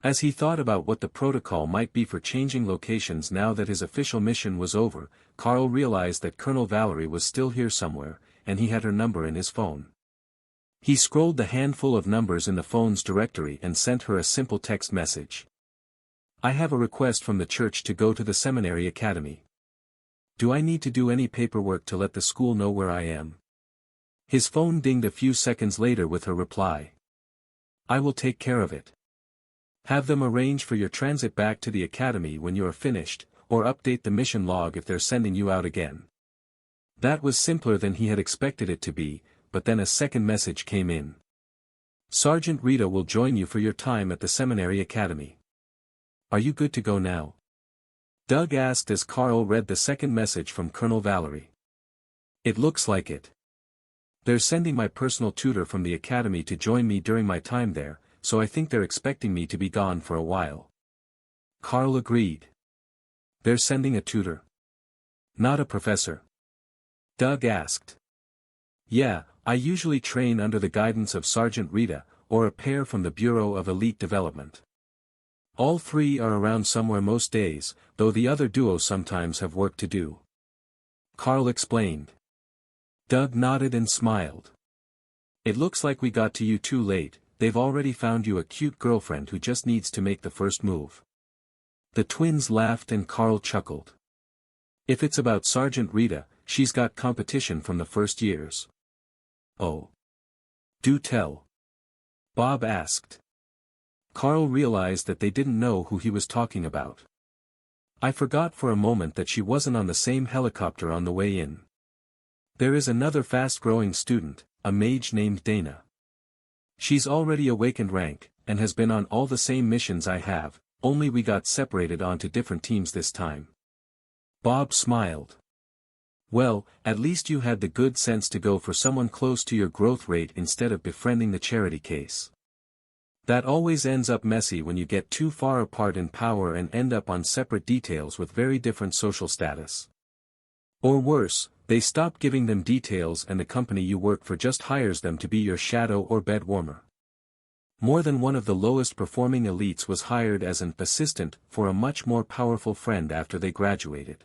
As he thought about what the protocol might be for changing locations now that his official mission was over, Carl realized that Colonel Valerie was still here somewhere, and he had her number in his phone. He scrolled the handful of numbers in the phone's directory and sent her a simple text message. I have a request from the church to go to the seminary academy. Do I need to do any paperwork to let the school know where I am? His phone dinged a few seconds later with her reply. I will take care of it. Have them arrange for your transit back to the academy when you are finished, or update the mission log if they're sending you out again. That was simpler than he had expected it to be, but then a second message came in. Sergeant Rita will join you for your time at the seminary academy. Are you good to go now? Doug asked as Carl read the second message from Colonel Valerie. It looks like it. They're sending my personal tutor from the academy to join me during my time there, so I think they're expecting me to be gone for a while. Carl agreed. They're sending a tutor. Not a professor? Doug asked. Yeah, I usually train under the guidance of Sergeant Rita, or a pair from the Bureau of Elite Development. All three are around somewhere most days, though the other duo sometimes have work to do. Carl explained. Doug nodded and smiled. It looks like we got to you too late, they've already found you a cute girlfriend who just needs to make the first move. The twins laughed and Carl chuckled. If it's about Sergeant Rita, she's got competition from the first years. Oh. Do tell. Bob asked. Carl realized that they didn't know who he was talking about. I forgot for a moment that she wasn't on the same helicopter on the way in. There is another fast-growing student, a mage named Dana. She's already awakened rank, and has been on all the same missions I have, only we got separated onto different teams this time. Bob smiled. Well, at least you had the good sense to go for someone close to your growth rate instead of befriending the charity case. That always ends up messy when you get too far apart in power and end up on separate details with very different social status. Or worse, they stop giving them details and the company you work for just hires them to be your shadow or bed warmer. More than one of the lowest performing elites was hired as an assistant for a much more powerful friend after they graduated.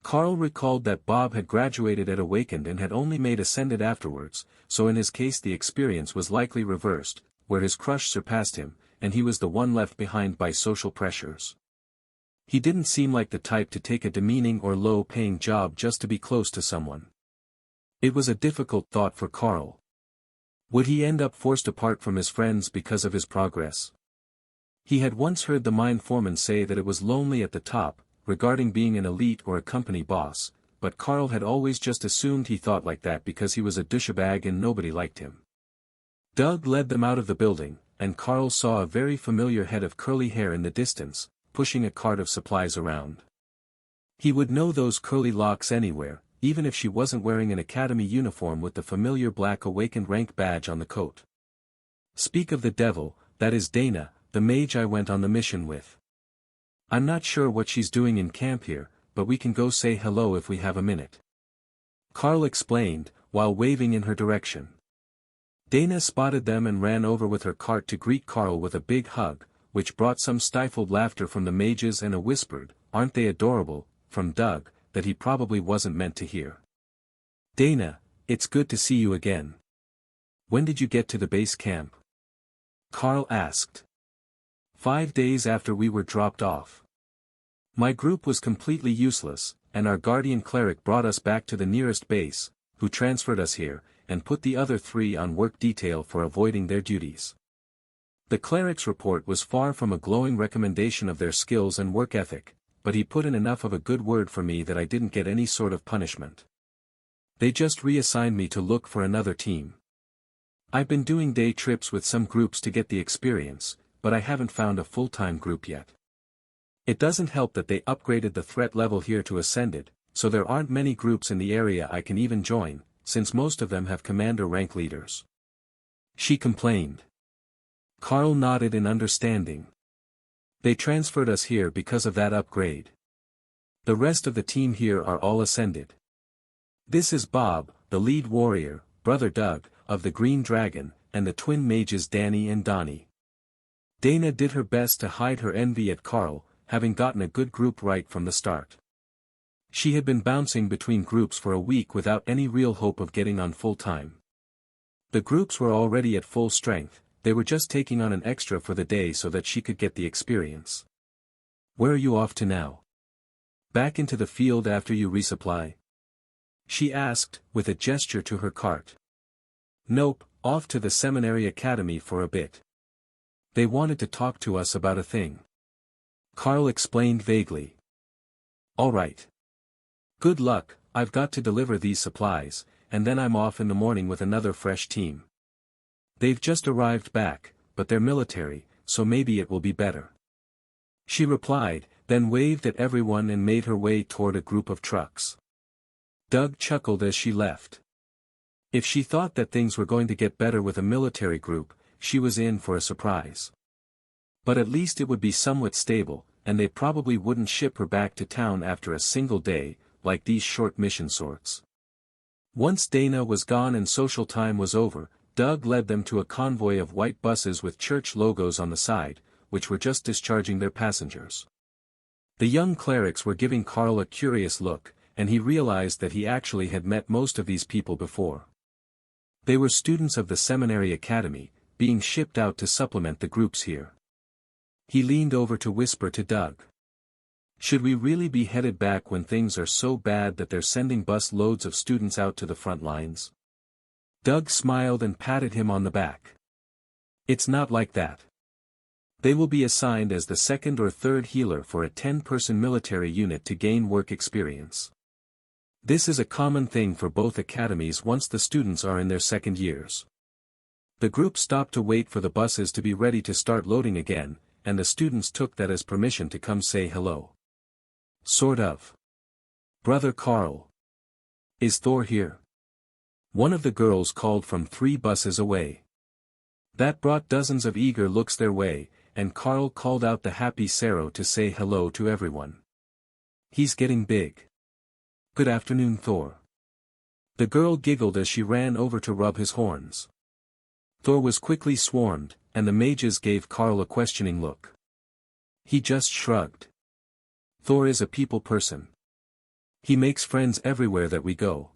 Carl recalled that Bob had graduated at Awakened and had only made Ascended afterwards, so in his case the experience was likely reversed, where his crush surpassed him, and he was the one left behind by social pressures. He didn't seem like the type to take a demeaning or low-paying job just to be close to someone. It was a difficult thought for Carl. Would he end up forced apart from his friends because of his progress? He had once heard the mine foreman say that it was lonely at the top, regarding being an elite or a company boss, but Carl had always just assumed he thought like that because he was a douchebag and nobody liked him. Doug led them out of the building, and Carl saw a very familiar head of curly hair in the distance, pushing a cart of supplies around. He would know those curly locks anywhere, even if she wasn't wearing an academy uniform with the familiar black Awakened rank badge on the coat. Speak of the devil, that is Dana, the mage I went on the mission with. I'm not sure what she's doing in camp here, but we can go say hello if we have a minute. Carl explained, while waving in her direction. Dana spotted them and ran over with her cart to greet Carl with a big hug, which brought some stifled laughter from the mages and a whispered, "Aren't they adorable?" from Doug, that he probably wasn't meant to hear. Dana, it's good to see you again. When did you get to the base camp? Carl asked. 5 days after we were dropped off. My group was completely useless, and our guardian cleric brought us back to the nearest base, who transferred us here, and put the other 3 on work detail for avoiding their duties. The cleric's report was far from a glowing recommendation of their skills and work ethic, but he put in enough of a good word for me that I didn't get any sort of punishment. They just reassigned me to look for another team. I've been doing day trips with some groups to get the experience, but I haven't found a full-time group yet. It doesn't help that they upgraded the threat level here to Ascended, so there aren't many groups in the area I can even join, since most of them have commander rank leaders. She complained. Carl nodded in understanding. They transferred us here because of that upgrade. The rest of the team here are all Ascended. This is Bob, the lead warrior, brother Doug, of the Green Dragon, and the twin mages Danny and Donnie. Dana did her best to hide her envy at Carl, having gotten a good group right from the start. She had been bouncing between groups for a week without any real hope of getting on full time. The groups were already at full strength, they were just taking on an extra for the day so that she could get the experience. "Where are you off to now? Back into the field after you resupply?" she asked, with a gesture to her cart. "Nope, off to the seminary academy for a bit. They wanted to talk to us about a thing." Carl explained vaguely. "All right. Good luck, I've got to deliver these supplies, and then I'm off in the morning with another fresh team. They've just arrived back, but they're military, so maybe it will be better." She replied, then waved at everyone and made her way toward a group of trucks. Doug chuckled as she left. If she thought that things were going to get better with a military group, she was in for a surprise. But at least it would be somewhat stable, and they probably wouldn't ship her back to town after a single day, like these short mission sorts. Once Dana was gone and social time was over, Doug led them to a convoy of white buses with church logos on the side, which were just discharging their passengers. The young clerics were giving Carl a curious look, and he realized that he actually had met most of these people before. They were students of the seminary academy, being shipped out to supplement the groups here. He leaned over to whisper to Doug. "Should we really be headed back when things are so bad that they're sending bus loads of students out to the front lines?" Doug smiled and patted him on the back. "It's not like that. They will be assigned as the second or third healer for a 10-person military unit to gain work experience. This is a common thing for both academies once the students are in their second years." The group stopped to wait for the buses to be ready to start loading again, and the students took that as permission to come say hello. "Sort of. Brother Carl. Is Thor here?" one of the girls called from 3 buses away. That brought dozens of eager looks their way, and Carl called out the happy Saro to say hello to everyone. "He's getting big. Good afternoon, Thor." The girl giggled as she ran over to rub his horns. Thor was quickly swarmed, and the mages gave Carl a questioning look. He just shrugged. Thor is a people person. He makes friends everywhere that we go.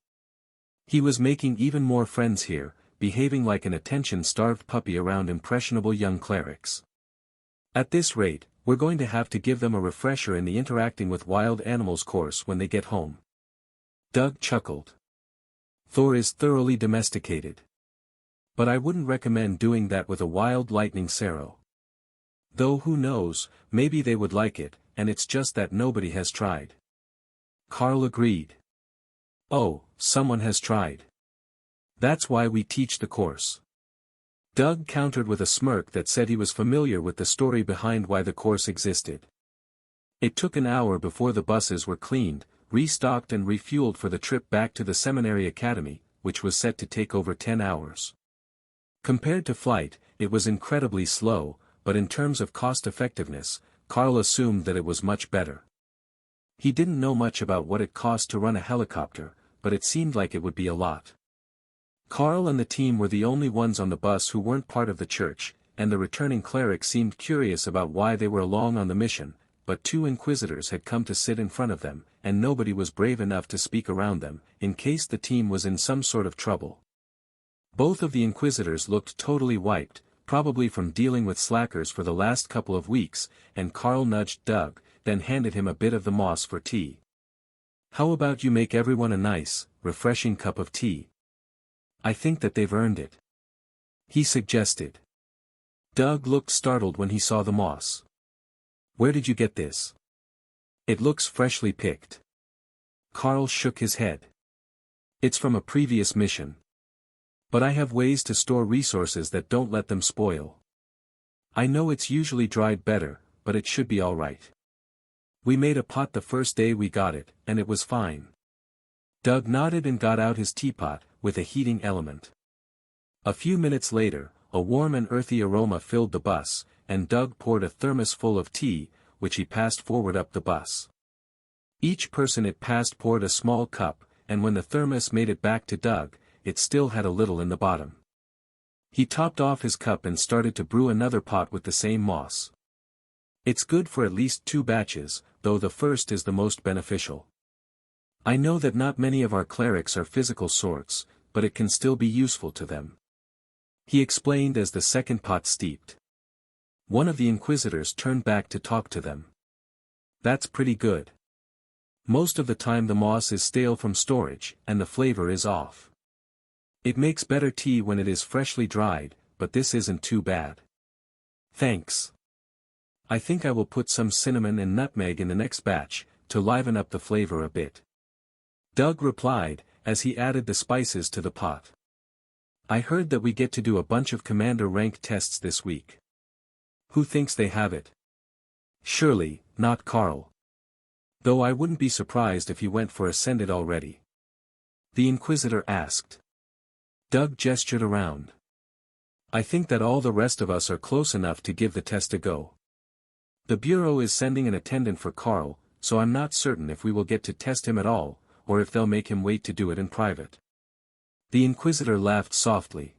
He was making even more friends here, behaving like an attention-starved puppy around impressionable young clerics. At this rate, we're going to have to give them a refresher in the interacting with wild animals course when they get home. Doug chuckled. Thor is thoroughly domesticated. But I wouldn't recommend doing that with a wild lightning Saro. Though who knows, maybe they would like it, and it's just that nobody has tried. Carl agreed. Oh, someone has tried. That's why we teach the course. Doug countered with a smirk that said he was familiar with the story behind why the course existed. It took an hour before the buses were cleaned, restocked and refueled for the trip back to the seminary academy, which was set to take over 10 hours. Compared to flight, it was incredibly slow, but in terms of cost-effectiveness, Carl assumed that it was much better. He didn't know much about what it cost to run a helicopter, but it seemed like it would be a lot. Carl and the team were the only ones on the bus who weren't part of the church, and the returning cleric seemed curious about why they were along on the mission, but 2 inquisitors had come to sit in front of them, and nobody was brave enough to speak around them, in case the team was in some sort of trouble. Both of the inquisitors looked totally wiped, probably from dealing with slackers for the last couple of weeks, and Carl nudged Doug, then handed him a bit of the moss for tea. "How about you make everyone a nice, refreshing cup of tea? I think that they've earned it," he suggested. Doug looked startled when he saw the moss. "Where did you get this? It looks freshly picked." Carl shook his head. "It's from a previous mission. But I have ways to store resources that don't let them spoil. I know it's usually dried better, but it should be all right. We made a pot the first day we got it, and it was fine." Doug nodded and got out his teapot, with a heating element. A few minutes later, a warm and earthy aroma filled the bus, and Doug poured a thermos full of tea, which he passed forward up the bus. Each person it passed poured a small cup, and when the thermos made it back to Doug, it still had a little in the bottom. He topped off his cup and started to brew another pot with the same moss. It's good for at least 2 batches, though the first is the most beneficial. I know that not many of our clerics are physical sorts, but it can still be useful to them. He explained as the second pot steeped. One of the inquisitors turned back to talk to them. That's pretty good. Most of the time the moss is stale from storage, and the flavor is off. It makes better tea when it is freshly dried, but this isn't too bad. Thanks. I think I will put some cinnamon and nutmeg in the next batch, to liven up the flavor a bit. Doug replied, as he added the spices to the pot. I heard that we get to do a bunch of commander rank tests this week. Who thinks they have it? Surely, not Carl. Though I wouldn't be surprised if he went for Ascended already. The Inquisitor asked. Doug gestured around. I think that all the rest of us are close enough to give the test a go. The Bureau is sending an attendant for Carl, so I'm not certain if we will get to test him at all, or if they'll make him wait to do it in private. The Inquisitor laughed softly.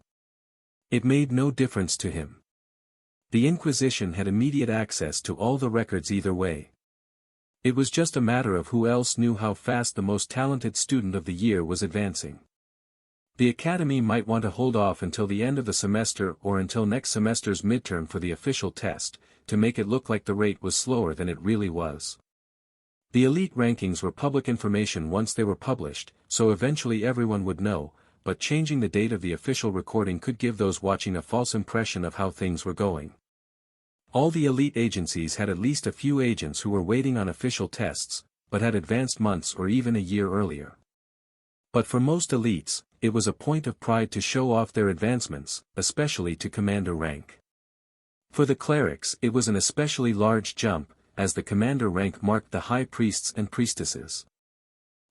It made no difference to him. The Inquisition had immediate access to all the records either way. It was just a matter of who else knew how fast the most talented student of the year was advancing. The Academy might want to hold off until the end of the semester or until next semester's midterm for the official test, to make it look like the rate was slower than it really was. The elite rankings were public information once they were published, so eventually everyone would know, but changing the date of the official recording could give those watching a false impression of how things were going. All the elite agencies had at least a few agents who were waiting on official tests, but had advanced months or even a year earlier. But for most elites, it was a point of pride to show off their advancements, especially to commander rank. For the clerics it was an especially large jump, as the commander rank marked the high priests and priestesses.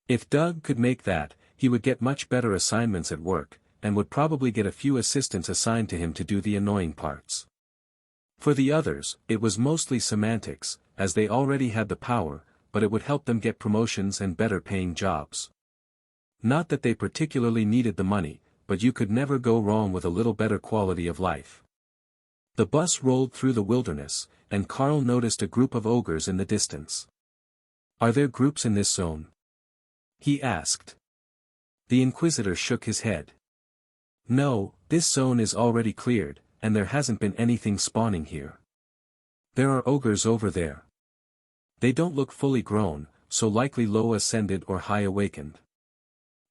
If Doug could make that, he would get much better assignments at work, and would probably get a few assistants assigned to him to do the annoying parts. For the others, it was mostly semantics, as they already had the power, but it would help them get promotions and better paying jobs. Not that they particularly needed the money, but you could never go wrong with a little better quality of life. The bus rolled through the wilderness, and Carl noticed a group of ogres in the distance. Are there groups in this zone? He asked. The Inquisitor shook his head. No, this zone is already cleared, and there hasn't been anything spawning here. There are ogres over there. They don't look fully grown, so likely low ascended or high awakened.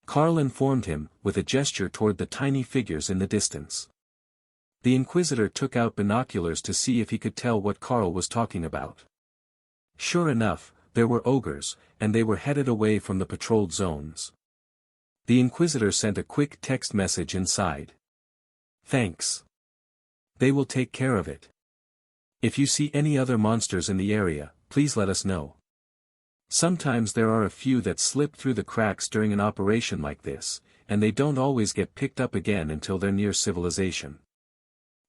Carl informed him, with a gesture toward the tiny figures in the distance. The Inquisitor took out binoculars to see if he could tell what Carl was talking about. Sure enough, there were ogres, and they were headed away from the patrolled zones. The Inquisitor sent a quick text message inside. Thanks. They will take care of it. If you see any other monsters in the area, please let us know. Sometimes there are a few that slip through the cracks during an operation like this, and they don't always get picked up again until they're near civilization.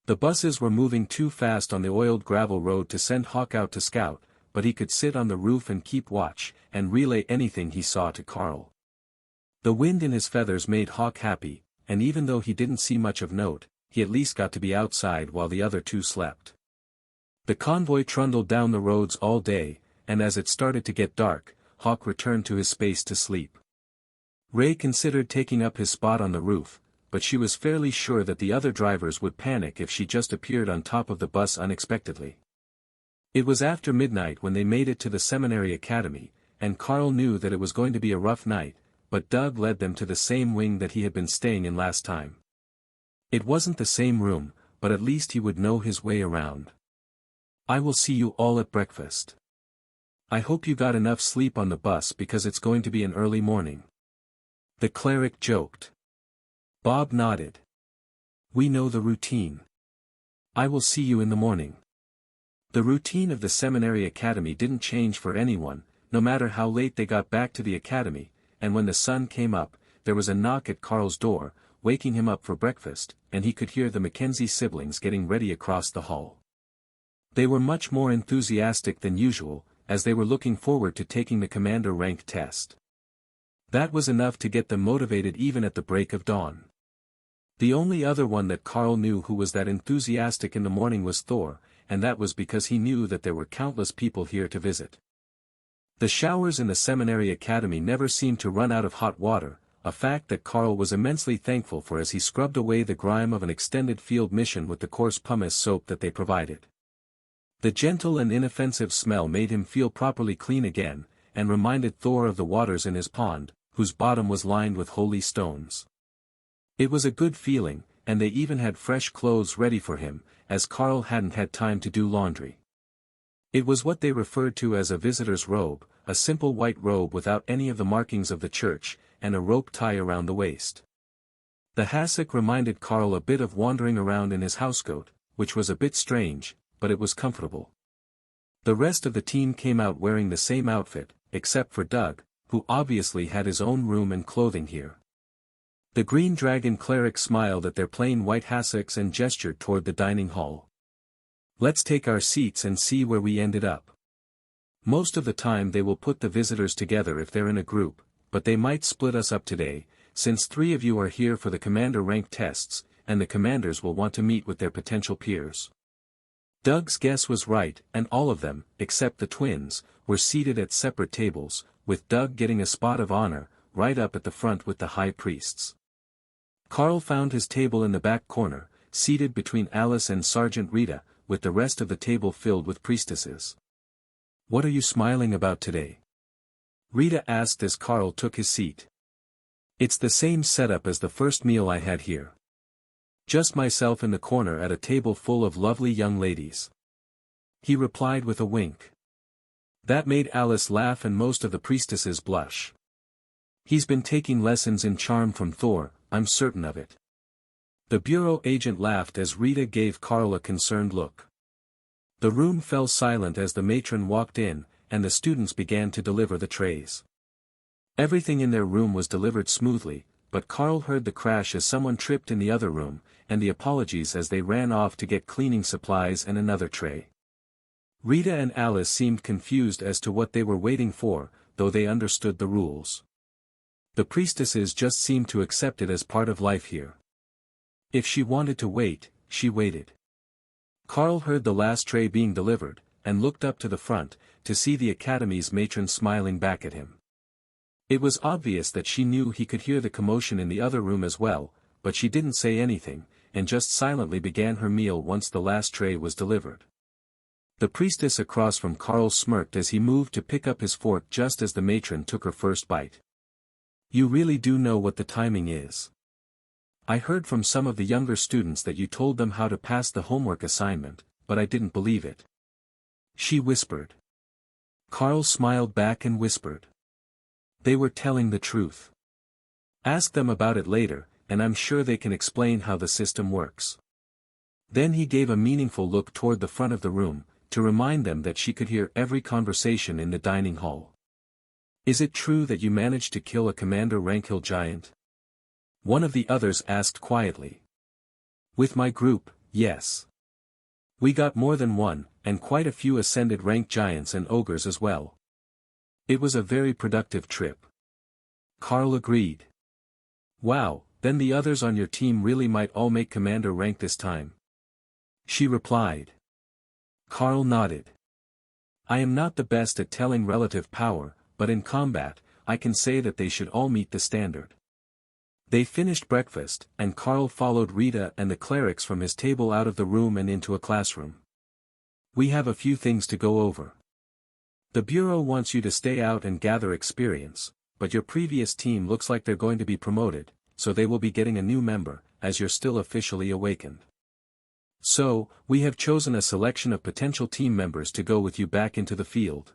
The buses were moving too fast on the oiled gravel road to send Hawk out to scout, but he could sit on the roof and keep watch, and relay anything he saw to Carl. The wind in his feathers made Hawk happy, and even though he didn't see much of note, he at least got to be outside while the other two slept. The convoy trundled down the roads all day, and as it started to get dark, Hawk returned to his space to sleep. Ray considered taking up his spot on the roof, but she was fairly sure that the other drivers would panic if she just appeared on top of the bus unexpectedly. It was after midnight when they made it to the Seminary Academy, and Carl knew that it was going to be a rough night, but Doug led them to the same wing that he had been staying in last time. It wasn't the same room, but at least he would know his way around. I will see you all at breakfast. I hope you got enough sleep on the bus because it's going to be an early morning. The cleric joked. Bob nodded. We know the routine. I will see you in the morning. The routine of the Seminary Academy didn't change for anyone, no matter how late they got back to the academy, and when the sun came up, there was a knock at Carl's door, waking him up for breakfast, and he could hear the Mackenzie siblings getting ready across the hall. They were much more enthusiastic than usual, as they were looking forward to taking the commander rank test. That was enough to get them motivated even at the break of dawn. The only other one that Carl knew who was that enthusiastic in the morning was Thor, and that was because he knew that there were countless people here to visit. The showers in the seminary academy never seemed to run out of hot water, a fact that Carl was immensely thankful for as he scrubbed away the grime of an extended field mission with the coarse pumice soap that they provided. The gentle and inoffensive smell made him feel properly clean again, and reminded Thor of the waters in his pond, whose bottom was lined with holy stones. It was a good feeling, and they even had fresh clothes ready for him, as Carl hadn't had time to do laundry. It was what they referred to as a visitor's robe, a simple white robe without any of the markings of the church, and a rope tie around the waist. The hassock reminded Carl a bit of wandering around in his housecoat, which was a bit strange, but it was comfortable. The rest of the team came out wearing the same outfit, except for Doug, who obviously had his own room and clothing here. The Green Dragon cleric smiled at their plain white hassocks and gestured toward the dining hall. "Let's take our seats and see where we ended up. Most of the time they will put the visitors together if they're in a group, but they might split us up today, since 3 of you are here for the commander rank tests, and the commanders will want to meet with their potential peers." Doug's guess was right, and all of them, except the twins, were seated at separate tables, with Doug getting a spot of honor, right up at the front with the high priests. Carl found his table in the back corner, seated between Alice and Sergeant Rita, with the rest of the table filled with priestesses. "What are you smiling about today?" Rita asked as Carl took his seat. "It's the same setup as the first meal I had here. Just myself in the corner at a table full of lovely young ladies," he replied with a wink. That made Alice laugh and most of the priestesses blush. "He's been taking lessons in charm from Thor, I'm certain of it." The bureau agent laughed as Rita gave Carl a concerned look. The room fell silent as the matron walked in, and the students began to deliver the trays. Everything in their room was delivered smoothly, but Carl heard the crash as someone tripped in the other room, and the apologies as they ran off to get cleaning supplies and another tray. Rita and Alice seemed confused as to what they were waiting for, though they understood the rules. The priestesses just seemed to accept it as part of life here. If she wanted to wait, she waited. Carl heard the last tray being delivered, and looked up to the front, to see the academy's matron smiling back at him. It was obvious that she knew he could hear the commotion in the other room as well, but she didn't say anything, and just silently began her meal once the last tray was delivered. The priestess across from Carl smirked as he moved to pick up his fork just as the matron took her first bite. "You really do know what the timing is. I heard from some of the younger students that you told them how to pass the homework assignment, but I didn't believe it," she whispered. Carl smiled back and whispered, "They were telling the truth. Ask them about it later, and I'm sure they can explain how the system works." Then he gave a meaningful look toward the front of the room, to remind them that she could hear every conversation in the dining hall. "Is it true that you managed to kill a commander rank hill giant?" one of the others asked quietly. "With my group, yes. We got more than one, and quite a few ascended rank giants and ogres as well. It was a very productive trip." Carl agreed. "Wow, then the others on your team really might all make commander rank this time," she replied. Carl nodded. "I am not the best at telling relative power, but in combat, I can say that they should all meet the standard." They finished breakfast, and Carl followed Rita and the clerics from his table out of the room and into a classroom. "We have a few things to go over. The Bureau wants you to stay out and gather experience, but your previous team looks like they're going to be promoted, so they will be getting a new member, as you're still officially awakened. So, we have chosen a selection of potential team members to go with you back into the field.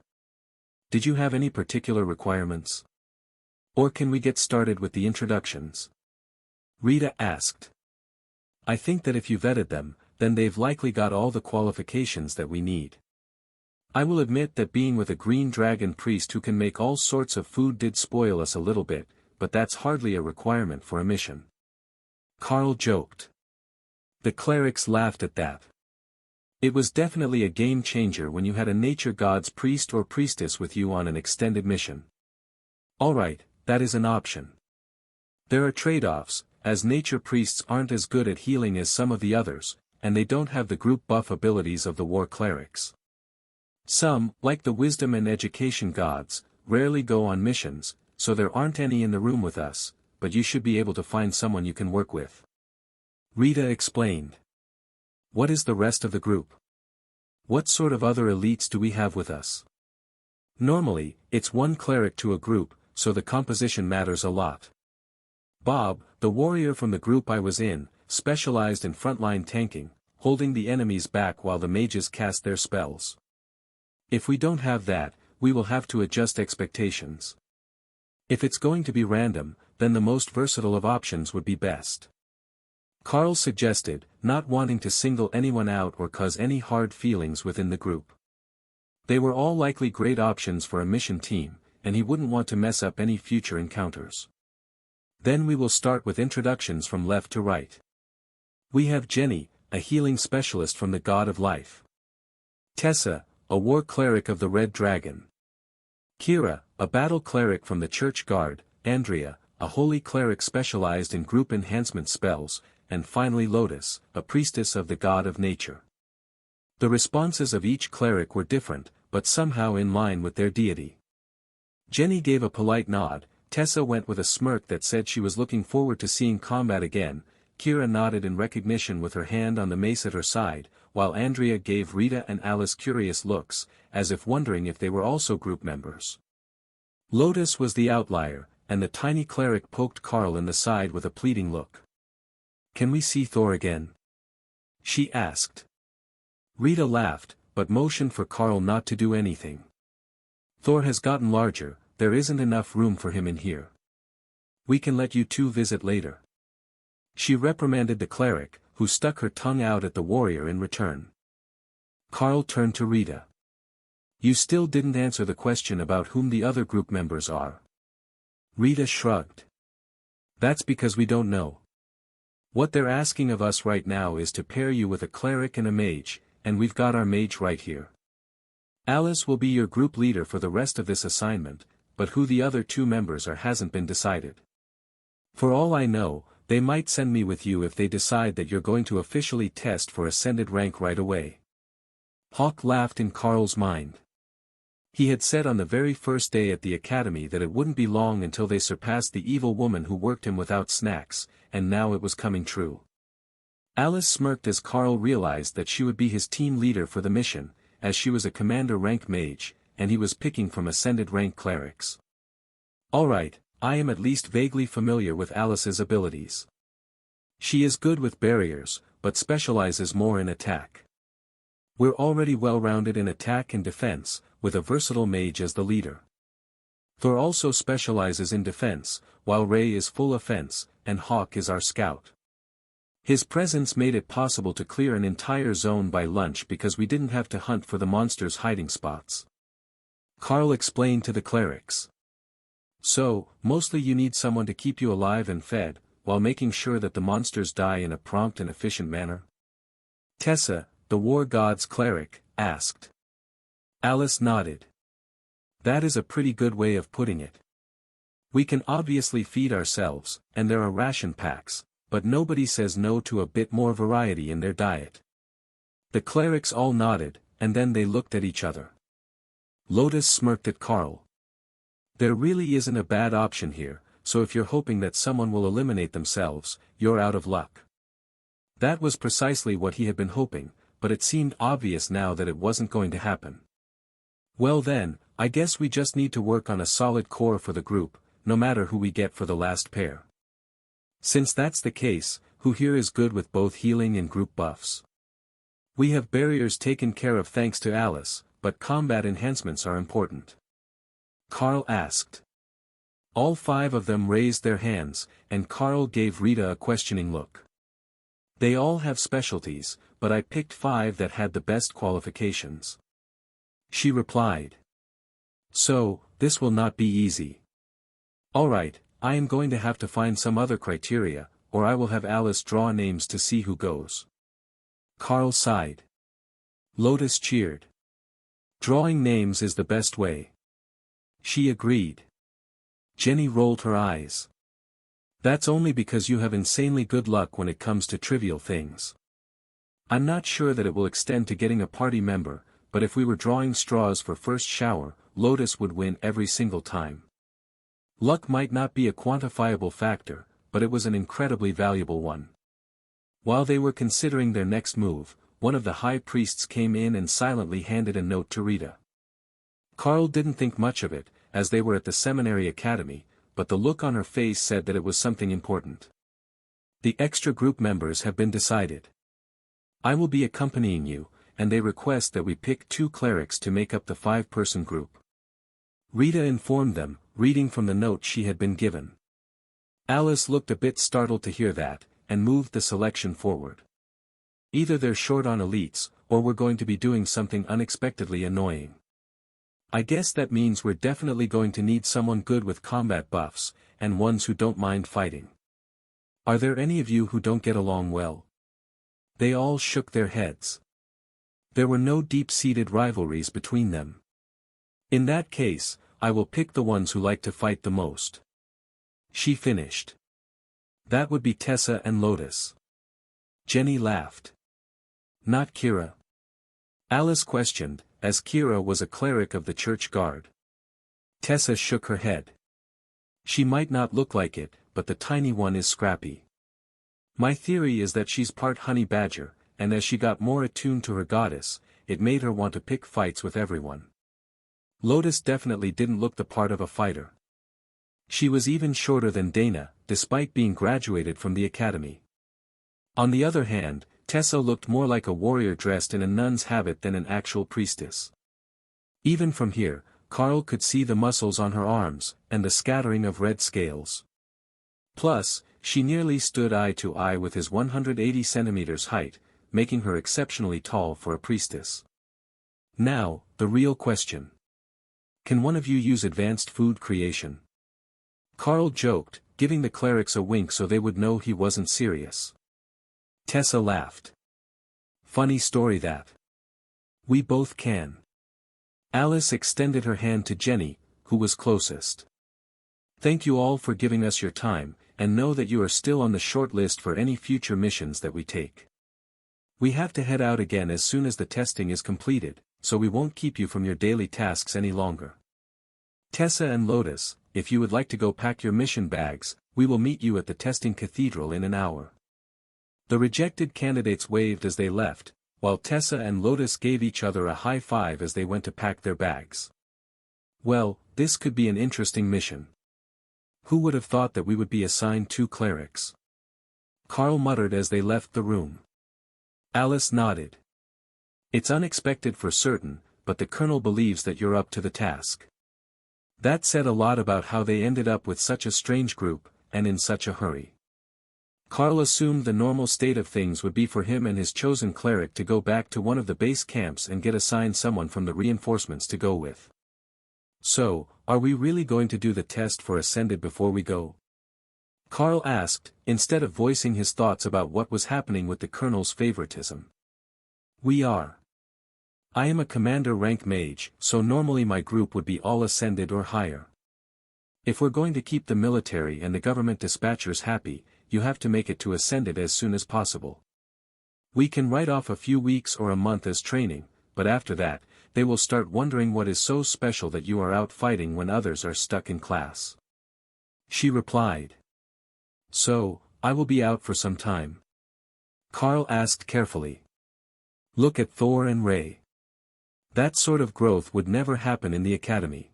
Did you have any particular requirements? Or can we get started with the introductions?" Rita asked. "I think that if you vetted them, then they've likely got all the qualifications that we need. I will admit that being with a green dragon priest who can make all sorts of food did spoil us a little bit, but that's hardly a requirement for a mission." Carl joked. The clerics laughed at that. It was definitely a game changer when you had a nature god's priest or priestess with you on an extended mission. "All right, that is an option. There are trade-offs, as nature priests aren't as good at healing as some of the others, and they don't have the group buff abilities of the war clerics. Some, like the wisdom and education gods, rarely go on missions, so there aren't any in the room with us, but you should be able to find someone you can work with. Rita explained. What is the rest of the group? What sort of other elites do we have with us? Normally, it's one cleric to a group, so the composition matters a lot. Bob, the warrior from the group I was in, specialized in frontline tanking, holding the enemies back while the mages cast their spells. If we don't have that, we will have to adjust expectations. If it's going to be random, then the most versatile of options would be best. Carl suggested, not wanting to single anyone out or cause any hard feelings within the group. They were all likely great options for a mission team, and he wouldn't want to mess up any future encounters. Then we will start with introductions from left to right. We have Jenny, a healing specialist from the God of Life. Tessa, a war cleric of the Red Dragon. Kira, a battle cleric from the Church Guard. Andrea, a holy cleric specialized in group enhancement spells, and finally Lotus, a priestess of the God of Nature. The responses of each cleric were different, but somehow in line with their deity. Jenny gave a polite nod, Tessa went with a smirk that said she was looking forward to seeing combat again, Kira nodded in recognition with her hand on the mace at her side, while Andrea gave Rita and Alice curious looks, as if wondering if they were also group members. Lotus was the outlier, and the tiny cleric poked Carl in the side with a pleading look. Can we see Thor again? She asked. Rita laughed, but motioned for Carl not to do anything. Thor has gotten larger, there isn't enough room for him in here. We can let you two visit later. She reprimanded the cleric, who stuck her tongue out at the warrior in return. Carl turned to Rita. You still didn't answer the question about whom the other group members are. Rita shrugged. That's because we don't know. What they're asking of us right now is to pair you with a cleric and a mage, and we've got our mage right here. Alice will be your group leader for the rest of this assignment, but who the other two members are hasn't been decided. For all I know, they might send me with you if they decide that you're going to officially test for ascended rank right away. Hawk laughed in Carl's mind. He had said on the very first day at the academy that it wouldn't be long until they surpassed the evil woman who worked him without snacks, and now it was coming true. Alice smirked as Carl realized that she would be his team leader for the mission, as she was a commander rank mage, and he was picking from ascended rank clerics. Alright, I am at least vaguely familiar with Alice's abilities. She is good with barriers, but specializes more in attack. We're already well-rounded in attack and defense, with a versatile mage as the leader. Thor also specializes in defense, while Ray is full offense, and Hawk is our scout. His presence made it possible to clear an entire zone by lunch because we didn't have to hunt for the monsters' hiding spots. Carl explained to the clerics. So, mostly you need someone to keep you alive and fed, while making sure that the monsters die in a prompt and efficient manner? Tessa, the war god's cleric, asked. Alice nodded. That is a pretty good way of putting it. We can obviously feed ourselves, and there are ration packs, but nobody says no to a bit more variety in their diet. The clerics all nodded, and then they looked at each other. Lotus smirked at Carl. There really isn't a bad option here, so if you're hoping that someone will eliminate themselves, you're out of luck. That was precisely what he had been hoping, but it seemed obvious now that it wasn't going to happen. Well then, I guess we just need to work on a solid core for the group, no matter who we get for the last pair. Since that's the case, who here is good with both healing and group buffs? We have barriers taken care of thanks to Alice, but combat enhancements are important. Carl asked. All five of them raised their hands, and Carl gave Rita a questioning look. They all have specialties, but I picked 5 that had the best qualifications. She replied. So, this will not be easy. Alright, I am going to have to find some other criteria, or I will have Alice draw names to see who goes. Carl sighed. Lotus cheered. Drawing names is the best way. She agreed. Jenny rolled her eyes. That's only because you have insanely good luck when it comes to trivial things. I'm not sure that it will extend to getting a party member, but if we were drawing straws for first shower, Lotus would win every single time. Luck might not be a quantifiable factor, but it was an incredibly valuable one. While they were considering their next move, one of the high priests came in and silently handed a note to Rita. Carl didn't think much of it, as they were at the seminary academy, but the look on her face said that it was something important. The extra group members have been decided. I will be accompanying you, and they request that we pick 2 clerics to make up the 5-person group. Rita informed them, reading from the note she had been given. Alice looked a bit startled to hear that, and moved the selection forward. Either they're short on elites, or we're going to be doing something unexpectedly annoying. I guess that means we're definitely going to need someone good with combat buffs, and ones who don't mind fighting. Are there any of you who don't get along well? They all shook their heads. There were no deep-seated rivalries between them. In that case, I will pick the ones who like to fight the most. She finished. That would be Tessa and Lotus. Jenny laughed. Not Kira? Alice questioned, as Kira was a cleric of the church guard. Tessa shook her head. She might not look like it, but the tiny one is scrappy. My theory is that she's part honey badger, and as she got more attuned to her goddess, it made her want to pick fights with everyone. Lotus definitely didn't look the part of a fighter. She was even shorter than Dana, despite being graduated from the academy. On the other hand, Tessa looked more like a warrior dressed in a nun's habit than an actual priestess. Even from here, Carl could see the muscles on her arms, and the scattering of red scales. Plus, she nearly stood eye to eye with his 180 centimeters height, making her exceptionally tall for a priestess. Now, the real question. Can one of you use advanced food creation? Carl joked, giving the clerics a wink so they would know he wasn't serious. Tessa laughed. Funny story that. We both can. Alice extended her hand to Jenny, who was closest. Thank you all for giving us your time, and know that you are still on the short list for any future missions that we take. We have to head out again as soon as the testing is completed, so we won't keep you from your daily tasks any longer. Tessa and Lotus, if you would like to go pack your mission bags, we will meet you at the testing cathedral in an hour. The rejected candidates waved as they left, while Tessa and Lotus gave each other a high five as they went to pack their bags. Well, this could be an interesting mission. Who would have thought that we would be assigned 2 clerics? Carl muttered as they left the room. Alice nodded. It's unexpected for certain, but the colonel believes that you're up to the task. That said a lot about how they ended up with such a strange group, and in such a hurry. Carl assumed the normal state of things would be for him and his chosen cleric to go back to one of the base camps and get assigned someone from the reinforcements to go with. So, are we really going to do the test for Ascended before we go? Carl asked, instead of voicing his thoughts about what was happening with the colonel's favoritism. We are. I am a commander rank mage, so normally my group would be all Ascended or higher. If we're going to keep the military and the government dispatchers happy, you have to make it to Ascended as soon as possible. We can write off a few weeks or a month as training, but after that, they will start wondering what is so special that you are out fighting when others are stuck in class. She replied. So, I will be out for some time. Carl asked carefully. Look at Thor and Ray. That sort of growth would never happen in the academy.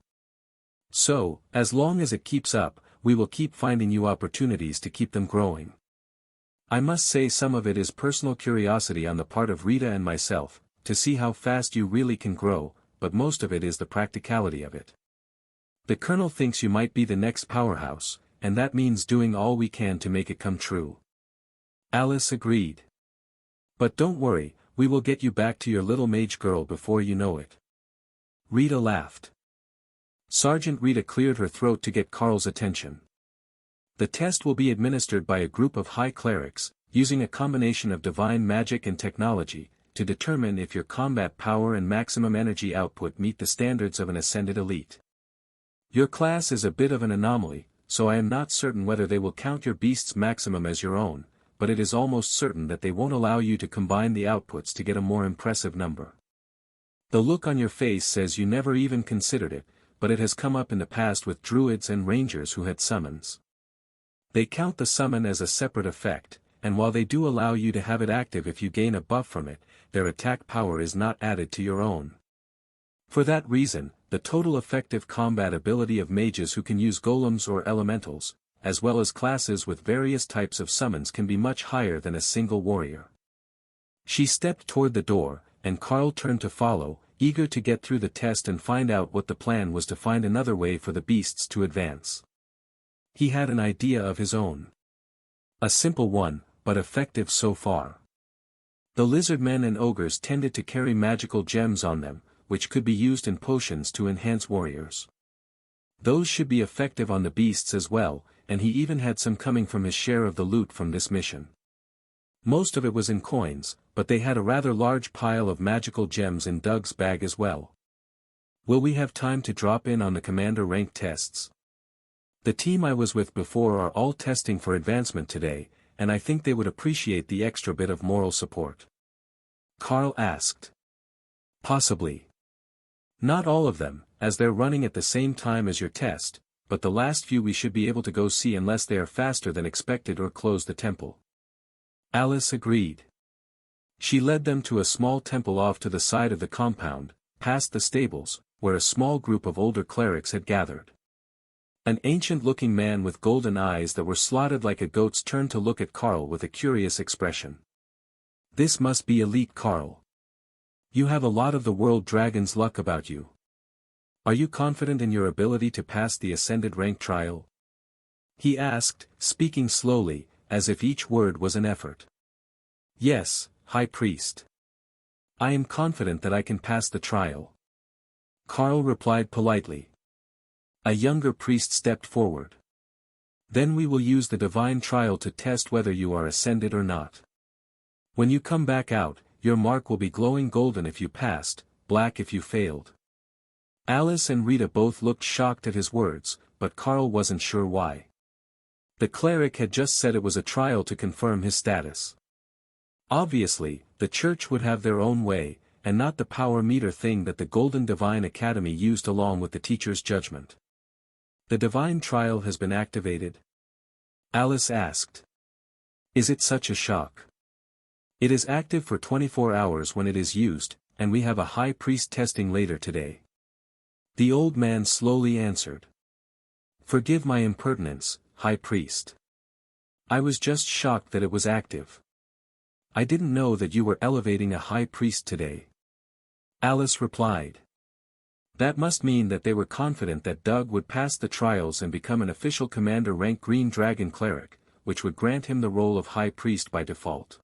So, as long as it keeps up, we will keep finding you opportunities to keep them growing. I must say some of it is personal curiosity on the part of Rita and myself, to see how fast you really can grow, but most of it is the practicality of it. The colonel thinks you might be the next powerhouse, and that means doing all we can to make it come true. Alice agreed. But don't worry, we will get you back to your little mage girl before you know it. Rita laughed. Sergeant Rita cleared her throat to get Carl's attention. The test will be administered by a group of high clerics, using a combination of divine magic and technology, to determine if your combat power and maximum energy output meet the standards of an Ascended elite. Your class is a bit of an anomaly, so I am not certain whether they will count your beast's maximum as your own, but it is almost certain that they won't allow you to combine the outputs to get a more impressive number. The look on your face says you never even considered it, but it has come up in the past with druids and rangers who had summons. They count the summon as a separate effect, and while they do allow you to have it active if you gain a buff from it, their attack power is not added to your own. For that reason, the total effective combat ability of mages who can use golems or elementals, as well as classes with various types of summons, can be much higher than a single warrior. She stepped toward the door, and Carl turned to follow, eager to get through the test and find out what the plan was to find another way for the beasts to advance. He had an idea of his own. A simple one, but effective so far. The lizardmen and ogres tended to carry magical gems on them, which could be used in potions to enhance warriors. Those should be effective on the beasts as well, and he even had some coming from his share of the loot from this mission. Most of it was in coins, but they had a rather large pile of magical gems in Doug's bag as well. Will we have time to drop in on the commander rank tests? The team I was with before are all testing for advancement today, and I think they would appreciate the extra bit of moral support. Carl asked. Possibly. Not all of them, as they're running at the same time as your test, but the last few we should be able to go see unless they are faster than expected or close the temple. Alice agreed. She led them to a small temple off to the side of the compound, past the stables, where a small group of older clerics had gathered. An ancient-looking man with golden eyes that were slotted like a goat's turned to look at Carl with a curious expression. This must be elite, Carl. You have a lot of the world dragon's luck about you. Are you confident in your ability to pass the ascended rank trial? He asked, speaking slowly, as if each word was an effort. Yes, High Priest. I am confident that I can pass the trial. Carl replied politely. A younger priest stepped forward. Then we will use the divine trial to test whether you are ascended or not. When you come back out, your mark will be glowing golden if you passed, black if you failed. Alice and Rita both looked shocked at his words, but Carl wasn't sure why. The cleric had just said it was a trial to confirm his status. Obviously, the church would have their own way, and not the power meter thing that the Golden Divine Academy used along with the teacher's judgment. The divine trial has been activated? Alice asked. Is it such a shock? It is active for 24 hours when it is used, and we have a high priest testing later today. The old man slowly answered. Forgive my impertinence, High Priest. I was just shocked that it was active. I didn't know that you were elevating a high priest today. Alice replied. That must mean that they were confident that Doug would pass the trials and become an official commander rank Green Dragon Cleric, which would grant him the role of High Priest by default.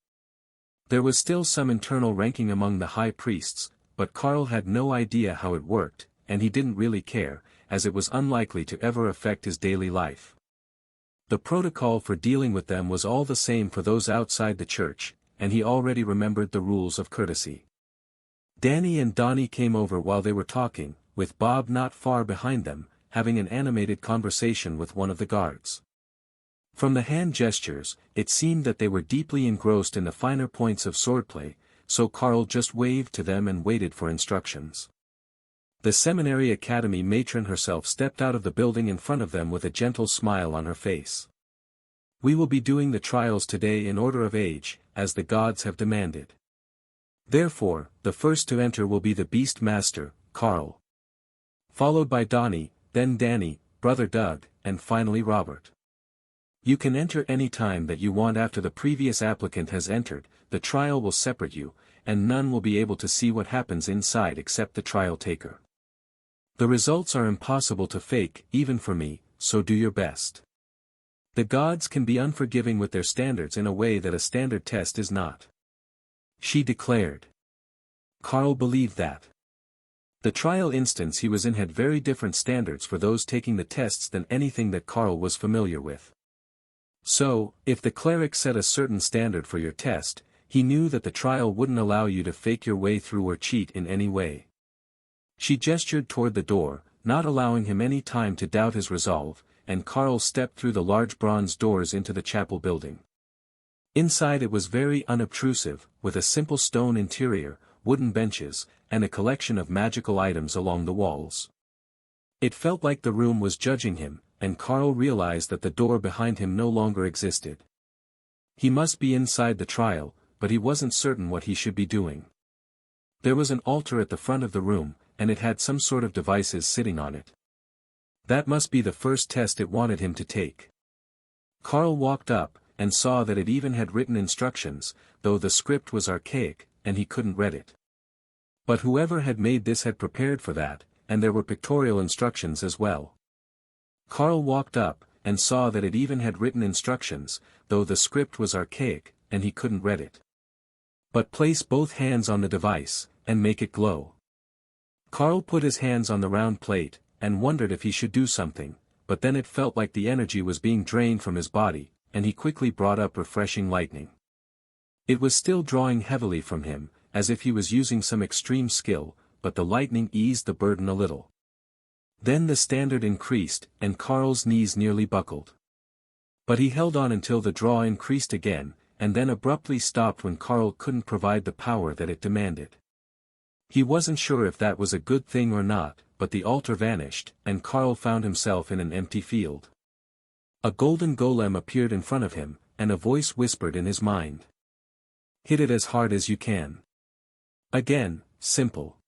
There was still some internal ranking among the High Priests, but Carl had no idea how it worked, and he didn't really care, as it was unlikely to ever affect his daily life. The protocol for dealing with them was all the same for those outside the church, and he already remembered the rules of courtesy. Danny and Donnie came over while they were talking, with Bob not far behind them, having an animated conversation with one of the guards. From the hand gestures, it seemed that they were deeply engrossed in the finer points of swordplay, so Carl just waved to them and waited for instructions. The Seminary Academy matron herself stepped out of the building in front of them with a gentle smile on her face. We will be doing the trials today in order of age, as the gods have demanded. Therefore, the first to enter will be the Beast Master, Carl. Followed by Donnie, then Danny, Brother Doug, and finally Robert. You can enter any time that you want after the previous applicant has entered, the trial will separate you, and none will be able to see what happens inside except the trial taker. The results are impossible to fake, even for me, so do your best. The gods can be unforgiving with their standards in a way that a standard test is not. She declared. Carl believed that. The trial instance he was in had very different standards for those taking the tests than anything that Carl was familiar with. So, if the cleric set a certain standard for your test, he knew that the trial wouldn't allow you to fake your way through or cheat in any way. She gestured toward the door, not allowing him any time to doubt his resolve, and Carl stepped through the large bronze doors into the chapel building. Inside it was very unobtrusive, with a simple stone interior, wooden benches, and a collection of magical items along the walls. It felt like the room was judging him, and Carl realized that the door behind him no longer existed. He must be inside the trial, but he wasn't certain what he should be doing. There was an altar at the front of the room, and it had some sort of devices sitting on it. That must be the first test it wanted him to take. Carl walked up, and saw that it even had written instructions, though the script was archaic, and he couldn't read it. But whoever had made this had prepared for that, and there were pictorial instructions as well. Carl walked up, and saw that it even had written instructions, though the script was archaic, and he couldn't read it. But place both hands on the device, and make it glow. Carl put his hands on the round plate, and wondered if he should do something, but then it felt like the energy was being drained from his body, and he quickly brought up refreshing lightning. It was still drawing heavily from him, as if he was using some extreme skill, but the lightning eased the burden a little. Then the standard increased, and Carl's knees nearly buckled. But he held on until the draw increased again, and then abruptly stopped when Carl couldn't provide the power that it demanded. He wasn't sure if that was a good thing or not, but the altar vanished, and Carl found himself in an empty field. A golden golem appeared in front of him, and a voice whispered in his mind. "Hit it as hard as you can." Again, simple.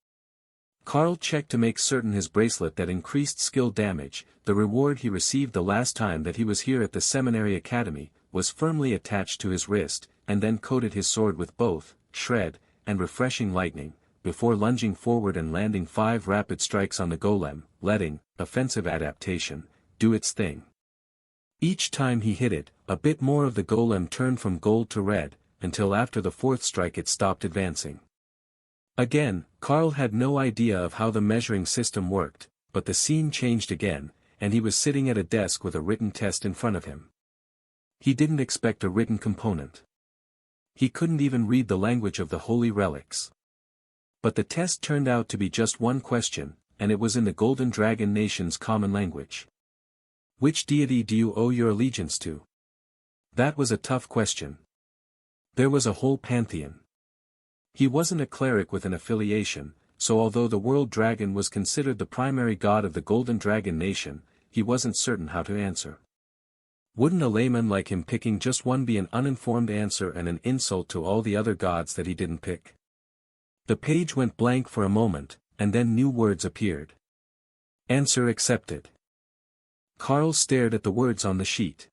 Carl checked to make certain his bracelet that increased skill damage, the reward he received the last time that he was here at the Seminary Academy, was firmly attached to his wrist, and then coated his sword with both, shred, and refreshing lightning, before lunging forward and landing 5 rapid strikes on the golem, letting, offensive adaptation, do its thing. Each time he hit it, a bit more of the golem turned from gold to red, until after the 4th strike it stopped advancing. Again, Carl had no idea of how the measuring system worked, but the scene changed again, and he was sitting at a desk with a written test in front of him. He didn't expect a written component. He couldn't even read the language of the holy relics. But the test turned out to be just one question, and it was in the Golden Dragon Nation's common language. Which deity do you owe your allegiance to? That was a tough question. There was a whole pantheon. He wasn't a cleric with an affiliation, so although the World Dragon was considered the primary god of the Golden Dragon Nation, he wasn't certain how to answer. Wouldn't a layman like him picking just one be an uninformed answer and an insult to all the other gods that he didn't pick? The page went blank for a moment, and then new words appeared. Answer accepted. Carl stared at the words on the sheet.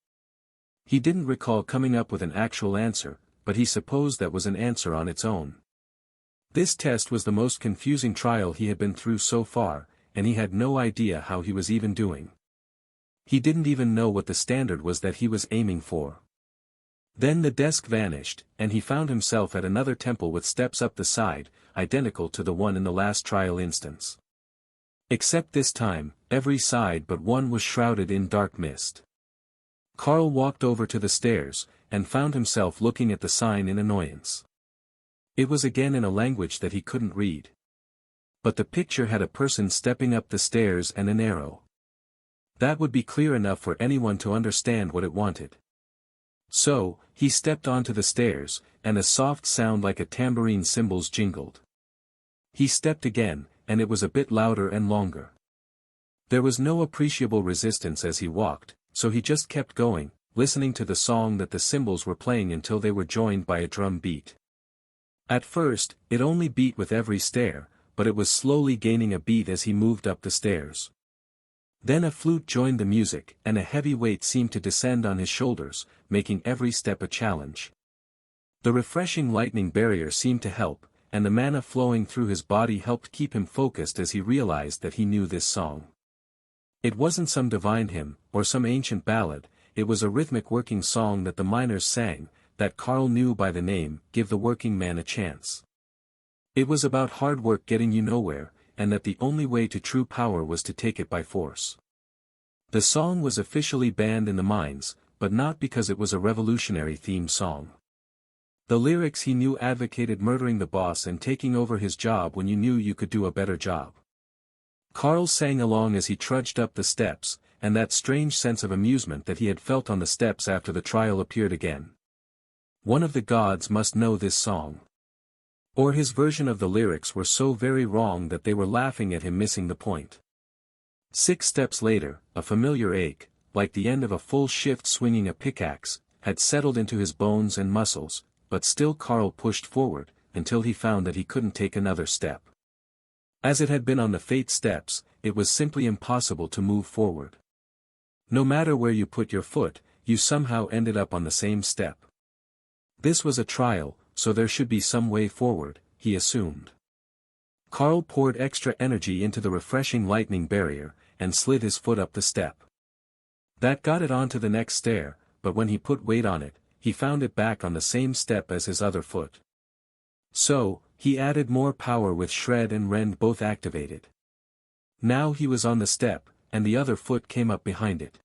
He didn't recall coming up with an actual answer, but he supposed that was an answer on its own. This test was the most confusing trial he had been through so far, and he had no idea how he was even doing. He didn't even know what the standard was that he was aiming for. Then the desk vanished, and he found himself at another temple with steps up the side, identical to the one in the last trial instance. Except this time, every side but one was shrouded in dark mist. Carl walked over to the stairs, and found himself looking at the sign in annoyance. It was again in a language that he couldn't read. But the picture had a person stepping up the stairs and an arrow. That would be clear enough for anyone to understand what it wanted. So, he stepped onto the stairs, and a soft sound like a tambourine cymbals jingled. He stepped again, and it was a bit louder and longer. There was no appreciable resistance as he walked, so he just kept going, listening to the song that the cymbals were playing until they were joined by a drum beat. At first, it only beat with every stair, but it was slowly gaining a beat as he moved up the stairs. Then a flute joined the music, and a heavy weight seemed to descend on his shoulders, making every step a challenge. The refreshing lightning barrier seemed to help, and the mana flowing through his body helped keep him focused as he realized that he knew this song. It wasn't some divine hymn, or some ancient ballad, it was a rhythmic working song that the miners sang, that Carl knew by the name, Give the Working Man a Chance. It was about hard work getting you nowhere, and that the only way to true power was to take it by force. The song was officially banned in the mines, but not because it was a revolutionary theme song. The lyrics he knew advocated murdering the boss and taking over his job when you knew you could do a better job. Carl sang along as he trudged up the steps, and that strange sense of amusement that he had felt on the steps after the trial appeared again. One of the gods must know this song. Or his version of the lyrics were so very wrong that they were laughing at him missing the point. 6 steps later, a familiar ache, like the end of a full shift swinging a pickaxe, had settled into his bones and muscles, but still Carl pushed forward, until he found that he couldn't take another step. As it had been on the Fate steps, it was simply impossible to move forward. No matter where you put your foot, you somehow ended up on the same step. This was a trial, so there should be some way forward, he assumed. Carl poured extra energy into the refreshing lightning barrier, and slid his foot up the step. That got it onto the next stair, but when he put weight on it, he found it back on the same step as his other foot. So, he added more power with shred and rend both activated. Now he was on the step, and the other foot came up behind it.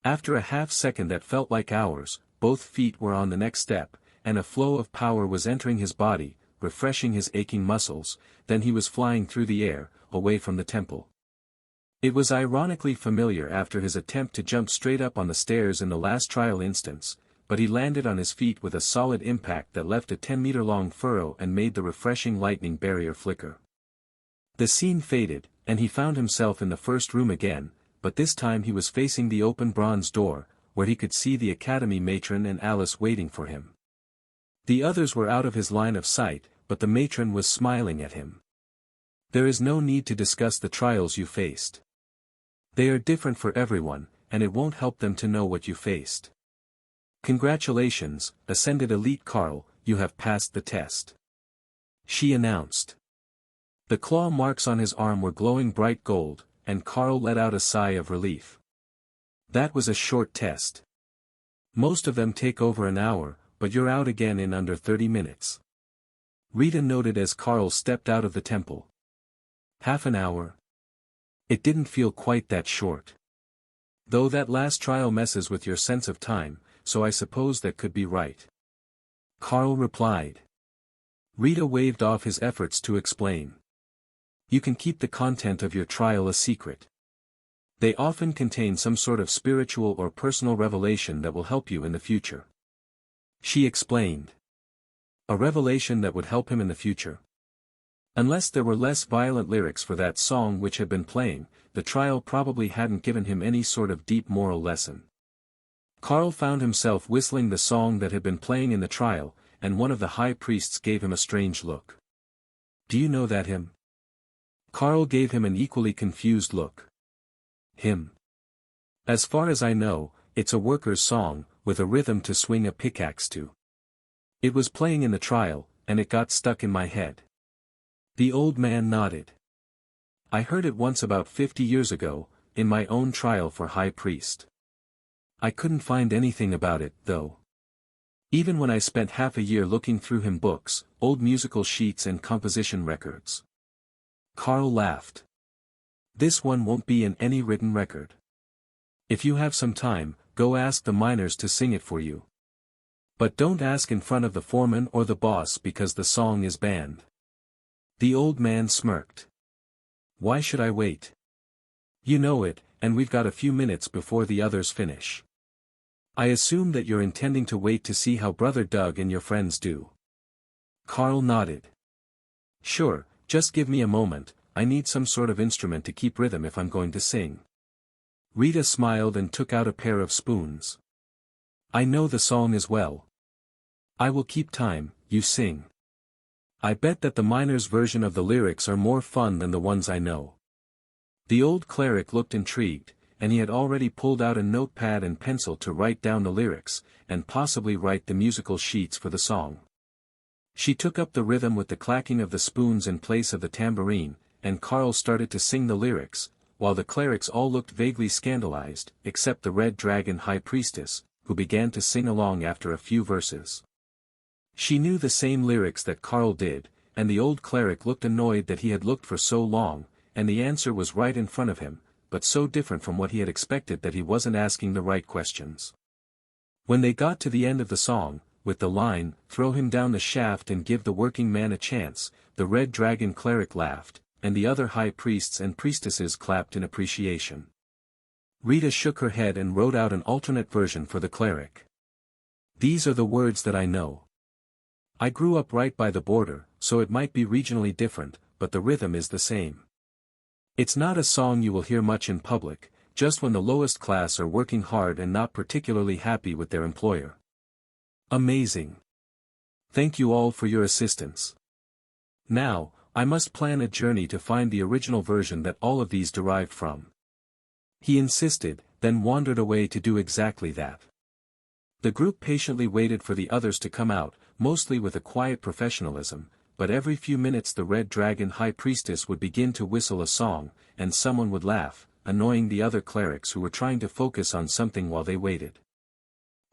After a half-second that felt like hours, both feet were on the next step, and a flow of power was entering his body, refreshing his aching muscles, then he was flying through the air, away from the temple. It was ironically familiar after his attempt to jump straight up on the stairs in the last trial instance, but he landed on his feet with a solid impact that left a 10-meter-long furrow and made the refreshing lightning barrier flicker. The scene faded, and he found himself in the first room again, but this time he was facing the open bronze door, where he could see the academy matron and Alice waiting for him. The others were out of his line of sight, but the matron was smiling at him. There is no need to discuss the trials you faced. They are different for everyone, and it won't help them to know what you faced. Congratulations, Ascended Elite Carl, you have passed the test. She announced. The claw marks on his arm were glowing bright gold, and Carl let out a sigh of relief. That was a short test. Most of them take over an hour, but you're out again in under 30 minutes. Rita noted as Carl stepped out of the temple. Half an hour? It didn't feel quite that short. Though that last trial messes with your sense of time, so I suppose that could be right. Carl replied. Rita waved off his efforts to explain. You can keep the content of your trial a secret. They often contain some sort of spiritual or personal revelation that will help you in the future. She explained. A revelation that would help him in the future. Unless there were less violent lyrics for that song which had been playing, the trial probably hadn't given him any sort of deep moral lesson. Carl found himself whistling the song that had been playing in the trial, and one of the high priests gave him a strange look. Do you know that hymn? Carl gave him an equally confused look. Hymn? As far as I know, it's a worker's song, with a rhythm to swing a pickaxe to. It was playing in the trial, and it got stuck in my head. The old man nodded. I heard it once about 50 years ago, in my own trial for high priest. I couldn't find anything about it, though. Even when I spent half a year looking through hymn books, old musical sheets and composition records. Carl laughed. This one won't be in any written record. If you have some time, go ask the miners to sing it for you. But don't ask in front of the foreman or the boss because the song is banned. The old man smirked. Why should I wait? You know it, and we've got a few minutes before the others finish. I assume that you're intending to wait to see how Brother Doug and your friends do. Carl nodded. Sure, just give me a moment, I need some sort of instrument to keep rhythm if I'm going to sing. Rita smiled and took out a pair of spoons. I know the song as well. I will keep time, you sing. I bet that the miners' version of the lyrics are more fun than the ones I know. The old cleric looked intrigued, and he had already pulled out a notepad and pencil to write down the lyrics, and possibly write the musical sheets for the song. She took up the rhythm with the clacking of the spoons in place of the tambourine, and Carl started to sing the lyrics, while the clerics all looked vaguely scandalized, except the Red Dragon High Priestess, who began to sing along after a few verses. She knew the same lyrics that Carl did, and the old cleric looked annoyed that he had looked for so long, and the answer was right in front of him, but so different from what he had expected that he wasn't asking the right questions. When they got to the end of the song, with the line, "Throw him down the shaft and give the working man a chance," the Red Dragon cleric laughed, and the other high priests and priestesses clapped in appreciation. Rita shook her head and wrote out an alternate version for the cleric. These are the words that I know. I grew up right by the border, so it might be regionally different, but the rhythm is the same. It's not a song you will hear much in public, just when the lowest class are working hard and not particularly happy with their employer. Amazing. Thank you all for your assistance. Now, I must plan a journey to find the original version that all of these derived from. He insisted, then wandered away to do exactly that. The group patiently waited for the others to come out, mostly with a quiet professionalism, but every few minutes the Red Dragon High Priestess would begin to whistle a song, and someone would laugh, annoying the other clerics who were trying to focus on something while they waited.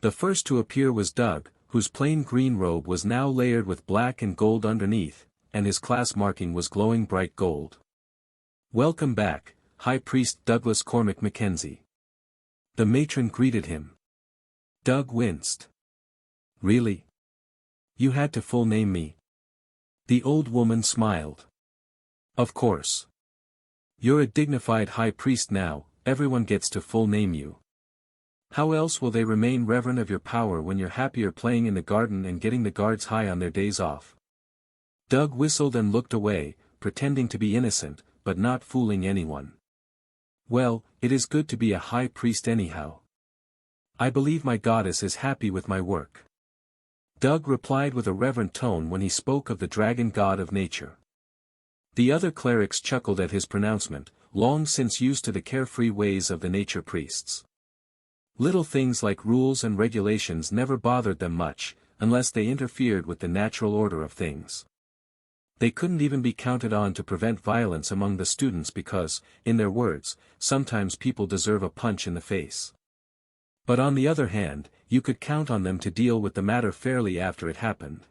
The first to appear was Doug, whose plain green robe was now layered with black and gold underneath, and his class marking was glowing bright gold. Welcome back, High Priest Douglas Cormac Mackenzie. The matron greeted him. Doug winced. Really? You had to full name me? The old woman smiled. Of course. You're a dignified high priest now, everyone gets to full name you. How else will they remain reverent of your power when you're happier playing in the garden and getting the guards high on their days off? Doug whistled and looked away, pretending to be innocent, but not fooling anyone. Well, it is good to be a high priest anyhow. I believe my goddess is happy with my work. Doug replied with a reverent tone when he spoke of the dragon god of nature. The other clerics chuckled at his pronouncement, long since used to the carefree ways of the nature priests. Little things like rules and regulations never bothered them much, unless they interfered with the natural order of things. They couldn't even be counted on to prevent violence among the students because, in their words, sometimes people deserve a punch in the face. But on the other hand, you could count on them to deal with the matter fairly after it happened.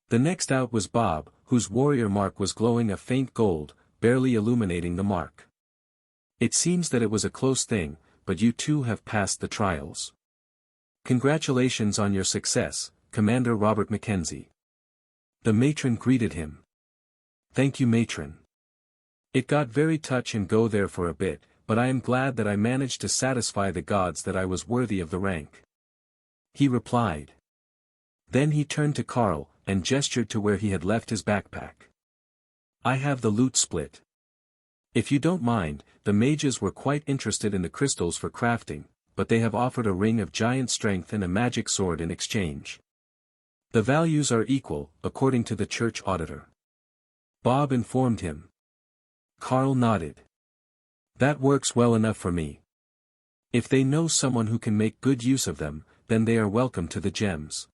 The next out was Bob, whose warrior mark was glowing a faint gold, barely illuminating the mark. It seems that it was a close thing, but you two have passed the trials. Congratulations on your success, Commander Robert Mackenzie. The matron greeted him. Thank you, matron. It got very touch and go there for a bit, but I am glad that I managed to satisfy the gods that I was worthy of the rank. He replied. Then he turned to Carl, and gestured to where he had left his backpack. I have the loot split. If you don't mind, the mages were quite interested in the crystals for crafting, but they have offered a ring of giant strength and a magic sword in exchange. The values are equal, according to the church auditor. Bob informed him. Carl nodded. That works well enough for me. If they know someone who can make good use of them, then they are welcome to the gems.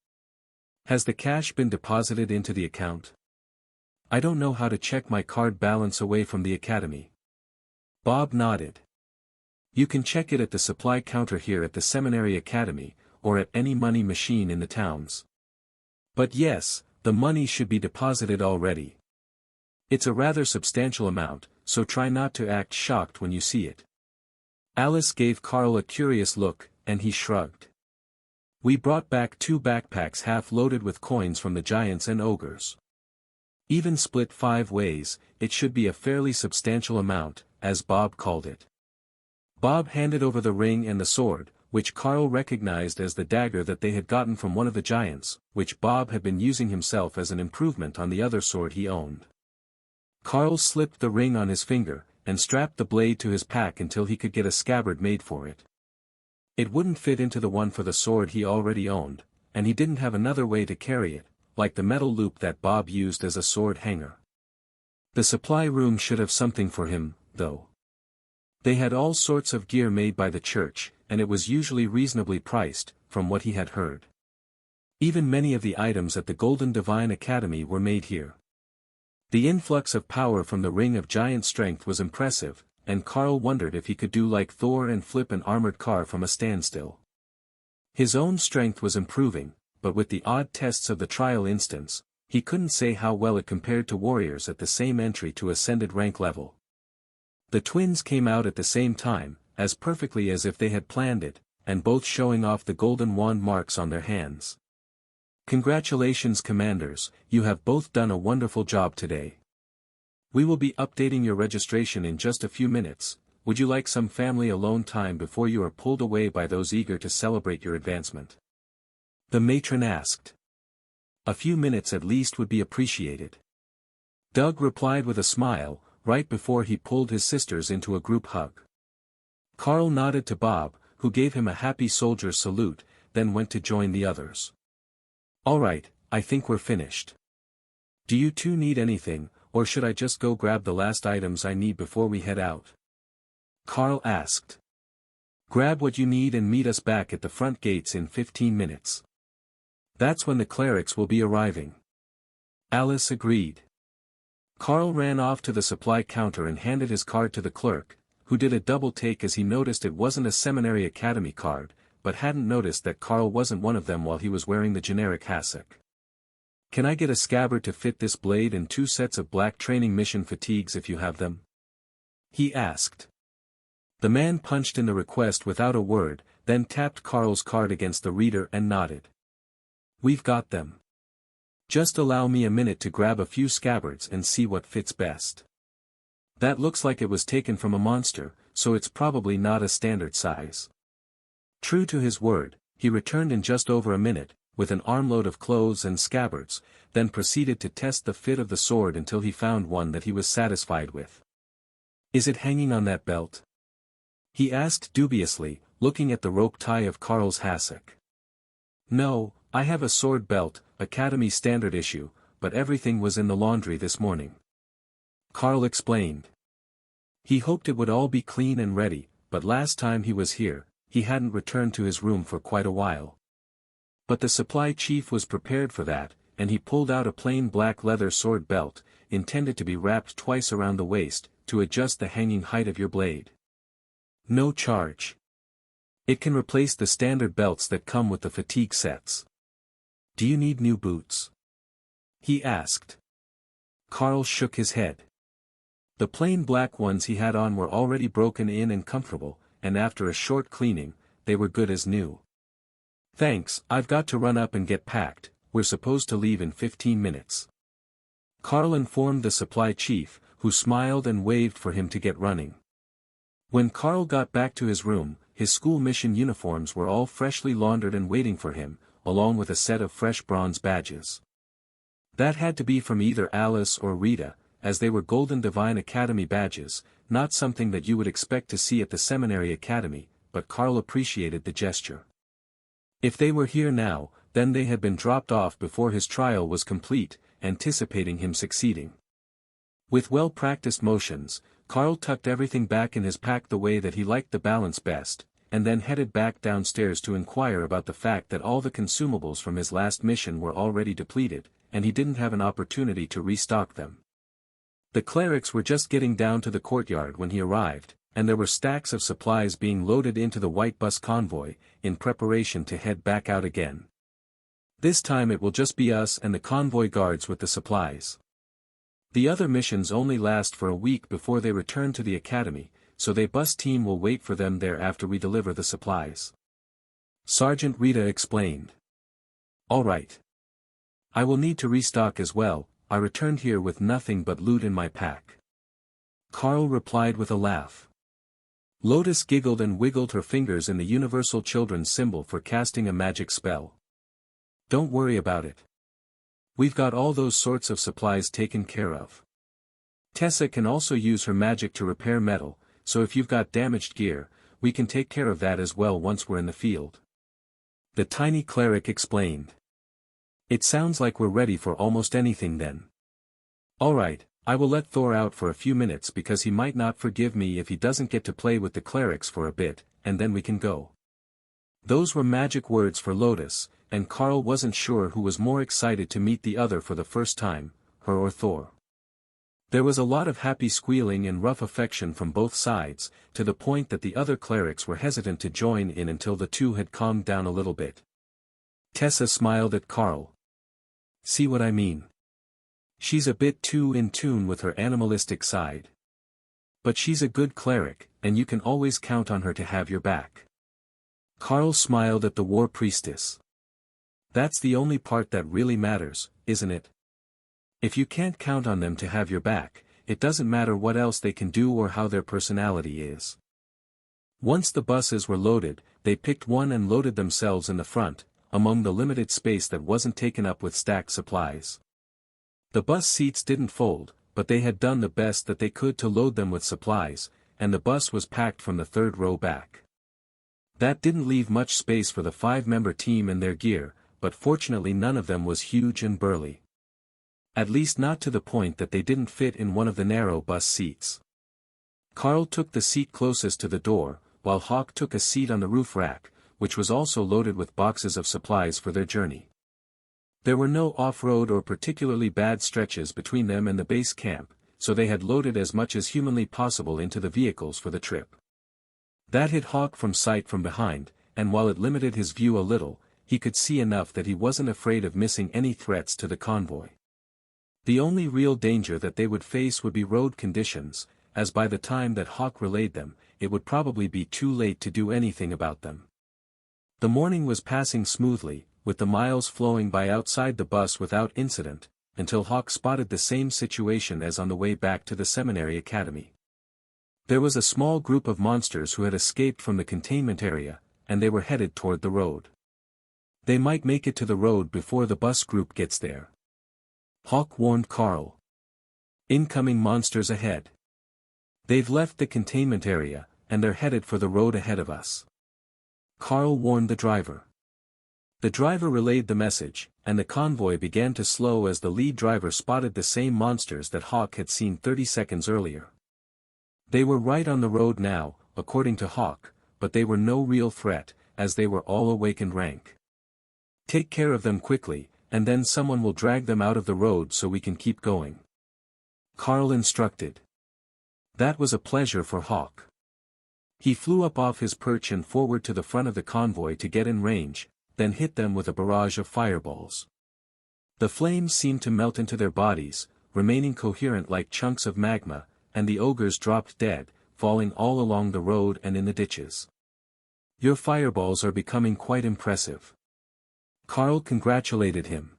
Has the cash been deposited into the account? I don't know how to check my card balance away from the academy. Bob nodded. You can check it at the supply counter here at the Seminary Academy, or at any money machine in the towns. But yes, the money should be deposited already. It's a rather substantial amount, so try not to act shocked when you see it. Alice gave Carl a curious look, and he shrugged. We brought back 2 backpacks half loaded with coins from the giants and ogres. Even split 5 ways, it should be a fairly substantial amount, as Bob called it. Bob handed over the ring and the sword, which Carl recognized as the dagger that they had gotten from one of the giants, which Bob had been using himself as an improvement on the other sword he owned. Carl slipped the ring on his finger, and strapped the blade to his pack until he could get a scabbard made for it. It wouldn't fit into the one for the sword he already owned, and he didn't have another way to carry it, like the metal loop that Bob used as a sword hanger. The supply room should have something for him, though. They had all sorts of gear made by the church, and it was usually reasonably priced, from what he had heard. Even many of the items at the Golden Divine Academy were made here. The influx of power from the Ring of Giant Strength was impressive, and Carl wondered if he could do like Thor and flip an armored car from a standstill. His own strength was improving, but with the odd tests of the trial instance, he couldn't say how well it compared to warriors at the same entry to ascended rank level. The twins came out at the same time, as perfectly as if they had planned it, and both showing off the golden wand marks on their hands. Congratulations, commanders, you have both done a wonderful job today. We will be updating your registration in just a few minutes, would you like some family alone time before you are pulled away by those eager to celebrate your advancement? The matron asked. A few minutes at least would be appreciated. Doug replied with a smile, right before he pulled his sisters into a group hug. Carl nodded to Bob, who gave him a happy soldier's salute, then went to join the others. All right, I think we're finished. Do you two need anything, or should I just go grab the last items I need before we head out? Carl asked. Grab what you need and meet us back at the front gates in 15 minutes. That's when the clerics will be arriving. Alice agreed. Carl ran off to the supply counter and handed his card to the clerk, who did a double take as he noticed it wasn't a Seminary Academy card, but hadn't noticed that Carl wasn't one of them while he was wearing the generic hassock. Can I get a scabbard to fit this blade and 2 sets of black training mission fatigues if you have them? He asked. The man punched in the request without a word, then tapped Carl's card against the reader and nodded. We've got them. Just allow me a minute to grab a few scabbards and see what fits best. That looks like it was taken from a monster, so it's probably not a standard size. True to his word, he returned in just over a minute, with an armload of clothes and scabbards, then proceeded to test the fit of the sword until he found one that he was satisfied with. Is it hanging on that belt? He asked dubiously, looking at the rope tie of Carl's hassock. No, I have a sword belt, Academy standard issue, but everything was in the laundry this morning. Carl explained. He hoped it would all be clean and ready, but last time he was here, he hadn't returned to his room for quite a while. But the supply chief was prepared for that, and he pulled out a plain black leather sword belt, intended to be wrapped twice around the waist, to adjust the hanging height of your blade. No charge. It can replace the standard belts that come with the fatigue sets. Do you need new boots? He asked. Carl shook his head. The plain black ones he had on were already broken in and comfortable, and after a short cleaning, they were good as new. Thanks, I've got to run up and get packed, we're supposed to leave in 15 minutes. Carl informed the supply chief, who smiled and waved for him to get running. When Carl got back to his room, his school mission uniforms were all freshly laundered and waiting for him, along with a set of fresh bronze badges. That had to be from either Alice or Rita, as they were Golden Divine Academy badges, not something that you would expect to see at the Seminary Academy, but Carl appreciated the gesture. If they were here now, then they had been dropped off before his trial was complete, anticipating him succeeding. With well-practiced motions, Carl tucked everything back in his pack the way that he liked the balance best, and then headed back downstairs to inquire about the fact that all the consumables from his last mission were already depleted, and he didn't have an opportunity to restock them. The clerics were just getting down to the courtyard when he arrived, and there were stacks of supplies being loaded into the white bus convoy, in preparation to head back out again. This time it will just be us and the convoy guards with the supplies. The other missions only last for a week before they return to the academy, so the bus team will wait for them there after we deliver the supplies. Sergeant Rita explained. All right. I will need to restock as well, I returned here with nothing but loot in my pack. Carl replied with a laugh. Lotus giggled and wiggled her fingers in the universal children's symbol for casting a magic spell. Don't worry about it. We've got all those sorts of supplies taken care of. Tessa can also use her magic to repair metal, so if you've got damaged gear, we can take care of that as well once we're in the field. The tiny cleric explained. It sounds like we're ready for almost anything then. Alright, I will let Thor out for a few minutes because he might not forgive me if he doesn't get to play with the clerics for a bit, and then we can go. Those were magic words for Lotus, and Carl wasn't sure who was more excited to meet the other for the first time, her or Thor. There was a lot of happy squealing and rough affection from both sides, to the point that the other clerics were hesitant to join in until the two had calmed down a little bit. Tessa smiled at Carl. See what I mean? She's a bit too in tune with her animalistic side. But she's a good cleric, and you can always count on her to have your back. Carl smiled at the war priestess. That's the only part that really matters, isn't it? If you can't count on them to have your back, it doesn't matter what else they can do or how their personality is. Once the buses were loaded, they picked one and loaded themselves in the front, among the limited space that wasn't taken up with stacked supplies. The bus seats didn't fold, but they had done the best that they could to load them with supplies, and the bus was packed from the third row back. That didn't leave much space for the 5-member team and their gear, but fortunately none of them was huge and burly. At least not to the point that they didn't fit in one of the narrow bus seats. Carl took the seat closest to the door, while Hawk took a seat on the roof rack, which was also loaded with boxes of supplies for their journey. There were no off-road or particularly bad stretches between them and the base camp, so they had loaded as much as humanly possible into the vehicles for the trip. That hid Hawk from sight from behind, and while it limited his view a little, he could see enough that he wasn't afraid of missing any threats to the convoy. The only real danger that they would face would be road conditions, as by the time that Hawk relayed them, it would probably be too late to do anything about them. The morning was passing smoothly, with the miles flowing by outside the bus without incident, until Hawk spotted the same situation as on the way back to the seminary academy. There was a small group of monsters who had escaped from the containment area, and they were headed toward the road. They might make it to the road before the bus group gets there. Hawk warned Carl. Incoming monsters ahead. They've left the containment area, and they're headed for the road ahead of us. Carl warned the driver. The driver relayed the message, and the convoy began to slow as the lead driver spotted the same monsters that Hawk had seen 30 seconds earlier. They were right on the road now, according to Hawk, but they were no real threat, as they were all awakened rank. Take care of them quickly, and then someone will drag them out of the road so we can keep going. Carl instructed. That was a pleasure for Hawk. He flew up off his perch and forward to the front of the convoy to get in range, then hit them with a barrage of fireballs. The flames seemed to melt into their bodies, remaining coherent like chunks of magma, and the ogres dropped dead, falling all along the road and in the ditches. Your fireballs are becoming quite impressive. Carl congratulated him.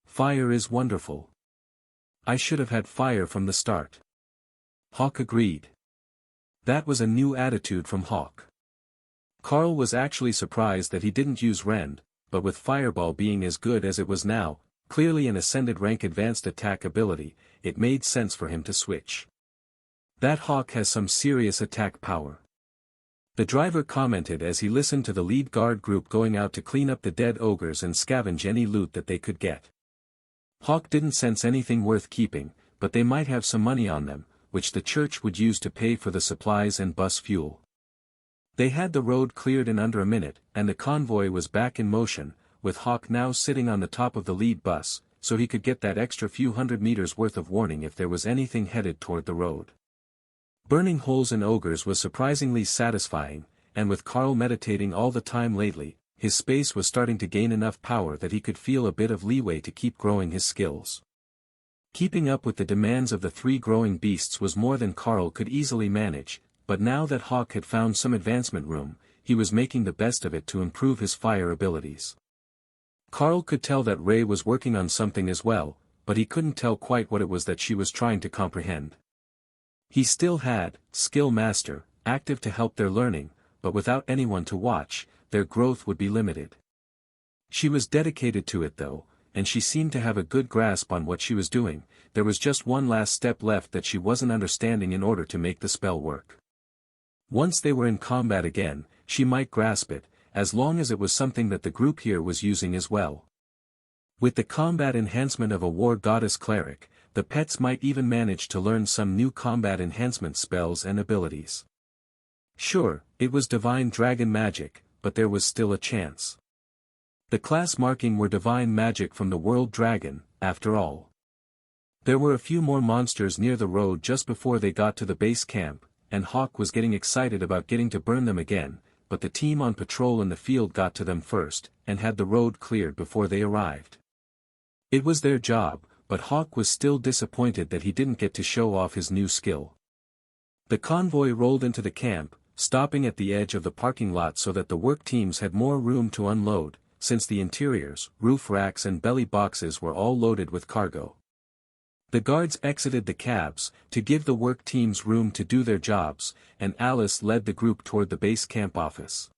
Fire is wonderful. I should have had fire from the start. Hawk agreed. That was a new attitude from Hawk. Carl was actually surprised that he didn't use Rend, but with Fireball being as good as it was now, clearly an ascended rank advanced attack ability, it made sense for him to switch. That Hawk has some serious attack power. The driver commented as he listened to the lead guard group going out to clean up the dead ogres and scavenge any loot that they could get. Hawk didn't sense anything worth keeping, but they might have some money on them, which the church would use to pay for the supplies and bus fuel. They had the road cleared in under a minute, and the convoy was back in motion, with Hawk now sitting on the top of the lead bus, so he could get that extra few hundred meters worth of warning if there was anything headed toward the road. Burning holes in ogres was surprisingly satisfying, and with Carl meditating all the time lately, his space was starting to gain enough power that he could feel a bit of leeway to keep growing his skills. Keeping up with the demands of the 3 growing beasts was more than Carl could easily manage, but now that Hawk had found some advancement room, he was making the best of it to improve his fire abilities. Carl could tell that Ray was working on something as well, but he couldn't tell quite what it was that she was trying to comprehend. He still had Skill Master active to help their learning, but without anyone to watch, their growth would be limited. She was dedicated to it though, and she seemed to have a good grasp on what she was doing. There was just one last step left that she wasn't understanding in order to make the spell work. Once they were in combat again, she might grasp it, as long as it was something that the group here was using as well. With the combat enhancement of a war goddess cleric, the pets might even manage to learn some new combat enhancement spells and abilities. Sure, it was divine dragon magic, but there was still a chance. The class marking were divine magic from the world dragon, after all. There were a few more monsters near the road just before they got to the base camp, and Hawk was getting excited about getting to burn them again, but the team on patrol in the field got to them first, and had the road cleared before they arrived. It was their job, but Hawk was still disappointed that he didn't get to show off his new skill. The convoy rolled into the camp, stopping at the edge of the parking lot so that the work teams had more room to unload, since the interiors, roof racks and belly boxes were all loaded with cargo. The guards exited the cabs, to give the work teams room to do their jobs, and Alice led the group toward the base camp office.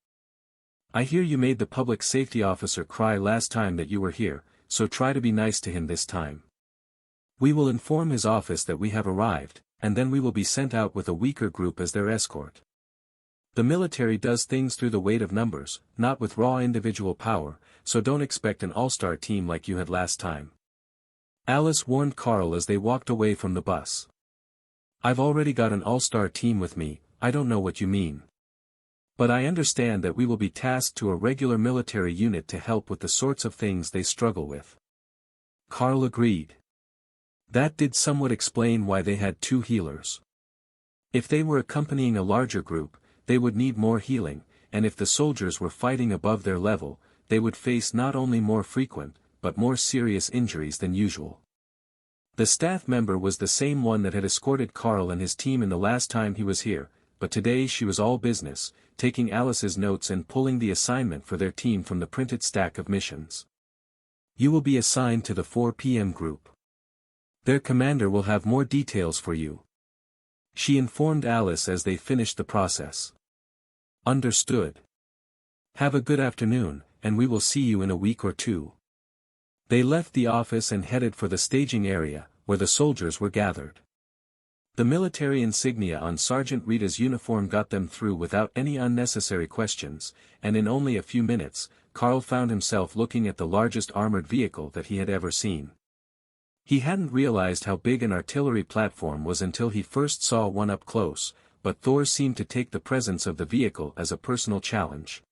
I hear you made the public safety officer cry last time that you were here, so try to be nice to him this time. We will inform his office that we have arrived, and then we will be sent out with a weaker group as their escort. The military does things through the weight of numbers, not with raw individual power, so don't expect an all-star team like you had last time. Alice warned Carl as they walked away from the bus. I've already got an all-star team with me, I don't know what you mean. But I understand that we will be tasked to a regular military unit to help with the sorts of things they struggle with. Carl agreed. That did somewhat explain why they had 2 healers. If they were accompanying a larger group, they would need more healing, and if the soldiers were fighting above their level, they would face not only more frequent, but more serious injuries than usual. The staff member was the same one that had escorted Carl and his team in the last time he was here, but today she was all business, taking Alice's notes and pulling the assignment for their team from the printed stack of missions. You will be assigned to the 4 p.m. group. Their commander will have more details for you. She informed Alice as they finished the process. Understood. Have a good afternoon, and we will see you in a week or 2. They left the office and headed for the staging area, where the soldiers were gathered. The military insignia on Sergeant Rita's uniform got them through without any unnecessary questions, and in only a few minutes, Carl found himself looking at the largest armored vehicle that he had ever seen. He hadn't realized how big an artillery platform was until he first saw one up close, but Thor seemed to take the presence of the vehicle as a personal challenge.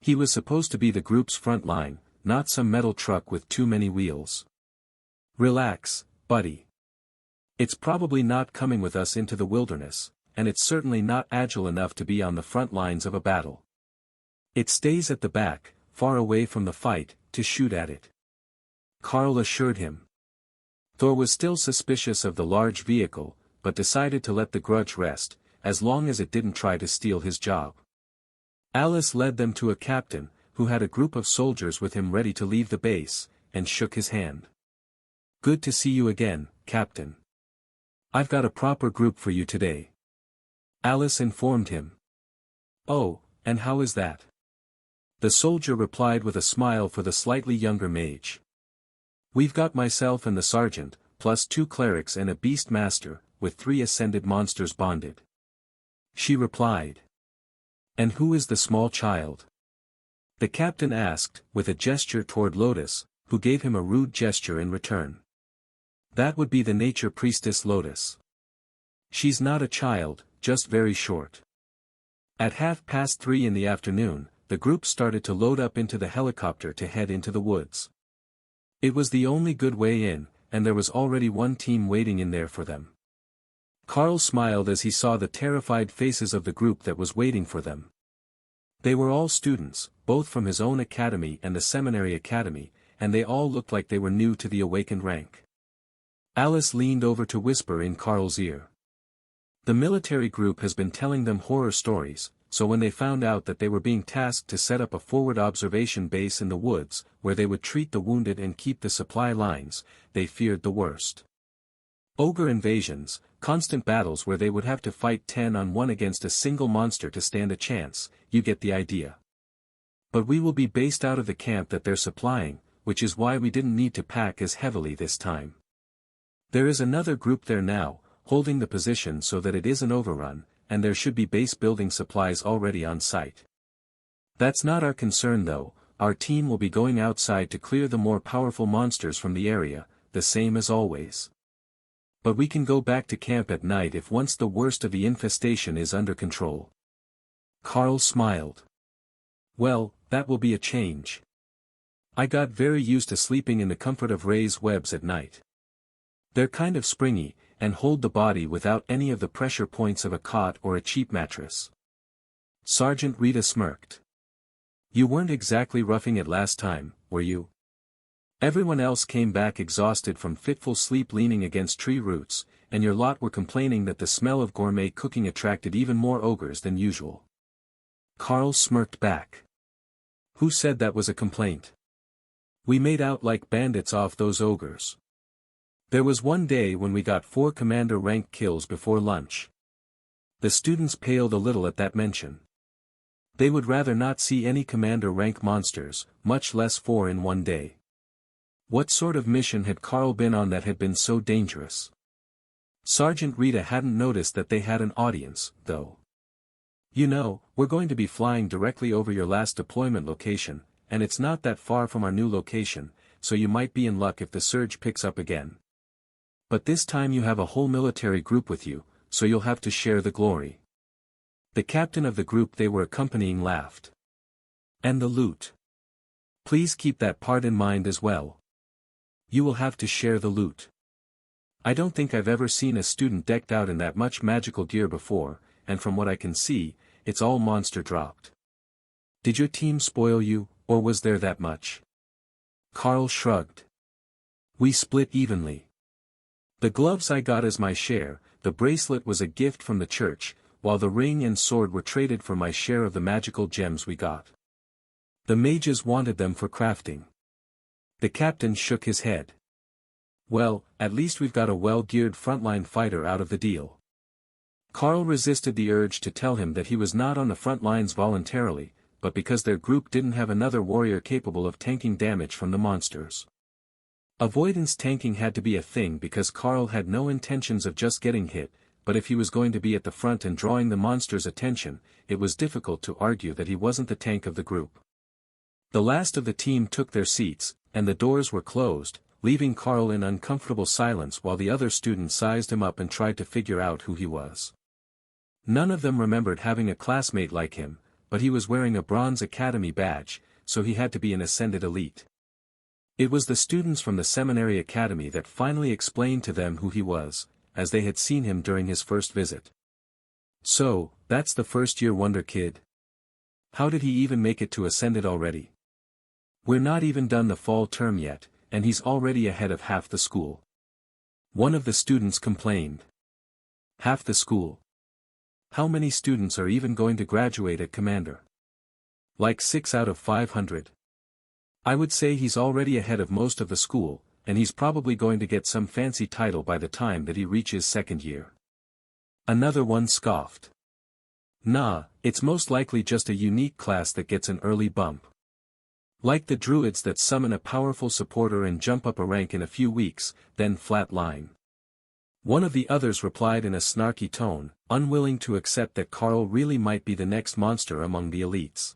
He was supposed to be the group's front line, not some metal truck with too many wheels. Relax, buddy. It's probably not coming with us into the wilderness, and it's certainly not agile enough to be on the front lines of a battle. It stays at the back, far away from the fight, to shoot at it. Carl assured him. Thor was still suspicious of the large vehicle, but decided to let the grudge rest, as long as it didn't try to steal his job. Alice led them to a captain, who had a group of soldiers with him ready to leave the base, and shook his hand. Good to see you again, Captain. I've got a proper group for you today. Alice informed him. Oh, and how is that? The soldier replied with a smile for the slightly younger mage. We've got myself and the sergeant, plus 2 clerics and a beast master, with 3 ascended monsters bonded. She replied. And who is the small child? The captain asked, with a gesture toward Lotus, who gave him a rude gesture in return. That would be the nature priestess Lotus. She's not a child, just very short. At 3:30 in the afternoon, the group started to load up into the helicopter to head into the woods. It was the only good way in, and there was already one team waiting in there for them. Carl smiled as he saw the terrified faces of the group that was waiting for them. They were all students, both from his own academy and the seminary academy, and they all looked like they were new to the awakened rank. Alice leaned over to whisper in Carl's ear. The military group has been telling them horror stories, so when they found out that they were being tasked to set up a forward observation base in the woods, where they would treat the wounded and keep the supply lines, they feared the worst. Ogre invasions, constant battles where they would have to fight 10-on-1 against a single monster to stand a chance, you get the idea. But we will be based out of the camp that they're supplying, which is why we didn't need to pack as heavily this time. There is another group there now, holding the position so that it isn't overrun, and there should be base building supplies already on site. That's not our concern though, our team will be going outside to clear the more powerful monsters from the area, the same as always. But we can go back to camp at night if once the worst of the infestation is under control. Carl smiled. Well, that will be a change. I got very used to sleeping in the comfort of Ray's webs at night. They're kind of springy, and hold the body without any of the pressure points of a cot or a cheap mattress. Sergeant Rita smirked. You weren't exactly roughing it last time, were you? Everyone else came back exhausted from fitful sleep leaning against tree roots, and your lot were complaining that the smell of gourmet cooking attracted even more ogres than usual. Carl smirked back. Who said that was a complaint? We made out like bandits off those ogres. There was one day when we got 4 commander rank kills before lunch. The students paled a little at that mention. They would rather not see any commander rank monsters, much less 4 in one day. What sort of mission had Carl been on that had been so dangerous? Sergeant Rita hadn't noticed that they had an audience, though. You know, we're going to be flying directly over your last deployment location, and it's not that far from our new location, so you might be in luck if the surge picks up again. But this time you have a whole military group with you, so you'll have to share the glory. The captain of the group they were accompanying laughed. And the loot. Please keep that part in mind as well. You will have to share the loot. I don't think I've ever seen a student decked out in that much magical gear before, and from what I can see, it's all monster dropped. Did your team spoil you, or was there that much? Carl shrugged. We split evenly. The gloves I got as my share, the bracelet was a gift from the church, while the ring and sword were traded for my share of the magical gems we got. The mages wanted them for crafting. The captain shook his head. Well, at least we've got a well-geared frontline fighter out of the deal. Carl resisted the urge to tell him that he was not on the front lines voluntarily, but because their group didn't have another warrior capable of tanking damage from the monsters. Avoidance tanking had to be a thing because Carl had no intentions of just getting hit, but if he was going to be at the front and drawing the monsters' attention, it was difficult to argue that he wasn't the tank of the group. The last of the team took their seats, and the doors were closed, leaving Carl in uncomfortable silence while the other students sized him up and tried to figure out who he was. None of them remembered having a classmate like him, but he was wearing a Bronze Academy badge, so he had to be an Ascended Elite. It was the students from the Seminary Academy that finally explained to them who he was, as they had seen him during his first visit. So, that's the first-year wonder kid? How did he even make it to Ascended already? We're not even done the fall term yet, and he's already ahead of half the school. One of the students complained. Half the school? How many students are even going to graduate at Commander? Like 6 out of 500. I would say he's already ahead of most of the school, and he's probably going to get some fancy title by the time that he reaches second year. Another one scoffed. Nah, it's most likely just a unique class that gets an early bump. Like the druids that summon a powerful supporter and jump up a rank in a few weeks, then flat line. One of the others replied in a snarky tone, unwilling to accept that Carl really might be the next monster among the elites.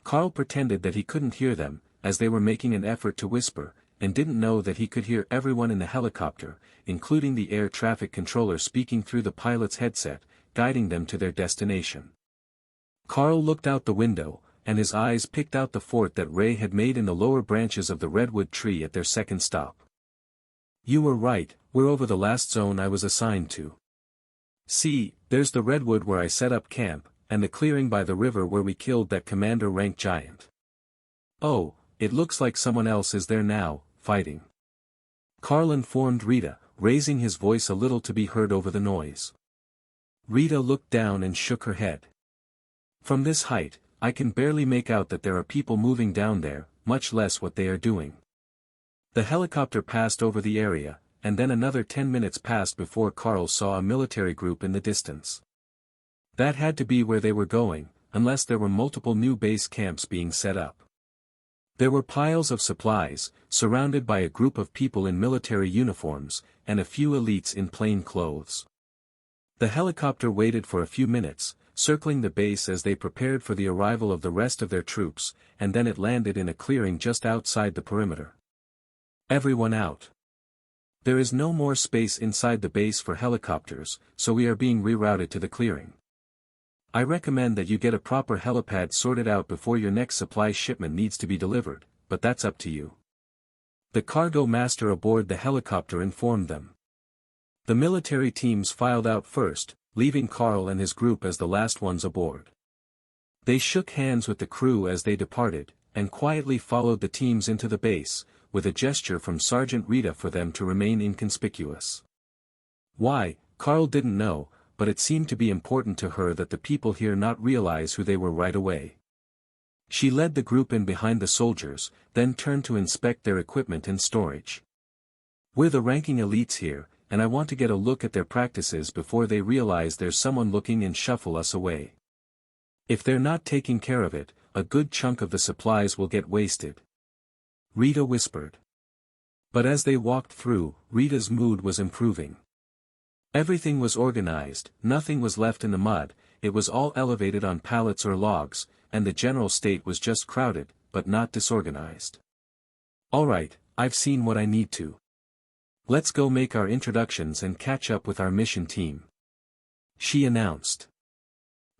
Carl pretended that he couldn't hear them, as they were making an effort to whisper, and didn't know that he could hear everyone in the helicopter, including the air traffic controller speaking through the pilot's headset, guiding them to their destination. Carl looked out the window, and his eyes picked out the fort that Ray had made in the lower branches of the redwood tree at their second stop. You were right, we're over the last zone I was assigned to. See, there's the redwood where I set up camp, and the clearing by the river where we killed that commander-rank giant. Oh, it looks like someone else is there now, fighting. Carl informed Rita, raising his voice a little to be heard over the noise. Rita looked down and shook her head. From this height, I can barely make out that there are people moving down there, much less what they are doing. The helicopter passed over the area, and then another 10 minutes passed before Carl saw a military group in the distance. That had to be where they were going, unless there were multiple new base camps being set up. There were piles of supplies, surrounded by a group of people in military uniforms, and a few elites in plain clothes. The helicopter waited for a few minutes, circling the base as they prepared for the arrival of the rest of their troops, and then it landed in a clearing just outside the perimeter. Everyone out. There is no more space inside the base for helicopters, so we are being rerouted to the clearing. I recommend that you get a proper helipad sorted out before your next supply shipment needs to be delivered, but that's up to you. The cargo master aboard the helicopter informed them. The military teams filed out first, leaving Carl and his group as the last ones aboard. They shook hands with the crew as they departed, and quietly followed the teams into the base, with a gesture from Sergeant Rita for them to remain inconspicuous. Why, Carl didn't know, but it seemed to be important to her that the people here not realize who they were right away. She led the group in behind the soldiers, then turned to inspect their equipment and storage. We're the ranking elites here, and I want to get a look at their practices before they realize there's someone looking and shuffle us away. If they're not taking care of it, a good chunk of the supplies will get wasted. Rita whispered. But as they walked through, Rita's mood was improving. Everything was organized, nothing was left in the mud, it was all elevated on pallets or logs, and the general state was just crowded, but not disorganized. All right, I've seen what I need to. Let's go make our introductions and catch up with our mission team. She announced.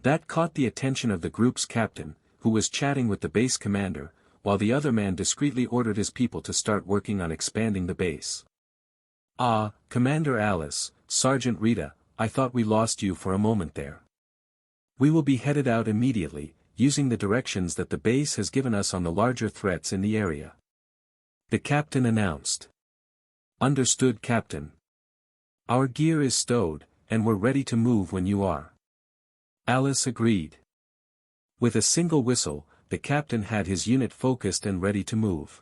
That caught the attention of the group's captain, who was chatting with the base commander, while the other man discreetly ordered his people to start working on expanding the base. Ah, Commander Alice, Sergeant Rita, I thought we lost you for a moment there. We will be headed out immediately, using the directions that the base has given us on the larger threats in the area. The captain announced. Understood, Captain. Our gear is stowed, and we're ready to move when you are. Alice agreed. With a single whistle, the captain had his unit focused and ready to move.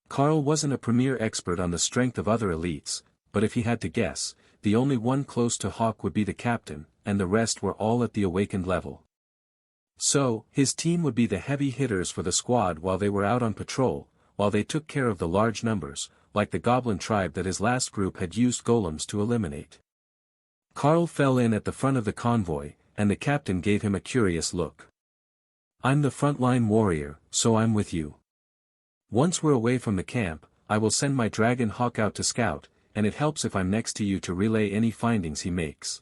Carl wasn't a premier expert on the strength of other elites, but if he had to guess, the only one close to Hawk would be the captain, and the rest were all at the awakened level. So, his team would be the heavy hitters for the squad while they were out on patrol, while they took care of the large numbers, like the goblin tribe that his last group had used golems to eliminate. Carl fell in at the front of the convoy, and the captain gave him a curious look. I'm the frontline warrior, so I'm with you. Once we're away from the camp, I will send my dragon Hawk out to scout, and it helps if I'm next to you to relay any findings he makes.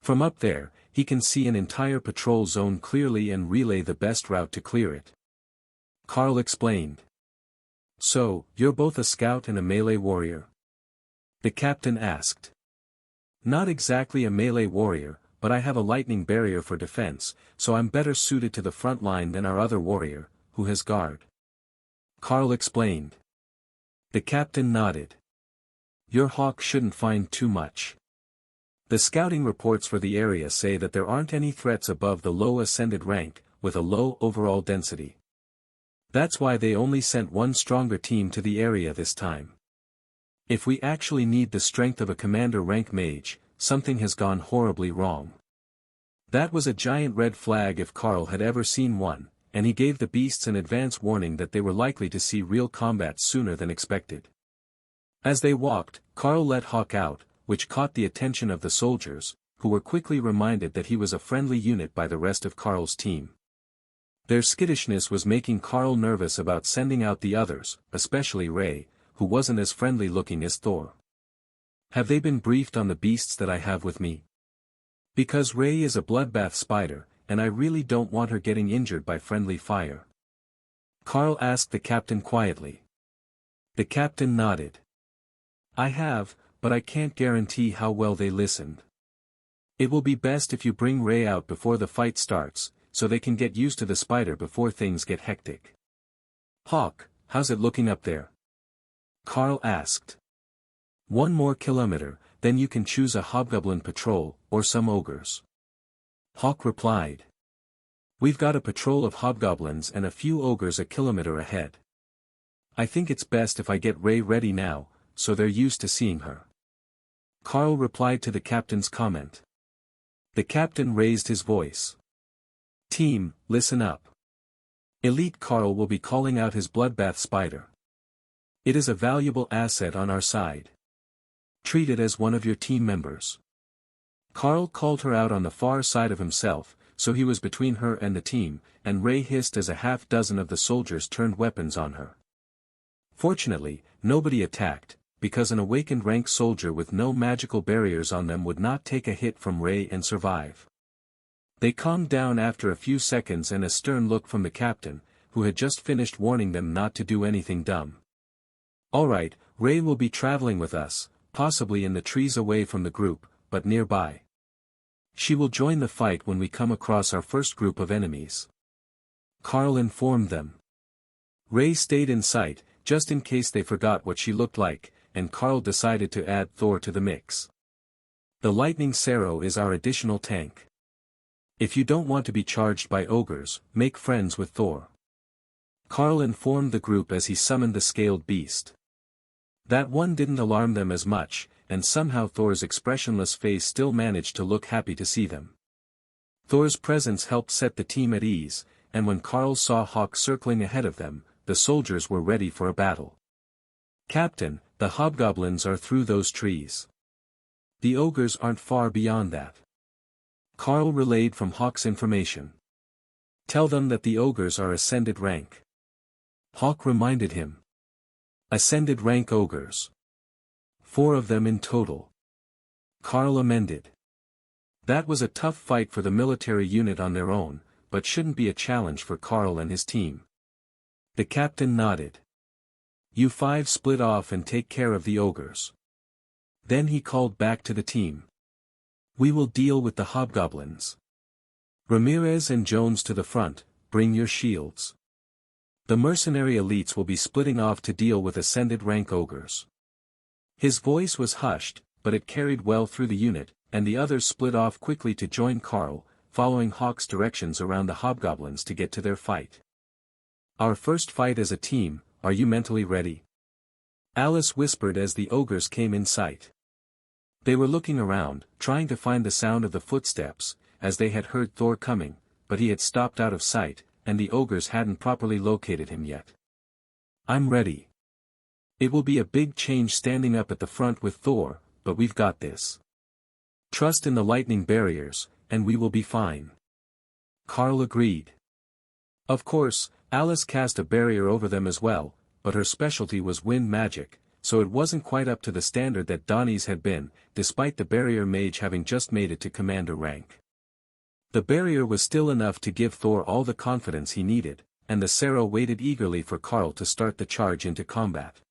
From up there, he can see an entire patrol zone clearly and relay the best route to clear it. Carl explained. So, you're both a scout and a melee warrior? The captain asked. Not exactly a melee warrior, but I have a lightning barrier for defense, so I'm better suited to the front line than our other warrior, who has guard. Carl explained. The captain nodded. Your Hawk shouldn't find too much. The scouting reports for the area say that there aren't any threats above the low ascended rank, with a low overall density. That's why they only sent one stronger team to the area this time. If we actually need the strength of a commander rank mage, something has gone horribly wrong. That was a giant red flag if Carl had ever seen one, and he gave the beasts an advance warning that they were likely to see real combat sooner than expected. As they walked, Carl let Hawk out, which caught the attention of the soldiers, who were quickly reminded that he was a friendly unit by the rest of Carl's team. Their skittishness was making Carl nervous about sending out the others, especially Ray, who wasn't as friendly looking as Thor. Have they been briefed on the beasts that I have with me? Because Ray is a bloodbath spider, and I really don't want her getting injured by friendly fire. Carl asked the captain quietly. The captain nodded. I have, but I can't guarantee how well they listened. It will be best if you bring Ray out before the fight starts, so they can get used to the spider before things get hectic. Hawk, how's it looking up there? Carl asked. 1 more kilometer, then you can choose a hobgoblin patrol, or some ogres. Hawk replied. We've got a patrol of hobgoblins and a few ogres a kilometer ahead. I think it's best if I get Ray ready now, so they're used to seeing her. Carl replied to the captain's comment. The captain raised his voice. Team, listen up. Elite Carl will be calling out his bloodbath spider. It is a valuable asset on our side. Treat it as one of your team members. Carl called her out on the far side of himself, so he was between her and the team, and Ray hissed as a half-dozen of the soldiers turned weapons on her. Fortunately, nobody attacked, because an awakened rank soldier with no magical barriers on them would not take a hit from Ray and survive. They calmed down after a few seconds and a stern look from the captain, who had just finished warning them not to do anything dumb. Alright, Ray will be traveling with us, possibly in the trees away from the group, but nearby. She will join the fight when we come across our first group of enemies. Carl informed them. Ray stayed in sight, just in case they forgot what she looked like, and Carl decided to add Thor to the mix. The Lightning Sarrow is our additional tank. If you don't want to be charged by ogres, make friends with Thor. Carl informed the group as he summoned the scaled beast. That one didn't alarm them as much, and somehow Thor's expressionless face still managed to look happy to see them. Thor's presence helped set the team at ease, and when Karl saw Hawk circling ahead of them, the soldiers were ready for a battle. "Captain, the hobgoblins are through those trees. The ogres aren't far beyond that." Karl relayed from Hawk's information. "Tell them that the ogres are ascended rank." Hawk reminded him. "Ascended rank ogres. 4 of them in total." Karl amended. That was a tough fight for the military unit on their own, but shouldn't be a challenge for Karl and his team. The captain nodded. "You 5 split off and take care of the ogres." Then he called back to the team. "We will deal with the hobgoblins. Ramirez and Jones to the front, bring your shields. The mercenary elites will be splitting off to deal with ascended rank ogres." His voice was hushed, but it carried well through the unit, and the others split off quickly to join Karl, following Hawk's directions around the hobgoblins to get to their fight. "Our first fight as a team, are you mentally ready?" Alice whispered as the ogres came in sight. They were looking around, trying to find the sound of the footsteps, as they had heard Thor coming, but he had stopped out of sight, and the ogres hadn't properly located him yet. "I'm ready. It will be a big change standing up at the front with Thor, but we've got this. Trust in the lightning barriers, and we will be fine." Karl agreed. Of course, Alice cast a barrier over them as well, but her specialty was wind magic, so it wasn't quite up to the standard that Donnie's had been, despite the barrier mage having just made it to commander rank. The barrier was still enough to give Thor all the confidence he needed, and the Sarah waited eagerly for Karl to start the charge into combat.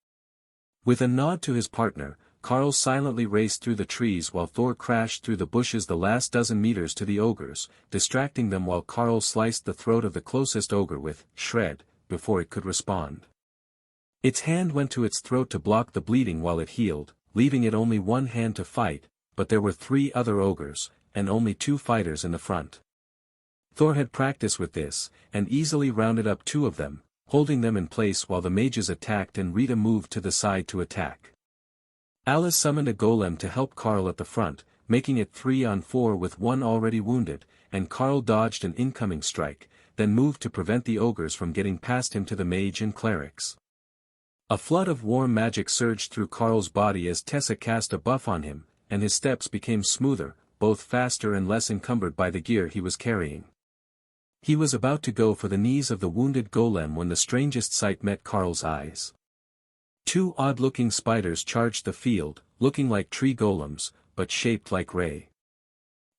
With a nod to his partner, Karl silently raced through the trees while Thor crashed through the bushes the last dozen meters to the ogres, distracting them while Karl sliced the throat of the closest ogre with shred, before it could respond. Its hand went to its throat to block the bleeding while it healed, leaving it only one hand to fight, but there were 3 other ogres, and only 2 fighters in the front. Thor had practice with this, and easily rounded up 2 of them, holding them in place while the mages attacked and Rita moved to the side to attack. Alice summoned a golem to help Karl at the front, making it 3 on 4 with one already wounded, and Karl dodged an incoming strike, then moved to prevent the ogres from getting past him to the mage and clerics. A flood of warm magic surged through Karl's body as Tessa cast a buff on him, and his steps became smoother, both faster and less encumbered by the gear he was carrying. He was about to go for the knees of the wounded golem when the strangest sight met Karl's eyes. 2 odd-looking spiders charged the field, looking like tree golems, but shaped like ray.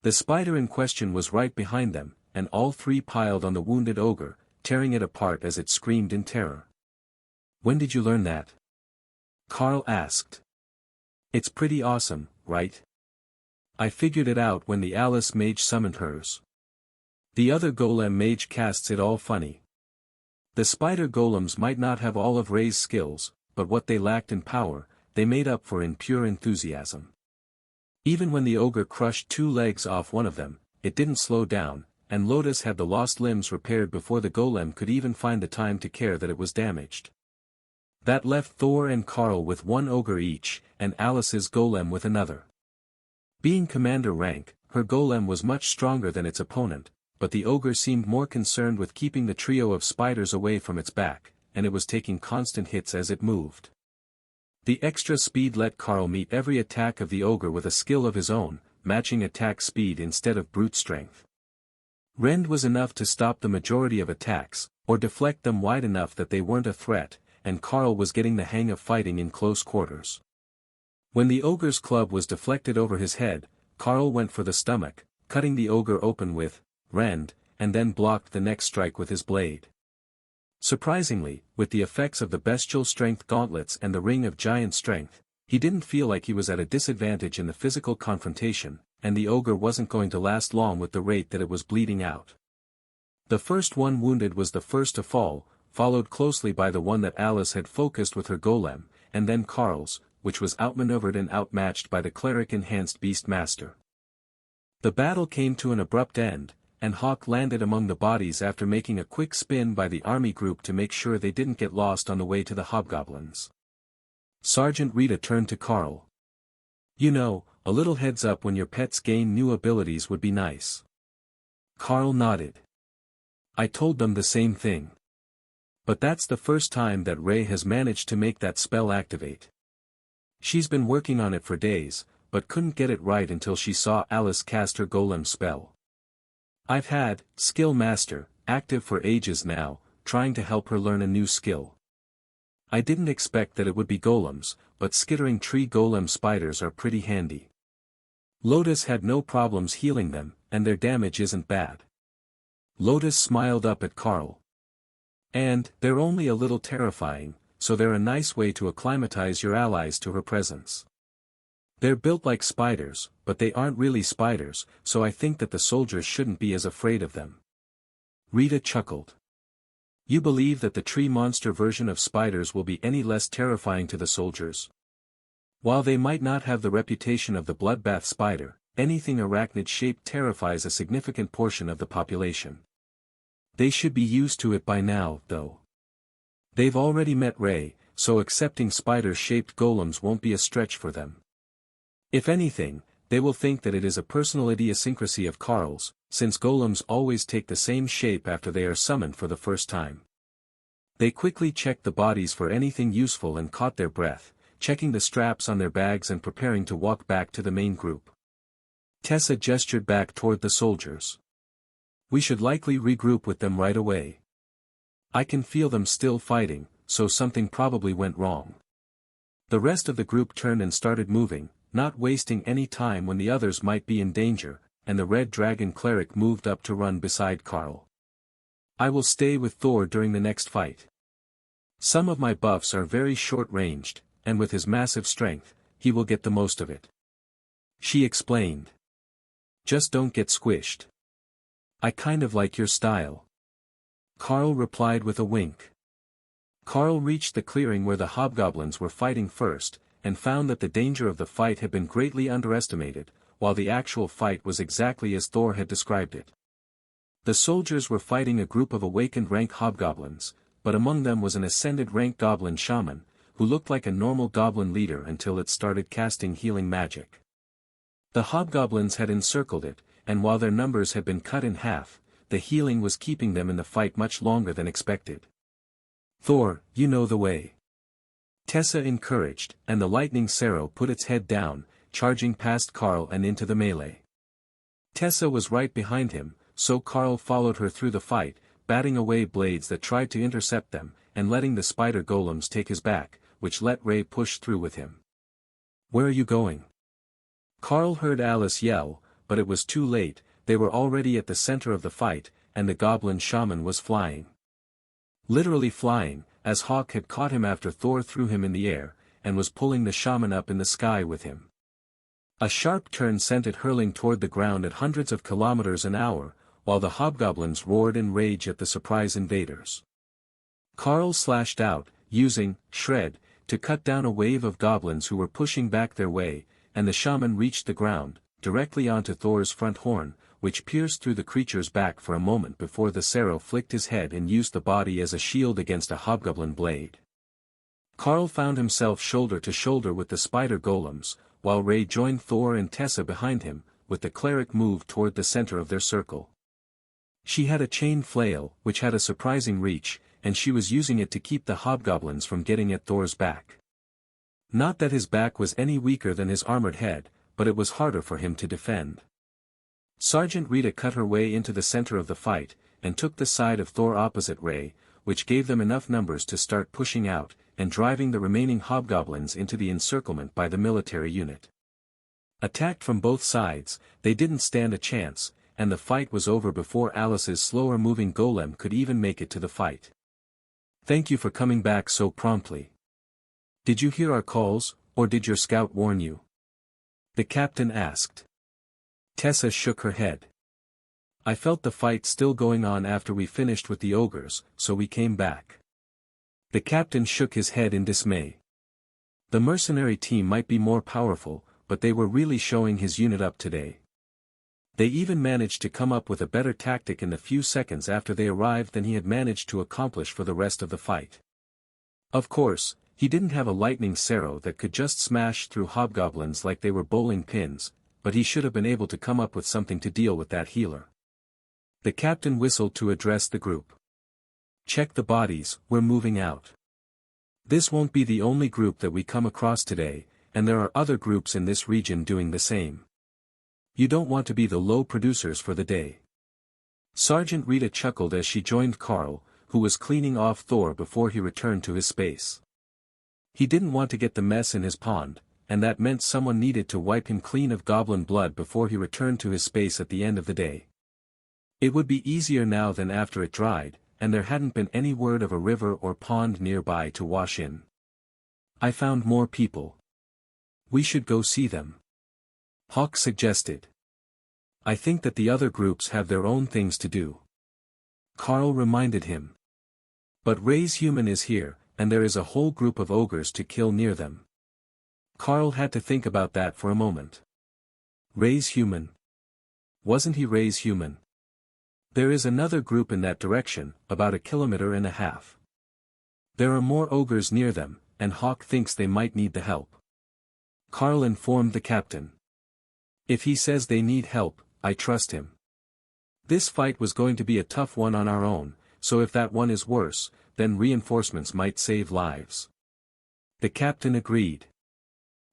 The spider in question was right behind them, and all 3 piled on the wounded ogre, tearing it apart as it screamed in terror. "When did you learn that?" Karl asked. "It's pretty awesome, right? I figured it out when the Alice mage summoned hers. The other golem mage casts it all funny. The spider golems might not have all of Ray's skills, but what they lacked in power, they made up for in pure enthusiasm. Even when the ogre crushed 2 legs off one of them, it didn't slow down, and Lotus had the lost limbs repaired before the golem could even find the time to care that it was damaged. That left Thor and Karl with 1 ogre each, and Alice's golem with another. Being commander rank, her golem was much stronger than its opponent, but the ogre seemed more concerned with keeping the trio of spiders away from its back, and it was taking constant hits as it moved. The extra speed let Karl meet every attack of the ogre with a skill of his own, matching attack speed instead of brute strength. Rend was enough to stop the majority of attacks, or deflect them wide enough that they weren't a threat, and Karl was getting the hang of fighting in close quarters. When the ogre's club was deflected over his head, Karl went for the stomach, cutting the ogre open with rend, and then blocked the next strike with his blade. Surprisingly, with the effects of the bestial strength gauntlets and the ring of giant strength, he didn't feel like he was at a disadvantage in the physical confrontation, and the ogre wasn't going to last long with the rate that it was bleeding out. The first one wounded was the first to fall, followed closely by the one that Alice had focused with her golem, and then Karl's, which was outmaneuvered and outmatched by the cleric-enhanced Beastmaster. The battle came to an abrupt end, and Hawk landed among the bodies after making a quick spin by the army group to make sure they didn't get lost on the way to the hobgoblins. Sergeant Rita turned to Carl. You know, a little heads up when your pets gain new abilities would be nice. Carl nodded. I told them the same thing. But that's the first time that Ray has managed to make that spell activate. She's been working on it for days, but couldn't get it right until she saw Alice cast her golem spell. I've had Skill Master active for ages now, trying to help her learn a new skill. I didn't expect that it would be golems, but skittering tree golem spiders are pretty handy. Lotus had no problems healing them, and their damage isn't bad. Lotus smiled up at Carl. And they're only a little terrifying, so they're a nice way to acclimatize your allies to her presence. They're built like spiders, but they aren't really spiders, so I think that the soldiers shouldn't be as afraid of them. Rita chuckled. You believe that the tree monster version of spiders will be any less terrifying to the soldiers? While they might not have the reputation of the bloodbath spider, anything arachnid-shaped terrifies a significant portion of the population. They should be used to it by now, though. They've already met Ray, so accepting spider-shaped golems won't be a stretch for them. If anything, they will think that it is a personal idiosyncrasy of Carl's, since golems always take the same shape after they are summoned for the first time. They quickly checked the bodies for anything useful and caught their breath, checking the straps on their bags and preparing to walk back to the main group. Tessa gestured back toward the soldiers. We should likely regroup with them right away. I can feel them still fighting, so something probably went wrong. The rest of the group turned and started moving, not wasting any time when the others might be in danger, and the Red Dragon cleric moved up to run beside Carl. I will stay with Thor during the next fight. Some of my buffs are very short-ranged, and with his massive strength, he will get the most of it. She explained. Just don't get squished. I kind of like your style. Carl replied with a wink. Carl reached the clearing where the hobgoblins were fighting first, and found that the danger of the fight had been greatly underestimated, while the actual fight was exactly as Thor had described it. The soldiers were fighting a group of awakened rank hobgoblins, but among them was an ascended rank goblin shaman, who looked like a normal goblin leader until it started casting healing magic. The hobgoblins had encircled it, and while their numbers had been cut in half, the healing was keeping them in the fight much longer than expected. Thor, you know the way. Tessa encouraged, and the lightning Sarrow put its head down, charging past Carl and into the melee. Tessa was right behind him, so Carl followed her through the fight, batting away blades that tried to intercept them, and letting the spider golems take his back, which let Ray push through with him. Where are you going? Carl heard Alice yell, but it was too late. They were already at the center of the fight, and the goblin shaman was flying. Literally flying, as Hawk had caught him after Thor threw him in the air, and was pulling the shaman up in the sky with him. A sharp turn sent it hurling toward the ground at hundreds of kilometers an hour, while the hobgoblins roared in rage at the surprise invaders. Carl slashed out, using Shred, to cut down a wave of goblins who were pushing back their way, and the shaman reached the ground, directly onto Thor's front horn, which pierced through the creature's back for a moment before the Sarrow flicked his head and used the body as a shield against a hobgoblin blade. Carl found himself shoulder to shoulder with the spider golems, while Ray joined Thor and Tessa behind him, with the cleric moved toward the center of their circle. She had a chain flail, which had a surprising reach, and she was using it to keep the hobgoblins from getting at Thor's back. Not that his back was any weaker than his armored head, but it was harder for him to defend. Sergeant Rita cut her way into the center of the fight, and took the side of Thor opposite Ray, which gave them enough numbers to start pushing out, and driving the remaining hobgoblins into the encirclement by the military unit. Attacked from both sides, they didn't stand a chance, and the fight was over before Alice's slower-moving golem could even make it to the fight. Thank you for coming back so promptly. Did you hear our calls, or did your scout warn you? The captain asked. Tessa shook her head. I felt the fight still going on after we finished with the ogres, so we came back. The captain shook his head in dismay. The mercenary team might be more powerful, but they were really showing his unit up today. They even managed to come up with a better tactic in the few seconds after they arrived than he had managed to accomplish for the rest of the fight. Of course, He didn't have a lightning arrow that could just smash through hobgoblins like they were bowling pins, but he should have been able to come up with something to deal with that healer. The captain whistled to address the group. "Check the bodies, we're moving out. This won't be the only group that we come across today, and there are other groups in this region doing the same. You don't want to be the low producers for the day." Sergeant Rita chuckled as she joined Carl, who was cleaning off Thor before he returned to his space. He didn't want to get the mess in his pond, and that meant someone needed to wipe him clean of goblin blood before he returned to his space at the end of the day. It would be easier now than after it dried, and there hadn't been any word of a river or pond nearby to wash in. "I found more people. We should go see them," Hawk suggested. "I think that the other groups have their own things to do," Carl reminded him. "But Ray's human is here, and there is a whole group of ogres to kill near them." Carl had to think about that for a moment. Ray's human? Wasn't he Ray's human? There is another group in that direction, about 1.5 kilometers. There are more ogres near them, and Hawk thinks they might need the help. Carl informed the captain. "If he says they need help, I trust him. This fight was going to be a tough one on our own, so if that one is worse, then reinforcements might save lives." The captain agreed.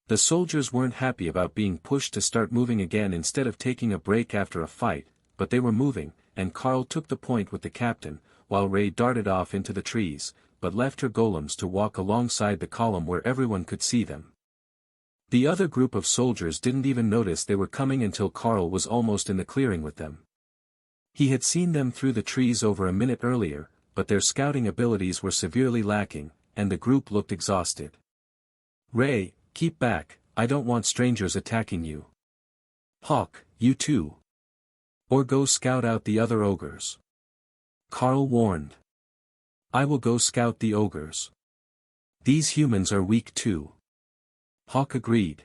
The soldiers weren't happy about being pushed to start moving again instead of taking a break after a fight, but they were moving, and Carl took the point with the captain, while Ray darted off into the trees, but left her golems to walk alongside the column where everyone could see them. The other group of soldiers didn't even notice they were coming until Carl was almost in the clearing with them. He had seen them through the trees over a minute earlier, but their scouting abilities were severely lacking, and the group looked exhausted. "Ray, keep back, I don't want strangers attacking you. Hawk, you too. Or go scout out the other ogres," Carl warned. "I will go scout the ogres. These humans are weak too." Hawk agreed.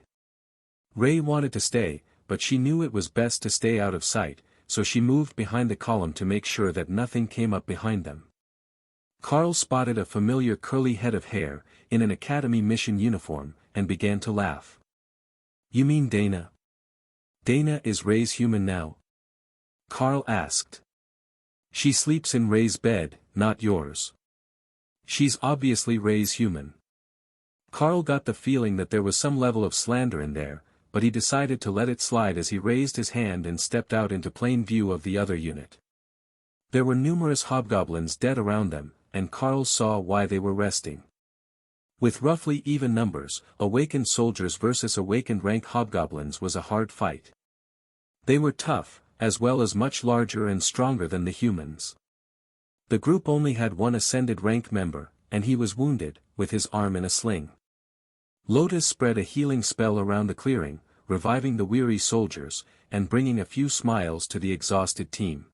Ray wanted to stay, but she knew it was best to stay out of sight, so she moved behind the column to make sure that nothing came up behind them. Carl spotted a familiar curly head of hair, in an academy mission uniform, and began to laugh. "You mean Dana? Dana is Ray's human now?" Carl asked. "She sleeps in Ray's bed, not yours. She's obviously Ray's human." Carl got the feeling that there was some level of slander in there, but he decided to let it slide as he raised his hand and stepped out into plain view of the other unit. There were numerous hobgoblins dead around them, and Carl saw why they were resting. With roughly even numbers, awakened soldiers versus awakened rank hobgoblins was a hard fight. They were tough, as well as much larger and stronger than the humans. The group only had one ascended rank member, and he was wounded, with his arm in a sling. Lotus spread a healing spell around the clearing, reviving the weary soldiers, and bringing a few smiles to the exhausted team.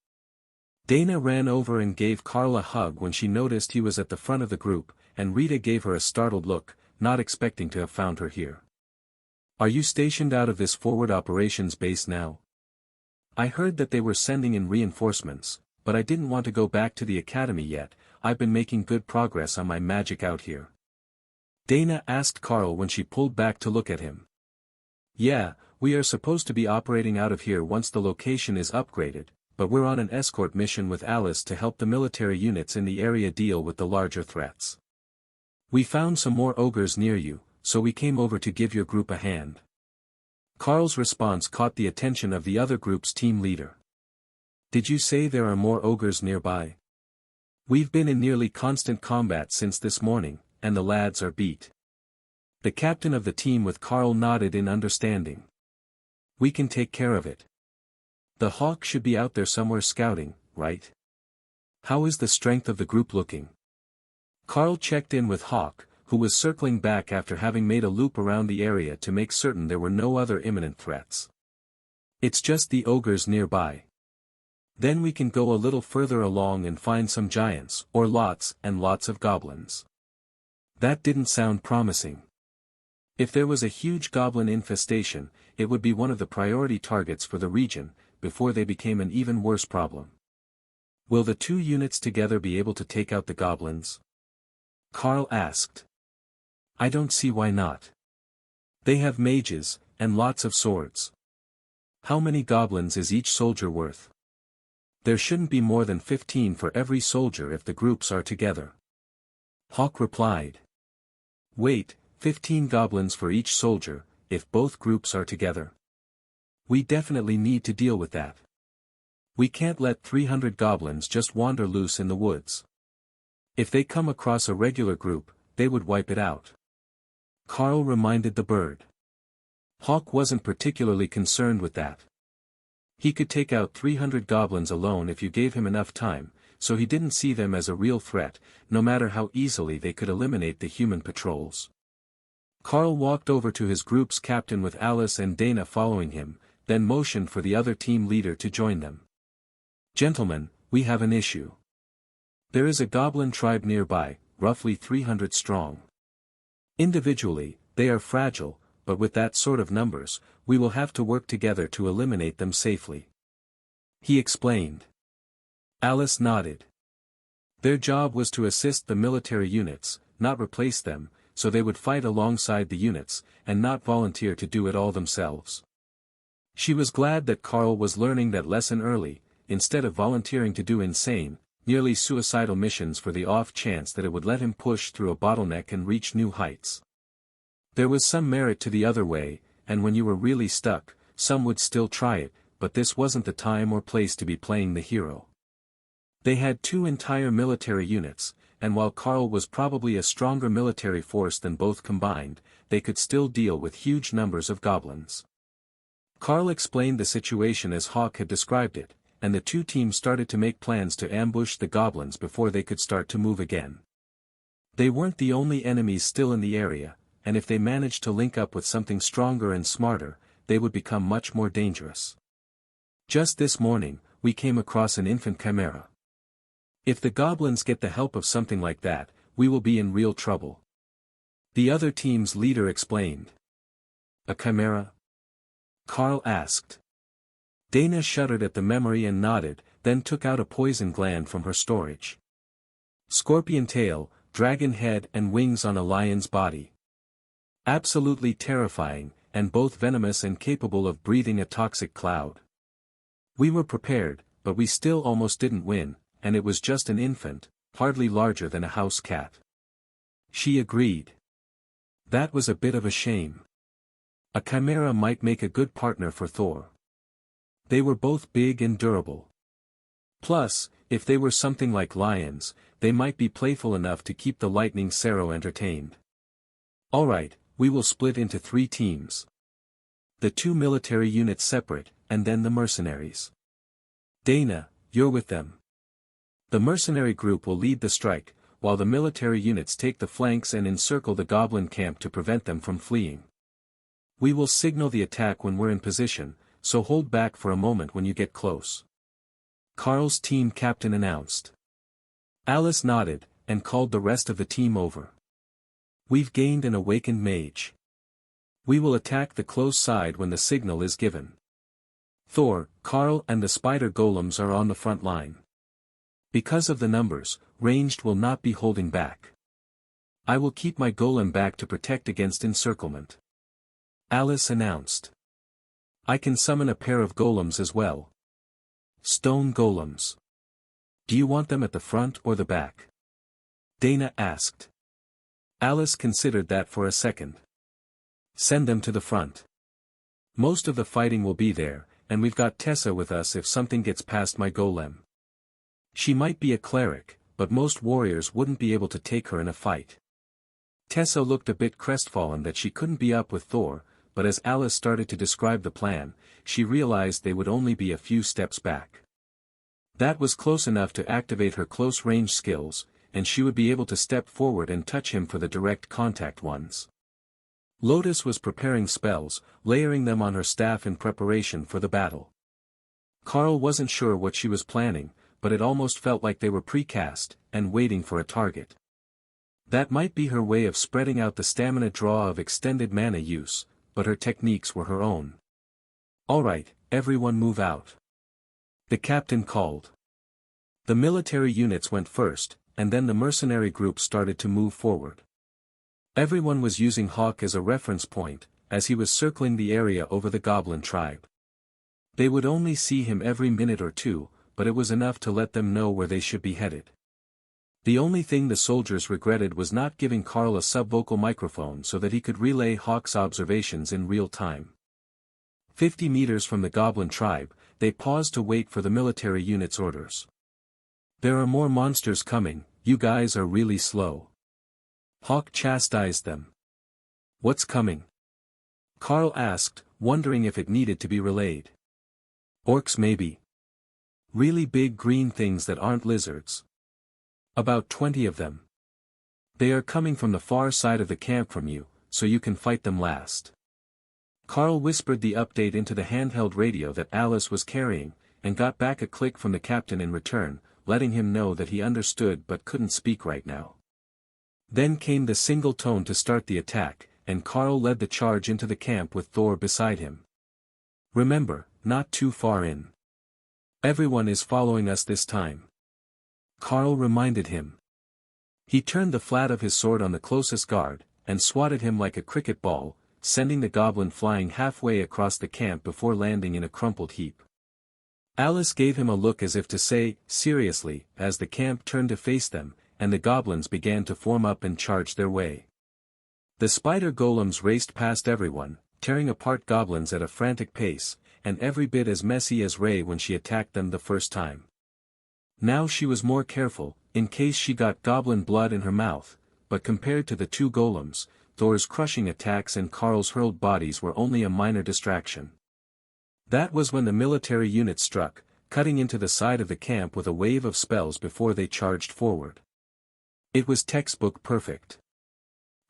Dana ran over and gave Carl a hug when she noticed he was at the front of the group, and Rita gave her a startled look, not expecting to have found her here. "Are you stationed out of this forward operations base now? I heard that they were sending in reinforcements, but I didn't want to go back to the academy yet. I've been making good progress on my magic out here," Dana asked Carl when she pulled back to look at him. "Yeah, we are supposed to be operating out of here once the location is upgraded, but we're on an escort mission with Alice to help the military units in the area deal with the larger threats. We found some more ogres near you, so we came over to give your group a hand." Carl's response caught the attention of the other group's team leader. "Did you say there are more ogres nearby? We've been in nearly constant combat since this morning, and the lads are beat." The captain of the team with Carl nodded in understanding. "We can take care of it. The Hawk should be out there somewhere scouting, right? How is the strength of the group looking?" Carl checked in with Hawk, who was circling back after having made a loop around the area to make certain there were no other imminent threats. "It's just the ogres nearby. Then we can go a little further along and find some giants, or lots and lots of goblins." That didn't sound promising. If there was a huge goblin infestation, it would be one of the priority targets for the region, before they became an even worse problem. "Will the two units together be able to take out the goblins?" Carl asked. I don't see why not. They have mages, and lots of swords. How many goblins is each soldier worth? There shouldn't be more than 15 for every soldier if the groups are together. Hawk replied. Wait, 15 goblins for each soldier, if both groups are together? We definitely need to deal with that. We can't let 300 goblins just wander loose in the woods. If they come across a regular group, they would wipe it out. Carl reminded the bird. Hawk wasn't particularly concerned with that. He could take out 300 goblins alone if you gave him enough time, so he didn't see them as a real threat, no matter how easily they could eliminate the human patrols. Carl walked over to his group's captain with Alice and Dana following him, then motioned for the other team leader to join them. Gentlemen, we have an issue. There is a goblin tribe nearby, roughly 300 strong. Individually, they are fragile, but with that sort of numbers, we will have to work together to eliminate them safely. He explained. Alice nodded. Their job was to assist the military units, not replace them, so they would fight alongside the units, and not volunteer to do it all themselves. She was glad that Carl was learning that lesson early, instead of volunteering to do insane, nearly suicidal missions for the off chance that it would let him push through a bottleneck and reach new heights. There was some merit to the other way, and when you were really stuck, some would still try it, but this wasn't the time or place to be playing the hero. They had 2 entire military units, and while Carl was probably a stronger military force than both combined, they could still deal with huge numbers of goblins. Carl explained the situation as Hawk had described it, and the 2 teams started to make plans to ambush the goblins before they could start to move again. They weren't the only enemies still in the area, and if they managed to link up with something stronger and smarter, they would become much more dangerous. Just this morning, we came across an infant chimera. If the goblins get the help of something like that, we will be in real trouble. The other team's leader explained. A chimera? Carl asked. Dana shuddered at the memory and nodded, then took out a poison gland from her storage. Scorpion tail, dragon head and wings on a lion's body. Absolutely terrifying, and both venomous and capable of breathing a toxic cloud. We were prepared, but we still almost didn't win, and it was just an infant, hardly larger than a house cat. She agreed. That was a bit of a shame. A chimera might make a good partner for Thor. They were both big and durable. Plus, if they were something like lions, they might be playful enough to keep the lightning Sero entertained. Alright, we will split into 3 teams. The 2 military units separate, and then the mercenaries. Dana, you're with them. The mercenary group will lead the strike, while the military units take the flanks and encircle the goblin camp to prevent them from fleeing. We will signal the attack when we're in position, so hold back for a moment when you get close. Carl's team captain announced. Alice nodded, and called the rest of the team over. We've gained an awakened mage. We will attack the close side when the signal is given. Thor, Carl and the spider golems are on the front line. Because of the numbers, ranged will not be holding back. I will keep my golem back to protect against encirclement. Alice announced. I can summon a pair of golems as well. Stone golems. Do you want them at the front or the back? Dana asked. Alice considered that for a second. Send them to the front. Most of the fighting will be there, and we've got Tessa with us if something gets past my golem. She might be a cleric, but most warriors wouldn't be able to take her in a fight. Tessa looked a bit crestfallen that she couldn't be up with Thor, but as Alice started to describe the plan, she realized they would only be a few steps back. That was close enough to activate her close-range skills, and she would be able to step forward and touch him for the direct contact ones. Lotus was preparing spells, layering them on her staff in preparation for the battle. Carl wasn't sure what she was planning, but it almost felt like they were precast, and waiting for a target. That might be her way of spreading out the stamina draw of extended mana use, but her techniques were her own. Alright, everyone move out. The captain called. The military units went first, and then the mercenary group started to move forward. Everyone was using Hawk as a reference point, as he was circling the area over the goblin tribe. They would only see him every minute or two, but it was enough to let them know where they should be headed. The only thing the soldiers regretted was not giving Carl a subvocal microphone so that he could relay Hawk's observations in real time. 50 meters from the goblin tribe, they paused to wait for the military unit's orders. "There are more monsters coming, you guys are really slow." Hawk chastised them. "What's coming?" Carl asked, wondering if it needed to be relayed. "Orcs maybe. Really big green things that aren't lizards. About 20 of them. They are coming from the far side of the camp from you, so you can fight them last." Carl whispered the update into the handheld radio that Alice was carrying, and got back a click from the captain in return, letting him know that he understood but couldn't speak right now. Then came the single tone to start the attack, and Carl led the charge into the camp with Thor beside him. "Remember, not too far in. Everyone is following us this time," Carl reminded him. He turned the flat of his sword on the closest guard, and swatted him like a cricket ball, sending the goblin flying halfway across the camp before landing in a crumpled heap. Alice gave him a look as if to say, "Seriously," as the camp turned to face them, and the goblins began to form up and charge their way. The spider golems raced past everyone, tearing apart goblins at a frantic pace, and every bit as messy as Ray when she attacked them the first time. Now she was more careful, in case she got goblin blood in her mouth, but compared to the two golems, Thor's crushing attacks and Carl's hurled bodies were only a minor distraction. That was when the military unit struck, cutting into the side of the camp with a wave of spells before they charged forward. It was textbook perfect.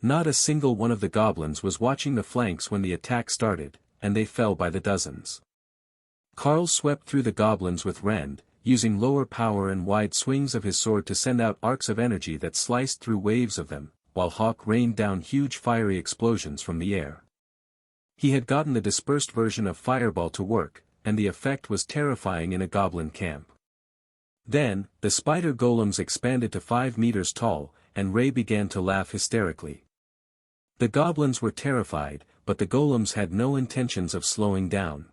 Not a single one of the goblins was watching the flanks when the attack started, and they fell by the dozens. Carl swept through the goblins with Rand, using lower power and wide swings of his sword to send out arcs of energy that sliced through waves of them, while Hawk rained down huge fiery explosions from the air. He had gotten the dispersed version of Fireball to work, and the effect was terrifying in a goblin camp. Then, the spider golems expanded to 5 meters tall, and Ray began to laugh hysterically. The goblins were terrified, but the golems had no intentions of slowing down.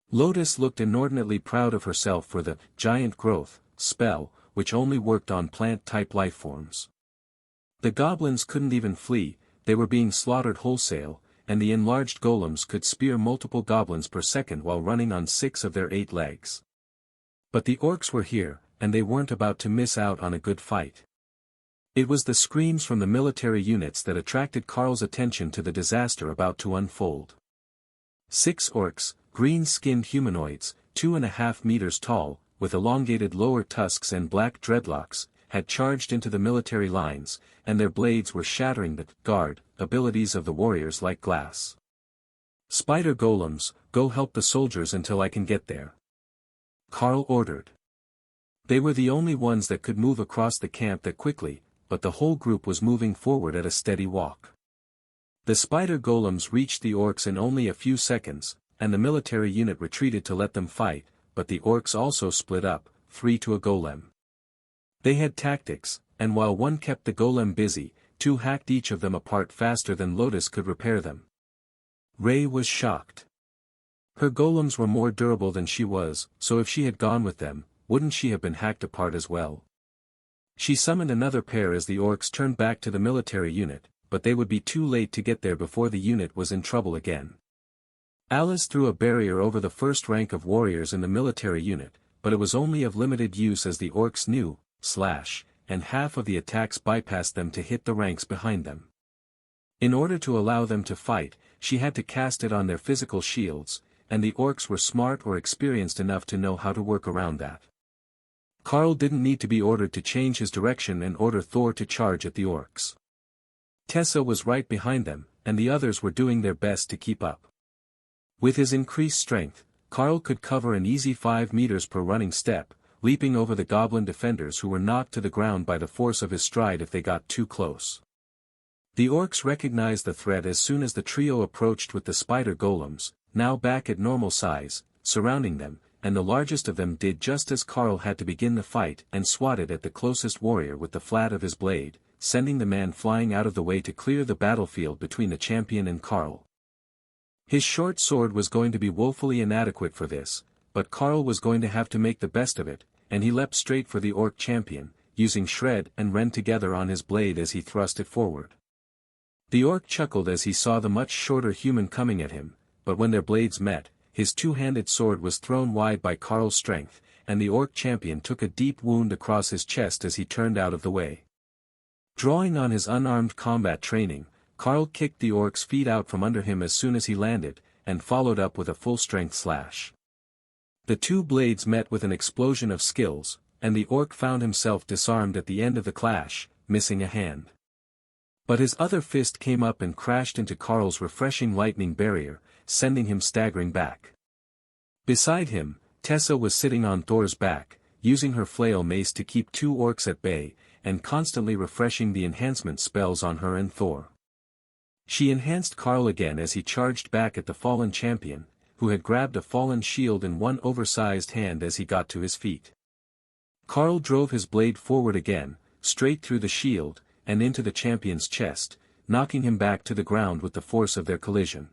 Lotus looked inordinately proud of herself for the giant growth spell, which only worked on plant-type lifeforms. The goblins couldn't even flee, they were being slaughtered wholesale, and the enlarged golems could spear multiple goblins per second while running on 6 of their 8 legs. But the orcs were here, and they weren't about to miss out on a good fight. It was the screams from the military units that attracted Carl's attention to the disaster about to unfold. 6 orcs, green-skinned humanoids, 2.5 meters tall, with elongated lower tusks and black dreadlocks, had charged into the military lines, and their blades were shattering the guard abilities of the warriors like glass. "Spider golems, go help the soldiers until I can get there," Carl ordered. They were the only ones that could move across the camp that quickly, but the whole group was moving forward at a steady walk. The spider golems reached the orcs in only a few seconds, and the military unit retreated to let them fight, but the orcs also split up, 3 to a golem. They had tactics, and while one kept the golem busy, 2 hacked each of them apart faster than Lotus could repair them. Ray was shocked. Her golems were more durable than she was, so if she had gone with them, wouldn't she have been hacked apart as well? She summoned another pair as the orcs turned back to the military unit, but they would be too late to get there before the unit was in trouble again. Alice threw a barrier over the first rank of warriors in the military unit, but it was only of limited use as the orcs knew, and half of the attacks bypassed them to hit the ranks behind them. In order to allow them to fight, she had to cast it on their physical shields, and the orcs were smart or experienced enough to know how to work around that. Carl didn't need to be ordered to change his direction and order Thor to charge at the orcs. Tessa was right behind them, and the others were doing their best to keep up. With his increased strength, Carl could cover an easy 5 meters per running step, leaping over the goblin defenders who were knocked to the ground by the force of his stride if they got too close. The orcs recognized the threat as soon as the trio approached with the spider golems, now back at normal size, surrounding them, and the largest of them did just as Carl had to begin the fight and swatted at the closest warrior with the flat of his blade, sending the man flying out of the way to clear the battlefield between the champion and Karl. His short sword was going to be woefully inadequate for this, but Karl was going to have to make the best of it, and he leapt straight for the orc champion, using shred and rend together on his blade as he thrust it forward. The orc chuckled as he saw the much shorter human coming at him, but when their blades met, his two-handed sword was thrown wide by Karl's strength, and the orc champion took a deep wound across his chest as he turned out of the way. Drawing on his unarmed combat training, Karl kicked the orc's feet out from under him as soon as he landed, and followed up with a full-strength slash. The two blades met with an explosion of skills, and the orc found himself disarmed at the end of the clash, missing a hand. But his other fist came up and crashed into Karl's refreshing lightning barrier, sending him staggering back. Beside him, Tessa was sitting on Thor's back, using her flail mace to keep two orcs at bay, and constantly refreshing the enhancement spells on her and Thor. She enhanced Karl again as he charged back at the fallen champion, who had grabbed a fallen shield in one oversized hand as he got to his feet. Karl drove his blade forward again, straight through the shield, and into the champion's chest, knocking him back to the ground with the force of their collision.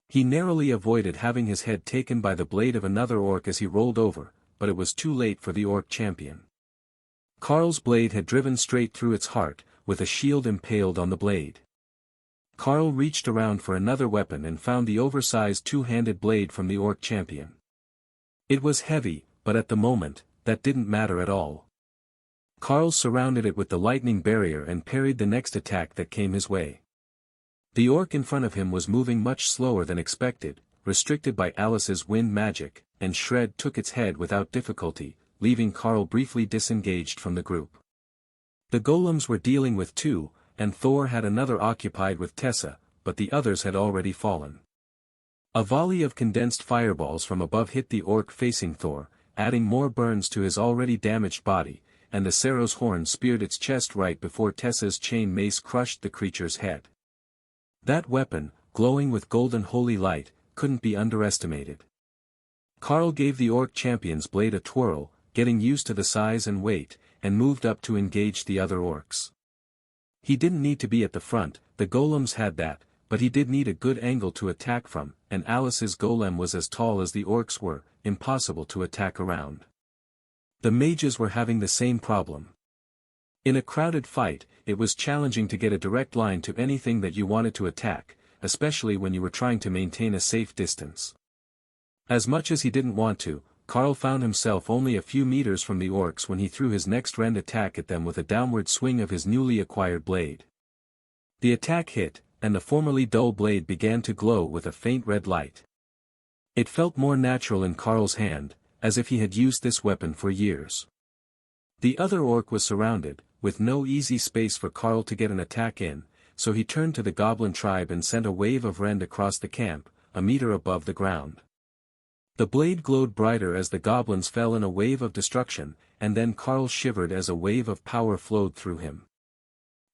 He narrowly avoided having his head taken by the blade of another orc as he rolled over, but it was too late for the orc champion. Karl's blade had driven straight through its heart, with a shield impaled on the blade. Karl reached around for another weapon and found the oversized two-handed blade from the orc champion. It was heavy, but at the moment, that didn't matter at all. Karl surrounded it with the lightning barrier and parried the next attack that came his way. The orc in front of him was moving much slower than expected, restricted by Alice's wind magic, and Shred took its head without difficulty, leaving Karl briefly disengaged from the group. The golems were dealing with two, and Thor had another occupied with Tessa, but the others had already fallen. A volley of condensed fireballs from above hit the orc facing Thor, adding more burns to his already damaged body, and the Cerro's horn speared its chest right before Tessa's chain mace crushed the creature's head. That weapon, glowing with golden holy light, couldn't be underestimated. Karl gave the orc champion's blade a twirl, getting used to the size and weight, and moved up to engage the other orcs. He didn't need to be at the front, the golems had that, but he did need a good angle to attack from, and Alice's golem was as tall as the orcs were, impossible to attack around. The mages were having the same problem. In a crowded fight, it was challenging to get a direct line to anything that you wanted to attack, especially when you were trying to maintain a safe distance. As much as he didn't want to, Karl found himself only a few meters from the orcs when he threw his next rend attack at them with a downward swing of his newly acquired blade. The attack hit, and the formerly dull blade began to glow with a faint red light. It felt more natural in Karl's hand, as if he had used this weapon for years. The other orc was surrounded, with no easy space for Karl to get an attack in, so he turned to the goblin tribe and sent a wave of rend across the camp, a meter above the ground. The blade glowed brighter as the goblins fell in a wave of destruction, and then Karl shivered as a wave of power flowed through him.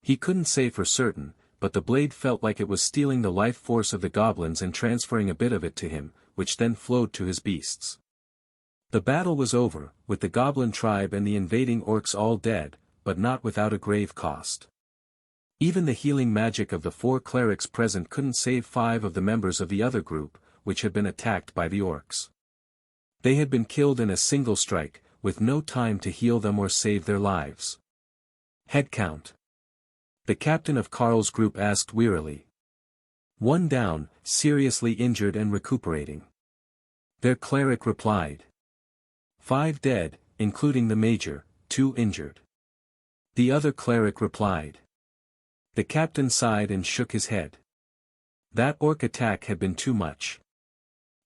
He couldn't say for certain, but the blade felt like it was stealing the life force of the goblins and transferring a bit of it to him, which then flowed to his beasts. The battle was over, with the goblin tribe and the invading orcs all dead, but not without a grave cost. Even the healing magic of the 4 clerics present couldn't save 5 of the members of the other group, which had been attacked by the orcs. They had been killed in a single strike, with no time to heal them or save their lives. Head count. The captain of Karl's group asked wearily. 1 down, seriously injured and recuperating. Their cleric replied. 5 dead, including the major, 2 injured. The other cleric replied. The captain sighed and shook his head. That orc attack had been too much.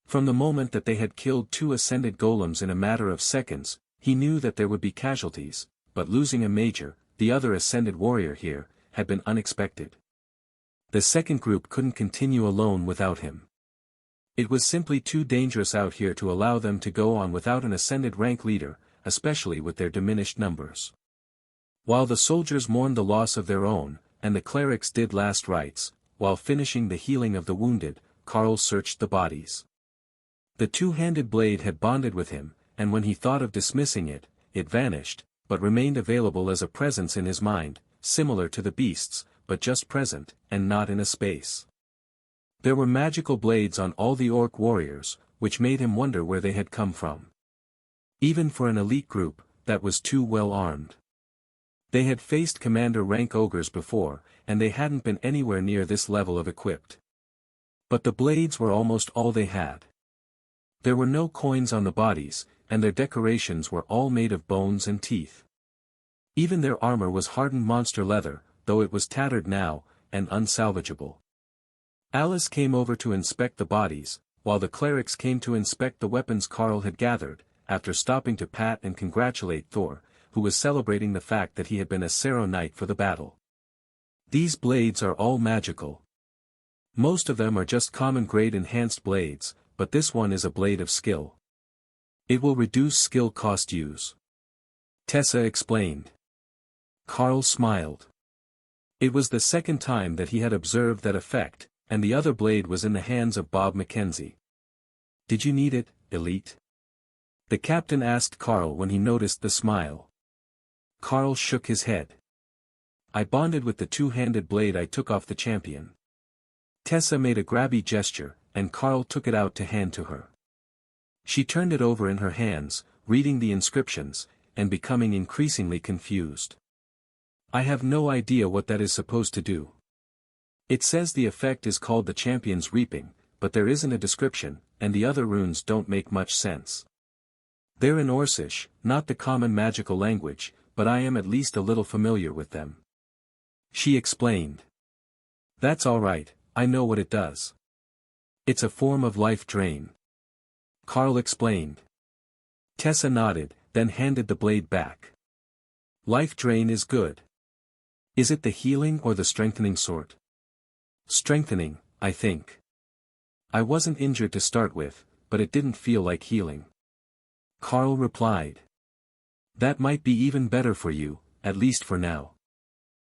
From the moment that they had killed 2 ascended golems in a matter of seconds, he knew that there would be casualties, but losing a major, the other ascended warrior here, had been unexpected. The second group couldn't continue alone without him. It was simply too dangerous out here to allow them to go on without an ascended rank leader, especially with their diminished numbers. While the soldiers mourned the loss of their own, and the clerics did last rites, while finishing the healing of the wounded, Karl searched the bodies. The two-handed blade had bonded with him, and when he thought of dismissing it, it vanished, but remained available as a presence in his mind, similar to the beasts, but just present, and not in a space. There were magical blades on all the orc warriors, which made him wonder where they had come from. Even for an elite group, that was too well armed. They had faced commander-rank ogres before, and they hadn't been anywhere near this level of equipped. But the blades were almost all they had. There were no coins on the bodies, and their decorations were all made of bones and teeth. Even their armor was hardened monster leather, though it was tattered now, and unsalvageable. Alice came over to inspect the bodies, while the clerics came to inspect the weapons Carl had gathered, after stopping to pat and congratulate Thor, who was celebrating the fact that he had been a Sero knight for the battle. These blades are all magical. Most of them are just common grade enhanced blades, but this one is a blade of skill. It will reduce skill cost use. Tessa explained. Carl smiled. It was the second time that he had observed that effect, and the other blade was in the hands of Bob Mackenzie. Did you need it, Elite? The captain asked Carl when he noticed the smile. Carl shook his head. I bonded with the two-handed blade I took off the champion. Tessa made a grabby gesture, and Carl took it out to hand to her. She turned it over in her hands, reading the inscriptions, and becoming increasingly confused. I have no idea what that is supposed to do. It says the effect is called the champion's reaping, but there isn't a description, and the other runes don't make much sense. They're in Orcish, not the common magical language, but I am at least a little familiar with them. She explained. That's all right, I know what it does. It's a form of life drain. Carl explained. Tessa nodded, then handed the blade back. Life drain is good. Is it the healing or the strengthening sort? Strengthening, I think. I wasn't injured to start with, but it didn't feel like healing. Carl replied. That might be even better for you, at least for now.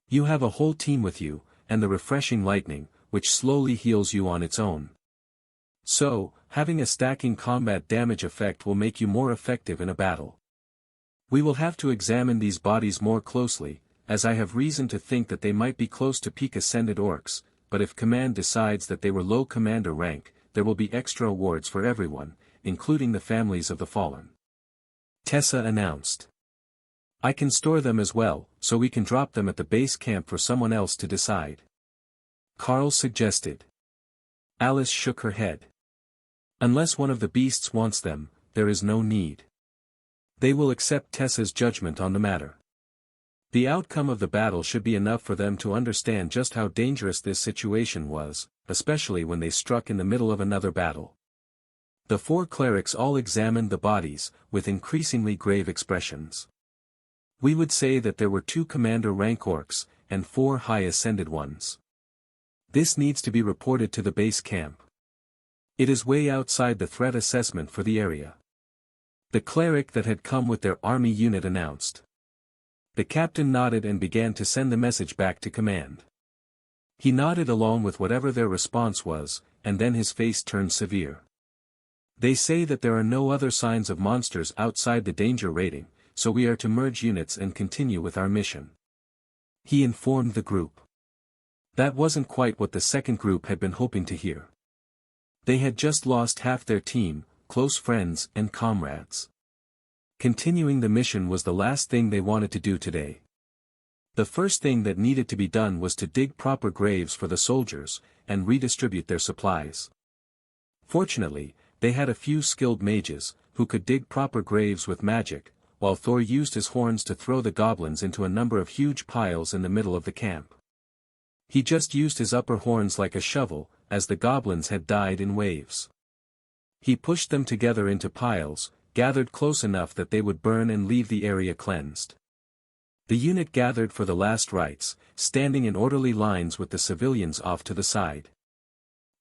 You have a whole team with you, and the refreshing lightning, which slowly heals you on its own. So, having a stacking combat damage effect will make you more effective in a battle. We will have to examine these bodies more closely, as I have reason to think that they might be close to peak ascended orcs, but if command decides that they were low commander rank, there will be extra awards for everyone, including the families of the fallen. Tessa announced. I can store them as well, so we can drop them at the base camp for someone else to decide. Carl suggested. Alice shook her head. Unless one of the beasts wants them, there is no need. They will accept Tessa's judgment on the matter. The outcome of the battle should be enough for them to understand just how dangerous this situation was, especially when they struck in the middle of another battle. The four clerics all examined the bodies, with increasingly grave expressions. We would say that there were 2 commander-rank orcs, and 4 high-ascended ones. This needs to be reported to the base camp. It is way outside the threat assessment for the area. The cleric that had come with their army unit announced. The captain nodded and began to send the message back to command. He nodded along with whatever their response was, and then his face turned severe. They say that there are no other signs of monsters outside the danger rating, so we are to merge units and continue with our mission. He informed the group. That wasn't quite what the second group had been hoping to hear. They had just lost half their team, close friends and comrades. Continuing the mission was the last thing they wanted to do today. The first thing that needed to be done was to dig proper graves for the soldiers, and redistribute their supplies. Fortunately, they had a few skilled mages, who could dig proper graves with magic, while Thor used his horns to throw the goblins into a number of huge piles in the middle of the camp. He just used his upper horns like a shovel, as the goblins had died in waves. He pushed them together into piles, gathered close enough that they would burn and leave the area cleansed. The unit gathered for the last rites, standing in orderly lines with the civilians off to the side.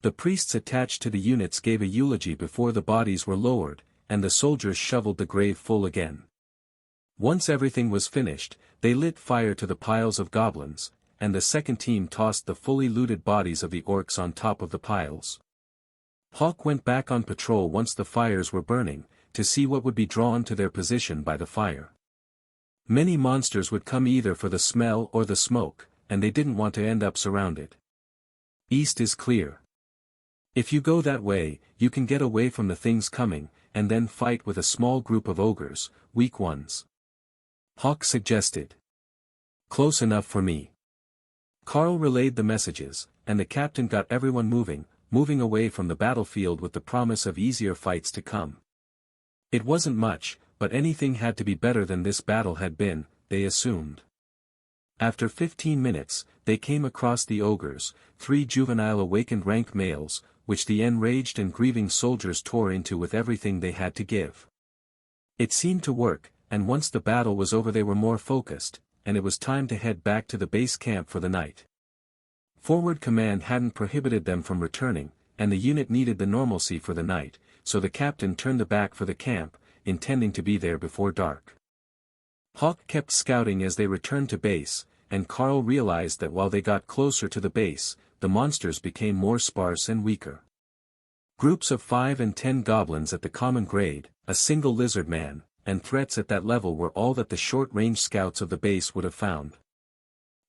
The priests attached to the units gave a eulogy before the bodies were lowered, and the soldiers shoveled the grave full again. Once everything was finished, they lit fire to the piles of goblins, and the second team tossed the fully looted bodies of the orcs on top of the piles. Hawk went back on patrol once the fires were burning, to see what would be drawn to their position by the fire. Many monsters would come either for the smell or the smoke, and they didn't want to end up surrounded. East is clear. If you go that way, you can get away from the things coming, and then fight with a small group of ogres, weak ones. Hawk suggested. Close enough for me. Carl relayed the messages, and the captain got everyone moving away from the battlefield with the promise of easier fights to come. It wasn't much, but anything had to be better than this battle had been, they assumed. After 15 minutes, they came across the ogres, 3 juvenile awakened rank males, which the enraged and grieving soldiers tore into with everything they had to give. It seemed to work, and once the battle was over they were more focused, and it was time to head back to the base camp for the night. Forward command hadn't prohibited them from returning, and the unit needed the normalcy for the night, so the captain turned back for the camp, intending to be there before dark. Hawk kept scouting as they returned to base, and Carl realized that while they got closer to the base, the monsters became more sparse and weaker. Groups of 5 and 10 goblins at the common grade, a single lizard man, and threats at that level were all that the short-range scouts of the base would have found.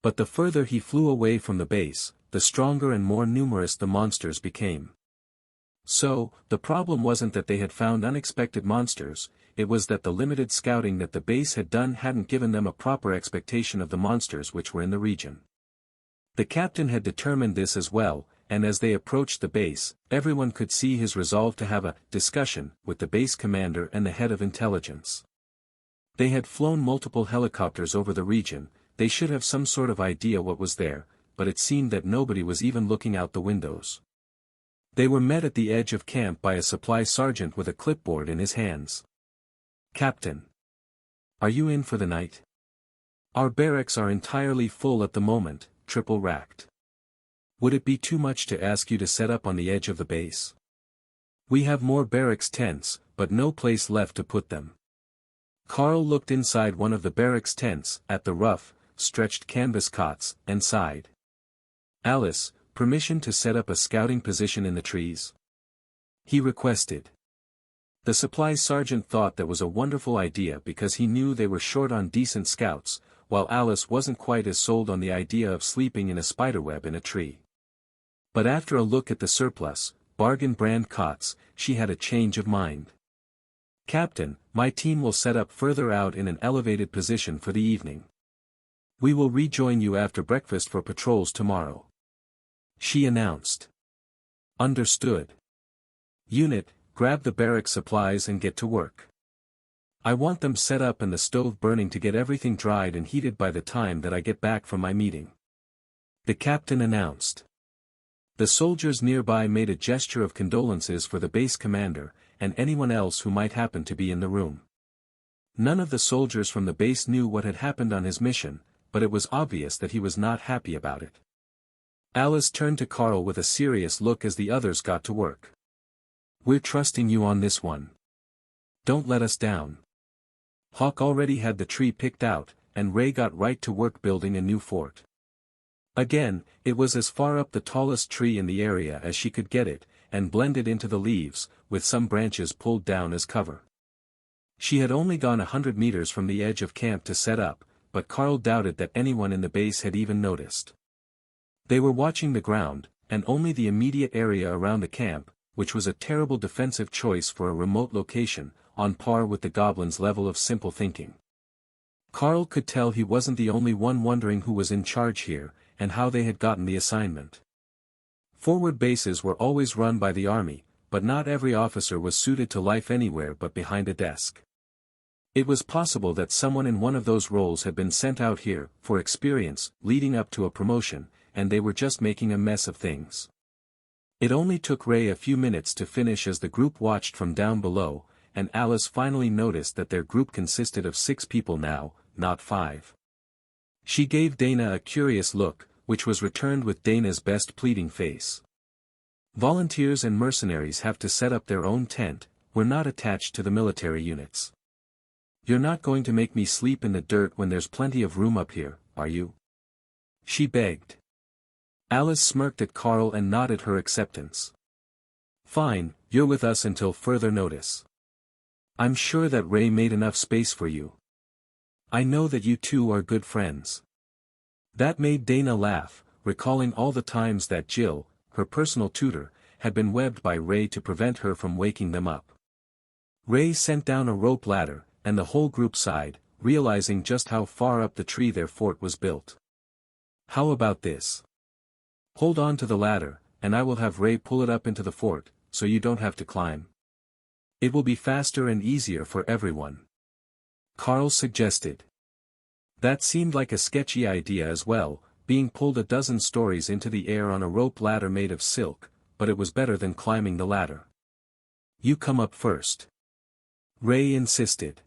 But the further he flew away from the base, the stronger and more numerous the monsters became. So, the problem wasn't that they had found unexpected monsters, it was that the limited scouting that the base had done hadn't given them a proper expectation of the monsters which were in the region. The captain had determined this as well, and as they approached the base, everyone could see his resolve to have a discussion with the base commander and the head of intelligence. They had flown multiple helicopters over the region, they should have some sort of idea what was there, but it seemed that nobody was even looking out the windows. They were met at the edge of camp by a supply sergeant with a clipboard in his hands. Captain. Are you in for the night? Our barracks are entirely full at the moment, triple-racked. Would it be too much to ask you to set up on the edge of the base? We have more barracks tents, but no place left to put them. Carl looked inside one of the barracks tents, at the rough, stretched canvas cots, and sighed. Alice, permission to set up a scouting position in the trees? He requested. The supply sergeant thought that was a wonderful idea because he knew they were short on decent scouts, while Alice wasn't quite as sold on the idea of sleeping in a spiderweb in a tree. But after a look at the surplus, bargain brand cots, she had a change of mind. Captain, my team will set up further out in an elevated position for the evening. We will rejoin you after breakfast for patrols tomorrow. She announced. Understood. Unit, grab the barrack supplies and get to work. I want them set up and the stove burning to get everything dried and heated by the time that I get back from my meeting. The captain announced. The soldiers nearby made a gesture of condolences for the base commander, and anyone else who might happen to be in the room. None of the soldiers from the base knew what had happened on his mission, but it was obvious that he was not happy about it. Alice turned to Carl with a serious look as the others got to work. We're trusting you on this one. Don't let us down. Hawk already had the tree picked out, and Ray got right to work building a new fort. Again, it was as far up the tallest tree in the area as she could get it, and blended into the leaves, with some branches pulled down as cover. She had only gone 100 meters from the edge of camp to set up, but Carl doubted that anyone in the base had even noticed. They were watching the ground, and only the immediate area around the camp, which was a terrible defensive choice for a remote location, on par with the goblins' level of simple thinking. Carl could tell he wasn't the only one wondering who was in charge here, and how they had gotten the assignment. Forward bases were always run by the army, but not every officer was suited to life anywhere but behind a desk. It was possible that someone in one of those roles had been sent out here, for experience, leading up to a promotion, and they were just making a mess of things. It only took Ray a few minutes to finish as the group watched from down below, and Alice finally noticed that their group consisted of 6 people now, not 5. She gave Dana a curious look, which was returned with Dana's best pleading face. Volunteers and mercenaries have to set up their own tent, we're not attached to the military units. You're not going to make me sleep in the dirt when there's plenty of room up here, are you? She begged. Alice smirked at Carl and nodded her acceptance. Fine, you're with us until further notice. I'm sure that Ray made enough space for you. I know that you two are good friends." That made Dana laugh, recalling all the times that Jill, her personal tutor, had been webbed by Ray to prevent her from waking them up. Ray sent down a rope ladder, and the whole group sighed, realizing just how far up the tree their fort was built. "How about this? Hold on to the ladder, and I will have Ray pull it up into the fort, so you don't have to climb. It will be faster and easier for everyone," Carl suggested. That seemed like a sketchy idea as well, being pulled a dozen stories into the air on a rope ladder made of silk, but it was better than climbing the ladder. "You come up first," Ray insisted.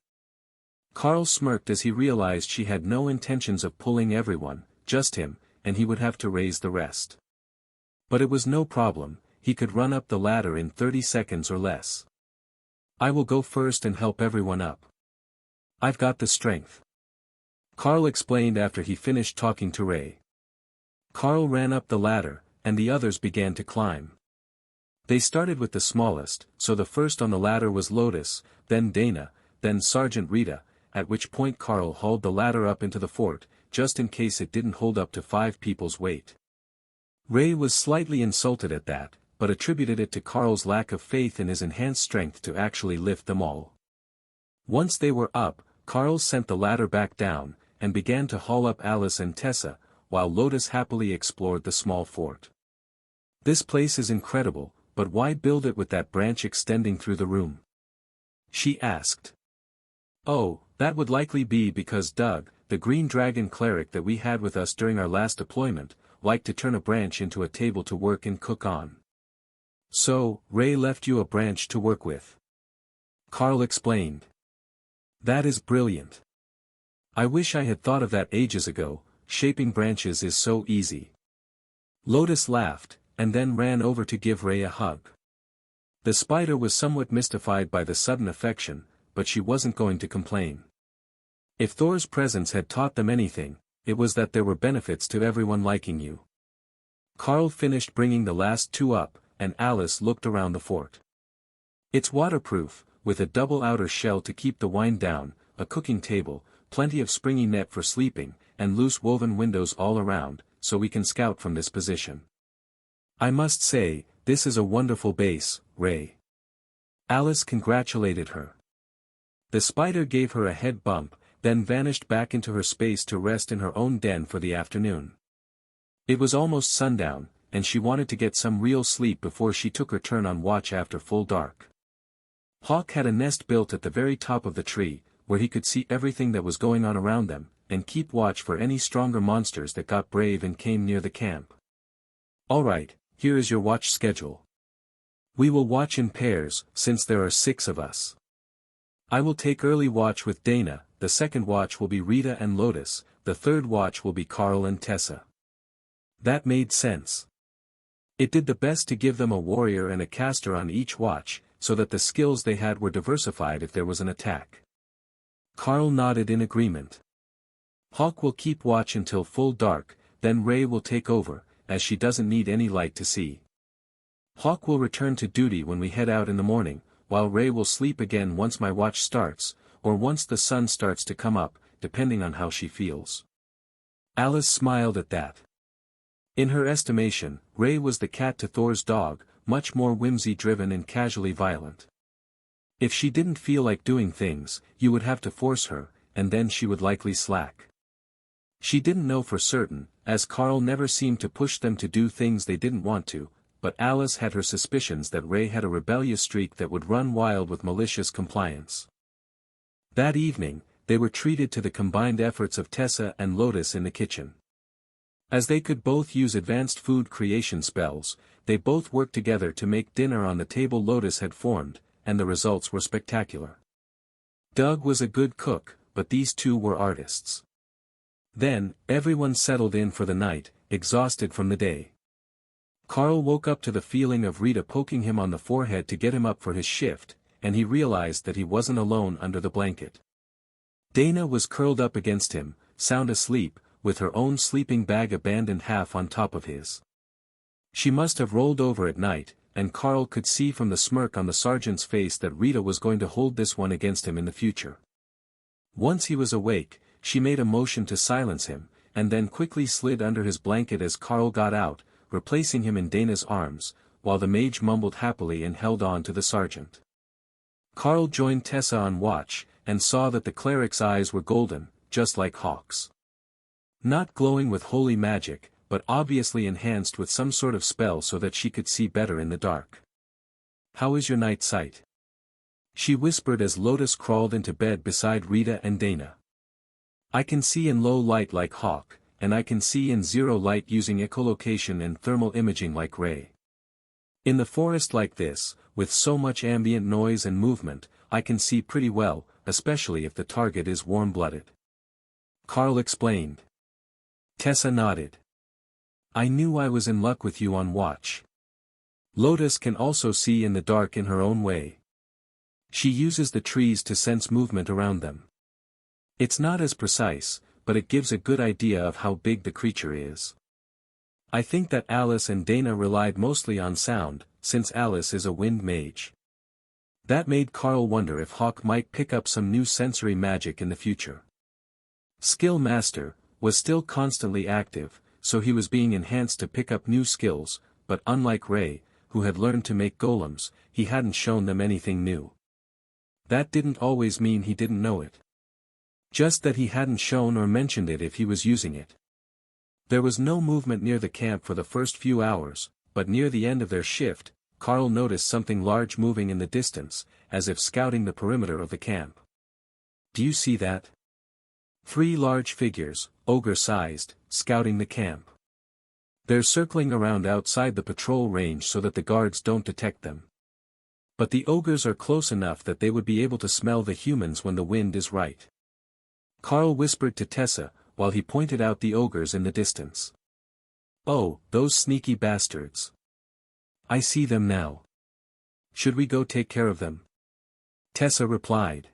Carl smirked as he realized she had no intentions of pulling everyone, just him, and he would have to raise the rest. But it was no problem, he could run up the ladder in 30 seconds or less. "I will go first and help everyone up. I've got the strength," Carl explained after he finished talking to Ray. Carl ran up the ladder, and the others began to climb. They started with the smallest, so the first on the ladder was Lotus, then Dana, then Sergeant Rita, at which point Carl hauled the ladder up into the fort, just in case it didn't hold up to 5 people's weight. Ray was slightly insulted at that, but attributed it to Carl's lack of faith in his enhanced strength to actually lift them all. Once they were up, Carl sent the ladder back down, and began to haul up Alice and Tessa, while Lotus happily explored the small fort. "This place is incredible, but why build it with that branch extending through the room?" she asked. "Oh, that would likely be because Doug, the green dragon cleric that we had with us during our last deployment, liked to turn a branch into a table to work and cook on. So, Ray left you a branch to work with," Carl explained. "That is brilliant. I wish I had thought of that ages ago. Shaping branches is so easy." Lotus laughed, and then ran over to give Ray a hug. The spider was somewhat mystified by the sudden affection, but she wasn't going to complain. If Thor's presence had taught them anything, it was that there were benefits to everyone liking you. Carl finished bringing the last 2 up, and Alice looked around the fort. "It's waterproof, with a double outer shell to keep the wine down, a cooking table, plenty of springy net for sleeping, and loose woven windows all around, so we can scout from this position. I must say, this is a wonderful base, Ray." Alice congratulated her. The spider gave her a head bump, then vanished back into her space to rest in her own den for the afternoon. It was almost sundown, and she wanted to get some real sleep before she took her turn on watch after full dark. Hawk had a nest built at the very top of the tree, where he could see everything that was going on around them, and keep watch for any stronger monsters that got brave and came near the camp. "All right, here is your watch schedule. We will watch in pairs, since there are 6 of us. I will take early watch with Dana, the second watch will be Rita and Lotus, the third watch will be Carl and Tessa." That made sense. It did the best to give them a warrior and a caster on each watch, so that the skills they had were diversified if there was an attack. Carl nodded in agreement. "Hawk will keep watch until full dark, then Ray will take over, as she doesn't need any light to see. Hawk will return to duty when we head out in the morning, while Ray will sleep again once my watch starts, or once the sun starts to come up, depending on how she feels." Alice smiled at that. In her estimation, Ray was the cat to Thor's dog, much more whimsy-driven and casually violent. If she didn't feel like doing things, you would have to force her, and then she would likely slack. She didn't know for certain, as Carl never seemed to push them to do things they didn't want to, but Alice had her suspicions that Ray had a rebellious streak that would run wild with malicious compliance. That evening, they were treated to the combined efforts of Tessa and Lotus in the kitchen. As they could both use advanced food creation spells, they both worked together to make dinner on the table Lotus had formed, and the results were spectacular. Doug was a good cook, but these two were artists. Then, everyone settled in for the night, exhausted from the day. Carl woke up to the feeling of Rita poking him on the forehead to get him up for his shift, and he realized that he wasn't alone under the blanket. Dana was curled up against him, sound asleep, with her own sleeping bag abandoned half on top of his. She must have rolled over at night, and Carl could see from the smirk on the sergeant's face that Rita was going to hold this one against him in the future. Once he was awake, she made a motion to silence him, and then quickly slid under his blanket as Carl got out, replacing him in Dana's arms, while the mage mumbled happily and held on to the sergeant. Carl joined Tessa on watch, and saw that the cleric's eyes were golden, just like Hawk's. Not glowing with holy magic, but obviously enhanced with some sort of spell so that she could see better in the dark. "How is your night sight?" she whispered as Lotus crawled into bed beside Rita and Dana. "I can see in low light like Hawk, and I can see in zero light using echolocation and thermal imaging like Ray. In the forest like this, with so much ambient noise and movement, I can see pretty well, especially if the target is warm-blooded," Carl explained. Tessa nodded. "I knew I was in luck with you on watch." Lotus can also see in the dark in her own way. She uses the trees to sense movement around them. It's not as precise, but it gives a good idea of how big the creature is. I think that Alice and Dana relied mostly on sound, since Alice is a wind mage. That made Carl wonder if Hawk might pick up some new sensory magic in the future. Skill Master was still constantly active, so he was being enhanced to pick up new skills, but unlike Ray, who had learned to make golems, he hadn't shown them anything new. That didn't always mean he didn't know it. Just that he hadn't shown or mentioned it if he was using it. There was no movement near the camp for the first few hours, but near the end of their shift, Carl noticed something large moving in the distance, as if scouting the perimeter of the camp. "Do you see that?" 3 large figures, ogre-sized, scouting the camp. They're circling around outside the patrol range so that the guards don't detect them. But the ogres are close enough that they would be able to smell the humans when the wind is right. Carl whispered to Tessa, while he pointed out the ogres in the distance. "Oh, those sneaky bastards. I see them now. Should we go take care of them?" Tessa replied.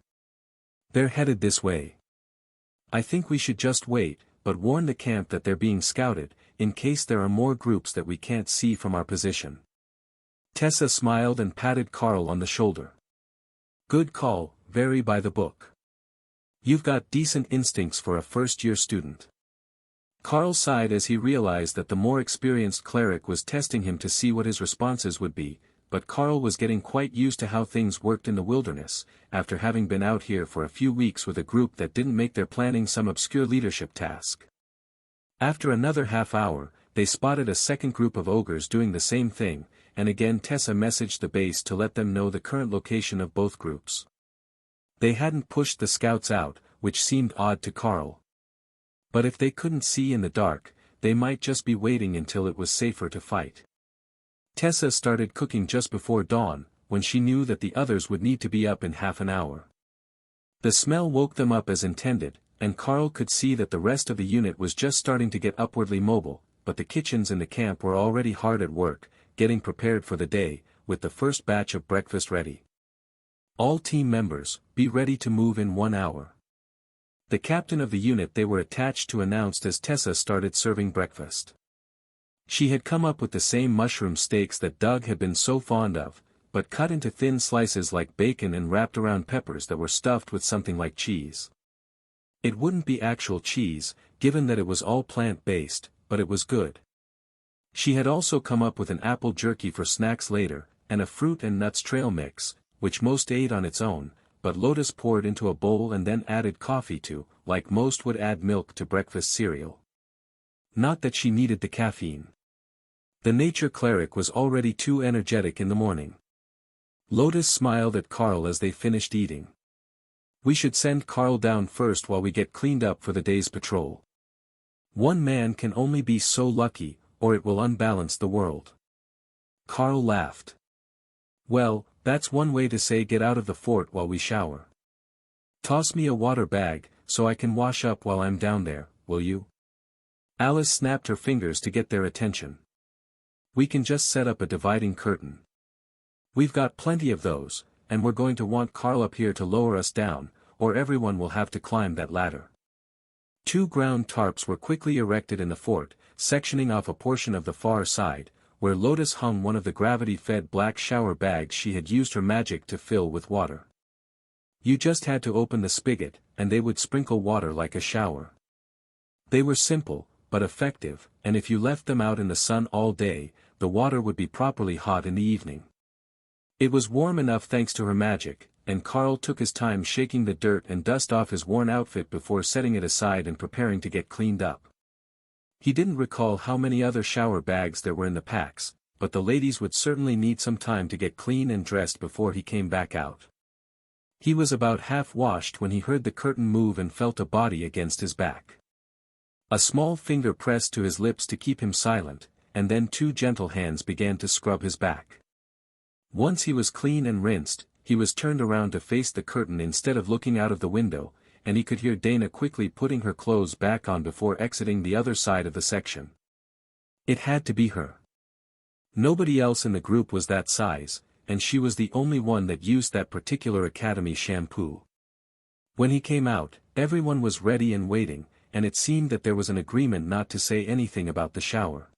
"They're headed this way. I think we should just wait, but warn the camp that they're being scouted, in case there are more groups that we can't see from our position." Tessa smiled and patted Carl on the shoulder. "Good call, very by the book. You've got decent instincts for a first-year student." Carl sighed as he realized that the more experienced cleric was testing him to see what his responses would be, but Carl was getting quite used to how things worked in the wilderness, after having been out here for a few weeks with a group that didn't make their planning some obscure leadership task. After another half hour, they spotted a second group of ogres doing the same thing, and again Tessa messaged the base to let them know the current location of both groups. They hadn't pushed the scouts out, which seemed odd to Carl. But if they couldn't see in the dark, they might just be waiting until it was safer to fight. Tessa started cooking just before dawn, when she knew that the others would need to be up in half an hour. The smell woke them up as intended, and Carl could see that the rest of the unit was just starting to get upwardly mobile, but the kitchens in the camp were already hard at work, getting prepared for the day, with the first batch of breakfast ready. "All team members, be ready to move in 1 hour." The captain of the unit they were attached to announced as Tessa started serving breakfast. She had come up with the same mushroom steaks that Doug had been so fond of, but cut into thin slices like bacon and wrapped around peppers that were stuffed with something like cheese. It wouldn't be actual cheese, given that it was all plant-based, but it was good. She had also come up with an apple jerky for snacks later, and a fruit and nuts trail mix, which most ate on its own, but Lotus poured into a bowl and then added coffee to, like most would add milk to breakfast cereal. Not that she needed the caffeine. The nature cleric was already too energetic in the morning. Lotus smiled at Carl as they finished eating. "We should send Carl down first while we get cleaned up for the day's patrol. One man can only be so lucky, or it will unbalance the world." Carl laughed. "Well, that's one way to say get out of the fort while we shower. Toss me a water bag, so I can wash up while I'm down there, will you?" Alice snapped her fingers to get their attention. "We can just set up a dividing curtain. We've got plenty of those, and we're going to want Carl up here to lower us down, or everyone will have to climb that ladder." 2 ground tarps were quickly erected in the fort, sectioning off a portion of the far side, where Lotus hung one of the gravity-fed black shower bags she had used her magic to fill with water. You just had to open the spigot, and they would sprinkle water like a shower. They were simple, but effective, and if you left them out in the sun all day, the water would be properly hot in the evening. It was warm enough thanks to her magic, and Carl took his time shaking the dirt and dust off his worn outfit before setting it aside and preparing to get cleaned up. He didn't recall how many other shower bags there were in the packs, but the ladies would certainly need some time to get clean and dressed before he came back out. He was about half washed when he heard the curtain move and felt a body against his back. A small finger pressed to his lips to keep him silent, and then two gentle hands began to scrub his back. Once he was clean and rinsed, he was turned around to face the curtain instead of looking out of the window, and he could hear Dana quickly putting her clothes back on before exiting the other side of the section. It had to be her. Nobody else in the group was that size, and she was the only one that used that particular academy shampoo. When he came out, everyone was ready and waiting, and it seemed that there was an agreement not to say anything about the shower.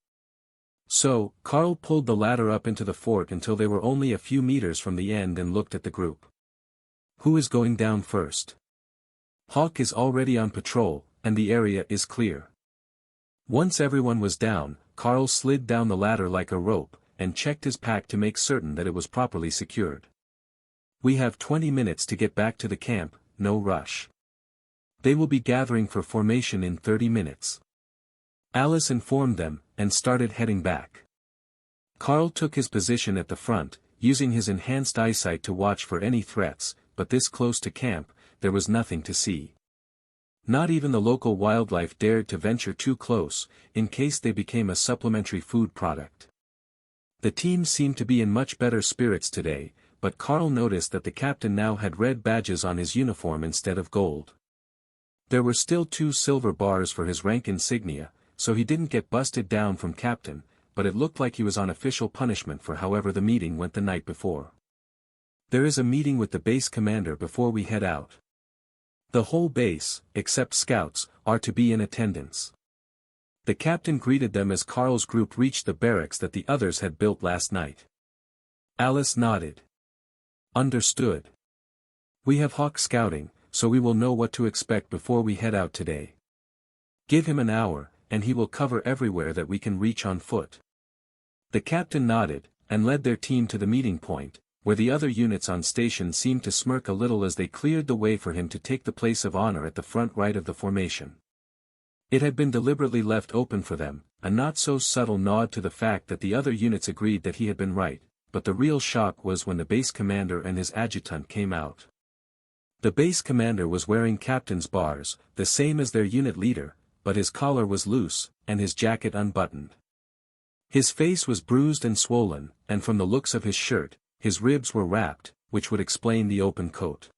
So, Carl pulled the ladder up into the fort until they were only a few meters from the end and looked at the group. Who is going down first? Hawk is already on patrol, and the area is clear. Once everyone was down, Carl slid down the ladder like a rope, and checked his pack to make certain that it was properly secured. We have 20 minutes to get back to the camp, no rush. They will be gathering for formation in 30 minutes. Alice informed them, and started heading back. Carl took his position at the front, using his enhanced eyesight to watch for any threats, but this close to camp, there was nothing to see. Not even the local wildlife dared to venture too close, in case they became a supplementary food product. The team seemed to be in much better spirits today, but Carl noticed that the captain now had red badges on his uniform instead of gold. There were still 2 silver bars for his rank insignia, so he didn't get busted down from captain, but it looked like he was on official punishment for however the meeting went the night before. There is a meeting with the base commander before we head out. The whole base, except scouts, are to be in attendance. The captain greeted them as Carl's group reached the barracks that the others had built last night. Alice nodded. Understood. We have Hawk scouting, so we will know what to expect before we head out today. Give him an hour, and he will cover everywhere that we can reach on foot. The captain nodded, and led their team to the meeting point, where the other units on station seemed to smirk a little as they cleared the way for him to take the place of honor at the front right of the formation. It had been deliberately left open for them, a not-so-subtle nod to the fact that the other units agreed that he had been right, but the real shock was when the base commander and his adjutant came out. The base commander was wearing captain's bars, the same as their unit leader, but his collar was loose, and his jacket unbuttoned. His face was bruised and swollen, and from the looks of his shirt, his ribs were wrapped, which would explain the open coat.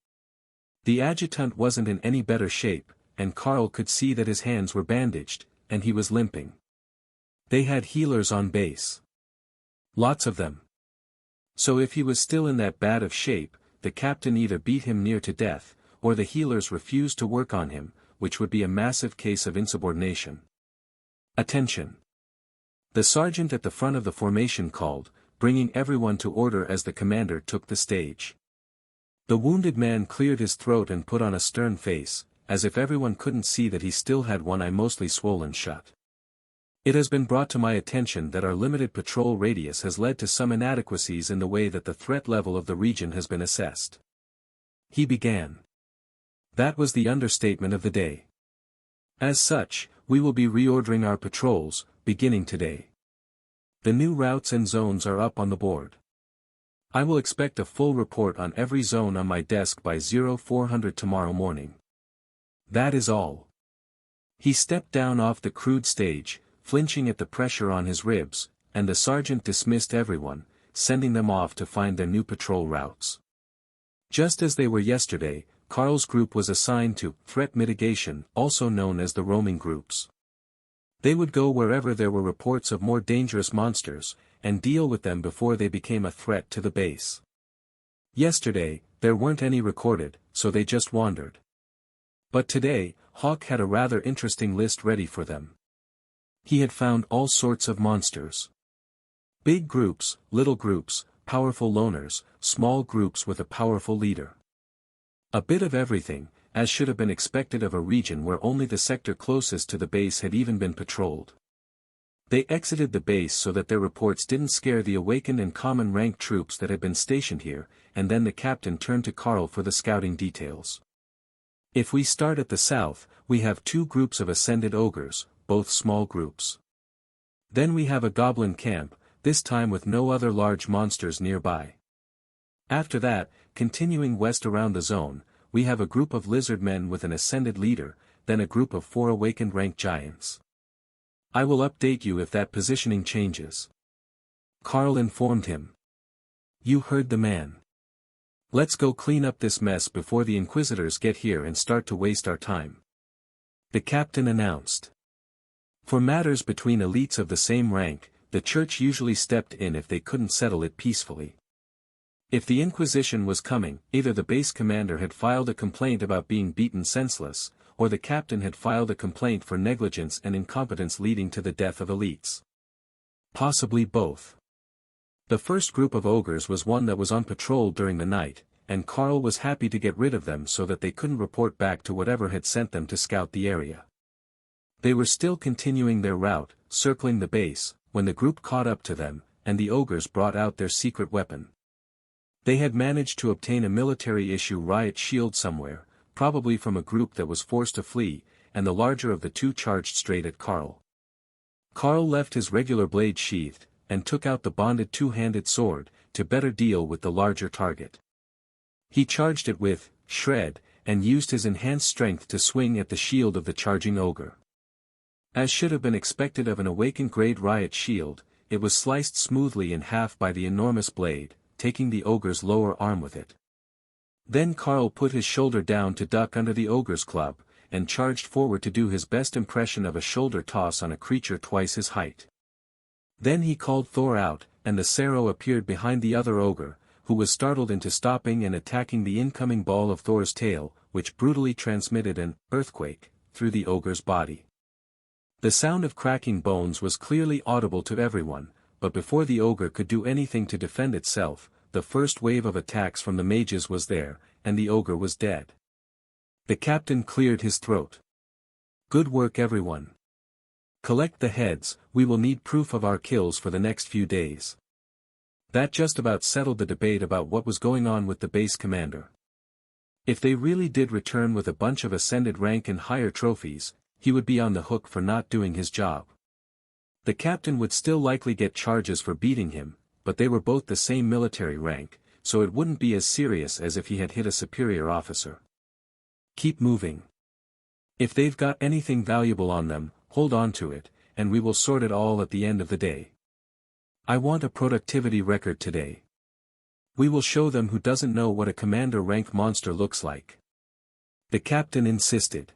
The adjutant wasn't in any better shape, and Carl could see that his hands were bandaged, and he was limping. They had healers on base. Lots of them. So if he was still in that bad of shape, the captain either beat him near to death, or the healers refused to work on him, which would be a massive case of insubordination. Attention! The sergeant at the front of the formation called, bringing everyone to order as the commander took the stage. The wounded man cleared his throat and put on a stern face, as if everyone couldn't see that he still had one eye mostly swollen shut. It has been brought to my attention that our limited patrol radius has led to some inadequacies in the way that the threat level of the region has been assessed. He began. That was the understatement of the day. As such, we will be reordering our patrols, beginning today. The new routes and zones are up on the board. I will expect a full report on every zone on my desk by 0400 tomorrow morning. That is all. He stepped down off the crude stage, flinching at the pressure on his ribs, and the sergeant dismissed everyone, sending them off to find their new patrol routes. Just as they were yesterday, Carl's group was assigned to threat mitigation, also known as the roaming groups. They would go wherever there were reports of more dangerous monsters, and deal with them before they became a threat to the base. Yesterday, there weren't any recorded, so they just wandered. But today, Hawk had a rather interesting list ready for them. He had found all sorts of monsters. Big groups, little groups, powerful loners, small groups with a powerful leader. A bit of everything, as should have been expected of a region where only the sector closest to the base had even been patrolled. They exited the base so that their reports didn't scare the awakened and common rank troops that had been stationed here, and then the captain turned to Carl for the scouting details. If we start at the south, we have 2 groups of ascended ogres, both small groups. Then we have a goblin camp, this time with no other large monsters nearby. After that, continuing west around the zone, we have a group of lizard men with an ascended leader, then a group of 4 awakened rank giants. I will update you if that positioning changes. Carl informed him. You heard the man. Let's go clean up this mess before the Inquisitors get here and start to waste our time. The captain announced. For matters between elites of the same rank, the church usually stepped in if they couldn't settle it peacefully. If the Inquisition was coming, either the base commander had filed a complaint about being beaten senseless, or the captain had filed a complaint for negligence and incompetence leading to the death of elites. Possibly both. The first group of ogres was one that was on patrol during the night, and Carl was happy to get rid of them so that they couldn't report back to whatever had sent them to scout the area. They were still continuing their route, circling the base, when the group caught up to them, and the ogres brought out their secret weapon. They had managed to obtain a military-issue riot shield somewhere, probably from a group that was forced to flee, and the larger of the 2 charged straight at Carl. Carl left his regular blade sheathed, and took out the bonded 2-handed sword, to better deal with the larger target. He charged it with shred, and used his enhanced strength to swing at the shield of the charging ogre. As should have been expected of an awakened grade riot shield, it was sliced smoothly in half by the enormous blade, taking the ogre's lower arm with it. Then Carl put his shoulder down to duck under the ogre's club, and charged forward to do his best impression of a shoulder toss on a creature twice his height. Then he called Thor out, and the Cerro appeared behind the other ogre, who was startled into stopping and attacking the incoming ball of Thor's tail, which brutally transmitted an earthquake through the ogre's body. The sound of cracking bones was clearly audible to everyone, but before the ogre could do anything to defend itself, the first wave of attacks from the mages was there, and the ogre was dead. The captain cleared his throat. Good work everyone. Collect the heads, we will need proof of our kills for the next few days. That just about settled the debate about what was going on with the base commander. If they really did return with a bunch of ascended rank and higher trophies, he would be on the hook for not doing his job. The captain would still likely get charges for beating him, but they were both the same military rank, so it wouldn't be as serious as if he had hit a superior officer. Keep moving. If they've got anything valuable on them, hold on to it, and we will sort it all at the end of the day. I want a productivity record today. We will show them who doesn't know what a commander rank monster looks like. The captain insisted.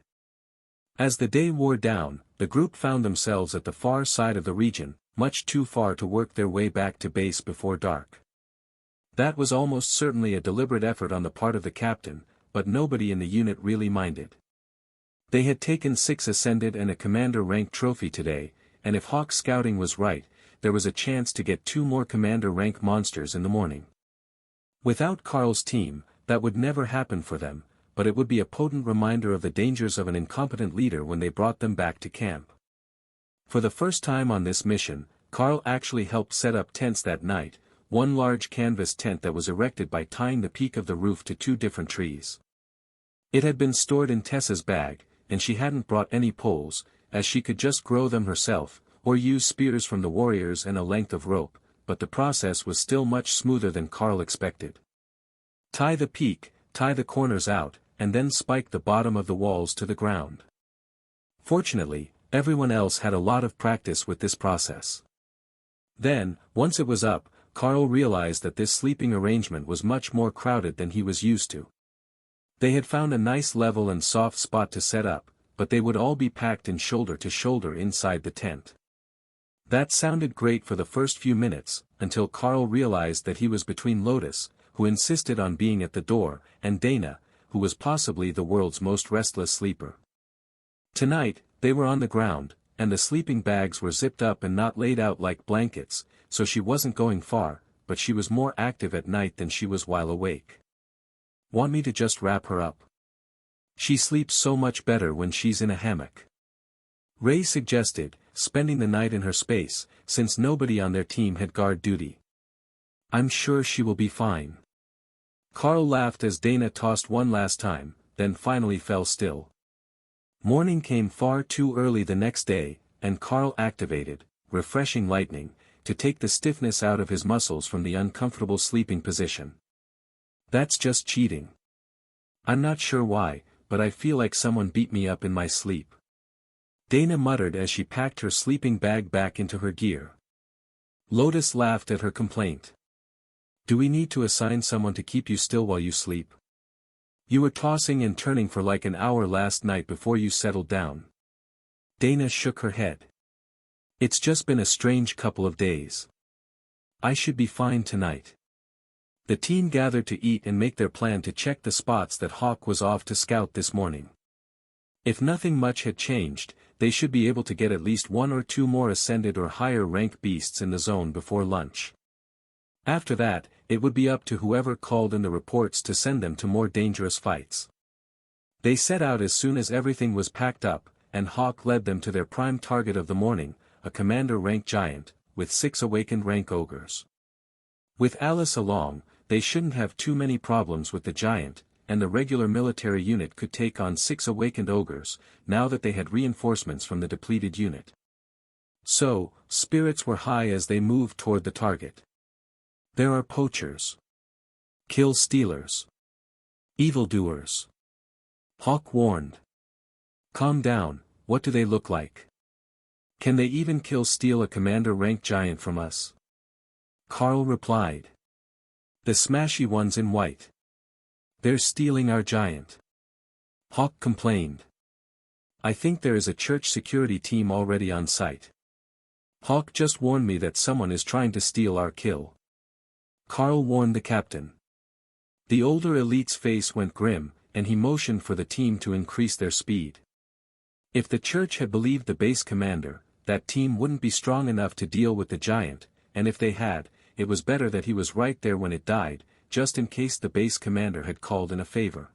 As the day wore down, the group found themselves at the far side of the region, much too far to work their way back to base before dark. That was almost certainly a deliberate effort on the part of the captain, but nobody in the unit really minded. They had taken 6 ascended and a commander rank trophy today, and if Hawk scouting was right, there was a chance to get 2 more commander rank monsters in the morning. Without Carl's team, that would never happen for them, but it would be a potent reminder of the dangers of an incompetent leader when they brought them back to camp. For the first time on this mission, Carl actually helped set up tents that night, one large canvas tent that was erected by tying the peak of the roof to 2 different trees. It had been stored in Tessa's bag, and she hadn't brought any poles, as she could just grow them herself, or use spears from the warriors and a length of rope, but the process was still much smoother than Carl expected. Tie the peak, tie the corners out, and then spike the bottom of the walls to the ground. Fortunately, everyone else had a lot of practice with this process. Then, once it was up, Carl realized that this sleeping arrangement was much more crowded than he was used to. They had found a nice level and soft spot to set up, but they would all be packed in shoulder to shoulder inside the tent. That sounded great for the first few minutes, until Carl realized that he was between Lotus, who insisted on being at the door, and Dana, who was possibly the world's most restless sleeper. Tonight, they were on the ground, and the sleeping bags were zipped up and not laid out like blankets, so she wasn't going far, but she was more active at night than she was while awake. Want me to just wrap her up? She sleeps so much better when she's in a hammock. Ray suggested, spending the night in her space, since nobody on their team had guard duty. I'm sure she will be fine. Carl laughed as Dana tossed one last time, then finally fell still. Morning came far too early the next day, and Carl activated, refreshing lightning, to take the stiffness out of his muscles from the uncomfortable sleeping position. That's just cheating. I'm not sure why, but I feel like someone beat me up in my sleep. Dana muttered as she packed her sleeping bag back into her gear. Lotus laughed at her complaint. Do we need to assign someone to keep you still while you sleep? You were tossing and turning for like an hour last night before you settled down. Dana shook her head. It's just been a strange couple of days. I should be fine tonight. The team gathered to eat and make their plan to check the spots that Hawk was off to scout this morning. If nothing much had changed, they should be able to get at least one or two more ascended or higher rank beasts in the zone before lunch. After that, it would be up to whoever called in the reports to send them to more dangerous fights. They set out as soon as everything was packed up, and Hawk led them to their prime target of the morning, a commander rank giant, with 6 awakened rank ogres. With Alice along, they shouldn't have too many problems with the giant, and the regular military unit could take on 6 awakened ogres, now that they had reinforcements from the depleted unit. So, spirits were high as they moved toward the target. There are poachers. Kill stealers. Evildoers. Hawk warned. Calm down, what do they look like? Can they even steal a commander rank giant from us? Carl replied. The smashy ones in white. They're stealing our giant. Hawk complained. I think there is a church security team already on site. Hawk just warned me that someone is trying to steal our kill. Carl warned the captain. The older elite's face went grim, and he motioned for the team to increase their speed. If the church had believed the base commander, that team wouldn't be strong enough to deal with the giant, and if they had, it was better that he was right there when it died, just in case the base commander had called in a favor.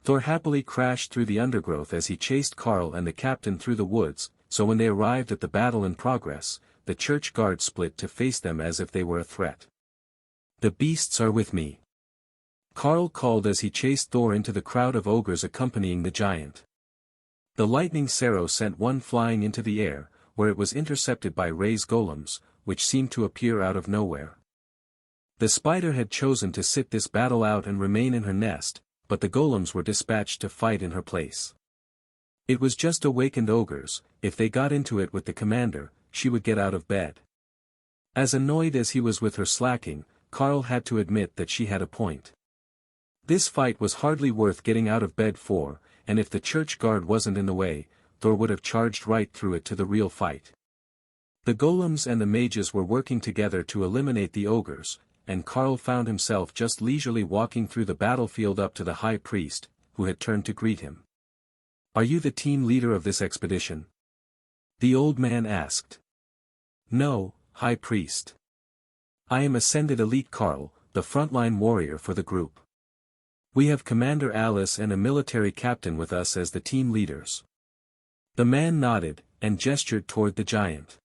Thor happily crashed through the undergrowth as he chased Carl and the captain through the woods, so when they arrived at the battle in progress, the church guard split to face them as if they were a threat. The beasts are with me. Carl called as he chased Thor into the crowd of ogres accompanying the giant. The lightning Sero sent one flying into the air, where it was intercepted by Ray's golems, which seemed to appear out of nowhere. The spider had chosen to sit this battle out and remain in her nest, but the golems were dispatched to fight in her place. It was just awakened ogres, if they got into it with the commander, she would get out of bed. As annoyed as he was with her slacking, Carl had to admit that she had a point. This fight was hardly worth getting out of bed for, and if the church guard wasn't in the way, Thor would have charged right through it to the real fight. The golems and the mages were working together to eliminate the ogres, and Carl found himself just leisurely walking through the battlefield up to the high priest, who had turned to greet him. Are you the team leader of this expedition? The old man asked. No, high priest. I am Ascended Elite Carl, the frontline warrior for the group. We have Commander Alice and a military captain with us as the team leaders. The man nodded, and gestured toward the giant.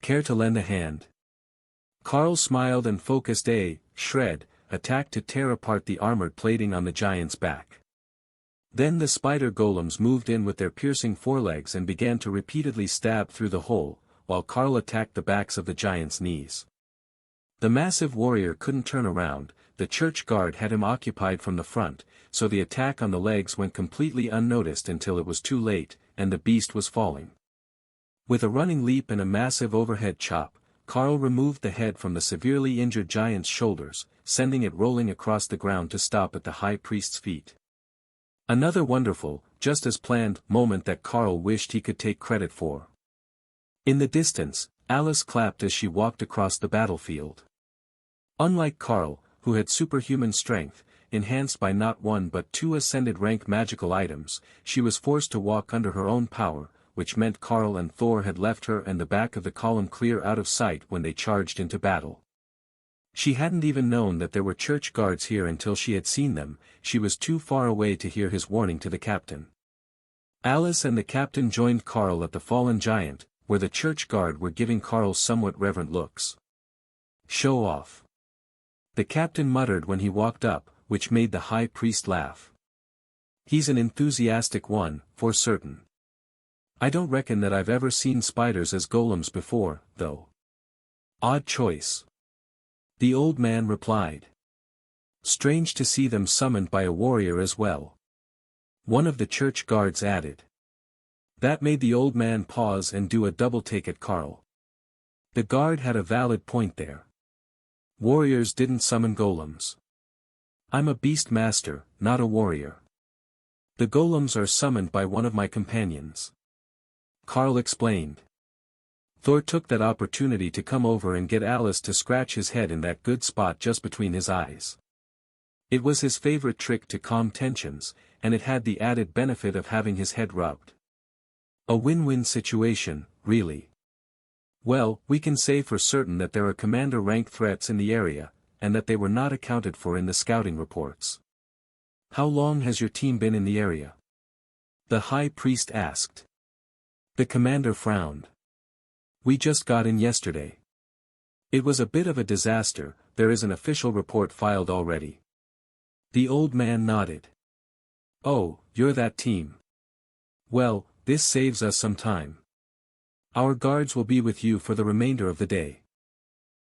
Care to lend a hand? Carl smiled and focused a shred attack to tear apart the armored plating on the giant's back. Then the spider golems moved in with their piercing forelegs and began to repeatedly stab through the hole, while Carl attacked the backs of the giant's knees. The massive warrior couldn't turn around, the church guard had him occupied from the front, so the attack on the legs went completely unnoticed until it was too late, and the beast was falling. With a running leap and a massive overhead chop, Carl removed the head from the severely injured giant's shoulders, sending it rolling across the ground to stop at the high priest's feet. Another wonderful, just as planned, moment that Carl wished he could take credit for. In the distance, Alice clapped as she walked across the battlefield. Unlike Carl, who had superhuman strength, enhanced by not one but 2 ascended rank magical items, she was forced to walk under her own power, which meant Carl and Thor had left her and the back of the column clear out of sight when they charged into battle. She hadn't even known that there were church guards here until she had seen them. She was too far away to hear his warning to the captain. Alice and the captain joined Carl at the fallen giant, where the church guard were giving Carl somewhat reverent looks. "Show off," the captain muttered when he walked up, which made the high priest laugh. "He's an enthusiastic one, for certain. I don't reckon that I've ever seen spiders as golems before, though." "Odd choice," the old man replied. "Strange to see them summoned by a warrior as well," one of the church guards added. That made the old man pause and do a double take at Carl. The guard had a valid point there. Warriors didn't summon golems. "I'm a beast master, not a warrior. The golems are summoned by one of my companions," Carl explained. Thor took that opportunity to come over and get Alice to scratch his head in that good spot just between his eyes. It was his favorite trick to calm tensions, and it had the added benefit of having his head rubbed. A win-win situation, really. "Well, we can say for certain that there are commander-rank threats in the area, and that they were not accounted for in the scouting reports." "How long has your team been in the area?" the high priest asked. The commander frowned. "We just got in yesterday. It was a bit of a disaster. There is an official report filed already." The old man nodded. "Oh, you're that team. Well, this saves us some time. Our guards will be with you for the remainder of the day.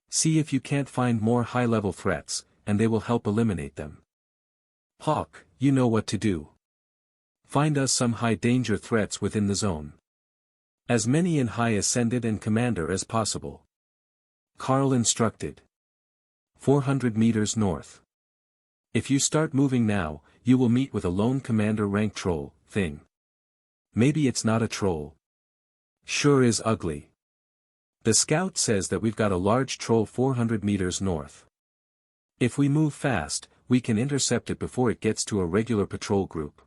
See if you can't find more high-level threats, and they will help eliminate them. Hawk, you know what to do. Find us some high-danger threats within the zone. As many in High Ascended and Commander as possible," Carl instructed. 400 meters north. If you start moving now, you will meet with a lone commander-rank troll thing. Maybe it's not a troll. Sure is ugly. The scout says that we've got a large troll 400 meters north. If we move fast, we can intercept it before it gets to a regular patrol group.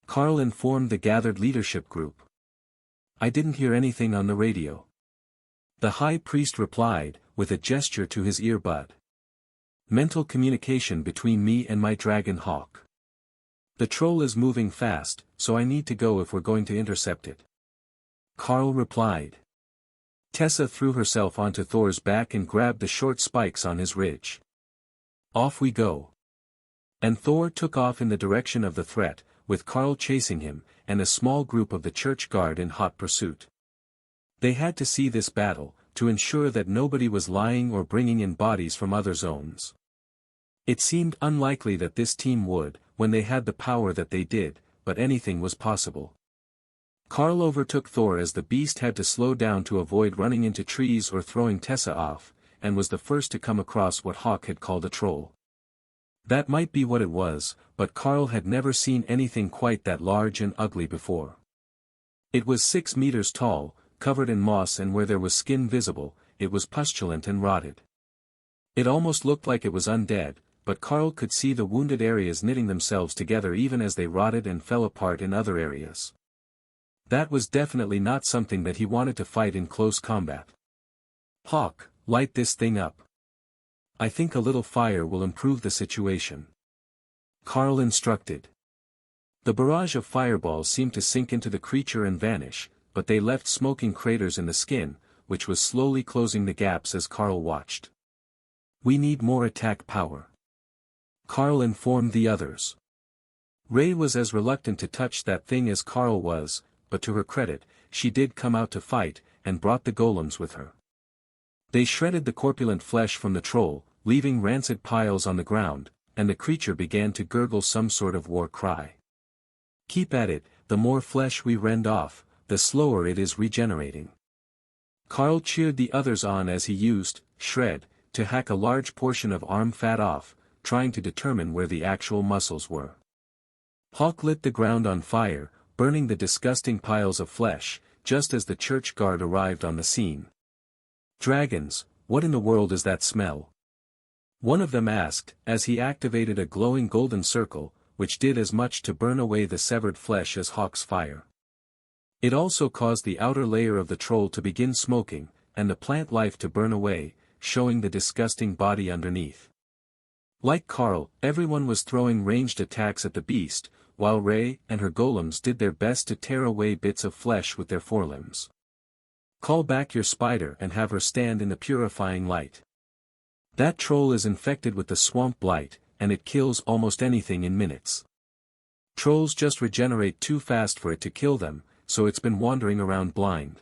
Carl informed the gathered leadership group. "I didn't hear anything on the radio." The high priest replied, with a gesture to his earbud. "Mental communication between me and my dragon hawk. The troll is moving fast, so I need to go if we're going to intercept it." Carl replied. Tessa threw herself onto Thor's back and grabbed the short spikes on his ridge. "Off we go." And Thor took off in the direction of the threat, with Carl chasing him, and a small group of the church guard in hot pursuit. They had to see this battle, to ensure that nobody was lying or bringing in bodies from other zones. It seemed unlikely that this team would, when they had the power that they did, but anything was possible. Carl overtook Thor as the beast had to slow down to avoid running into trees or throwing Tessa off, and was the first to come across what Hawk had called a troll. That might be what it was, but Carl had never seen anything quite that large and ugly before. It was 6 meters tall, covered in moss, and where there was skin visible, it was pustulent and rotted. It almost looked like it was undead, but Carl could see the wounded areas knitting themselves together even as they rotted and fell apart in other areas. That was definitely not something that he wanted to fight in close combat. "Hawk, light this thing up. I think a little fire will improve the situation," Carl instructed. The barrage of fireballs seemed to sink into the creature and vanish, but they left smoking craters in the skin, which was slowly closing the gaps as Carl watched. "We need more attack power," Carl informed the others. Ray was as reluctant to touch that thing as Carl was, but to her credit, she did come out to fight, and brought the golems with her. They shredded the corpulent flesh from the troll, leaving rancid piles on the ground, and the creature began to gurgle some sort of war cry. "Keep at it, the more flesh we rend off, the slower it is regenerating." Carl cheered the others on as he used shred to hack a large portion of arm fat off, trying to determine where the actual muscles were. Hawk lit the ground on fire, burning the disgusting piles of flesh, just as the church guard arrived on the scene. "Dragons, what in the world is that smell?" one of them asked, as he activated a glowing golden circle, which did as much to burn away the severed flesh as Hawk's fire. It also caused the outer layer of the troll to begin smoking, and the plant life to burn away, showing the disgusting body underneath. Like Carl, everyone was throwing ranged attacks at the beast, while Ray and her golems did their best to tear away bits of flesh with their forelimbs. Call back your spider and have her stand in the purifying light. That troll is infected with the swamp blight, and it kills almost anything in minutes. Trolls just regenerate too fast for it to kill them, so it's been wandering around blind.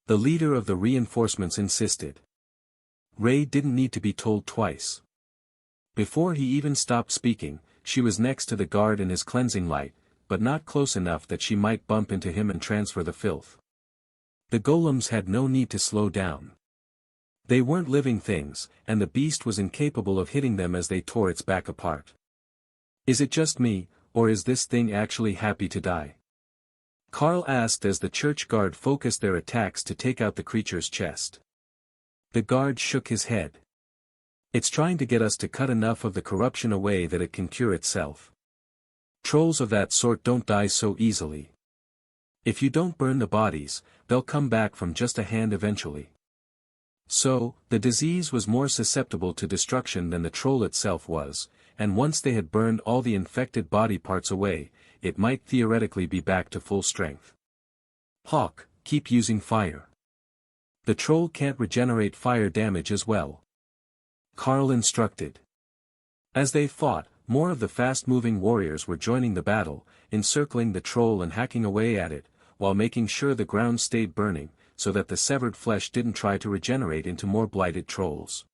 The leader of the reinforcements insisted. Ray didn't need to be told twice. Before he even stopped speaking, she was next to the guard in his cleansing light, but not close enough that she might bump into him and transfer the filth. The golems had no need to slow down. They weren't living things, and the beast was incapable of hitting them as they tore its back apart. Is it just me, or is this thing actually happy to die? Carl asked as the church guard focused their attacks to take out the creature's chest. The guard shook his head. It's trying to get us to cut enough of the corruption away that it can cure itself. Trolls of that sort don't die so easily. If you don't burn the bodies, they'll come back from just a hand eventually. So, the disease was more susceptible to destruction than the troll itself was, and once they had burned all the infected body parts away, it might theoretically be back to full strength. Hawk, keep using fire. The troll can't regenerate fire damage as well. Carl instructed. As they fought, more of the fast-moving warriors were joining the battle, encircling the troll and hacking away at it, while making sure the ground stayed burning, so that the severed flesh didn't try to regenerate into more blighted trolls.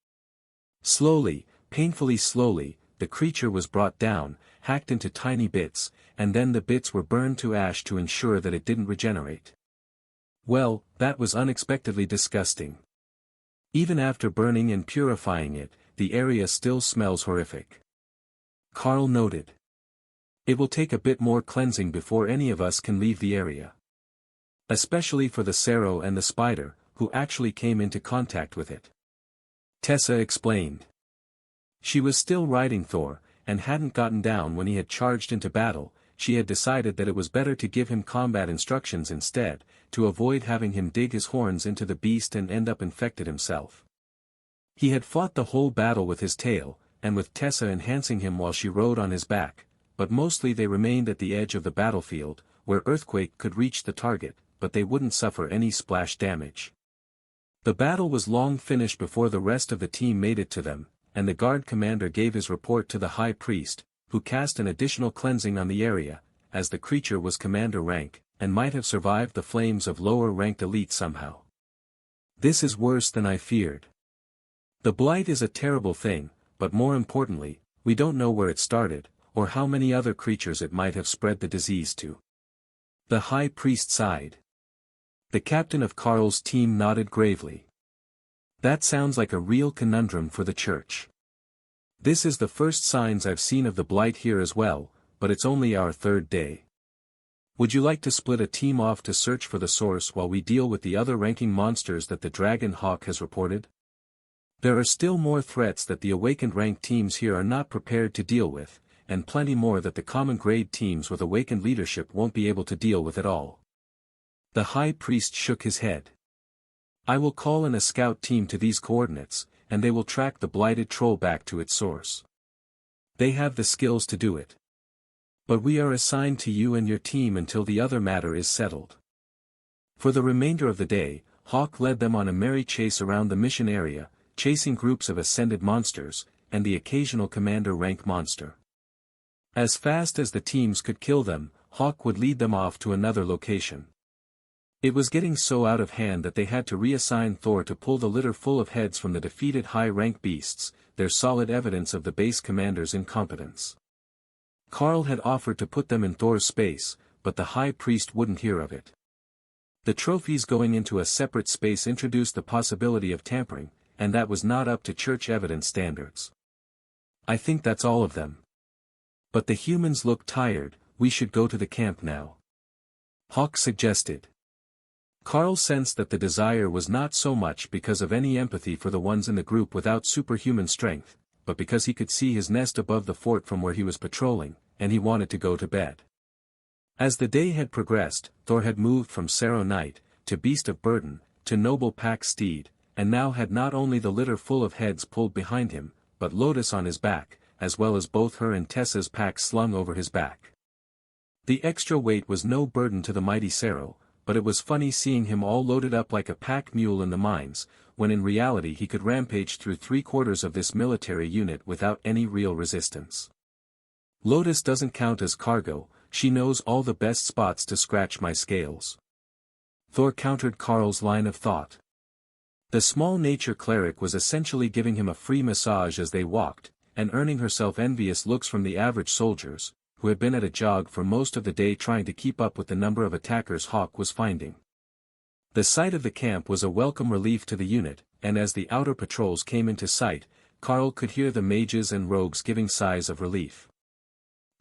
Slowly, painfully slowly, the creature was brought down, hacked into tiny bits, and then the bits were burned to ash to ensure that it didn't regenerate. Well, that was unexpectedly disgusting. Even after burning and purifying it, the area still smells horrific. Carl noted. It will take a bit more cleansing before any of us can leave the area. Especially for the Cerro and the spider, who actually came into contact with it. Tessa explained. She was still riding Thor, and hadn't gotten down when he had charged into battle. She had decided that it was better to give him combat instructions instead, to avoid having him dig his horns into the beast and end up infected himself. He had fought the whole battle with his tail, and with Tessa enhancing him while she rode on his back, but mostly they remained at the edge of the battlefield, where Earthquake could reach the target, but they wouldn't suffer any splash damage. The battle was long finished before the rest of the team made it to them, and the guard commander gave his report to the high priest, who cast an additional cleansing on the area, as the creature was commander rank, and might have survived the flames of lower-ranked elite somehow. This is worse than I feared. The blight is a terrible thing, but more importantly, we don't know where it started, or how many other creatures it might have spread the disease to. The high priest sighed. The captain of Carl's team nodded gravely. That sounds like a real conundrum for the church. This is the first signs I've seen of the blight here as well, but it's only our third day. Would you like to split a team off to search for the source while we deal with the other ranking monsters that the Dragon Hawk has reported? There are still more threats that the awakened rank teams here are not prepared to deal with, and plenty more that the common grade teams with awakened leadership won't be able to deal with at all. The high priest shook his head. I will call in a scout team to these coordinates, and they will track the blighted troll back to its source. They have the skills to do it. But we are assigned to you and your team until the other matter is settled. For the remainder of the day, Hawk led them on a merry chase around the mission area, chasing groups of ascended monsters, and the occasional commander rank monster. As fast as the teams could kill them, Hawk would lead them off to another location. It was getting so out of hand that they had to reassign Thor to pull the litter full of heads from the defeated high-rank beasts, their solid evidence of the base commander's incompetence. Carl had offered to put them in Thor's space, but the high priest wouldn't hear of it. The trophies going into a separate space introduced the possibility of tampering, and that was not up to church evidence standards. I think that's all of them. But the humans look tired, we should go to the camp now. Hawk suggested. Carl sensed that the desire was not so much because of any empathy for the ones in the group without superhuman strength, but because he could see his nest above the fort from where he was patrolling, and he wanted to go to bed. As the day had progressed, Thor had moved from Cerro Knight, to Beast of Burden, to Noble Pack Steed, and now had not only the litter full of heads pulled behind him, but Lotus on his back, as well as both her and Tessa's pack slung over his back. The extra weight was no burden to the mighty Cerro, but it was funny seeing him all loaded up like a pack mule in the mines, when in reality he could rampage through 3/4 of this military unit without any real resistance. Lotus doesn't count as cargo, she knows all the best spots to scratch my scales. Thor countered Karl's line of thought. The small nature cleric was essentially giving him a free massage as they walked, and earning herself envious looks from the average soldiers, who had been at a jog for most of the day trying to keep up with the number of attackers Hawk was finding. The sight of the camp was a welcome relief to the unit, and as the outer patrols came into sight, Karl could hear the mages and rogues giving sighs of relief.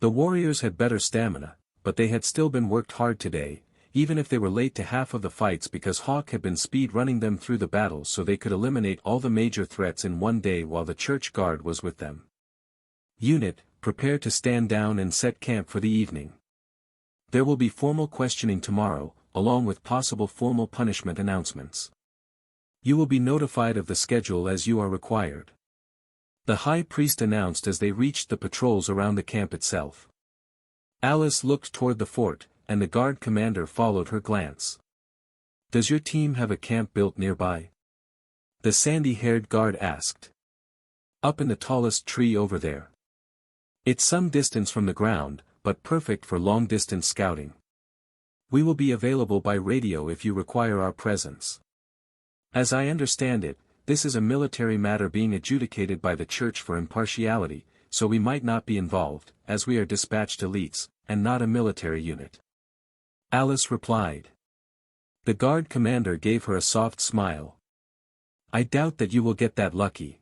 The warriors had better stamina, but they had still been worked hard today, even if they were late to half of the fights because Hawk had been speed running them through the battles so they could eliminate all the major threats in one day while the church guard was with them. Unit, prepare to stand down and set camp for the evening. There will be formal questioning tomorrow, along with possible formal punishment announcements. You will be notified of the schedule as you are required. The high priest announced as they reached the patrols around the camp itself. Alice looked toward the fort, and the guard commander followed her glance. Does your team have a camp built nearby? The sandy-haired guard asked. Up in the tallest tree over there. It's some distance from the ground, but perfect for long-distance scouting. We will be available by radio if you require our presence. As I understand it, this is a military matter being adjudicated by the church for impartiality, so we might not be involved, as we are dispatched elites, and not a military unit. Alice replied. The guard commander gave her a soft smile. I doubt that you will get that lucky.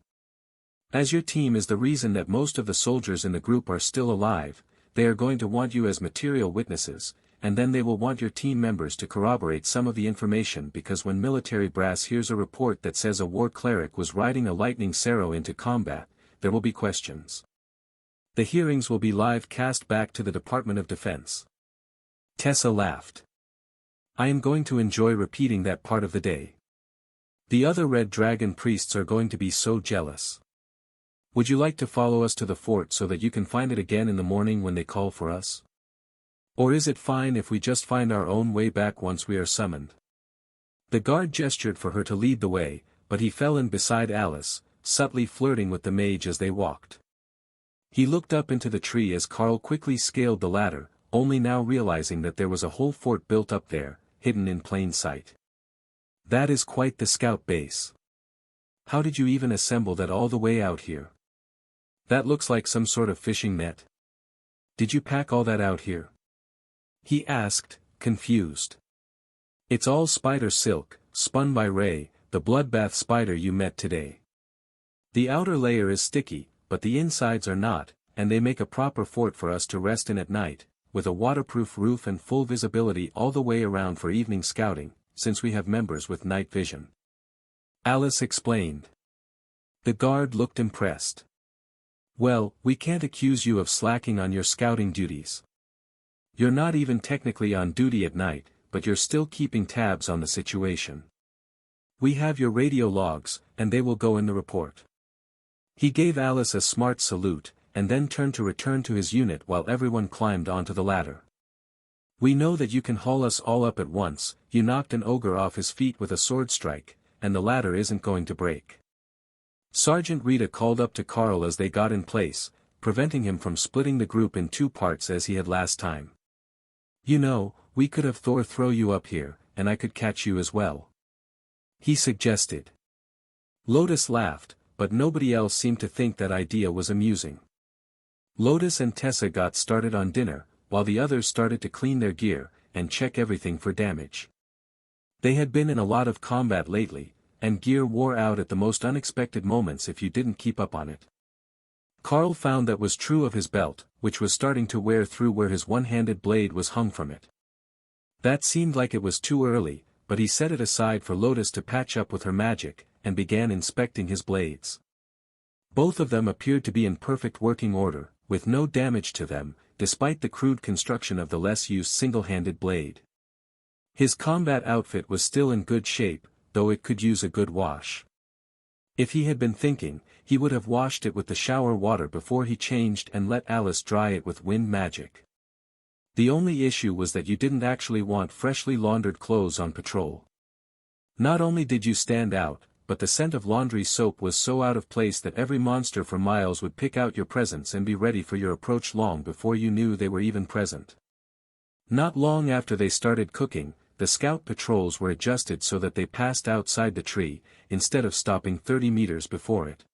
As your team is the reason that most of the soldiers in the group are still alive, they are going to want you as material witnesses, and then they will want your team members to corroborate some of the information because when military brass hears a report that says a war cleric was riding a lightning Cerro into combat, there will be questions. The hearings will be live cast back to the Department of Defense. Tessa laughed. I am going to enjoy repeating that part of the day. The other Red Dragon priests are going to be so jealous. Would you like to follow us to the fort so that you can find it again in the morning when they call for us? Or is it fine if we just find our own way back once we are summoned? The guard gestured for her to lead the way, but he fell in beside Alice, subtly flirting with the mage as they walked. He looked up into the tree as Karl quickly scaled the ladder, only now realizing that there was a whole fort built up there, hidden in plain sight. That is quite the scout base. How did you even assemble that all the way out here? That looks like some sort of fishing net. Did you pack all that out here? He asked, confused. It's all spider silk, spun by Ray, the bloodbath spider you met today. The outer layer is sticky, but the insides are not, and they make a proper fort for us to rest in at night, with a waterproof roof and full visibility all the way around for evening scouting, since we have members with night vision. Alice explained. The guard looked impressed. Well, we can't accuse you of slacking on your scouting duties. You're not even technically on duty at night, but you're still keeping tabs on the situation. We have your radio logs, and they will go in the report. He gave Alice a smart salute, and then turned to return to his unit while everyone climbed onto the ladder. We know that you can haul us all up at once, you knocked an ogre off his feet with a sword strike, and the ladder isn't going to break. Sergeant Rita called up to Karl as they got in place, preventing him from splitting the group in two parts as he had last time. You know, we could have Thor throw you up here, and I could catch you as well. He suggested. Lotus laughed, but nobody else seemed to think that idea was amusing. Lotus and Tessa got started on dinner, while the others started to clean their gear, and check everything for damage. They had been in a lot of combat lately, and gear wore out at the most unexpected moments if you didn't keep up on it. Karl found that was true of his belt, which was starting to wear through where his one-handed blade was hung from it. That seemed like it was too early, but he set it aside for Lotus to patch up with her magic, and began inspecting his blades. Both of them appeared to be in perfect working order, with no damage to them, despite the crude construction of the less used single-handed blade. His combat outfit was still in good shape, though it could use a good wash. If he had been thinking, he would have washed it with the shower water before he changed and let Alice dry it with wind magic. The only issue was that you didn't actually want freshly laundered clothes on patrol. Not only did you stand out, but the scent of laundry soap was so out of place that every monster for miles would pick out your presents and be ready for your approach long before you knew they were even present. Not long after they started cooking, the scout patrols were adjusted so that they passed outside the tree, instead of stopping 30 meters before it.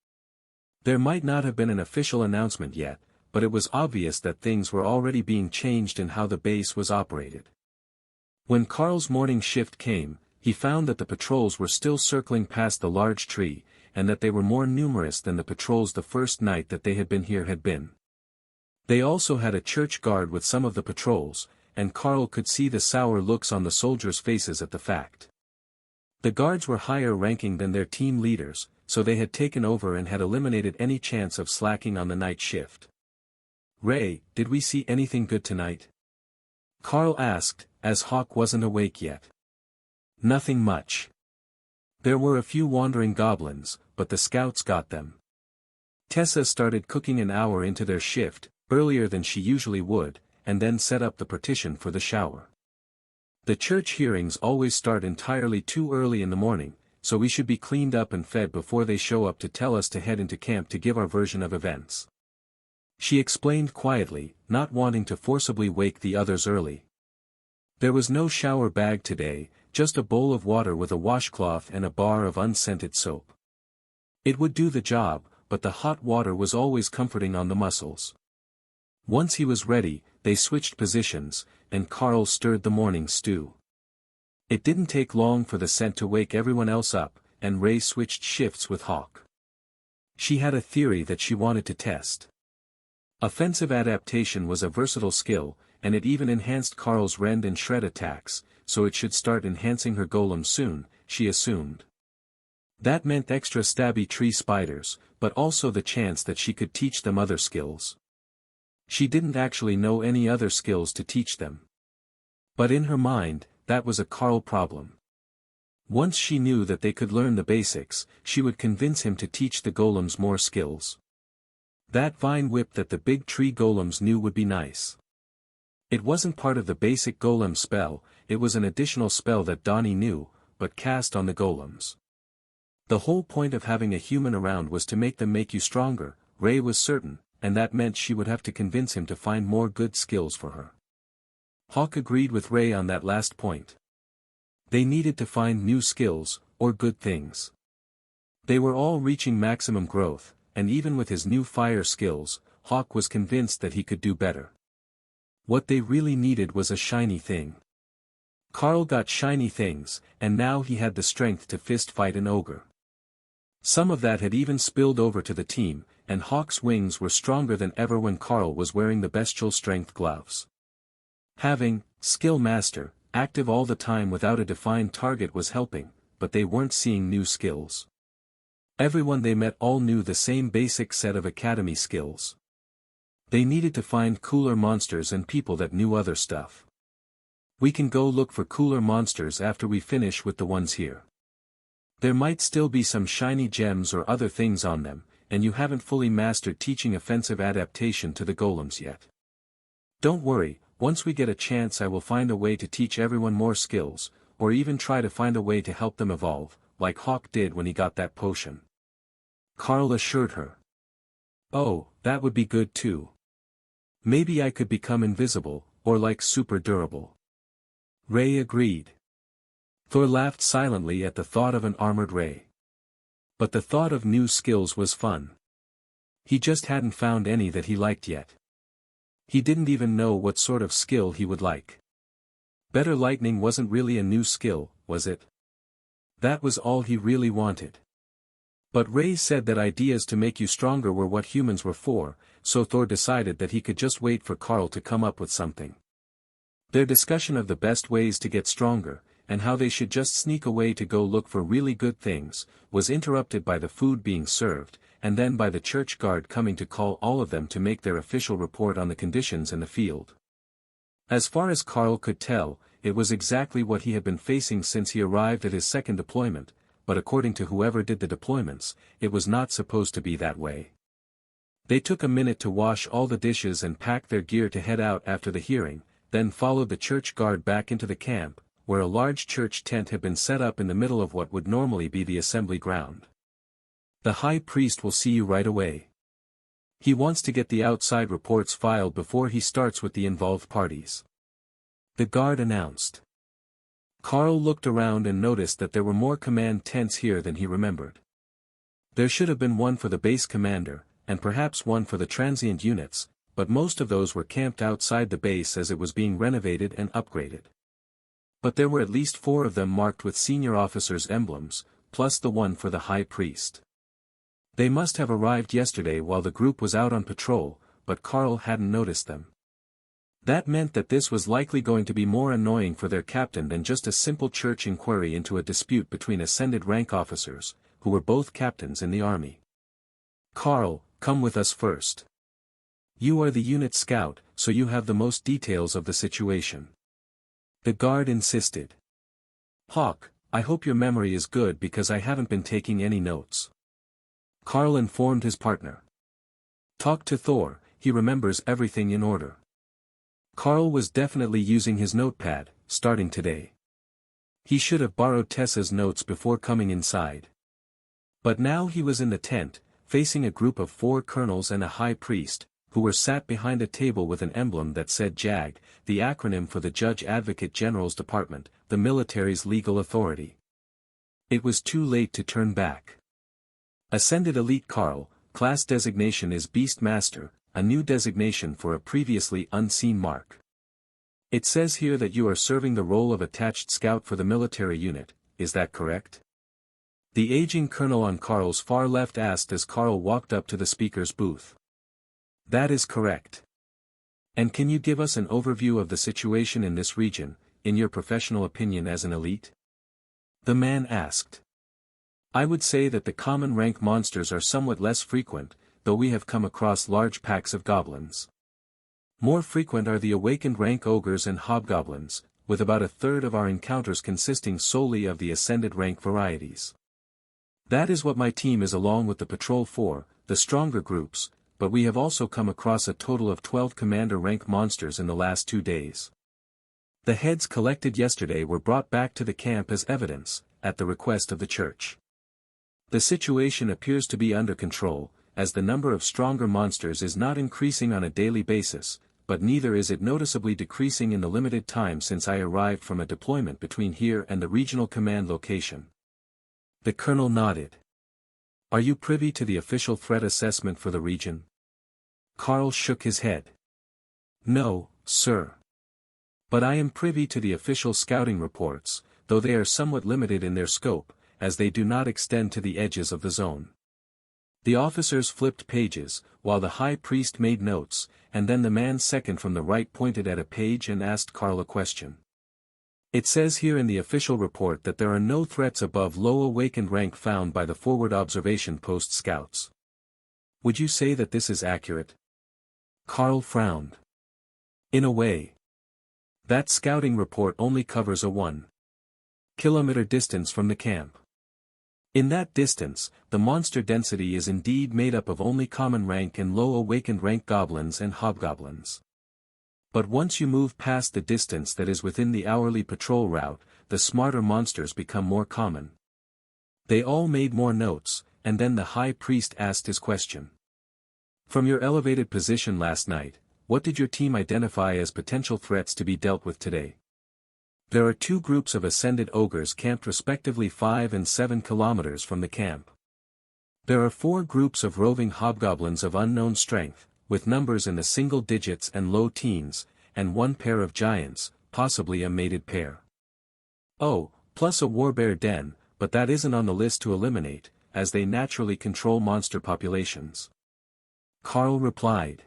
There might not have been an official announcement yet, but it was obvious that things were already being changed in how the base was operated. When Carl's morning shift came, he found that the patrols were still circling past the large tree, and that they were more numerous than the patrols the first night that they had been here had been. They also had a church guard with some of the patrols, and Carl could see the sour looks on the soldiers' faces at the fact. The guards were higher ranking than their team leaders, so they had taken over and had eliminated any chance of slacking on the night shift. "Ray, did we see anything good tonight?" Carl asked, as Hawk wasn't awake yet. "Nothing much. There were a few wandering goblins, but the scouts got them." Tessa started cooking an hour into their shift, earlier than she usually would, and then set up the partition for the shower. "The church hearings always start entirely too early in the morning, so we should be cleaned up and fed before they show up to tell us to head into camp to give our version of events," she explained quietly, not wanting to forcibly wake the others early. There was no shower bag today, just a bowl of water with a washcloth and a bar of unscented soap. It would do the job, but the hot water was always comforting on the muscles. Once he was ready, they switched positions, and Carl stirred the morning stew. It didn't take long for the scent to wake everyone else up, and Ray switched shifts with Hawk. She had a theory that she wanted to test. Offensive adaptation was a versatile skill, and it even enhanced Carl's rend and shred attacks, so it should start enhancing her golem soon, she assumed. That meant extra stabby tree spiders, but also the chance that she could teach them other skills. She didn't actually know any other skills to teach them. But in her mind, that was a Carl problem. Once she knew that they could learn the basics, she would convince him to teach the golems more skills. That vine whip that the big tree golems knew would be nice. It wasn't part of the basic golem spell, it was an additional spell that Donnie knew, but cast on the golems. The whole point of having a human around was to make them make you stronger, Ray was certain, and that meant she would have to convince him to find more good skills for her. Hawk agreed with Ray on that last point. They needed to find new skills, or good things. They were all reaching maximum growth, and even with his new fire skills, Hawk was convinced that he could do better. What they really needed was a shiny thing. Carl got shiny things, and now he had the strength to fist fight an ogre. Some of that had even spilled over to the team, and Hawk's wings were stronger than ever when Carl was wearing the bestial strength gloves. Having skill master active all the time without a defined target was helping, but they weren't seeing new skills. Everyone they met all knew the same basic set of academy skills. They needed to find cooler monsters and people that knew other stuff. "We can go look for cooler monsters after we finish with the ones here. There might still be some shiny gems or other things on them, and you haven't fully mastered teaching offensive adaptation to the golems yet. Don't worry, once we get a chance I will find a way to teach everyone more skills, or even try to find a way to help them evolve, like Hawk did when he got that potion," Carl assured her. "Oh, that would be good too. Maybe I could become invisible, or like super durable." Ray agreed. Thor laughed silently at the thought of an armored Ray. But the thought of new skills was fun. He just hadn't found any that he liked yet. He didn't even know what sort of skill he would like. Better lightning wasn't really a new skill, was it? That was all he really wanted. But Ray said that ideas to make you stronger were what humans were for, so Thor decided that he could just wait for Carl to come up with something. Their discussion of the best ways to get stronger, and how they should just sneak away to go look for really good things, was interrupted by the food being served, and then by the church guard coming to call all of them to make their official report on the conditions in the field. As far as Carl could tell, it was exactly what he had been facing since he arrived at his second deployment, but according to whoever did the deployments, it was not supposed to be that way. They took a minute to wash all the dishes and pack their gear to head out after the hearing, then followed the church guard back into the camp, where a large church tent had been set up in the middle of what would normally be the assembly ground. The high priest will see you right away. He wants to get the outside reports filed before he starts with the involved parties. The guard announced. Carl looked around and noticed that there were more command tents here than he remembered. There should have been one for the base commander, and perhaps one for the transient units, but most of those were camped outside the base as it was being renovated and upgraded. But there were at least 4 of them marked with senior officers' emblems, plus the one for the high priest. They must have arrived yesterday while the group was out on patrol, but Carl hadn't noticed them. That meant that this was likely going to be more annoying for their captain than just a simple church inquiry into a dispute between ascended rank officers, who were both captains in the army. Carl, come with us first. You are the unit scout, so you have the most details of the situation. The guard insisted. Hawk, I hope your memory is good because I haven't been taking any notes. Carl informed his partner. Talk to Thor, he remembers everything in order. Carl was definitely using his notepad, starting today. He should have borrowed Tessa's notes before coming inside. But now he was in the tent, facing a group of 4 colonels and a high priest, who were sat behind a table with an emblem that said JAG, the acronym for the Judge Advocate General's Department, the military's legal authority. It was too late to turn back. Ascended Elite Carl, class designation is Beastmaster, a new designation for a previously unseen mark. It says here that you are serving the role of attached scout for the military unit, is that correct? The aging colonel on Carl's far left asked as Carl walked up to the speaker's booth. That is correct. And can you give us an overview of the situation in this region, in your professional opinion as an elite? The man asked. I would say that the common rank monsters are somewhat less frequent, though we have come across large packs of goblins. More frequent are the awakened rank ogres and hobgoblins, with about a third of our encounters consisting solely of the ascended rank varieties. That is what my team is along with the patrol for, the stronger groups, but we have also come across a total of 12 commander rank monsters in the last 2 days. The heads collected yesterday were brought back to the camp as evidence, at the request of the church. The situation appears to be under control, as the number of stronger monsters is not increasing on a daily basis, but neither is it noticeably decreasing in the limited time since I arrived from a deployment between here and the regional command location. The colonel nodded. Are you privy to the official threat assessment for the region? Carl shook his head. No, sir. But I am privy to the official scouting reports, though they are somewhat limited in their scope, as they do not extend to the edges of the zone. The officers flipped pages, while the high priest made notes, and then the man second from the right pointed at a page and asked Carl a question. It says here in the official report that there are no threats above low awakened rank found by the forward observation post scouts. Would you say that this is accurate? Carl frowned. In a way. That scouting report only covers a 1-kilometer distance from the camp. In that distance, the monster density is indeed made up of only common rank and low awakened rank goblins and hobgoblins. But once you move past the distance that is within the hourly patrol route, the smarter monsters become more common. They all made more notes, and then the high priest asked his question. From your elevated position last night, what did your team identify as potential threats to be dealt with today? There are 2 groups of ascended ogres camped respectively 5 and 7 kilometers from the camp. There are 4 groups of roving hobgoblins of unknown strength, with numbers in the single digits and low teens, and 1 pair of giants, possibly a mated pair. Oh, plus a warbear den, but that isn't on the list to eliminate, as they naturally control monster populations. Carl replied.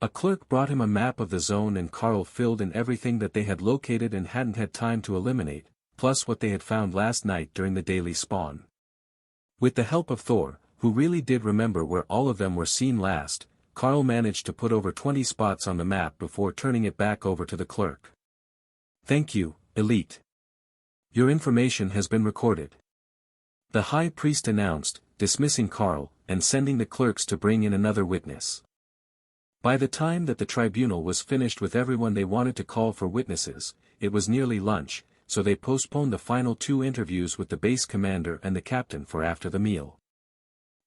A clerk brought him a map of the zone and Carl filled in everything that they had located and hadn't had time to eliminate, plus what they had found last night during the daily spawn. With the help of Thor, who really did remember where all of them were seen last, Carl managed to put over 20 spots on the map before turning it back over to the clerk. Thank you, Elite. Your information has been recorded. The high priest announced, dismissing Carl, and sending the clerks to bring in another witness. By the time that the tribunal was finished with everyone they wanted to call for witnesses, it was nearly lunch, so they postponed the final 2 interviews with the base commander and the captain for after the meal.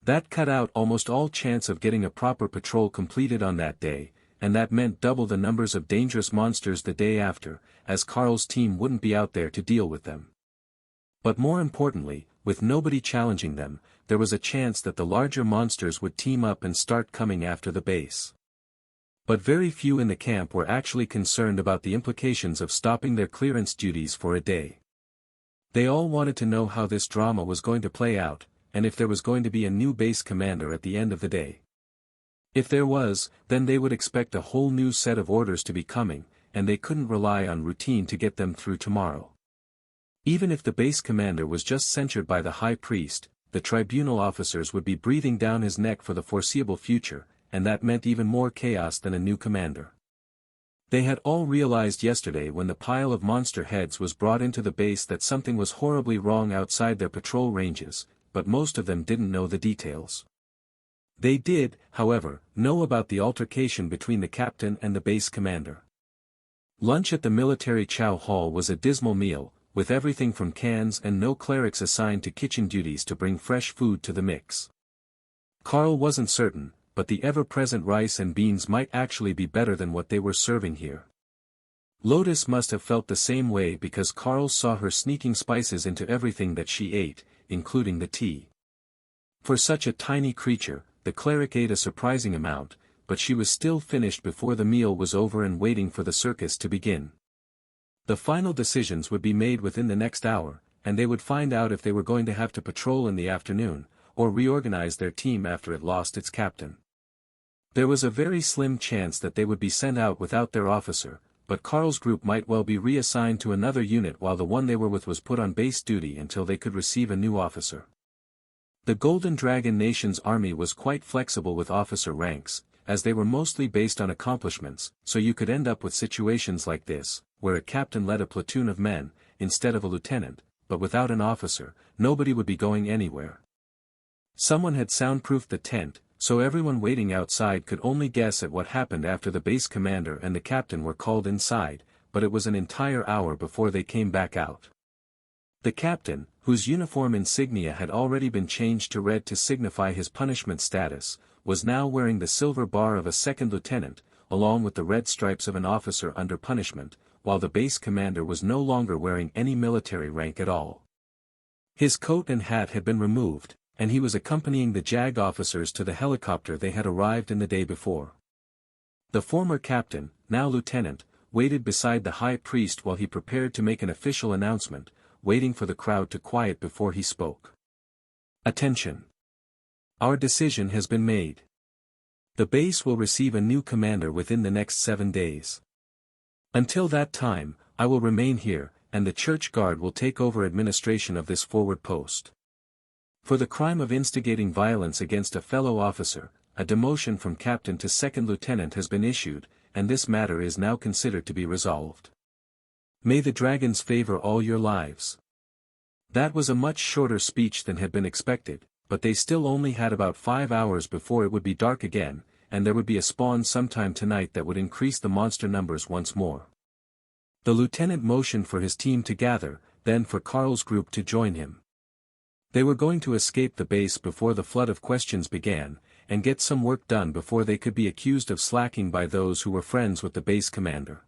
That cut out almost all chance of getting a proper patrol completed on that day, and that meant double the numbers of dangerous monsters the day after, as Carl's team wouldn't be out there to deal with them. But more importantly, with nobody challenging them, there was a chance that the larger monsters would team up and start coming after the base. But very few in the camp were actually concerned about the implications of stopping their clearance duties for a day. They all wanted to know how this drama was going to play out, and if there was going to be a new base commander at the end of the day. If there was, then they would expect a whole new set of orders to be coming, and they couldn't rely on routine to get them through tomorrow. Even if the base commander was just censured by the high priest, the tribunal officers would be breathing down his neck for the foreseeable future, and that meant even more chaos than a new commander. They had all realized yesterday when the pile of monster heads was brought into the base that something was horribly wrong outside their patrol ranges, but most of them didn't know the details. They did, however, know about the altercation between the captain and the base commander. Lunch at the military chow hall was a dismal meal, with everything from cans and no clerics assigned to kitchen duties to bring fresh food to the mix. Carl wasn't certain, but the ever-present rice and beans might actually be better than what they were serving here. Lotus must have felt the same way because Carl saw her sneaking spices into everything that she ate, including the tea. For such a tiny creature, the cleric ate a surprising amount, but she was still finished before the meal was over and waiting for the circus to begin. The final decisions would be made within the next hour, and they would find out if they were going to have to patrol in the afternoon, or reorganize their team after it lost its captain. There was a very slim chance that they would be sent out without their officer, but Carl's group might well be reassigned to another unit while the one they were with was put on base duty until they could receive a new officer. The Golden Dragon Nation's army was quite flexible with officer ranks, as they were mostly based on accomplishments, so you could end up with situations like this, where a captain led a platoon of men, instead of a lieutenant, but without an officer, nobody would be going anywhere. Someone had soundproofed the tent, so everyone waiting outside could only guess at what happened after the base commander and the captain were called inside, but it was an entire hour before they came back out. The captain, whose uniform insignia had already been changed to red to signify his punishment status, was now wearing the silver bar of a second lieutenant, along with the red stripes of an officer under punishment, while the base commander was no longer wearing any military rank at all. His coat and hat had been removed, and he was accompanying the JAG officers to the helicopter they had arrived in the day before. The former captain, now lieutenant, waited beside the high priest while he prepared to make an official announcement, waiting for the crowd to quiet before he spoke. Attention! Our decision has been made. The base will receive a new commander within the next 7 days. Until that time, I will remain here, and the church guard will take over administration of this forward post. For the crime of instigating violence against a fellow officer, a demotion from captain to second lieutenant has been issued, and this matter is now considered to be resolved. May the dragons favor all your lives. That was a much shorter speech than had been expected, but they still only had about 5 hours before it would be dark again, and there would be a spawn sometime tonight that would increase the monster numbers once more. The lieutenant motioned for his team to gather, then for Carl's group to join him. They were going to escape the base before the flood of questions began, and get some work done before they could be accused of slacking by those who were friends with the base commander.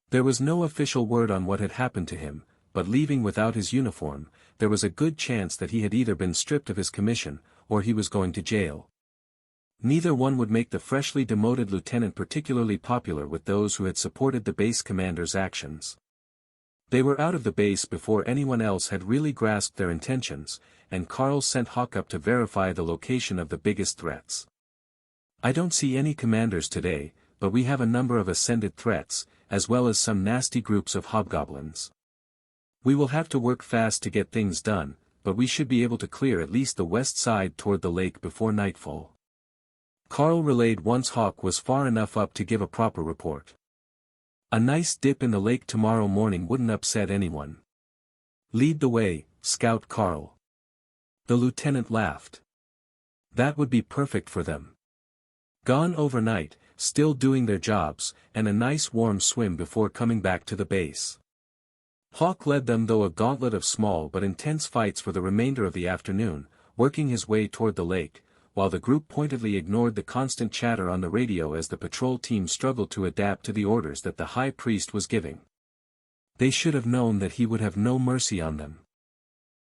There was no official word on what had happened to him, but leaving without his uniform, there was a good chance that he had either been stripped of his commission, or he was going to jail. Neither one would make the freshly demoted lieutenant particularly popular with those who had supported the base commander's actions. They were out of the base before anyone else had really grasped their intentions, and Carl sent Hawk up to verify the location of the biggest threats. I don't see any commanders today, but we have a number of ascended threats, as well as some nasty groups of hobgoblins. We will have to work fast to get things done, but we should be able to clear at least the west side toward the lake before nightfall. Carl relayed once Hawk was far enough up to give a proper report. A nice dip in the lake tomorrow morning wouldn't upset anyone. Lead the way, Scout Carl. The lieutenant laughed. That would be perfect for them. Gone overnight, still doing their jobs, and a nice warm swim before coming back to the base. Hawk led them through a gauntlet of small but intense fights for the remainder of the afternoon, working his way toward the lake, while the group pointedly ignored the constant chatter on the radio as the patrol team struggled to adapt to the orders that the high priest was giving. They should have known that he would have no mercy on them.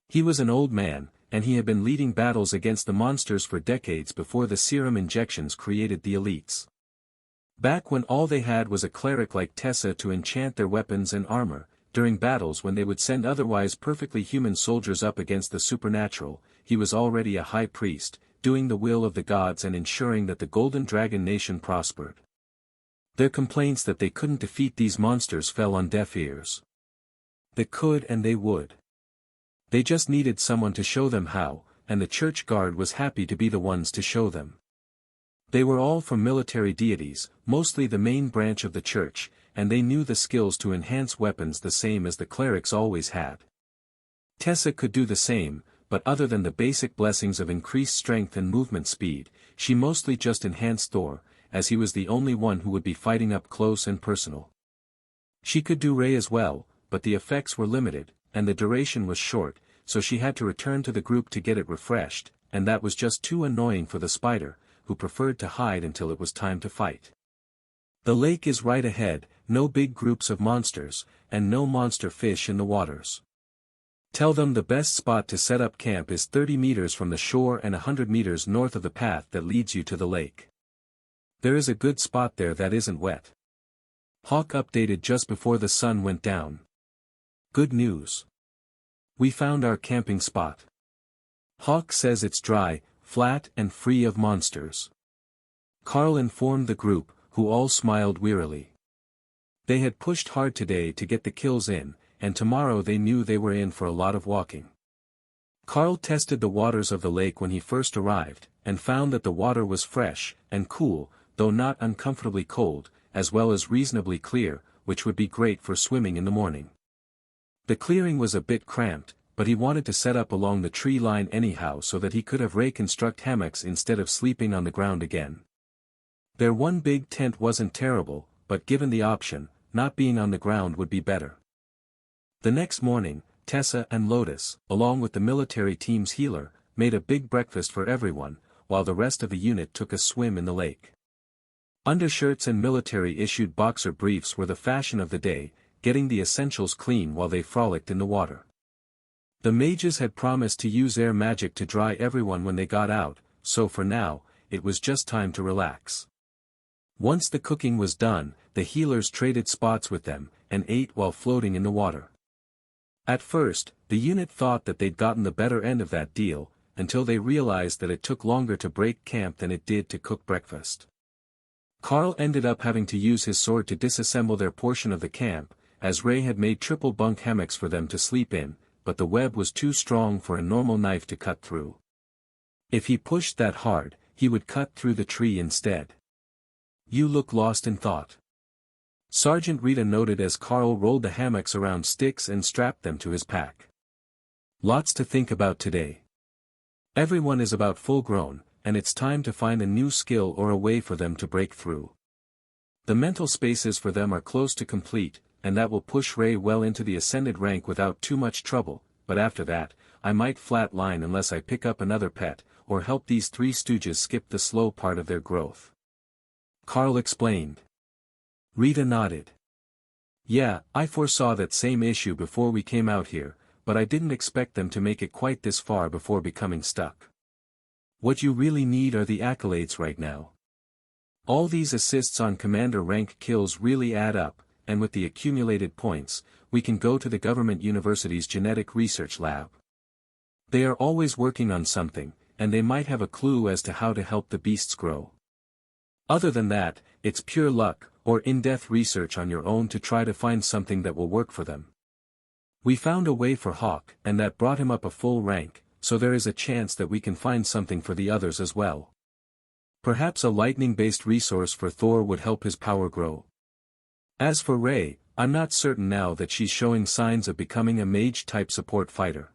He was an old man, and he had been leading battles against the monsters for decades before the serum injections created the elites. Back when all they had was a cleric like Tessa to enchant their weapons and armor, during battles when they would send otherwise perfectly human soldiers up against the supernatural, he was already a high priest, doing the will of the gods and ensuring that the Golden Dragon nation prospered. Their complaints that they couldn't defeat these monsters fell on deaf ears. They could and they would. They just needed someone to show them how, and the church guard was happy to be the ones to show them. They were all from military deities, mostly the main branch of the church, and they knew the skills to enhance weapons the same as the clerics always had. Tessa could do the same, but other than the basic blessings of increased strength and movement speed, she mostly just enhanced Thor, as he was the only one who would be fighting up close and personal. She could do Ray as well, but the effects were limited, and the duration was short, so she had to return to the group to get it refreshed, and that was just too annoying for the spider, who preferred to hide until it was time to fight. The lake is right ahead, no big groups of monsters, and no monster fish in the waters. Tell them the best spot to set up camp is 30 meters from the shore and 100 meters north of the path that leads you to the lake. There is a good spot there that isn't wet. Hawk updated just before the sun went down. Good news. We found our camping spot. Hawk says it's dry, flat and free of monsters. Carl informed the group, who all smiled wearily. They had pushed hard today to get the kills in, and tomorrow they knew they were in for a lot of walking. Carl tested the waters of the lake when he first arrived, and found that the water was fresh and cool, though not uncomfortably cold, as well as reasonably clear, which would be great for swimming in the morning. The clearing was a bit cramped, but he wanted to set up along the tree line anyhow so that he could have Ray construct hammocks instead of sleeping on the ground again. Their one big tent wasn't terrible, but given the option, not being on the ground would be better. The next morning, Tessa and Lotus, along with the military team's healer, made a big breakfast for everyone, while the rest of the unit took a swim in the lake. Undershirts and military-issued boxer briefs were the fashion of the day, getting the essentials clean while they frolicked in the water. The mages had promised to use air magic to dry everyone when they got out, so for now, it was just time to relax. Once the cooking was done, the healers traded spots with them, and ate while floating in the water. At first, the unit thought that they'd gotten the better end of that deal, until they realized that it took longer to break camp than it did to cook breakfast. Carl ended up having to use his sword to disassemble their portion of the camp, as Ray had made triple bunk hammocks for them to sleep in, but the web was too strong for a normal knife to cut through. If he pushed that hard, he would cut through the tree instead. You look lost in thought. Sergeant Rita noted as Carl rolled the hammocks around sticks and strapped them to his pack. Lots to think about today. Everyone is about full grown, and it's time to find a new skill or a way for them to break through. The mental spaces for them are close to complete, and that will push Ray well into the ascended rank without too much trouble, but after that, I might flat line unless I pick up another pet, or help these three stooges skip the slow part of their growth. Carl explained. Rita nodded. Yeah, I foresaw that same issue before we came out here, but I didn't expect them to make it quite this far before becoming stuck. What you really need are the accolades right now. All these assists on commander rank kills really add up, and with the accumulated points, we can go to the government university's genetic research lab. They are always working on something, and they might have a clue as to how to help the beasts grow. Other than that, it's pure luck, or in-depth research on your own to try to find something that will work for them. We found a way for Hawk, and that brought him up a full rank, so there is a chance that we can find something for the others as well. Perhaps a lightning-based resource for Thor would help his power grow. As for Ray, I'm not certain now that she's showing signs of becoming a mage-type support fighter.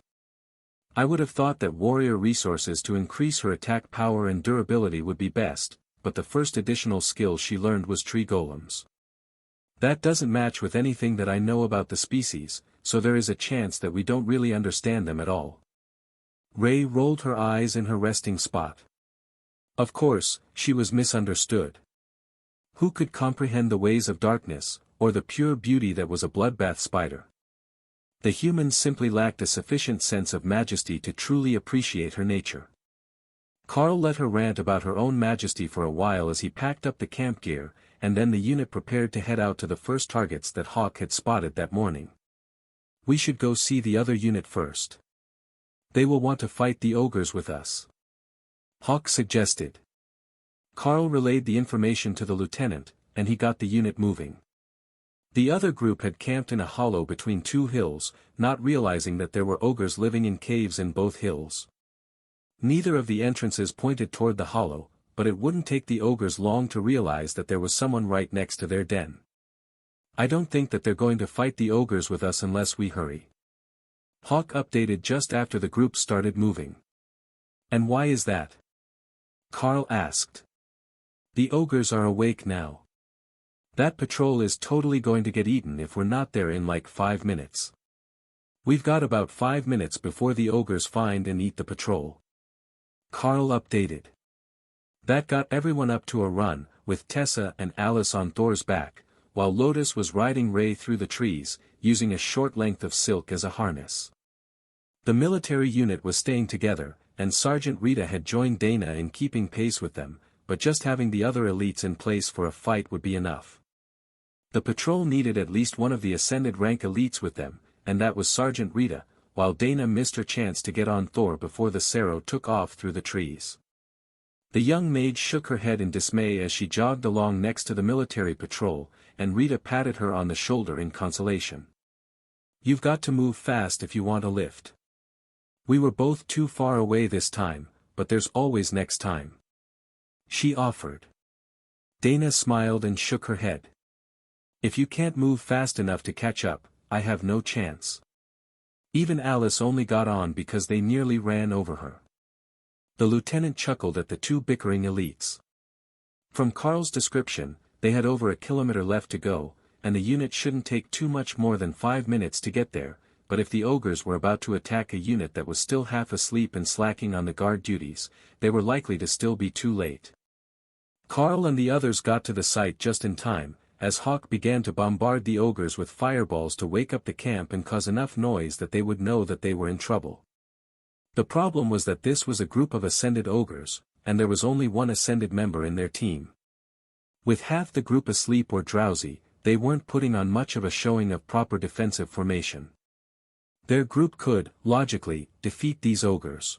I would have thought that warrior resources to increase her attack power and durability would be best, but the first additional skill she learned was tree golems. That doesn't match with anything that I know about the species, so there is a chance that we don't really understand them at all. Ray rolled her eyes in her resting spot. Of course, she was misunderstood. Who could comprehend the ways of darkness, or the pure beauty that was a bloodbath spider? The humans simply lacked a sufficient sense of majesty to truly appreciate her nature. Carl let her rant about her own majesty for a while as he packed up the camp gear, and then the unit prepared to head out to the first targets that Hawk had spotted that morning. We should go see the other unit first. They will want to fight the ogres with us, Hawk suggested. Carl relayed the information to the lieutenant, and he got the unit moving. The other group had camped in a hollow between two hills, not realizing that there were ogres living in caves in both hills. Neither of the entrances pointed toward the hollow, but it wouldn't take the ogres long to realize that there was someone right next to their den. I don't think that they're going to fight the ogres with us unless we hurry. Hawk updated just after the group started moving. And why is that? Carl asked. The ogres are awake now. That patrol is totally going to get eaten if we're not there in like 5 minutes. We've got about 5 minutes before the ogres find and eat the patrol. Carl updated. That got everyone up to a run, with Tessa and Alice on Thor's back, while Lotus was riding Ray through the trees, using a short length of silk as a harness. The military unit was staying together, and Sergeant Rita had joined Dana in keeping pace with them, but just having the other elites in place for a fight would be enough. The patrol needed at least one of the ascended rank elites with them, and that was Sergeant Rita, while Dana missed her chance to get on Thor before the Cerro took off through the trees. The young maid shook her head in dismay as she jogged along next to the military patrol, and Rita patted her on the shoulder in consolation. You've got to move fast if you want a lift. We were both too far away this time, but there's always next time, she offered. Dana smiled and shook her head. If you can't move fast enough to catch up, I have no chance. Even Alice only got on because they nearly ran over her. The lieutenant chuckled at the two bickering elites. From Carl's description, they had over a kilometer left to go, and the unit shouldn't take too much more than 5 minutes to get there, but if the ogres were about to attack a unit that was still half asleep and slacking on the guard duties, they were likely to still be too late. Carl and the others got to the site just in time, as Hawk began to bombard the ogres with fireballs to wake up the camp and cause enough noise that they would know that they were in trouble. The problem was that this was a group of ascended ogres, and there was only one ascended member in their team. With half the group asleep or drowsy, they weren't putting on much of a showing of proper defensive formation. Their group could, logically, defeat these ogres.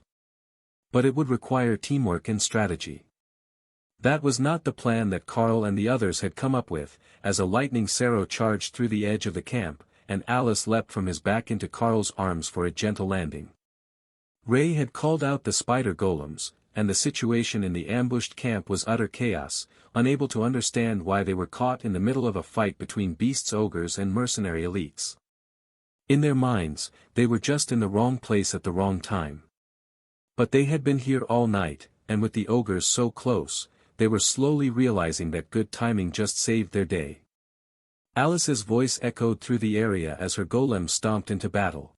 But it would require teamwork and strategy. That was not the plan that Carl and the others had come up with, as a lightning Cerro charged through the edge of the camp, and Alice leapt from his back into Carl's arms for a gentle landing. Ray had called out the spider golems, and the situation in the ambushed camp was utter chaos, unable to understand why they were caught in the middle of a fight between beasts ogres and mercenary elites. In their minds, they were just in the wrong place at the wrong time. But they had been here all night, and with the ogres so close, they were slowly realizing that good timing just saved their day. Alice's voice echoed through the area as her golem stomped into battle.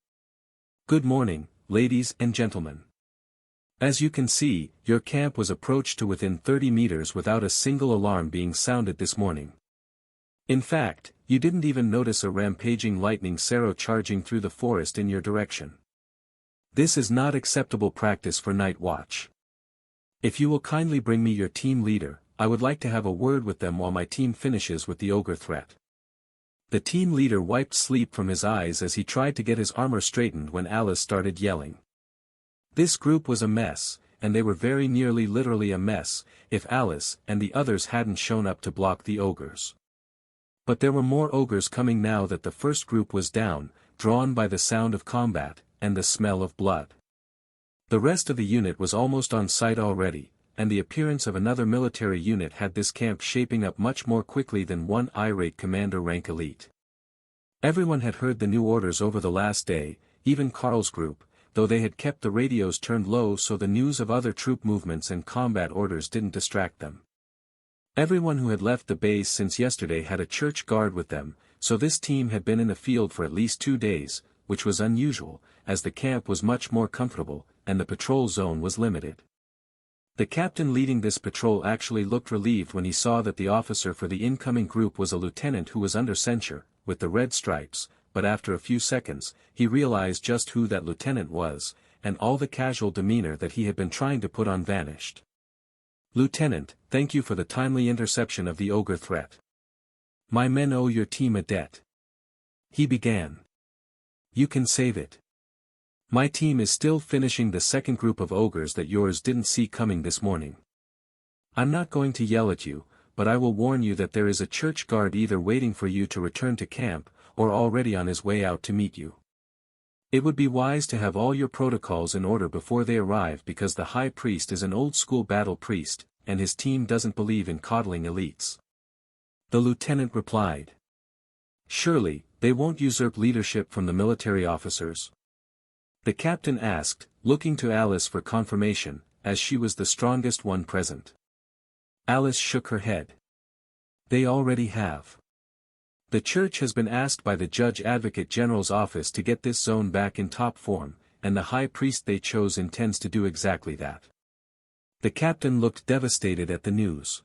Good morning, ladies and gentlemen. As you can see, your camp was approached to within 30 meters without a single alarm being sounded this morning. In fact, you didn't even notice a rampaging lightning Cerro charging through the forest in your direction. This is not acceptable practice for night watch. If you will kindly bring me your team leader, I would like to have a word with them while my team finishes with the ogre threat. The team leader wiped sleep from his eyes as he tried to get his armor straightened when Alice started yelling. This group was a mess, and they were very nearly literally a mess, if Alice and the others hadn't shown up to block the ogres. But there were more ogres coming now that the first group was down, drawn by the sound of combat, and the smell of blood. The rest of the unit was almost on site already, and the appearance of another military unit had this camp shaping up much more quickly than one irate commander rank elite. Everyone had heard the new orders over the last day, even Carl's group, though they had kept the radios turned low so the news of other troop movements and combat orders didn't distract them. Everyone who had left the base since yesterday had a church guard with them, so this team had been in the field for at least 2 days, which was unusual, as the camp was much more comfortable, and the patrol zone was limited. The captain leading this patrol actually looked relieved when he saw that the officer for the incoming group was a lieutenant who was under censure, with the red stripes, but after a few seconds, he realized just who that lieutenant was, and all the casual demeanor that he had been trying to put on vanished. "Lieutenant, thank you for the timely interception of the ogre threat. My men owe your team a debt," he began. "You can save it. My team is still finishing the second group of ogres that yours didn't see coming this morning. I'm not going to yell at you, but I will warn you that there is a church guard either waiting for you to return to camp, or already on his way out to meet you. It would be wise to have all your protocols in order before they arrive because the high priest is an old-school battle priest, and his team doesn't believe in coddling elites." The lieutenant replied. "Surely, they won't usurp leadership from the military officers?" The captain asked, looking to Alice for confirmation, as she was the strongest one present. Alice shook her head. "They already have. The church has been asked by the Judge Advocate General's office to get this zone back in top form, and the high priest they chose intends to do exactly that." The captain looked devastated at the news.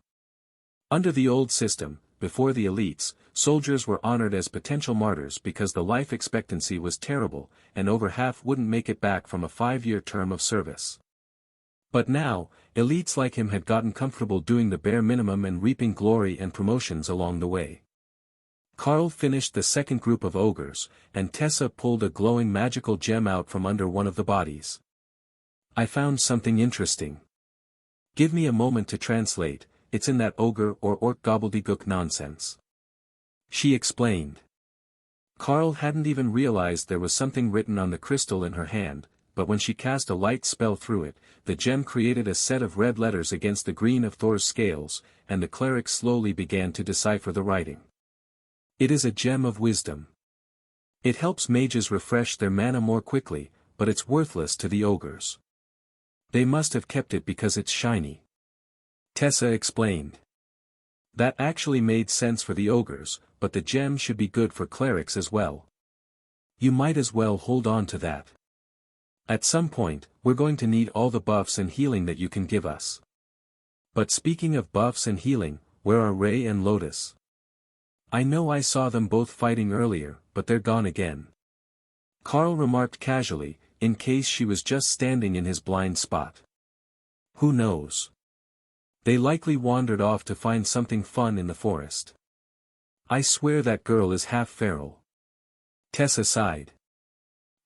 Under the old system, before the elites, soldiers were honored as potential martyrs because the life expectancy was terrible, and over half wouldn't make it back from a 5-year term of service. But now, elites like him had gotten comfortable doing the bare minimum and reaping glory and promotions along the way. Carl finished the second group of ogres, and Tessa pulled a glowing magical gem out from under one of the bodies. "I found something interesting. Give me a moment to translate, it's in that ogre or orc gobbledygook nonsense," she explained. Carl hadn't even realized there was something written on the crystal in her hand, but when she cast a light spell through it, the gem created a set of red letters against the green of Thor's scales, and the cleric slowly began to decipher the writing. "It is a gem of wisdom. It helps mages refresh their mana more quickly, but it's worthless to the ogres. They must have kept it because it's shiny," Tessa explained. That actually made sense for the ogres, but the gem should be good for clerics as well. "You might as well hold on to that. At some point, we're going to need all the buffs and healing that you can give us. But speaking of buffs and healing, where are Ray and Lotus? I know I saw them both fighting earlier, but they're gone again," Carl remarked casually, in case she was just standing in his blind spot. "Who knows? They likely wandered off to find something fun in the forest. I swear that girl is half feral." Tessa sighed.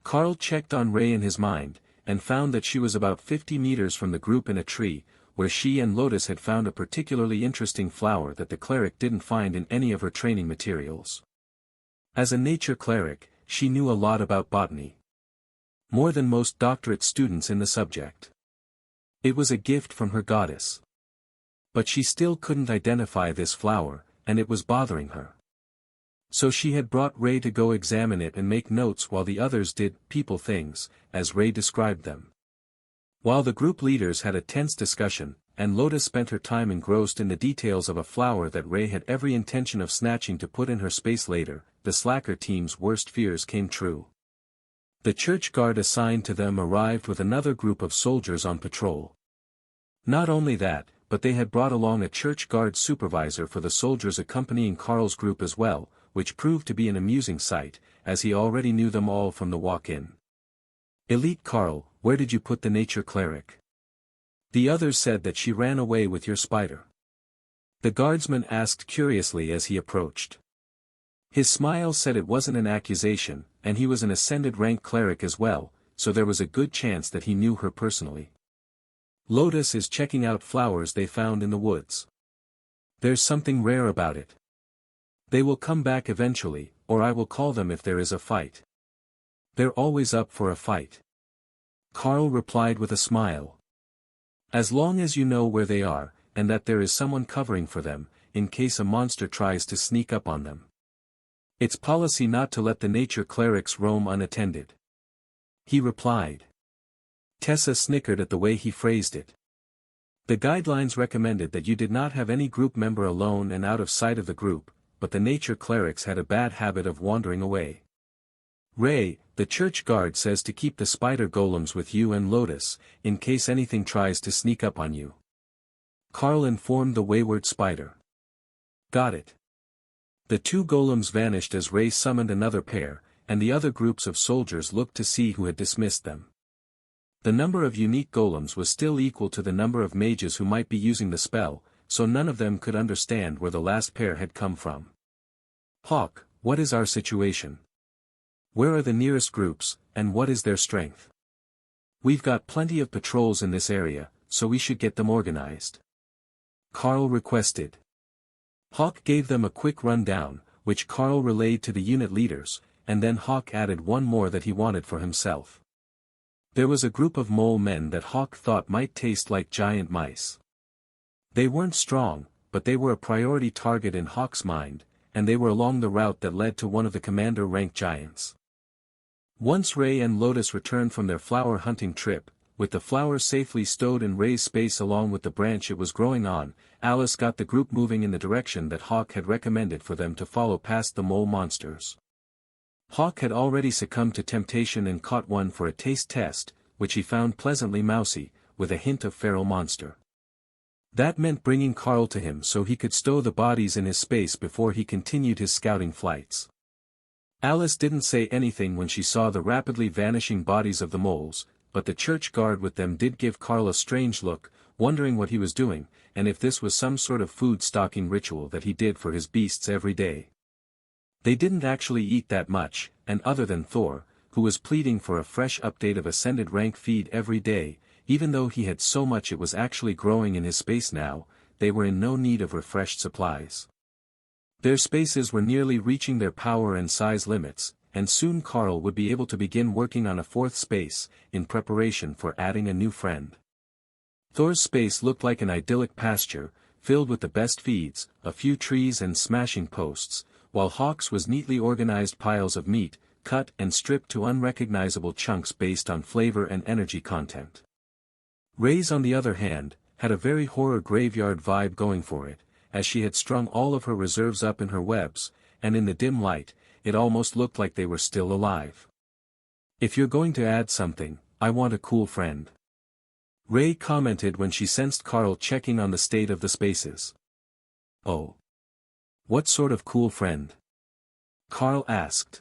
Carl checked on Ray in his mind, and found that she was about 50 meters from the group in a tree, where she and Lotus had found a particularly interesting flower that the cleric didn't find in any of her training materials. As a nature cleric, she knew a lot about botany. More than most doctorate students in the subject. It was a gift from her goddess. But she still couldn't identify this flower, and it was bothering her. So she had brought Ray to go examine it and make notes while the others did people things, as Ray described them. While the group leaders had a tense discussion, and Lotus spent her time engrossed in the details of a flower that Ray had every intention of snatching to put in her space later, the slacker team's worst fears came true. The church guard assigned to them arrived with another group of soldiers on patrol. Not only that, but they had brought along a church guard supervisor for the soldiers accompanying Carl's group as well, which proved to be an amusing sight, as he already knew them all from the walk-in. "Elite Carl, where did you put the nature cleric? The others said that she ran away with your spider," the guardsman asked curiously as he approached. His smile said it wasn't an accusation, and he was an ascended rank cleric as well, so there was a good chance that he knew her personally. "Lotus is checking out flowers they found in the woods. There's something rare about it. They will come back eventually, or I will call them if there is a fight. They're always up for a fight," Carl replied with a smile. As long as you know where they are, and that there is someone covering for them, in case a monster tries to sneak up on them. It's policy not to let the nature clerics roam unattended. He replied. Tessa snickered at the way he phrased it. The guidelines recommended that you did not have any group member alone and out of sight of the group, but the nature clerics had a bad habit of wandering away. Ray, the church guard says to keep the spider golems with you and Lotus, in case anything tries to sneak up on you. Carl informed the wayward spider. Got it. The two golems vanished as Ray summoned another pair, and the other groups of soldiers looked to see who had dismissed them. The number of unique golems was still equal to the number of mages who might be using the spell, so none of them could understand where the last pair had come from. Hawk, what is our situation? Where are the nearest groups, and what is their strength? We've got plenty of patrols in this area, so we should get them organized. Carl requested. Hawk gave them a quick rundown, which Carl relayed to the unit leaders, and then Hawk added one more that he wanted for himself. There was a group of mole men that Hawk thought might taste like giant mice. They weren't strong, but they were a priority target in Hawk's mind, and they were along the route that led to one of the commander-rank giants. Once Ray and Lotus returned from their flower hunting trip, with the flowers safely stowed in Ray's space along with the branch it was growing on, Alice got the group moving in the direction that Hawk had recommended for them to follow past the mole monsters. Hawk had already succumbed to temptation and caught one for a taste test, which he found pleasantly mousy, with a hint of feral monster. That meant bringing Carl to him so he could stow the bodies in his space before he continued his scouting flights. Alice didn't say anything when she saw the rapidly vanishing bodies of the moles, but the church guard with them did give Carl a strange look, wondering what he was doing, and if this was some sort of food stocking ritual that he did for his beasts every day. They didn't actually eat that much, and other than Thor, who was pleading for a fresh update of ascended rank feed every day, even though he had so much it was actually growing in his space now, they were in no need of refreshed supplies. Their spaces were nearly reaching their power and size limits, and soon Carl would be able to begin working on a fourth space, in preparation for adding a new friend. Thor's space looked like an idyllic pasture, filled with the best feeds, a few trees and smashing posts, while Hawk's was neatly organized piles of meat, cut and stripped to unrecognizable chunks based on flavor and energy content. Ray's on the other hand, had a very horror graveyard vibe going for it, as she had strung all of her reserves up in her webs, and in the dim light, it almost looked like they were still alive. If you're going to add something, I want a cool friend. Ray commented when she sensed Carl checking on the state of the spaces. Oh. What sort of cool friend? Carl asked.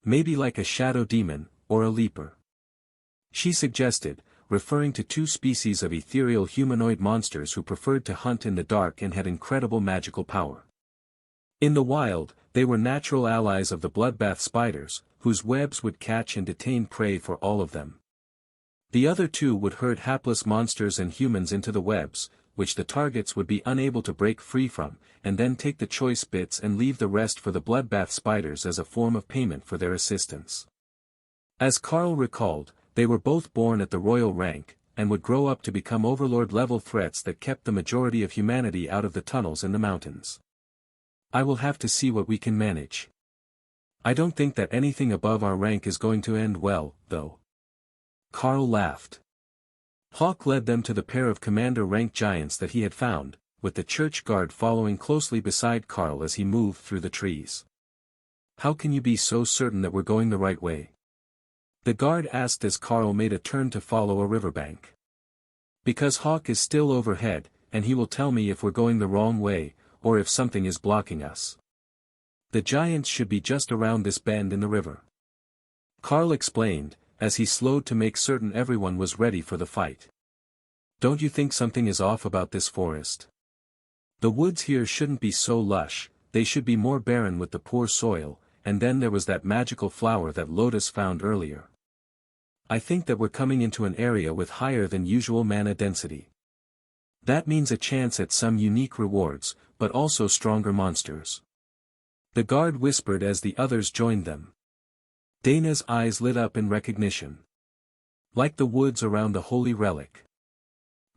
Maybe like a shadow demon, or a leaper. She suggested, referring to two species of ethereal humanoid monsters who preferred to hunt in the dark and had incredible magical power. In the wild, they were natural allies of the bloodbath spiders, whose webs would catch and detain prey for all of them. The other two would herd hapless monsters and humans into the webs, which the targets would be unable to break free from, and then take the choice bits and leave the rest for the bloodbath spiders as a form of payment for their assistance. As Carl recalled, they were both born at the royal rank, and would grow up to become overlord-level threats that kept the majority of humanity out of the tunnels in the mountains. I will have to see what we can manage. I don't think that anything above our rank is going to end well, though. Carl laughed. Hawk led them to the pair of commander-rank giants that he had found, with the church guard following closely beside Carl as he moved through the trees. How can you be so certain that we're going the right way? The guard asked as Carl made a turn to follow a riverbank. Because Hawk is still overhead, and he will tell me if we're going the wrong way, or if something is blocking us. The giants should be just around this bend in the river. Carl explained, as he slowed to make certain everyone was ready for the fight. Don't you think something is off about this forest? The woods here shouldn't be so lush, they should be more barren with the poor soil, and then there was that magical flower that Lotus found earlier. I think that we're coming into an area with higher than usual mana density. That means a chance at some unique rewards, but also stronger monsters. The guard whispered as the others joined them. Dana's eyes lit up in recognition. Like the woods around the holy relic.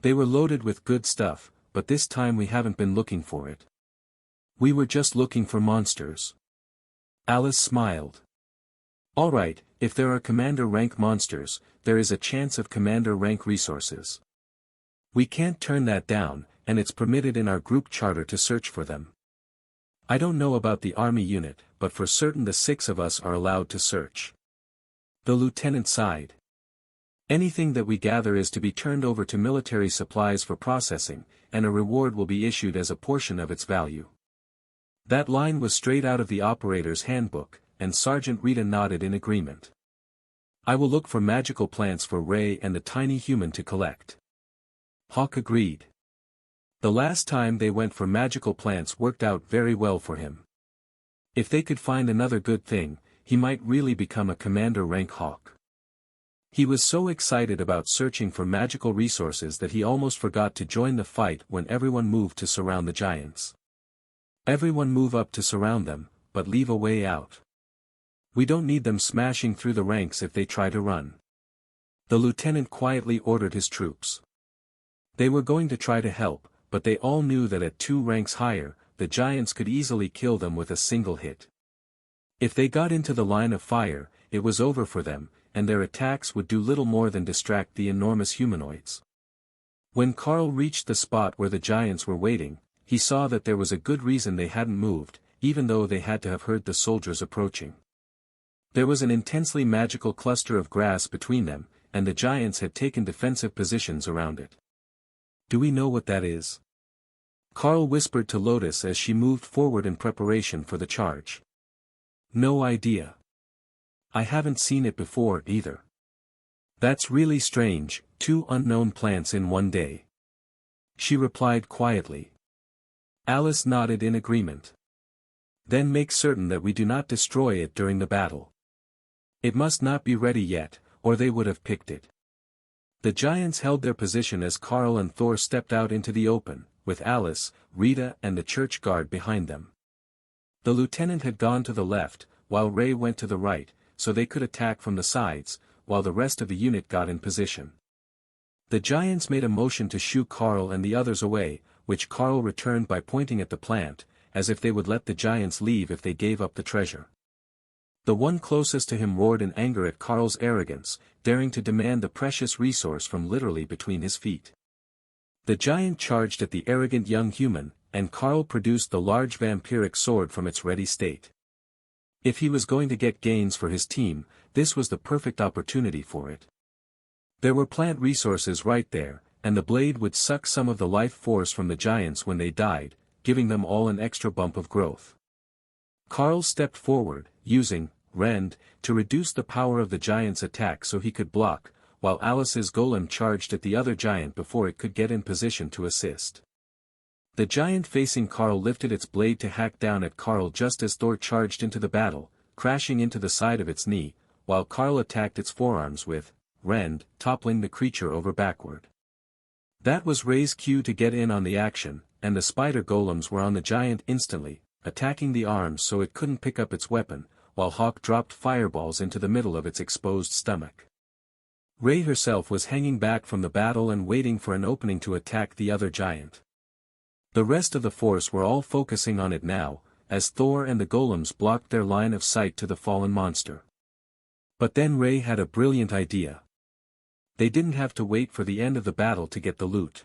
They were loaded with good stuff, but this time we haven't been looking for it. We were just looking for monsters. Alice smiled. All right, if there are commander rank monsters, there is a chance of commander rank resources. We can't turn that down, and it's permitted in our group charter to search for them. I don't know about the army unit, but for certain the 6 of us are allowed to search. The lieutenant sighed. Anything that we gather is to be turned over to military supplies for processing, and a reward will be issued as a portion of its value. That line was straight out of the operator's handbook, and Sergeant Rita nodded in agreement. I will look for magical plants for Ray and the tiny human to collect. Hawk agreed. The last time they went for magical plants worked out very well for him. If they could find another good thing, he might really become a commander rank Hawk. He was so excited about searching for magical resources that he almost forgot to join the fight when everyone moved to surround the giants. Everyone move up to surround them, but leave a way out. We don't need them smashing through the ranks if they try to run. The lieutenant quietly ordered his troops. They were going to try to help, but they all knew that at 2 ranks higher, the giants could easily kill them with a single hit. If they got into the line of fire, it was over for them, and their attacks would do little more than distract the enormous humanoids. When Carl reached the spot where the giants were waiting, he saw that there was a good reason they hadn't moved, even though they had to have heard the soldiers approaching. There was an intensely magical cluster of grass between them, and the giants had taken defensive positions around it. Do we know what that is? Carl whispered to Lotus as she moved forward in preparation for the charge. No idea. I haven't seen it before either. That's really strange, 2 unknown plants in one day. She replied quietly. Alice nodded in agreement. Then make certain that we do not destroy it during the battle. It must not be ready yet, or they would have picked it. The giants held their position as Carl and Thor stepped out into the open, with Alice, Rita and the church guard behind them. The lieutenant had gone to the left, while Ray went to the right, so they could attack from the sides, while the rest of the unit got in position. The giants made a motion to shoo Carl and the others away, which Carl returned by pointing at the plant, as if they would let the giants leave if they gave up the treasure. The one closest to him roared in anger at Carl's arrogance, daring to demand the precious resource from literally between his feet. The giant charged at the arrogant young human, and Carl produced the large vampiric sword from its ready state. If he was going to get gains for his team, this was the perfect opportunity for it. There were plant resources right there, and the blade would suck some of the life force from the giants when they died, giving them all an extra bump of growth. Carl stepped forward, using Rend to reduce the power of the giant's attack so he could block, while Alice's golem charged at the other giant before it could get in position to assist. The giant facing Carl lifted its blade to hack down at Carl just as Thor charged into the battle, crashing into the side of its knee, while Carl attacked its forearms with Rend, toppling the creature over backward. That was Ray's cue to get in on the action, and the spider golems were on the giant instantly, attacking the arms so it couldn't pick up its weapon, while Hawk dropped fireballs into the middle of its exposed stomach. Ray herself was hanging back from the battle and waiting for an opening to attack the other giant. The rest of the force were all focusing on it now, as Thor and the golems blocked their line of sight to the fallen monster. But then Ray had a brilliant idea. They didn't have to wait for the end of the battle to get the loot.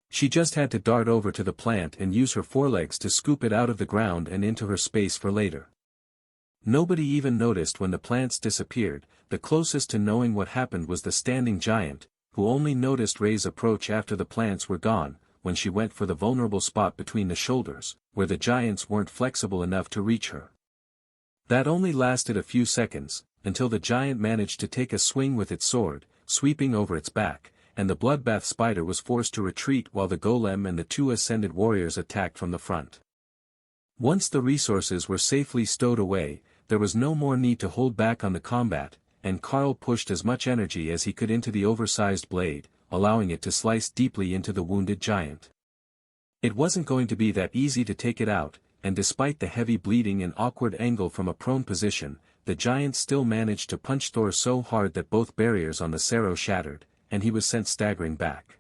She just had to dart over to the plant and use her forelegs to scoop it out of the ground and into her space for later. Nobody even noticed when the plants disappeared. The closest to knowing what happened was the standing giant, who only noticed Ray's approach after the plants were gone, when she went for the vulnerable spot between the shoulders, where the giants weren't flexible enough to reach her. That only lasted a few seconds, until the giant managed to take a swing with its sword, sweeping over its back, and the bloodbath spider was forced to retreat while the golem and the 2 ascended warriors attacked from the front. Once the resources were safely stowed away, there was no more need to hold back on the combat, and Carl pushed as much energy as he could into the oversized blade, allowing it to slice deeply into the wounded giant. It wasn't going to be that easy to take it out, and despite the heavy bleeding and awkward angle from a prone position, the giant still managed to punch Thor so hard that both barriers on the Cerro shattered, and he was sent staggering back.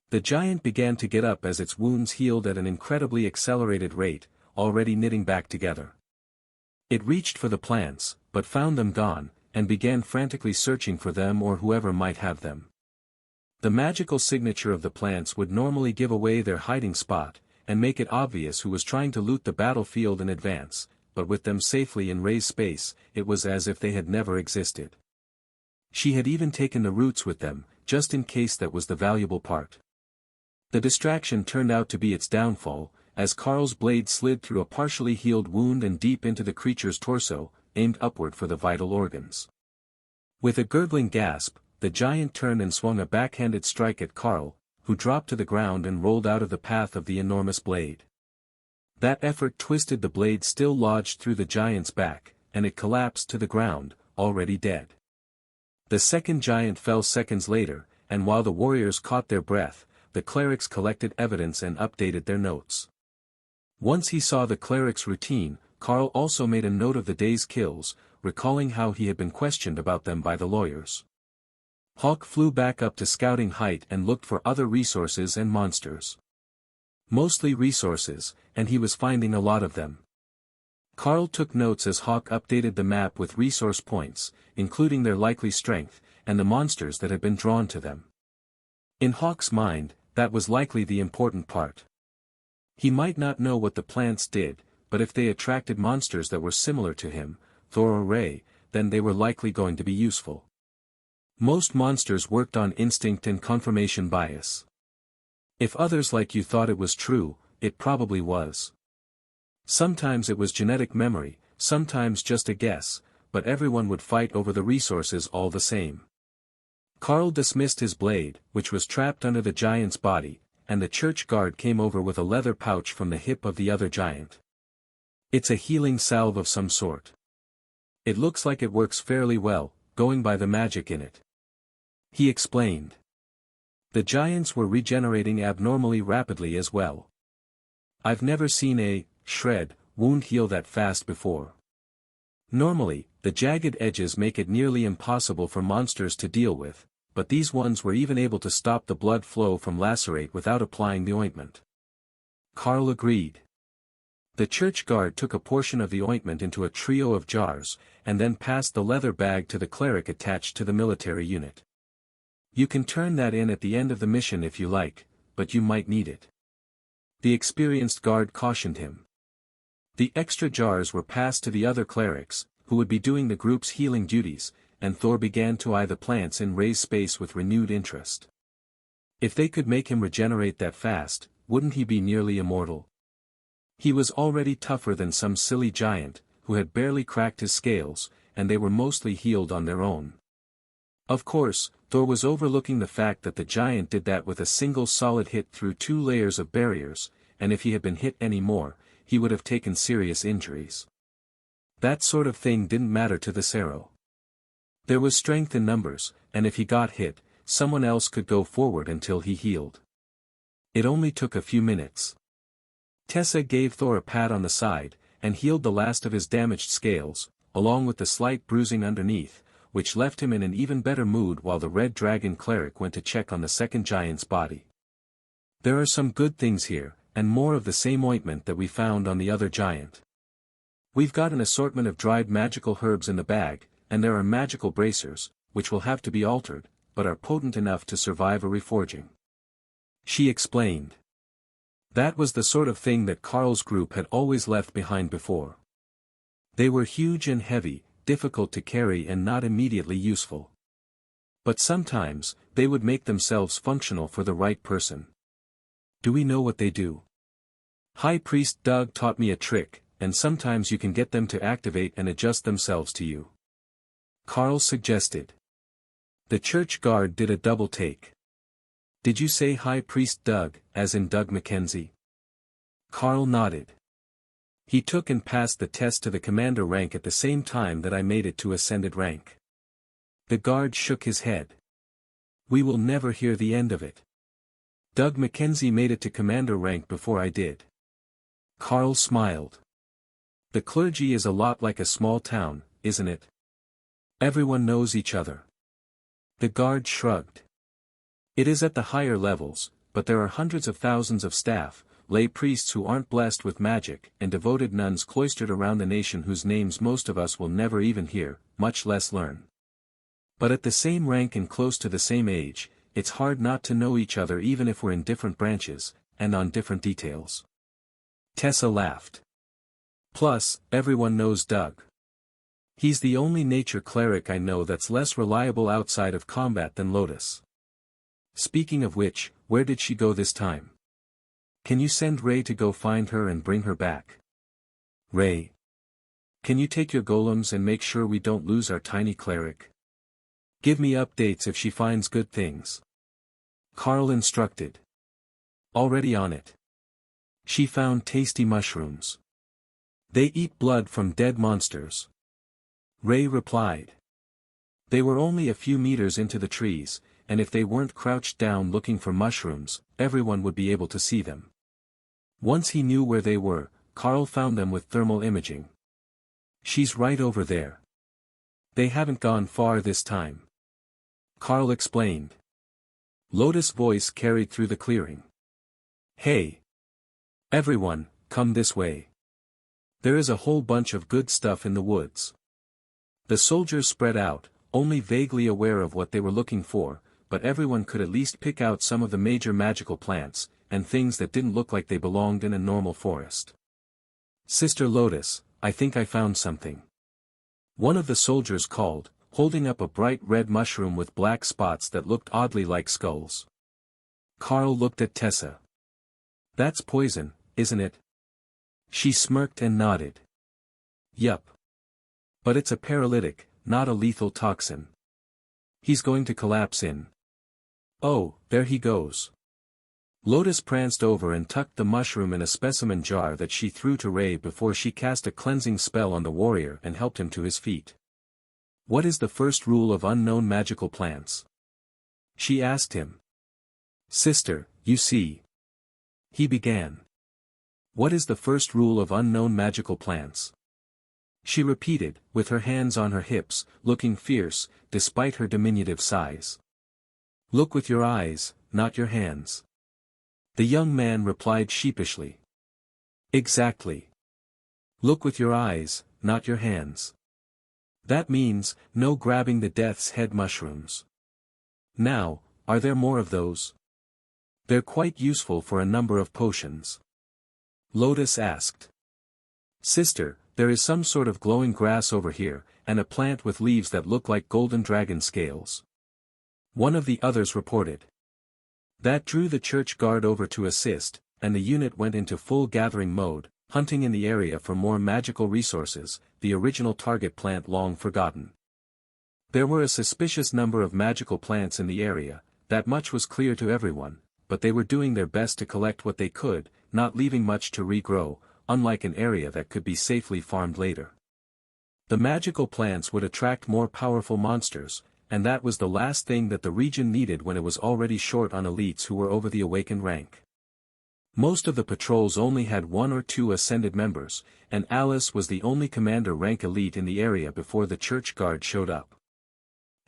The giant began to get up as its wounds healed at an incredibly accelerated rate, already knitting back together. It reached for the plants, but found them gone, and began frantically searching for them or whoever might have them. The magical signature of the plants would normally give away their hiding spot, and make it obvious who was trying to loot the battlefield in advance, but with them safely in Ray's space, it was as if they had never existed. She had even taken the roots with them, just in case that was the valuable part. The distraction turned out to be its downfall, as Carl's blade slid through a partially healed wound and deep into the creature's torso, aimed upward for the vital organs. With a gurgling gasp, the giant turned and swung a backhanded strike at Carl, who dropped to the ground and rolled out of the path of the enormous blade. That effort twisted the blade still lodged through the giant's back, and it collapsed to the ground, already dead. The second giant fell seconds later, and while the warriors caught their breath, the clerics collected evidence and updated their notes. Once he saw the cleric's routine, Carl also made a note of the day's kills, recalling how he had been questioned about them by the lawyers. Hawk flew back up to scouting height and looked for other resources and monsters. Mostly resources, and he was finding a lot of them. Carl took notes as Hawk updated the map with resource points, including their likely strength, and the monsters that had been drawn to them. In Hawk's mind, that was likely the important part. He might not know what the plants did, but if they attracted monsters that were similar to him, Thor or Ray, then they were likely going to be useful. Most monsters worked on instinct and confirmation bias. If others like you thought it was true, it probably was. Sometimes it was genetic memory, sometimes just a guess, but everyone would fight over the resources all the same. Carl dismissed his blade, which was trapped under the giant's body, and the church guard came over with a leather pouch from the hip of the other giant. It's a healing salve of some sort. It looks like it works fairly well, going by the magic in it. He explained. The giants were regenerating abnormally rapidly as well. I've never seen a shred wound heal that fast before. Normally, the jagged edges make it nearly impossible for monsters to deal with, but these ones were even able to stop the blood flow from lacerate without applying the ointment. Carl agreed. The church guard took a portion of the ointment into a trio of jars, and then passed the leather bag to the cleric attached to the military unit. You can turn that in at the end of the mission if you like, but you might need it. The experienced guard cautioned him. The extra jars were passed to the other clerics, who would be doing the group's healing duties, and Thor began to eye the plants in Ray's space with renewed interest. If they could make him regenerate that fast, wouldn't he be nearly immortal? He was already tougher than some silly giant, who had barely cracked his scales, and they were mostly healed on their own. Of course, Thor was overlooking the fact that the giant did that with a single solid hit through 2 layers of barriers, and if he had been hit any more, he would have taken serious injuries. That sort of thing didn't matter to the Sero. There was strength in numbers, and if he got hit, someone else could go forward until he healed. It only took a few minutes. Tessa gave Thor a pat on the side, and healed the last of his damaged scales, along with the slight bruising underneath, which left him in an even better mood while the Red Dragon cleric went to check on the second giant's body. There are some good things here, and more of the same ointment that we found on the other giant. We've got an assortment of dried magical herbs in the bag, and there are magical bracers, which will have to be altered, but are potent enough to survive a reforging. She explained. That was the sort of thing that Carl's group had always left behind before. They were huge and heavy, difficult to carry and not immediately useful. But sometimes, they would make themselves functional for the right person. Do we know what they do? High Priest Doug taught me a trick, and sometimes you can get them to activate and adjust themselves to you. Carl suggested. The church guard did a double take. Did you say High Priest Doug, as in Doug Mackenzie? Carl nodded. He took and passed the test to the commander rank at the same time that I made it to ascended rank. The guard shook his head. We will never hear the end of it. Doug Mackenzie made it to commander rank before I did. Carl smiled. The clergy is a lot like a small town, isn't it? Everyone knows each other. The guard shrugged. It is at the higher levels, but there are hundreds of thousands of staff, lay priests who aren't blessed with magic, and devoted nuns cloistered around the nation whose names most of us will never even hear, much less learn. But at the same rank and close to the same age, it's hard not to know each other even if we're in different branches, and on different details. Tessa laughed. Plus, everyone knows Doug. He's the only nature cleric I know that's less reliable outside of combat than Lotus. Speaking of which, where did she go this time? Can you send Ray to go find her and bring her back? Ray. Can you take your golems and make sure we don't lose our tiny cleric? Give me updates if she finds good things. Carl instructed. Already on it. She found tasty mushrooms. They eat blood from dead monsters. Ray replied. They were only a few meters into the trees, and if they weren't crouched down looking for mushrooms, everyone would be able to see them. Once he knew where they were, Carl found them with thermal imaging. She's right over there. They haven't gone far this time. Carl explained. Lotus' voice carried through the clearing. Hey! Everyone, come this way. There is a whole bunch of good stuff in the woods. The soldiers spread out, only vaguely aware of what they were looking for, but everyone could at least pick out some of the major magical plants, and things that didn't look like they belonged in a normal forest. Sister Lotus, I think I found something. One of the soldiers called, holding up a bright red mushroom with black spots that looked oddly like skulls. Carl looked at Tessa. That's poison, isn't it? She smirked and nodded. Yup. But it's a paralytic, not a lethal toxin. He's going to collapse in. Oh, there he goes. Lotus pranced over and tucked the mushroom in a specimen jar that she threw to Ray before she cast a cleansing spell on the warrior and helped him to his feet. What is the first rule of unknown magical plants? She asked him. Sister, you see. He began. What is the first rule of unknown magical plants? She repeated, with her hands on her hips, looking fierce, despite her diminutive size. Look with your eyes, not your hands. The young man replied sheepishly. Exactly. Look with your eyes, not your hands. That means, no grabbing the death's head mushrooms. Now, are there more of those? They're quite useful for a number of potions. Lotus asked. Sister, there is some sort of glowing grass over here, and a plant with leaves that look like golden dragon scales. One of the others reported. That drew the church guard over to assist, and the unit went into full gathering mode, hunting in the area for more magical resources, the original target plant long forgotten. There were a suspicious number of magical plants in the area, that much was clear to everyone, but they were doing their best to collect what they could, not leaving much to regrow, unlike an area that could be safely farmed later. The magical plants would attract more powerful monsters, and that was the last thing that the region needed when it was already short on elites who were over the awakened rank. Most of the patrols only had 1 or 2 ascended members, and Alice was the only commander rank elite in the area before the church guard showed up.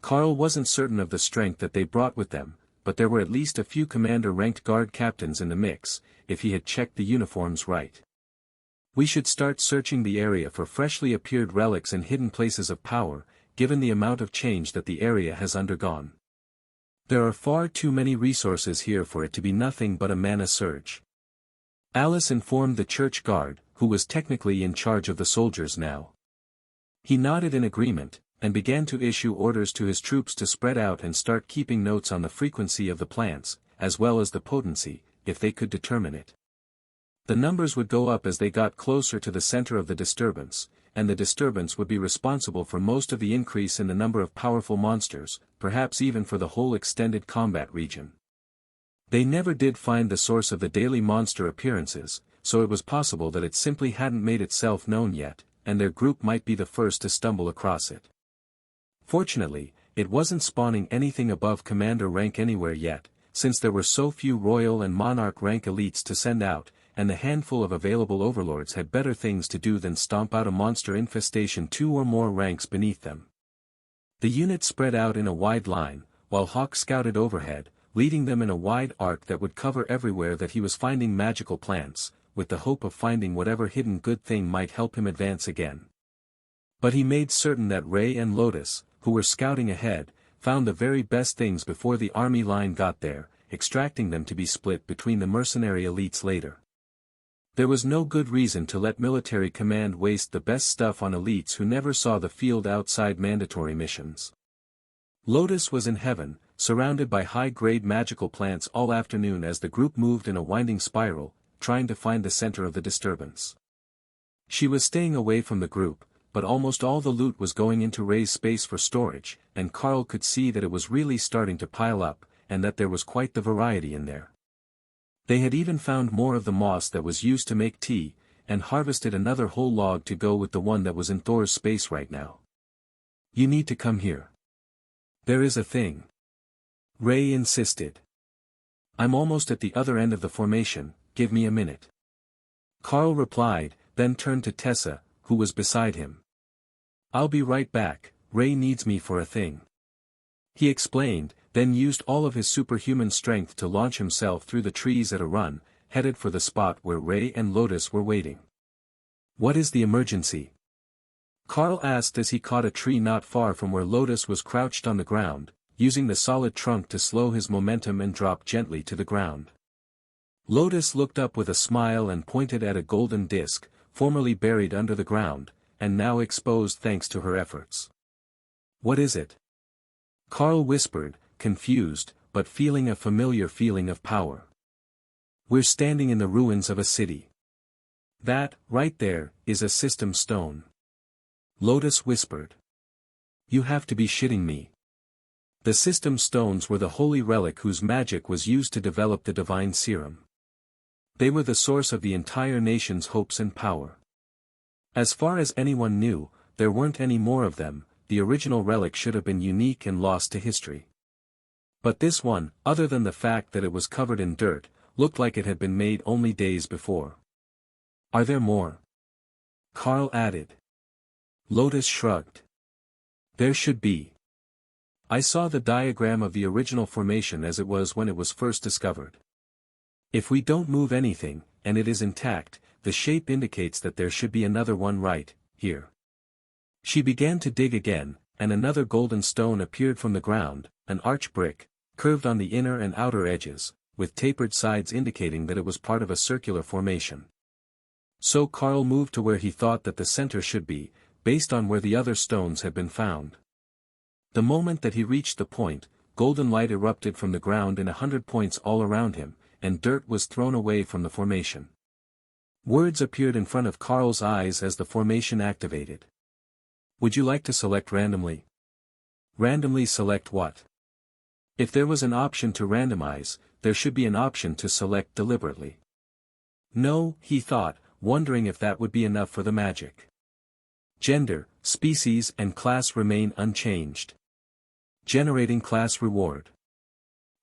Carl wasn't certain of the strength that they brought with them, but there were at least a few commander-ranked guard captains in the mix, if he had checked the uniforms right. We should start searching the area for freshly appeared relics and hidden places of power, given the amount of change that the area has undergone. There are far too many resources here for it to be nothing but a mana surge. Alice informed the church guard, who was technically in charge of the soldiers now. He nodded in agreement, and began to issue orders to his troops to spread out and start keeping notes on the frequency of the plants, as well as the potency, if they could determine it. The numbers would go up as they got closer to the center of the disturbance, and the disturbance would be responsible for most of the increase in the number of powerful monsters, perhaps even for the whole extended combat region. They never did find the source of the daily monster appearances, so it was possible that it simply hadn't made itself known yet, and their group might be the first to stumble across it. Fortunately, it wasn't spawning anything above commander rank anywhere yet, since there were so few royal and monarch rank elites to send out, and the handful of available overlords had better things to do than stomp out a monster infestation 2 or more ranks beneath them. The unit spread out in a wide line, while Hawk scouted overhead, leading them in a wide arc that would cover everywhere that he was finding magical plants, with the hope of finding whatever hidden good thing might help him advance again. But he made certain that Ray and Lotus, who were scouting ahead, found the very best things before the army line got there, extracting them to be split between the mercenary elites later. There was no good reason to let military command waste the best stuff on elites who never saw the field outside mandatory missions. Lotus was in heaven, surrounded by high-grade magical plants all afternoon as the group moved in a winding spiral, trying to find the center of the disturbance. She was staying away from the group, but almost all the loot was going into Ray's space for storage, and Carl could see that it was really starting to pile up, and that there was quite the variety in there. They had even found more of the moss that was used to make tea, and harvested another whole log to go with the one that was in Thor's space right now. "You need to come here. There is a thing," Ray insisted. "I'm almost at the other end of the formation, give me a minute." Carl replied, then turned to Tessa, who was beside him. "I'll be right back, Ray needs me for a thing." He explained, then used all of his superhuman strength to launch himself through the trees at a run, headed for the spot where Ray and Lotus were waiting. "What is the emergency?" Carl asked as he caught a tree not far from where Lotus was crouched on the ground, using the solid trunk to slow his momentum and drop gently to the ground. Lotus looked up with a smile and pointed at a golden disc, formerly buried under the ground, and now exposed thanks to her efforts. "What is it?" Carl whispered, confused, but feeling a familiar feeling of power. "We're standing in the ruins of a city. That, right there, is a system stone." Lotus whispered. "You have to be shitting me." The system stones were the holy relic whose magic was used to develop the divine serum. They were the source of the entire nation's hopes and power. As far as anyone knew, there weren't any more of them. The original relic should have been unique and lost to history. But this one, other than the fact that it was covered in dirt, looked like it had been made only days before. "Are there more?" Carl added. Lotus shrugged. "There should be. I saw the diagram of the original formation as it was when it was first discovered. If we don't move anything, and it is intact, the shape indicates that there should be another one right here." She began to dig again, and another golden stone appeared from the ground, an arch brick, curved on the inner and outer edges, with tapered sides indicating that it was part of a circular formation. So Carl moved to where he thought that the center should be, based on where the other stones had been found. The moment that he reached the point, golden light erupted from the ground in 100 points all around him, and dirt was thrown away from the formation. Words appeared in front of Carl's eyes as the formation activated. "Would you like to select randomly?" "Randomly select what?" If there was an option to randomize, there should be an option to select deliberately. No, he thought, wondering if that would be enough for the magic. Gender, species and class remain unchanged. Generating class reward.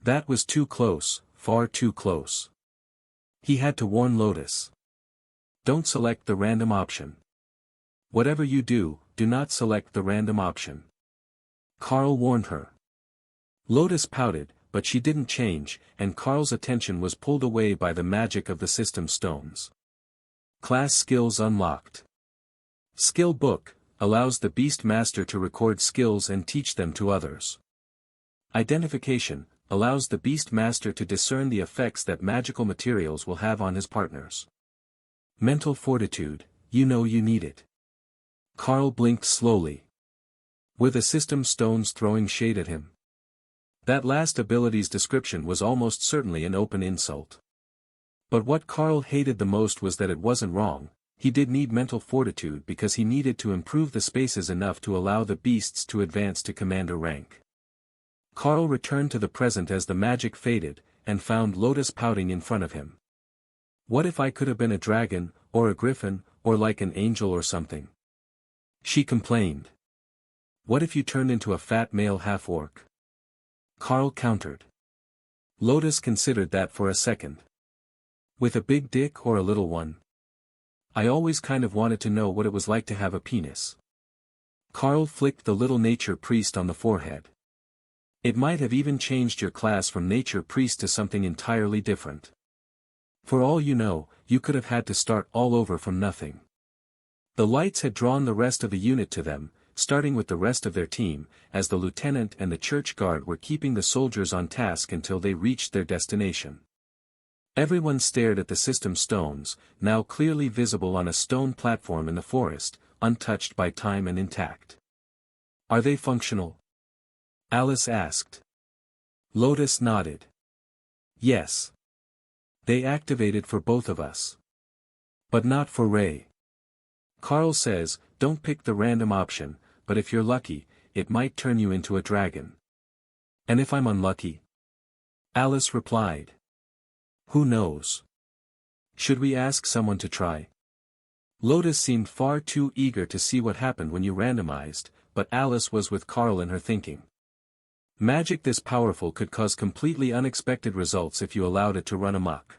That was too close, far too close. He had to warn Lotus. Don't select the random option. Whatever you do, do not select the random option. Carl warned her. Lotus pouted, but she didn't change, and Carl's attention was pulled away by the magic of the system stones. Class skills unlocked. Skill book, allows the Beast Master to record skills and teach them to others. Identification, allows the Beast Master to discern the effects that magical materials will have on his partners. Mental fortitude, you know you need it. Carl blinked slowly. Were the system stones throwing shade at him? That last ability's description was almost certainly an open insult. But what Carl hated the most was that it wasn't wrong. He did need mental fortitude because he needed to improve the spaces enough to allow the beasts to advance to commander rank. Carl returned to the present as the magic faded, and found Lotus pouting in front of him. What if I could have been a dragon, or a griffin, or like an angel or something? She complained. What if you turned into a fat male half-orc? Carl countered. Lotus considered that for a second. With a big dick or a little one? I always kind of wanted to know what it was like to have a penis. Carl flicked the little nature priest on the forehead. It might have even changed your class from nature priest to something entirely different. For all you know, you could have had to start all over from nothing. The lights had drawn the rest of the unit to them, starting with the rest of their team, as the lieutenant and the church guard were keeping the soldiers on task until they reached their destination. Everyone stared at the system stones, now clearly visible on a stone platform in the forest, untouched by time and intact. "Are they functional?" Alice asked. Lotus nodded. "Yes. They activated for both of us. But not for Ray. Carl says, don't pick the random option, but if you're lucky, it might turn you into a dragon." "And if I'm unlucky?" Alice replied. "Who knows? Should we ask someone to try?" Lotus seemed far too eager to see what happened when you randomized, but Alice was with Carl in her thinking. Magic this powerful could cause completely unexpected results if you allowed it to run amok.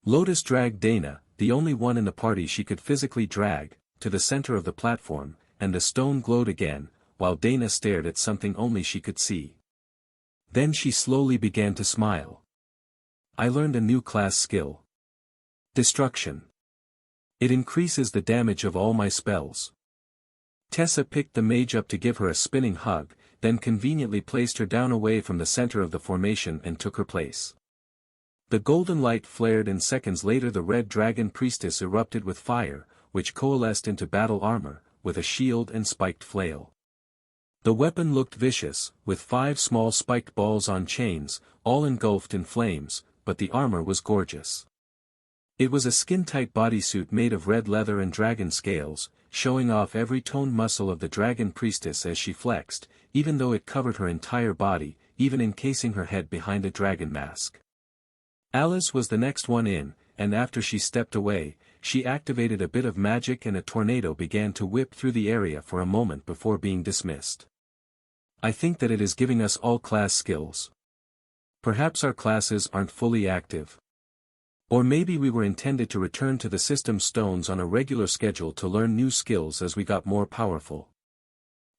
Lotus dragged Dana, the only one in the party she could physically drag, to the center of the platform, and the stone glowed again, while Dana stared at something only she could see. Then she slowly began to smile. "I learned a new class skill. Destruction. It increases the damage of all my spells." Tessa picked the mage up to give her a spinning hug, then conveniently placed her down away from the center of the formation and took her place. The golden light flared and seconds later the red dragon priestess erupted with fire, which coalesced into battle armor, with a shield and spiked flail. The weapon looked vicious, with 5 small spiked balls on chains, all engulfed in flames, but the armor was gorgeous. It was a skin-tight bodysuit made of red leather and dragon scales, showing off every toned muscle of the dragon priestess as she flexed, even though it covered her entire body, even encasing her head behind a dragon mask. Alice was the next one in, and after she stepped away, she activated a bit of magic and a tornado began to whip through the area for a moment before being dismissed. "I think that it is giving us all class skills. Perhaps our classes aren't fully active. Or maybe we were intended to return to the system stones on a regular schedule to learn new skills as we got more powerful.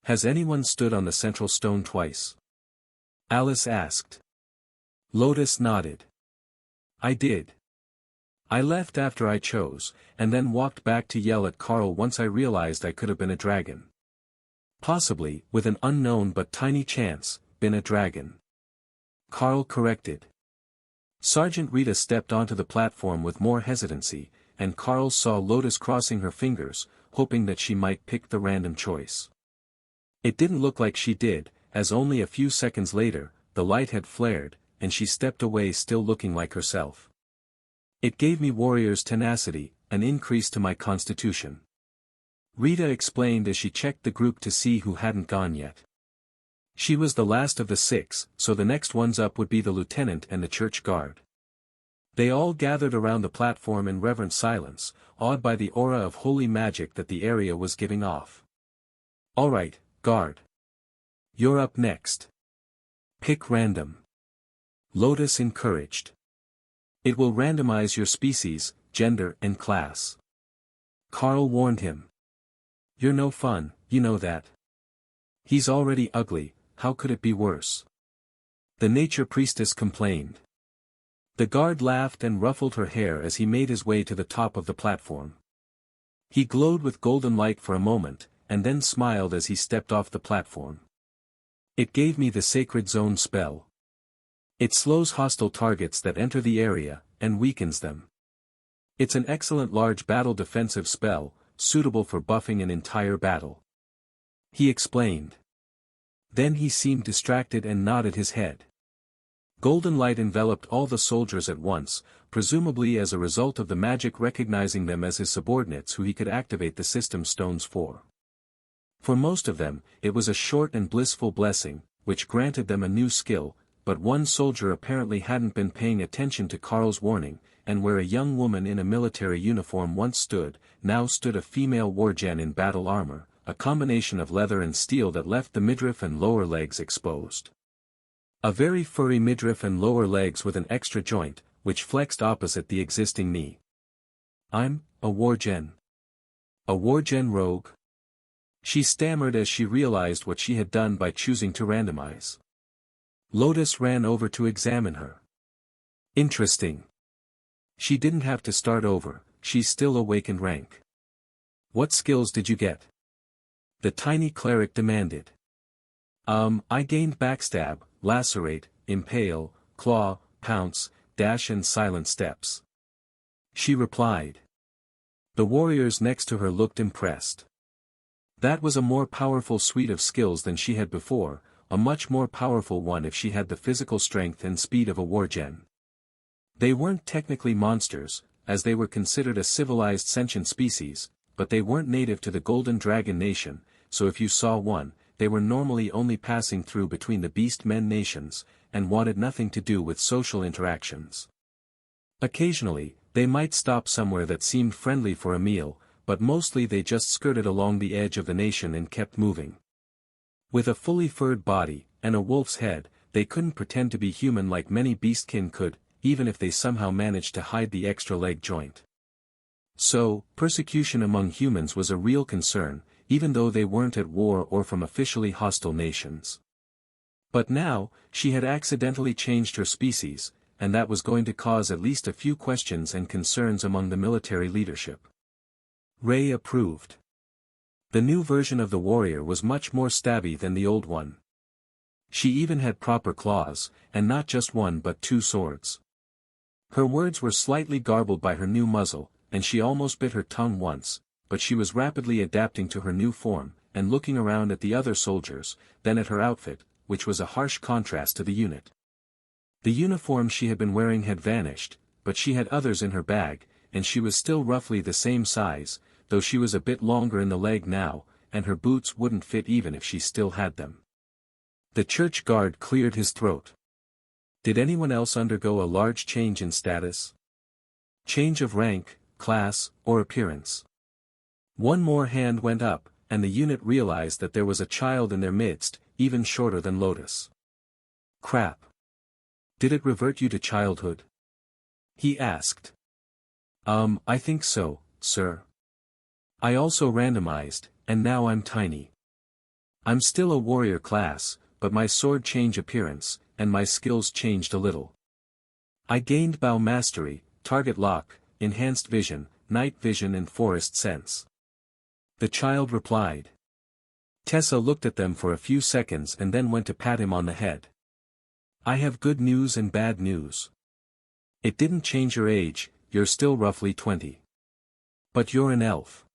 Has anyone stood on the central stone twice?" Alice asked. Lotus nodded. "I did. I left after I chose, and then walked back to yell at Carl once I realized I could have been a dragon. Possibly, with an unknown but tiny chance, been a dragon." Carl corrected. Sergeant Rita stepped onto the platform with more hesitancy, and Carl saw Lotus crossing her fingers, hoping that she might pick the random choice. It didn't look like she did, as only a few seconds later, the light had flared, and she stepped away still looking like herself. "It gave me warrior's tenacity, an increase to my constitution," Rita explained as she checked the group to see who hadn't gone yet. She was the last of the 6, so the next ones up would be the lieutenant and the church guard. They all gathered around the platform in reverent silence, awed by the aura of holy magic that the area was giving off. "All right, guard. You're up next. Pick random," Lotus encouraged. "It will randomize your species, gender and class." Carl warned him. "You're no fun, you know that. He's already ugly, how could it be worse?" The nature priestess complained. The guard laughed and ruffled her hair as he made his way to the top of the platform. He glowed with golden light for a moment, and then smiled as he stepped off the platform. "It gave me the sacred zone spell. It slows hostile targets that enter the area, and weakens them. It's an excellent large battle defensive spell, suitable for buffing an entire battle," he explained. Then he seemed distracted and nodded his head. Golden light enveloped all the soldiers at once, presumably as a result of the magic recognizing them as his subordinates who he could activate the system stones for. For most of them, it was a short and blissful blessing, which granted them a new skill, but one soldier apparently hadn't been paying attention to Carl's warning, and where a young woman in a military uniform once stood, now stood a female wargen in battle armor, a combination of leather and steel that left the midriff and lower legs exposed. A very furry midriff and lower legs with an extra joint, which flexed opposite the existing knee. "I'm a wargen. A wargen rogue?" She stammered as she realized what she had done by choosing to randomize. Lotus ran over to examine her. Interesting. She didn't have to start over, she's still awakened rank. What skills did you get? The tiny cleric demanded. I gained backstab, lacerate, impale, claw, pounce, dash and silent steps. She replied. The warriors next to her looked impressed. That was a more powerful suite of skills than she had before, a much more powerful one if she had the physical strength and speed of a wargen. They weren't technically monsters, as they were considered a civilized sentient species, but they weren't native to the Golden Dragon Nation, so if you saw one, they were normally only passing through between the Beast Men nations, and wanted nothing to do with social interactions. Occasionally, they might stop somewhere that seemed friendly for a meal, but mostly they just skirted along the edge of the nation and kept moving. With a fully furred body, and a wolf's head, they couldn't pretend to be human like many beastkin could, even if they somehow managed to hide the extra leg joint. So, persecution among humans was a real concern, even though they weren't at war or from officially hostile nations. But now, she had accidentally changed her species, and that was going to cause at least a few questions and concerns among the military leadership. Ray approved. The new version of the warrior was much more stabby than the old one. She even had proper claws, and not just one but two swords. Her words were slightly garbled by her new muzzle, and she almost bit her tongue once, but she was rapidly adapting to her new form, and looking around at the other soldiers, then at her outfit, which was a harsh contrast to the unit. The uniform she had been wearing had vanished, but she had others in her bag, and she was still roughly the same size, though she was a bit longer in the leg now, and her boots wouldn't fit even if she still had them. The church guard cleared his throat. Did anyone else undergo a large change in status? Change of rank, class, or appearance? One more hand went up, and the unit realized that there was a child in their midst, even shorter than Lotus. Crap. Did it revert you to childhood? He asked. I think so, sir. I also randomized, and now I'm tiny. I'm still a warrior class, but my sword changed appearance, and my skills changed a little. I gained bow mastery, target lock, enhanced vision, night vision and forest sense. The child replied. Tessa looked at them for a few seconds and then went to pat him on the head. I have good news and bad news. It didn't change your age, you're still roughly 20. But you're an elf.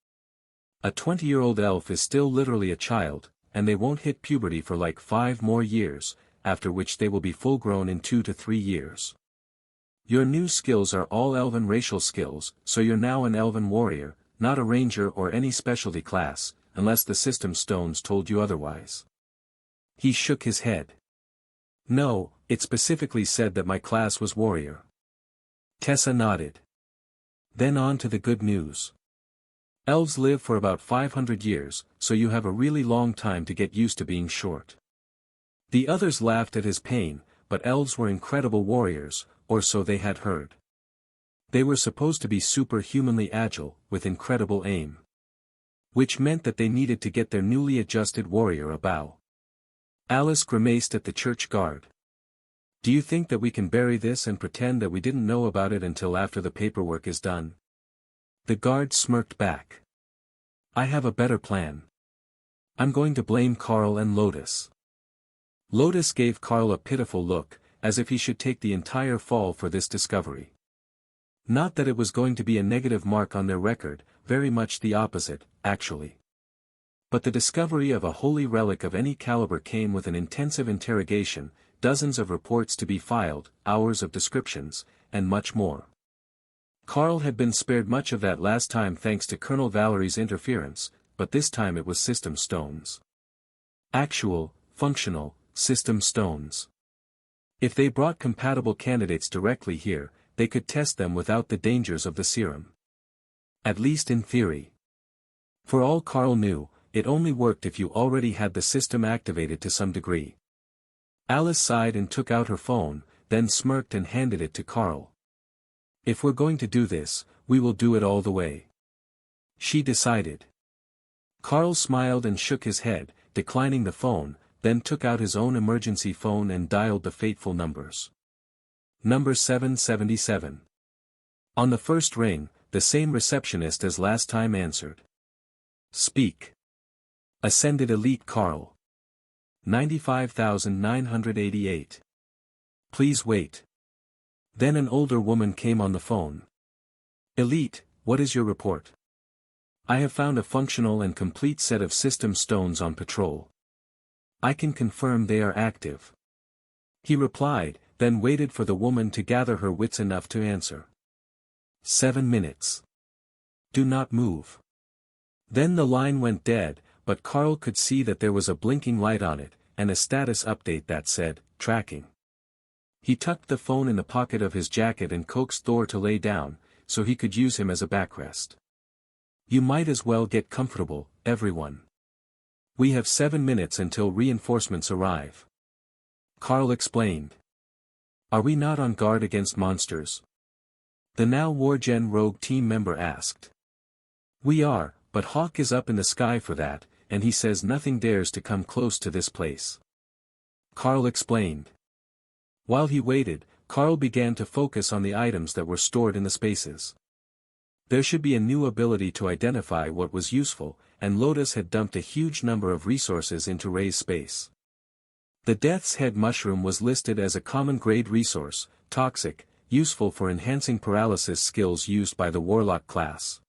A 20-year-old elf is still literally a child, and they won't hit puberty for like 5 more years, after which they will be full-grown in 2 to 3 years. Your new skills are all elven racial skills, so you're now an elven warrior, not a ranger or any specialty class, unless the system stones told you otherwise. He shook his head. No, it specifically said that my class was warrior. Tessa nodded. Then on to the good news. Elves live for about 500 years, so you have a really long time to get used to being short. The others laughed at his pain, but elves were incredible warriors, or so they had heard. They were supposed to be superhumanly agile, with incredible aim. Which meant that they needed to get their newly adjusted warrior a bow. Alice grimaced at the church guard. Do you think that we can bury this and pretend that we didn't know about it until after the paperwork is done? The guard smirked back. I have a better plan. I'm going to blame Carl and Lotus. Lotus gave Carl a pitiful look, as if he should take the entire fall for this discovery. Not that it was going to be a negative mark on their record, very much the opposite, actually. But the discovery of a holy relic of any caliber came with an intensive interrogation, dozens of reports to be filed, hours of descriptions, and much more. Carl had been spared much of that last time thanks to Colonel Valerie's interference, but this time it was system stones. Actual, functional, system stones. If they brought compatible candidates directly here, they could test them without the dangers of the serum. At least in theory. For all Carl knew, it only worked if you already had the system activated to some degree. Alice sighed and took out her phone, then smirked and handed it to Carl. If we're going to do this, we will do it all the way. She decided. Carl smiled and shook his head, declining the phone, then took out his own emergency phone and dialed the fateful numbers. Number 777. On the first ring, the same receptionist as last time answered. Speak. Ascended Elite Carl. 95,988. Please wait. Then an older woman came on the phone. Elite, what is your report? I have found a functional and complete set of system stones on patrol. I can confirm they are active. He replied, then waited for the woman to gather her wits enough to answer. 7 minutes. Do not move. Then the line went dead, but Carl could see that there was a blinking light on it, and a status update that said, tracking. He tucked the phone in the pocket of his jacket and coaxed Thor to lay down, so he could use him as a backrest. You might as well get comfortable, everyone. We have 7 minutes until reinforcements arrive. Carl explained. Are we not on guard against monsters? The now WarGen rogue team member asked. We are, but Hawk is up in the sky for that, and he says nothing dares to come close to this place. Carl explained. While he waited, Carl began to focus on the items that were stored in the spaces. There should be a new ability to identify what was useful, and Lotus had dumped a huge number of resources into Ray's space. The Death's Head mushroom was listed as a common grade resource, toxic, useful for enhancing paralysis skills used by the Warlock class.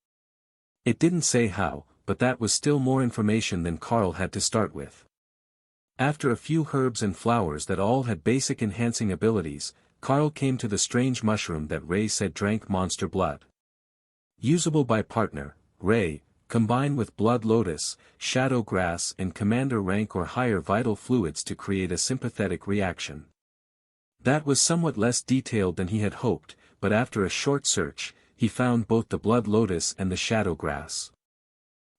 It didn't say how, but that was still more information than Carl had to start with. After a few herbs and flowers that all had basic enhancing abilities, Carl came to the strange mushroom that Ray said drank monster blood. Usable by partner, Ray, combine with blood lotus, shadow grass and commander rank or higher vital fluids to create a sympathetic reaction. That was somewhat less detailed than he had hoped, but after a short search, he found both the blood lotus and the shadow grass.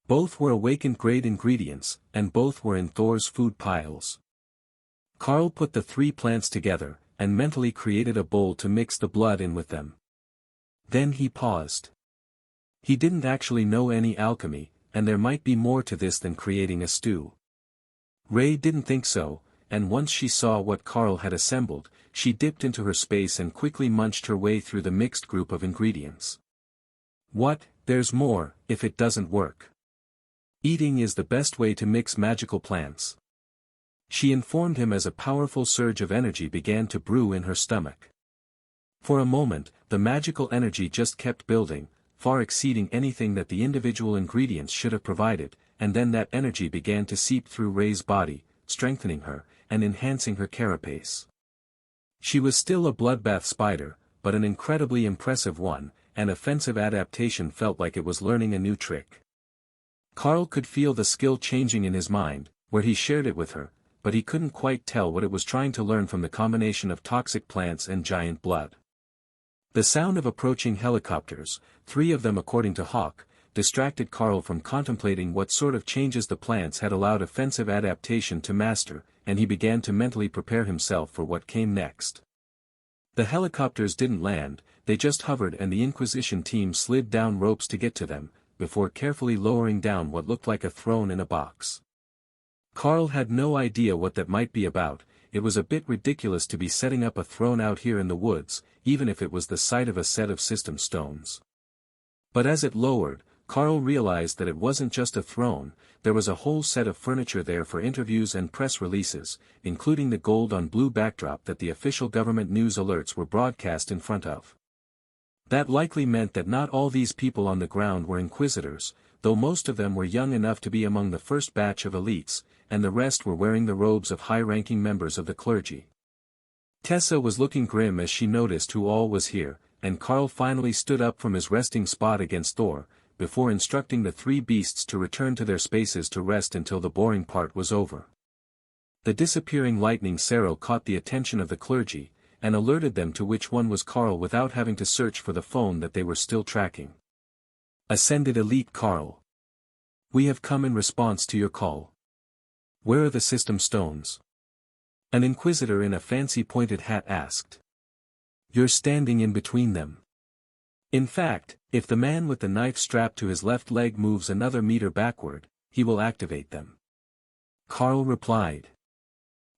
Both were awakened grade ingredients, and both were in Thor's food piles. Carl put the 3 plants together, and mentally created a bowl to mix the blood in with them. Then he paused. He didn't actually know any alchemy, and there might be more to this than creating a stew. Ray didn't think so, and once she saw what Carl had assembled, she dipped into her space and quickly munched her way through the mixed group of ingredients. What, there's more, if it doesn't work. Eating is the best way to mix magical plants. She informed him as a powerful surge of energy began to brew in her stomach. For a moment, the magical energy just kept building, far exceeding anything that the individual ingredients should have provided, and then that energy began to seep through Ray's body, strengthening her, and enhancing her carapace. She was still a bloodbath spider, but an incredibly impressive one, and offensive adaptation felt like it was learning a new trick. Carl could feel the skill changing in his mind, where he shared it with her, but he couldn't quite tell what it was trying to learn from the combination of toxic plants and giant blood. The sound of approaching helicopters, 3 of them according to Hawk, distracted Carl from contemplating what sort of changes the plants had allowed offensive adaptation to master, and he began to mentally prepare himself for what came next. The helicopters didn't land, they just hovered and the Inquisition team slid down ropes to get to them, before carefully lowering down what looked like a throne in a box. Carl had no idea what that might be about. It was a bit ridiculous to be setting up a throne out here in the woods, even if it was the site of a set of system stones. But as it lowered, Carl realized that it wasn't just a throne, there was a whole set of furniture there for interviews and press releases, including the gold-on-blue backdrop that the official government news alerts were broadcast in front of. That likely meant that not all these people on the ground were inquisitors, though most of them were young enough to be among the first batch of elites, and the rest were wearing the robes of high-ranking members of the clergy. Tessa was looking grim as she noticed who all was here, and Carl finally stood up from his resting spot against Thor, before instructing the 3 beasts to return to their spaces to rest until the boring part was over. The disappearing lightning Cerro caught the attention of the clergy, and alerted them to which one was Carl without having to search for the phone that they were still tracking. Ascended Elite Carl. We have come in response to your call. Where are the system stones? An inquisitor in a fancy pointed hat asked. You're standing in between them. In fact, if the man with the knife strapped to his left leg moves another meter backward, he will activate them. Carl replied.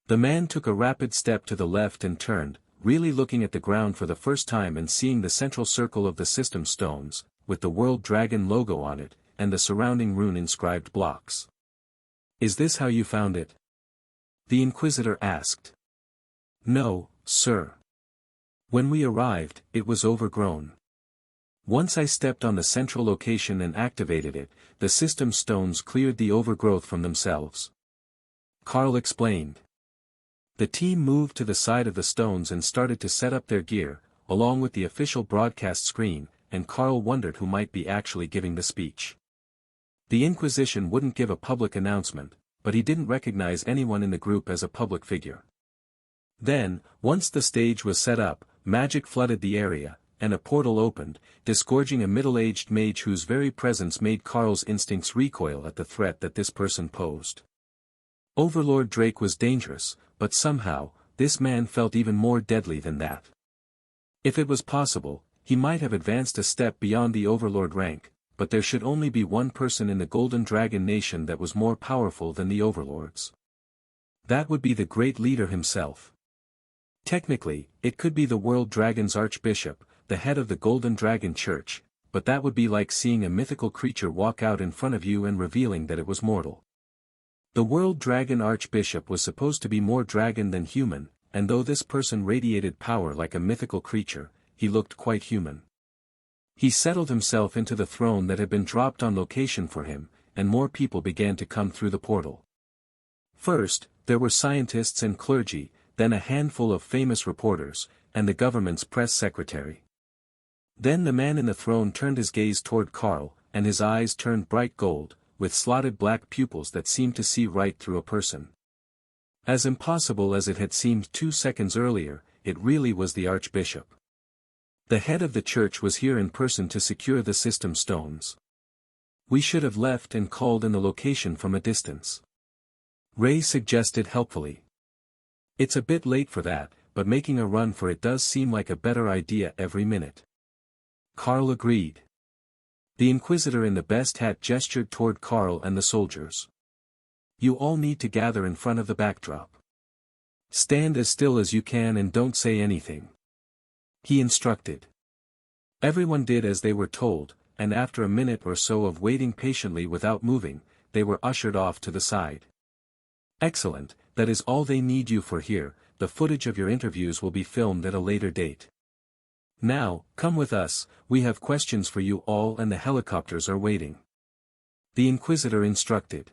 The man took a rapid step to the left and turned, really looking at the ground for the first time and seeing the central circle of the system stones, with the World Dragon logo on it, and the surrounding rune-inscribed blocks. "Is this how you found it?" the Inquisitor asked. "No, sir. When we arrived, it was overgrown. Once I stepped on the central location and activated it, the system stones cleared the overgrowth from themselves," Carl explained. The team moved to the side of the stones and started to set up their gear, along with the official broadcast screen, and Carl wondered who might be actually giving the speech. The Inquisition wouldn't give a public announcement, but he didn't recognize anyone in the group as a public figure. Then, once the stage was set up, magic flooded the area, and a portal opened, disgorging a middle-aged mage whose very presence made Carl's instincts recoil at the threat that this person posed. Overlord Drake was dangerous, but somehow, this man felt even more deadly than that. If it was possible, he might have advanced a step beyond the Overlord rank, but there should only be one person in the Golden Dragon Nation that was more powerful than the Overlords. That would be the great leader himself. Technically, it could be the World Dragon's Archbishop, the head of the Golden Dragon Church, but that would be like seeing a mythical creature walk out in front of you and revealing that it was mortal. The World Dragon Archbishop was supposed to be more dragon than human, and though this person radiated power like a mythical creature, he looked quite human. He settled himself into the throne that had been dropped on location for him, and more people began to come through the portal. First, there were scientists and clergy, then a handful of famous reporters, and the government's press secretary. Then the man in the throne turned his gaze toward Carl, and his eyes turned bright gold, with slotted black pupils that seemed to see right through a person. As impossible as it had seemed 2 seconds earlier, it really was the Archbishop. The head of the church was here in person to secure the system stones. "We should have left and called in the location from a distance," Ray suggested helpfully. "It's a bit late for that, but making a run for it does seem like a better idea every minute," Carl agreed. The Inquisitor in the best hat gestured toward Carl and the soldiers. "You all need to gather in front of the backdrop. Stand as still as you can and don't say anything," he instructed. Everyone did as they were told, and after a minute or so of waiting patiently without moving, they were ushered off to the side. "Excellent, that is all they need you for here. The footage of your interviews will be filmed at a later date. Now, come with us, we have questions for you all and the helicopters are waiting," the Inquisitor instructed.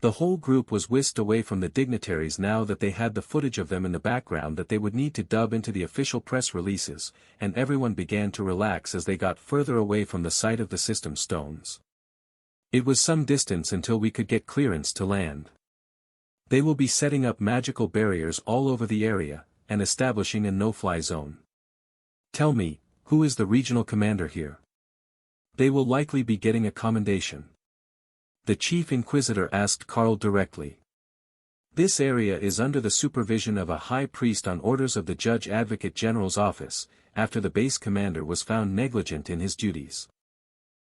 The whole group was whisked away from the dignitaries now that they had the footage of them in the background that they would need to dub into the official press releases, and everyone began to relax as they got further away from the site of the system stones. It was some distance until we could get clearance to land. They will be setting up magical barriers all over the area, and establishing a no-fly zone. "Tell me, who is the regional commander here?" "They will likely be getting a commendation," the Chief Inquisitor asked Carl directly. "This area is under the supervision of a high priest on orders of the Judge Advocate General's office, after the base commander was found negligent in his duties."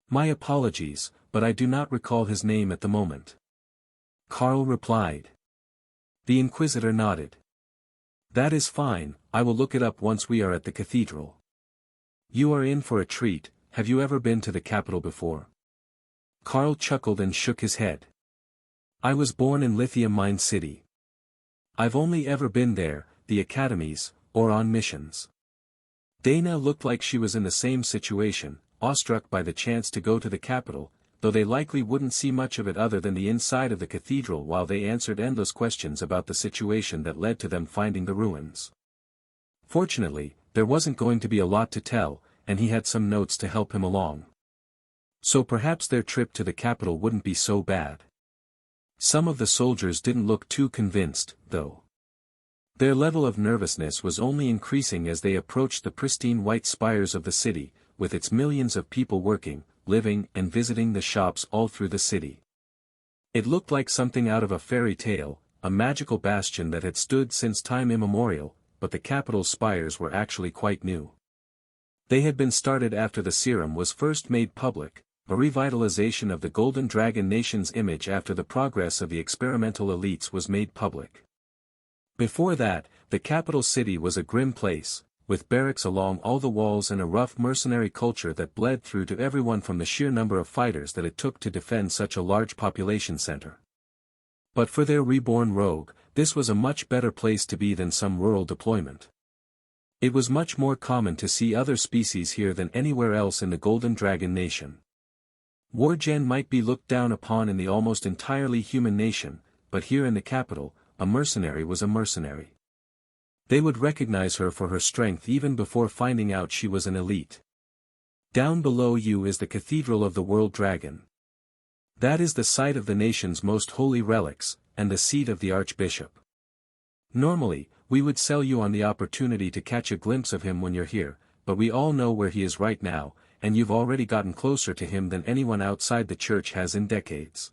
"My apologies, but I do not recall his name at the moment," Carl replied. The Inquisitor nodded. "That is fine, I will look it up once we are at the cathedral. You are in for a treat. Have you ever been to the capital before?" Carl chuckled and shook his head. "I was born in Lithium Mine City. I've only ever been there, the academies, or on missions." Dana looked like she was in the same situation, awestruck by the chance to go to the capital, though they likely wouldn't see much of it other than the inside of the cathedral while they answered endless questions about the situation that led to them finding the ruins. Fortunately, there wasn't going to be a lot to tell, and he had some notes to help him along. So perhaps their trip to the capital wouldn't be so bad. Some of the soldiers didn't look too convinced, though. Their level of nervousness was only increasing as they approached the pristine white spires of the city, with its millions of people working, living and visiting the shops all through the city. It looked like something out of a fairy tale, a magical bastion that had stood since time immemorial, but the capital's spires were actually quite new. They had been started after the serum was first made public, a revitalization of the Golden Dragon Nation's image after the progress of the experimental elites was made public. Before that, the capital city was a grim place, with barracks along all the walls and a rough mercenary culture that bled through to everyone from the sheer number of fighters that it took to defend such a large population center. But for their reborn rogue, this was a much better place to be than some rural deployment. It was much more common to see other species here than anywhere else in the Golden Dragon Nation. Wargen might be looked down upon in the almost entirely human nation, but here in the capital, a mercenary was a mercenary. They would recognize her for her strength even before finding out she was an elite. Down below you is the Cathedral of the World Dragon. That is the site of the nation's most holy relics, and the seat of the Archbishop. Normally, we would sell you on the opportunity to catch a glimpse of him when you're here, but we all know where he is right now, and you've already gotten closer to him than anyone outside the church has in decades.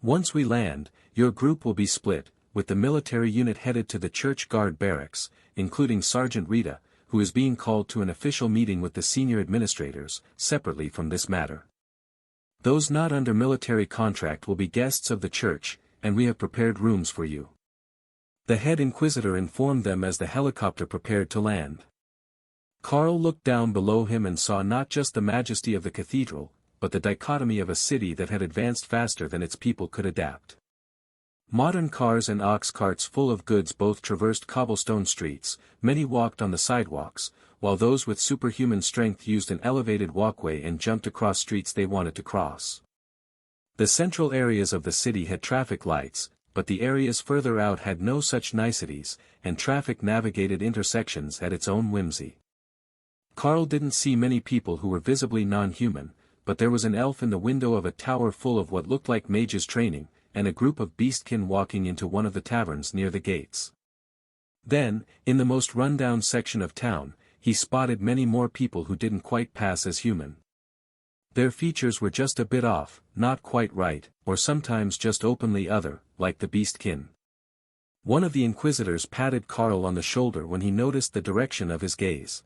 Once we land, your group will be split, with the military unit headed to the church guard barracks, including Sergeant Rita, who is being called to an official meeting with the senior administrators, separately from this matter. Those not under military contract will be guests of the church, and we have prepared rooms for you. The head inquisitor informed them as the helicopter prepared to land. Carl looked down below him and saw not just the majesty of the cathedral, but the dichotomy of a city that had advanced faster than its people could adapt. Modern cars and ox carts full of goods both traversed cobblestone streets, many walked on the sidewalks, while those with superhuman strength used an elevated walkway and jumped across streets they wanted to cross. The central areas of the city had traffic lights, but the areas further out had no such niceties, and traffic navigated intersections at its own whimsy. Carl didn't see many people who were visibly non-human, but there was an elf in the window of a tower full of what looked like mages training, and a group of beastkin walking into one of the taverns near the gates. Then, in the most run-down section of town, he spotted many more people who didn't quite pass as human. Their features were just a bit off, not quite right, or sometimes just openly other, like the beastkin. One of the inquisitors patted Carl on the shoulder when he noticed the direction of his gaze.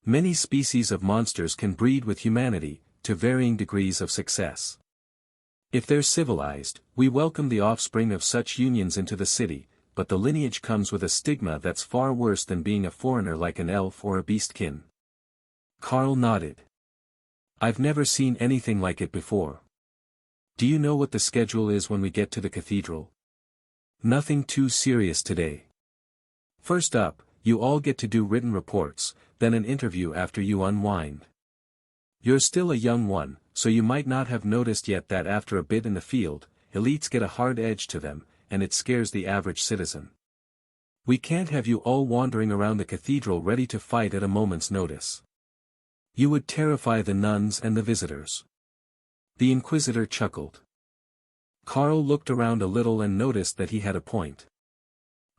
Many species of monsters can breed with humanity, to varying degrees of success. If they're civilized, we welcome the offspring of such unions into the city, but the lineage comes with a stigma that's far worse than being a foreigner like an elf or a beastkin. Carl nodded. I've never seen anything like it before. Do you know what the schedule is when we get to the cathedral? Nothing too serious today. First up, you all get to do written reports, then an interview after you unwind. You're still a young one, so you might not have noticed yet that after a bit in the field, elites get a hard edge to them, and it scares the average citizen. We can't have you all wandering around the cathedral ready to fight at a moment's notice. You would terrify the nuns and the visitors. The inquisitor chuckled. Carl looked around a little and noticed that he had a point.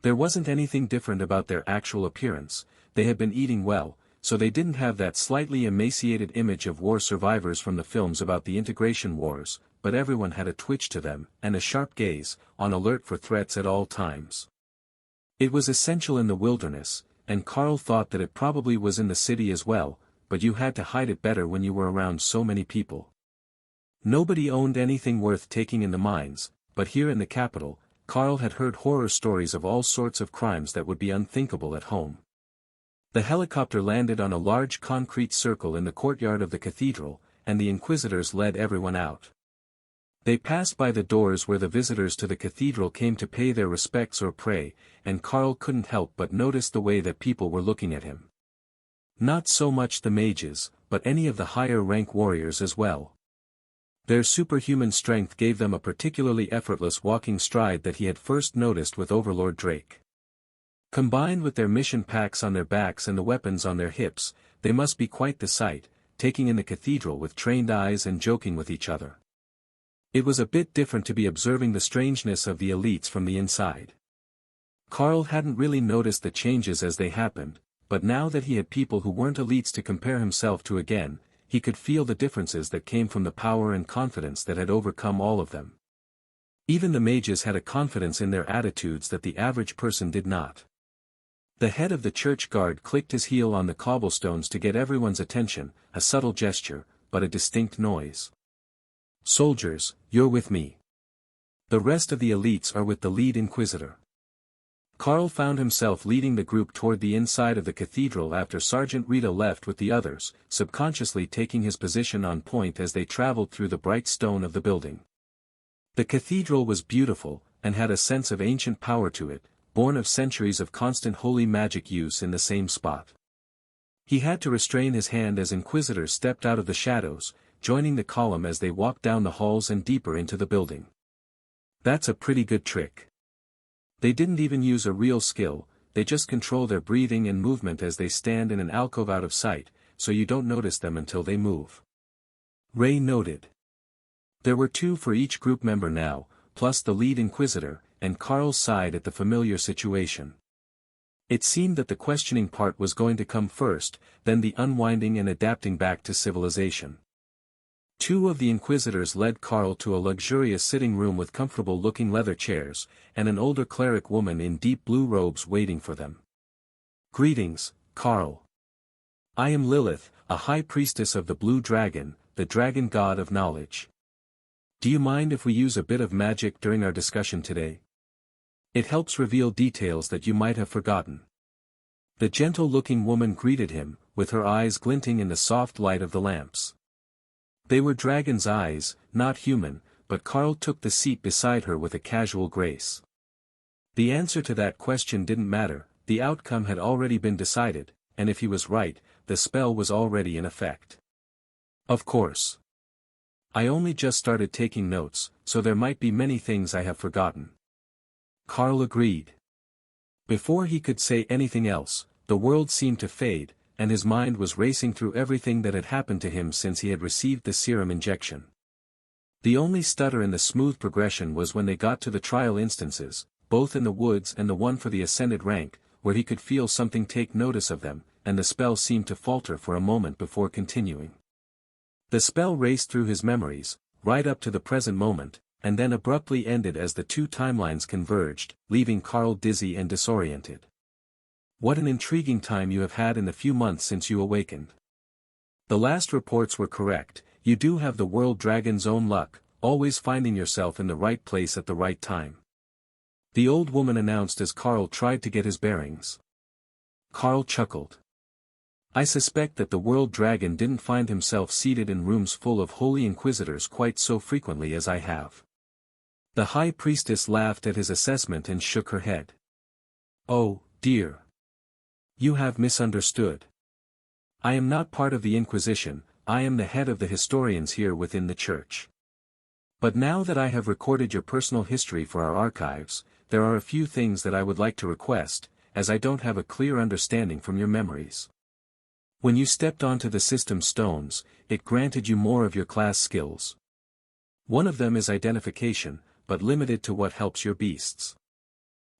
There wasn't anything different about their actual appearance, they had been eating well, so they didn't have that slightly emaciated image of war survivors from the films about the integration wars, but everyone had a twitch to them, and a sharp gaze, on alert for threats at all times. It was essential in the wilderness, and Carl thought that it probably was in the city as well, but you had to hide it better when you were around so many people. Nobody owned anything worth taking in the mines, but here in the capital, Carl had heard horror stories of all sorts of crimes that would be unthinkable at home. The helicopter landed on a large concrete circle in the courtyard of the cathedral, and the inquisitors led everyone out. They passed by the doors where the visitors to the cathedral came to pay their respects or pray, and Carl couldn't help but notice the way that people were looking at him. Not so much the mages, but any of the higher-rank warriors as well. Their superhuman strength gave them a particularly effortless walking stride that he had first noticed with Overlord Drake. Combined with their mission packs on their backs and the weapons on their hips, they must be quite the sight, taking in the cathedral with trained eyes and joking with each other. It was a bit different to be observing the strangeness of the elites from the inside. Carl hadn't really noticed the changes as they happened, but now that he had people who weren't elites to compare himself to again, he could feel the differences that came from the power and confidence that had overcome all of them. Even the mages had a confidence in their attitudes that the average person did not. The head of the church guard clicked his heel on the cobblestones to get everyone's attention, a subtle gesture, but a distinct noise. Soldiers, you're with me. The rest of the elites are with the lead inquisitor. Carl found himself leading the group toward the inside of the cathedral after Sergeant Rita left with the others, subconsciously taking his position on point as they traveled through the bright stone of the building. The cathedral was beautiful, and had a sense of ancient power to it, born of centuries of constant holy magic use in the same spot. He had to restrain his hand as inquisitors stepped out of the shadows, joining the column as they walked down the halls and deeper into the building. That's a pretty good trick. They didn't even use a real skill, they just control their breathing and movement as they stand in an alcove out of sight, so you don't notice them until they move. Ray noted. There were 2 for each group member now, plus the lead inquisitor, and Carl sighed at the familiar situation. It seemed that the questioning part was going to come first, then the unwinding and adapting back to civilization. 2 of the inquisitors led Carl to a luxurious sitting room with comfortable-looking leather chairs, and an older cleric woman in deep blue robes waiting for them. "Greetings, Carl. I am Lilith, a high priestess of the Blue Dragon, the dragon god of knowledge. Do you mind if we use a bit of magic during our discussion today? It helps reveal details that you might have forgotten." The gentle-looking woman greeted him, with her eyes glinting in the soft light of the lamps. They were dragon's eyes, not human, but Carl took the seat beside her with a casual grace. The answer to that question didn't matter, the outcome had already been decided, and if he was right, the spell was already in effect. "Of course. I only just started taking notes, so there might be many things I have forgotten." Carl agreed. Before he could say anything else, the world seemed to fade, and his mind was racing through everything that had happened to him since he had received the serum injection. The only stutter in the smooth progression was when they got to the trial instances, both in the woods and the one for the ascended rank, where he could feel something take notice of them, and the spell seemed to falter for a moment before continuing. The spell raced through his memories, right up to the present moment, and then abruptly ended as the 2 timelines converged, leaving Carl dizzy and disoriented. "What an intriguing time you have had in the few months since you awakened. The last reports were correct, you do have the world dragon's own luck, always finding yourself in the right place at the right time," the old woman announced as Carl tried to get his bearings. Carl chuckled. "I suspect that the world dragon didn't find himself seated in rooms full of holy inquisitors quite so frequently as I have." The high priestess laughed at his assessment and shook her head. "Oh, dear. You have misunderstood. I am not part of the Inquisition, I am the head of the historians here within the Church. But now that I have recorded your personal history for our archives, there are a few things that I would like to request, as I don't have a clear understanding from your memories. When you stepped onto the system stones, it granted you more of your class skills. One of them is identification, but limited to what helps your beasts.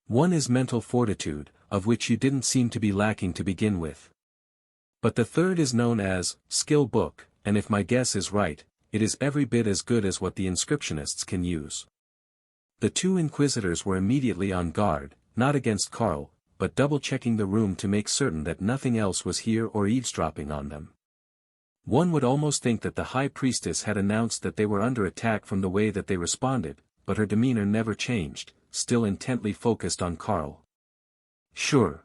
One is mental fortitude, of which you didn't seem to be lacking to begin with. But the third is known as skill book, and if my guess is right, it is every bit as good as what the inscriptionists can use." The 2 inquisitors were immediately on guard, not against Carl, but double-checking the room to make certain that nothing else was here or eavesdropping on them. One would almost think that the high priestess had announced that they were under attack from the way that they responded, but her demeanor never changed, still intently focused on Carl. "Sure.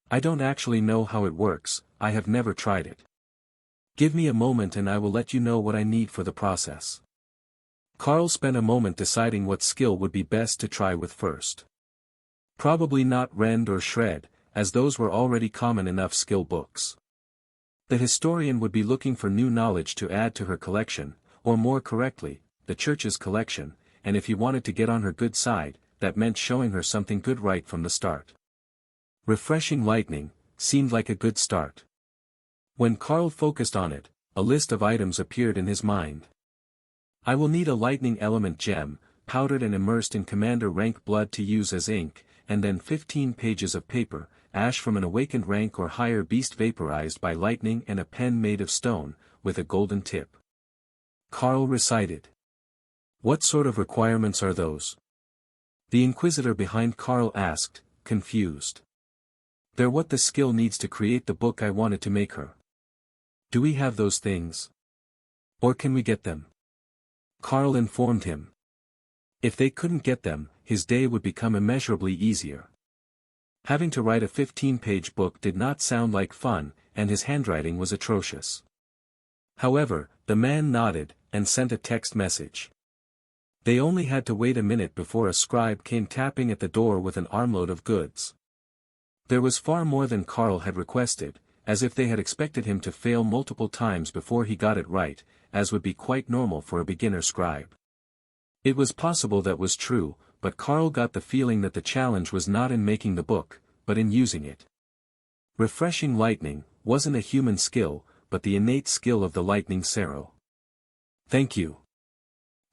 I don't actually know how it works, I have never tried it. Give me a moment and I will let you know what I need for the process." Carl spent a moment deciding what skill would be best to try with first. Probably not rend or shred, as those were already common enough skill books. The historian would be looking for new knowledge to add to her collection, or more correctly, the Church's collection, and if he wanted to get on her good side, that meant showing her something good right from the start. Refreshing lightning seemed like a good start. When Carl focused on it, a list of items appeared in his mind. "I will need a lightning element gem, powdered and immersed in commander rank blood to use as ink, and then 15 pages of paper, ash from an awakened rank or higher beast vaporized by lightning and a pen made of stone, with a golden tip." Carl recited. "What sort of requirements are those?" the inquisitor behind Carl asked, confused. "They're what the skill needs to create the book I wanted to make her." "Do we have those things? Or can we get them?" Carl informed him. If they couldn't get them, his day would become immeasurably easier. Having to write a 15-page book did not sound like fun, and his handwriting was atrocious. However, the man nodded, and sent a text message. They only had to wait a minute before a scribe came tapping at the door with an armload of goods. There was far more than Carl had requested, as if they had expected him to fail multiple times before he got it right, as would be quite normal for a beginner scribe. It was possible that was true, but Carl got the feeling that the challenge was not in making the book, but in using it. Refreshing lightning wasn't a human skill, but the innate skill of the lightning Sero. "Thank you."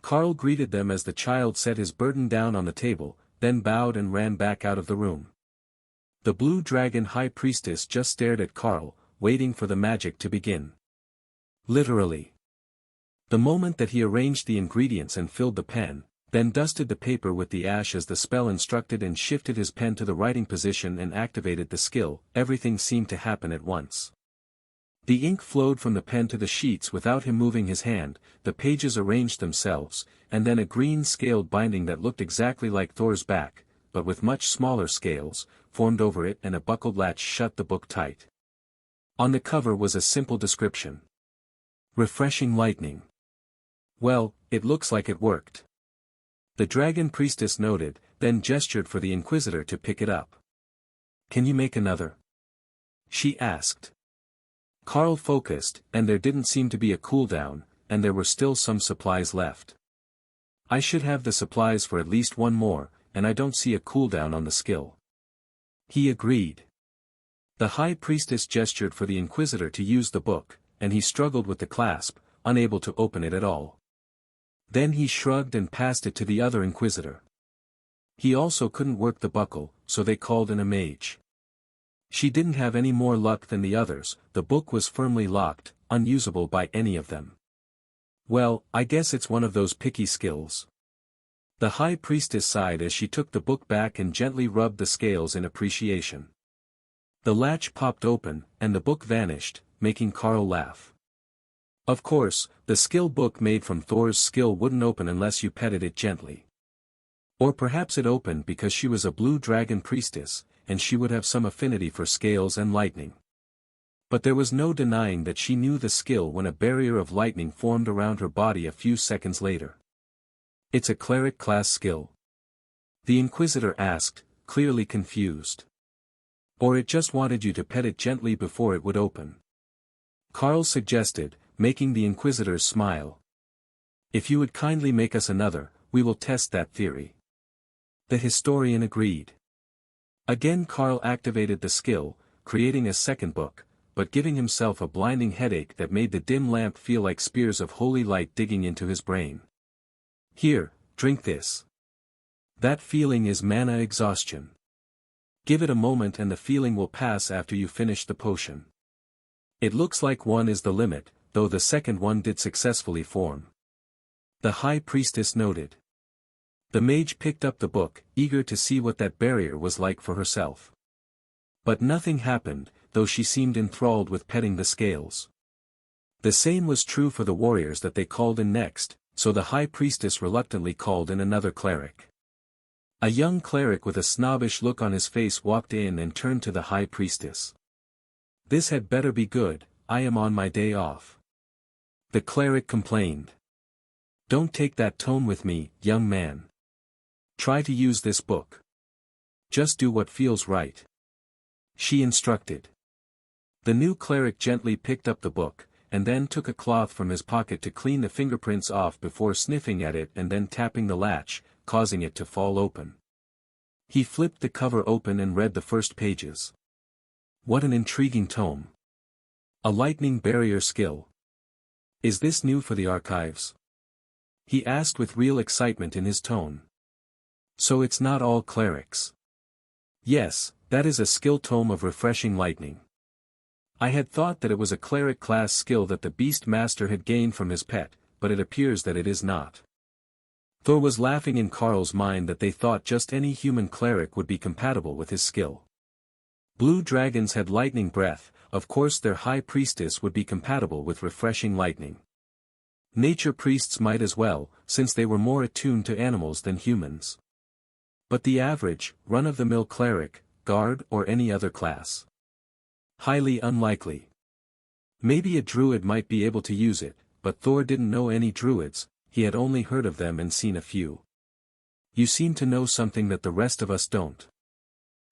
Carl greeted them as the child set his burden down on the table, then bowed and ran back out of the room. The blue dragon high priestess just stared at Carl, waiting for the magic to begin. Literally. The moment that he arranged the ingredients and filled the pen, then dusted the paper with the ash as the spell instructed and shifted his pen to the writing position and activated the skill, everything seemed to happen at once. The ink flowed from the pen to the sheets without him moving his hand, the pages arranged themselves, and then a green scaled binding that looked exactly like Thor's back, but with much smaller scales, formed over it and a buckled latch shut the book tight. On the cover was a simple description. "Refreshing lightning." Well, it looks like it worked. The dragon priestess noted, then gestured for the inquisitor to pick it up. "Can you make another?" she asked. Carl focused, and there didn't seem to be a cooldown, and there were still some supplies left. "I should have the supplies for at least one more, and I don't see a cooldown on the skill." He agreed. The high priestess gestured for the inquisitor to use the book, and he struggled with the clasp, unable to open it at all. Then he shrugged and passed it to the other inquisitor. He also couldn't work the buckle, so they called in a mage. She didn't have any more luck than the others, the book was firmly locked, unusable by any of them. "Well, I guess it's one of those picky skills." The high priestess sighed as she took the book back and gently rubbed the scales in appreciation. The latch popped open, and the book vanished, making Carl laugh. Of course, the skill book made from Thor's skill wouldn't open unless you petted it gently. Or perhaps it opened because she was a blue dragon priestess, and she would have some affinity for scales and lightning. But there was no denying that she knew the skill when a barrier of lightning formed around her body a few seconds later. "It's a cleric class skill?" the inquisitor asked, clearly confused. "Or it just wanted you to pet it gently before it would open?" Carl suggested, making the inquisitors smile. "If you would kindly make us another, we will test that theory." The historian agreed. Again Carl activated the skill, creating a second book, but giving himself a blinding headache that made the dim lamp feel like spears of holy light digging into his brain. "Here, drink this. That feeling is mana exhaustion. Give it a moment and the feeling will pass after you finish the potion. It looks like one is the limit, though the second one did successfully form." The high priestess noted. The mage picked up the book, eager to see what that barrier was like for herself. But nothing happened, though she seemed enthralled with petting the scales. The same was true for the warriors that they called in next, so the high priestess reluctantly called in another cleric. A young cleric with a snobbish look on his face walked in and turned to the high priestess. "This had better be good, I am on my day off." The cleric complained. "Don't take that tone with me, young man. Try to use this book. Just do what feels right," she instructed. The new cleric gently picked up the book, and then took a cloth from his pocket to clean the fingerprints off before sniffing at it and then tapping the latch, causing it to fall open. He flipped the cover open and read the first pages. What an intriguing tome. A lightning barrier skill. Is this new for the archives? He asked with real excitement in his tone. So it's not all clerics. Yes, that is a skill tome of refreshing lightning. I had thought that it was a cleric class skill that the beast master had gained from his pet, but it appears that it is not. Thor was laughing in Carl's mind that they thought just any human cleric would be compatible with his skill. Blue dragons had lightning breath, of course their high priestess would be compatible with refreshing lightning. Nature priests might as well, since they were more attuned to animals than humans. But the average, run-of-the-mill cleric, guard or any other class. Highly unlikely. Maybe a druid might be able to use it, but Thor didn't know any druids, he had only heard of them and seen a few. You seem to know something that the rest of us don't.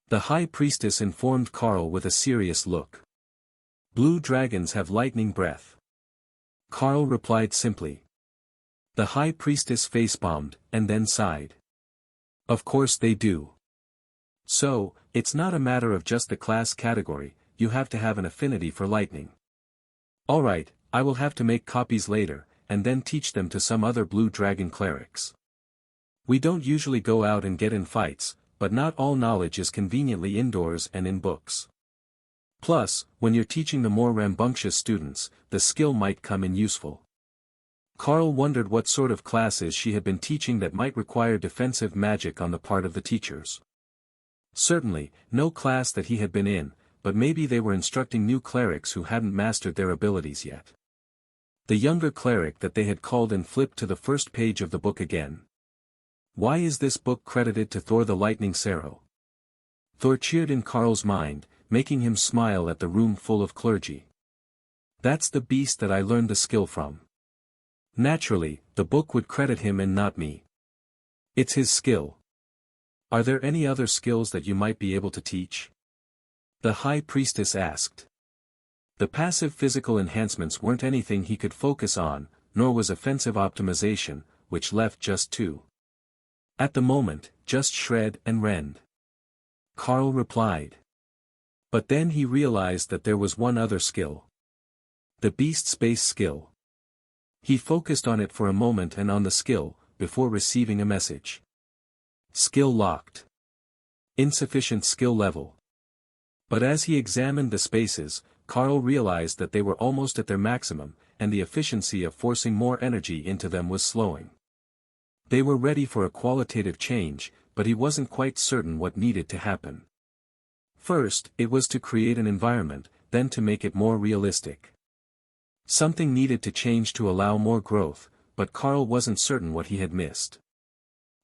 The high priestess informed Carl with a serious look. Blue dragons have lightning breath. Carl replied simply. The high priestess face-bombed, and then sighed. Of course they do. So, it's not a matter of just the class category, you have to have an affinity for lightning. Alright, I will have to make copies later, and then teach them to some other blue dragon clerics. We don't usually go out and get in fights, but not all knowledge is conveniently indoors and in books. Plus, when you're teaching the more rambunctious students, the skill might come in useful. Carl wondered what sort of classes she had been teaching that might require defensive magic on the part of the teachers. Certainly, no class that he had been in, but maybe they were instructing new clerics who hadn't mastered their abilities yet. The younger cleric that they had called in flipped to the first page of the book again. Why is this book credited to Thor the Lightning Sarrow? Thor cheered in Carl's mind, making him smile at the room full of clergy. That's the beast that I learned the skill from. Naturally, the book would credit him and not me. It's his skill. Are there any other skills that you might be able to teach? The high priestess asked. The passive physical enhancements weren't anything he could focus on, nor was offensive optimization, which left just two. At the moment, just shred and rend. Carl replied. But then he realized that there was one other skill. The beast space skill. He focused on it for a moment and on the skill, before receiving a message. Skill locked. Insufficient skill level. But as he examined the spaces, Carl realized that they were almost at their maximum, and the efficiency of forcing more energy into them was slowing. They were ready for a qualitative change, but he wasn't quite certain what needed to happen. First, it was to create an environment, then to make it more realistic. Something needed to change to allow more growth, but Carl wasn't certain what he had missed.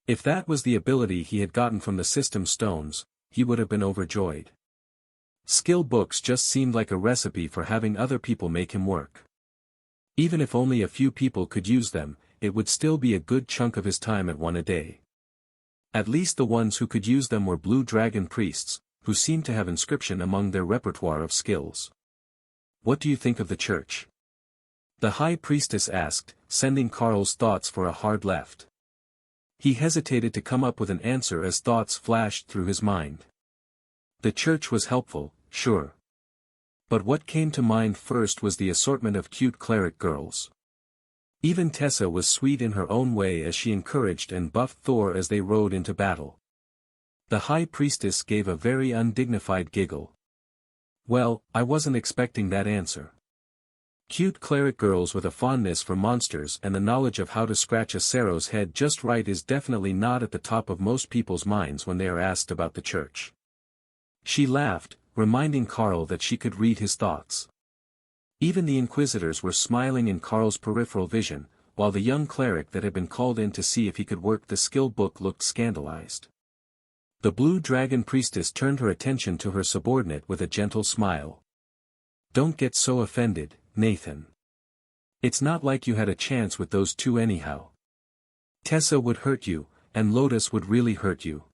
If that was the ability he had gotten from the system stones, he would have been overjoyed. Skill books just seemed like a recipe for having other people make him work. Even if only a few people could use them, it would still be a good chunk of his time at one a day. At least the ones who could use them were blue dragon priests, who seemed to have inscription among their repertoire of skills. What do you think of the church? The high priestess asked, sending Carl's thoughts for a hard left. He hesitated to come up with an answer as thoughts flashed through his mind. The church was helpful, sure. But what came to mind first was the assortment of cute cleric girls. Even Tessa was sweet in her own way as she encouraged and buffed Thor as they rode into battle. The high priestess gave a very undignified giggle. Well, I wasn't expecting that answer. Cute cleric girls with a fondness for monsters and the knowledge of how to scratch a Sarrow's head just right is definitely not at the top of most people's minds when they are asked about the church. She laughed, reminding Carl that she could read his thoughts. Even the inquisitors were smiling in Carl's peripheral vision, while the young cleric that had been called in to see if he could work the skill book looked scandalized. The blue dragon priestess turned her attention to her subordinate with a gentle smile. Don't get so offended, Nathan. It's not like you had a chance with those two anyhow. Tessa would hurt you, and Lotus would really hurt you.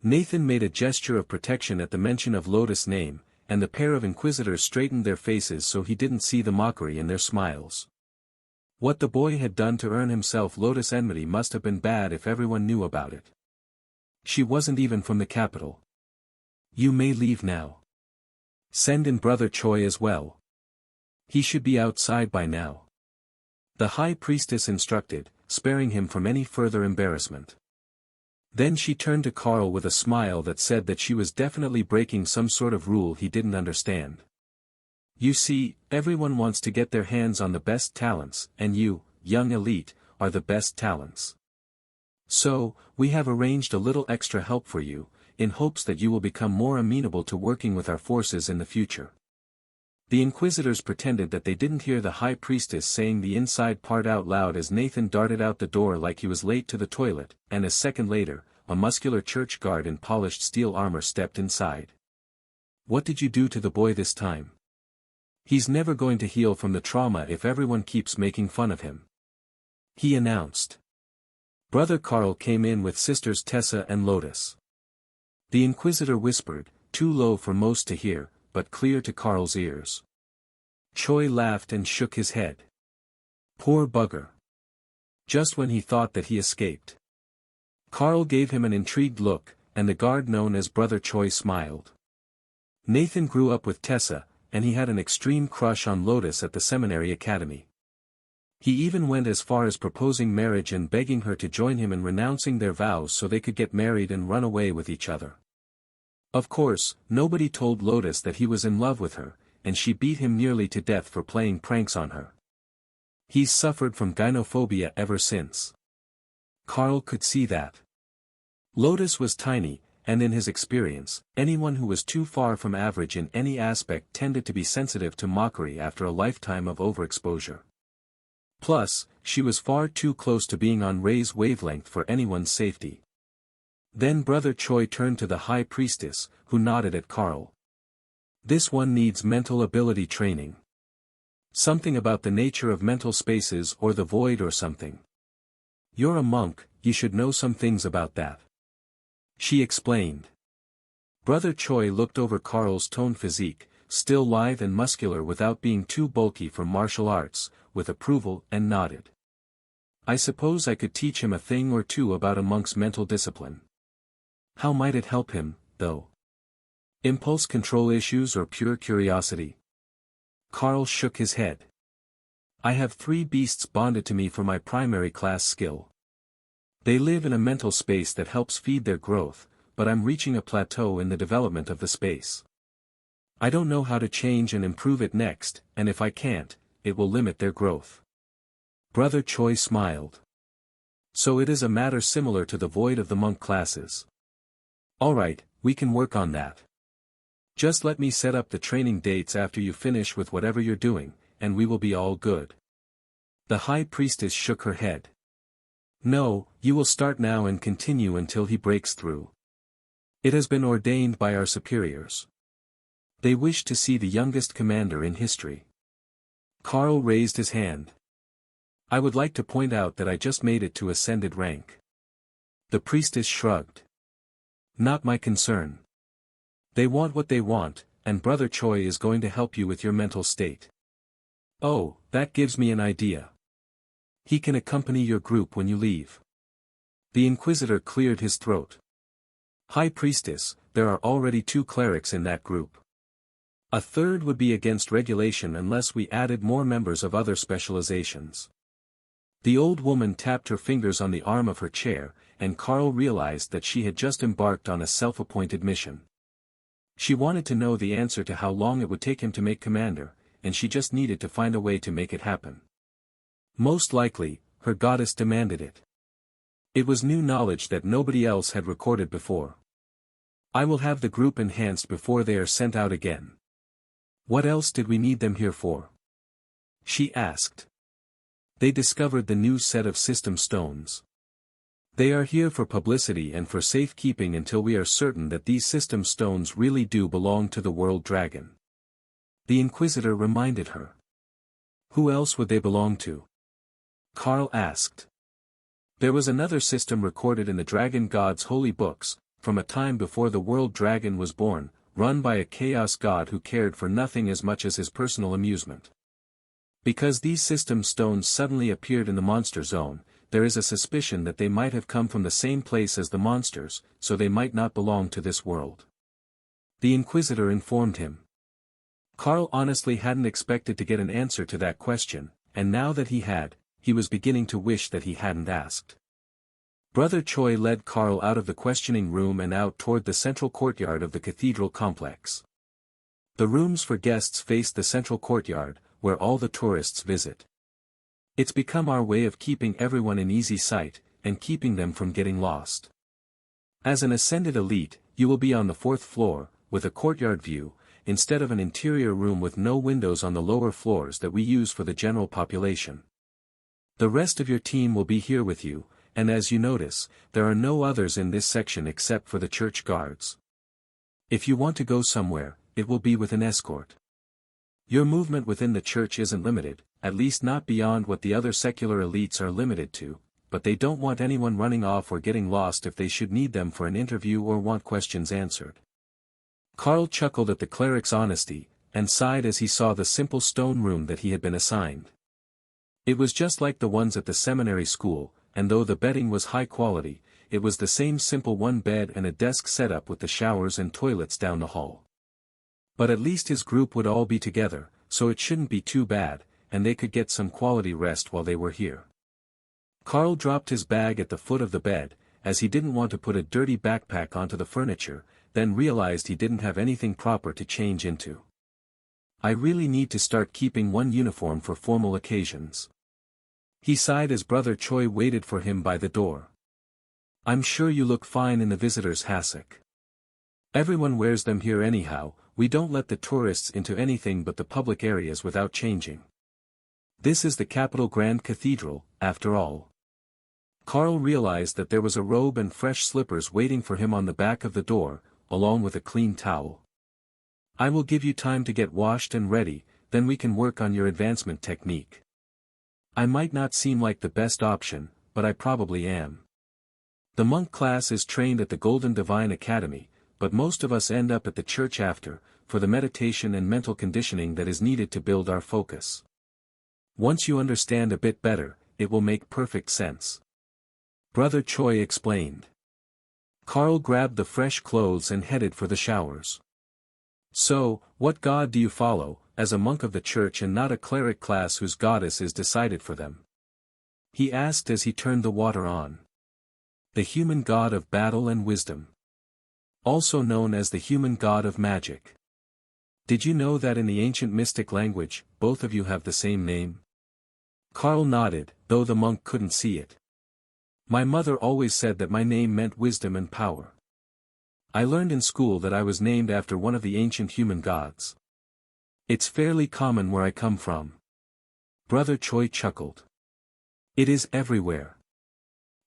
Nathan made a gesture of protection at the mention of Lotus' name, and the pair of inquisitors straightened their faces so he didn't see the mockery in their smiles. What the boy had done to earn himself Lotus' enmity must have been bad if everyone knew about it. She wasn't even from the capital. You may leave now. Send in Brother Choi as well. He should be outside by now. The high priestess instructed, sparing him from any further embarrassment. Then she turned to Carl with a smile that said that she was definitely breaking some sort of rule he didn't understand. You see, everyone wants to get their hands on the best talents, and you, young elite, are the best talents. So, we have arranged a little extra help for you, in hopes that you will become more amenable to working with our forces in the future. The inquisitors pretended that they didn't hear the high priestess saying the inside part out loud as Nathan darted out the door like he was late to the toilet, and a second later, a muscular church guard in polished steel armor stepped inside. "What did you do to the boy this time? He's never going to heal from the trauma if everyone keeps making fun of him," he announced. Brother Carl came in with sisters Tessa and Lotus. The Inquisitor whispered, too low for most to hear, but clear to Carl's ears. Choi laughed and shook his head. Poor bugger. Just when he thought that he escaped. Carl gave him an intrigued look, and the guard known as Brother Choi smiled. Nathan grew up with Tessa, and he had an extreme crush on Lotus at the seminary academy. He even went as far as proposing marriage and begging her to join him in renouncing their vows so they could get married and run away with each other. Of course, nobody told Lotus that he was in love with her, and she beat him nearly to death for playing pranks on her. He's suffered from gynophobia ever since. Carl could see that. Lotus was tiny, and in his experience, anyone who was too far from average in any aspect tended to be sensitive to mockery after a lifetime of overexposure. Plus, she was far too close to being on Ray's wavelength for anyone's safety. Then Brother Choi turned to the High Priestess, who nodded at Carl. "This one needs mental ability training. Something about the nature of mental spaces or the void or something. You're a monk, you should know some things about that," she explained. Brother Choi looked over Carl's toned physique, still lithe and muscular without being too bulky for martial arts, with approval and nodded. "I suppose I could teach him a thing or two about a monk's mental discipline. How might it help him, though? Impulse control issues or pure curiosity?" Carl shook his head. "I have 3 beasts bonded to me for my primary class skill. They live in a mental space that helps feed their growth, but I'm reaching a plateau in the development of the space. I don't know how to change and improve it next, and if I can't, it will limit their growth." Brother Choi smiled. "So it is a matter similar to the void of the monk classes. Alright, we can work on that. Just let me set up the training dates after you finish with whatever you're doing, and we will be all good." The High Priestess shook her head. "No, you will start now and continue until he breaks through. It has been ordained by our superiors. They wish to see the youngest commander in history." Carl raised his hand. "I would like to point out that I just made it to ascended rank." The priestess shrugged. "Not my concern. They want what they want, and Brother Choi is going to help you with your mental state. Oh, that gives me an idea. He can accompany your group when you leave." The Inquisitor cleared his throat. "High Priestess, there are already 2 clerics in that group. A third would be against regulation unless we added more members of other specializations." The old woman tapped her fingers on the arm of her chair, and Carl realized that she had just embarked on a self-appointed mission. She wanted to know the answer to how long it would take him to make commander, and she just needed to find a way to make it happen. Most likely, her goddess demanded it. It was new knowledge that nobody else had recorded before. "I will have the group enhanced before they are sent out again." "What else did we need them here for?" she asked. They discovered the new set of system stones. "They are here for publicity and for safekeeping until we are certain that these system stones really do belong to the World Dragon," the Inquisitor reminded her. "Who else would they belong to?" Carl asked. "There was another system recorded in the Dragon God's holy books, from a time before the World Dragon was born, run by a chaos god who cared for nothing as much as his personal amusement. Because these system stones suddenly appeared in the monster zone, there is a suspicion that they might have come from the same place as the monsters, so they might not belong to this world," the Inquisitor informed him. Carl honestly hadn't expected to get an answer to that question, and now that he had, he was beginning to wish that he hadn't asked. Brother Choi led Carl out of the questioning room and out toward the central courtyard of the cathedral complex. The rooms for guests faced the central courtyard, where all the tourists visit. It's become our way of keeping everyone in easy sight, and keeping them from getting lost. As an ascended elite, you will be on the 4th floor, with a courtyard view, instead of an interior room with no windows on the lower floors that we use for the general population. The rest of your team will be here with you, and as you notice, there are no others in this section except for the church guards. If you want to go somewhere, it will be with an escort. Your movement within the church isn't limited, at least not beyond what the other secular elites are limited to, but they don't want anyone running off or getting lost if they should need them for an interview or want questions answered. Carl chuckled at the cleric's honesty, and sighed as he saw the simple stone room that he had been assigned. It was just like the ones at the seminary school, and though the bedding was high quality, it was the same simple one bed and a desk setup with the showers and toilets down the hall. But at least his group would all be together, so it shouldn't be too bad, and they could get some quality rest while they were here. Carl dropped his bag at the foot of the bed, as he didn't want to put a dirty backpack onto the furniture, then realized he didn't have anything proper to change into. I really need to start keeping one uniform for formal occasions. He sighed as Brother Choi waited for him by the door. I'm sure you look fine in the visitor's hassock. Everyone wears them here anyhow, we don't let the tourists into anything but the public areas without changing. This is the Capital Grand Cathedral, after all. Carl realized that there was a robe and fresh slippers waiting for him on the back of the door, along with a clean towel. I will give you time to get washed and ready, then we can work on your advancement technique. I might not seem like the best option, but I probably am. The monk class is trained at the Golden Divine Academy, but most of us end up at the church after, for the meditation and mental conditioning that is needed to build our focus. Once you understand a bit better, it will make perfect sense. Brother Choi explained. Carl grabbed the fresh clothes and headed for the showers. So, what god do you follow, as a monk of the church and not a cleric class whose goddess is decided for them? He asked as he turned the water on. The human god of battle and wisdom. Also known as the human god of magic. Did you know that in the ancient mystic language, both of you have the same name? Carl nodded, though the monk couldn't see it. My mother always said that my name meant wisdom and power. I learned in school that I was named after one of the ancient human gods. It's fairly common where I come from. Brother Choi chuckled. It is everywhere.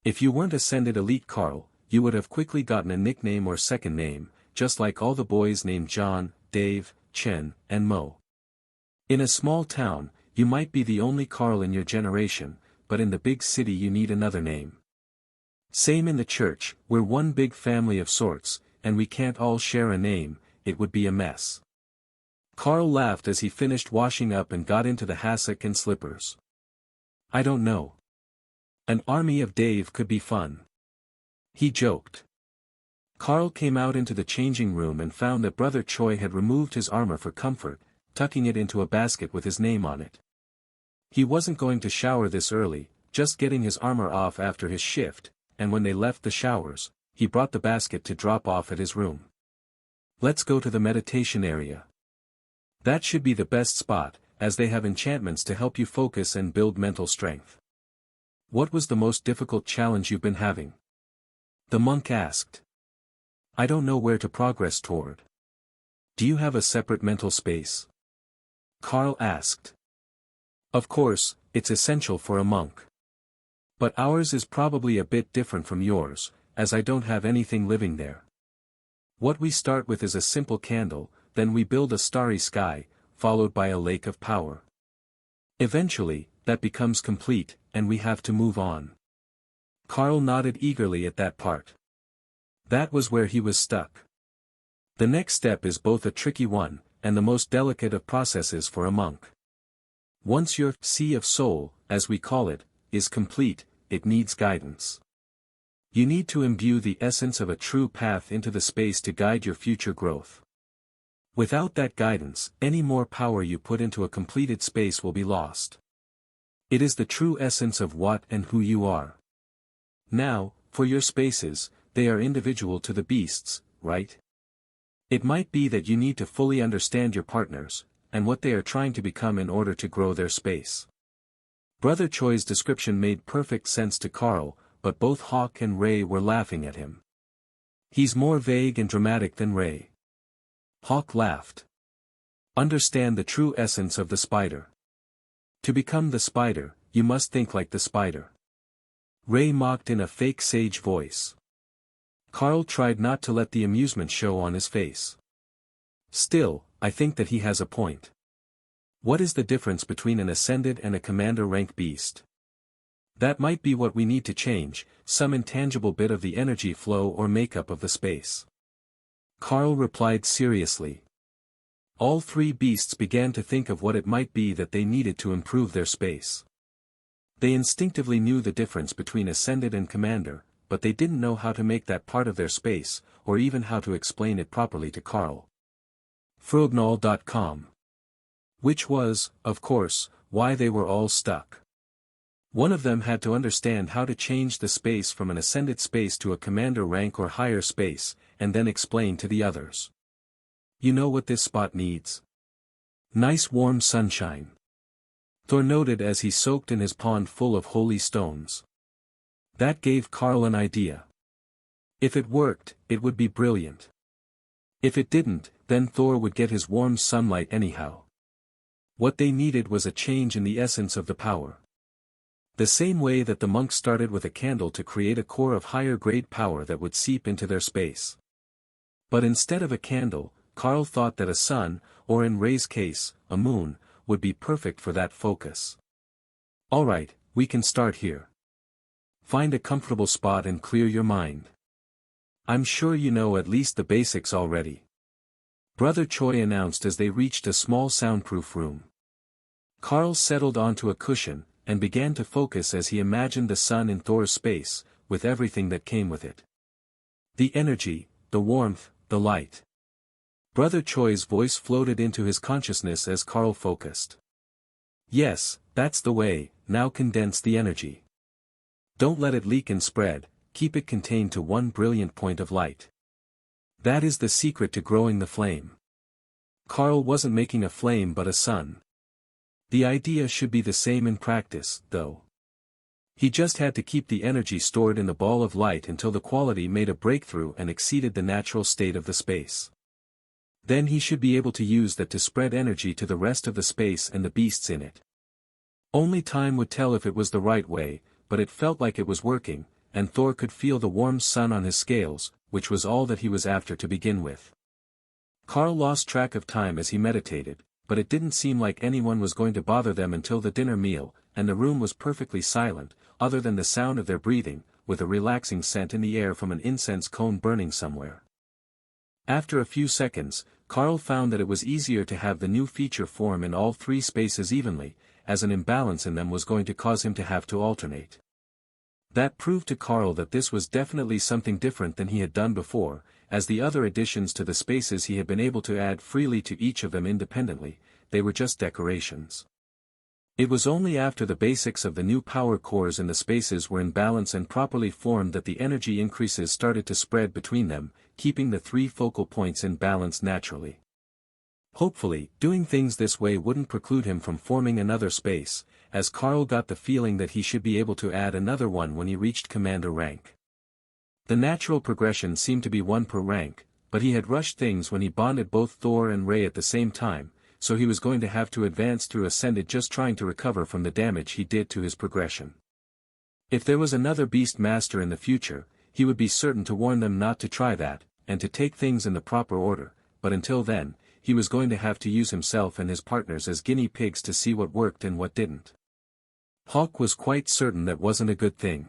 If you weren't ascended elite Carl, you would have quickly gotten a nickname or second name, just like all the boys named John, Dave, Chen, and Mo. In a small town, you might be the only Carl in your generation, but in the big city you need another name. Same in the church, we're one big family of sorts, and we can't all share a name, it would be a mess. Carl laughed as he finished washing up and got into the hassock and slippers. I don't know. An army of Dave could be fun. He joked. Carl came out into the changing room and found that Brother Choi had removed his armor for comfort, tucking it into a basket with his name on it. He wasn't going to shower this early, just getting his armor off after his shift, and when they left the showers, he brought the basket to drop off at his room. Let's go to the meditation area. That should be the best spot, as they have enchantments to help you focus and build mental strength. What was the most difficult challenge you've been having? The monk asked. I don't know where to progress toward. Do you have a separate mental space? Carl asked. Of course, it's essential for a monk. But ours is probably a bit different from yours, as I don't have anything living there. What we start with is a simple candle, then we build a starry sky, followed by a lake of power. Eventually, that becomes complete, and we have to move on. Carl nodded eagerly at that part. That was where he was stuck. The next step is both a tricky one, and the most delicate of processes for a monk. Once your sea of soul, as we call it, is complete, it needs guidance. You need to imbue the essence of a true path into the space to guide your future growth. Without that guidance, any more power you put into a completed space will be lost. It is the true essence of what and who you are. Now, for your spaces, they are individual to the beasts, right? It might be that you need to fully understand your partners, and what they are trying to become in order to grow their space. Brother Choi's description made perfect sense to Carl, but both Hawk and Ray were laughing at him. He's more vague and dramatic than Ray. Hawk laughed. Understand the true essence of the spider. To become the spider, you must think like the spider. Ray mocked in a fake sage voice. Carl tried not to let the amusement show on his face. Still, I think that he has a point. What is the difference between an ascended and a commander rank beast? That might be what we need to change, some intangible bit of the energy flow or makeup of the space. Carl replied seriously. All three beasts began to think of what it might be that they needed to improve their space. They instinctively knew the difference between ascended and commander, but they didn't know how to make that part of their space, or even how to explain it properly to Carl. Frognall.com. Which was, of course, why they were all stuck. One of them had to understand how to change the space from an ascended space to a commander rank or higher space, and then explain to the others. You know what this spot needs? Nice warm sunshine. Thor noted as he soaked in his pond full of holy stones. That gave Carl an idea. If it worked, it would be brilliant. If it didn't, then Thor would get his warm sunlight anyhow. What they needed was a change in the essence of the power. The same way that the monks started with a candle to create a core of higher grade power that would seep into their space. But instead of a candle, Carl thought that a sun, or in Ray's case, a moon, would be perfect for that focus. Alright, we can start here. Find a comfortable spot and clear your mind. I'm sure you know at least the basics already. Brother Choi announced as they reached a small soundproof room. Carl settled onto a cushion, and began to focus as he imagined the sun in Thor's space, with everything that came with it. The energy, the warmth, the light. Brother Choi's voice floated into his consciousness as Carl focused. Yes, that's the way, now condense the energy. Don't let it leak and spread, keep it contained to one brilliant point of light. That is the secret to growing the flame. Carl wasn't making a flame but a sun. The idea should be the same in practice, though. He just had to keep the energy stored in the ball of light until the quality made a breakthrough and exceeded the natural state of the space. Then he should be able to use that to spread energy to the rest of the space and the beasts in it. Only time would tell if it was the right way, but it felt like it was working, and Thor could feel the warm sun on his scales, which was all that he was after to begin with. Carl lost track of time as he meditated, but it didn't seem like anyone was going to bother them until the dinner meal, and the room was perfectly silent, other than the sound of their breathing, with a relaxing scent in the air from an incense cone burning somewhere. After a few seconds, Carl found that it was easier to have the new feature form in all three spaces evenly, as an imbalance in them was going to cause him to have to alternate. That proved to Carl that this was definitely something different than he had done before, as the other additions to the spaces he had been able to add freely to each of them independently, they were just decorations. It was only after the basics of the new power cores in the spaces were in balance and properly formed that the energy increases started to spread between them, keeping the three focal points in balance naturally. Hopefully, doing things this way wouldn't preclude him from forming another space, as Carl got the feeling that he should be able to add another one when he reached commander rank. The natural progression seemed to be one per rank, but he had rushed things when he bonded both Thor and Ray at the same time, so he was going to have to advance through Ascended just trying to recover from the damage he did to his progression. If there was another Beast Master in the future, he would be certain to warn them not to try that, and to take things in the proper order, but until then, he was going to have to use himself and his partners as guinea pigs to see what worked and what didn't. Hawk was quite certain that wasn't a good thing.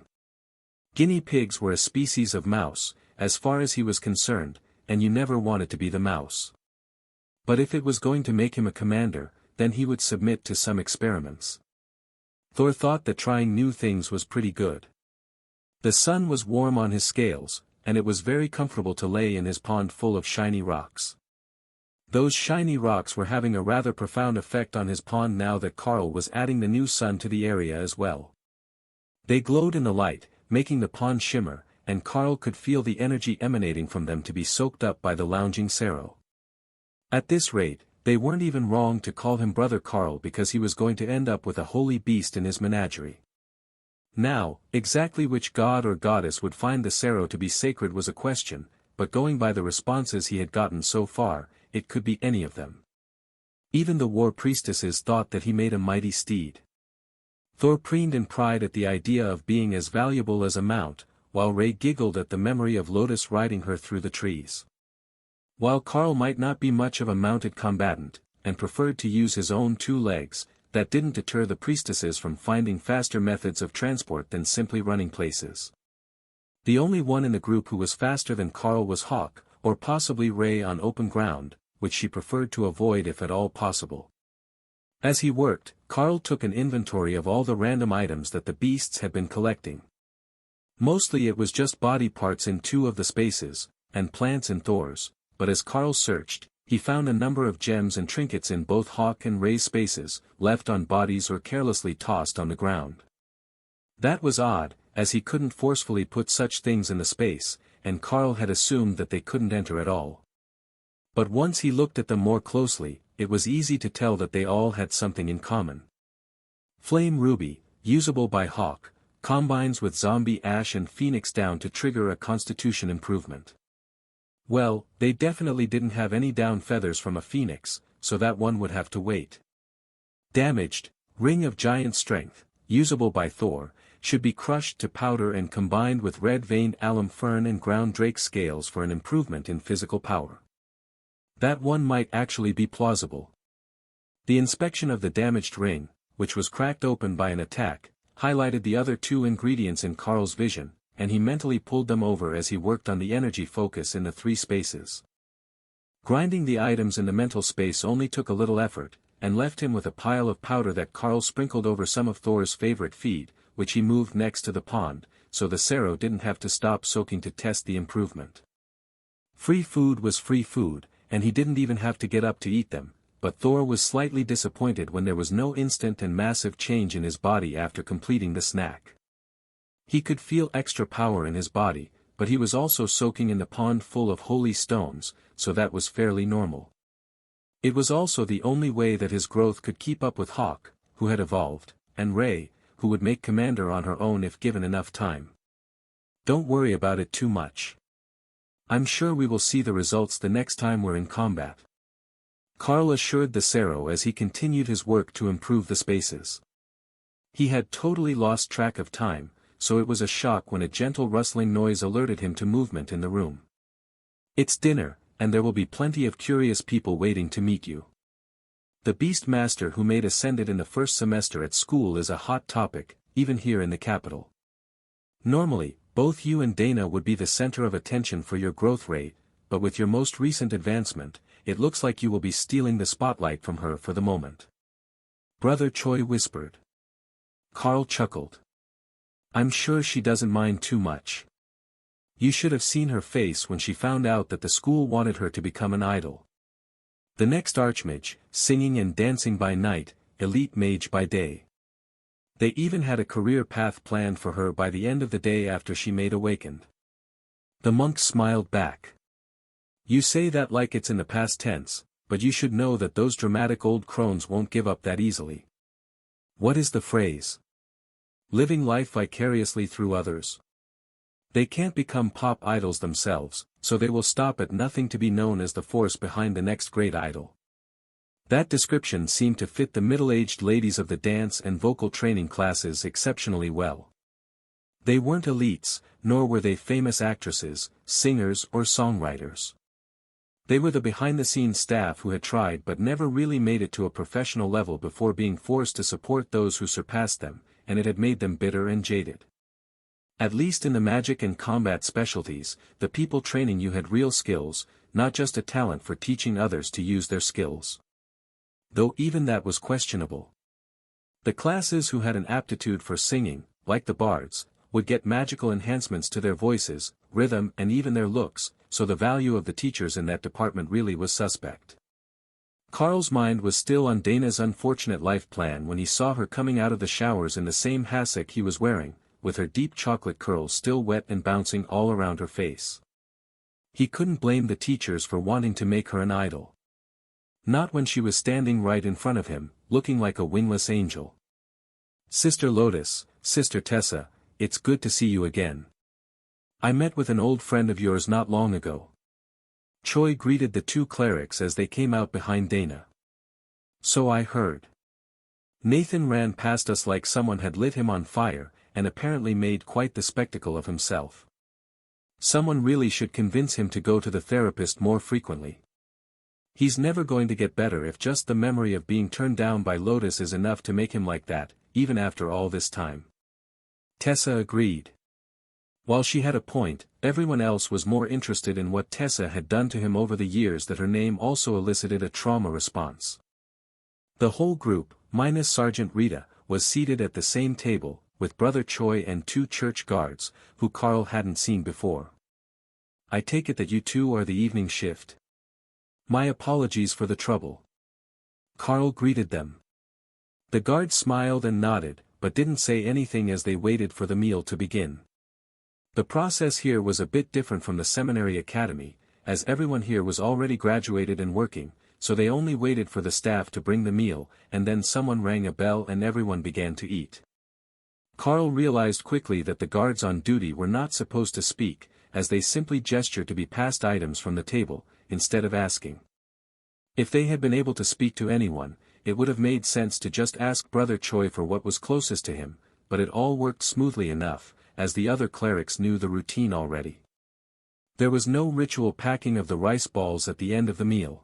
Guinea pigs were a species of mouse, as far as he was concerned, and you never wanted to be the mouse. But if it was going to make him a commander, then he would submit to some experiments. Thor thought that trying new things was pretty good. The sun was warm on his scales, and it was very comfortable to lay in his pond full of shiny rocks. Those shiny rocks were having a rather profound effect on his pond now that Carl was adding the new sun to the area as well. They glowed in the light, making the pond shimmer, and Carl could feel the energy emanating from them to be soaked up by the lounging Sero. At this rate, they weren't even wrong to call him Brother Carl because he was going to end up with a holy beast in his menagerie. Now, exactly which god or goddess would find the Sero to be sacred was a question, but going by the responses he had gotten so far, it could be any of them. Even the war priestesses thought that he made a mighty steed. Thor preened in pride at the idea of being as valuable as a mount, while Ray giggled at the memory of Lotus riding her through the trees. While Carl might not be much of a mounted combatant, and preferred to use his own 2 legs, that didn't deter the priestesses from finding faster methods of transport than simply running places. The only one in the group who was faster than Carl was Hawk, or possibly Ray on open ground, which she preferred to avoid if at all possible. As he worked, Carl took an inventory of all the random items that the beasts had been collecting. Mostly it was just body parts in 2 of the spaces, and plants in Thor's, but as Carl searched, he found a number of gems and trinkets in both Hawk and Ray's spaces, left on bodies or carelessly tossed on the ground. That was odd, as he couldn't forcefully put such things in the space, and Carl had assumed that they couldn't enter at all. But once he looked at them more closely, it was easy to tell that they all had something in common. Flame Ruby, usable by Hawk, combines with Zombie Ash and Phoenix Down to trigger a constitution improvement. Well, they definitely didn't have any down feathers from a phoenix, so that one would have to wait. Damaged, Ring of Giant Strength, usable by Thor, should be crushed to powder and combined with red-veined alum fern and ground drake scales for an improvement in physical power. That one might actually be plausible. The inspection of the damaged ring, which was cracked open by an attack, highlighted the other 2 ingredients in Carl's vision, and he mentally pulled them over as he worked on the energy focus in the 3 spaces. Grinding the items in the mental space only took a little effort, and left him with a pile of powder that Carl sprinkled over some of Thor's favorite feed, which he moved next to the pond, so the Cerro didn't have to stop soaking to test the improvement. Free food was free food, and he didn't even have to get up to eat them, but Thor was slightly disappointed when there was no instant and massive change in his body after completing the snack. He could feel extra power in his body, but he was also soaking in the pond full of holy stones, so that was fairly normal. It was also the only way that his growth could keep up with Hawk, who had evolved, and Ray, who would make commander on her own if given enough time. Don't worry about it too much. I'm sure we will see the results the next time we're in combat. Carl assured the Cerro as he continued his work to improve the spaces. He had totally lost track of time, so it was a shock when a gentle rustling noise alerted him to movement in the room. It's dinner, and there will be plenty of curious people waiting to meet you. The Beast Master who made Ascended in the first semester at school is a hot topic, even here in the capital. Normally, both you and Dana would be the center of attention for your growth rate, but with your most recent advancement, it looks like you will be stealing the spotlight from her for the moment. Brother Choi whispered. Carl chuckled. I'm sure she doesn't mind too much. You should have seen her face when she found out that the school wanted her to become an idol. The next Archmage, singing and dancing by night, elite mage by day. They even had a career path planned for her by the end of the day after she made awakened. The monk smiled back. You say that like it's in the past tense, but you should know that those dramatic old crones won't give up that easily. What is the phrase? Living life vicariously through others. They can't become pop idols themselves, so they will stop at nothing to be known as the force behind the next great idol. That description seemed to fit the middle-aged ladies of the dance and vocal training classes exceptionally well. They weren't elites, nor were they famous actresses, singers or songwriters. They were the behind-the-scenes staff who had tried but never really made it to a professional level before being forced to support those who surpassed them, and it had made them bitter and jaded. At least in the magic and combat specialties, the people training you had real skills, not just a talent for teaching others to use their skills. Though even that was questionable. The classes who had an aptitude for singing, like the bards, would get magical enhancements to their voices, rhythm and even their looks, so the value of the teachers in that department really was suspect. Carl's mind was still on Dana's unfortunate life plan when he saw her coming out of the showers in the same hassock he was wearing, with her deep chocolate curls still wet and bouncing all around her face. He couldn't blame the teachers for wanting to make her an idol. Not when she was standing right in front of him, looking like a wingless angel. Sister Lotus, Sister Tessa, it's good to see you again. I met with an old friend of yours not long ago. Choi greeted the 2 clerics as they came out behind Dana. So I heard. Nathan ran past us like someone had lit him on fire, and apparently made quite the spectacle of himself. Someone really should convince him to go to the therapist more frequently. He's never going to get better if just the memory of being turned down by Lotus is enough to make him like that, even after all this time. Tessa agreed. While she had a point, everyone else was more interested in what Tessa had done to him over the years that her name also elicited a trauma response. The whole group, minus Sergeant Rita, was seated at the same table, with Brother Choi and 2 church guards, who Carl hadn't seen before. I take it that you two are the evening shift. My apologies for the trouble. Carl greeted them. The guards smiled and nodded, but didn't say anything as they waited for the meal to begin. The process here was a bit different from the seminary academy, as everyone here was already graduated and working, so they only waited for the staff to bring the meal, and then someone rang a bell and everyone began to eat. Carl realized quickly that the guards on duty were not supposed to speak, as they simply gestured to be passed items from the table, instead of asking. If they had been able to speak to anyone, it would have made sense to just ask Brother Choi for what was closest to him, but it all worked smoothly enough, as the other clerics knew the routine already. There was no ritual packing of the rice balls at the end of the meal.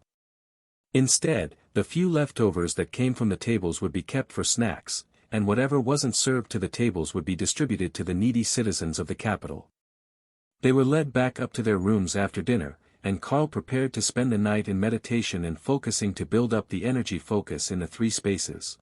Instead, the few leftovers that came from the tables would be kept for snacks, and whatever wasn't served to the tables would be distributed to the needy citizens of the capital. They were led back up to their rooms after dinner, and Carl prepared to spend the night in meditation and focusing to build up the energy focus in the 3 spaces.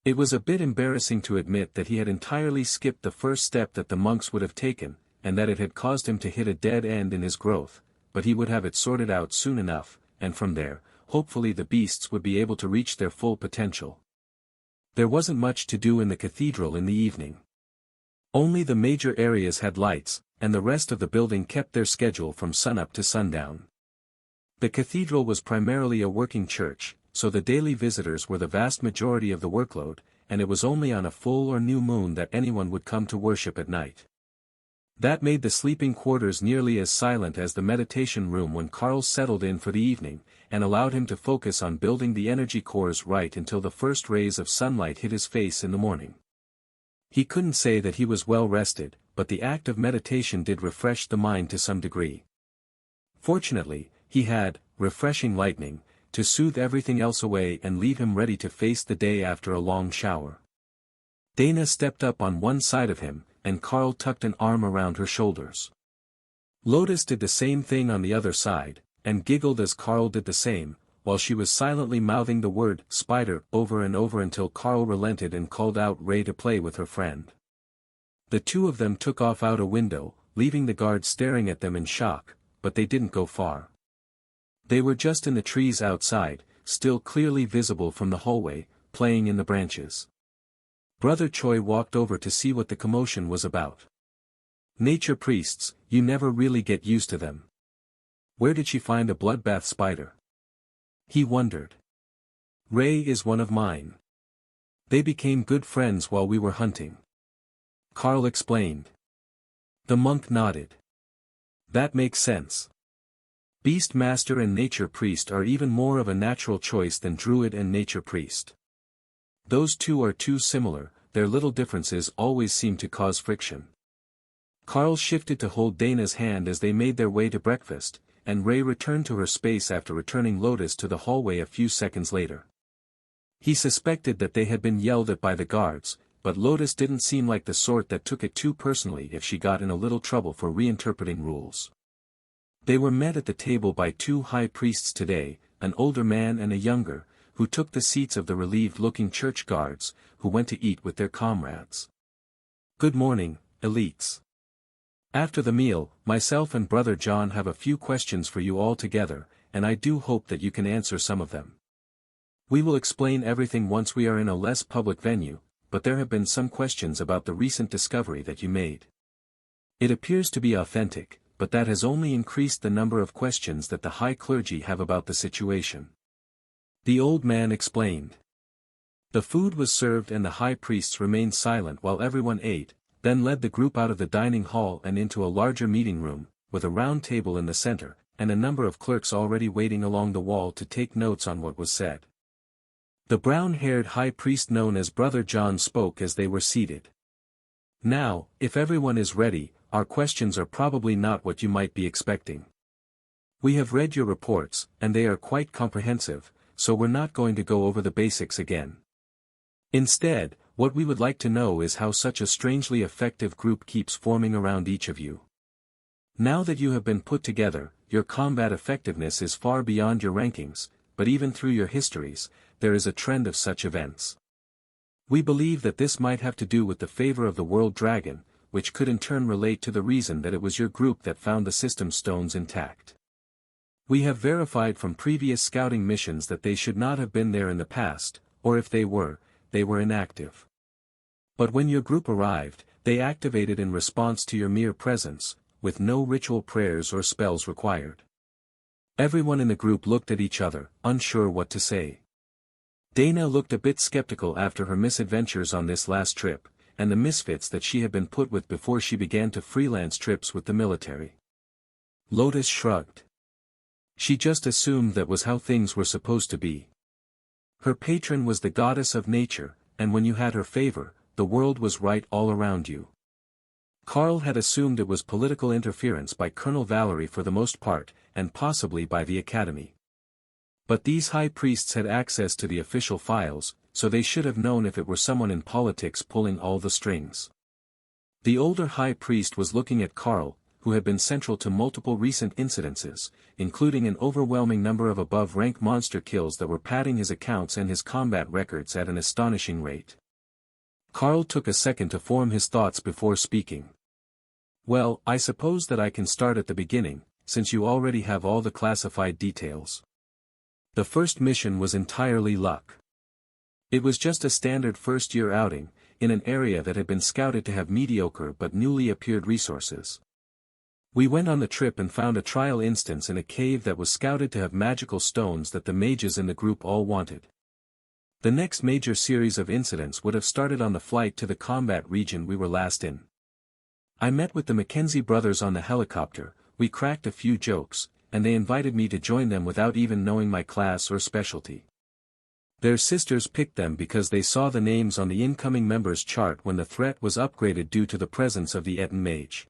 It was a bit embarrassing to admit that he had entirely skipped the first step that the monks would have taken, and that it had caused him to hit a dead end in his growth, but he would have it sorted out soon enough, and from there, hopefully the beasts would be able to reach their full potential. There wasn't much to do in the cathedral in the evening. Only the major areas had lights, and the rest of the building kept their schedule from sunup to sundown. The cathedral was primarily a working church, so the daily visitors were the vast majority of the workload, and it was only on a full or new moon that anyone would come to worship at night. That made the sleeping quarters nearly as silent as the meditation room when Carl settled in for the evening, and allowed him to focus on building the energy cores right until the first rays of sunlight hit his face in the morning. He couldn't say that he was well rested, but the act of meditation did refresh the mind to some degree. Fortunately, he had refreshing lightning to soothe everything else away and leave him ready to face the day after a long shower. Dana stepped up on one side of him, and Carl tucked an arm around her shoulders. Lotus did the same thing on the other side, and giggled as Carl did the same, while she was silently mouthing the word spider over and over until Carl relented and called out Ray to play with her friend. The 2 of them took off out a window, leaving the guards staring at them in shock, but they didn't go far. They were just in the trees outside, still clearly visible from the hallway, playing in the branches. Brother Choi walked over to see what the commotion was about. Nature priests, you never really get used to them. Where did she find a bloodbath spider? He wondered. Ray is one of mine. They became good friends while we were hunting. Carl explained. The monk nodded. That makes sense. Beast Master and Nature Priest are even more of a natural choice than Druid and Nature Priest. Those 2 are too similar, their little differences always seem to cause friction. Carl shifted to hold Dana's hand as they made their way to breakfast, and Ray returned to her space after returning Lotus to the hallway a few seconds later. He suspected that they had been yelled at by the guards, but Lotus didn't seem like the sort that took it too personally if she got in a little trouble for reinterpreting rules. They were met at the table by 2 high priests today, an older man and a younger, who took the seats of the relieved-looking church guards, who went to eat with their comrades. Good morning, elites. After the meal, myself and Brother John have a few questions for you all together, and I do hope that you can answer some of them. We will explain everything once we are in a less public venue, but there have been some questions about the recent discovery that you made. It appears to be authentic, but that has only increased the number of questions that the high clergy have about the situation. The old man explained. The food was served and the high priests remained silent while everyone ate, then led the group out of the dining hall and into a larger meeting room, with a round table in the center, and a number of clerks already waiting along the wall to take notes on what was said. The brown-haired high priest known as Brother John spoke as they were seated. Now, if everyone is ready, our questions are probably not what you might be expecting. We have read your reports, and they are quite comprehensive, so we're not going to go over the basics again. Instead, what we would like to know is how such a strangely effective group keeps forming around each of you. Now that you have been put together, your combat effectiveness is far beyond your rankings, but even through your histories, there is a trend of such events. We believe that this might have to do with the favor of the World Dragon, which could in turn relate to the reason that it was your group that found the system stones intact. We have verified from previous scouting missions that they should not have been there in the past, or if they were inactive. But when your group arrived, they activated in response to your mere presence, with no ritual prayers or spells required. Everyone in the group looked at each other, unsure what to say. Dana looked a bit skeptical after her misadventures on this last trip, and the misfits that she had been put with before she began to freelance trips with the military. Lotus shrugged. She just assumed that was how things were supposed to be. Her patron was the goddess of nature, and when you had her favor, the world was right all around you. Carl had assumed it was political interference by Colonel Valerie for the most part, and possibly by the Academy. But these high priests had access to the official files, so they should have known if it were someone in politics pulling all the strings. The older high priest was looking at Carl, who had been central to multiple recent incidences, including an overwhelming number of above-rank monster kills that were padding his accounts and his combat records at an astonishing rate. Carl took a second to form his thoughts before speaking. Well, I suppose that I can start at the beginning, since you already have all the classified details. The first mission was entirely luck. It was just a standard first-year outing, in an area that had been scouted to have mediocre but newly appeared resources. We went on the trip and found a trial instance in a cave that was scouted to have magical stones that the mages in the group all wanted. The next major series of incidents would have started on the flight to the combat region we were last in. I met with the Mackenzie brothers on the helicopter, we cracked a few jokes, and they invited me to join them without even knowing my class or specialty. Their sisters picked them because they saw the names on the incoming members chart when the threat was upgraded due to the presence of the Eton mage.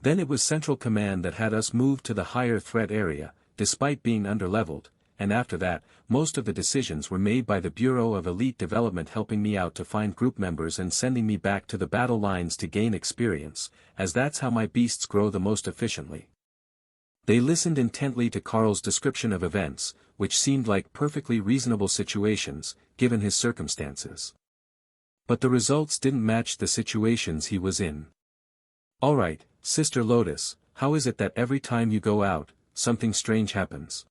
Then it was Central Command that had us move to the higher threat area, despite being underleveled, and after that, most of the decisions were made by the Bureau of Elite Development, helping me out to find group members and sending me back to the battle lines to gain experience, as that's how my beasts grow the most efficiently. They listened intently to Carl's description of events, which seemed like perfectly reasonable situations, given his circumstances. But the results didn't match the situations he was in. Alright, Sister Lotus, how is it that every time you go out, something strange happens?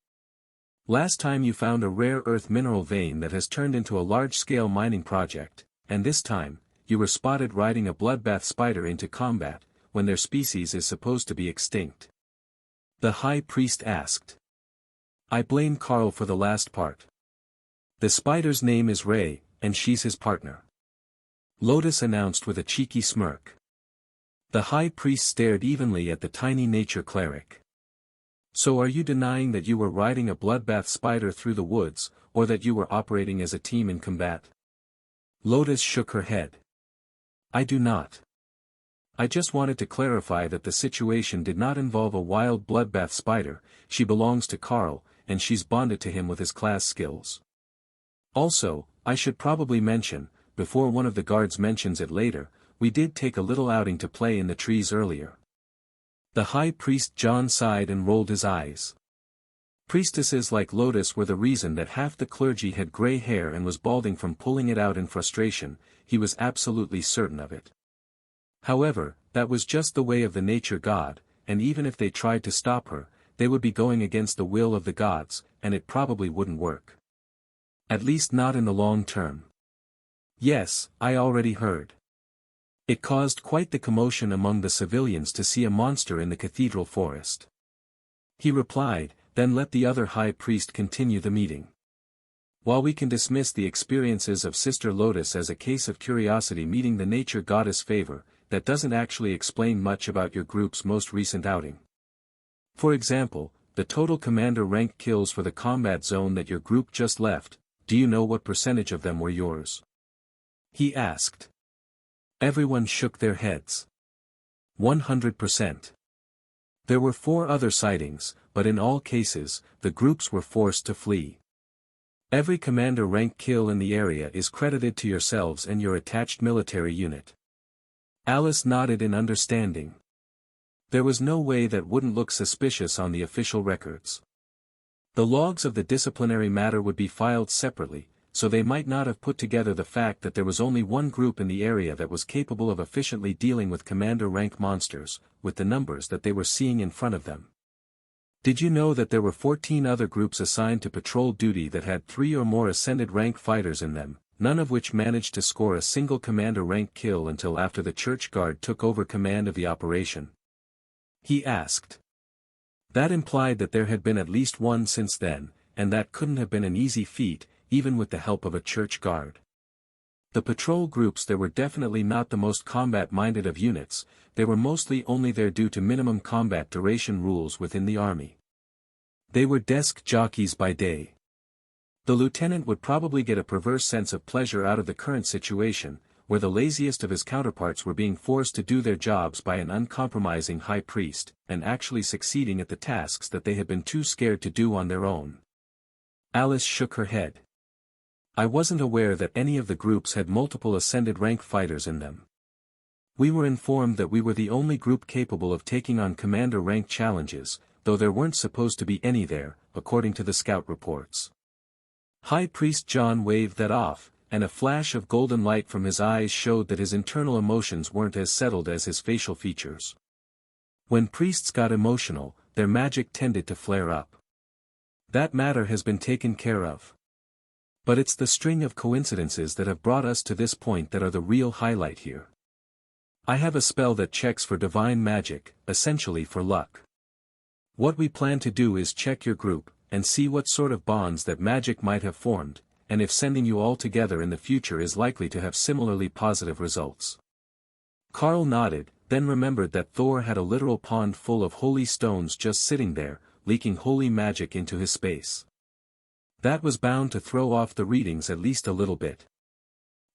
Last time you found a rare earth mineral vein that has turned into a large-scale mining project, and this time, you were spotted riding a bloodbath spider into combat, when their species is supposed to be extinct. The high priest asked. I blame Carl for the last part. The spider's name is Ray, and she's his partner. Lotus announced with a cheeky smirk. The high priest stared evenly at the tiny nature cleric. So are you denying that you were riding a bloodbath spider through the woods, or that you were operating as a team in combat? Lotus shook her head. I do not. I just wanted to clarify that the situation did not involve a wild bloodbath spider. She belongs to Carl, and she's bonded to him with his class skills. Also, I should probably mention, before one of the guards mentions it later, we did take a little outing to play in the trees earlier. The high priest John sighed and rolled his eyes. Priestesses like Lotus were the reason that half the clergy had gray hair and was balding from pulling it out in frustration. He was absolutely certain of it. However, that was just the way of the nature god, and even if they tried to stop her, they would be going against the will of the gods, and it probably wouldn't work. At least not in the long term. Yes, I already heard. It caused quite the commotion among the civilians to see a monster in the cathedral forest. He replied, then let the other high priest continue the meeting. While we can dismiss the experiences of Sister Lotus as a case of curiosity meeting the nature goddess favor, that doesn't actually explain much about your group's most recent outing. For example, the total commander rank kills for the combat zone that your group just left, do you know what percentage of them were yours? He asked. Everyone shook their heads. 100%. There were 4 other sightings, but in all cases, the groups were forced to flee. Every commander rank kill in the area is credited to yourselves and your attached military unit. Alice nodded in understanding. There was no way that wouldn't look suspicious on the official records. The logs of the disciplinary matter would be filed separately, so they might not have put together the fact that there was only one group in the area that was capable of efficiently dealing with commander rank monsters, with the numbers that they were seeing in front of them. Did you know that there were 14 other groups assigned to patrol duty that had 3 or more ascended rank fighters in them, none of which managed to score a single commander rank kill until after the church guard took over command of the operation? He asked. That implied that there had been at least one since then, and that couldn't have been an easy feat, even with the help of a church guard. The patrol groups there were definitely not the most combat-minded of units, they were mostly only there due to minimum combat duration rules within the army. They were desk jockeys by day. The lieutenant would probably get a perverse sense of pleasure out of the current situation, where the laziest of his counterparts were being forced to do their jobs by an uncompromising high priest, and actually succeeding at the tasks that they had been too scared to do on their own. Alice shook her head. I wasn't aware that any of the groups had multiple ascended rank fighters in them. We were informed that we were the only group capable of taking on commander rank challenges, though there weren't supposed to be any there, according to the scout reports. High Priest John waved that off, and a flash of golden light from his eyes showed that his internal emotions weren't as settled as his facial features. When priests got emotional, their magic tended to flare up. That matter has been taken care of. But it's the string of coincidences that have brought us to this point that are the real highlight here. I have a spell that checks for divine magic, essentially for luck. What we plan to do is check your group, and see what sort of bonds that magic might have formed, and if sending you all together in the future is likely to have similarly positive results. Carl nodded, then remembered that Thor had a literal pond full of holy stones just sitting there, leaking holy magic into his space. That was bound to throw off the readings at least a little bit.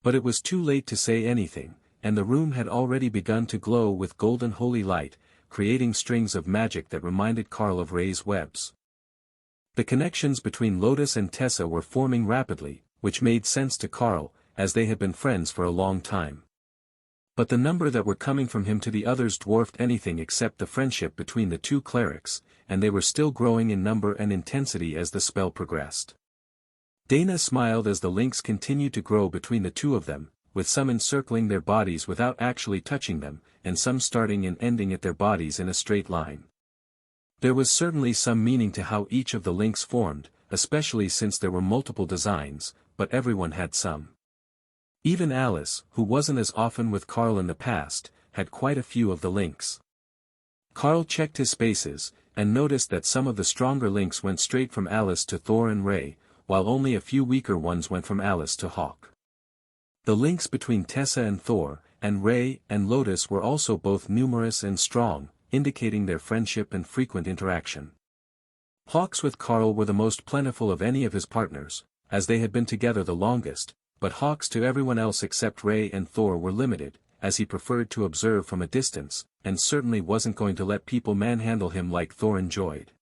But it was too late to say anything, and the room had already begun to glow with golden holy light, creating strings of magic that reminded Carl of Ray's webs. The connections between Lotus and Tessa were forming rapidly, which made sense to Carl, as they had been friends for a long time. But the number that were coming from him to the others dwarfed anything except the friendship between the 2 clerics, and they were still growing in number and intensity as the spell progressed. Dana smiled as the links continued to grow between the 2 of them, with some encircling their bodies without actually touching them, and some starting and ending at their bodies in a straight line. There was certainly some meaning to how each of the links formed, especially since there were multiple designs, but everyone had some. Even Alice, who wasn't as often with Carl in the past, had quite a few of the links. Carl checked his spaces, and noticed that some of the stronger links went straight from Alice to Thor and Ray, while only a few weaker ones went from Alice to Hawk. The links between Tessa and Thor, and Ray and Lotus were also both numerous and strong, indicating their friendship and frequent interaction. Hawks with Carl were the most plentiful of any of his partners, as they had been together the longest, but Hawks to everyone else except Ray and Thor were limited, as he preferred to observe from a distance, and certainly wasn't going to let people manhandle him like Thor enjoyed.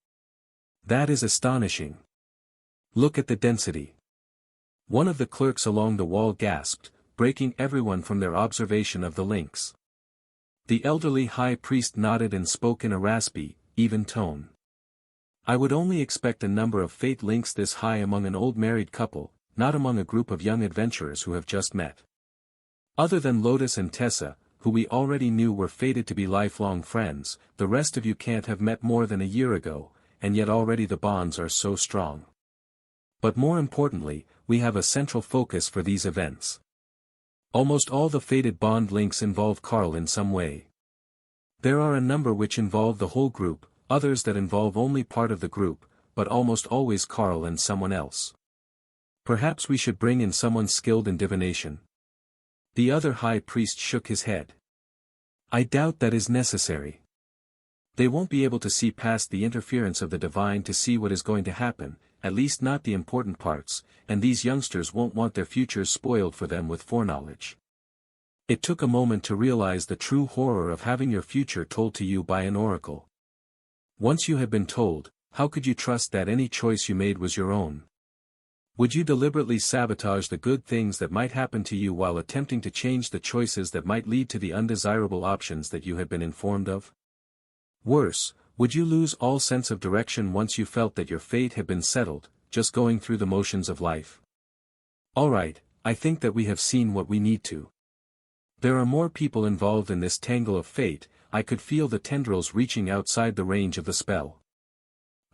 That is astonishing. Look at the density. One of the clerks along the wall gasped, breaking everyone from their observation of the links. The elderly high priest nodded and spoke in a raspy, even tone. I would only expect a number of fate links this high among an old married couple, not among a group of young adventurers who have just met. Other than Lotus and Tessa, who we already knew were fated to be lifelong friends, the rest of you can't have met more than a year ago, and yet already the bonds are so strong. But more importantly, we have a central focus for these events. Almost all the fated bond links involve Carl in some way. There are a number which involve the whole group, others that involve only part of the group, but almost always Carl and someone else. Perhaps we should bring in someone skilled in divination. The other high priest shook his head. I doubt that is necessary. They won't be able to see past the interference of the divine to see what is going to happen, at least not the important parts, and these youngsters won't want their futures spoiled for them with foreknowledge. It took a moment to realize the true horror of having your future told to you by an oracle. Once you had been told, how could you trust that any choice you made was your own? Would you deliberately sabotage the good things that might happen to you while attempting to change the choices that might lead to the undesirable options that you had been informed of? Worse, would you lose all sense of direction once you felt that your fate had been settled, just going through the motions of life? Alright, I think that we have seen what we need to. There are more people involved in this tangle of fate. I could feel the tendrils reaching outside the range of the spell.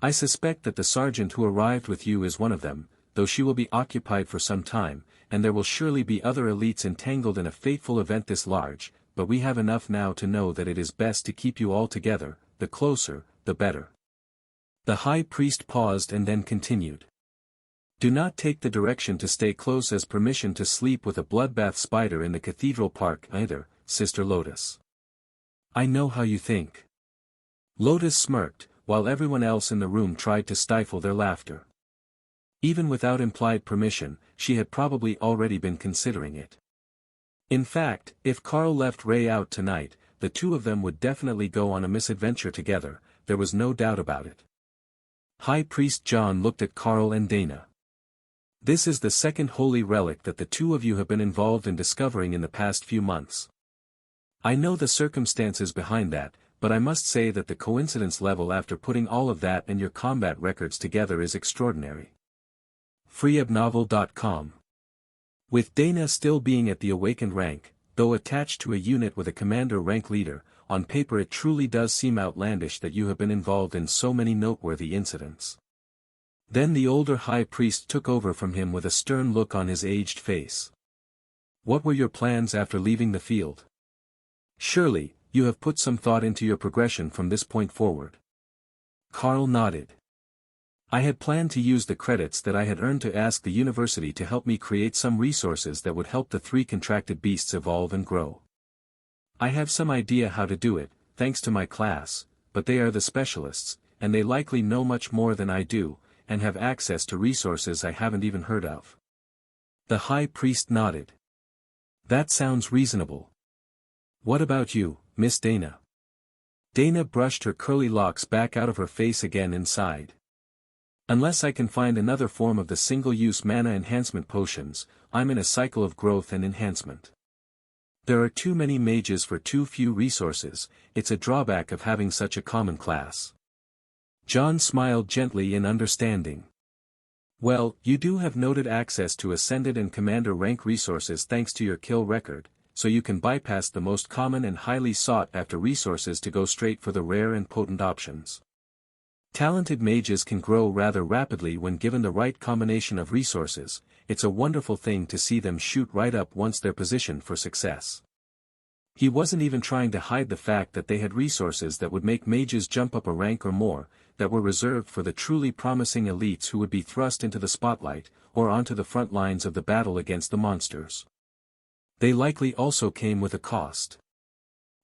I suspect that the sergeant who arrived with you is one of them, though she will be occupied for some time, and there will surely be other elites entangled in a fateful event this large, but we have enough now to know that it is best to keep you all together, the closer, the better. The high priest paused and then continued. Do not take the direction to stay close as permission to sleep with a bloodbath spider in the cathedral park either, Sister Lotus. I know how you think. Lotus smirked, while everyone else in the room tried to stifle their laughter. Even without implied permission, she had probably already been considering it. In fact, if Carl left Ray out tonight, the two of them would definitely go on a misadventure together, there was no doubt about it. High Priest John looked at Carl and Dana. This is the second holy relic that the two of you have been involved in discovering in the past few months. I know the circumstances behind that, but I must say that the coincidence level after putting all of that and your combat records together is extraordinary. freeabnovel.com. With Dana still being at the awakened rank, though attached to a unit with a commander rank leader, on paper it truly does seem outlandish that you have been involved in so many noteworthy incidents. Then the older high priest took over from him with a stern look on his aged face. What were your plans after leaving the field? Surely, you have put some thought into your progression from this point forward. Carl nodded. I had planned to use the credits that I had earned to ask the university to help me create some resources that would help the three contracted beasts evolve and grow. I have some idea how to do it, thanks to my class, but they are the specialists, and they likely know much more than I do, and have access to resources I haven't even heard of. The high priest nodded. That sounds reasonable. What about you, Miss Dana? Dana brushed her curly locks back out of her face again and sighed. Unless I can find another form of the single-use mana enhancement potions, I'm in a cycle of growth and enhancement. There are too many mages for too few resources, it's a drawback of having such a common class. John smiled gently in understanding. Well, you do have noted access to Ascended and Commander rank resources thanks to your kill record, so you can bypass the most common and highly sought-after resources to go straight for the rare and potent options. Talented mages can grow rather rapidly when given the right combination of resources. It's a wonderful thing to see them shoot right up once they're positioned for success. He wasn't even trying to hide the fact that they had resources that would make mages jump up a rank or more, that were reserved for the truly promising elites who would be thrust into the spotlight, or onto the front lines of the battle against the monsters. They likely also came with a cost.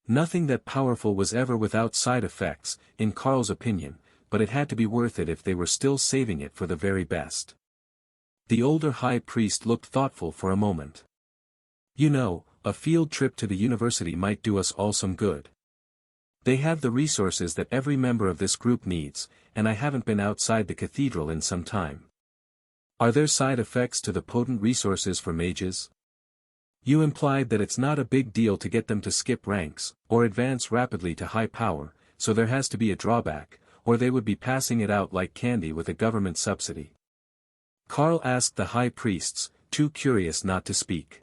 Nothing that powerful was ever without side effects, in Carl's opinion, but it had to be worth it if they were still saving it for the very best. The older high priest looked thoughtful for a moment. You know, a field trip to the university might do us all some good. They have the resources that every member of this group needs, and I haven't been outside the cathedral in some time. Are there side effects to the potent resources for mages? You implied that it's not a big deal to get them to skip ranks, or advance rapidly to high power, so there has to be a drawback, or they would be passing it out like candy with a government subsidy. Carl asked the high priests, too curious not to speak.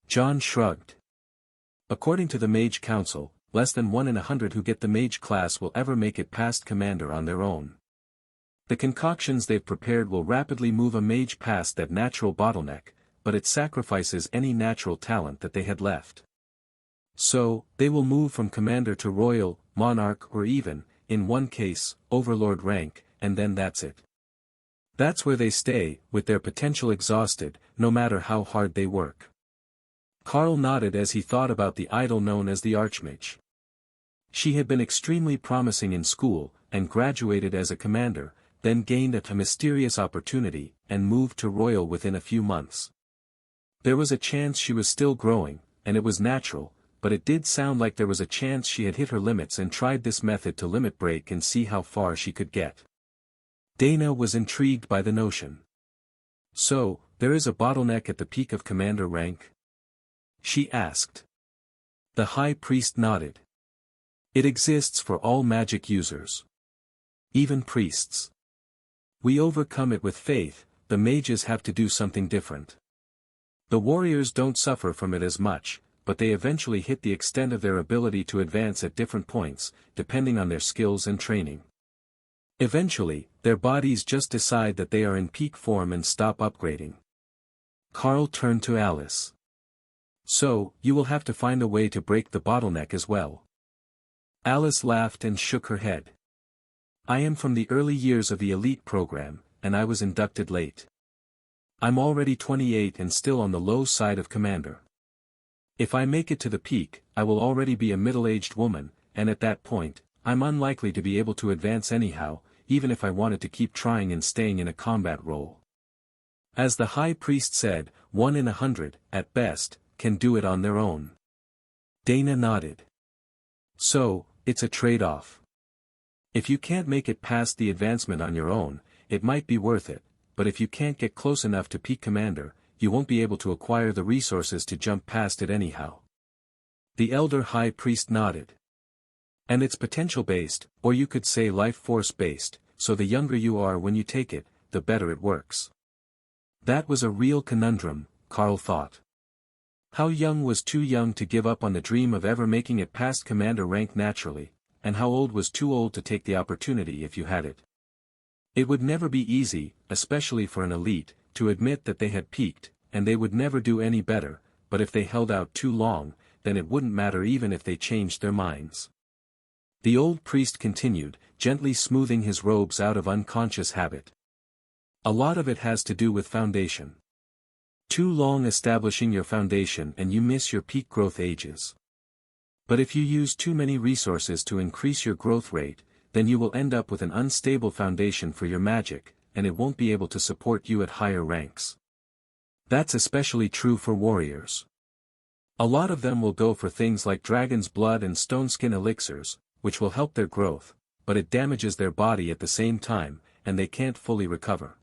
John shrugged. According to the Mage Council, less than 1 in 100 who get the mage class will ever make it past commander on their own. The concoctions they've prepared will rapidly move a mage past that natural bottleneck, but it sacrifices any natural talent that they had left. So, they will move from commander to royal, monarch or even, in one case, overlord rank, and then that's it. That's where they stay, with their potential exhausted, no matter how hard they work. Carl nodded as he thought about the idol known as the Archmage. She had been extremely promising in school, and graduated as a commander, then gained a mysterious opportunity, and moved to Royal within a few months. There was a chance she was still growing, and it was natural, but it did sound like there was a chance she had hit her limits and tried this method to limit break and see how far she could get. Dana was intrigued by the notion. "So, there is a bottleneck at the peak of commander rank?" she asked. The high priest nodded. "It exists for all magic users. Even priests. We overcome it with faith. The mages have to do something different. The warriors don't suffer from it as much, but they eventually hit the extent of their ability to advance at different points, depending on their skills and training. Eventually, their bodies just decide that they are in peak form and stop upgrading." Carl turned to Alice. "So, you will have to find a way to break the bottleneck as well." Alice laughed and shook her head. "I am from the early years of the elite program, and I was inducted late. I'm already 28 and still on the low side of commander. If I make it to the peak, I will already be a middle-aged woman, and at that point, I'm unlikely to be able to advance anyhow, even if I wanted to keep trying and staying in a combat role. As the high priest said, 1 in 100, at best, can do it on their own." Dana nodded. "So, it's a trade-off. If you can't make it past the advancement on your own, it might be worth it, but if you can't get close enough to peak commander, you won't be able to acquire the resources to jump past it anyhow." The elder high priest nodded. "And it's potential-based, or you could say life force-based, so the younger you are when you take it, the better it works." That was a real conundrum, Carl thought. How young was too young to give up on the dream of ever making it past commander rank naturally, and how old was too old to take the opportunity if you had it? It would never be easy, especially for an elite, to admit that they had peaked, and they would never do any better, but if they held out too long, then it wouldn't matter even if they changed their minds. The old priest continued, gently smoothing his robes out of unconscious habit. "A lot of it has to do with foundation. Too long establishing your foundation and you miss your peak growth ages. But if you use too many resources to increase your growth rate, then you will end up with an unstable foundation for your magic, and it won't be able to support you at higher ranks. That's especially true for warriors. A lot of them will go for things like dragon's blood and stone skin elixirs, which will help their growth, but it damages their body at the same time, and they can't fully recover.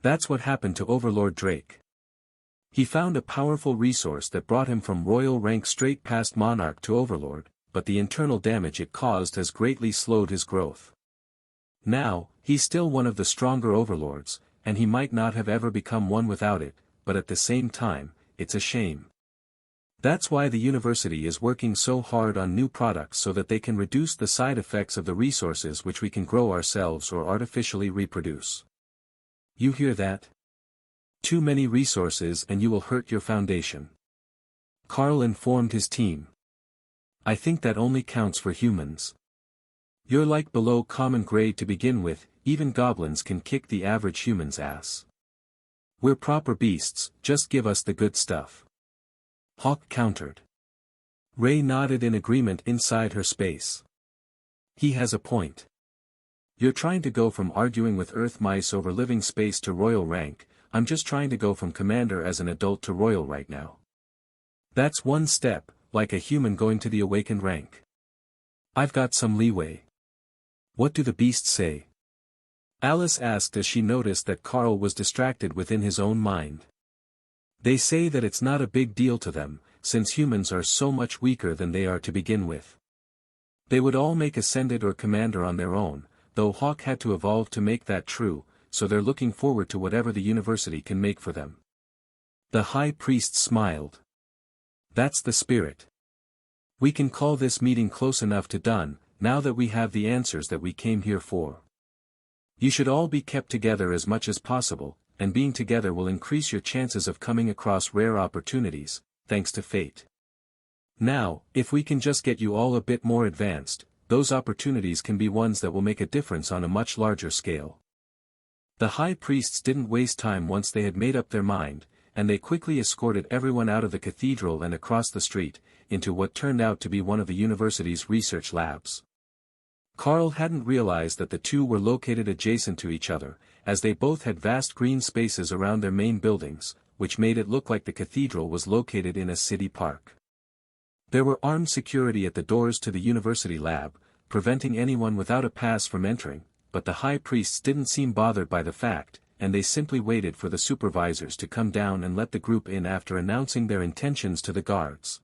That's what happened to Overlord Drake. He found a powerful resource that brought him from royal rank straight past monarch to overlord, but the internal damage it caused has greatly slowed his growth. Now, he's still one of the stronger overlords, and he might not have ever become one without it, but at the same time, it's a shame. That's why the university is working so hard on new products so that they can reduce the side effects of the resources which we can grow ourselves or artificially reproduce. You hear that? Too many resources and you will hurt your foundation." Carl informed his team. "I think that only counts for humans. You're like below common grade to begin with, even goblins can kick the average human's ass. We're proper beasts, just give us the good stuff." Hawk countered. Ray nodded in agreement inside her space. "He has a point. You're trying to go from arguing with earth mice over living space to royal rank. I'm just trying to go from commander as an adult to royal right now. That's one step, like a human going to the awakened rank. I've got some leeway. What do the beasts say?" Alice asked as she noticed that Carl was distracted within his own mind. "They say that it's not a big deal to them, since humans are so much weaker than they are to begin with. They would all make ascended or commander on their own, though Hawk had to evolve to make that true, so they're looking forward to whatever the university can make for them." The high priest smiled. "That's the spirit. We can call this meeting close enough to done, now that we have the answers that we came here for. You should all be kept together as much as possible, and being together will increase your chances of coming across rare opportunities, thanks to fate. Now, if we can just get you all a bit more advanced, those opportunities can be ones that will make a difference on a much larger scale." The high priests didn't waste time once they had made up their mind, and they quickly escorted everyone out of the cathedral and across the street, into what turned out to be one of the university's research labs. Carl hadn't realized that the two were located adjacent to each other, as they both had vast green spaces around their main buildings, which made it look like the cathedral was located in a city park. There were armed security at the doors to the university lab, preventing anyone without a pass from entering, but the high priests didn't seem bothered by the fact, and they simply waited for the supervisors to come down and let the group in after announcing their intentions to the guards.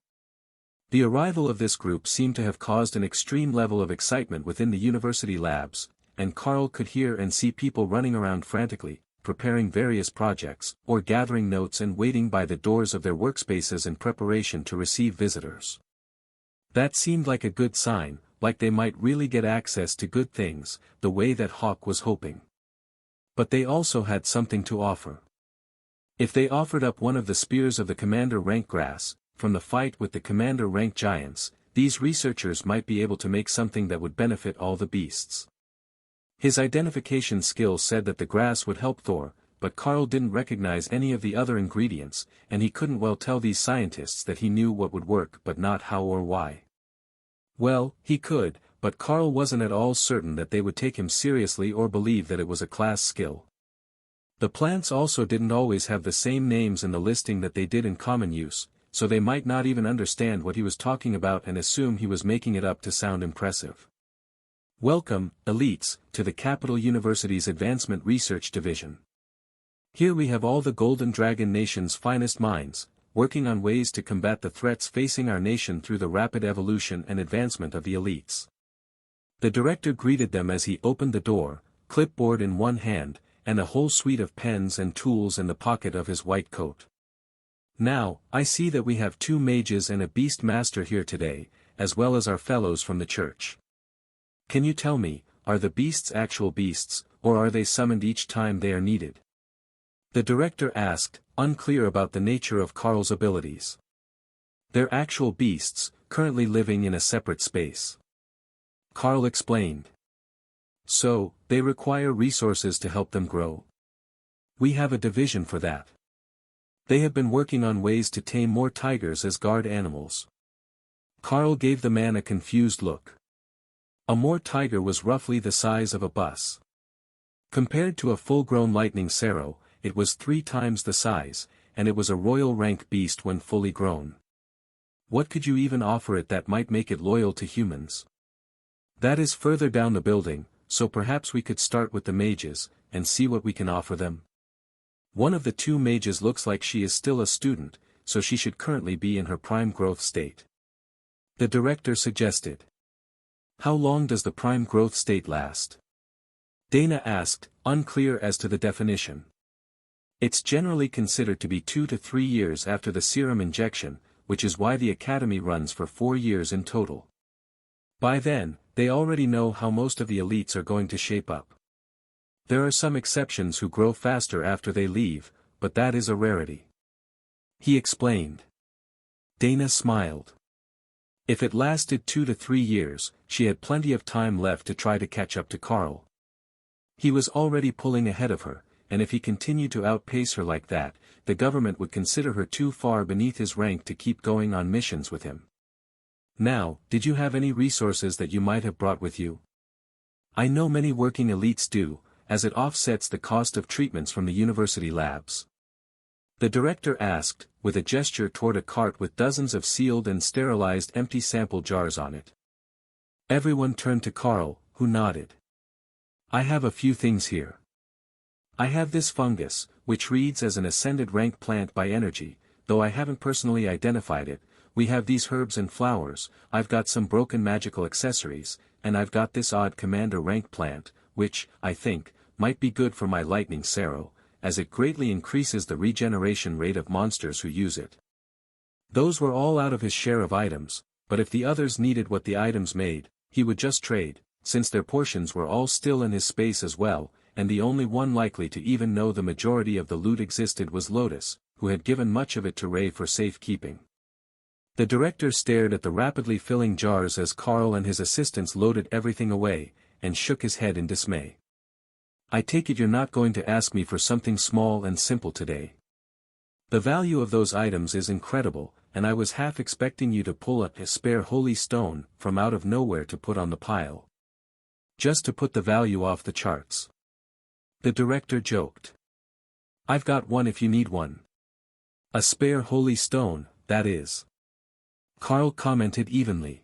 The arrival of this group seemed to have caused an extreme level of excitement within the university labs, and Carl could hear and see people running around frantically, preparing various projects, or gathering notes and waiting by the doors of their workspaces in preparation to receive visitors. That seemed like a good sign, like they might really get access to good things, the way that Hawk was hoping. But they also had something to offer. If they offered up one of the spears of the commander rank grass, from the fight with the commander rank giants, these researchers might be able to make something that would benefit all the beasts. His identification skill said that the grass would help Thor, but Carl didn't recognize any of the other ingredients, and he couldn't well tell these scientists that he knew what would work but not how or why. Well, he could, but Carl wasn't at all certain that they would take him seriously or believe that it was a class skill. The plants also didn't always have the same names in the listing that they did in common use, so they might not even understand what he was talking about and assume he was making it up to sound impressive. Welcome, elites, to the Capital University's Advancement Research Division. Here we have all the Golden Dragon Nation's finest minds, working on ways to combat the threats facing our nation through the rapid evolution and advancement of the elites. The director greeted them as he opened the door, clipboard in one hand, and a whole suite of pens and tools in the pocket of his white coat. Now, I see that we have 2 mages and a beast master here today, as well as our fellows from the church. Can you tell me, are the beasts actual beasts, or are they summoned each time they are needed? The director asked, unclear about the nature of Carl's abilities. They're actual beasts, currently living in a separate space. Carl explained. So, they require resources to help them grow. We have a division for that. They have been working on ways to tame more tigers as guard animals. Carl gave the man a confused look. A moor tiger was roughly the size of a bus. Compared to a full-grown lightning sparrow, it was 3 times the size, and it was a royal rank beast when fully grown. What could you even offer it that might make it loyal to humans? That is further down the building, so perhaps we could start with the mages, and see what we can offer them. One of the 2 mages looks like she is still a student, so she should currently be in her prime growth state. The director suggested. How long does the prime growth state last? Dana asked, unclear as to the definition. It's generally considered to be 2 to 3 years after the serum injection, which is why the academy runs for 4 years in total. By then, they already know how most of the elites are going to shape up. There are some exceptions who grow faster after they leave, but that is a rarity. He explained. Dana smiled. If it lasted 2 to 3 years, she had plenty of time left to try to catch up to Carl. He was already pulling ahead of her, and if he continued to outpace her like that, the government would consider her too far beneath his rank to keep going on missions with him. Now, did you have any resources that you might have brought with you? I know many working elites do, as it offsets the cost of treatments from the university labs. The director asked, with a gesture toward a cart with dozens of sealed and sterilized empty sample jars on it. Everyone turned to Carl, who nodded. I have a few things here. I have this fungus, which reads as an ascended rank plant by energy, though I haven't personally identified it. We have these herbs and flowers, I've got some broken magical accessories, and I've got this odd commander rank plant, which, I think, might be good for my lightning sparrow, as it greatly increases the regeneration rate of monsters who use it. Those were all out of his share of items, but if the others needed what the items made, he would just trade, since their portions were all still in his space as well, and the only one likely to even know the majority of the loot existed was Lotus, who had given much of it to Ray for safekeeping. The director stared at the rapidly filling jars as Carl and his assistants loaded everything away, and shook his head in dismay. I take it you're not going to ask me for something small and simple today. The value of those items is incredible, and I was half expecting you to pull a spare holy stone from out of nowhere to put on the pile. Just to put the value off the charts. The director joked. I've got one if you need one. A spare holy stone, that is. Carl commented evenly.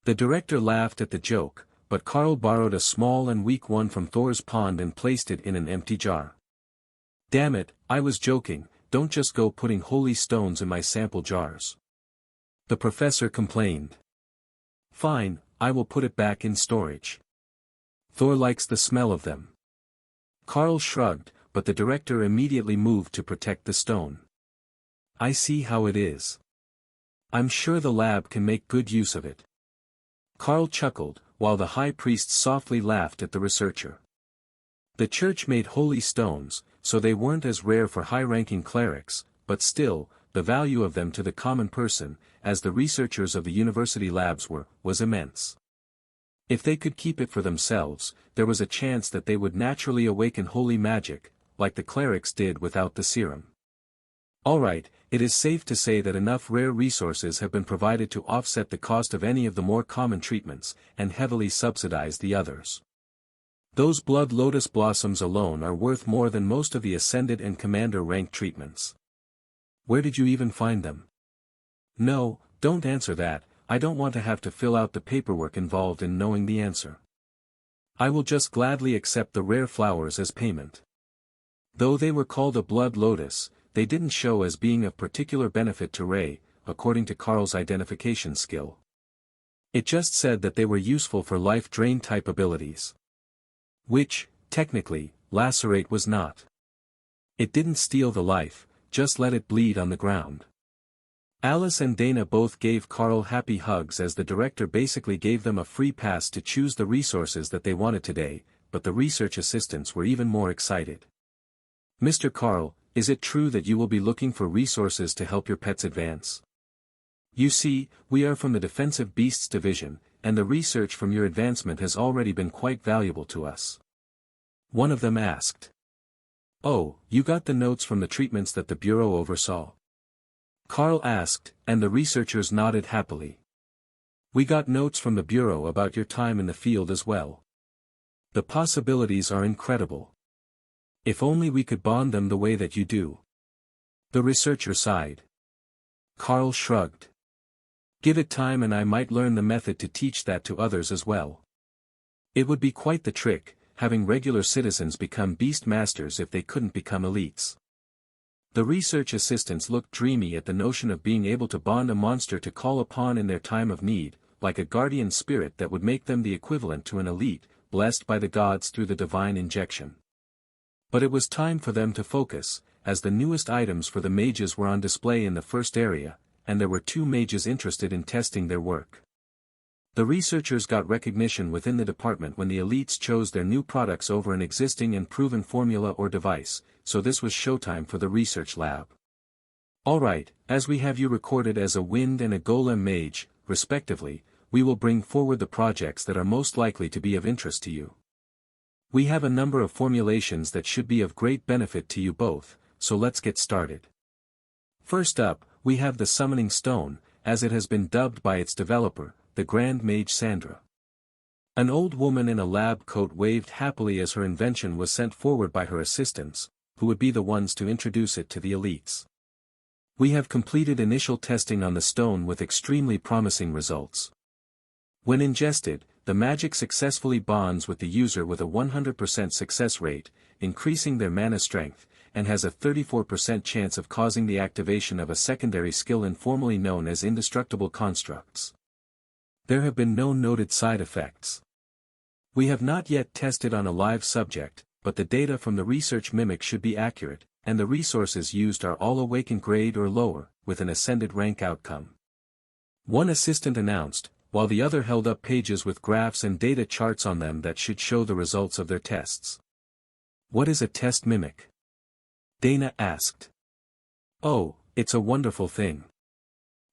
The director laughed at the joke, but Carl borrowed a small and weak one from Thor's pond and placed it in an empty jar. Damn it, I was joking, don't just go putting holy stones in my sample jars. The professor complained. Fine, I will put it back in storage. Thor likes the smell of them. Carl shrugged, but the director immediately moved to protect the stone. I see how it is. I'm sure the lab can make good use of it. Carl chuckled, while the high priest softly laughed at the researcher. The church made holy stones, so they weren't as rare for high-ranking clerics, but still, the value of them to the common person, as the researchers of the university labs were, was immense. If they could keep it for themselves, there was a chance that they would naturally awaken holy magic, like the clerics did without the serum. Alright, it is safe to say that enough rare resources have been provided to offset the cost of any of the more common treatments, and heavily subsidize the others. Those blood lotus blossoms alone are worth more than most of the ascended and commander rank treatments. Where did you even find them? No, don't answer that, I don't want to have to fill out the paperwork involved in knowing the answer. I will just gladly accept the rare flowers as payment. Though they were called a blood lotus, they didn't show as being of particular benefit to Ray, according to Carl's identification skill. It just said that they were useful for life drain type abilities. Which, technically, lacerate was not. It didn't steal the life, just let it bleed on the ground. Alice and Dana both gave Carl happy hugs as the director basically gave them a free pass to choose the resources that they wanted today, but the research assistants were even more excited. Mr. Carl, is it true that you will be looking for resources to help your pets advance? You see, we are from the Defensive Beasts Division, and the research from your advancement has already been quite valuable to us. One of them asked. Oh, you got the notes from the treatments that the Bureau oversaw? Carl asked, and the researchers nodded happily. We got notes from the Bureau about your time in the field as well. The possibilities are incredible. If only we could bond them the way that you do. The researcher sighed. Carl shrugged. Give it time and I might learn the method to teach that to others as well. It would be quite the trick, having regular citizens become beast masters if they couldn't become elites. The research assistants looked dreamy at the notion of being able to bond a monster to call upon in their time of need, like a guardian spirit that would make them the equivalent to an elite, blessed by the gods through the divine injection. But it was time for them to focus, as the newest items for the mages were on display in the first area, and there were 2 mages interested in testing their work. The researchers got recognition within the department when the elites chose their new products over an existing and proven formula or device, so this was showtime for the research lab. Alright, as we have you recorded as a wind and a golem mage, respectively, we will bring forward the projects that are most likely to be of interest to you. We have a number of formulations that should be of great benefit to you both, so let's get started. First up, we have the Summoning Stone, as it has been dubbed by its developer, the Grand Mage Sandra. An old woman in a lab coat waved happily as her invention was sent forward by her assistants, who would be the ones to introduce it to the elites. We have completed initial testing on the stone with extremely promising results. When ingested, the magic successfully bonds with the user with a 100% success rate, increasing their mana strength, and has a 34% chance of causing the activation of a secondary skill informally known as indestructible constructs. There have been no noted side effects. We have not yet tested on a live subject, but the data from the research mimic should be accurate, and the resources used are all awakened grade or lower, with an ascended rank outcome. One assistant announced, while the other held up pages with graphs and data charts on them that should show the results of their tests. What is a test mimic? Dana asked. Oh, it's a wonderful thing.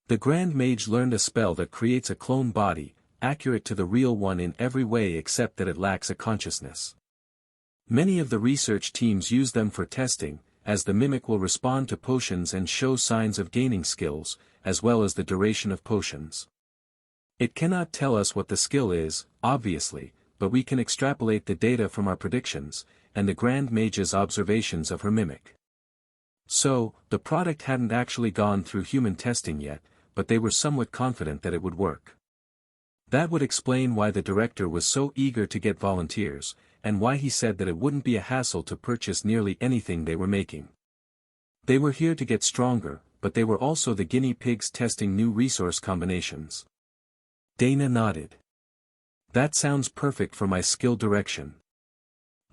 The Grand Mage learned a spell that creates a clone body, accurate to the real one in every way except that it lacks a consciousness. Many of the research teams use them for testing, as the mimic will respond to potions and show signs of gaining skills, as well as the duration of potions. It cannot tell us what the skill is, obviously, but we can extrapolate the data from our predictions, and the Grand Mage's observations of her mimic. So, the product hadn't actually gone through human testing yet, but they were somewhat confident that it would work. That would explain why the director was so eager to get volunteers, and why he said that it wouldn't be a hassle to purchase nearly anything they were making. They were here to get stronger, but they were also the guinea pigs testing new resource combinations. Dana nodded. That sounds perfect for my skill direction.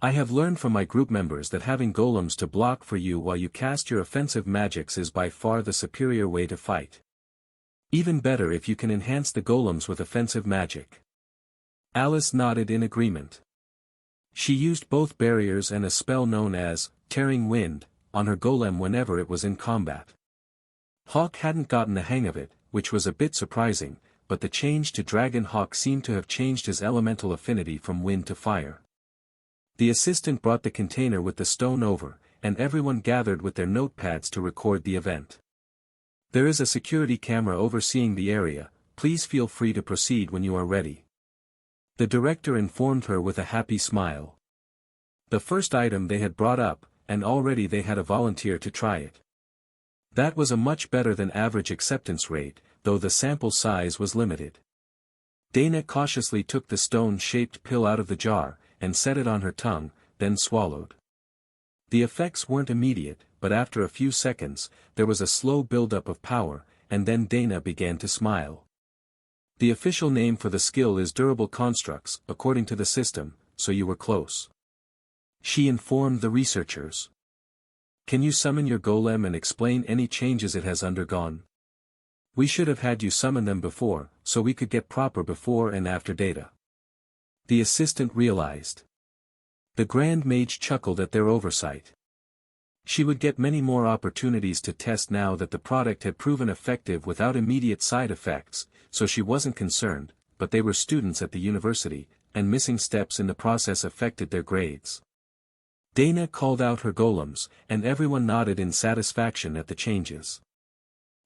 I have learned from my group members that having golems to block for you while you cast your offensive magics is by far the superior way to fight. Even better if you can enhance the golems with offensive magic. Alice nodded in agreement. She used both barriers and a spell known as Tearing Wind on her golem whenever it was in combat. Hawk hadn't gotten the hang of it, which was a bit surprising, but the change to Dragon Hawk seemed to have changed his elemental affinity from wind to fire. The assistant brought the container with the stone over, and everyone gathered with their notepads to record the event. There is a security camera overseeing the area, please feel free to proceed when you are ready. The director informed her with a happy smile. The first item they had brought up, and already they had a volunteer to try it. That was a much better than average acceptance rate, though the sample size was limited. Dana cautiously took the stone-shaped pill out of the jar, and set it on her tongue, then swallowed. The effects weren't immediate, but after a few seconds, there was a slow buildup of power, and then Dana began to smile. The official name for the skill is Durable Constructs, according to the system, so you were close. She informed the researchers. Can you summon your golem and explain any changes it has undergone? We should have had you summon them before, so we could get proper before and after data. The assistant realized. The Grand Mage chuckled at their oversight. She would get many more opportunities to test now that the product had proven effective without immediate side effects, so she wasn't concerned, but they were students at the university, and missing steps in the process affected their grades. Dana called out her golems, and everyone nodded in satisfaction at the changes.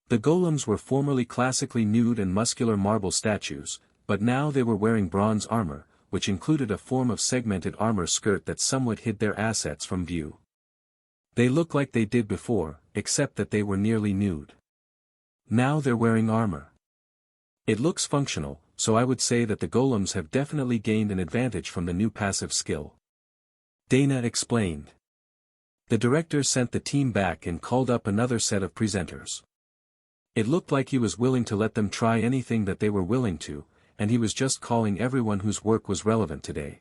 The golems were formerly classically nude and muscular marble statues, but now they were wearing bronze armor, which included a form of segmented armor skirt that somewhat hid their assets from view. They looked like they did before, except that they were nearly nude. Now they're wearing armor. It looks functional, so I would say that the golems have definitely gained an advantage from the new passive skill. Dana explained. The director sent the team back and called up another set of presenters. It looked like he was willing to let them try anything that they were willing to, and he was just calling everyone whose work was relevant today.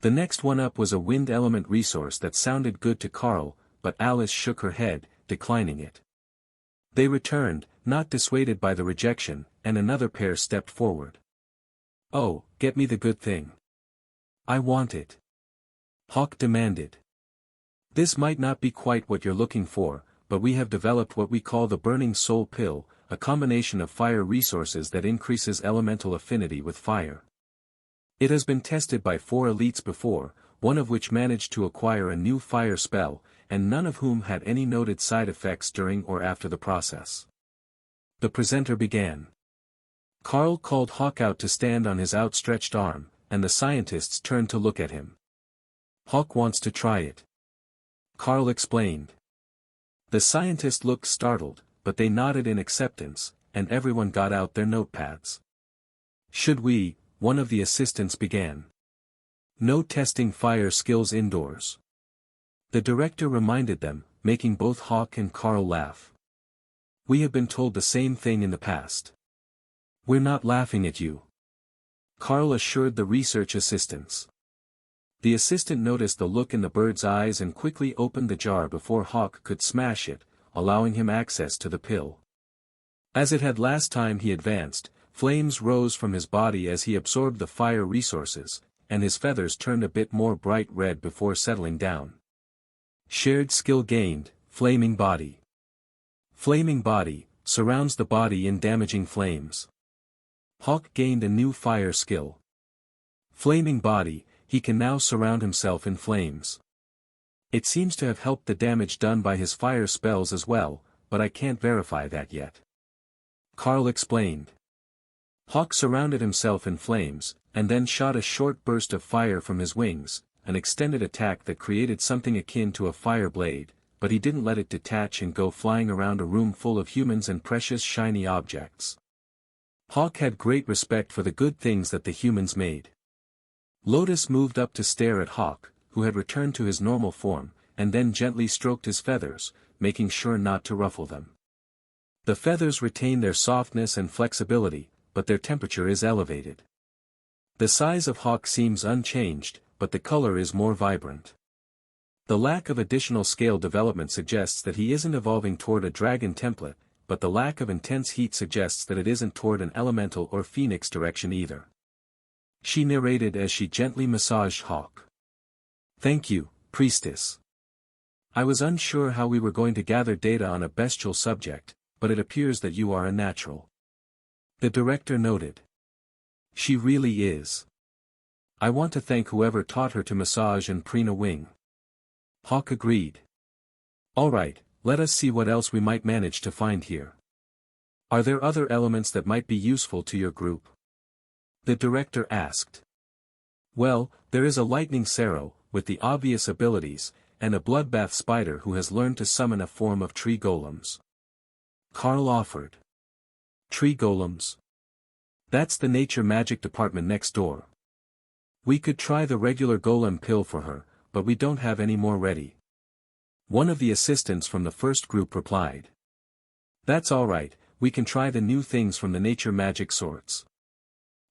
The next one up was a wind element resource that sounded good to Carl, but Alice shook her head, declining it. They returned, not dissuaded by the rejection, and another pair stepped forward. Oh, get me the good thing. I want it. Hawk demanded. This might not be quite what you're looking for, but we have developed what we call the Burning Soul Pill, a combination of fire resources that increases elemental affinity with fire. It has been tested by 4 elites before, one of which managed to acquire a new fire spell, and none of whom had any noted side effects during or after the process. The presenter began. Carl called Hawk out to stand on his outstretched arm, and the scientists turned to look at him. Hawk wants to try it. Carl explained. The scientist looked startled, but they nodded in acceptance, and everyone got out their notepads. Should we? One of the assistants began. No testing fire skills indoors. The director reminded them, making both Hawk and Carl laugh. We have been told the same thing in the past. We're not laughing at you. Carl assured the research assistants. The assistant noticed the look in the bird's eyes and quickly opened the jar before Hawk could smash it, allowing him access to the pill. As it had last time he advanced, flames rose from his body as he absorbed the fire resources, and his feathers turned a bit more bright red before settling down. Shared skill gained, Flaming Body. Flaming Body, surrounds the body in damaging flames. Hawk gained a new fire skill. Flaming Body, he can now surround himself in flames. It seems to have helped the damage done by his fire spells as well, but I can't verify that yet. Carl explained. Hawk surrounded himself in flames, and then shot a short burst of fire from his wings, an extended attack that created something akin to a fire blade, but he didn't let it detach and go flying around a room full of humans and precious shiny objects. Hawk had great respect for the good things that the humans made. Lotus moved up to stare at Hawk, who had returned to his normal form, and then gently stroked his feathers, making sure not to ruffle them. The feathers retain their softness and flexibility, but their temperature is elevated. The size of Hawk seems unchanged, but the color is more vibrant. The lack of additional scale development suggests that he isn't evolving toward a dragon template, but the lack of intense heat suggests that it isn't toward an elemental or phoenix direction either. She narrated as she gently massaged Hawk. "Thank you, priestess. I was unsure how we were going to gather data on a bestial subject, but it appears that you are a natural." The director noted. "She really is. I want to thank whoever taught her to massage and preen a wing." Hawk agreed. "All right, let us see what else we might manage to find here. Are there other elements that might be useful to your group?" The director asked. "Well, there is a lightning Sero, with the obvious abilities, and a bloodbath spider who has learned to summon a form of tree golems." Carl offered. "Tree golems? That's the nature magic department next door. We could try the regular golem pill for her, but we don't have any more ready." One of the assistants from the first group replied. "That's all right, we can try the new things from the nature magic sorts.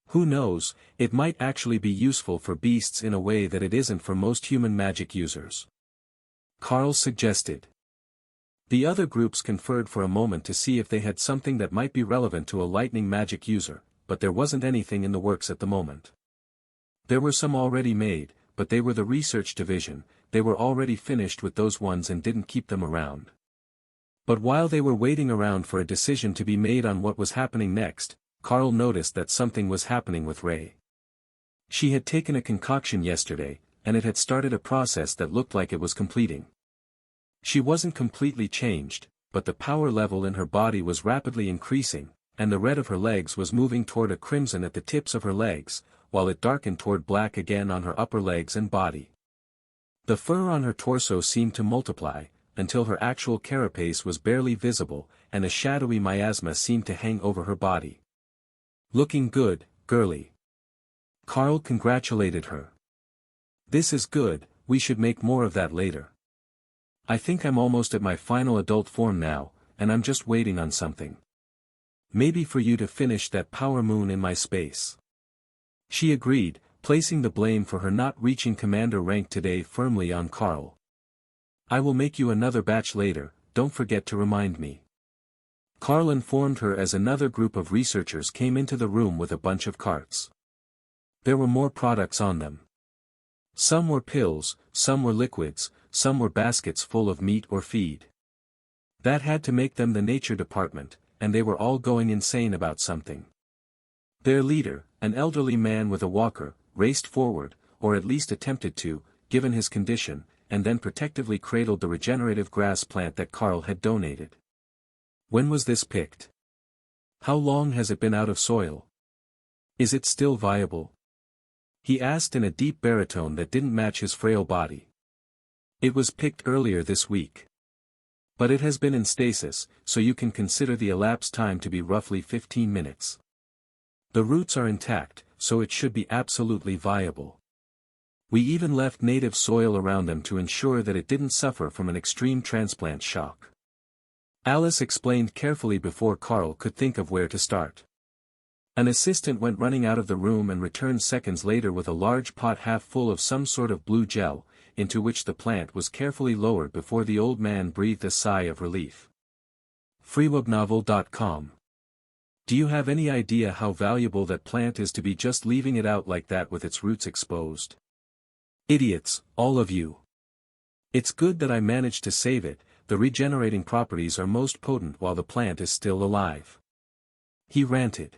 Who knows, it might actually be useful for beasts in a way that it isn't for most human magic users." Carl suggested. The other groups conferred for a moment to see if they had something that might be relevant to a lightning magic user, but there wasn't anything in the works at the moment. There were some already made, but they were the research division, they were already finished with those ones and didn't keep them around. But while they were waiting around for a decision to be made on what was happening next, Carl noticed that something was happening with Ray. She had taken a concoction yesterday, and it had started a process that looked like it was completing. She wasn't completely changed, but the power level in her body was rapidly increasing, and the red of her legs was moving toward a crimson at the tips of her legs, while it darkened toward black again on her upper legs and body. The fur on her torso seemed to multiply, until her actual carapace was barely visible, and a shadowy miasma seemed to hang over her body. "Looking good, girlie." Carl congratulated her. "This is good, we should make more of that later. I think I'm almost at my final adult form now, and I'm just waiting on something. Maybe for you to finish that power moon in my space." She agreed, placing the blame for her not reaching commander rank today firmly on Carl. "I will make you another batch later, don't forget to remind me." Carl informed her as another group of researchers came into the room with a bunch of carts. There were more products on them. Some were pills, some were liquids, some were baskets full of meat or feed. That had to make them the nature department, and they were all going insane about something. Their leader, an elderly man with a walker, raced forward, or at least attempted to, given his condition, and then protectively cradled the regenerative grass plant that Carl had donated. "When was this picked? How long has it been out of soil? Is it still viable?" he asked in a deep baritone that didn't match his frail body. "It was picked earlier this week. But it has been in stasis, so you can consider the elapsed time to be roughly 15 minutes. The roots are intact, so it should be absolutely viable. We even left native soil around them to ensure that it didn't suffer from an extreme transplant shock." Alice explained carefully before Carl could think of where to start. An assistant went running out of the room and returned seconds later with a large pot half full of some sort of blue gel, into which the plant was carefully lowered before the old man breathed a sigh of relief. freewebnovel.com. Do you have any idea how valuable that plant is to be just leaving it out like that with its roots exposed? Idiots, all of you. It's good that I managed to save it, the regenerating properties are most potent while the plant is still alive. He ranted.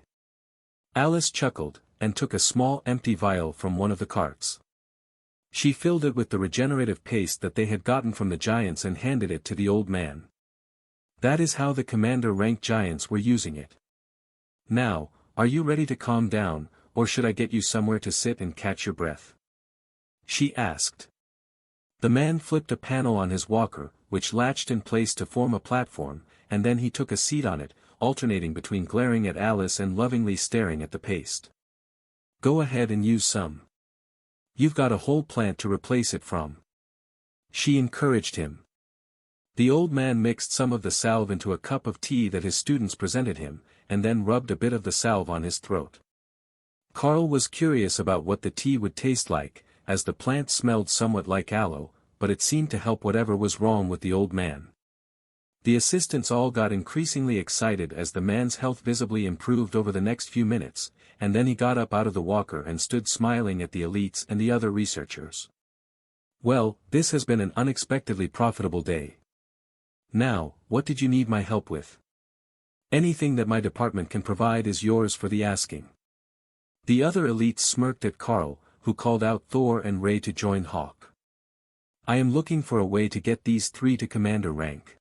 Alice chuckled, and took a small empty vial from one of the carts. She filled it with the regenerative paste that they had gotten from the giants and handed it to the old man. That is how the commander-rank giants were using it. Now, Are you ready to calm down, or should I get you somewhere to sit and catch your breath? She asked. The man flipped a panel on his walker, which latched in place to form a platform, and then he took a seat on it, alternating between glaring at Alice and lovingly staring at the paste. Go ahead and use some. You've got a whole plant to replace it from. She encouraged him. The old man mixed some of the salve into a cup of tea that his students presented him, and then rubbed a bit of the salve on his throat. Carl was curious about what the tea would taste like, as the plant smelled somewhat like aloe, but it seemed to help whatever was wrong with the old man. The assistants all got increasingly excited as the man's health visibly improved over the next few minutes, and then he got up out of the walker and stood smiling at the elites and the other researchers. Well, this has been an unexpectedly profitable day. Now, what did you need my help with? Anything that my department can provide is yours for the asking. The other elites smirked at Carl, who called out Thor and Ray to join Hawk. I am looking for a way to get these three to commander rank.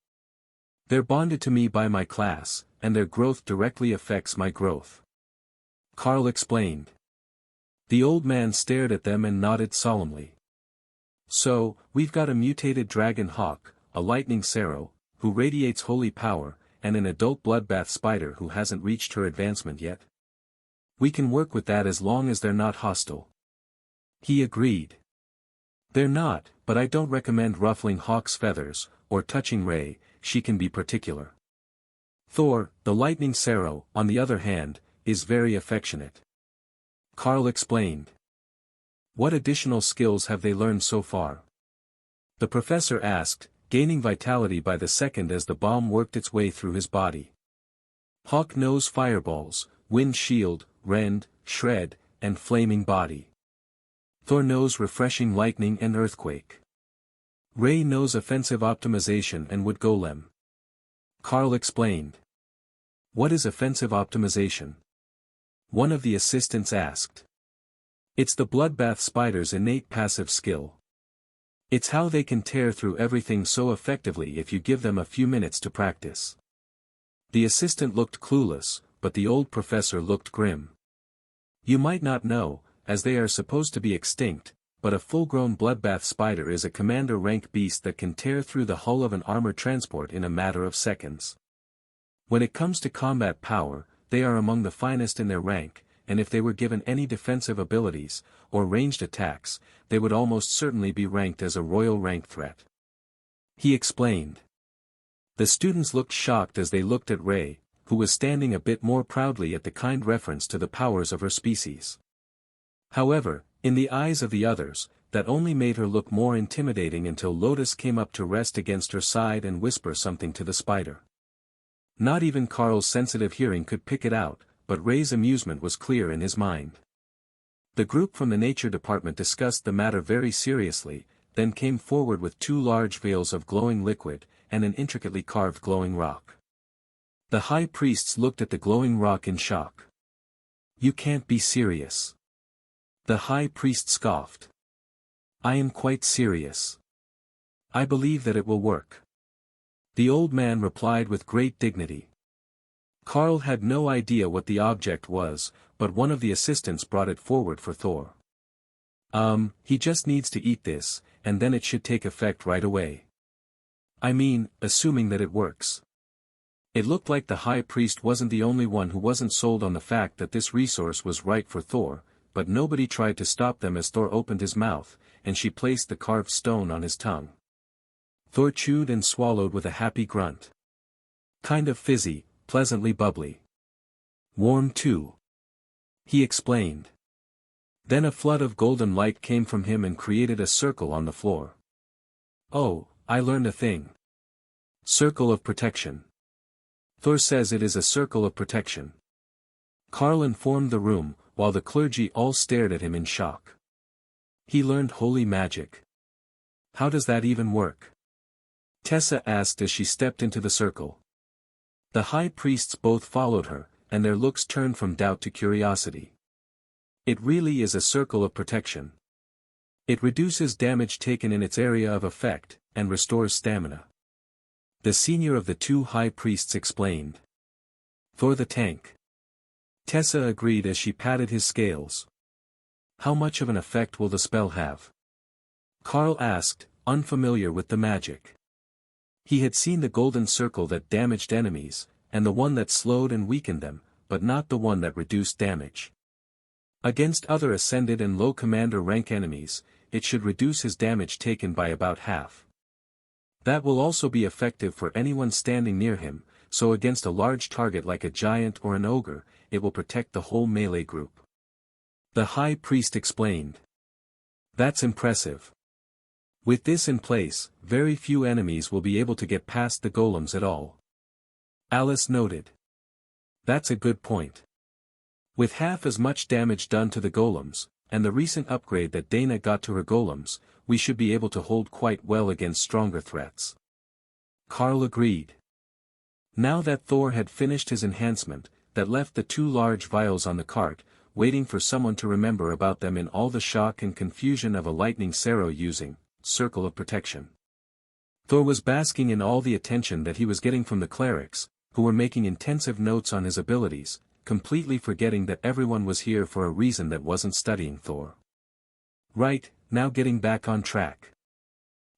They're bonded to me by my class, and their growth directly affects my growth. Carl explained. The old man stared at them and nodded solemnly. So, we've got a mutated dragon hawk, a lightning sarrow, who radiates holy power, and an adult bloodbath spider who hasn't reached her advancement yet. We can work with that as long as they're not hostile. He agreed. They're not, but I don't recommend ruffling Hawk's feathers, or touching Ray, she can be particular. Thor, the lightning sarrow, on the other hand, is very affectionate. Carl explained. What additional skills have they learned so far? The professor asked, gaining vitality by the second as the bomb worked its way through his body. Hawk knows fireballs, wind shield, rend, shred, and flaming body. Thor knows refreshing lightning and earthquake. Ray knows offensive optimization and wood golem. Carl explained. What is offensive optimization? One of the assistants asked. It's the bloodbath spider's innate passive skill. It's how they can tear through everything so effectively if you give them a few minutes to practice. The assistant looked clueless, but the old professor looked grim. You might not know, as they are supposed to be extinct, but a full-grown bloodbath spider is a commander-rank beast that can tear through the hull of an armored transport in a matter of seconds. When it comes to combat power, they are among the finest in their rank, and if they were given any defensive abilities, or ranged attacks, they would almost certainly be ranked as a royal rank threat. He explained. The students looked shocked as they looked at Ray, who was standing a bit more proudly at the kind reference to the powers of her species. However, in the eyes of the others, that only made her look more intimidating until Lotus came up to rest against her side and whisper something to the spider. Not even Carl's sensitive hearing could pick it out, but Ray's amusement was clear in his mind. The group from the nature department discussed the matter very seriously, then came forward with 2 large vials of glowing liquid, and an intricately carved glowing rock. The high priests looked at the glowing rock in shock. You can't be serious. The high priest scoffed. I am quite serious. I believe that it will work. The old man replied with great dignity. Carl had no idea what the object was, but one of the assistants brought it forward for Thor. He just needs to eat this, and then it should take effect right away. I mean, assuming that it works. It looked like the high priest wasn't the only one who wasn't sold on the fact that this resource was right for Thor, but nobody tried to stop them as Thor opened his mouth, and she placed the carved stone on his tongue. Thor chewed and swallowed with a happy grunt. Kind of fizzy, pleasantly bubbly. Warm too. He explained. Then a flood of golden light came from him and created a circle on the floor. Oh, I learned a thing. Circle of protection. Thor says it is a circle of protection. Carl informed the room, while the clergy all stared at him in shock. He learned holy magic. How does that even work? Tessa asked as she stepped into the circle. The high priests both followed her, and their looks turned from doubt to curiosity. It really is a circle of protection. It reduces damage taken in its area of effect, and restores stamina. The senior of the 2 high priests explained. Thor the tank. Tessa agreed as she patted his scales. How much of an effect will the spell have? Carl asked, unfamiliar with the magic. He had seen the golden circle that damaged enemies, and the one that slowed and weakened them, but not the one that reduced damage. Against other ascended and low commander rank enemies, it should reduce his damage taken by about half. That will also be effective for anyone standing near him, so against a large target like a giant or an ogre, it will protect the whole melee group. The high priest explained. That's impressive. With this in place, very few enemies will be able to get past the golems at all. Alice noted. That's a good point. With half as much damage done to the golems, and the recent upgrade that Dana got to her golems, we should be able to hold quite well against stronger threats. Carl agreed. Now that Thor had finished his enhancement, that left the 2 large vials on the cart, waiting for someone to remember about them in all the shock and confusion of a lightning Sero using Circle of Protection. Thor was basking in all the attention that he was getting from the clerics, who were making intensive notes on his abilities, completely forgetting that everyone was here for a reason that wasn't studying Thor. Right, now getting back on track.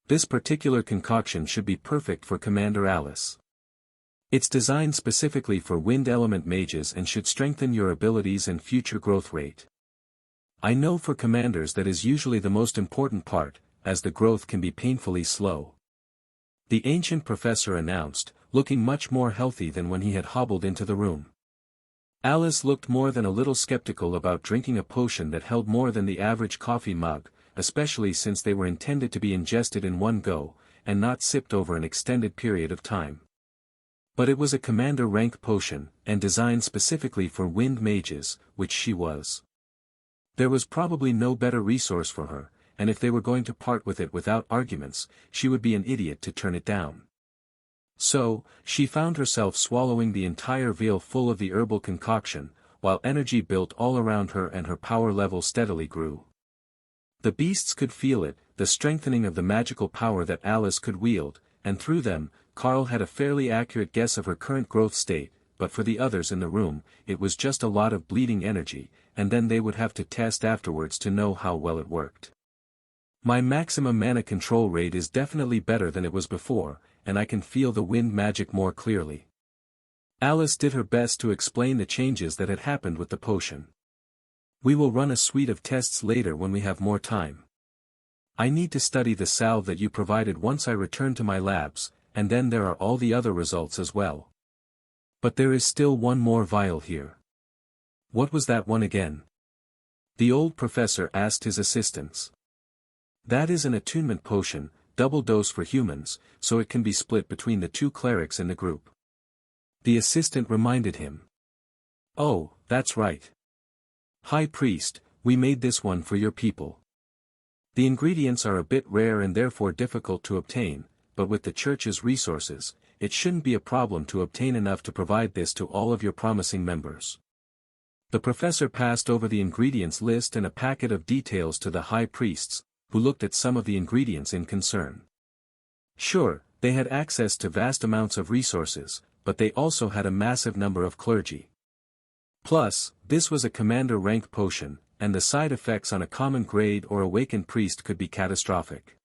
This particular concoction should be perfect for Commander Alice. It's designed specifically for wind element mages and should strengthen your abilities and future growth rate. I know for commanders that is usually the most important part, as the growth can be painfully slow. The ancient professor announced, looking much more healthy than when he had hobbled into the room. Alice looked more than a little skeptical about drinking a potion that held more than the average coffee mug, especially since they were intended to be ingested in one go, and not sipped over an extended period of time. But it was a commander rank potion, and designed specifically for wind mages, which she was. There was probably no better resource for her, and if they were going to part with it without arguments, she would be an idiot to turn it down. So, she found herself swallowing the entire vial full of the herbal concoction, while energy built all around her and her power level steadily grew. The beasts could feel it, the strengthening of the magical power that Alice could wield, and through them, Carl had a fairly accurate guess of her current growth state, but for the others in the room, it was just a lot of bleeding energy, and then they would have to test afterwards to know how well it worked. My maximum mana control rate is definitely better than it was before, and I can feel the wind magic more clearly. Alice did her best to explain the changes that had happened with the potion. We will run a suite of tests later when we have more time. I need to study the salve that you provided once I return to my labs, and then there are all the other results as well. But there is still one more vial here. What was that one again? The old professor asked his assistants. That is an attunement potion, double dose for humans, so it can be split between the 2 clerics in the group. The assistant reminded him. Oh, that's right. High Priest, we made this one for your people. The ingredients are a bit rare and therefore difficult to obtain, but with the church's resources, it shouldn't be a problem to obtain enough to provide this to all of your promising members. The professor passed over the ingredients list and a packet of details to the high priests, who looked at some of the ingredients in concern. Sure, they had access to vast amounts of resources, but they also had a massive number of clergy. Plus, this was a commander rank potion, and the side effects on a common grade or awakened priest could be catastrophic.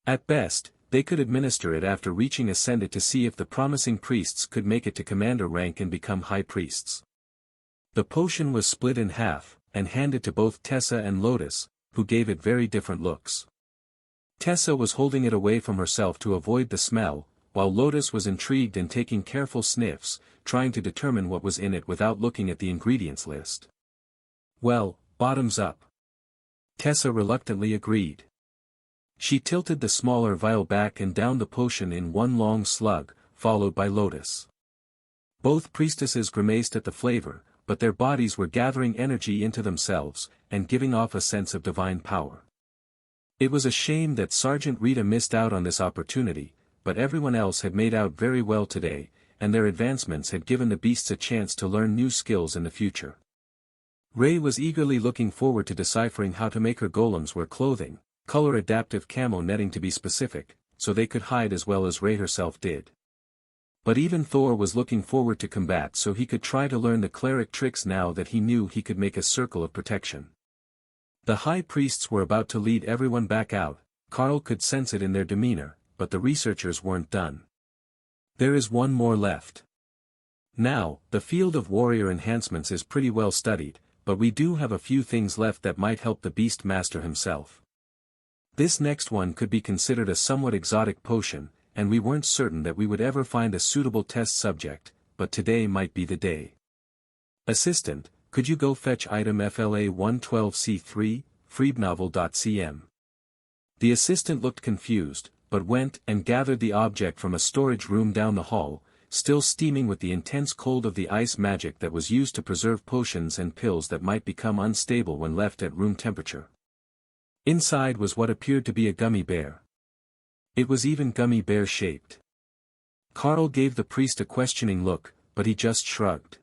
At best, they could administer it after reaching Ascended to see if the promising priests could make it to commander rank and become high priests. The potion was split in half, and handed to both Tessa and Lotus, who gave it very different looks. Tessa was holding it away from herself to avoid the smell, while Lotus was intrigued and taking careful sniffs, trying to determine what was in it without looking at the ingredients list. Well, bottoms up. Tessa reluctantly agreed. She tilted the smaller vial back and downed the potion in one long slug, followed by Lotus. Both priestesses grimaced at the flavor, but their bodies were gathering energy into themselves, and giving off a sense of divine power. It was a shame that Sergeant Rita missed out on this opportunity, but everyone else had made out very well today, and their advancements had given the beasts a chance to learn new skills in the future. Ray was eagerly looking forward to deciphering how to make her golems wear clothing, color-adaptive camo netting to be specific, so they could hide as well as Ray herself did. But even Thor was looking forward to combat so he could try to learn the cleric tricks now that he knew he could make a circle of protection. The high priests were about to lead everyone back out. Carl could sense it in their demeanor, but the researchers weren't done. There is one more left. Now, the field of warrior enhancements is pretty well studied, but we do have a few things left that might help the beast master himself. This next one could be considered a somewhat exotic potion, and we weren't certain that we would ever find a suitable test subject, but today might be the day. Assistant, could you go fetch item FLA 112C3, freebnovel.cm. The assistant looked confused, but went and gathered the object from a storage room down the hall, still steaming with the intense cold of the ice magic that was used to preserve potions and pills that might become unstable when left at room temperature. Inside was what appeared to be a gummy bear. It was even gummy bear-shaped. Carl gave the priest a questioning look, but he just shrugged.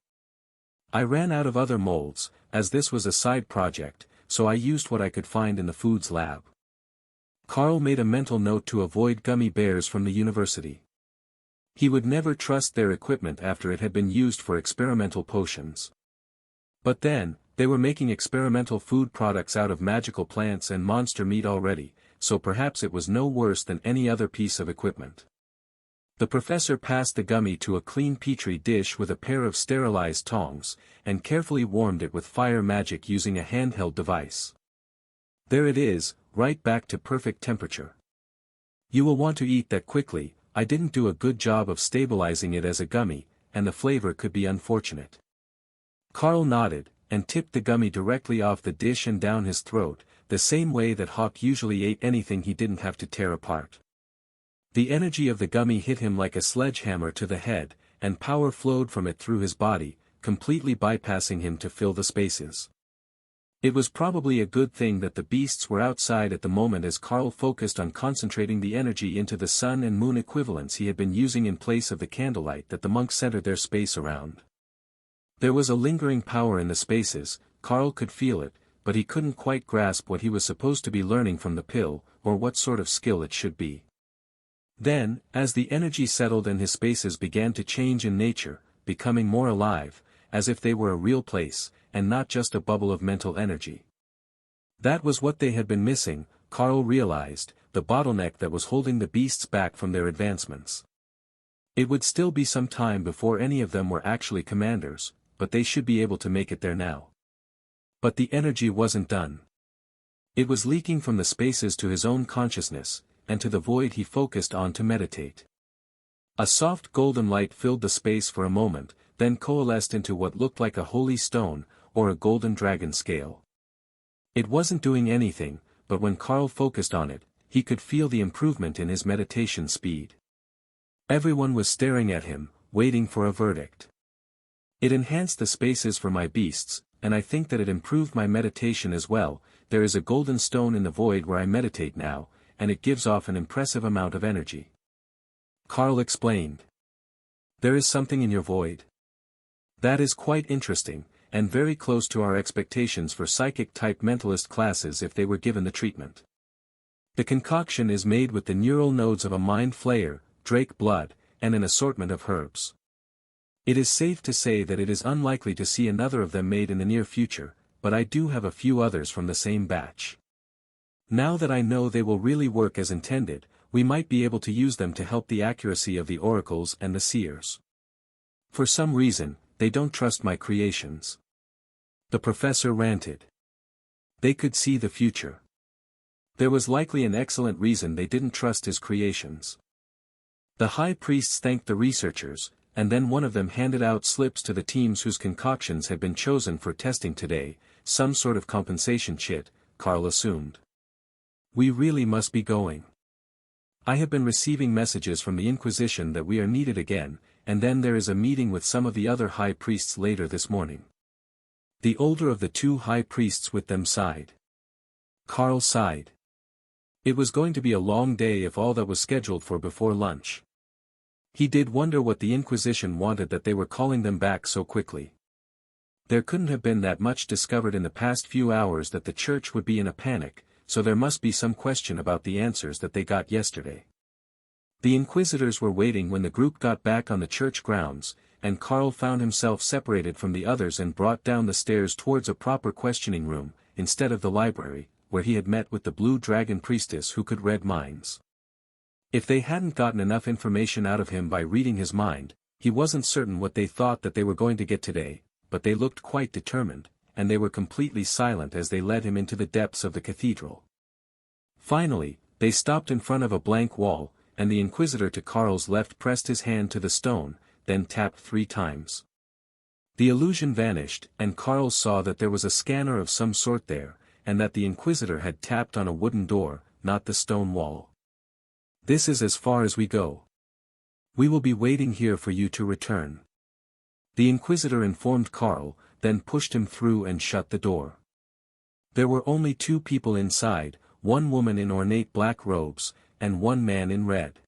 I ran out of other molds, as this was a side project, so I used what I could find in the foods lab. Carl made a mental note to avoid gummy bears from the university. He would never trust their equipment after it had been used for experimental potions. But then, they were making experimental food products out of magical plants and monster meat already, so perhaps it was no worse than any other piece of equipment. The professor passed the gummy to a clean petri dish with a pair of sterilized tongs, and carefully warmed it with fire magic using a handheld device. There it is, right back to perfect temperature. You will want to eat that quickly. I didn't do a good job of stabilizing it as a gummy, and the flavor could be unfortunate. Carl nodded, and tipped the gummy directly off the dish and down his throat, the same way that Hawk usually ate anything he didn't have to tear apart. The energy of the gummy hit him like a sledgehammer to the head, and power flowed from it through his body, completely bypassing him to fill the spaces. It was probably a good thing that the beasts were outside at the moment, as Carl focused on concentrating the energy into the sun and moon equivalents he had been using in place of the candlelight that the monks centered their space around. There was a lingering power in the spaces. Carl could feel it, but he couldn't quite grasp what he was supposed to be learning from the pill, or what sort of skill it should be. Then, as the energy settled and his spaces began to change in nature, becoming more alive, as if they were a real place, and not just a bubble of mental energy. That was what they had been missing, Carl realized, the bottleneck that was holding the beasts back from their advancements. It would still be some time before any of them were actually commanders, but they should be able to make it there now. But the energy wasn't done. It was leaking from the spaces to his own consciousness, and to the void he focused on to meditate. A soft golden light filled the space for a moment, then coalesced into what looked like a holy stone, or a golden dragon scale. It wasn't doing anything, but when Carl focused on it, he could feel the improvement in his meditation speed. Everyone was staring at him, waiting for a verdict. It enhanced the spaces for my beasts, and I think that it improved my meditation as well. There is a golden stone in the void where I meditate now, and it gives off an impressive amount of energy. Carl explained. There is something in your void. That is quite interesting, and very close to our expectations for psychic-type mentalist classes if they were given the treatment. The concoction is made with the neural nodes of a mind flayer, drake blood, and an assortment of herbs. It is safe to say that it is unlikely to see another of them made in the near future, but I do have a few others from the same batch. Now that I know they will really work as intended, we might be able to use them to help the accuracy of the oracles and the seers. For some reason, they don't trust my creations. The professor ranted. They could see the future. There was likely an excellent reason they didn't trust his creations. The high priests thanked the researchers, and then one of them handed out slips to the teams whose concoctions had been chosen for testing today, some sort of compensation chit, Carl assumed. We really must be going. I have been receiving messages from the Inquisition that we are needed again, and then there is a meeting with some of the other high priests later this morning. The older of the two high priests with them sighed. Carl sighed. It was going to be a long day if all that was scheduled for before lunch. He did wonder what the Inquisition wanted that they were calling them back so quickly. There couldn't have been that much discovered in the past few hours that the church would be in a panic, so there must be some question about the answers that they got yesterday. The inquisitors were waiting when the group got back on the church grounds, and Carl found himself separated from the others and brought down the stairs towards a proper questioning room, instead of the library, where he had met with the blue dragon priestess who could read minds. If they hadn't gotten enough information out of him by reading his mind, he wasn't certain what they thought that they were going to get today, but they looked quite determined, and they were completely silent as they led him into the depths of the cathedral. Finally, they stopped in front of a blank wall, and the inquisitor to Carl's left pressed his hand to the stone, then tapped 3 times. The illusion vanished, and Carl saw that there was a scanner of some sort there, and that the inquisitor had tapped on a wooden door, not the stone wall. "This is as far as we go. We will be waiting here for you to return," the inquisitor informed Carl, then pushed him through and shut the door. There were only 2 people inside, one woman in ornate black robes, and one man in red.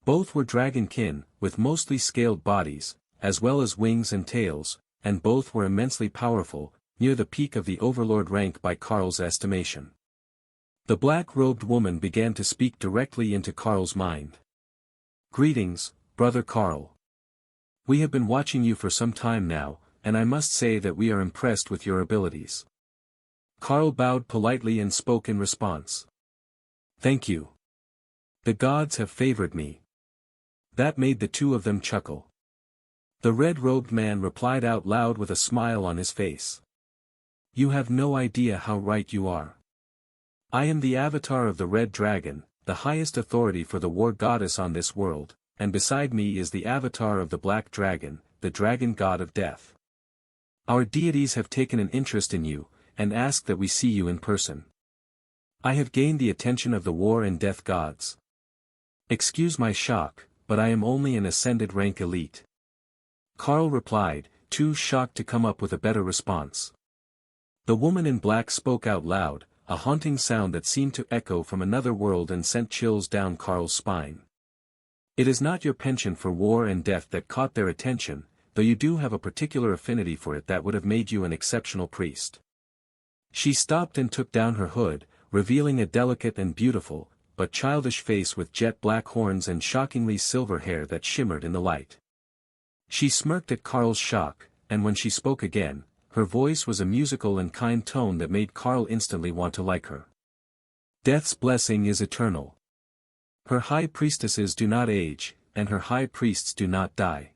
Both were dragonkin, with mostly scaled bodies, as well as wings and tails, and both were immensely powerful, near the peak of the overlord rank by Carl's estimation. The black-robed woman began to speak directly into Carl's mind. "Greetings, Brother Carl. We have been watching you for some time now, and I must say that we are impressed with your abilities." Carl bowed politely and spoke in response. "Thank you. The gods have favored me." That made the 2 of them chuckle. The red-robed man replied out loud with a smile on his face. "You have no idea how right you are. I am the avatar of the red dragon, the highest authority for the war goddess on this world, and beside me is the avatar of the black dragon, the dragon god of death. Our deities have taken an interest in you, and ask that we see you in person. I have gained the attention of the war and death gods. Excuse my shock, but I am only an ascended rank elite." Carl replied, too shocked to come up with a better response. The woman in black spoke out loud, a haunting sound that seemed to echo from another world and sent chills down Carl's spine. "It is not your penchant for war and death that caught their attention, though you do have a particular affinity for it that would have made you an exceptional priest." She stopped and took down her hood, revealing a delicate and beautiful, but childish face with jet-black horns and shockingly silver hair that shimmered in the light. She smirked at Carl's shock, and when she spoke again, her voice was a musical and kind tone that made Carl instantly want to like her. "Death's blessing is eternal. Her high priestesses do not age, and her high priests do not die.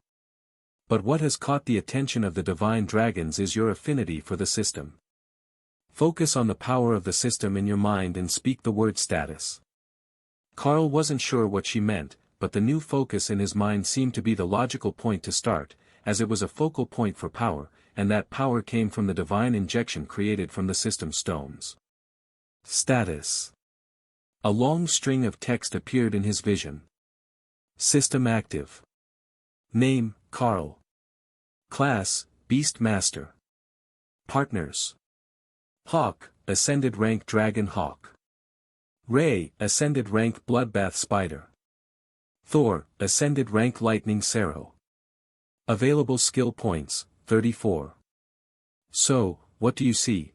But what has caught the attention of the divine dragons is your affinity for the system. Focus on the power of the system in your mind and speak the word status." Carl wasn't sure what she meant, but the new focus in his mind seemed to be the logical point to start, as it was a focal point for power, and that power came from the divine injection created from the system stones. Status. A long string of text appeared in his vision. System active. Name, Carl. Class, Beast Master. Partners. Hawk, Ascended Rank Dragon Hawk. Ray, Ascended Rank Bloodbath Spider. Thor, Ascended Rank Lightning Sarrow. Available skill points, 34. "So, what do you see?"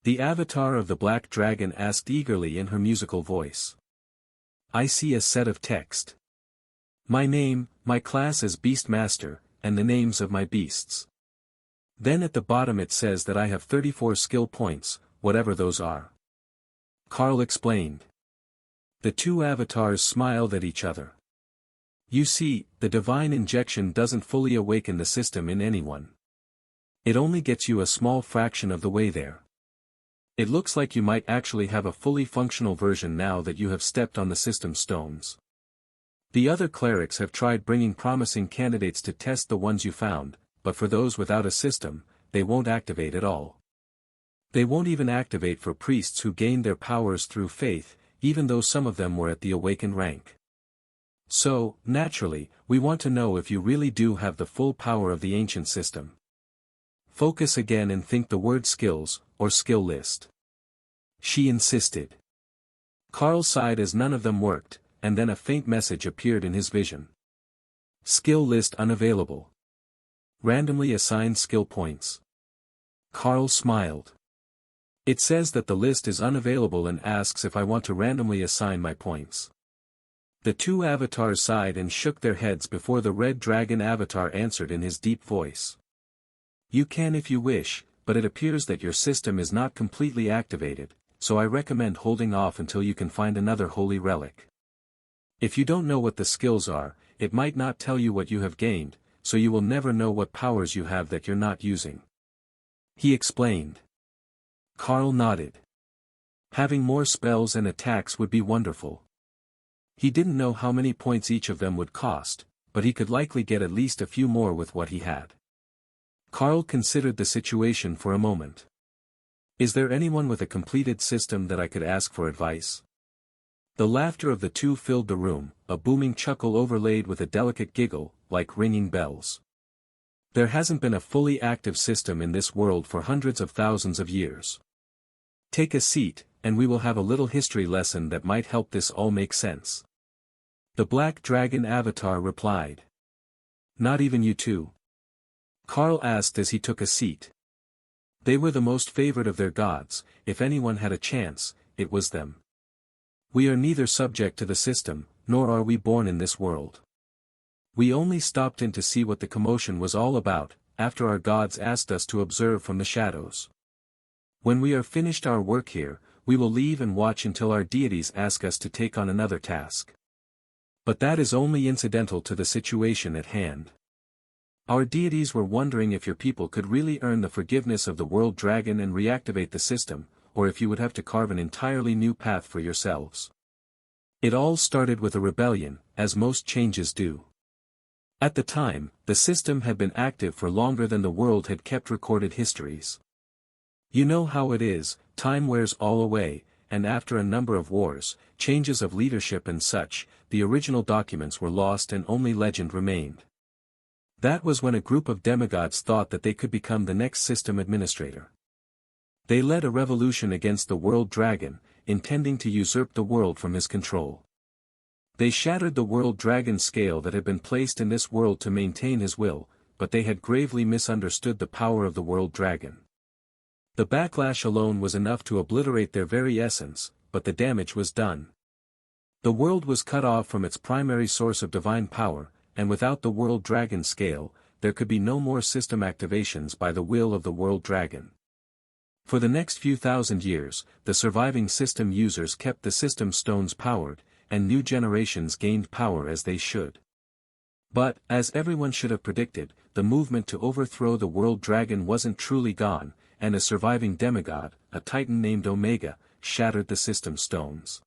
the avatar of the black dragon asked eagerly in her musical voice. "I see a set of text. My name, my class as Beast Master, and the names of my beasts. Then at the bottom it says that I have 34 skill points, whatever those are." Carl explained. The 2 avatars smiled at each other. "You see, the divine injection doesn't fully awaken the system in anyone. It only gets you a small fraction of the way there. It looks like you might actually have a fully functional version now that you have stepped on the system stones. The other clerics have tried bringing promising candidates to test the ones you found, but for those without a system, they won't activate at all. They won't even activate for priests who gained their powers through faith, even though some of them were at the awakened rank. So, naturally, we want to know if you really do have the full power of the ancient system. Focus again and think the word skills, or skill list." She insisted. Carl sighed as none of them worked, and then a faint message appeared in his vision. "Skill list unavailable. Randomly assigned skill points." Carl smiled. "It says that the list is unavailable and asks if I want to randomly assign my points." The two avatars sighed and shook their heads before the red dragon avatar answered in his deep voice. You can if you wish, but it appears that your system is not completely activated, so I recommend holding off until you can find another holy relic. If you don't know what the skills are, it might not tell you what you have gained, so you will never know what powers you have that you're not using. He explained. Carl nodded. Having more spells and attacks would be wonderful. He didn't know how many points each of them would cost, but he could likely get at least a few more with what he had. Carl considered the situation for a moment. Is there anyone with a completed system that I could ask for advice? The laughter of the two filled the room, a booming chuckle overlaid with a delicate giggle, like ringing bells. There hasn't been a fully active system in this world for hundreds of thousands of years. Take a seat, and we will have a little history lesson that might help this all make sense. The black dragon avatar replied. Not even you two? Carl asked as he took a seat. They were the most favored of their gods. If anyone had a chance, it was them. We are neither subject to the system, nor are we born in this world. We only stopped in to see what the commotion was all about, after our gods asked us to observe from the shadows. When we are finished our work here, we will leave and watch until our deities ask us to take on another task. But that is only incidental to the situation at hand. Our deities were wondering if your people could really earn the forgiveness of the world dragon and reactivate the system, or if you would have to carve an entirely new path for yourselves. It all started with a rebellion, as most changes do. At the time, the system had been active for longer than the world had kept recorded histories. You know how it is, time wears all away, and after a number of wars, changes of leadership and such, the original documents were lost and only legend remained. That was when a group of demigods thought that they could become the next system administrator. They led a revolution against the world dragon, intending to usurp the world from his control. They shattered the world dragon scale that had been placed in this world to maintain his will, but they had gravely misunderstood the power of the world dragon. The backlash alone was enough to obliterate their very essence, but the damage was done. The world was cut off from its primary source of divine power, and without the world dragon scale, there could be no more system activations by the will of the world dragon. For the next few thousand years, the surviving system users kept the system stones powered, and new generations gained power as they should. But, as everyone should have predicted, the movement to overthrow the world dragon wasn't truly gone, and a surviving demigod, a titan named Omega, shattered the system stones.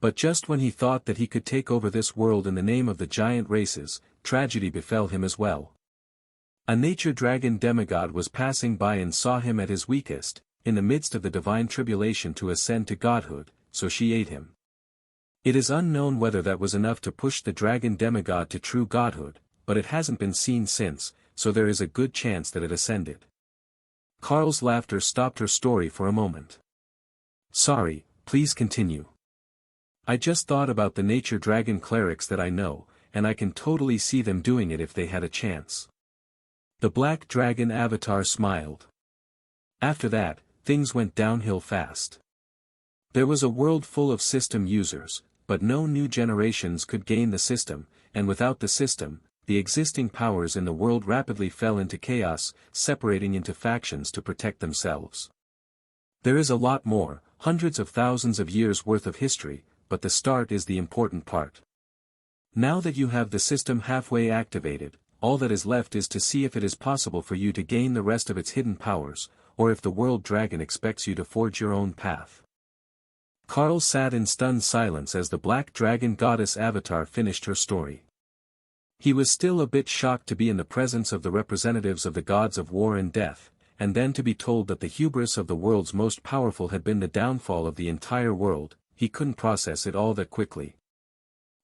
But just when he thought that he could take over this world in the name of the giant races, tragedy befell him as well. A nature dragon demigod was passing by and saw him at his weakest, in the midst of the divine tribulation to ascend to godhood, so she ate him. It is unknown whether that was enough to push the dragon demigod to true godhood, but it hasn't been seen since, so there is a good chance that it ascended. Carl's laughter stopped her story for a moment. Sorry, please continue. I just thought about the nature dragon clerics that I know, and I can totally see them doing it if they had a chance. The black dragon avatar smiled. After that, things went downhill fast. There was a world full of system users, but no new generations could gain the system, and without the system, the existing powers in the world rapidly fell into chaos, separating into factions to protect themselves. There is a lot more, hundreds of thousands of years worth of history, but the start is the important part. Now that you have the system halfway activated, all that is left is to see if it is possible for you to gain the rest of its hidden powers, or if the world dragon expects you to forge your own path. Carl sat in stunned silence as the black dragon goddess avatar finished her story. He was still a bit shocked to be in the presence of the representatives of the gods of war and death, and then to be told that the hubris of the world's most powerful had been the downfall of the entire world. He couldn't process it all that quickly.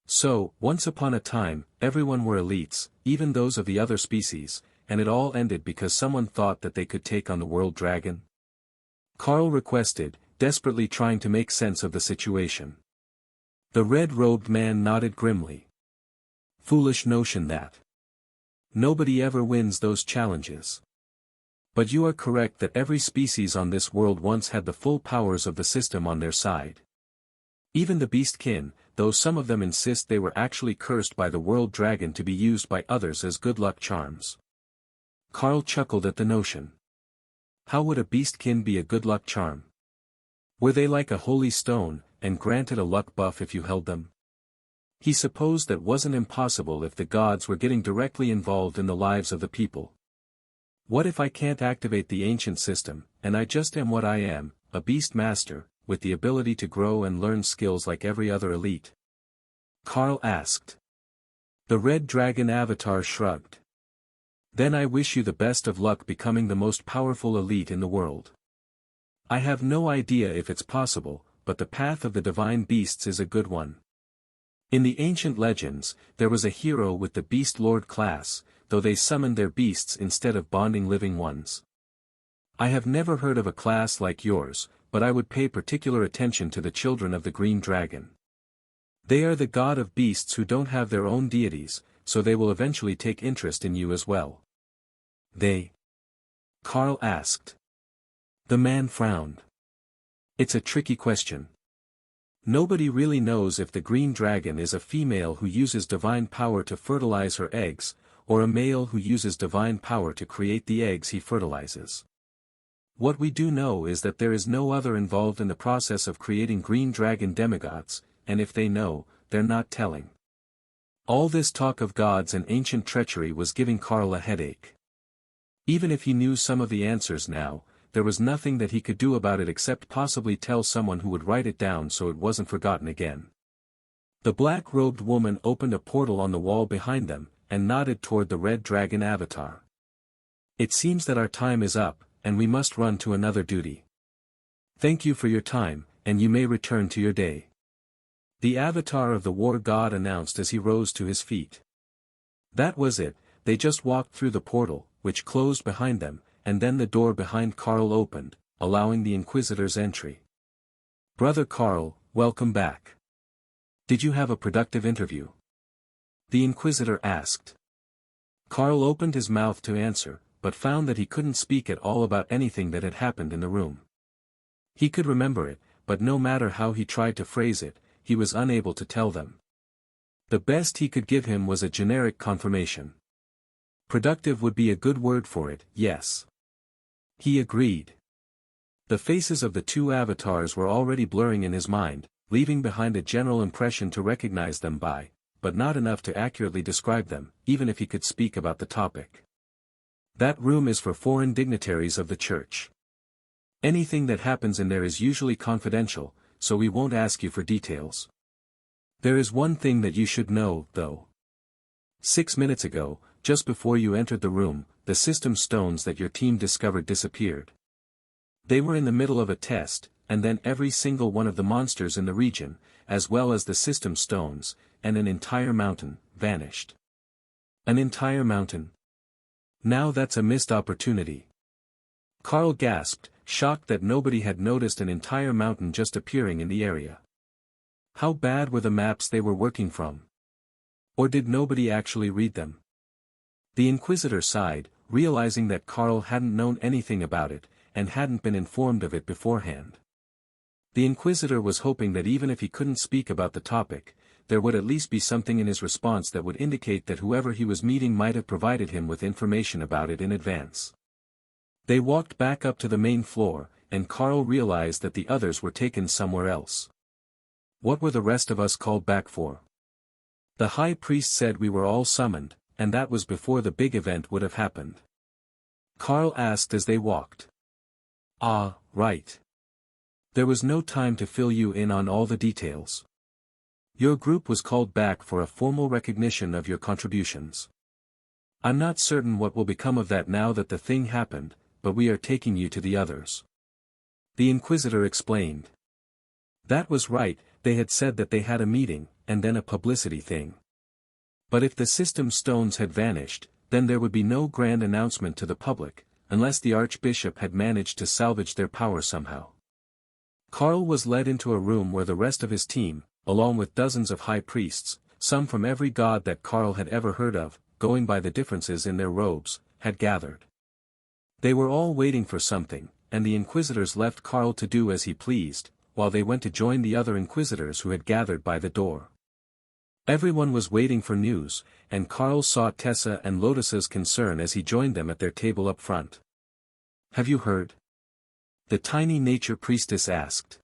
So, once upon a time, everyone were elites, even those of the other species, and it all ended because someone thought that they could take on the world dragon? Carl requested, desperately trying to make sense of the situation. The red-robed man nodded grimly. Foolish notion that. Nobody ever wins those challenges. But you are correct that every species on this world once had the full powers of the system on their side. Even the beastkin, though some of them insist they were actually cursed by the world dragon to be used by others as good luck charms. Carl chuckled at the notion. How would a beastkin be a good luck charm? Were they like a holy stone, and granted a luck buff if you held them? He supposed that wasn't impossible if the gods were getting directly involved in the lives of the people. What if I can't activate the ancient system, and I just am what I am, a beast master, with the ability to grow and learn skills like every other elite? Carl asked. The red dragon avatar shrugged. Then I wish you the best of luck becoming the most powerful elite in the world. I have no idea if it's possible, but the path of the divine beasts is a good one. In the ancient legends, there was a hero with the Beast Lord class, though they summoned their beasts instead of bonding living ones. I have never heard of a class like yours, but I would pay particular attention to the children of the Green Dragon. They are the god of beasts who don't have their own deities, so they will eventually take interest in you as well. They? Carl asked. The man frowned. It's a tricky question. Nobody really knows if the green dragon is a female who uses divine power to fertilize her eggs, or a male who uses divine power to create the eggs he fertilizes. What we do know is that there is no other involved in the process of creating green dragon demigods, and if they know, they're not telling. All this talk of gods and ancient treachery was giving Carl a headache. Even if he knew some of the answers now, there was nothing that he could do about it except possibly tell someone who would write it down so it wasn't forgotten again. The black-robed woman opened a portal on the wall behind them, and nodded toward the red dragon avatar. It seems that our time is up, and we must run to another duty. Thank you for your time, and you may return to your day. The avatar of the war god announced as he rose to his feet. That was it, they just walked through the portal, which closed behind them, and then the door behind Carl opened, allowing the Inquisitor's entry. Brother Carl, welcome back. Did you have a productive interview? The Inquisitor asked. Carl opened his mouth to answer, but found that he couldn't speak at all about anything that had happened in the room. He could remember it, but no matter how he tried to phrase it, he was unable to tell them. The best he could give him was a generic confirmation. Productive would be a good word for it, yes. He agreed. The faces of the two avatars were already blurring in his mind, leaving behind a general impression to recognize them by, but not enough to accurately describe them, even if he could speak about the topic. That room is for foreign dignitaries of the church. Anything that happens in there is usually confidential, so we won't ask you for details. There is one thing that you should know, though. 6 minutes ago, just before you entered the room, the system stones that your team discovered disappeared. They were in the middle of a test, and then every single one of the monsters in the region, as well as the system stones, and an entire mountain, vanished. An entire mountain? Now that's a missed opportunity. Carl gasped, shocked that nobody had noticed an entire mountain just appearing in the area. How bad were the maps they were working from? Or did nobody actually read them? The Inquisitor sighed, realizing that Carl hadn't known anything about it, and hadn't been informed of it beforehand. The Inquisitor was hoping that even if he couldn't speak about the topic, there would at least be something in his response that would indicate that whoever he was meeting might have provided him with information about it in advance. They walked back up to the main floor, and Carl realized that the others were taken somewhere else. What were the rest of us called back for? The High Priest said we were all summoned, and that was before the big event would have happened. Carl asked as they walked. Ah, right. There was no time to fill you in on all the details. Your group was called back for a formal recognition of your contributions. I'm not certain what will become of that now that the thing happened, but we are taking you to the others. The Inquisitor explained. That was right, they had said that they had a meeting, and then a publicity thing. But if the system stones had vanished, then there would be no grand announcement to the public, unless the Archbishop had managed to salvage their power somehow. Carl was led into a room where the rest of his team, along with dozens of high priests, some from every god that Carl had ever heard of, going by the differences in their robes, had gathered. They were all waiting for something, and the Inquisitors left Carl to do as he pleased, while they went to join the other inquisitors who had gathered by the door. Everyone was waiting for news, and Carl saw Tessa and Lotus's concern as he joined them at their table up front. "Have you heard?" the tiny nature priestess asked.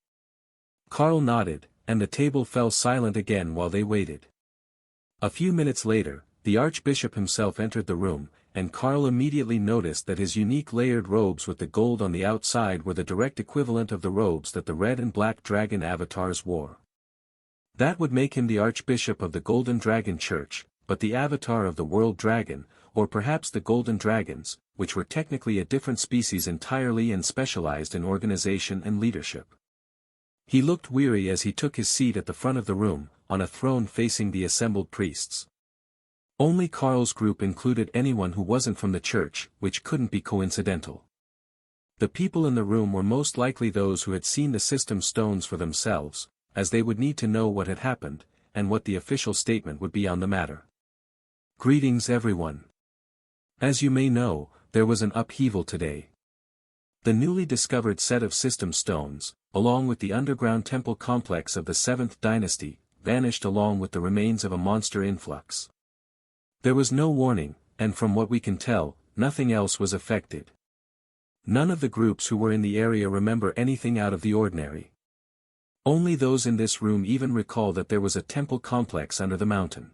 Carl nodded, and the table fell silent again while they waited. A few minutes later, the archbishop himself entered the room, and Carl immediately noticed that his unique layered robes with the gold on the outside were the direct equivalent of the robes that the red and black dragon avatars wore. That would make him the archbishop of the Golden Dragon Church, but the avatar of the World Dragon, or perhaps the Golden Dragons, which were technically a different species entirely and specialized in organization and leadership. He looked weary as he took his seat at the front of the room, on a throne facing the assembled priests. Only Carl's group included anyone who wasn't from the church, which couldn't be coincidental. The people in the room were most likely those who had seen the system stones for themselves, as they would need to know what had happened, and what the official statement would be on the matter. Greetings everyone. As you may know, there was an upheaval today. The newly discovered set of system stones, along with the underground temple complex of the 7th dynasty, vanished along with the remains of a monster influx. There was no warning, and from what we can tell, nothing else was affected. None of the groups who were in the area remember anything out of the ordinary. Only those in this room even recall that there was a temple complex under the mountain.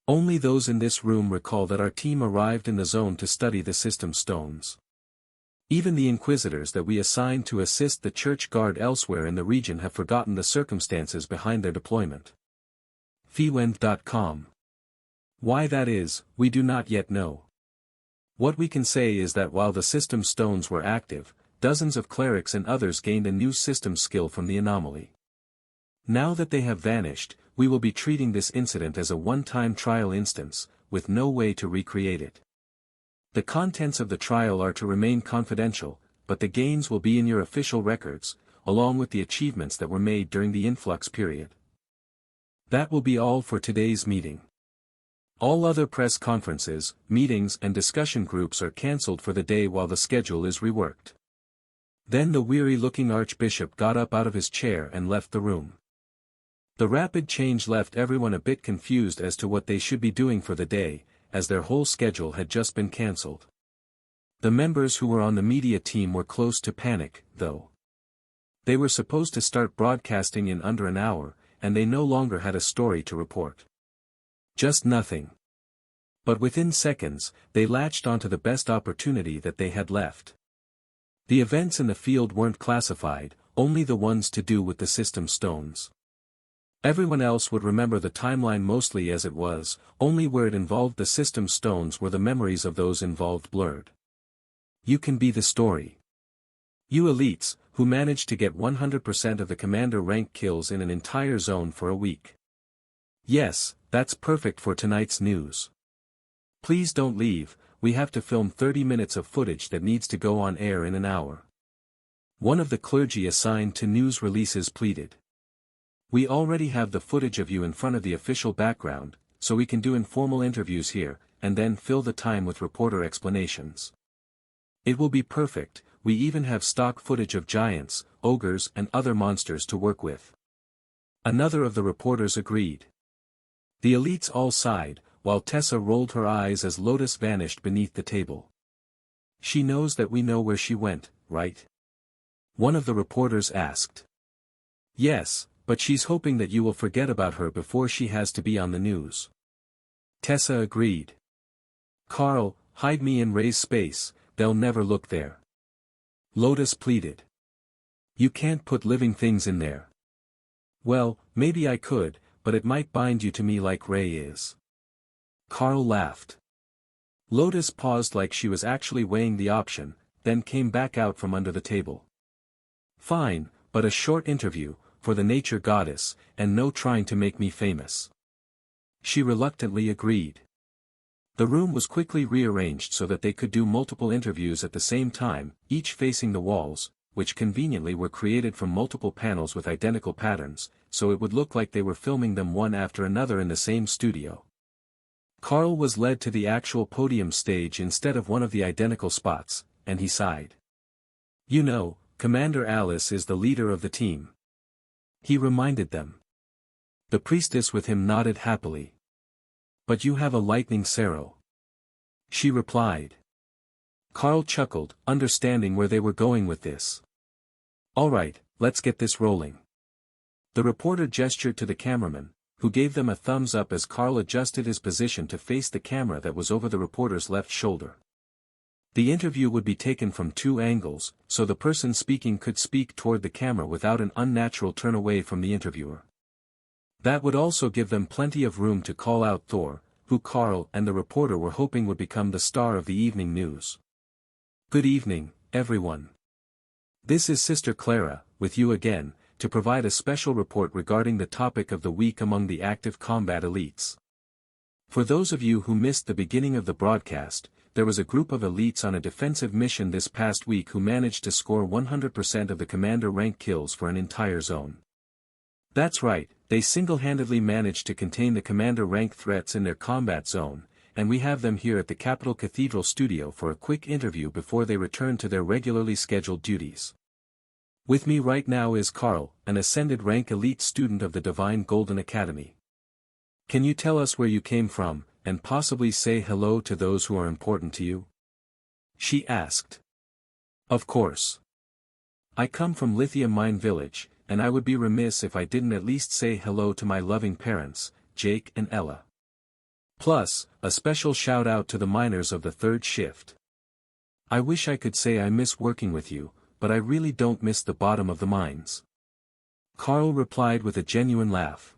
Only those in this room recall that our team arrived in the zone to study the system stones. Even the inquisitors that we assigned to assist the church guard elsewhere in the region have forgotten the circumstances behind their deployment. Fewend.com. Why that is, we do not yet know. What we can say is that while the system stones were active, dozens of clerics and others gained a new system skill from the anomaly. Now that they have vanished, we will be treating this incident as a one-time trial instance, with no way to recreate it. The contents of the trial are to remain confidential, but the gains will be in your official records, along with the achievements that were made during the influx period. That will be all for today's meeting. All other press conferences, meetings and discussion groups are cancelled for the day while the schedule is reworked. Then the weary-looking archbishop got up out of his chair and left the room. The rapid change left everyone a bit confused as to what they should be doing for the day, as their whole schedule had just been cancelled. The members who were on the media team were close to panic, though. They were supposed to start broadcasting in under an hour, and they no longer had a story to report. Just nothing. But within seconds, they latched onto the best opportunity that they had left. The events in the field weren't classified, only the ones to do with the system stones. Everyone else would remember the timeline mostly as it was, only where it involved the system stones were the memories of those involved blurred. You can be the story. You elites, who managed to get 100% of the commander rank kills in an entire zone for a week. Yes, that's perfect for tonight's news. Please don't leave, we have to film 30 minutes of footage that needs to go on air in an hour. One of the clergy assigned to news releases pleaded. We already have the footage of you in front of the official background, so we can do informal interviews here, and then fill the time with reporter explanations. It will be perfect, we even have stock footage of giants, ogres and other monsters to work with. Another of the reporters agreed. The elites all sighed, while Tessa rolled her eyes as Lotus vanished beneath the table. She knows that we know where she went, right? One of the reporters asked. Yes, but she's hoping that you will forget about her before she has to be on the news. Tessa agreed. Carl, hide me in Ray's space, they'll never look there. Lotus pleaded. You can't put living things in there. Well, maybe I could, but it might bind you to me like Ray is. Carl laughed. Lotus paused like she was actually weighing the option, then came back out from under the table. Fine, but a short interview, for the nature goddess, and no trying to make me famous. She reluctantly agreed. The room was quickly rearranged so that they could do multiple interviews at the same time, each facing the walls, which conveniently were created from multiple panels with identical patterns, so it would look like they were filming them one after another in the same studio. Carl was led to the actual podium stage instead of one of the identical spots, and he sighed. You know, Commander Alice is the leader of the team, he reminded them. The priestess with him nodded happily. But you have a lightning arrow, she replied. Carl chuckled, understanding where they were going with this. All right, let's get this rolling. The reporter gestured to the cameraman, who gave them a thumbs up as Carl adjusted his position to face the camera that was over the reporter's left shoulder. The interview would be taken from 2 angles, so the person speaking could speak toward the camera without an unnatural turn away from the interviewer. That would also give them plenty of room to call out Thor, who Carl and the reporter were hoping would become the star of the evening news. Good evening, everyone. This is Sister Clara, with you again, to provide a special report regarding the topic of the week among the active combat elites. For those of you who missed the beginning of the broadcast, there was a group of elites on a defensive mission this past week who managed to score 100% of the commander rank kills for an entire zone. That's right, they single-handedly managed to contain the commander rank threats in their combat zone, and we have them here at the Capitol Cathedral studio for a quick interview before they return to their regularly scheduled duties. With me right now is Carl, an ascended rank elite student of the Divine Golden Academy. Can you tell us where you came from, and possibly say hello to those who are important to you? She asked. Of course. I come from Lithium Mine Village, and I would be remiss if I didn't at least say hello to my loving parents, Jake and Ella. Plus, a special shout out to the miners of the 3rd shift. I wish I could say I miss working with you, but I really don't miss the bottom of the mines. Carl replied with a genuine laugh.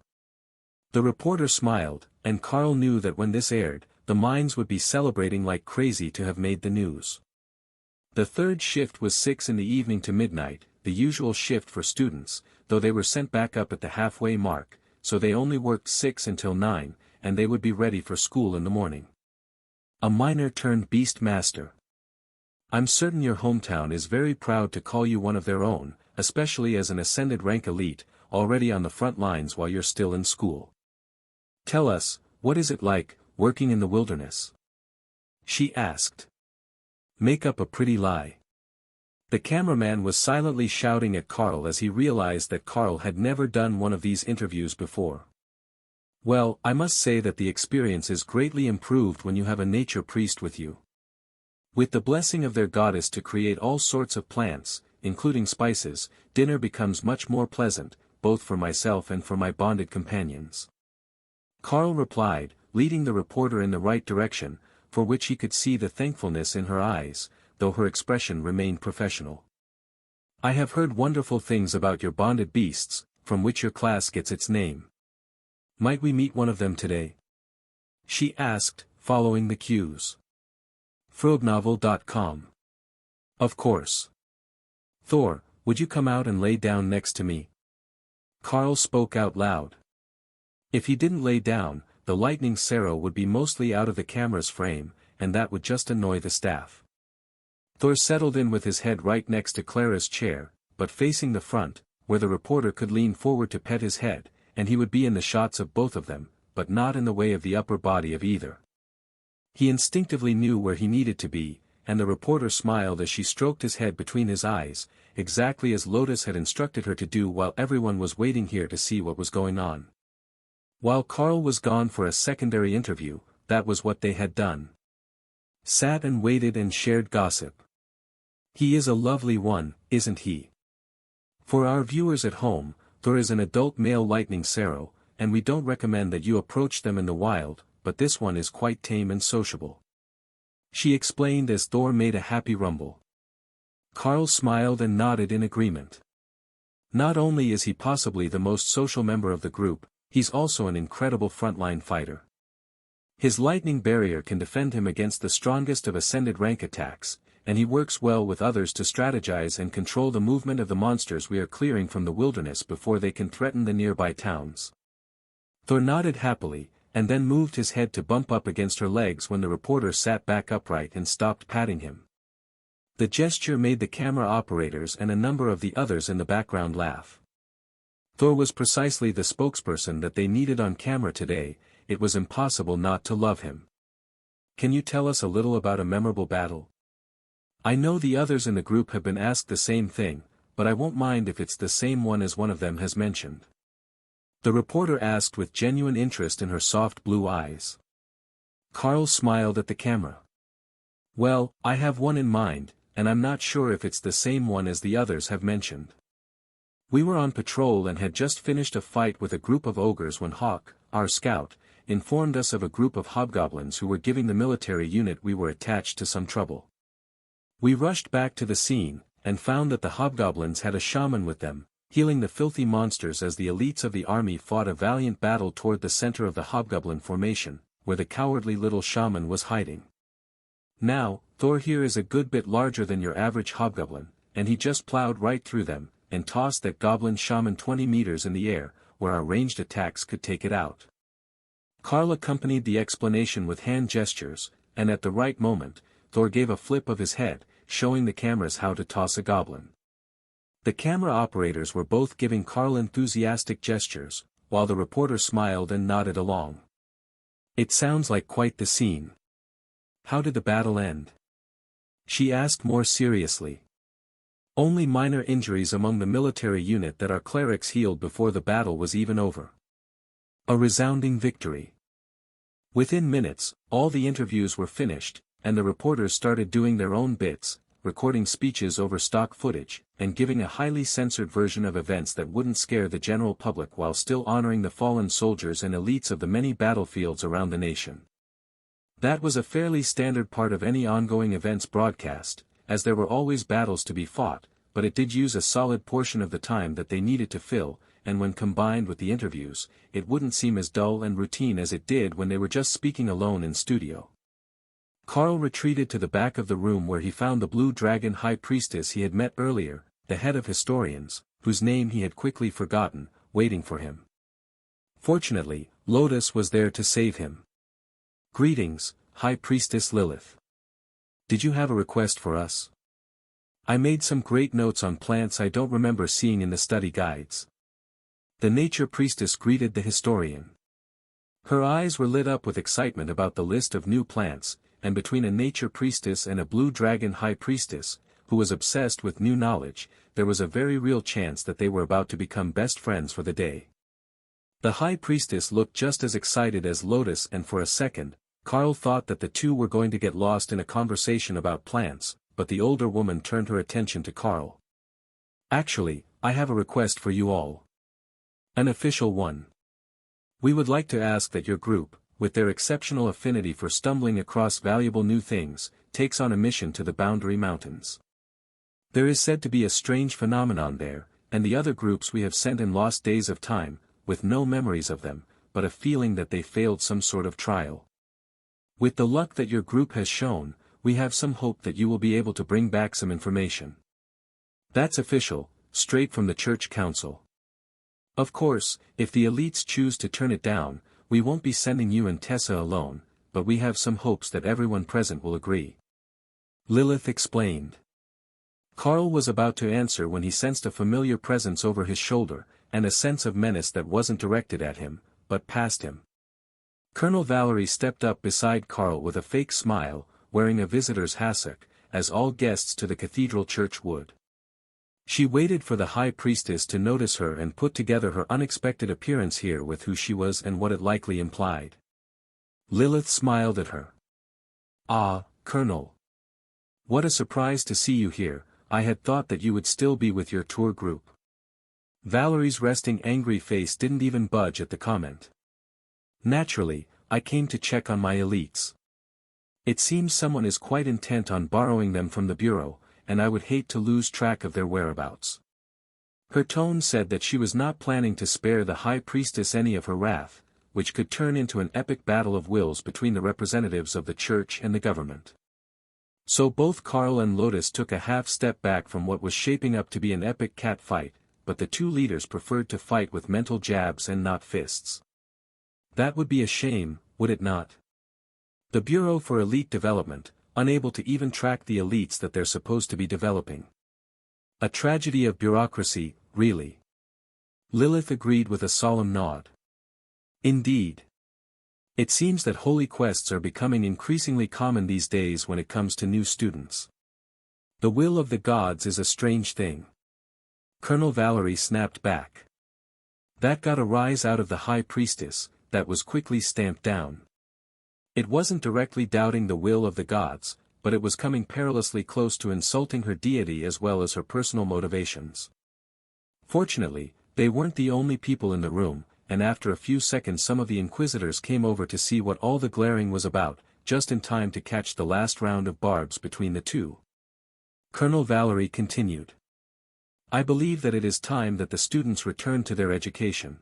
The reporter smiled, and Carl knew that when this aired, the mines would be celebrating like crazy to have made the news. The 3rd shift was 6 in the evening to midnight, the usual shift for students, though they were sent back up at the halfway mark, so they only worked 6 until 9, and they would be ready for school in the morning. A miner turned beast master. I'm certain your hometown is very proud to call you one of their own, especially as an ascended rank elite, already on the front lines while you're still in school. Tell us, what is it like, working in the wilderness? She asked. Make up a pretty lie. The cameraman was silently shouting at Carl as he realized that Carl had never done one of these interviews before. Well, I must say that the experience is greatly improved when you have a nature priest with you. With the blessing of their goddess to create all sorts of plants, including spices, dinner becomes much more pleasant, both for myself and for my bonded companions. Carl replied, leading the reporter in the right direction, for which he could see the thankfulness in her eyes, though her expression remained professional. I have heard wonderful things about your bonded beasts, from which your class gets its name. Might we meet one of them today? She asked, following the cues. Frognovel.com. Of course. Thor, would you come out and lay down next to me? Carl spoke out loud. If he didn't lay down, the lightning arrow would be mostly out of the camera's frame, and that would just annoy the staff. Thor settled in with his head right next to Clara's chair, but facing the front, where the reporter could lean forward to pet his head, and he would be in the shots of both of them, but not in the way of the upper body of either. He instinctively knew where he needed to be, and the reporter smiled as she stroked his head between his eyes, exactly as Lotus had instructed her to do while everyone was waiting here to see what was going on. While Carl was gone for a secondary interview, that was what they had done. Sat and waited and shared gossip. He is a lovely one, isn't he? For our viewers at home, Thor is an adult male lightning arrow, and we don't recommend that you approach them in the wild, but this one is quite tame and sociable. She explained as Thor made a happy rumble. Carl smiled and nodded in agreement. Not only is he possibly the most social member of the group, he's also an incredible frontline fighter. His lightning barrier can defend him against the strongest of ascended rank attacks, and he works well with others to strategize and control the movement of the monsters we are clearing from the wilderness before they can threaten the nearby towns. Thor nodded happily, and then moved his head to bump up against her legs when the reporter sat back upright and stopped patting him. The gesture made the camera operators and a number of the others in the background laugh. Thor was precisely the spokesperson that they needed on camera today. It was impossible not to love him. Can you tell us a little about a memorable battle? I know the others in the group have been asked the same thing, but I won't mind if it's the same one as one of them has mentioned. The reporter asked with genuine interest in her soft blue eyes. Carl smiled at the camera. Well, I have one in mind, and I'm not sure if it's the same one as the others have mentioned. We were on patrol and had just finished a fight with a group of ogres when Hawk, our scout, informed us of a group of hobgoblins who were giving the military unit we were attached to some trouble. We rushed back to the scene, and found that the hobgoblins had a shaman with them, healing the filthy monsters as the elites of the army fought a valiant battle toward the center of the hobgoblin formation, where the cowardly little shaman was hiding. Now, Thor here is a good bit larger than your average hobgoblin, and he just plowed right through them, and tossed that goblin shaman 20 meters in the air, where our ranged attacks could take it out. Carl accompanied the explanation with hand gestures, and at the right moment, Thor gave a flip of his head, showing the cameras how to toss a goblin. The camera operators were both giving Carl enthusiastic gestures, while the reporter smiled and nodded along. It sounds like quite the scene. How did the battle end? She asked more seriously. Only minor injuries among the military unit that our clerics healed before the battle was even over. A resounding victory. Within minutes, all the interviews were finished, and the reporters started doing their own bits, recording speeches over stock footage, and giving a highly censored version of events that wouldn't scare the general public while still honoring the fallen soldiers and elites of the many battlefields around the nation. That was a fairly standard part of any ongoing events broadcast, as there were always battles to be fought, but it did use a solid portion of the time that they needed to fill, and when combined with the interviews, it wouldn't seem as dull and routine as it did when they were just speaking alone in studio. Carl retreated to the back of the room where he found the blue dragon high priestess he had met earlier, the head of historians, whose name he had quickly forgotten, waiting for him. Fortunately, Lotus was there to save him. Greetings, High Priestess Lilith. Did you have a request for us? I made some great notes on plants I don't remember seeing in the study guides. The nature priestess greeted the historian. Her eyes were lit up with excitement about the list of new plants, and between a nature priestess and a blue dragon high priestess, who was obsessed with new knowledge, there was a very real chance that they were about to become best friends for the day. The high priestess looked just as excited as Lotus, and for a second, Carl thought that the two were going to get lost in a conversation about plants, but the older woman turned her attention to Carl. Actually, I have a request for you all. An official one. We would like to ask that your group, with their exceptional affinity for stumbling across valuable new things, takes on a mission to the Boundary Mountains. There is said to be a strange phenomenon there, and the other groups we have sent in lost days of time, with no memories of them, but a feeling that they failed some sort of trial. With the luck that your group has shown, we have some hope that you will be able to bring back some information. That's official, straight from the Church Council. Of course, if the elites choose to turn it down, we won't be sending you and Tessa alone, but we have some hopes that everyone present will agree. Lilith explained. Carl was about to answer when he sensed a familiar presence over his shoulder, and a sense of menace that wasn't directed at him, but past him. Colonel Valerie stepped up beside Carl with a fake smile, wearing a visitor's hassock, as all guests to the cathedral church would. She waited for the high priestess to notice her and put together her unexpected appearance here with who she was and what it likely implied. Lilith smiled at her. Ah, Colonel. What a surprise to see you here. I had thought that you would still be with your tour group. Valerie's resting angry face didn't even budge at the comment. Naturally, I came to check on my elites. It seems someone is quite intent on borrowing them from the Bureau, and I would hate to lose track of their whereabouts. Her tone said that she was not planning to spare the high priestess any of her wrath, which could turn into an epic battle of wills between the representatives of the church and the government. So both Carl and Lotus took a half step back from what was shaping up to be an epic cat fight, but the two leaders preferred to fight with mental jabs and not fists. That would be a shame, would it not? The Bureau for Elite Development, unable to even track the elites that they're supposed to be developing. A tragedy of bureaucracy, really. Lilith agreed with a solemn nod. Indeed. It seems that holy quests are becoming increasingly common these days when it comes to new students. The will of the gods is a strange thing. Colonel Valerie snapped back. That got a rise out of the high priestess, that was quickly stamped down. It wasn't directly doubting the will of the gods, but it was coming perilously close to insulting her deity as well as her personal motivations. Fortunately, they weren't the only people in the room, and after a few seconds some of the inquisitors came over to see what all the glaring was about, just in time to catch the last round of barbs between the two. Colonel Valerie continued. I believe that it is time that the students return to their education.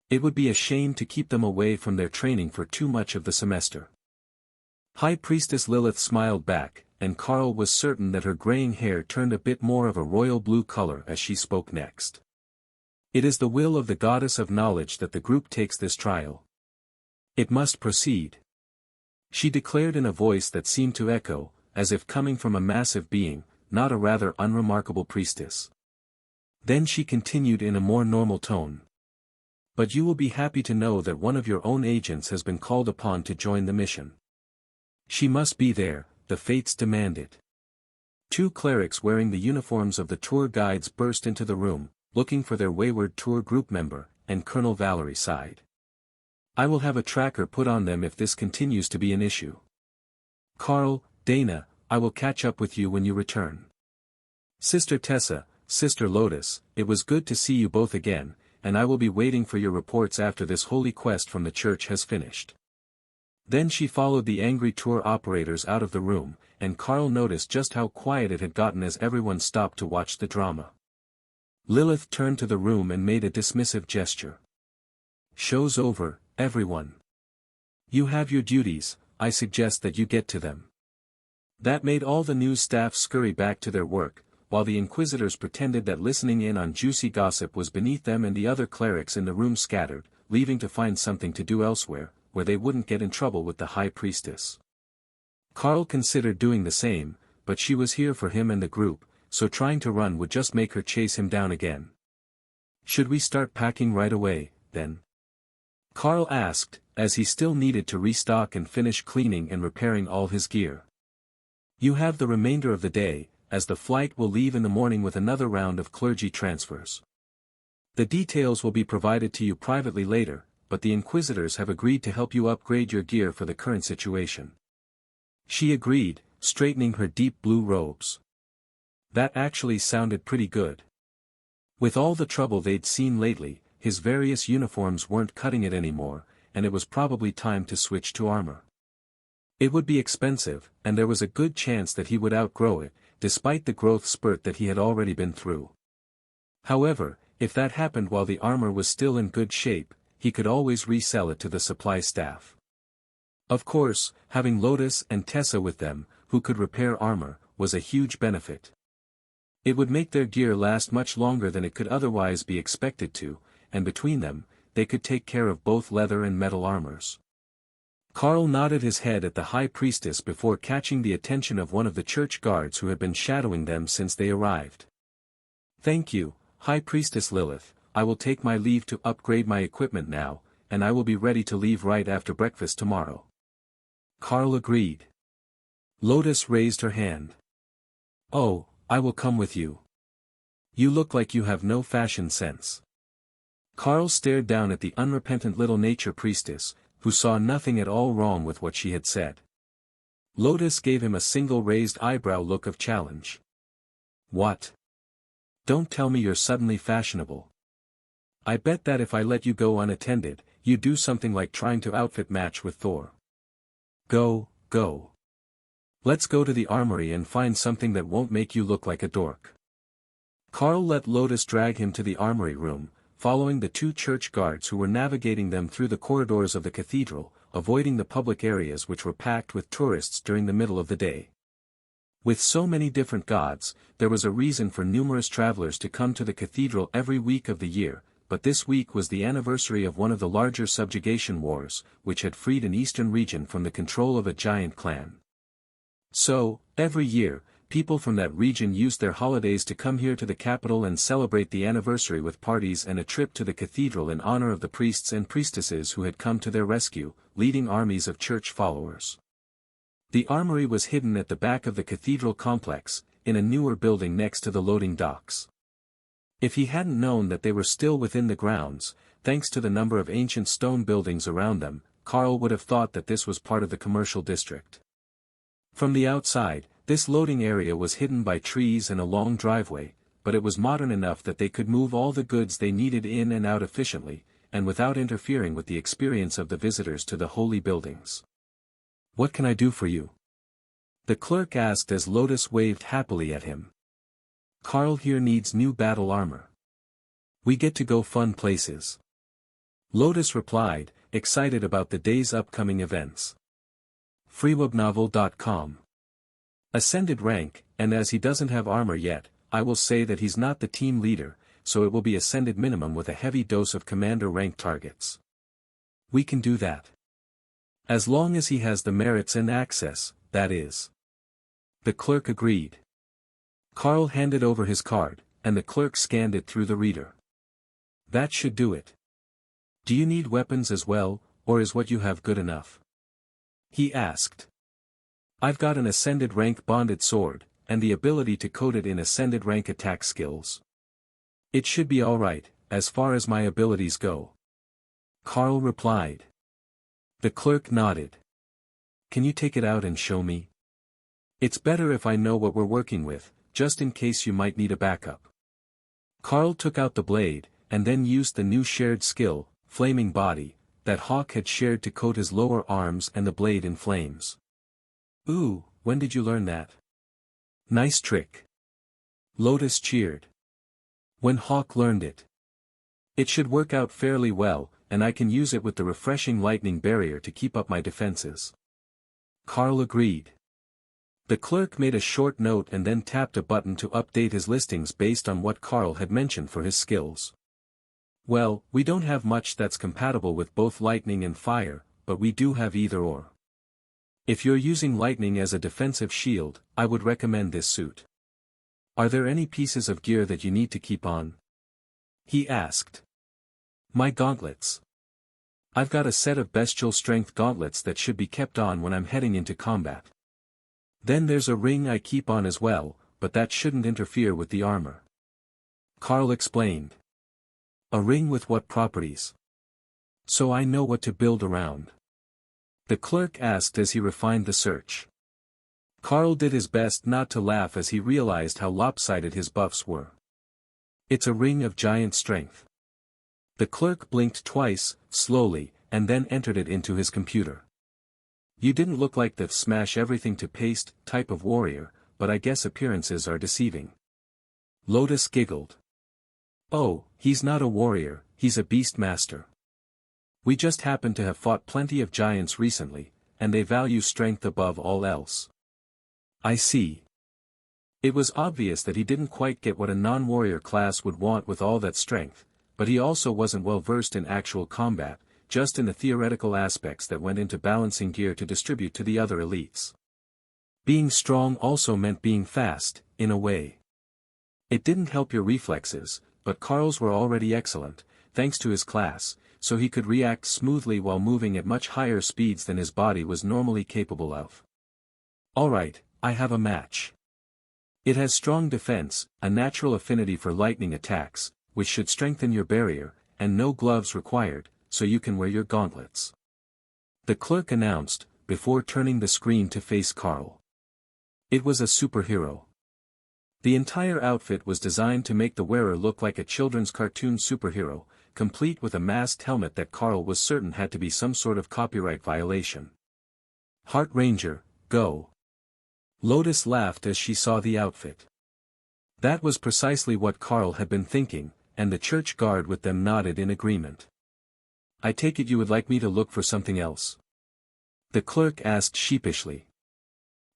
It would be a shame to keep them away from their training for too much of the semester. High Priestess Lilith smiled back, and Carl was certain that her graying hair turned a bit more of a royal blue color as she spoke next. It is the will of the goddess of knowledge that the group takes this trial. It must proceed. She declared in a voice that seemed to echo, as if coming from a massive being, not a rather unremarkable priestess. Then she continued in a more normal tone. But you will be happy to know that one of your own agents has been called upon to join the mission. She must be there, the fates demand it. Two clerics wearing the uniforms of the tour guides burst into the room, looking for their wayward tour group member, and Colonel Valerie sighed. I will have a tracker put on them if this continues to be an issue. Carl, Dana, I will catch up with you when you return. Sister Tessa, Sister Lotus, it was good to see you both again, and I will be waiting for your reports after this holy quest from the church has finished. Then she followed the angry tour operators out of the room, and Carl noticed just how quiet it had gotten as everyone stopped to watch the drama. Lilith turned to the room and made a dismissive gesture. Show's over, everyone. You have your duties, I suggest that you get to them. That made all the news staff scurry back to their work, while the inquisitors pretended that listening in on juicy gossip was beneath them, and the other clerics in the room scattered, leaving to find something to do elsewhere, where they wouldn't get in trouble with the high priestess. Carl considered doing the same, but she was here for him and the group, so trying to run would just make her chase him down again. Should we start packing right away, then? Carl asked, as he still needed to restock and finish cleaning and repairing all his gear. You have the remainder of the day, as the flight will leave in the morning with another round of clergy transfers. The details will be provided to you privately later, but the inquisitors have agreed to help you upgrade your gear for the current situation. She agreed, straightening her deep blue robes. That actually sounded pretty good. With all the trouble they'd seen lately, his various uniforms weren't cutting it anymore, and it was probably time to switch to armor. It would be expensive, and there was a good chance that he would outgrow it, despite the growth spurt that he had already been through. However, if that happened while the armor was still in good shape, he could always resell it to the supply staff. Of course, having Lotus and Tessa with them, who could repair armor, was a huge benefit. It would make their gear last much longer than it could otherwise be expected to, and between them, they could take care of both leather and metal armors. Carl nodded his head at the high priestess before catching the attention of one of the church guards who had been shadowing them since they arrived. Thank you, High Priestess Lilith, I will take my leave to upgrade my equipment now, and I will be ready to leave right after breakfast tomorrow. Carl agreed. Lotus raised her hand. Oh, I will come with you. You look like you have no fashion sense. Carl stared down at the unrepentant little nature priestess, who saw nothing at all wrong with what she had said. Lotus gave him a single raised eyebrow look of challenge. What? Don't tell me you're suddenly fashionable. I bet that if I let you go unattended, you'd do something like trying to outfit match with Thor. Go. Let's go to the armory and find something that won't make you look like a dork. Carl let Lotus drag him to the armory room, following the two church guards who were navigating them through the corridors of the cathedral, avoiding the public areas which were packed with tourists during the middle of the day. With so many different gods, there was a reason for numerous travelers to come to the cathedral every week of the year, but this week was the anniversary of one of the larger subjugation wars, which had freed an eastern region from the control of a giant clan. So, every year, people from that region used their holidays to come here to the capital and celebrate the anniversary with parties and a trip to the cathedral in honor of the priests and priestesses who had come to their rescue, leading armies of church followers. The armory was hidden at the back of the cathedral complex, in a newer building next to the loading docks. If he hadn't known that they were still within the grounds, thanks to the number of ancient stone buildings around them, Carl would have thought that this was part of the commercial district. From the outside, this loading area was hidden by trees and a long driveway, but it was modern enough that they could move all the goods they needed in and out efficiently, and without interfering with the experience of the visitors to the holy buildings. "What can I do for you?" the clerk asked as Lotus waved happily at him. "Carl here needs new battle armor. We get to go fun places." Lotus replied, excited about the day's upcoming events. freewebnovel.com. Ascended rank, and as he doesn't have armor yet, I will say that he's not the team leader, so it will be ascended minimum with a heavy dose of commander rank targets. We can do that. As long as he has the merits and access, that is. The clerk agreed. Carl handed over his card, and the clerk scanned it through the reader. That should do it. Do you need weapons as well, or is what you have good enough? He asked. I've got an ascended rank bonded sword, and the ability to code it in ascended rank attack skills. It should be alright, as far as my abilities go. Carl replied. The clerk nodded. Can you take it out and show me? It's better if I know what we're working with, just in case you might need a backup. Carl took out the blade, and then used the new shared skill, Flaming Body, that Hawk had shared to coat his lower arms and the blade in flames. Ooh, when did you learn that? Nice trick. Lotus cheered. When Hawk learned it. It should work out fairly well, and I can use it with the refreshing lightning barrier to keep up my defenses. Carl agreed. The clerk made a short note and then tapped a button to update his listings based on what Carl had mentioned for his skills. Well, we don't have much that's compatible with both lightning and fire, but we do have either or. If you're using lightning as a defensive shield, I would recommend this suit. Are there any pieces of gear that you need to keep on? He asked. My gauntlets. I've got a set of bestial strength gauntlets that should be kept on when I'm heading into combat. Then there's a ring I keep on as well, but that shouldn't interfere with the armor. Carl explained. A ring with what properties? So I know what to build around. The clerk asked as he refined the search. Carl did his best not to laugh as he realized how lopsided his buffs were. It's a ring of giant strength. The clerk blinked twice, slowly, and then entered it into his computer. You didn't look like the smash everything to paste type of warrior, but I guess appearances are deceiving. Lotus giggled. Oh, he's not a warrior, he's a beast master. We just happen to have fought plenty of giants recently, and they value strength above all else. I see. It was obvious that he didn't quite get what a non-warrior class would want with all that strength, but he also wasn't well versed in actual combat, just in the theoretical aspects that went into balancing gear to distribute to the other elites. Being strong also meant being fast, in a way. It didn't help your reflexes, but Carl's were already excellent, thanks to his class, so he could react smoothly while moving at much higher speeds than his body was normally capable of. Alright, I have a match. It has strong defense, a natural affinity for lightning attacks, which should strengthen your barrier, and no gloves required, so you can wear your gauntlets. The clerk announced, before turning the screen to face Carl. It was a superhero. The entire outfit was designed to make the wearer look like a children's cartoon superhero, complete with a masked helmet that Carl was certain had to be some sort of copyright violation. Heart Ranger, go. Lotus laughed as she saw the outfit. That was precisely what Carl had been thinking, and the church guard with them nodded in agreement. I take it you would like me to look for something else? The clerk asked sheepishly.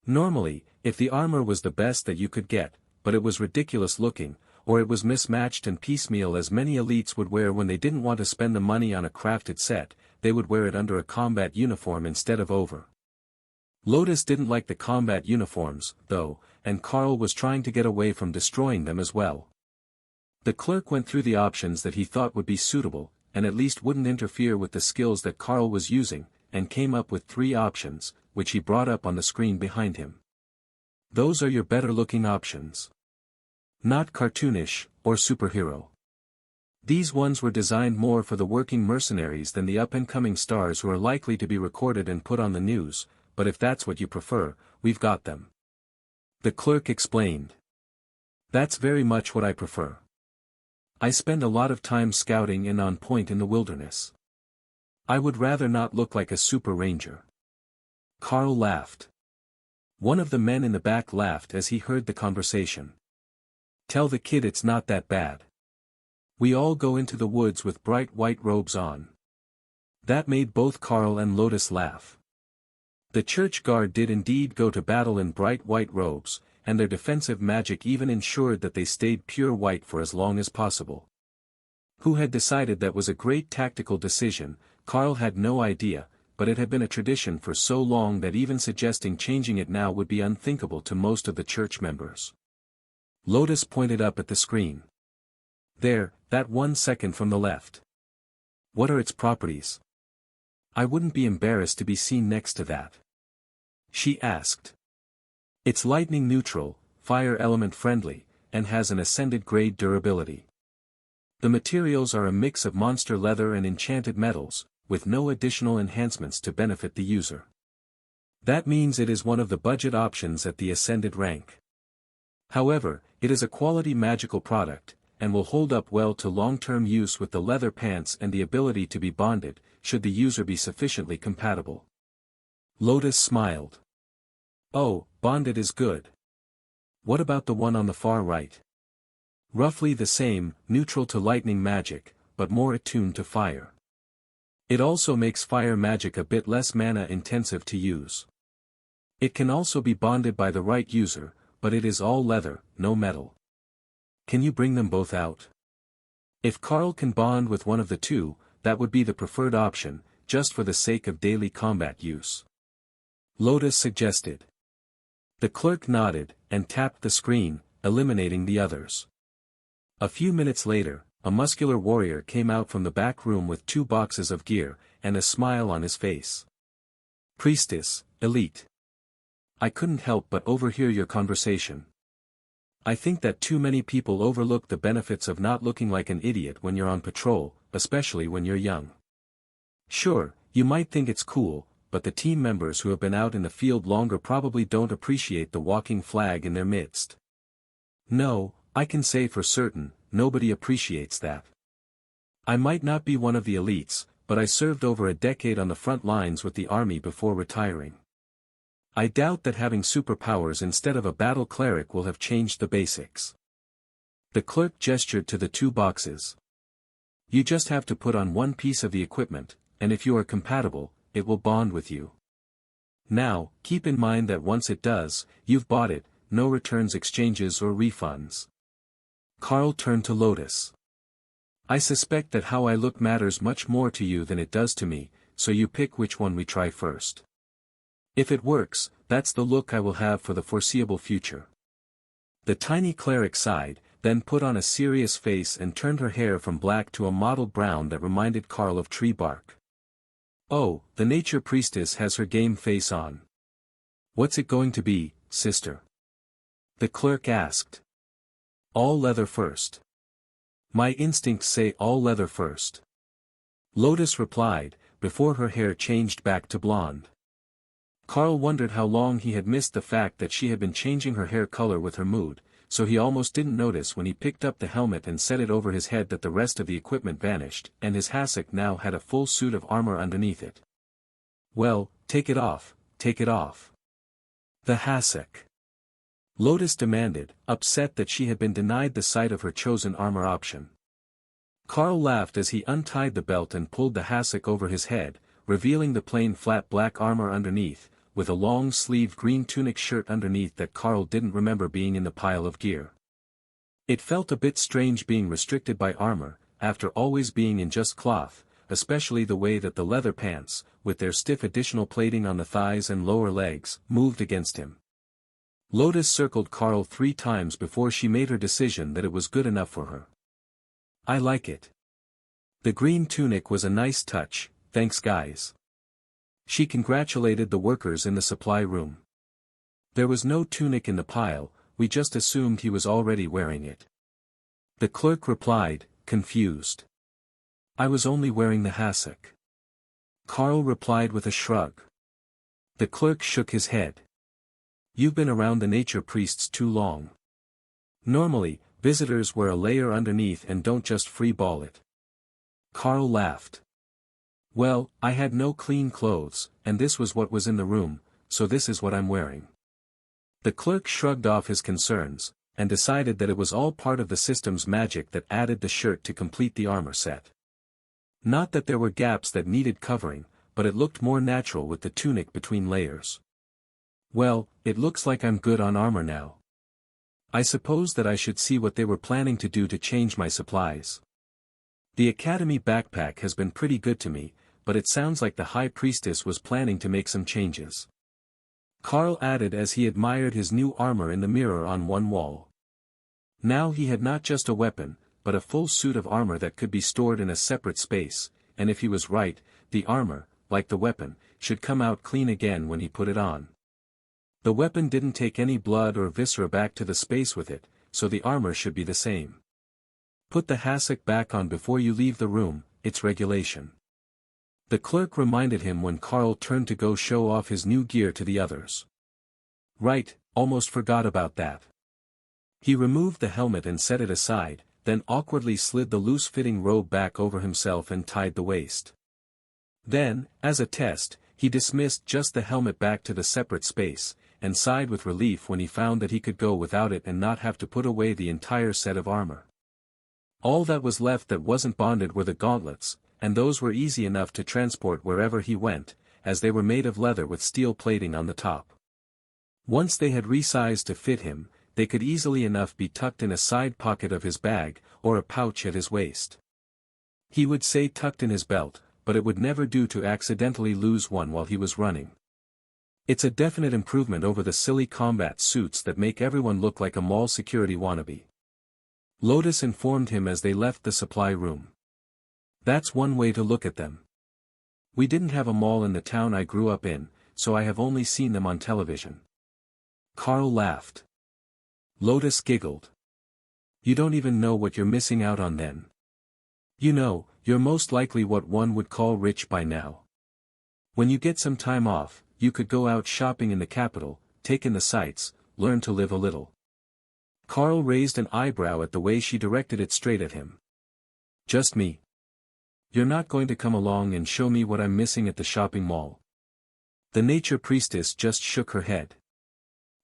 Normally, if the armor was the best that you could get, but it was ridiculous looking, or it was mismatched and piecemeal as many elites would wear when they didn't want to spend the money on a crafted set, they would wear it under a combat uniform instead of over. Lotus didn't like the combat uniforms, though, and Carl was trying to get away from destroying them as well. The clerk went through the options that he thought would be suitable, and at least wouldn't interfere with the skills that Carl was using, and came up with 3 options, which he brought up on the screen behind him. Those are your better-looking options. Not cartoonish, or superhero. These ones were designed more for the working mercenaries than the up-and-coming stars who are likely to be recorded and put on the news, but if that's what you prefer, we've got them. The clerk explained. That's very much what I prefer. I spend a lot of time scouting and on point in the wilderness. I would rather not look like a super ranger. Carl laughed. One of the men in the back laughed as he heard the conversation. Tell the kid it's not that bad. We all go into the woods with bright white robes on. That made both Carl and Lotus laugh. The church guard did indeed go to battle in bright white robes, and their defensive magic even ensured that they stayed pure white for as long as possible. Who had decided that was a great tactical decision, Carl had no idea, but it had been a tradition for so long that even suggesting changing it now would be unthinkable to most of the church members. Lotus pointed up at the screen. There, that 1 second from the left. What are its properties? I wouldn't be embarrassed to be seen next to that. She asked. It's lightning neutral, fire element friendly, and has an ascended grade durability. The materials are a mix of monster leather and enchanted metals, with no additional enhancements to benefit the user. That means it is one of the budget options at the ascended rank. However, it is a quality magical product, and will hold up well to long-term use with the leather pants and the ability to be bonded, should the user be sufficiently compatible. Lotus smiled. Oh, bonded is good. What about the one on the far right? Roughly the same, neutral to lightning magic, but more attuned to fire. It also makes fire magic a bit less mana-intensive to use. It can also be bonded by the right user, but it is all leather, no metal. Can you bring them both out? If Carl can bond with one of the two, that would be the preferred option, just for the sake of daily combat use. Lotus suggested. The clerk nodded, and tapped the screen, eliminating the others. A few minutes later, a muscular warrior came out from the back room with 2 boxes of gear, and a smile on his face. Priestess, Elite. I couldn't help but overhear your conversation. I think that too many people overlook the benefits of not looking like an idiot when you're on patrol, especially when you're young. Sure, you might think it's cool, but the team members who have been out in the field longer probably don't appreciate the walking flag in their midst. No, I can say for certain, nobody appreciates that. I might not be one of the elites, but I served over a decade on the front lines with the army before retiring. I doubt that having superpowers instead of a battle cleric will have changed the basics. The clerk gestured to the 2 boxes. You just have to put on one piece of the equipment, and if you are compatible, it will bond with you. Now, keep in mind that once it does, you've bought it, no returns, exchanges or refunds. Carl turned to Lotus. I suspect that how I look matters much more to you than it does to me, so you pick which one we try first. If it works, that's the look I will have for the foreseeable future. The tiny cleric sighed, then put on a serious face and turned her hair from black to a mottled brown that reminded Carl of tree bark. Oh, the nature priestess has her game face on. What's it going to be, sister? The clerk asked. All leather first. My instincts say all leather first. Lotus replied, before her hair changed back to blonde. Carl wondered how long he had missed the fact that she had been changing her hair color with her mood, so he almost didn't notice when he picked up the helmet and set it over his head that the rest of the equipment vanished, and his hassock now had a full suit of armor underneath it. Well, take it off, take it off. The hassock. Lotus demanded, upset that she had been denied the sight of her chosen armor option. Carl laughed as he untied the belt and pulled the hassock over his head, revealing the plain flat black armor underneath, with a long-sleeved green tunic shirt underneath that Carl didn't remember being in the pile of gear. It felt a bit strange being restricted by armor, after always being in just cloth, especially the way that the leather pants, with their stiff additional plating on the thighs and lower legs, moved against him. Lotus circled Carl 3 times before she made her decision that it was good enough for her. I like it. The green tunic was a nice touch, thanks guys. She congratulated the workers in the supply room. There was no tunic in the pile, we just assumed he was already wearing it. The clerk replied, confused. I was only wearing the hassock. Carl replied with a shrug. The clerk shook his head. You've been around the nature priests too long. Normally, visitors wear a layer underneath and don't just free-ball it. Carl laughed. Well, I had no clean clothes, and this was what was in the room, so this is what I'm wearing. The clerk shrugged off his concerns, and decided that it was all part of the system's magic that added the shirt to complete the armor set. Not that there were gaps that needed covering, but it looked more natural with the tunic between layers. Well, it looks like I'm good on armor now. I suppose that I should see what they were planning to do to change my supplies. The Academy backpack has been pretty good to me, but it sounds like the High Priestess was planning to make some changes. Carl added as he admired his new armor in the mirror on one wall. Now he had not just a weapon, but a full suit of armor that could be stored in a separate space, and if he was right, the armor, like the weapon, should come out clean again when he put it on. The weapon didn't take any blood or viscera back to the space with it, so the armor should be the same. Put the hassock back on before you leave the room, it's regulation. The clerk reminded him when Carl turned to go show off his new gear to the others. Right, almost forgot about that. He removed the helmet and set it aside, then awkwardly slid the loose-fitting robe back over himself and tied the waist. Then, as a test, he dismissed just the helmet back to the separate space, and sighed with relief when he found that he could go without it and not have to put away the entire set of armor. All that was left that wasn't bonded were the gauntlets, and those were easy enough to transport wherever he went, as they were made of leather with steel plating on the top. Once they had resized to fit him, they could easily enough be tucked in a side pocket of his bag, or a pouch at his waist. He would say tucked in his belt, but it would never do to accidentally lose one while he was running. It's a definite improvement over the silly combat suits that make everyone look like a mall security wannabe. Lotus informed him as they left the supply room. That's one way to look at them. We didn't have a mall in the town I grew up in, so I have only seen them on television. Carl laughed. Lotus giggled. You don't even know what you're missing out on then. You know, you're most likely what one would call rich by now. When you get some time off, you could go out shopping in the capital, take in the sights, learn to live a little. Carl raised an eyebrow at the way she directed it straight at him. Just me. You're not going to come along and show me what I'm missing at the shopping mall. The nature priestess just shook her head.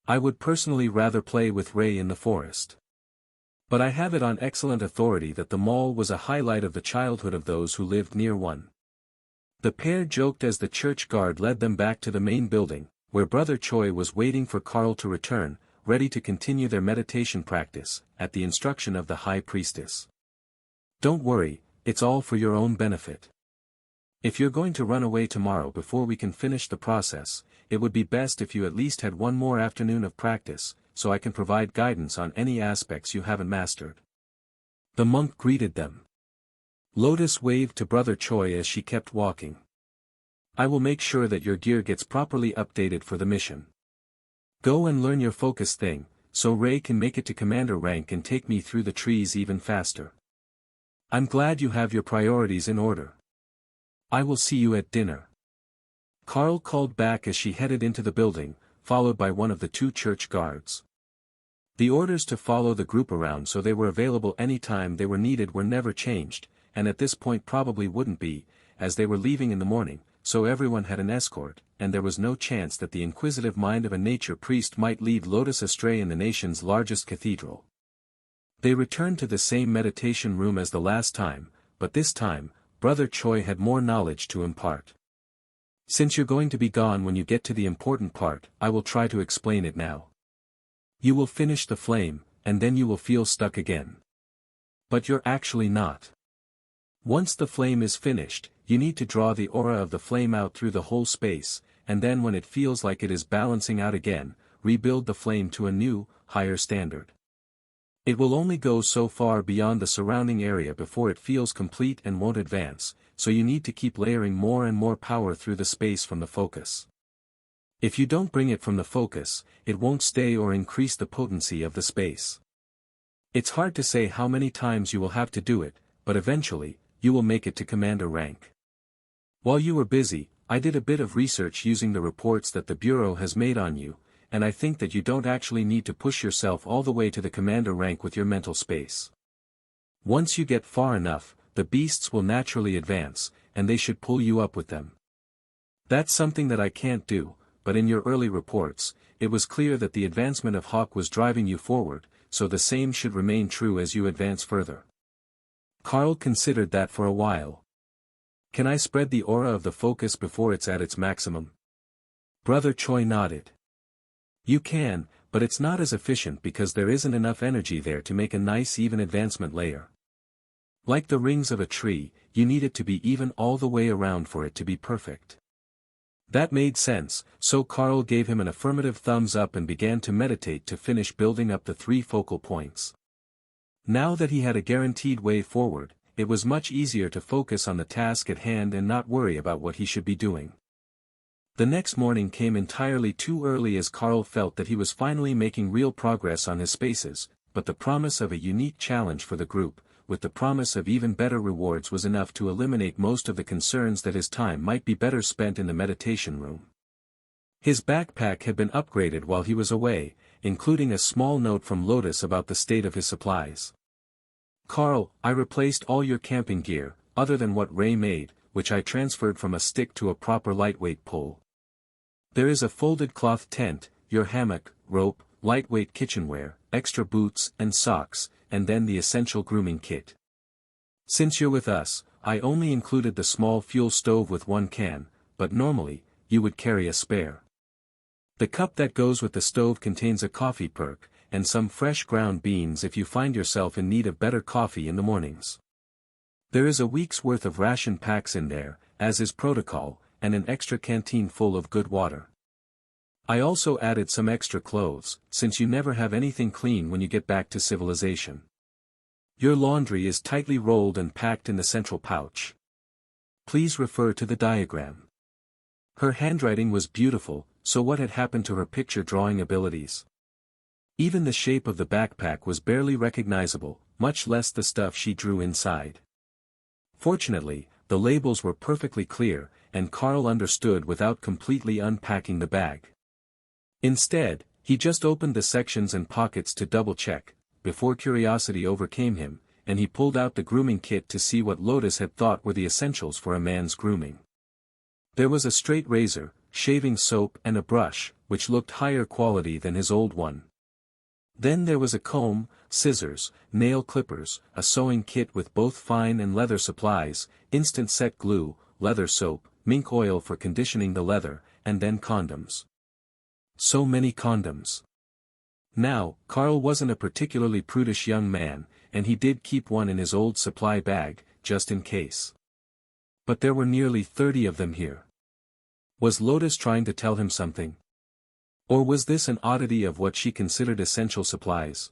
I would personally rather play with Ray in the forest. But I have it on excellent authority that the mall was a highlight of the childhood of those who lived near one. The pair joked as the church guard led them back to the main building, where Brother Choi was waiting for Carl to return, ready to continue their meditation practice, at the instruction of the High Priestess. Don't worry, it's all for your own benefit. If you're going to run away tomorrow before we can finish the process, it would be best if you at least had one more afternoon of practice, so I can provide guidance on any aspects you haven't mastered. The monk greeted them. Lotus waved to Brother Choi as she kept walking. I will make sure that your gear gets properly updated for the mission. Go and learn your focus thing, so Ray can make it to commander rank and take me through the trees even faster. I'm glad you have your priorities in order. I will see you at dinner. Carl called back as she headed into the building, followed by one of the two church guards. The orders to follow the group around so they were available anytime they were needed were never changed, and at this point probably wouldn't be, as they were leaving in the morning, so everyone had an escort, and there was no chance that the inquisitive mind of a nature priest might lead Lotus astray in the nation's largest cathedral. They returned to the same meditation room as the last time, but this time, Brother Choi had more knowledge to impart. Since you're going to be gone when you get to the important part, I will try to explain it now. You will finish the flame, and then you will feel stuck again. But you're actually not. Once the flame is finished, you need to draw the aura of the flame out through the whole space, and then when it feels like it is balancing out again, rebuild the flame to a new, higher standard. It will only go so far beyond the surrounding area before it feels complete and won't advance, so you need to keep layering more and more power through the space from the focus. If you don't bring it from the focus, it won't stay or increase the potency of the space. It's hard to say how many times you will have to do it, but eventually, you will make it to commander rank. While you were busy, I did a bit of research using the reports that the Bureau has made on you, and I think that you don't actually need to push yourself all the way to the commander rank with your mental space. Once you get far enough, the beasts will naturally advance, and they should pull you up with them. That's something that I can't do, but in your early reports, it was clear that the advancement of Hawk was driving you forward, so the same should remain true as you advance further. Carl considered that for a while. Can I spread the aura of the focus before it's at its maximum? Brother Choi nodded. You can, but it's not as efficient because there isn't enough energy there to make a nice even advancement layer. Like the rings of a tree, you need it to be even all the way around for it to be perfect. That made sense, so Carl gave him an affirmative thumbs up and began to meditate to finish building up the 3 focal points. Now that he had a guaranteed way forward, it was much easier to focus on the task at hand and not worry about what he should be doing. The next morning came entirely too early as Carl felt that he was finally making real progress on his spaces, but the promise of a unique challenge for the group, with the promise of even better rewards, was enough to eliminate most of the concerns that his time might be better spent in the meditation room. His backpack had been upgraded while he was away, including a small note from Lotus about the state of his supplies. Carl, I replaced all your camping gear, other than what Ray made, which I transferred from a stick to a proper lightweight pole. There is a folded cloth tent, your hammock, rope, lightweight kitchenware, extra boots and socks, and then the essential grooming kit. Since you're with us, I only included the small fuel stove with 1 can, but normally, you would carry a spare. The cup that goes with the stove contains a coffee perk, and some fresh ground beans if you find yourself in need of better coffee in the mornings. There is a week's worth of ration packs in there, as is protocol, and an extra canteen full of good water. I also added some extra clothes, since you never have anything clean when you get back to civilization. Your laundry is tightly rolled and packed in the central pouch. Please refer to the diagram. Her handwriting was beautiful, so what had happened to her picture drawing abilities? Even the shape of the backpack was barely recognizable, much less the stuff she drew inside. Fortunately, the labels were perfectly clear, and Carl understood without completely unpacking the bag. Instead, he just opened the sections and pockets to double-check, before curiosity overcame him, and he pulled out the grooming kit to see what Lotus had thought were the essentials for a man's grooming. There was a straight razor, shaving soap and a brush, which looked higher quality than his old one. Then there was a comb, scissors, nail clippers, a sewing kit with both fine and leather supplies, instant set glue, leather soap, mink oil for conditioning the leather, and then condoms. So many condoms. Now, Carl wasn't a particularly prudish young man, and he did keep one in his old supply bag, just in case. But there were nearly 30 of them here. Was Lotus trying to tell him something? Or was this an oddity of what she considered essential supplies?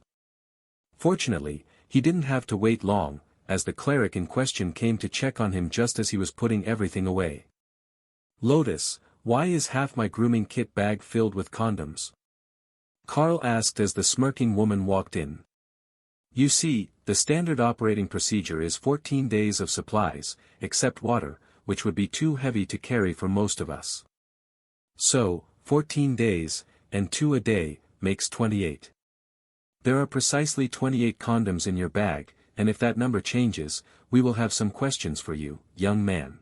Fortunately, he didn't have to wait long, as the cleric in question came to check on him just as he was putting everything away. Lotus, why is half my grooming kit bag filled with condoms? Carl asked as the smirking woman walked in. You see, the standard operating procedure is 14 days of supplies, except water, which would be too heavy to carry for most of us. So, 14 days, and 2 a day, makes 28. There are precisely 28 condoms in your bag, and if that number changes, we will have some questions for you, young man.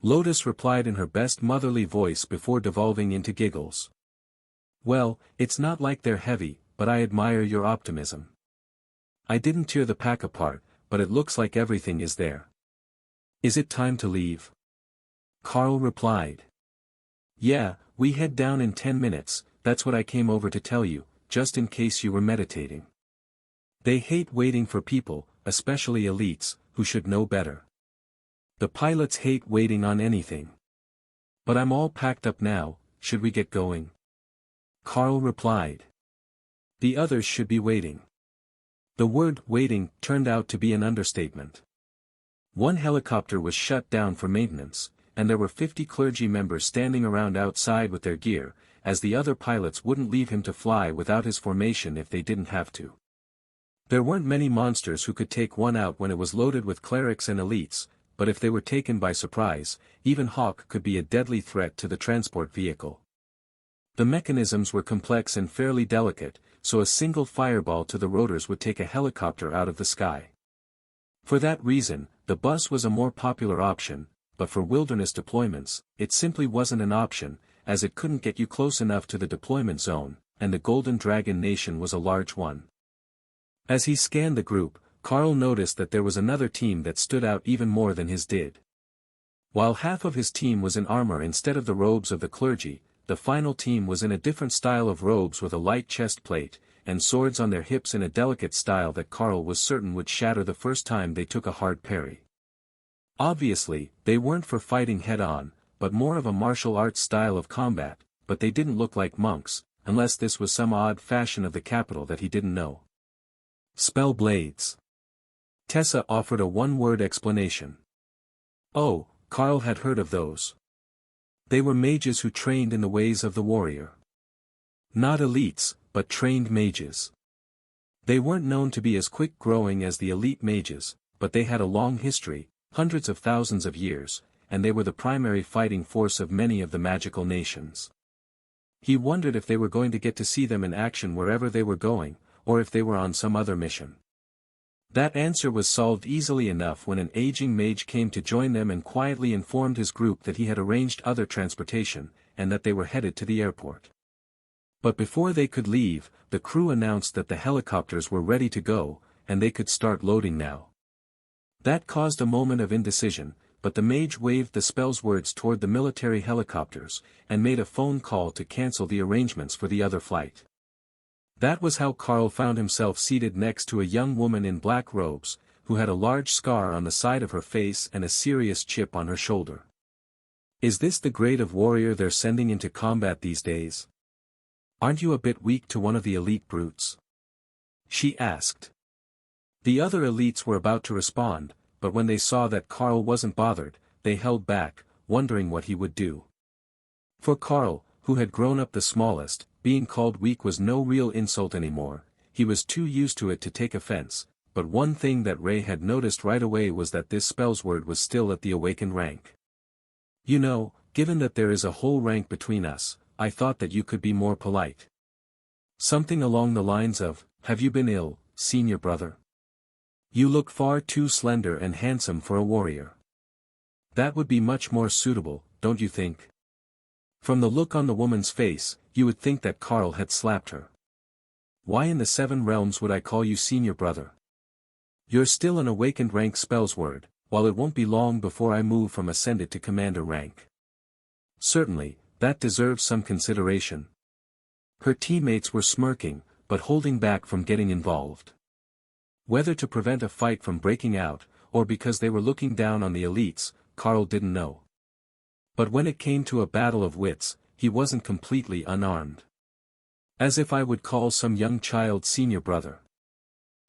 Lotus replied in her best motherly voice before devolving into giggles. Well, it's not like they're heavy, but I admire your optimism. I didn't tear the pack apart, but it looks like everything is there. Is it time to leave? Carl replied. Yeah, we head down in 10 minutes, that's what I came over to tell you, just in case you were meditating. They hate waiting for people, especially elites, who should know better. The pilots hate waiting on anything. But I'm all packed up now, should we get going? Carl replied. The others should be waiting. The word waiting turned out to be an understatement. One helicopter was shut down for maintenance, and there were 50 clergy members standing around outside with their gear, as the other pilots wouldn't leave him to fly without his formation if they didn't have to. There weren't many monsters who could take one out when it was loaded with clerics and elites, but if they were taken by surprise, even Hawk could be a deadly threat to the transport vehicle. The mechanisms were complex and fairly delicate, so a single fireball to the rotors would take a helicopter out of the sky. For that reason, the bus was a more popular option, but for wilderness deployments, it simply wasn't an option, as it couldn't get you close enough to the deployment zone, and the Golden Dragon Nation was a large one. As he scanned the group, Carl noticed that there was another team that stood out even more than his did. While half of his team was in armor instead of the robes of the clergy, the final team was in a different style of robes with a light chest plate, and swords on their hips in a delicate style that Carl was certain would shatter the first time they took a hard parry. Obviously, they weren't for fighting head-on, but more of a martial arts style of combat, but they didn't look like monks, unless this was some odd fashion of the capital that he didn't know. Spell blades. Tessa offered a one-word explanation. Oh, Carl had heard of those. They were mages who trained in the ways of the warrior. Not elites, but trained mages. They weren't known to be as quick-growing as the elite mages, but they had a long history, hundreds of thousands of years, and they were the primary fighting force of many of the magical nations. He wondered if they were going to get to see them in action wherever they were going, or if they were on some other mission. That answer was solved easily enough when an aging mage came to join them and quietly informed his group that he had arranged other transportation, and that they were headed to the airport. But before they could leave, the crew announced that the helicopters were ready to go, and they could start loading now. That caused a moment of indecision, but the mage waved the spell's words toward the military helicopters, and made a phone call to cancel the arrangements for the other flight. That was how Carl found himself seated next to a young woman in black robes, who had a large scar on the side of her face and a serious chip on her shoulder. Is this the grade of warrior they're sending into combat these days? Aren't you a bit weak to one of the elite brutes? She asked. The other elites were about to respond, but when they saw that Carl wasn't bothered, they held back, wondering what he would do. For Carl, who had grown up the smallest, being called weak was no real insult anymore. He was too used to it to take offense, but one thing that Ray had noticed right away was that this spell's word was still at the awakened rank. You know, given that there is a whole rank between us, I thought that you could be more polite. Something along the lines of, have you been ill, senior brother? You look far too slender and handsome for a warrior. That would be much more suitable, don't you think? From the look on the woman's face, you would think that Carl had slapped her. Why in the 7 realms would I call you senior brother? You're still an awakened rank spell's word, while it won't be long before I move from ascended to commander rank. Certainly, that deserves some consideration. Her teammates were smirking, but holding back from getting involved. Whether to prevent a fight from breaking out, or because they were looking down on the elites, Carl didn't know. But when it came to a battle of wits, he wasn't completely unarmed. As if I would call some young child senior brother.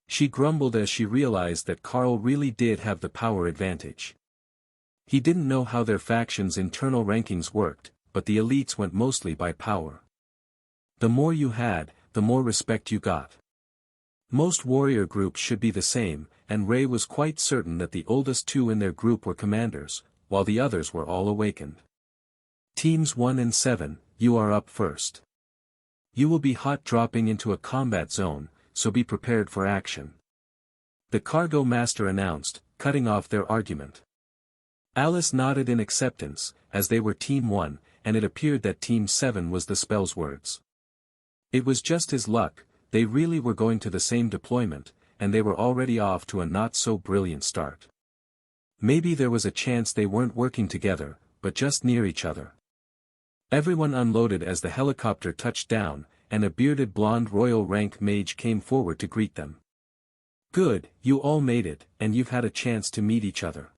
She grumbled as she realized that Carl really did have the power advantage. He didn't know how their faction's internal rankings worked, but the elites went mostly by power. The more you had, the more respect you got. Most warrior groups should be the same, and Ray was quite certain that the oldest 2 in their group were commanders, while the others were all awakened. Teams 1 and 7, you are up first. You will be hot dropping into a combat zone, so be prepared for action. The cargo master announced, cutting off their argument. Alice nodded in acceptance, as they were Team 1, and it appeared that Team 7 was the spell's words. It was just his luck, they really were going to the same deployment, and they were already off to a not-so-brilliant start. Maybe there was a chance they weren't working together, but just near each other. Everyone unloaded as the helicopter touched down, and a bearded blonde royal rank mage came forward to greet them. Good, you all made it, and you've had a chance to meet each other.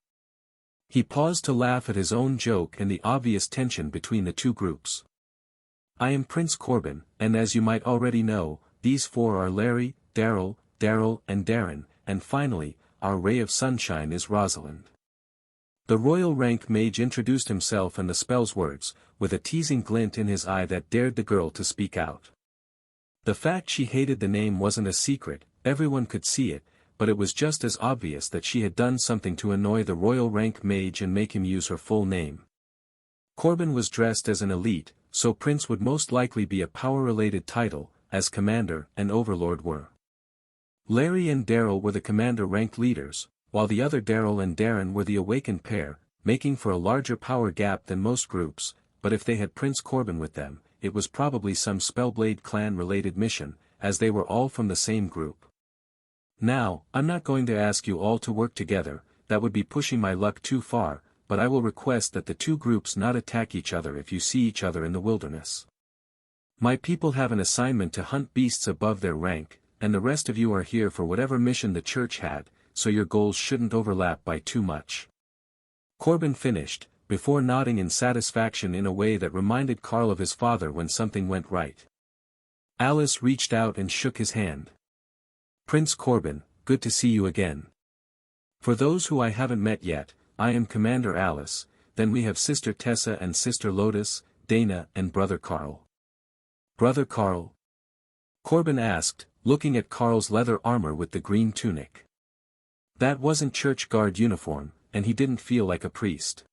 He paused to laugh at his own joke and the obvious tension between the 2 groups. I am Prince Corbin, and as you might already know, these 4 are Larry, Daryl, and Darren, and finally, our ray of sunshine is Rosalind. The royal rank mage introduced himself and the spell's words, with a teasing glint in his eye that dared the girl to speak out. The fact she hated the name wasn't a secret, everyone could see it, but it was just as obvious that she had done something to annoy the royal rank mage and make him use her full name. Corbin was dressed as an elite, so Prince would most likely be a power-related title, as Commander and Overlord were. Larry and Daryl were the Commander rank leaders, while the other Daryl and Darren were the awakened pair, making for a larger power gap than most groups, but if they had Prince Corbin with them, it was probably some Spellblade clan-related mission, as they were all from the same group. Now, I'm not going to ask you all to work together, that would be pushing my luck too far, but I will request that the two groups not attack each other if you see each other in the wilderness. My people have an assignment to hunt beasts above their rank, and the rest of you are here for whatever mission the church had, so your goals shouldn't overlap by too much. Corbin finished, before nodding in satisfaction in a way that reminded Carl of his father when something went right. Alice reached out and shook his hand. Prince Corbin, good to see you again. For those who I haven't met yet, I am Commander Alice, then we have Sister Tessa and Sister Lotus, Dana and Brother Carl. Brother Carl? Corbin asked, looking at Carl's leather armor with the green tunic. That wasn't church guard uniform, and he didn't feel like a priest.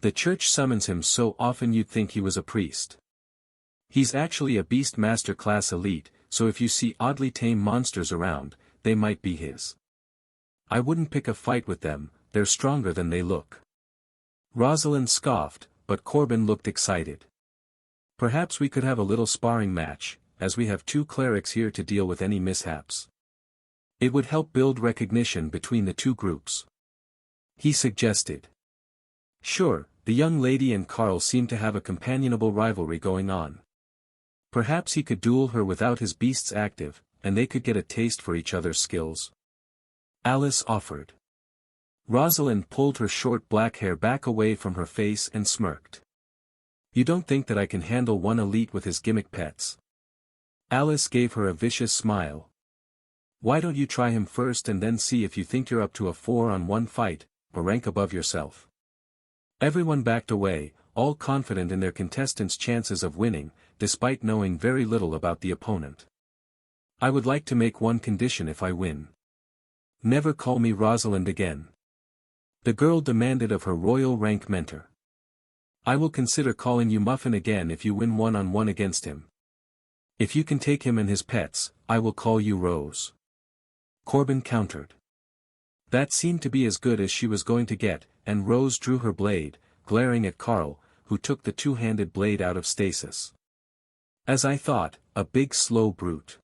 The church summons him so often you'd think he was a priest. He's actually a beast master class elite, so if you see oddly tame monsters around, they might be his. I wouldn't pick a fight with them, they're stronger than they look. Rosalind scoffed, but Corbin looked excited. Perhaps we could have a little sparring match, as we have two clerics here to deal with any mishaps. It would help build recognition between the two groups. He suggested. Sure, the young lady and Carl seemed to have a companionable rivalry going on. Perhaps he could duel her without his beasts active, and they could get a taste for each other's skills. Alice offered. Rosalind pulled her short black hair back away from her face and smirked. You don't think that I can handle one elite with his gimmick pets? Alice gave her a vicious smile. Why don't you try him first and then see if you think you're up to a 4-on-1 fight, or rank above yourself? Everyone backed away, all confident in their contestants' chances of winning, despite knowing very little about the opponent. I would like to make one condition if I win. Never call me Rosalind again. The girl demanded of her royal rank mentor. I will consider calling you Muffin again if you win one-on-one against him. If you can take him and his pets, I will call you Rose. Corbin countered. That seemed to be as good as she was going to get, and Rose drew her blade, glaring at Carl, who took the two-handed blade out of stasis. As I thought, a big slow brute.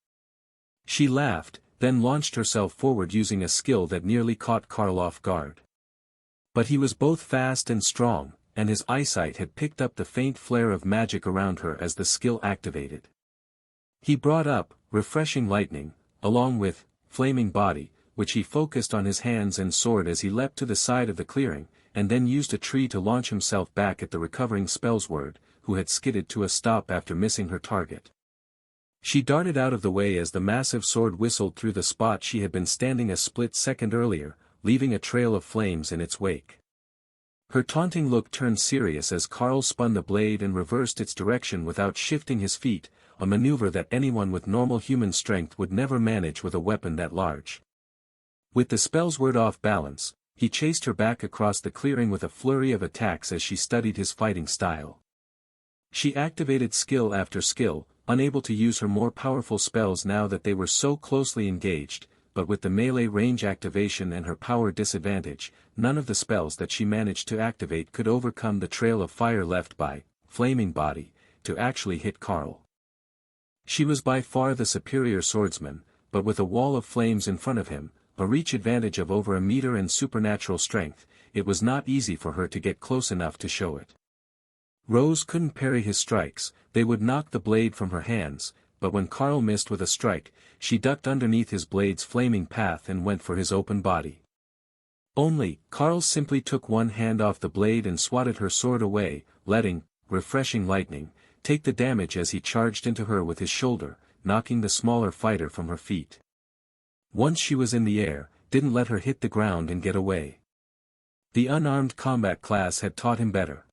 She laughed, then launched herself forward using a skill that nearly caught Carl off guard. But he was both fast and strong, and his eyesight had picked up the faint flare of magic around her as the skill activated. He brought up, refreshing lightning, along with, flaming body, which he focused on his hands and sword as he leapt to the side of the clearing, and then used a tree to launch himself back at the recovering spellsword, who had skidded to a stop after missing her target. She darted out of the way as the massive sword whistled through the spot she had been standing a split second earlier, leaving a trail of flames in its wake. Her taunting look turned serious as Carl spun the blade and reversed its direction without shifting his feet, a maneuver that anyone with normal human strength would never manage with a weapon that large. With the spellsword off balance, he chased her back across the clearing with a flurry of attacks as she studied his fighting style. She activated skill after skill, unable to use her more powerful spells now that they were so closely engaged, but with the melee range activation and her power disadvantage, none of the spells that she managed to activate could overcome the trail of fire left by, flaming body, to actually hit Carl. She was by far the superior swordsman, but with a wall of flames in front of him, a reach advantage of over a meter and supernatural strength, it was not easy for her to get close enough to show it. Rose couldn't parry his strikes, they would knock the blade from her hands, but when Carl missed with a strike, she ducked underneath his blade's flaming path and went for his open body. Only, Carl simply took one hand off the blade and swatted her sword away, letting, refreshing lightning, take the damage as he charged into her with his shoulder, knocking the smaller fighter from her feet. Once she was in the air, didn't let her hit the ground and get away. The unarmed combat class had taught him better.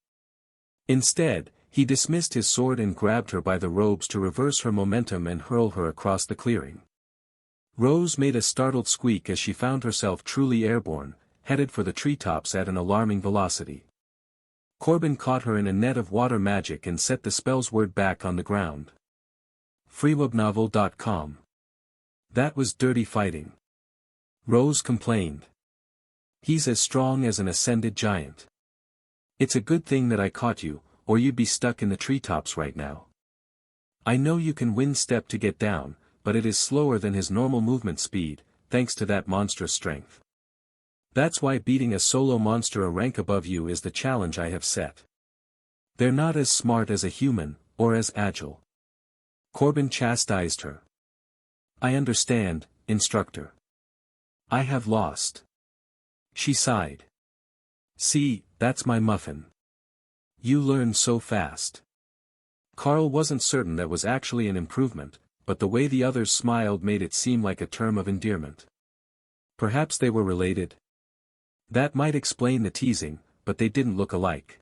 Instead, he dismissed his sword and grabbed her by the robes to reverse her momentum and hurl her across the clearing. Rose made a startled squeak as she found herself truly airborne, headed for the treetops at an alarming velocity. Corbin caught her in a net of water magic and set the spell's word back on the ground. freewebnovel.com. That was dirty fighting. Rose complained. He's as strong as an ascended giant. It's a good thing that I caught you, or you'd be stuck in the treetops right now. I know you can win step to get down, but it is slower than his normal movement speed, thanks to that monstrous strength. That's why beating a solo monster a rank above you is the challenge I have set. They're not as smart as a human, or as agile. Corbin chastised her. I understand, instructor. I have lost. She sighed. See, that's my muffin. You learn so fast. Carl wasn't certain that was actually an improvement, but the way the others smiled made it seem like a term of endearment. Perhaps they were related? That might explain the teasing, but they didn't look alike.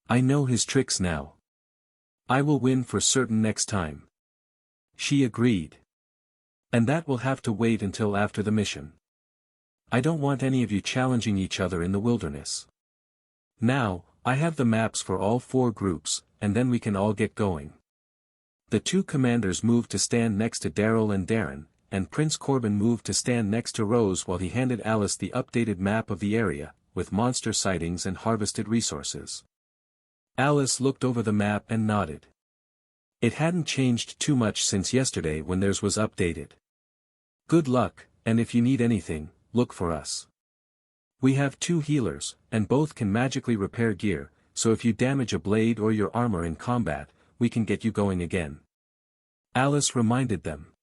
I know his tricks now. I will win for certain next time. She agreed. And that will have to wait until after the mission. I don't want any of you challenging each other in the wilderness. Now, I have the maps for all 4 groups, and then we can all get going. The 2 commanders moved to stand next to Daryl and Darren, and Prince Corbin moved to stand next to Rose while he handed Alice the updated map of the area, with monster sightings and harvested resources. Alice looked over the map and nodded. It hadn't changed too much since yesterday when theirs was updated. Good luck, and if you need anything, look for us. We have 2 healers, and both can magically repair gear, so if you damage a blade or your armor in combat, we can get you going again. Alice reminded them.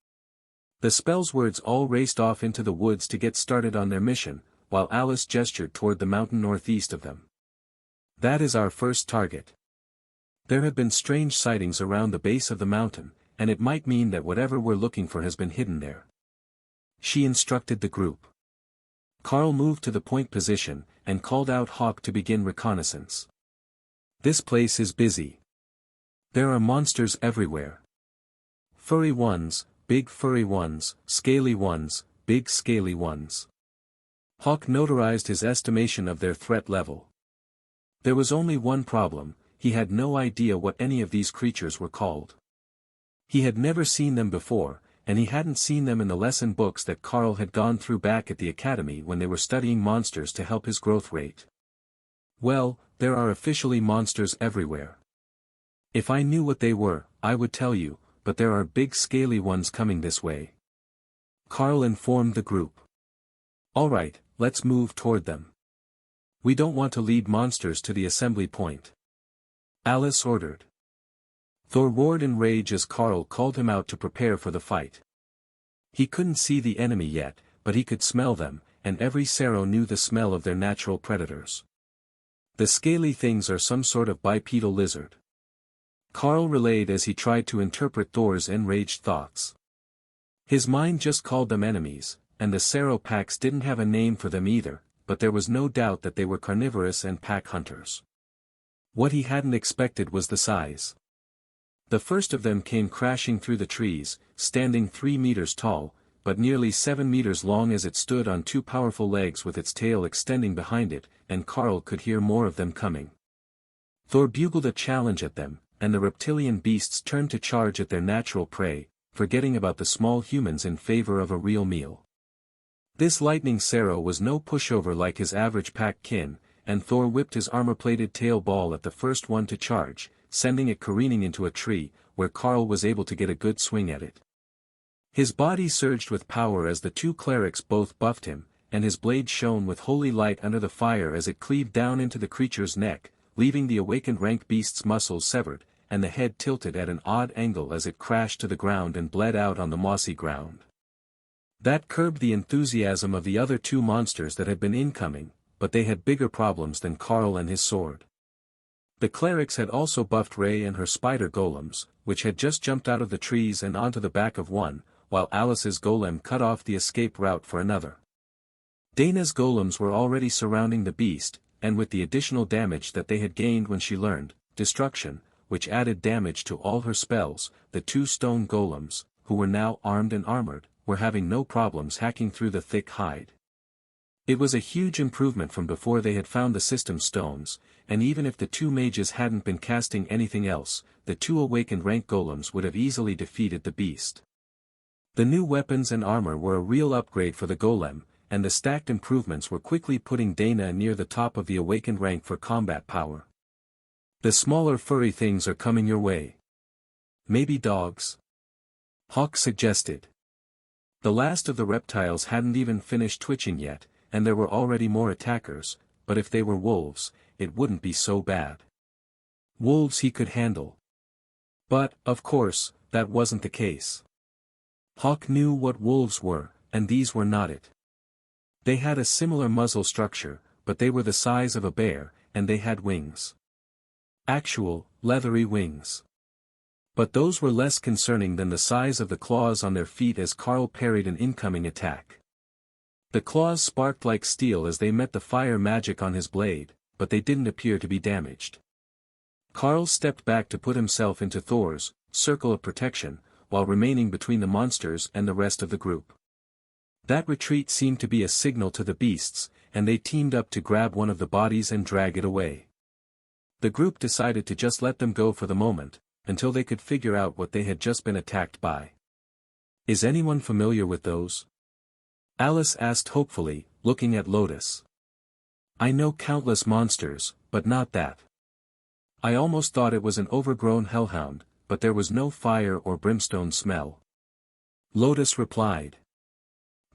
The spell's words all raced off into the woods to get started on their mission, while Alice gestured toward the mountain northeast of them. That is our first target. There have been strange sightings around the base of the mountain, and it might mean that whatever we're looking for has been hidden there. She instructed the group. Carl moved to the point position, and called out Hawk to begin reconnaissance. This place is busy. There are monsters everywhere. Furry ones, big furry ones, scaly ones, big scaly ones. Hawk notarized his estimation of their threat level. There was only one problem, he had no idea what any of these creatures were called. He had never seen them before, and he hadn't seen them in the lesson books that Carl had gone through back at the academy when they were studying monsters to help his growth rate. Well, there are officially monsters everywhere. If I knew what they were, I would tell you, but there are big scaly ones coming this way. Carl informed the group. Alright, let's move toward them. We don't want to lead monsters to the assembly point. Alice ordered. Thor roared in rage as Carl called him out to prepare for the fight. He couldn't see the enemy yet, but he could smell them, and every Sero knew the smell of their natural predators. The scaly things are some sort of bipedal lizard. Carl relayed as he tried to interpret Thor's enraged thoughts. His mind just called them enemies, and the Sero packs didn't have a name for them either, but there was no doubt that they were carnivorous and pack hunters. What he hadn't expected was the size. The first of them came crashing through the trees, standing 3 meters tall, but nearly 7 meters long as it stood on 2 powerful legs with its tail extending behind it, and Carl could hear more of them coming. Thor bugled a challenge at them, and the reptilian beasts turned to charge at their natural prey, forgetting about the small humans in favor of a real meal. This lightning Sero was no pushover like his average pack kin, and Thor whipped his armor-plated tail ball at the first one to charge, sending it careening into a tree, where Carl was able to get a good swing at it. His body surged with power as the 2 clerics both buffed him, and his blade shone with holy light under the fire as it cleaved down into the creature's neck, leaving the awakened rank beast's muscles severed, and the head tilted at an odd angle as it crashed to the ground and bled out on the mossy ground. That curbed the enthusiasm of the other 2 monsters that had been incoming, but they had bigger problems than Carl and his sword. The clerics had also buffed Ray and her spider golems, which had just jumped out of the trees and onto the back of one, while Alice's golem cut off the escape route for another. Dana's golems were already surrounding the beast, and with the additional damage that they had gained when she learned destruction, which added damage to all her spells, the 2 stone golems, who were now armed and armored, were having no problems hacking through the thick hide. It was a huge improvement from before they had found the system stones, and even if the 2 mages hadn't been casting anything else, the 2 awakened rank golems would have easily defeated the beast. The new weapons and armor were a real upgrade for the golem, and the stacked improvements were quickly putting Dana near the top of the awakened rank for combat power. The smaller furry things are coming your way. Maybe dogs? Hawk suggested. The last of the reptiles hadn't even finished twitching yet, and there were already more attackers, but if they were wolves, it wouldn't be so bad. Wolves he could handle. But, of course, that wasn't the case. Hawk knew what wolves were, and these were not it. They had a similar muzzle structure, but they were the size of a bear, and they had wings. Actual, leathery wings. But those were less concerning than the size of the claws on their feet as Carl parried an incoming attack. The claws sparked like steel as they met the fire magic on his blade, but they didn't appear to be damaged. Carl stepped back to put himself into Thor's circle of protection, while remaining between the monsters and the rest of the group. That retreat seemed to be a signal to the beasts, and they teamed up to grab one of the bodies and drag it away. The group decided to just let them go for the moment, until they could figure out what they had just been attacked by. Is anyone familiar with those? Alice asked hopefully, looking at Lotus. I know countless monsters, but not that. I almost thought it was an overgrown hellhound, but there was no fire or brimstone smell. Lotus replied.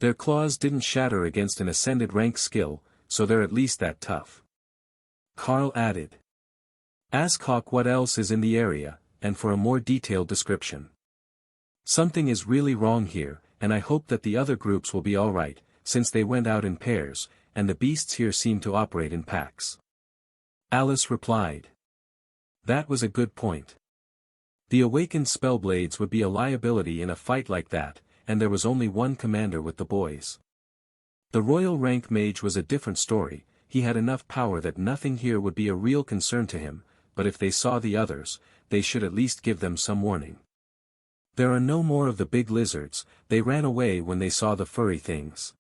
Their claws didn't shatter against an ascended rank skill, so they're at least that tough. Carl added. Ask Hawk what else is in the area, and for a more detailed description. Something is really wrong here, and I hope that the other groups will be alright, since they went out in pairs, and the beasts here seem to operate in packs. Alice replied. That was a good point. The awakened spellblades would be a liability in a fight like that, and there was only one commander with the boys. The royal rank mage was a different story, he had enough power that nothing here would be a real concern to him, but if they saw the others, they should at least give them some warning. There are no more of the big lizards, they ran away when they saw the furry things.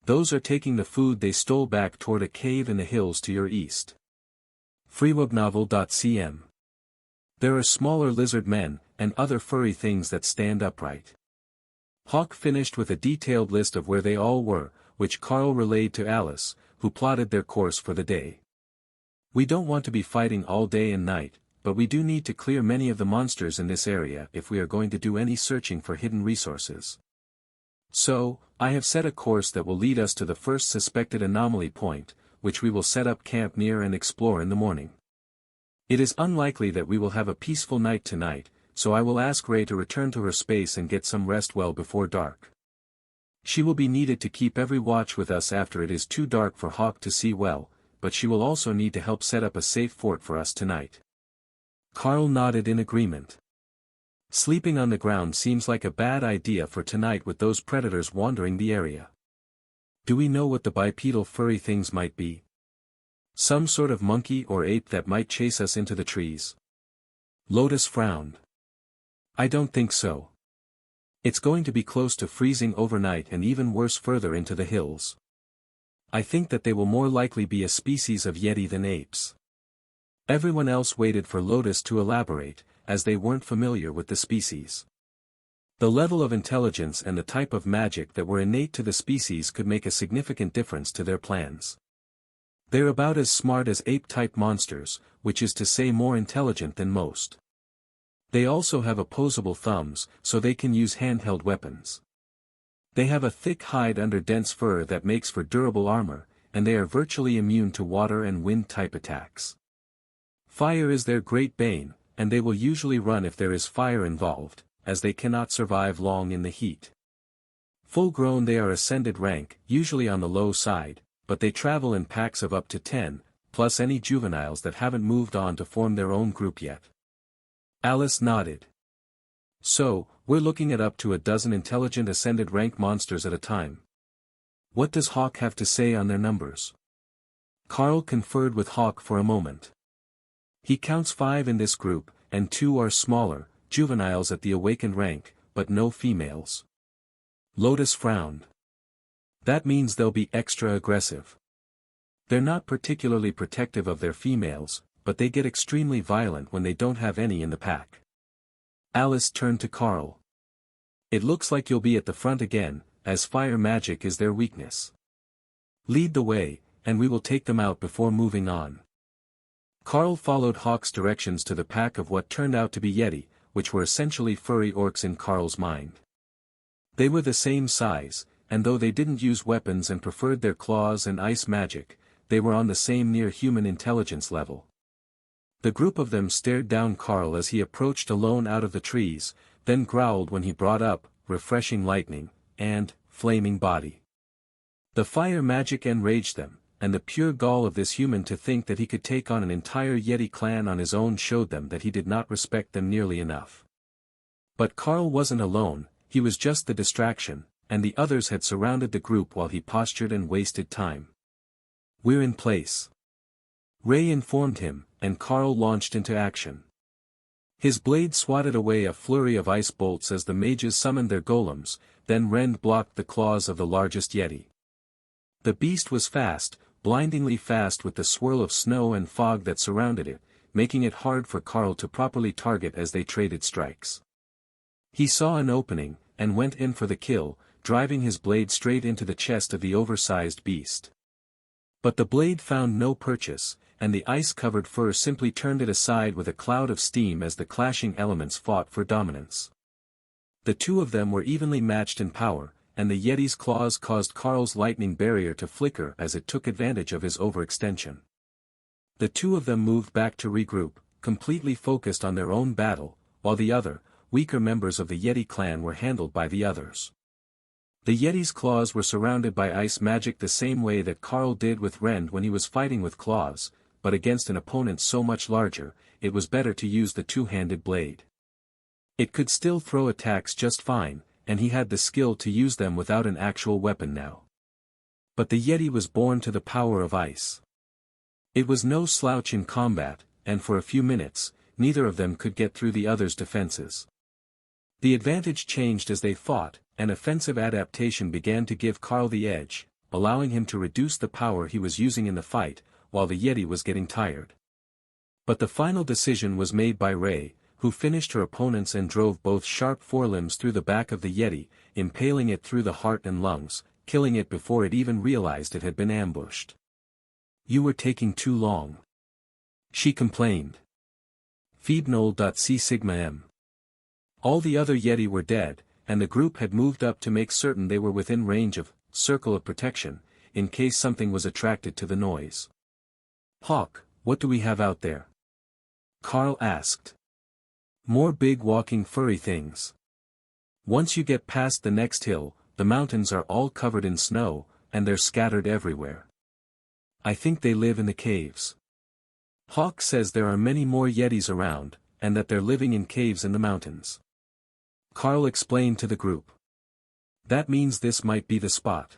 Those are taking the food they stole back toward a cave in the hills to your east. freewebnovel.cm. There are smaller lizard men, and other furry things that stand upright. Hawk finished with a detailed list of where they all were, which Carl relayed to Alice, who plotted their course for the day. We don't want to be fighting all day and night, but we do need to clear many of the monsters in this area if we are going to do any searching for hidden resources. So, I have set a course that will lead us to the first suspected anomaly point, which we will set up camp near and explore in the morning. It is unlikely that we will have a peaceful night tonight, so I will ask Ray to return to her space and get some rest well before dark. She will be needed to keep every watch with us after it is too dark for Hawk to see well, but she will also need to help set up a safe fort for us tonight. Carl nodded in agreement. Sleeping on the ground seems like a bad idea for tonight with those predators wandering the area. Do we know what the bipedal furry things might be? Some sort of monkey or ape that might chase us into the trees? Lotus frowned. I don't think so. It's going to be close to freezing overnight and even worse further into the hills. I think that they will more likely be a species of yeti than apes. Everyone else waited for Lotus to elaborate, as they weren't familiar with the species. The level of intelligence and the type of magic that were innate to the species could make a significant difference to their plans. They're about as smart as ape-type monsters, which is to say more intelligent than most. They also have opposable thumbs, so they can use handheld weapons. They have a thick hide under dense fur that makes for durable armor, and they are virtually immune to water and wind-type attacks. Fire is their great bane, and they will usually run if there is fire involved, as they cannot survive long in the heat. Full-grown they are ascended rank, usually on the low side, but they travel in packs of up to 10, plus any juveniles that haven't moved on to form their own group yet. Alice nodded. So, we're looking at up to a dozen intelligent ascended rank monsters at a time. What does Hawk have to say on their numbers? Carl conferred with Hawk for a moment. He counts 5 in this group, and 2 are smaller, juveniles at the awakened rank, but no females. Lotus frowned. That means they'll be extra aggressive. They're not particularly protective of their females, but they get extremely violent when they don't have any in the pack. Alice turned to Carl. It looks like you'll be at the front again, as fire magic is their weakness. Lead the way, and we will take them out before moving on. Carl followed Hawk's directions to the pack of what turned out to be Yeti, which were essentially furry orcs in Carl's mind. They were the same size, and though they didn't use weapons and preferred their claws and ice magic, they were on the same near-human intelligence level. The group of them stared down Carl as he approached alone out of the trees, then growled when he brought up, refreshing lightning, and, flaming body. The fire magic enraged them, and the pure gall of this human to think that he could take on an entire Yeti clan on his own showed them that he did not respect them nearly enough. But Carl wasn't alone, he was just the distraction, and the others had surrounded the group while he postured and wasted time. We're in place. Ray informed him, and Carl launched into action. His blade swatted away a flurry of ice bolts as the mages summoned their golems, then Rend blocked the claws of the largest Yeti. The beast was fast, blindingly fast with the swirl of snow and fog that surrounded it, making it hard for Carl to properly target as they traded strikes. He saw an opening, and went in for the kill, driving his blade straight into the chest of the oversized beast. But the blade found no purchase, and the ice-covered fur simply turned it aside with a cloud of steam as the clashing elements fought for dominance. The two of them were evenly matched in power, and the Yeti's claws caused Carl's lightning barrier to flicker as it took advantage of his overextension. The two of them moved back to regroup, completely focused on their own battle, while the other, weaker members of the Yeti clan were handled by the others. The Yeti's claws were surrounded by ice magic the same way that Carl did with Rend when he was fighting with claws, but against an opponent so much larger, it was better to use the two-handed blade. It could still throw attacks just fine, and he had the skill to use them without an actual weapon now. But the Yeti was born to the power of ice. It was no slouch in combat, and for a few minutes, neither of them could get through the other's defenses. The advantage changed as they fought, and offensive adaptation began to give Carl the edge, allowing him to reduce the power he was using in the fight, while the Yeti was getting tired. But the final decision was made by Ray, who finished her opponents and drove both sharp forelimbs through the back of the Yeti, impaling it through the heart and lungs, killing it before it even realized it had been ambushed. "You were taking too long," she complained. Feebnol.c Sigma M. All the other Yeti were dead, and the group had moved up to make certain they were within range of circle of protection, in case something was attracted to the noise. "Hawk, what do we have out there?" Carl asked. "More big walking furry things. Once you get past the next hill, the mountains are all covered in snow, and they're scattered everywhere. I think they live in the caves. Hawk says there are many more Yetis around, and that they're living in caves in the mountains." Carl explained to the group. "That means this might be the spot.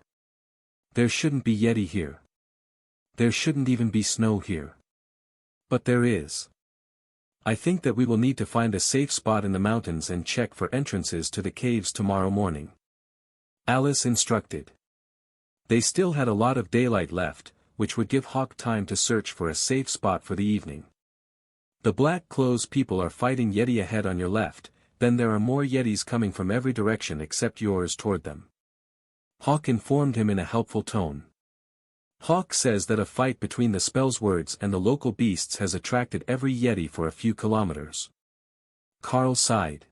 There shouldn't be Yeti here. There shouldn't even be snow here. But there is. I think that we will need to find a safe spot in the mountains and check for entrances to the caves tomorrow morning," Alice instructed. They still had a lot of daylight left, which would give Hawk time to search for a safe spot for the evening. "The black clothes people are fighting Yeti ahead on your left, then there are more Yetis coming from every direction except yours toward them," Hawk informed him in a helpful tone. "Hawk says that a fight between the Spellswords and the local beasts has attracted every Yeti for a few kilometers." Carl sighed.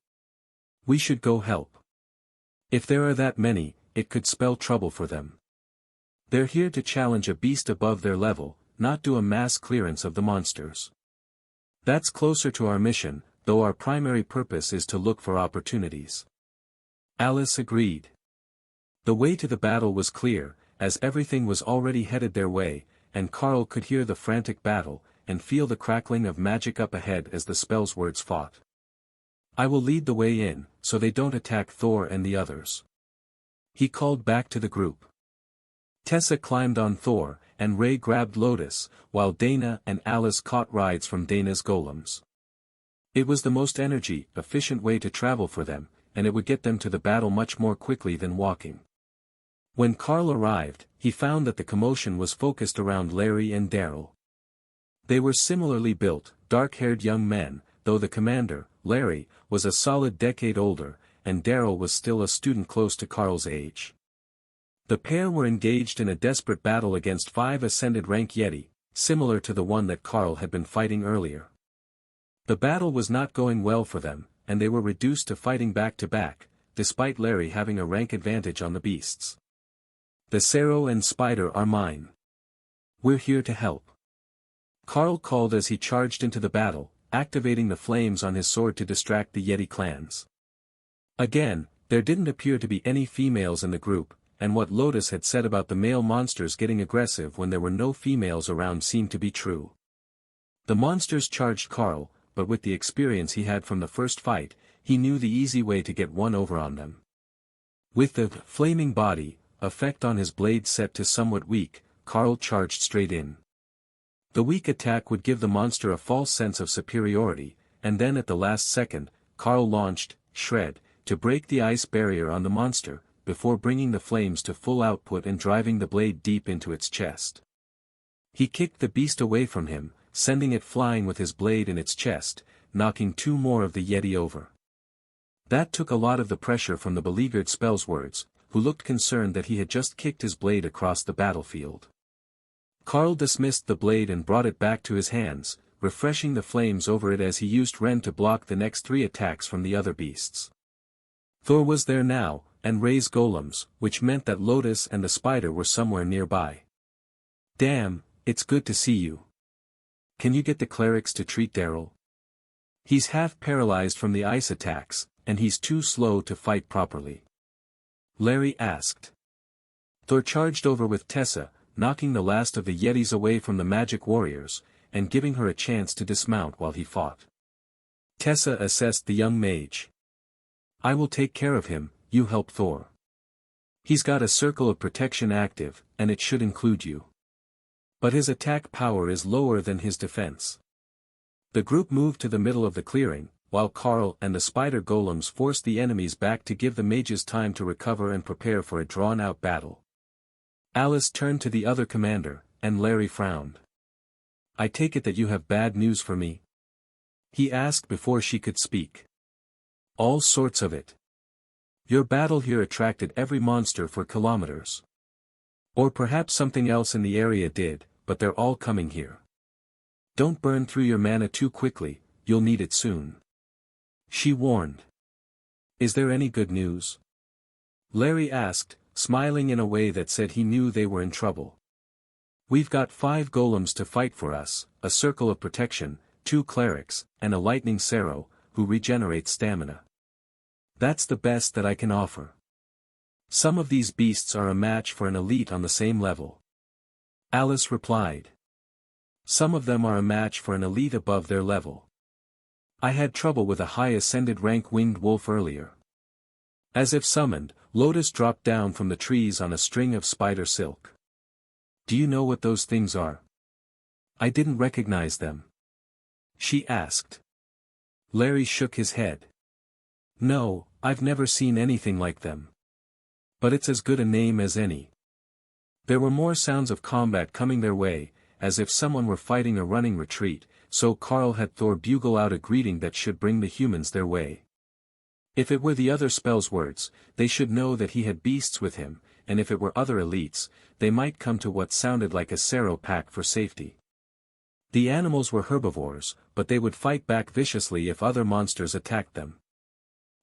"We should go help. If there are that many, it could spell trouble for them. They're here to challenge a beast above their level, not do a mass clearance of the monsters. That's closer to our mission, though our primary purpose is to look for opportunities." Alice agreed. The way to the battle was clear, as everything was already headed their way, and Carl could hear the frantic battle, and feel the crackling of magic up ahead as the Spellswords fought. "I will lead the way in, so they don't attack Thor and the others," he called back to the group. Tessa climbed on Thor, and Ray grabbed Lotus, while Dana and Alice caught rides from Dana's golems. It was the most efficient way to travel for them, and it would get them to the battle much more quickly than walking. When Carl arrived, he found that the commotion was focused around Larry and Daryl. They were similarly built, dark-haired young men, though the commander, Larry, was a solid decade older, and Daryl was still a student close to Carl's age. The pair were engaged in a desperate battle against 5 ascended rank Yeti, similar to the one that Carl had been fighting earlier. The battle was not going well for them, and they were reduced to fighting back to back, despite Larry having a rank advantage on the beasts. The Cerro and Spider are mine. We're here to help. Carl called as he charged into the battle, activating the flames on his sword to distract the Yeti clans. Again, there didn't appear to be any females in the group, and what Lotus had said about the male monsters getting aggressive when there were no females around seemed to be true. The monsters charged Carl, but with the experience he had from the first fight, he knew the easy way to get one over on them. With the flaming body effect on his blade set to somewhat weak, Carl charged straight in. The weak attack would give the monster a false sense of superiority, and then at the last second, Carl launched Shred to break the ice barrier on the monster, before bringing the flames to full output and driving the blade deep into its chest. He kicked the beast away from him, sending it flying with his blade in its chest, knocking 2 more of the Yeti over. That took a lot of the pressure from the beleaguered Spellswords, who looked concerned that he had just kicked his blade across the battlefield. Carl dismissed the blade and brought it back to his hands, refreshing the flames over it as he used Ren to block the next 3 attacks from the other beasts. Thor was there now, and Ray's golems, which meant that Lotus and the Spider were somewhere nearby. Damn, it's good to see you. Can you get the clerics to treat Daryl? He's half paralyzed from the ice attacks, and he's too slow to fight properly. Larry asked. Thor charged over with Tessa, knocking the last of the Yetis away from the magic warriors, and giving her a chance to dismount while he fought. Tessa assessed the young mage. I will take care of him, you help Thor. He's got a circle of protection active, and it should include you. But his attack power is lower than his defense. The group moved to the middle of the clearing, while Carl and the spider golems forced the enemies back to give the mages time to recover and prepare for a drawn-out battle. Alice turned to the other commander, and Larry frowned. I take it that you have bad news for me? He asked before she could speak. All sorts of it. Your battle here attracted every monster for kilometers. Or perhaps something else in the area did, but they're all coming here. Don't burn through your mana too quickly, you'll need it soon. She warned. Is there any good news? Larry asked, smiling in a way that said he knew they were in trouble. We've got 5 golems to fight for us, a circle of protection, 2 clerics, and a lightning Cerro, who regenerates stamina. That's the best that I can offer. Some of these beasts are a match for an elite on the same level. Alice replied. Some of them are a match for an elite above their level. I had trouble with a high ascended rank winged wolf earlier. As if summoned, Lotus dropped down from the trees on a string of spider silk. Do you know what those things are? I didn't recognize them. She asked. Larry shook his head. No, I've never seen anything like them. But it's as good a name as any. There were more sounds of combat coming their way, as if someone were fighting a running retreat, so Carl had Thor bugle out a greeting that should bring the humans their way. If it were the other Spellswords, they should know that he had beasts with him, and if it were other elites, they might come to what sounded like a Cerro pack for safety. The animals were herbivores, but they would fight back viciously if other monsters attacked them.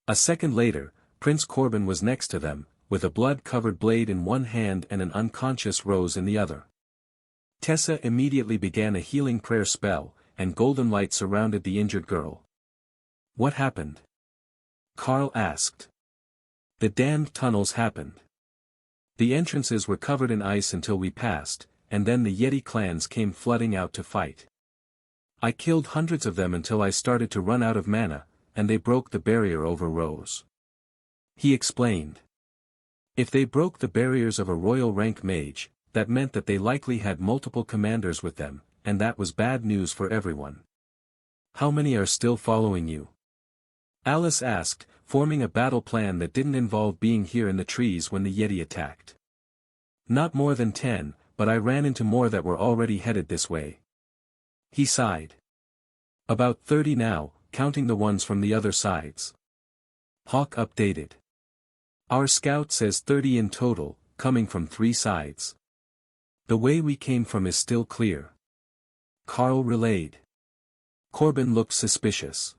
A second later, Prince Corbin was next to them, with a blood-covered blade in one hand and an unconscious Rose in the other. Tessa immediately began a healing prayer spell, and golden light surrounded the injured girl. What happened? Carl asked. The damned tunnels happened. The entrances were covered in ice until we passed, and then the Yeti clans came flooding out to fight. I killed hundreds of them until I started to run out of mana, and they broke the barrier over Rose. He explained. If they broke the barriers of a royal rank mage, that meant that they likely had multiple commanders with them, and that was bad news for everyone. How many are still following you? Alice asked, forming a battle plan that didn't involve being here in the trees when the Yeti attacked. Not more than 10, but I ran into more that were already headed this way. He sighed. About 30 now, counting the ones from the other sides. Hawk updated. Our scout says 30 in total, coming from 3 sides. The way we came from is still clear. Carl relayed. Corbin looked suspicious.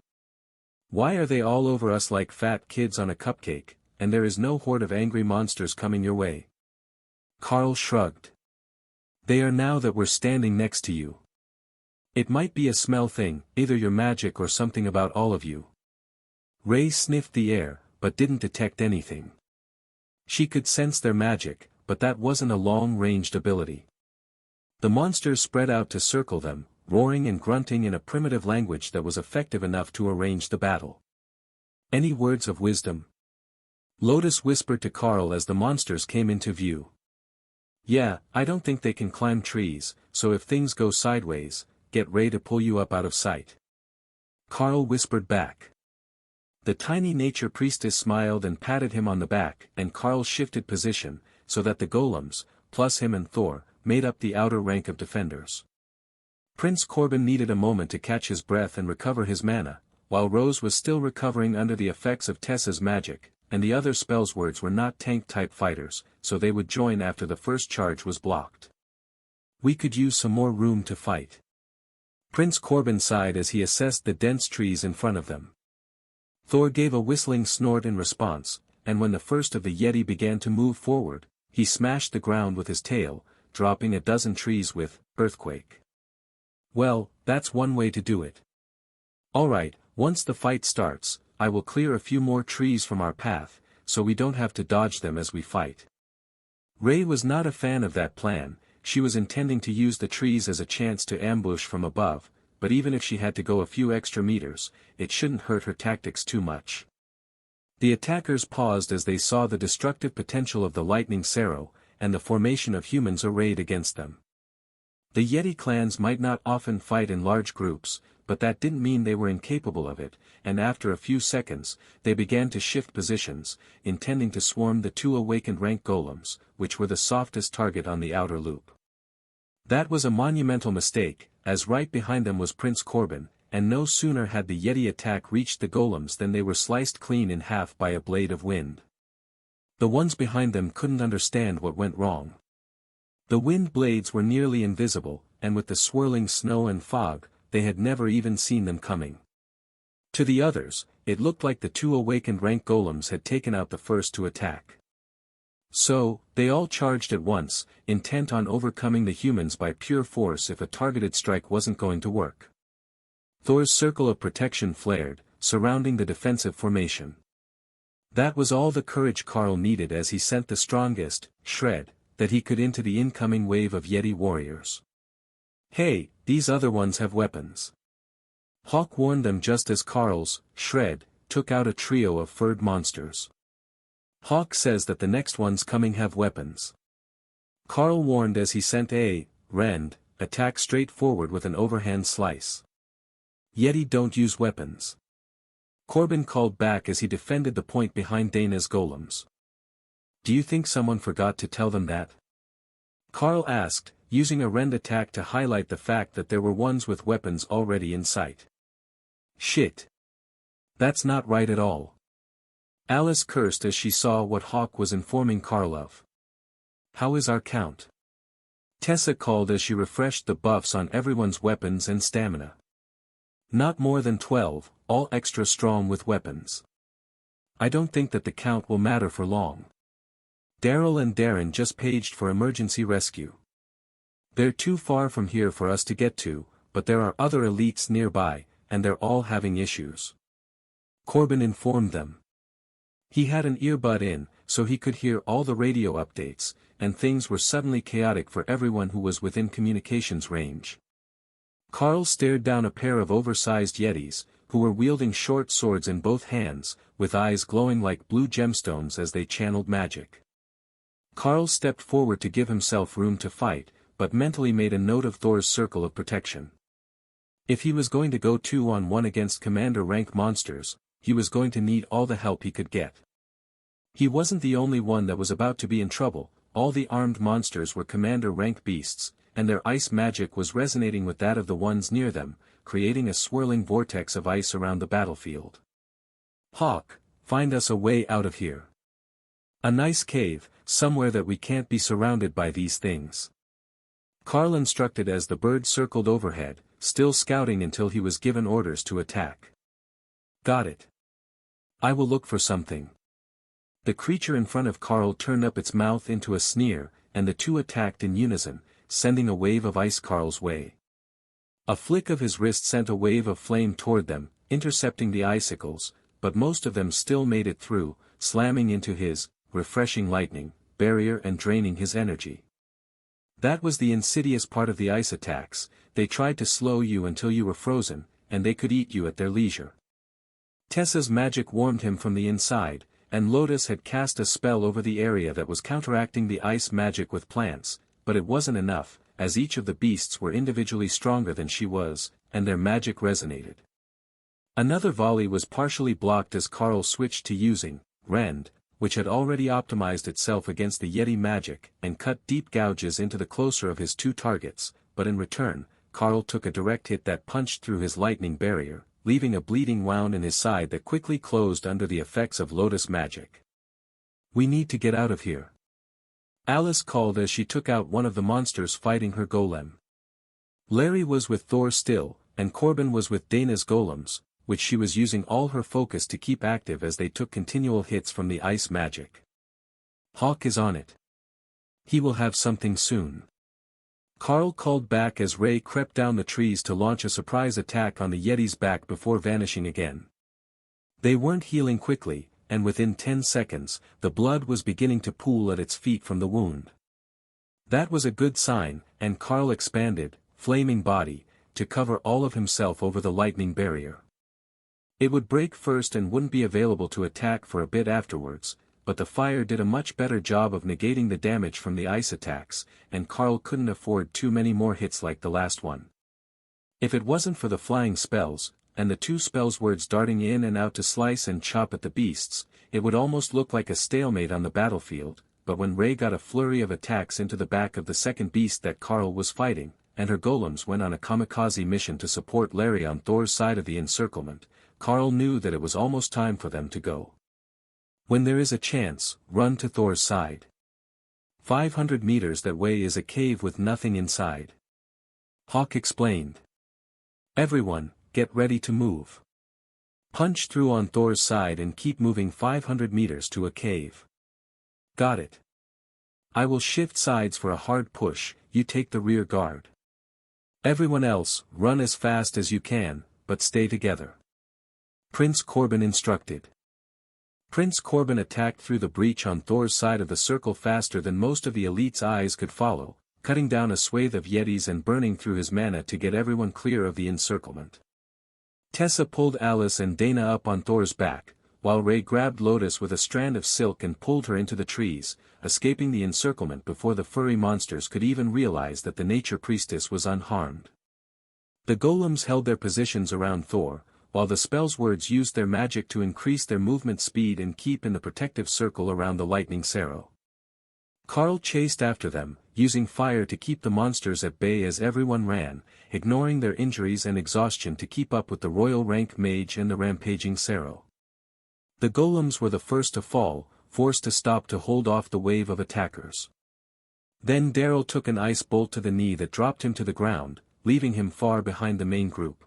Why are they all over us like fat kids on a cupcake, and there is no horde of angry monsters coming your way? Carl shrugged. They are now that we're standing next to you. It might be a smell thing, either your magic or something about all of you. Ray sniffed the air, but didn't detect anything. She could sense their magic, but that wasn't a long-ranged ability. The monsters spread out to circle them, roaring and grunting in a primitive language that was effective enough to arrange the battle. Any words of wisdom? Lotus whispered to Carl as the monsters came into view. Yeah, I don't think they can climb trees, so if things go sideways, get Ray to pull you up out of sight. Carl whispered back. The tiny nature priestess smiled and patted him on the back, and Carl shifted position, so that the golems, plus him and Thor, made up the outer rank of defenders. Prince Corbin needed a moment to catch his breath and recover his mana, while Rose was still recovering under the effects of Tessa's magic, and the other spells words were not tank-type fighters, so they would join after the first charge was blocked. We could use some more room to fight. Prince Corbin sighed as he assessed the dense trees in front of them. Thor gave a whistling snort in response, and when the first of the Yeti began to move forward, he smashed the ground with his tail, dropping a dozen trees with earthquake. Well, that's one way to do it. Alright, once the fight starts, I will clear a few more trees from our path, so we don't have to dodge them as we fight. Ray was not a fan of that plan. She was intending to use the trees as a chance to ambush from above, but even if she had to go a few extra meters, it shouldn't hurt her tactics too much. The attackers paused as they saw the destructive potential of the lightning Sarrow, and the formation of humans arrayed against them. The Yeti clans might not often fight in large groups, but that didn't mean they were incapable of it, and after a few seconds, they began to shift positions, intending to swarm the 2 awakened rank golems, which were the softest target on the outer loop. That was a monumental mistake, as right behind them was Prince Corbin, and no sooner had the Yeti attack reached the golems than they were sliced clean in half by a blade of wind. The ones behind them couldn't understand what went wrong. The wind blades were nearly invisible, and with the swirling snow and fog, they had never even seen them coming. To the others, it looked like the 2 awakened rank golems had taken out the first to attack. So, they all charged at once, intent on overcoming the humans by pure force if a targeted strike wasn't going to work. Thor's circle of protection flared, surrounding the defensive formation. That was all the courage Carl needed as he sent the strongest, shred, that he could into the incoming wave of Yeti warriors. Hey, these other ones have weapons. Hawk warned them just as Carl's, shred, took out a trio of furred monsters. Hawk says that the next ones coming have weapons. Carl warned as he sent a, rend, attack straight forward with an overhand slice. Yeti don't use weapons. Corbin called back as he defended the point behind Dana's golems. Do you think someone forgot to tell them that? Carl asked, using a rend attack to highlight the fact that there were ones with weapons already in sight. Shit. That's not right at all. Alice cursed as she saw what Hawk was informing Carl of. How is our count? Tessa called as she refreshed the buffs on everyone's weapons and stamina. Not more than 12, all extra strong with weapons. I don't think that the count will matter for long. Daryl and Darren just paged for emergency rescue. They're too far from here for us to get to, but there are other elites nearby, and they're all having issues. Corbin informed them. He had an earbud in, so he could hear all the radio updates, and things were suddenly chaotic for everyone who was within communications range. Carl stared down a pair of oversized Yetis, who were wielding short swords in both hands, with eyes glowing like blue gemstones as they channeled magic. Karl stepped forward to give himself room to fight, but mentally made a note of Thor's circle of protection. If he was going to go 2-on-1 against commander-rank monsters, he was going to need all the help he could get. He wasn't the only one that was about to be in trouble. All the armed monsters were commander-rank beasts, and their ice magic was resonating with that of the ones near them, creating a swirling vortex of ice around the battlefield. Hawk, find us a way out of here. A nice cave, somewhere that we can't be surrounded by these things. Karl instructed as the bird circled overhead, still scouting until he was given orders to attack. Got it. I will look for something. The creature in front of Karl turned up its mouth into a sneer, and the two attacked in unison, sending a wave of ice Karl's way. A flick of his wrist sent a wave of flame toward them, intercepting the icicles, but most of them still made it through, slamming into his refreshing lightning barrier and draining his energy. That was the insidious part of the ice attacks. They tried to slow you until you were frozen, and they could eat you at their leisure. Tessa's magic warmed him from the inside, and Lotus had cast a spell over the area that was counteracting the ice magic with plants, but it wasn't enough, as each of the beasts were individually stronger than she was, and their magic resonated. Another volley was partially blocked as Karl switched to using Rend, which had already optimized itself against the Yeti magic, and cut deep gouges into the closer of his two targets, but in return, Karl took a direct hit that punched through his lightning barrier, leaving a bleeding wound in his side that quickly closed under the effects of Lotus magic. We need to get out of here. Alice called as she took out one of the monsters fighting her golem. Larry was with Thor still, and Corbin was with Dana's golems, which she was using all her focus to keep active as they took continual hits from the ice magic. Hawk is on it. He will have something soon. Karl called back as Ray crept down the trees to launch a surprise attack on the Yeti's back before vanishing again. They weren't healing quickly, and within 10 seconds, the blood was beginning to pool at its feet from the wound. That was a good sign, and Karl expanded, flaming body, to cover all of himself over the lightning barrier. It would break first and wouldn't be available to attack for a bit afterwards, but the fire did a much better job of negating the damage from the ice attacks, and Karl couldn't afford too many more hits like the last one. If it wasn't for the flying spells, and the two spells words darting in and out to slice and chop at the beasts, it would almost look like a stalemate on the battlefield, but when Ray got a flurry of attacks into the back of the second beast that Karl was fighting, and her golems went on a kamikaze mission to support Larry on Thor's side of the encirclement, Karl knew that it was almost time for them to go. When there is a chance, run to Thor's side. 500 meters that way is a cave with nothing inside. Hawk explained. Everyone, get ready to move. Punch through on Thor's side and keep moving 500 meters to a cave. Got it. I will shift sides for a hard push, you take the rear guard. Everyone else, run as fast as you can, but stay together. Prince Corbin instructed. Prince Corbin attacked through the breach on Thor's side of the circle faster than most of the elite's eyes could follow, cutting down a swathe of Yetis and burning through his mana to get everyone clear of the encirclement. Tessa pulled Alice and Dana up on Thor's back, while Ray grabbed Lotus with a strand of silk and pulled her into the trees, escaping the encirclement before the furry monsters could even realize that the nature priestess was unharmed. The golems held their positions around Thor, while the spell's words used their magic to increase their movement speed and keep in the protective circle around the lightning Sarrow. Karl chased after them, using fire to keep the monsters at bay as everyone ran, ignoring their injuries and exhaustion to keep up with the royal rank mage and the rampaging Sarrow. The golems were the first to fall, forced to stop to hold off the wave of attackers. Then Daryl took an ice bolt to the knee that dropped him to the ground, leaving him far behind the main group.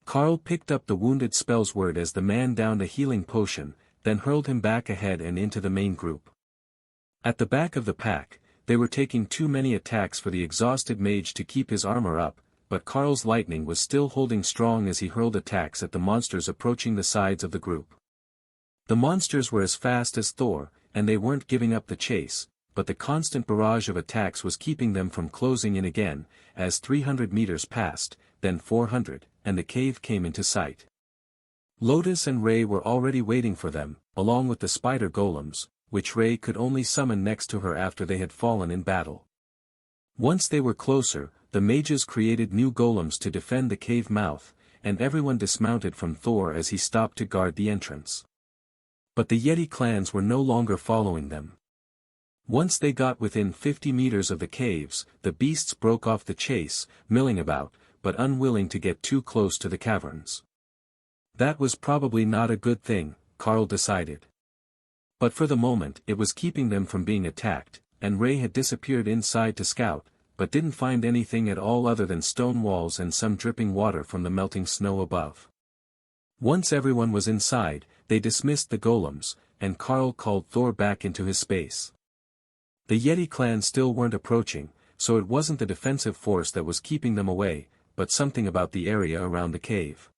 Karl picked up the wounded spell's word as the man downed a healing potion, then hurled him back ahead and into the main group. At the back of the pack, they were taking too many attacks for the exhausted mage to keep his armor up, but Karl's lightning was still holding strong as he hurled attacks at the monsters approaching the sides of the group. The monsters were as fast as Thor, and they weren't giving up the chase, but the constant barrage of attacks was keeping them from closing in again, as 300 meters passed, then 400, and the cave came into sight. Lotus and Ray were already waiting for them, along with the spider golems, which Ray could only summon next to her after they had fallen in battle. Once they were closer, the mages created new golems to defend the cave mouth, and everyone dismounted from Thor as he stopped to guard the entrance. But the Yeti clans were no longer following them. Once they got within 50 meters of the caves, the beasts broke off the chase, milling about, but unwilling to get too close to the caverns. That was probably not a good thing, Carl decided. But for the moment it was keeping them from being attacked, and Ray had disappeared inside to scout, but didn't find anything at all other than stone walls and some dripping water from the melting snow above. Once everyone was inside, they dismissed the golems, and Carl called Thor back into his space. The Yeti clan still weren't approaching, so it wasn't the defensive force that was keeping them away, but something about the area around the cave.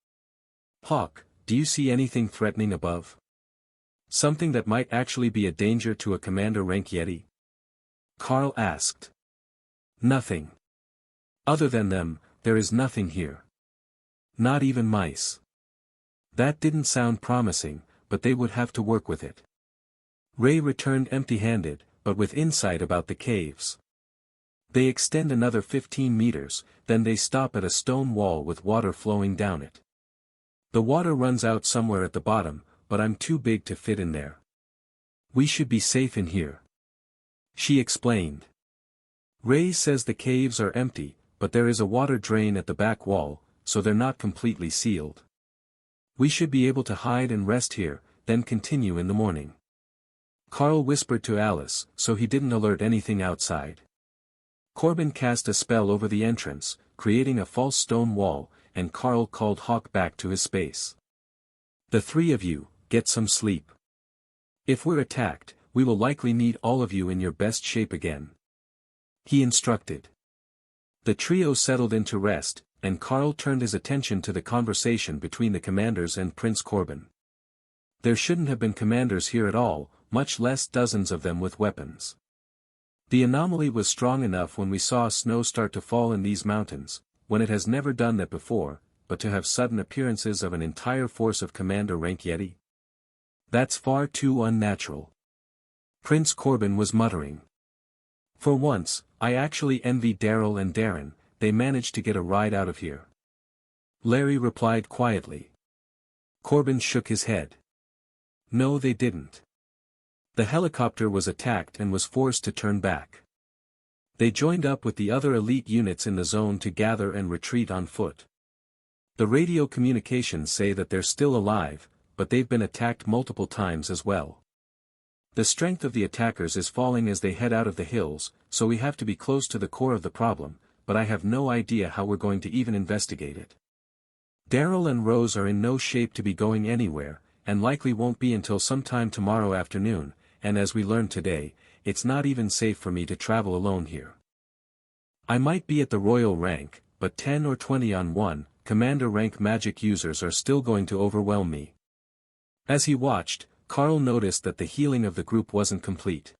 Hawk, do you see anything threatening above? Something that might actually be a danger to a commander rank Yeti? Carl asked. Nothing. Other than them, there is nothing here. Not even mice. That didn't sound promising, but they would have to work with it. Ray returned empty-handed, but with insight about the caves. They extend another 15 meters, then they stop at a stone wall with water flowing down it. The water runs out somewhere at the bottom, but I'm too big to fit in there. We should be safe in here. She explained. Ray says the caves are empty, but there is a water drain at the back wall, so they're not completely sealed. We should be able to hide and rest here, then continue in the morning. Carl whispered to Alice, so he didn't alert anything outside. Corbin cast a spell over the entrance, creating a false stone wall, and Carl called Hawk back to his space. The three of you, get some sleep. If we're attacked, we will likely need all of you in your best shape again. He instructed. The trio settled into rest, and Carl turned his attention to the conversation between the commanders and Prince Corbin. There shouldn't have been commanders here at all, much less dozens of them with weapons. The anomaly was strong enough when we saw snow start to fall in these mountains, when it has never done that before, but to have sudden appearances of an entire force of commander rank Yeti? That's far too unnatural. Prince Corbin was muttering. For once, I actually envy Daryl and Darren, they managed to get a ride out of here. Larry replied quietly. Corbin shook his head. No, they didn't. The helicopter was attacked and was forced to turn back. They joined up with the other elite units in the zone to gather and retreat on foot. The radio communications say that they're still alive, but they've been attacked multiple times as well. The strength of the attackers is falling as they head out of the hills, so we have to be close to the core of the problem, but I have no idea how we're going to even investigate it. Daryl and Rose are in no shape to be going anywhere, and likely won't be until sometime tomorrow afternoon, and as we learned today, it's not even safe for me to travel alone here. I might be at the royal rank, but 10 or 20 on one, commander rank magic users are still going to overwhelm me. As he watched, Carl noticed that the healing of the group wasn't complete.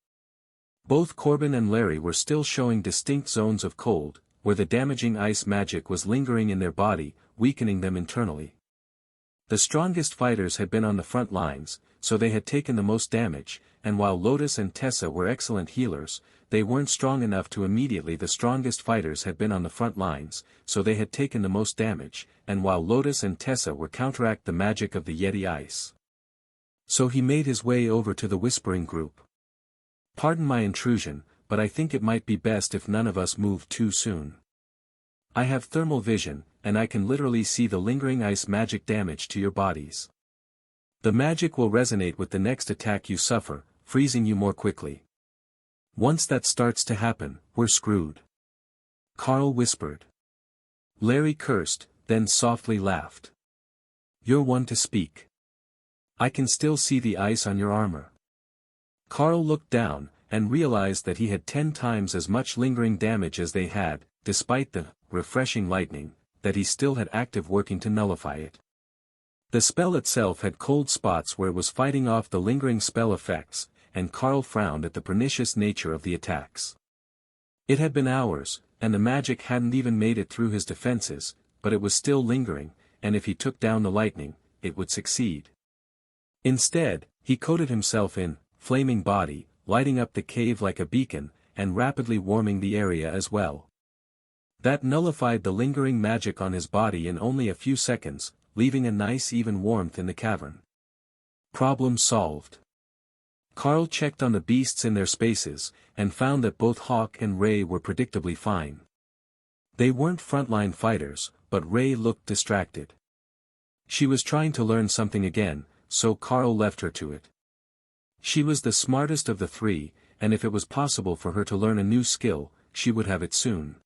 Both Corbin and Larry were still showing distinct zones of cold, where the damaging ice magic was lingering in their body, weakening them internally. The strongest fighters had been on the front lines, so they had taken the most damage, and while Lotus and Tessa were excellent healers, they weren't strong enough to immediately. The strongest fighters had been on the front lines, so they had taken the most damage, and while Lotus and Tessa were counteract the magic of the Yeti ice. So he made his way over to the whispering group. Pardon my intrusion, but I think it might be best if none of us move too soon. I have thermal vision, and I can literally see the lingering ice magic damage to your bodies. The magic will resonate with the next attack you suffer, freezing you more quickly. Once that starts to happen, we're screwed. Carl whispered. Larry cursed, then softly laughed. You're one to speak. I can still see the ice on your armor. Carl looked down, and realized that he had 10 times as much lingering damage as they had, despite the refreshing lightning, that he still had active working to nullify it. The spell itself had cold spots where it was fighting off the lingering spell effects, and Carl frowned at the pernicious nature of the attacks. It had been hours, and the magic hadn't even made it through his defenses, but it was still lingering, and if he took down the lightning, it would succeed. Instead, he coated himself in flaming body, lighting up the cave like a beacon, and rapidly warming the area as well. That nullified the lingering magic on his body in only a few seconds, leaving a nice even warmth in the cavern. Problem solved. Carl checked on the beasts in their spaces, and found that both Hawk and Ray were predictably fine. They weren't frontline fighters, but Ray looked distracted. She was trying to learn something again, so Carl left her to it. She was the smartest of the three, and if it was possible for her to learn a new skill, she would have it soon.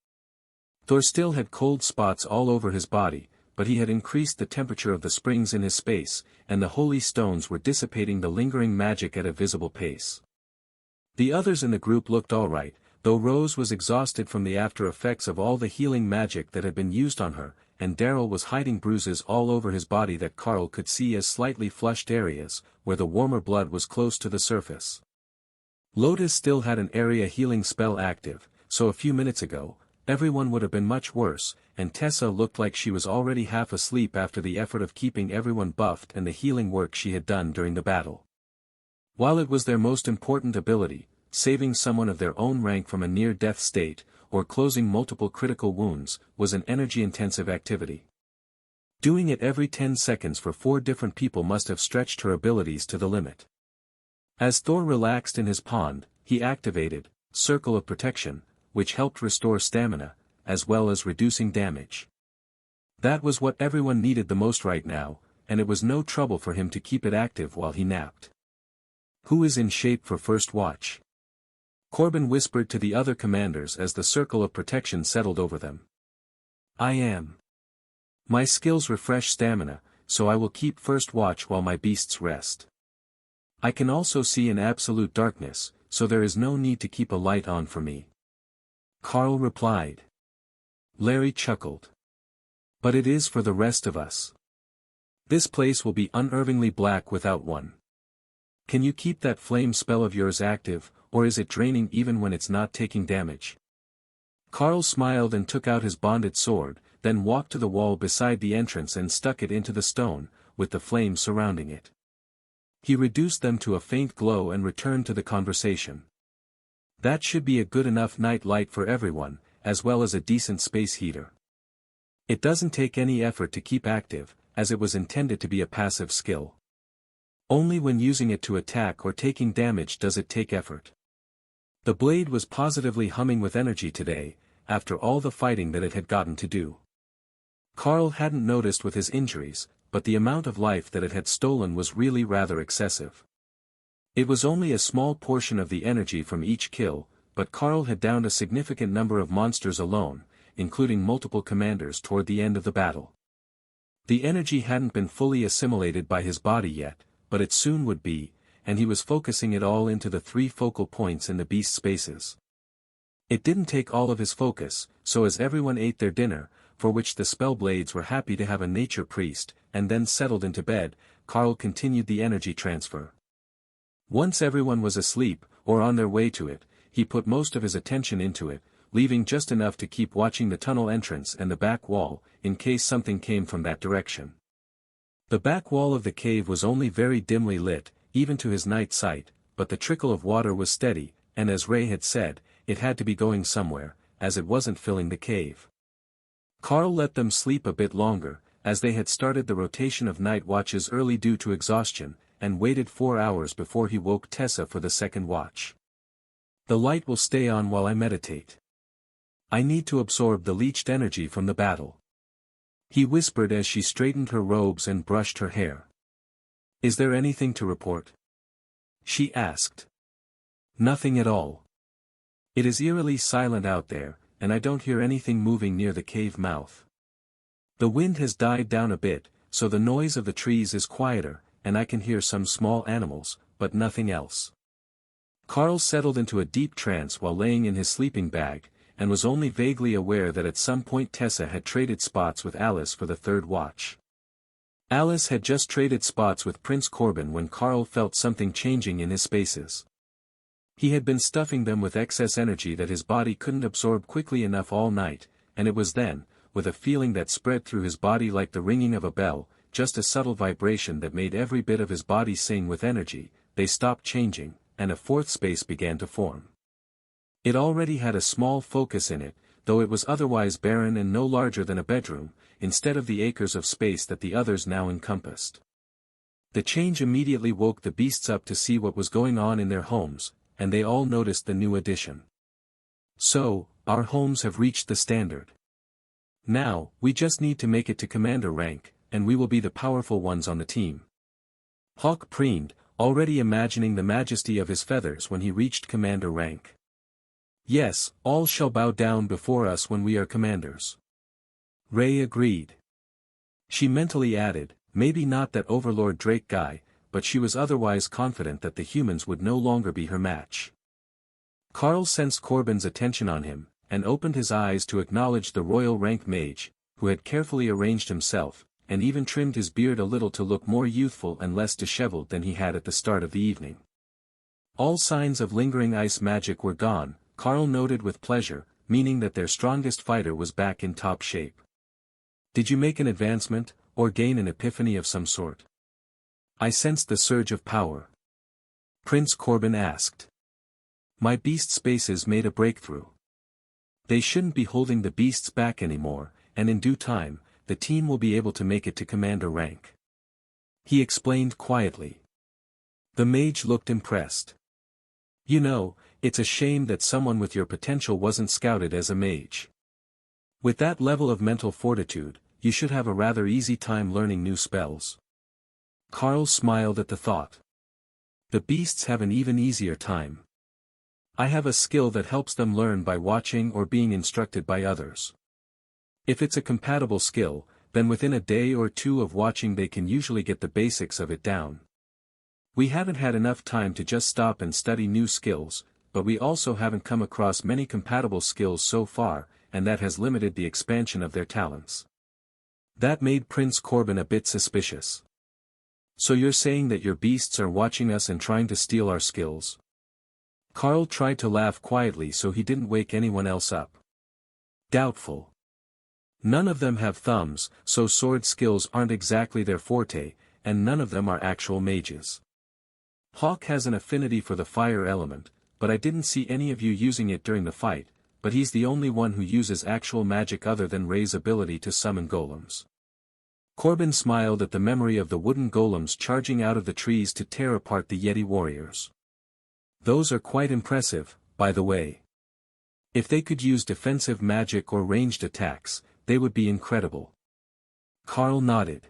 Thor still had cold spots all over his body, but he had increased the temperature of the springs in his space, and the holy stones were dissipating the lingering magic at a visible pace. The others in the group looked alright, though Rose was exhausted from the after effects of all the healing magic that had been used on her, and Daryl was hiding bruises all over his body that Carl could see as slightly flushed areas, where the warmer blood was close to the surface. Lotus still had an area healing spell active, so a few minutes ago, everyone would have been much worse, and Tessa looked like she was already half asleep after the effort of keeping everyone buffed and the healing work she had done during the battle. While it was their most important ability, saving someone of their own rank from a near-death state, or closing multiple critical wounds, was an energy-intensive activity. Doing it every 10 seconds for 4 different people must have stretched her abilities to the limit. As Thor relaxed in his pond, he activated Circle of Protection, which helped restore stamina, as well as reducing damage. That was what everyone needed the most right now, and it was no trouble for him to keep it active while he napped. Who is in shape for first watch? Corbin whispered to the other commanders as the circle of protection settled over them. I am. My skills refresh stamina, so I will keep first watch while my beasts rest. I can also see in absolute darkness, so there is no need to keep a light on for me. Carl replied. Larry chuckled. But it is for the rest of us. This place will be unervingly black without one. Can you keep that flame spell of yours active, or is it draining even when it's not taking damage? Carl smiled and took out his bonded sword, then walked to the wall beside the entrance and stuck it into the stone, with the flame surrounding it. He reduced them to a faint glow and returned to the conversation. That should be a good enough night light for everyone, as well as a decent space heater. It doesn't take any effort to keep active, as it was intended to be a passive skill. Only when using it to attack or taking damage does it take effort. The blade was positively humming with energy today, after all the fighting that it had gotten to do. Carl hadn't noticed with his injuries, but the amount of life that it had stolen was really rather excessive. It was only a small portion of the energy from each kill, but Carl had downed a significant number of monsters alone, including multiple commanders toward the end of the battle. The energy hadn't been fully assimilated by his body yet, but it soon would be, and he was focusing it all into the 3 focal points in the beast spaces. It didn't take all of his focus, so as everyone ate their dinner, for which the spellblades were happy to have a nature priest, and then settled into bed, Carl continued the energy transfer. Once everyone was asleep, or on their way to it, he put most of his attention into it, leaving just enough to keep watching the tunnel entrance and the back wall, in case something came from that direction. The back wall of the cave was only very dimly lit, even to his night sight, but the trickle of water was steady, and as Ray had said, it had to be going somewhere, as it wasn't filling the cave. Carl let them sleep a bit longer, as they had started the rotation of night watches early due to exhaustion, and waited 4 hours before he woke Tessa for the second watch. The light will stay on while I meditate. I need to absorb the leached energy from the battle. He whispered as she straightened her robes and brushed her hair. Is there anything to report? She asked. Nothing at all. It is eerily silent out there, and I don't hear anything moving near the cave mouth. The wind has died down a bit, so the noise of the trees is quieter, and I can hear some small animals, but nothing else. Carl settled into a deep trance while laying in his sleeping bag, and was only vaguely aware that at some point Tessa had traded spots with Alice for the third watch. Alice had just traded spots with Prince Corbin when Carl felt something changing in his spaces. He had been stuffing them with excess energy that his body couldn't absorb quickly enough all night, and it was then, with a feeling that spread through his body like the ringing of a bell, just a subtle vibration that made every bit of his body sing with energy, they stopped changing, and a fourth space began to form. It already had a small focus in it, though it was otherwise barren and no larger than a bedroom, instead of the acres of space that the others now encompassed. The change immediately woke the beasts up to see what was going on in their homes, and they all noticed the new addition. So, our homes have reached the standard. Now, we just need to make it to commander rank, and we will be the powerful ones on the team. Hawk preened, already imagining the majesty of his feathers when he reached commander rank. Yes, all shall bow down before us when we are commanders. Ray agreed. She mentally added, maybe not that Overlord Drake guy, but she was otherwise confident that the humans would no longer be her match. Carl sensed Corbin's attention on him, and opened his eyes to acknowledge the royal rank mage, who had carefully arranged himself, and even trimmed his beard a little to look more youthful and less disheveled than he had at the start of the evening. All signs of lingering ice magic were gone, Carl noted with pleasure, meaning that their strongest fighter was back in top shape. Did you make an advancement, or gain an epiphany of some sort? I sensed the surge of power. Prince Corbin asked. My beast spaces made a breakthrough. They shouldn't be holding the beasts back anymore, and in due time, the team will be able to make it to commander rank. He explained quietly. The mage looked impressed. You know, it's a shame that someone with your potential wasn't scouted as a mage. With that level of mental fortitude, you should have a rather easy time learning new spells. Carl smiled at the thought. The beasts have an even easier time. I have a skill that helps them learn by watching or being instructed by others. If it's a compatible skill, then within a day or two of watching they can usually get the basics of it down. We haven't had enough time to just stop and study new skills, but we also haven't come across many compatible skills so far, and that has limited the expansion of their talents. That made Prince Corbin a bit suspicious. So you're saying that your beasts are watching us and trying to steal our skills? Carl tried to laugh quietly so he didn't wake anyone else up. Doubtful. None of them have thumbs, so sword skills aren't exactly their forte, and none of them are actual mages. Hawk has an affinity for the fire element, but I didn't see any of you using it during the fight, but he's the only one who uses actual magic other than Ray's ability to summon golems. Corbin smiled at the memory of the wooden golems charging out of the trees to tear apart the Yeti warriors. Those are quite impressive, by the way. If they could use defensive magic or ranged attacks, they would be incredible. Carl nodded.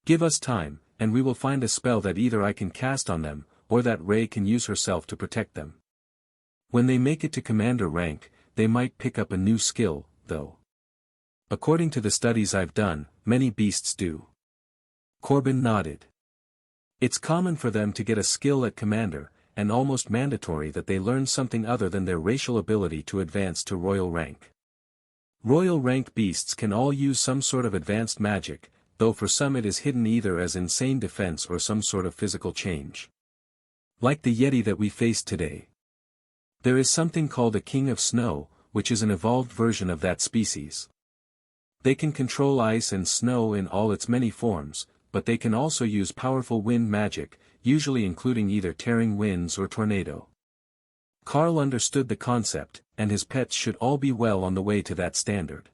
Give us time, and we will find a spell that either I can cast on them, or that Ray can use herself to protect them. When they make it to commander rank, they might pick up a new skill, though. According to the studies I've done, many beasts do. Corbin nodded. It's common for them to get a skill at commander, and almost mandatory that they learn something other than their racial ability to advance to royal rank. Royal rank beasts can all use some sort of advanced magic, though for some it is hidden either as insane defense or some sort of physical change. Like the Yeti that we faced today. There is something called a King of Snow, which is an evolved version of that species. They can control ice and snow in all its many forms, but they can also use powerful wind magic, usually including either tearing winds or tornado. Carl understood the concept, and his pets should all be well on the way to that standard.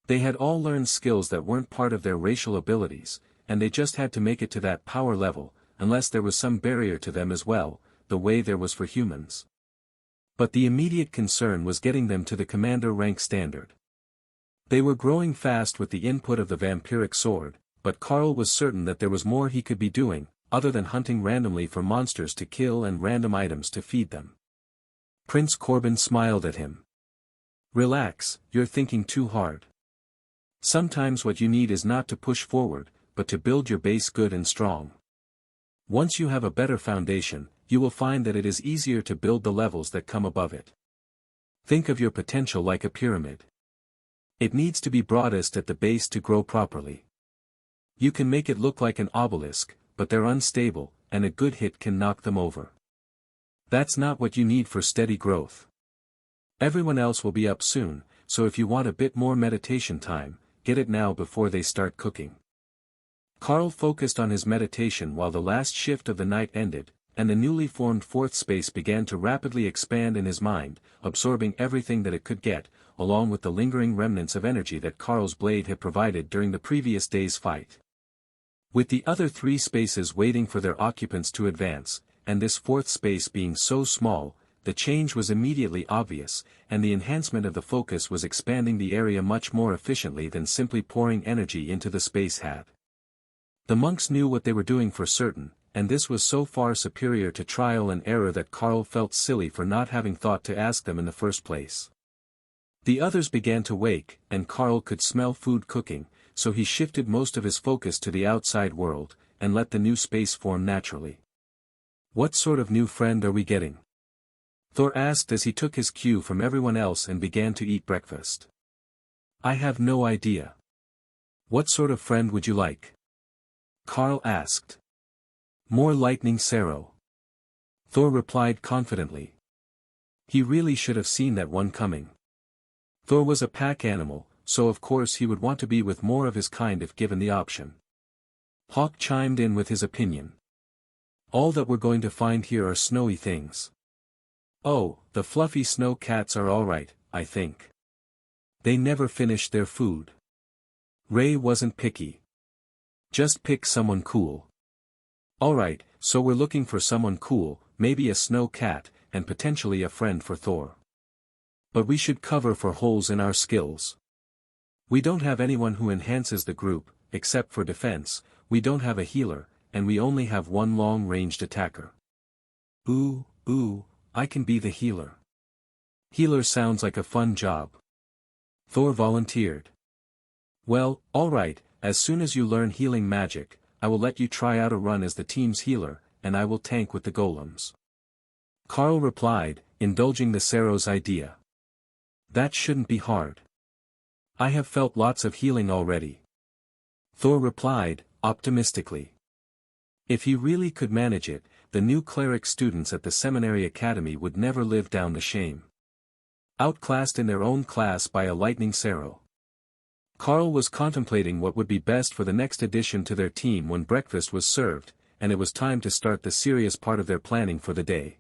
They had all learned skills that weren't part of their racial abilities, and they just had to make it to that power level, unless there was some barrier to them as well, the way there was for humans. But the immediate concern was getting them to the commander rank standard. They were growing fast with the input of the vampiric sword, but Carl was certain that there was more he could be doing, other than hunting randomly for monsters to kill and random items to feed them. Prince Corbin smiled at him. Relax, you're thinking too hard. Sometimes what you need is not to push forward, but to build your base good and strong. Once you have a better foundation, you will find that it is easier to build the levels that come above it. Think of your potential like a pyramid. It needs to be broadest at the base to grow properly. You can make it look like an obelisk, but they're unstable, and a good hit can knock them over. That's not what you need for steady growth. Everyone else will be up soon, so if you want a bit more meditation time, get it now before they start cooking. Carl focused on his meditation while the last shift of the night ended, and the newly formed fourth space began to rapidly expand in his mind, absorbing everything that it could get, along with the lingering remnants of energy that Carl's blade had provided during the previous day's fight. With the other three spaces waiting for their occupants to advance, and this fourth space being so small, the change was immediately obvious, and the enhancement of the focus was expanding the area much more efficiently than simply pouring energy into the space had. The monks knew what they were doing for certain, and this was so far superior to trial and error that Carl felt silly for not having thought to ask them in the first place. The others began to wake, and Carl could smell food cooking, so he shifted most of his focus to the outside world, and let the new space form naturally. "What sort of new friend are we getting?" Thor asked as he took his cue from everyone else and began to eat breakfast. "I have no idea. What sort of friend would you like?" Carl asked. "More lightning Sero." Thor replied confidently. He really should have seen that one coming. Thor was a pack animal, so of course he would want to be with more of his kind if given the option. Hawk chimed in with his opinion. "All that we're going to find here are snowy things." "Oh, the fluffy snow cats are alright, I think. They never finish their food." Ray wasn't picky. "Just pick someone cool." "Alright, so we're looking for someone cool, maybe a snow cat, and potentially a friend for Thor. But we should cover for holes in our skills. We don't have anyone who enhances the group, except for defense, we don't have a healer, and we only have one long-ranged attacker." Ooh, I can be the healer." "Healer sounds like a fun job." Thor volunteered. "Well, alright, as soon as you learn healing magic, I will let you try out a run as the team's healer, and I will tank with the golems." Carl replied, indulging the Sero's idea. "That shouldn't be hard. I have felt lots of healing already." Thor replied, optimistically. If he really could manage it, the new cleric students at the seminary academy would never live down the shame. Outclassed in their own class by a lightning Sero. Carl was contemplating what would be best for the next addition to their team when breakfast was served, and it was time to start the serious part of their planning for the day.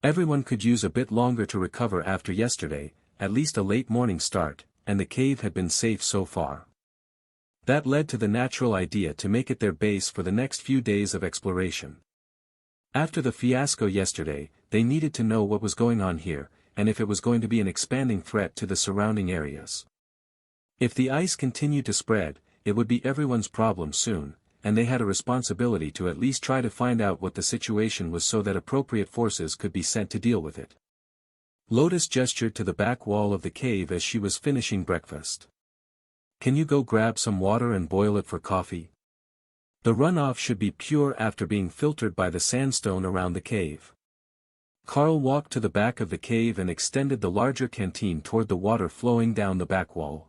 Everyone could use a bit longer to recover after yesterday, at least a late morning start, and the cave had been safe so far. That led to the natural idea to make it their base for the next few days of exploration. After the fiasco yesterday, they needed to know what was going on here, and if it was going to be an expanding threat to the surrounding areas. If the ice continued to spread, it would be everyone's problem soon, and they had a responsibility to at least try to find out what the situation was so that appropriate forces could be sent to deal with it. Lotus gestured to the back wall of the cave as she was finishing breakfast. "Can you go grab some water and boil it for coffee? The runoff should be pure after being filtered by the sandstone around the cave." Carl walked to the back of the cave and extended the larger canteen toward the water flowing down the back wall.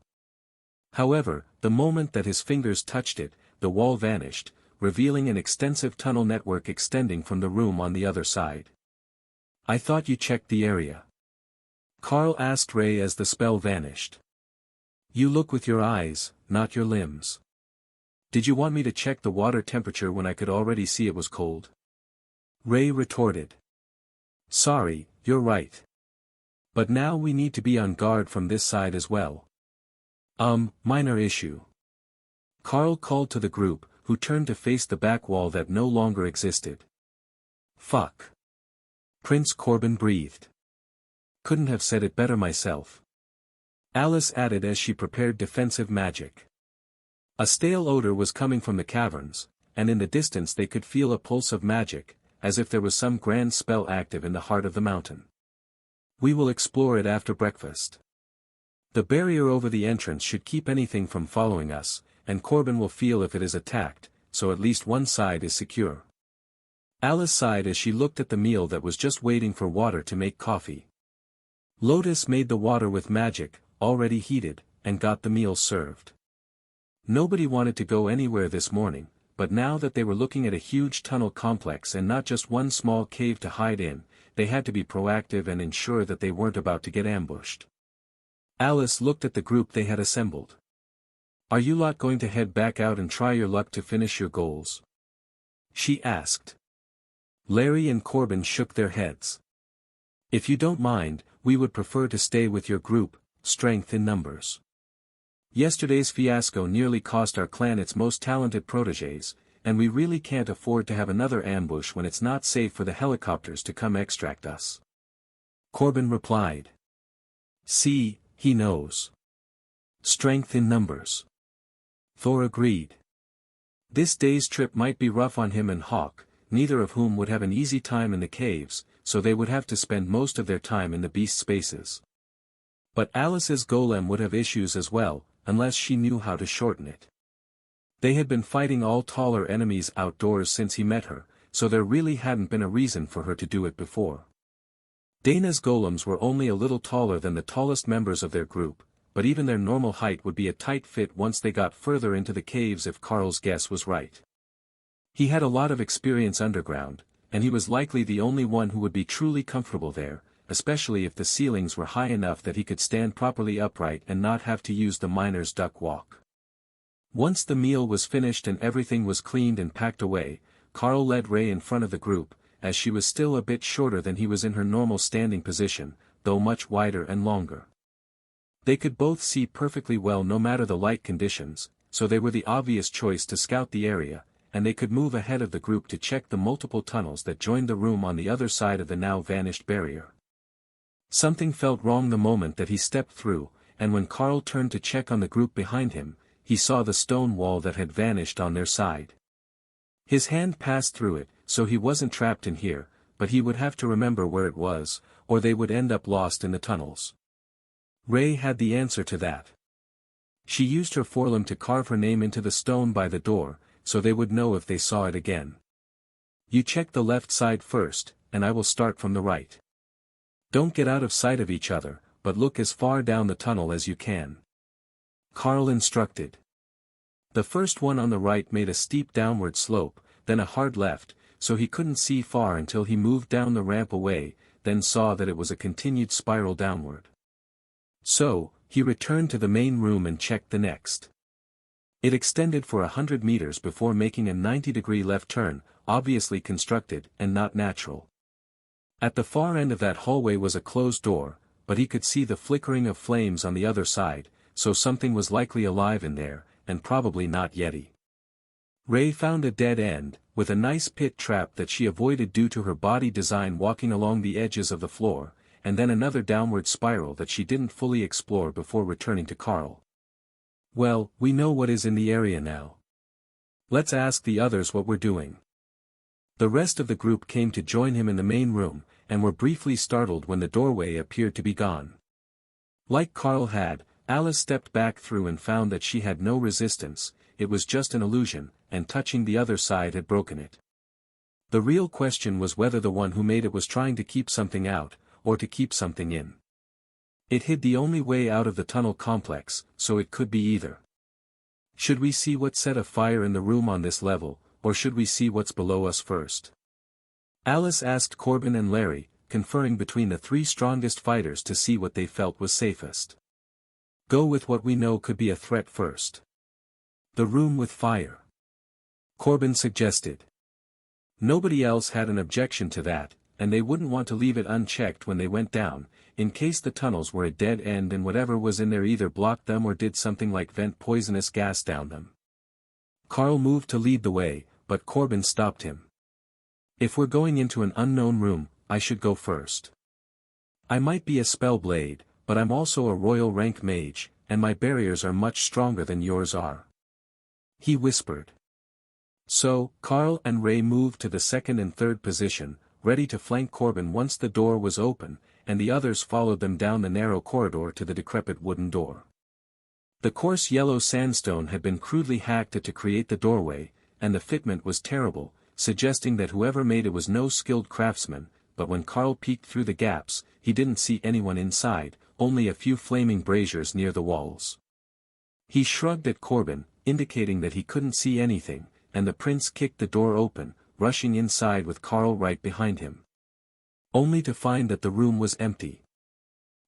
However, the moment that his fingers touched it, the wall vanished, revealing an extensive tunnel network extending from the room on the other side. "I thought you checked the area." Carl asked Ray as the spell vanished. "You look with your eyes, not your limbs. Did you want me to check the water temperature when I could already see it was cold?" Ray retorted. "Sorry, you're right. But now we need to be on guard from this side as well." Minor issue." Carl called to the group, who turned to face the back wall that no longer existed. "Fuck." Prince Corbin breathed. "Couldn't have said it better myself." Alice added as she prepared defensive magic. A stale odor was coming from the caverns, and in the distance they could feel a pulse of magic, as if there was some grand spell active in the heart of the mountain. "We will explore it after breakfast. The barrier over the entrance should keep anything from following us, and Corbin will feel if it is attacked, so at least one side is secure." Alice sighed as she looked at the meal that was just waiting for water to make coffee. Lotus made the water with magic, already heated, and got the meal served. Nobody wanted to go anywhere this morning, but now that they were looking at a huge tunnel complex and not just one small cave to hide in, they had to be proactive and ensure that they weren't about to get ambushed. Alice looked at the group they had assembled. "Are you lot going to head back out and try your luck to finish your goals?" she asked. Larry and Corbin shook their heads. If you don't mind, we would prefer to stay with your group, strength in numbers. Yesterday's fiasco nearly cost our clan its most talented protégés, and we really can't afford to have another ambush when it's not safe for the helicopters to come extract us. Corbin replied. See, he knows. Strength in numbers. Thor agreed. This day's trip might be rough on him and Hawk, neither of whom would have an easy time in the caves, so they would have to spend most of their time in the beast spaces. But Alice's golem would have issues as well, unless she knew how to shorten it. They had been fighting all taller enemies outdoors since he met her, so there really hadn't been a reason for her to do it before. Dana's golems were only a little taller than the tallest members of their group, but even their normal height would be a tight fit once they got further into the caves if Carl's guess was right. He had a lot of experience underground, and he was likely the only one who would be truly comfortable there, especially if the ceilings were high enough that he could stand properly upright and not have to use the miner's duck walk. Once the meal was finished and everything was cleaned and packed away, Carl led Ray in front of the group, as she was still a bit shorter than he was in her normal standing position, though much wider and longer. They could both see perfectly well no matter the light conditions, so they were the obvious choice to scout the area, and they could move ahead of the group to check the multiple tunnels that joined the room on the other side of the now vanished barrier. Something felt wrong the moment that he stepped through, and when Carl turned to check on the group behind him, he saw the stone wall that had vanished on their side. His hand passed through it, so he wasn't trapped in here, but he would have to remember where it was, or they would end up lost in the tunnels. Ray had the answer to that. She used her forelimb to carve her name into the stone by the door, so they would know if they saw it again. You check the left side first, and I will start from the right. Don't get out of sight of each other, but look as far down the tunnel as you can. Carl instructed. The first one on the right made a steep downward slope, then a hard left, so he couldn't see far until he moved down the ramp away, then saw that it was a continued spiral downward. So, he returned to the main room and checked the next. It extended for 100 meters before making a 90-degree left turn, obviously constructed and not natural. At the far end of that hallway was a closed door, but he could see the flickering of flames on the other side, so something was likely alive in there, and probably not Yeti. Ray found a dead end, with a nice pit trap that she avoided due to her body design walking along the edges of the floor, and then another downward spiral that she didn't fully explore before returning to Carl. Well, we know what is in the area now. Let's ask the others what we're doing. The rest of the group came to join him in the main room, and were briefly startled when the doorway appeared to be gone. Like Carl had, Alice stepped back through and found that she had no resistance, it was just an illusion, and touching the other side had broken it. The real question was whether the one who made it was trying to keep something out, or to keep something in. It hid the only way out of the tunnel complex, so it could be either. Should we see what set a fire in the room on this level, or should we see what's below us first? Alice asked Corbin and Larry, conferring between the three strongest fighters to see what they felt was safest. Go with what we know could be a threat first. The room with fire. Corbin suggested. Nobody else had an objection to that, and they wouldn't want to leave it unchecked when they went down, in case the tunnels were a dead end and whatever was in there either blocked them or did something like vent poisonous gas down them. Carl moved to lead the way, but Corbin stopped him. If we're going into an unknown room, I should go first. I might be a spell blade, but I'm also a royal rank mage, and my barriers are much stronger than yours are. He whispered. So, Carl and Ray moved to the second and third position, ready to flank Corbin once the door was open, and the others followed them down the narrow corridor to the decrepit wooden door. The coarse yellow sandstone had been crudely hacked to create the doorway, and the fitment was terrible, suggesting that whoever made it was no skilled craftsman, but when Carl peeked through the gaps, he didn't see anyone inside, only a few flaming braziers near the walls. He shrugged at Corbin, indicating that he couldn't see anything, and the prince kicked the door open, rushing inside with Carl right behind him. Only to find that the room was empty.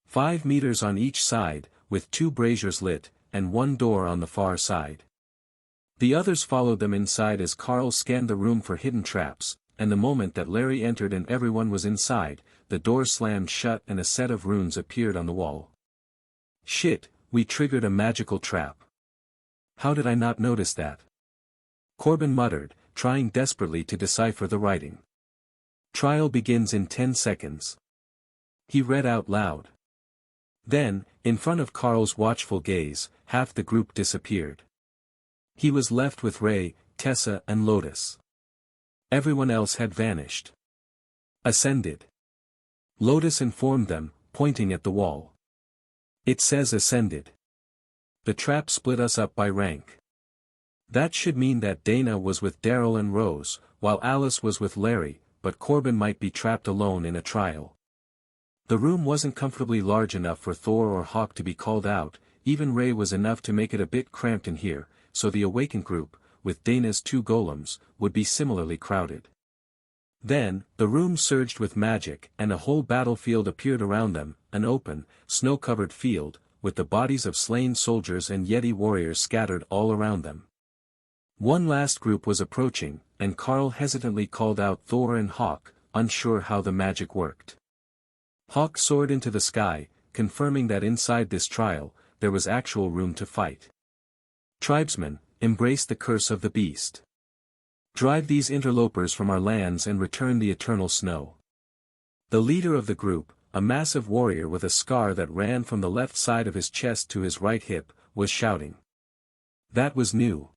5 meters on each side, with 2 braziers lit, and 1 door on the far side. The others followed them inside as Carl scanned the room for hidden traps, and the moment that Larry entered and everyone was inside, the door slammed shut and a set of runes appeared on the wall. Shit, we triggered a magical trap. How did I not notice that? Corbin muttered, trying desperately to decipher the writing. Trial begins in 10 seconds. He read out loud. Then, in front of Carl's watchful gaze, half the group disappeared. He was left with Ray, Tessa and Lotus. Everyone else had vanished. Ascended. Lotus informed them, pointing at the wall. It says ascended. The trap split us up by rank. That should mean that Dana was with Daryl and Rose, while Alice was with Larry, but Corbin might be trapped alone in a trial. The room wasn't comfortably large enough for Thor or Hawk to be called out, even Ray was enough to make it a bit cramped in here, so the awakened group, with Dana's 2 golems, would be similarly crowded. Then, the room surged with magic and a whole battlefield appeared around them, an open, snow-covered field, with the bodies of slain soldiers and Yeti warriors scattered all around them. One last group was approaching, and Carl hesitantly called out Thor and Hawk, unsure how the magic worked. Hawk soared into the sky, confirming that inside this trial, there was actual room to fight. Tribesmen, embrace the curse of the beast. Drive these interlopers from our lands and return the eternal snow. The leader of the group, a massive warrior with a scar that ran from the left side of his chest to his right hip, was shouting. That was new.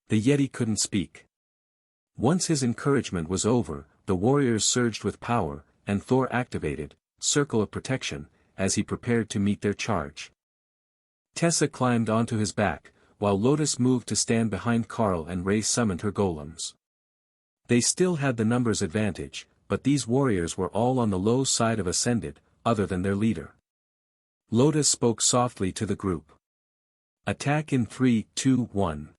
The Yeti couldn't speak. Once his encouragement was over, the warriors surged with power, and Thor activated, Circle of Protection, as he prepared to meet their charge. Tessa climbed onto his back, while Lotus moved to stand behind Carl and Ray summoned her golems. They still had the numbers advantage, but these warriors were all on the low side of Ascended, other than their leader. Lotus spoke softly to the group. Attack in 3, 2, 1.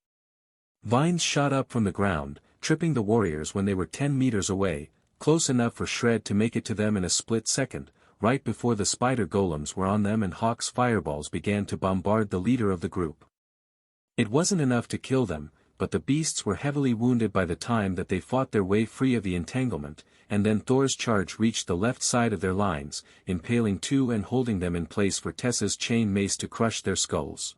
Vines shot up from the ground, tripping the warriors when they were 10 meters away, close enough for Shred to make it to them in a split second, right before the spider golems were on them and Hawk's fireballs began to bombard the leader of the group. It wasn't enough to kill them, but the beasts were heavily wounded by the time that they fought their way free of the entanglement, and then Thor's charge reached the left side of their lines, impaling 2 and holding them in place for Tessa's chain mace to crush their skulls.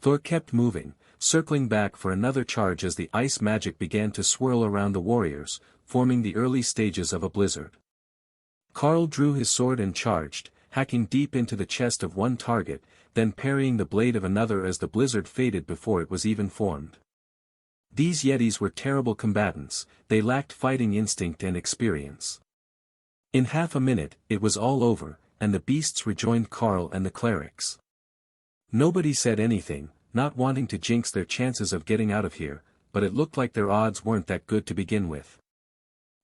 Thor kept moving, circling back for another charge as the ice magic began to swirl around the warriors, forming the early stages of a blizzard. Carl drew his sword and charged, hacking deep into the chest of one target, then parrying the blade of another as the blizzard faded before it was even formed. These Yetis were terrible combatants, they lacked fighting instinct and experience. In half a minute, it was all over, and the beasts rejoined Carl and the clerics. Nobody said anything, not wanting to jinx their chances of getting out of here, but it looked like their odds weren't that good to begin with.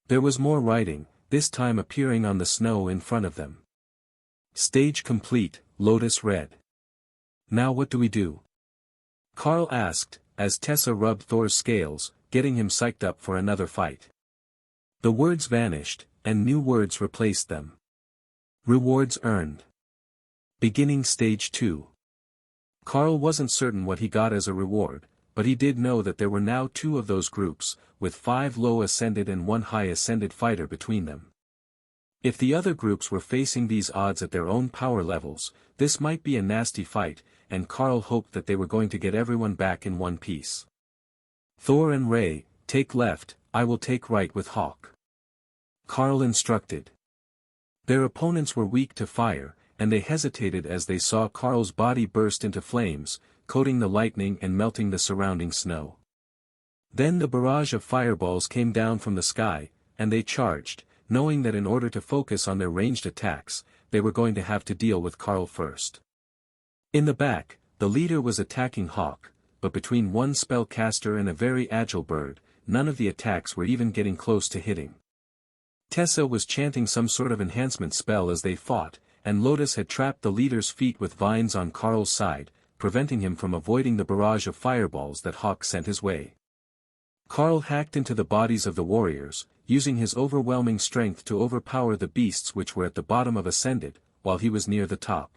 There was more writing, this time appearing on the snow in front of them. Stage complete, Lotus read. Now what do we do? Carl asked, as Tessa rubbed Thor's scales, getting him psyched up for another fight. The words vanished, and new words replaced them. Rewards earned. Beginning Stage 2. Carl wasn't certain what he got as a reward, but he did know that there were now 2 of those groups, with 5 low ascended and 1 high ascended fighter between them. If the other groups were facing these odds at their own power levels, this might be a nasty fight, and Carl hoped that they were going to get everyone back in one piece. Thor and Ray, take left, I will take right with Hawk. Carl instructed. Their opponents were weak to fire, and they hesitated as they saw Carl's body burst into flames, coating the lightning and melting the surrounding snow. Then the barrage of fireballs came down from the sky, and they charged, knowing that in order to focus on their ranged attacks, they were going to have to deal with Carl first. In the back, the leader was attacking Hawk, but between one spellcaster and a very agile bird, none of the attacks were even getting close to hitting. Tessa was chanting some sort of enhancement spell as they fought, and Lotus had trapped the leader's feet with vines on Carl's side, preventing him from avoiding the barrage of fireballs that Hawk sent his way. Carl hacked into the bodies of the warriors, using his overwhelming strength to overpower the beasts which were at the bottom of Ascended, while he was near the top.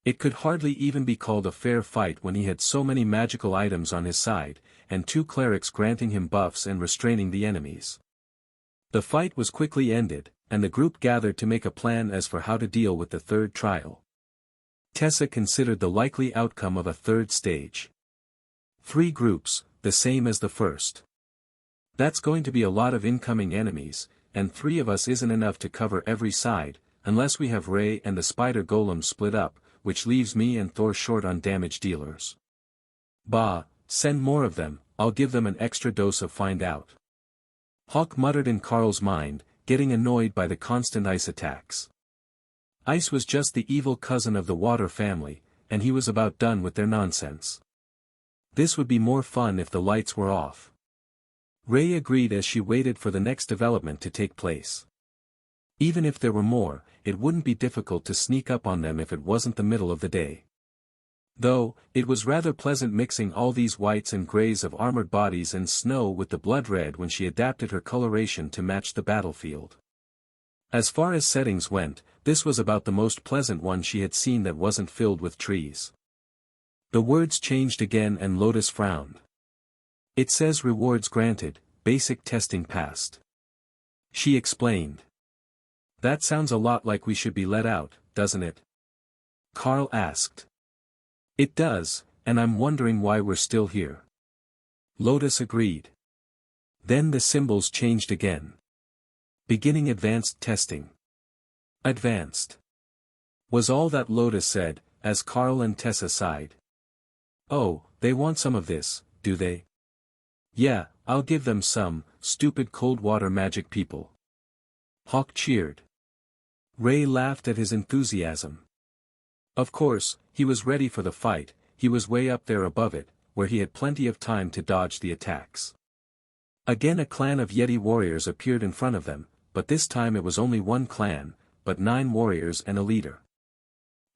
It could hardly even be called a fair fight when he had so many magical items on his side, and 2 clerics granting him buffs and restraining the enemies. The fight was quickly ended, and the group gathered to make a plan as for how to deal with the third trial. Tessa considered the likely outcome of a third stage. 3 groups, the same as the first. That's going to be a lot of incoming enemies, and 3 of us isn't enough to cover every side, unless we have Ray and the spider golem split up, which leaves me and Thor short on damage dealers. Bah, send more of them, I'll give them an extra dose of find out. Hawk muttered in Carl's mind, getting annoyed by the constant ice attacks. Ice was just the evil cousin of the water family, and he was about done with their nonsense. This would be more fun if the lights were off. Ray agreed as she waited for the next development to take place. Even if there were more, it wouldn't be difficult to sneak up on them if it wasn't the middle of the day. Though, it was rather pleasant mixing all these whites and grays of armored bodies and snow with the blood red when she adapted her coloration to match the battlefield. As far as settings went, this was about the most pleasant one she had seen that wasn't filled with trees. The words changed again and Lotus frowned. It says rewards granted, basic testing passed. She explained. That sounds a lot like we should be let out, doesn't it? Carl asked. It does, and I'm wondering why we're still here. Lotus agreed. Then the symbols changed again. Beginning advanced testing. Advanced. Was all that Lotus said, as Carl and Tessa sighed. Oh, they want some of this, do they? Yeah, I'll give them some, stupid cold water magic people. Hawk cheered. Ray laughed at his enthusiasm. Of course, he was ready for the fight, he was way up there above it, where he had plenty of time to dodge the attacks. Again a clan of Yeti warriors appeared in front of them, but this time it was only one clan, but 9 warriors and a leader.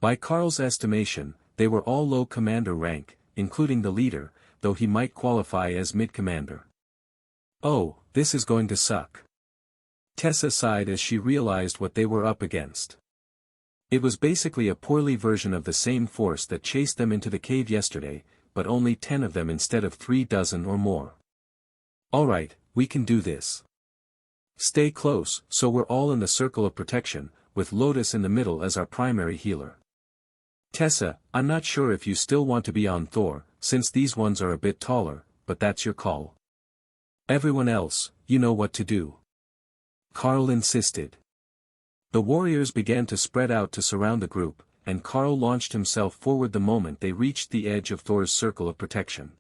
By Carl's estimation, they were all low commander rank, including the leader, though he might qualify as mid-commander. Oh, this is going to suck. Tessa sighed as she realized what they were up against. It was basically a poorly version of the same force that chased them into the cave yesterday, but only 10 of them instead of 3 dozen or more. Alright, we can do this. Stay close, so we're all in the circle of protection, with Lotus in the middle as our primary healer. Tessa, I'm not sure if you still want to be on Thor, since these ones are a bit taller, but that's your call. Everyone else, you know what to do. Carl insisted. The warriors began to spread out to surround the group, and Carl launched himself forward the moment they reached the edge of Thor's circle of protection.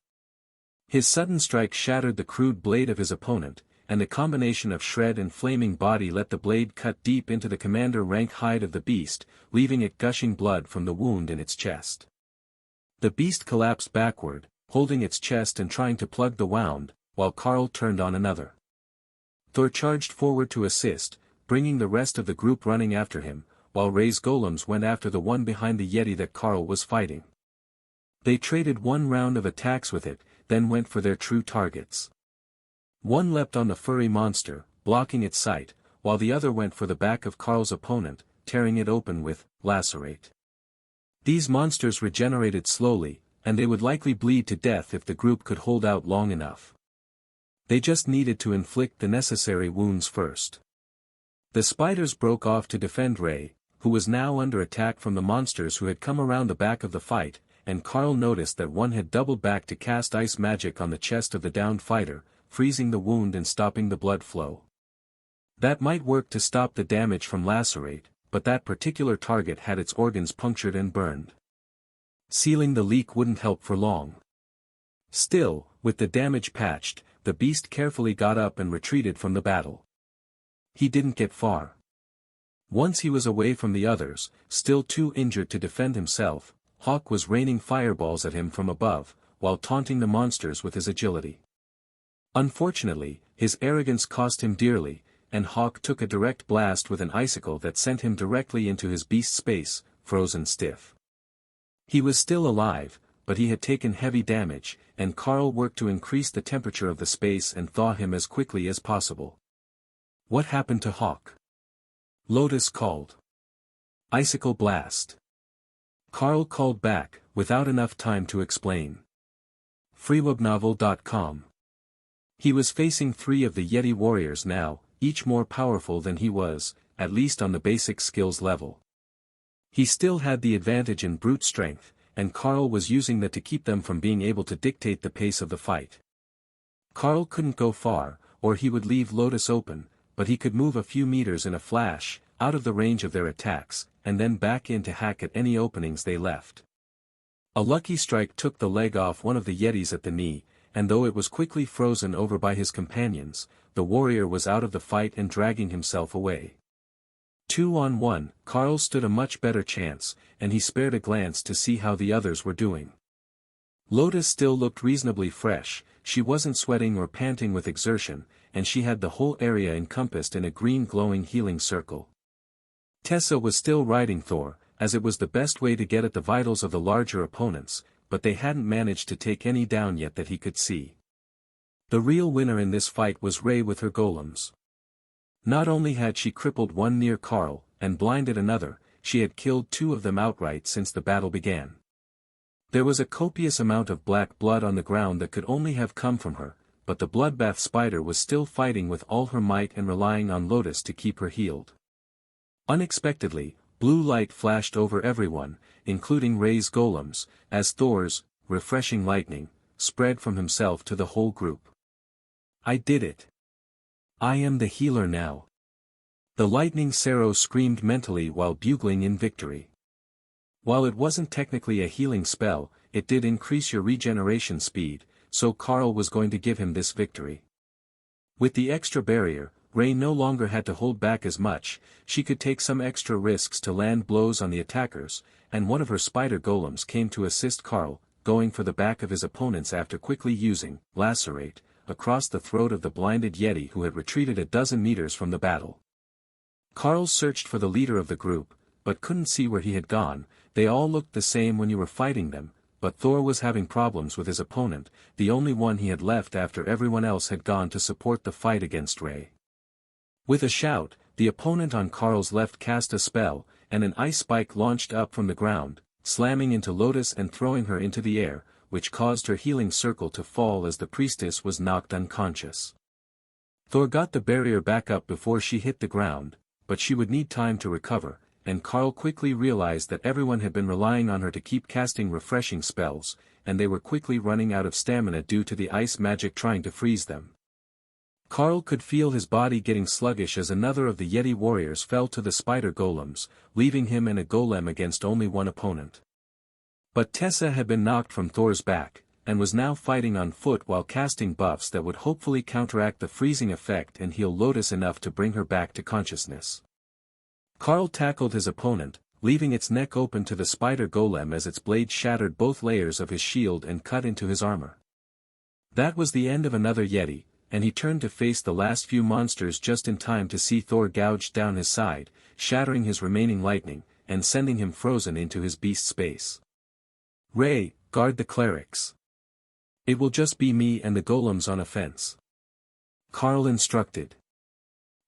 His sudden strike shattered the crude blade of his opponent, and the combination of shred and flaming body let the blade cut deep into the commander-rank hide of the beast, leaving it gushing blood from the wound in its chest. The beast collapsed backward, holding its chest and trying to plug the wound, while Carl turned on another. Thor charged forward to assist, bringing the rest of the group running after him, while Ray's golems went after the one behind the Yeti that Carl was fighting. They traded one round of attacks with it, then went for their true targets. One leapt on the furry monster, blocking its sight, while the other went for the back of Carl's opponent, tearing it open with lacerate. These monsters regenerated slowly, and they would likely bleed to death if the group could hold out long enough. They just needed to inflict the necessary wounds first. The spiders broke off to defend Ray, who was now under attack from the monsters who had come around the back of the fight, and Carl noticed that one had doubled back to cast ice magic on the chest of the downed fighter, freezing the wound and stopping the blood flow. That might work to stop the damage from lacerate, but that particular target had its organs punctured and burned. Sealing the leak wouldn't help for long. Still, with the damage patched, the beast carefully got up and retreated from the battle. He didn't get far. Once he was away from the others, still too injured to defend himself, Hawk was raining fireballs at him from above, while taunting the monsters with his agility. Unfortunately, his arrogance cost him dearly, and Hawk took a direct blast with an icicle that sent him directly into his beast space, frozen stiff. He was still alive, but he had taken heavy damage, and Carl worked to increase the temperature of the space and thaw him as quickly as possible. What happened to Hawk? Lotus called. Icicle blast. Carl called back, without enough time to explain. freewebnovel.com. He was facing 3 of the Yeti warriors now, each more powerful than he was, at least on the basic skills level. He still had the advantage in brute strength, and Carl was using that to keep them from being able to dictate the pace of the fight. Carl couldn't go far, or he would leave Lotus open, but he could move a few meters in a flash, out of the range of their attacks, and then back in to hack at any openings they left. A lucky strike took the leg off one of the Yetis at the knee, and though it was quickly frozen over by his companions, the warrior was out of the fight and dragging himself away. 2-on-1, Carl stood a much better chance, and he spared a glance to see how the others were doing. Lotus still looked reasonably fresh, she wasn't sweating or panting with exertion, and she had the whole area encompassed in a green glowing healing circle. Tessa was still riding Thor, as it was the best way to get at the vitals of the larger opponents, but they hadn't managed to take any down yet that he could see. The real winner in this fight was Ray with her golems. Not only had she crippled one near Carl, and blinded another, she had killed 2 of them outright since the battle began. There was a copious amount of black blood on the ground that could only have come from her, but the bloodbath spider was still fighting with all her might and relying on Lotus to keep her healed. Unexpectedly, blue light flashed over everyone, including Ray's golems, as Thor's, refreshing lightning, spread from himself to the whole group. I did it. I am the healer now. The lightning Sero screamed mentally while bugling in victory. While it wasn't technically a healing spell, it did increase your regeneration speed, so Carl was going to give him this victory. With the extra barrier, Ray no longer had to hold back as much, she could take some extra risks to land blows on the attackers, and one of her spider golems came to assist Carl, going for the back of his opponents after quickly using Lacerate across the throat of the blinded Yeti who had retreated a dozen meters from the battle. Carl searched for the leader of the group, but couldn't see where he had gone. They all looked the same when you were fighting them, but Thor was having problems with his opponent, the only one he had left after everyone else had gone to support the fight against Ray. With a shout, the opponent on Carl's left cast a spell, and an ice spike launched up from the ground, slamming into Lotus and throwing her into the air, which caused her healing circle to fall as the priestess was knocked unconscious. Thor got the barrier back up before she hit the ground, but she would need time to recover, and Carl quickly realized that everyone had been relying on her to keep casting refreshing spells, and they were quickly running out of stamina due to the ice magic trying to freeze them. Carl could feel his body getting sluggish as another of the Yeti warriors fell to the spider golems, leaving him and a golem against only one opponent. But Tessa had been knocked from Thor's back, and was now fighting on foot while casting buffs that would hopefully counteract the freezing effect and heal Lotus enough to bring her back to consciousness. Carl tackled his opponent, leaving its neck open to the spider golem as its blade shattered both layers of his shield and cut into his armor. That was the end of another Yeti, and he turned to face the last few monsters just in time to see Thor gouged down his side, shattering his remaining lightning, and sending him frozen into his beast space. Ray, guard the clerics. It will just be me and the golems on offense. Carl instructed.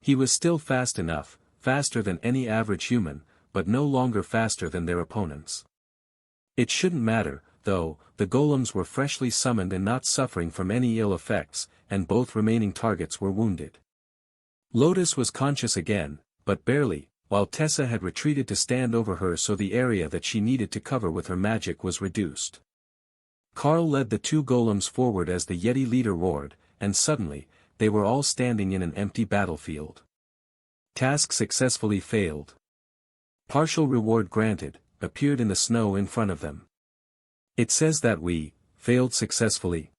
He was still fast enough, faster than any average human, but no longer faster than their opponents. It shouldn't matter, though, the golems were freshly summoned and not suffering from any ill effects, and both remaining targets were wounded. Lotus was conscious again, but barely, while Tessa had retreated to stand over her so the area that she needed to cover with her magic was reduced. Carl led the 2 golems forward as the Yeti leader roared, and suddenly, they were all standing in an empty battlefield. Task successfully failed. Partial reward granted, appeared in the snow in front of them. It says that we failed successfully.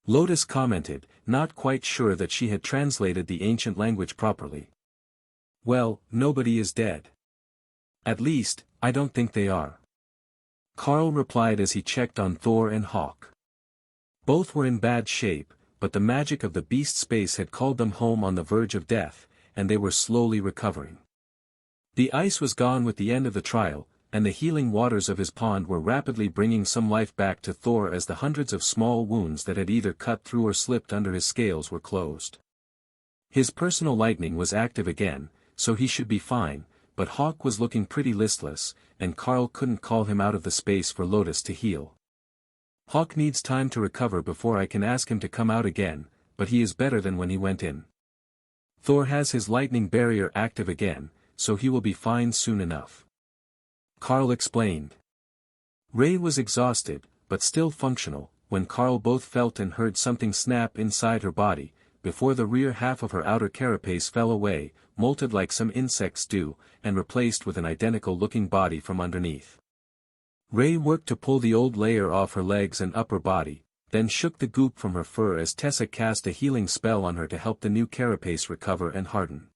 Lotus commented, not quite sure that she had translated the ancient language properly. Well, nobody is dead. At least, I don't think they are. Carl replied as he checked on Thor and Hawk. Both were in bad shape, but the magic of the beast space had called them home on the verge of death, and they were slowly recovering. The ice was gone with the end of the trial, and the healing waters of his pond were rapidly bringing some life back to Thor as the hundreds of small wounds that had either cut through or slipped under his scales were closed. His personal lightning was active again, so he should be fine, but Hawk was looking pretty listless, and Carl couldn't call him out of the space for Lotus to heal. Hawk needs time to recover before I can ask him to come out again, but he is better than when he went in. Thor has his lightning barrier active again, so he will be fine soon enough. Carl explained. Ray was exhausted, but still functional, when Carl both felt and heard something snap inside her body, before the rear half of her outer carapace fell away, molted like some insects do, and replaced with an identical-looking body from underneath. Ray worked to pull the old layer off her legs and upper body, then shook the goop from her fur as Tessa cast a healing spell on her to help the new carapace recover and harden.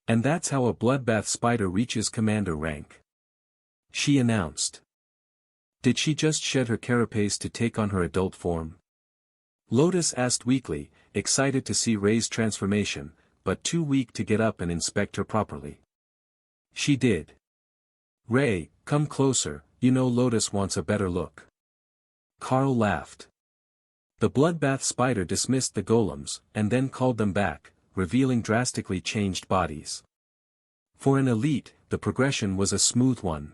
And that's how a bloodbath spider reaches commander rank. She announced. Did she just shed her carapace to take on her adult form? Lotus asked weakly, excited to see Ray's transformation, but too weak to get up and inspect her properly. She did. Ray, come closer, you know Lotus wants a better look. Carl laughed. The bloodbath spider dismissed the golems, and then called them back, revealing drastically changed bodies. For an elite, the progression was a smooth one.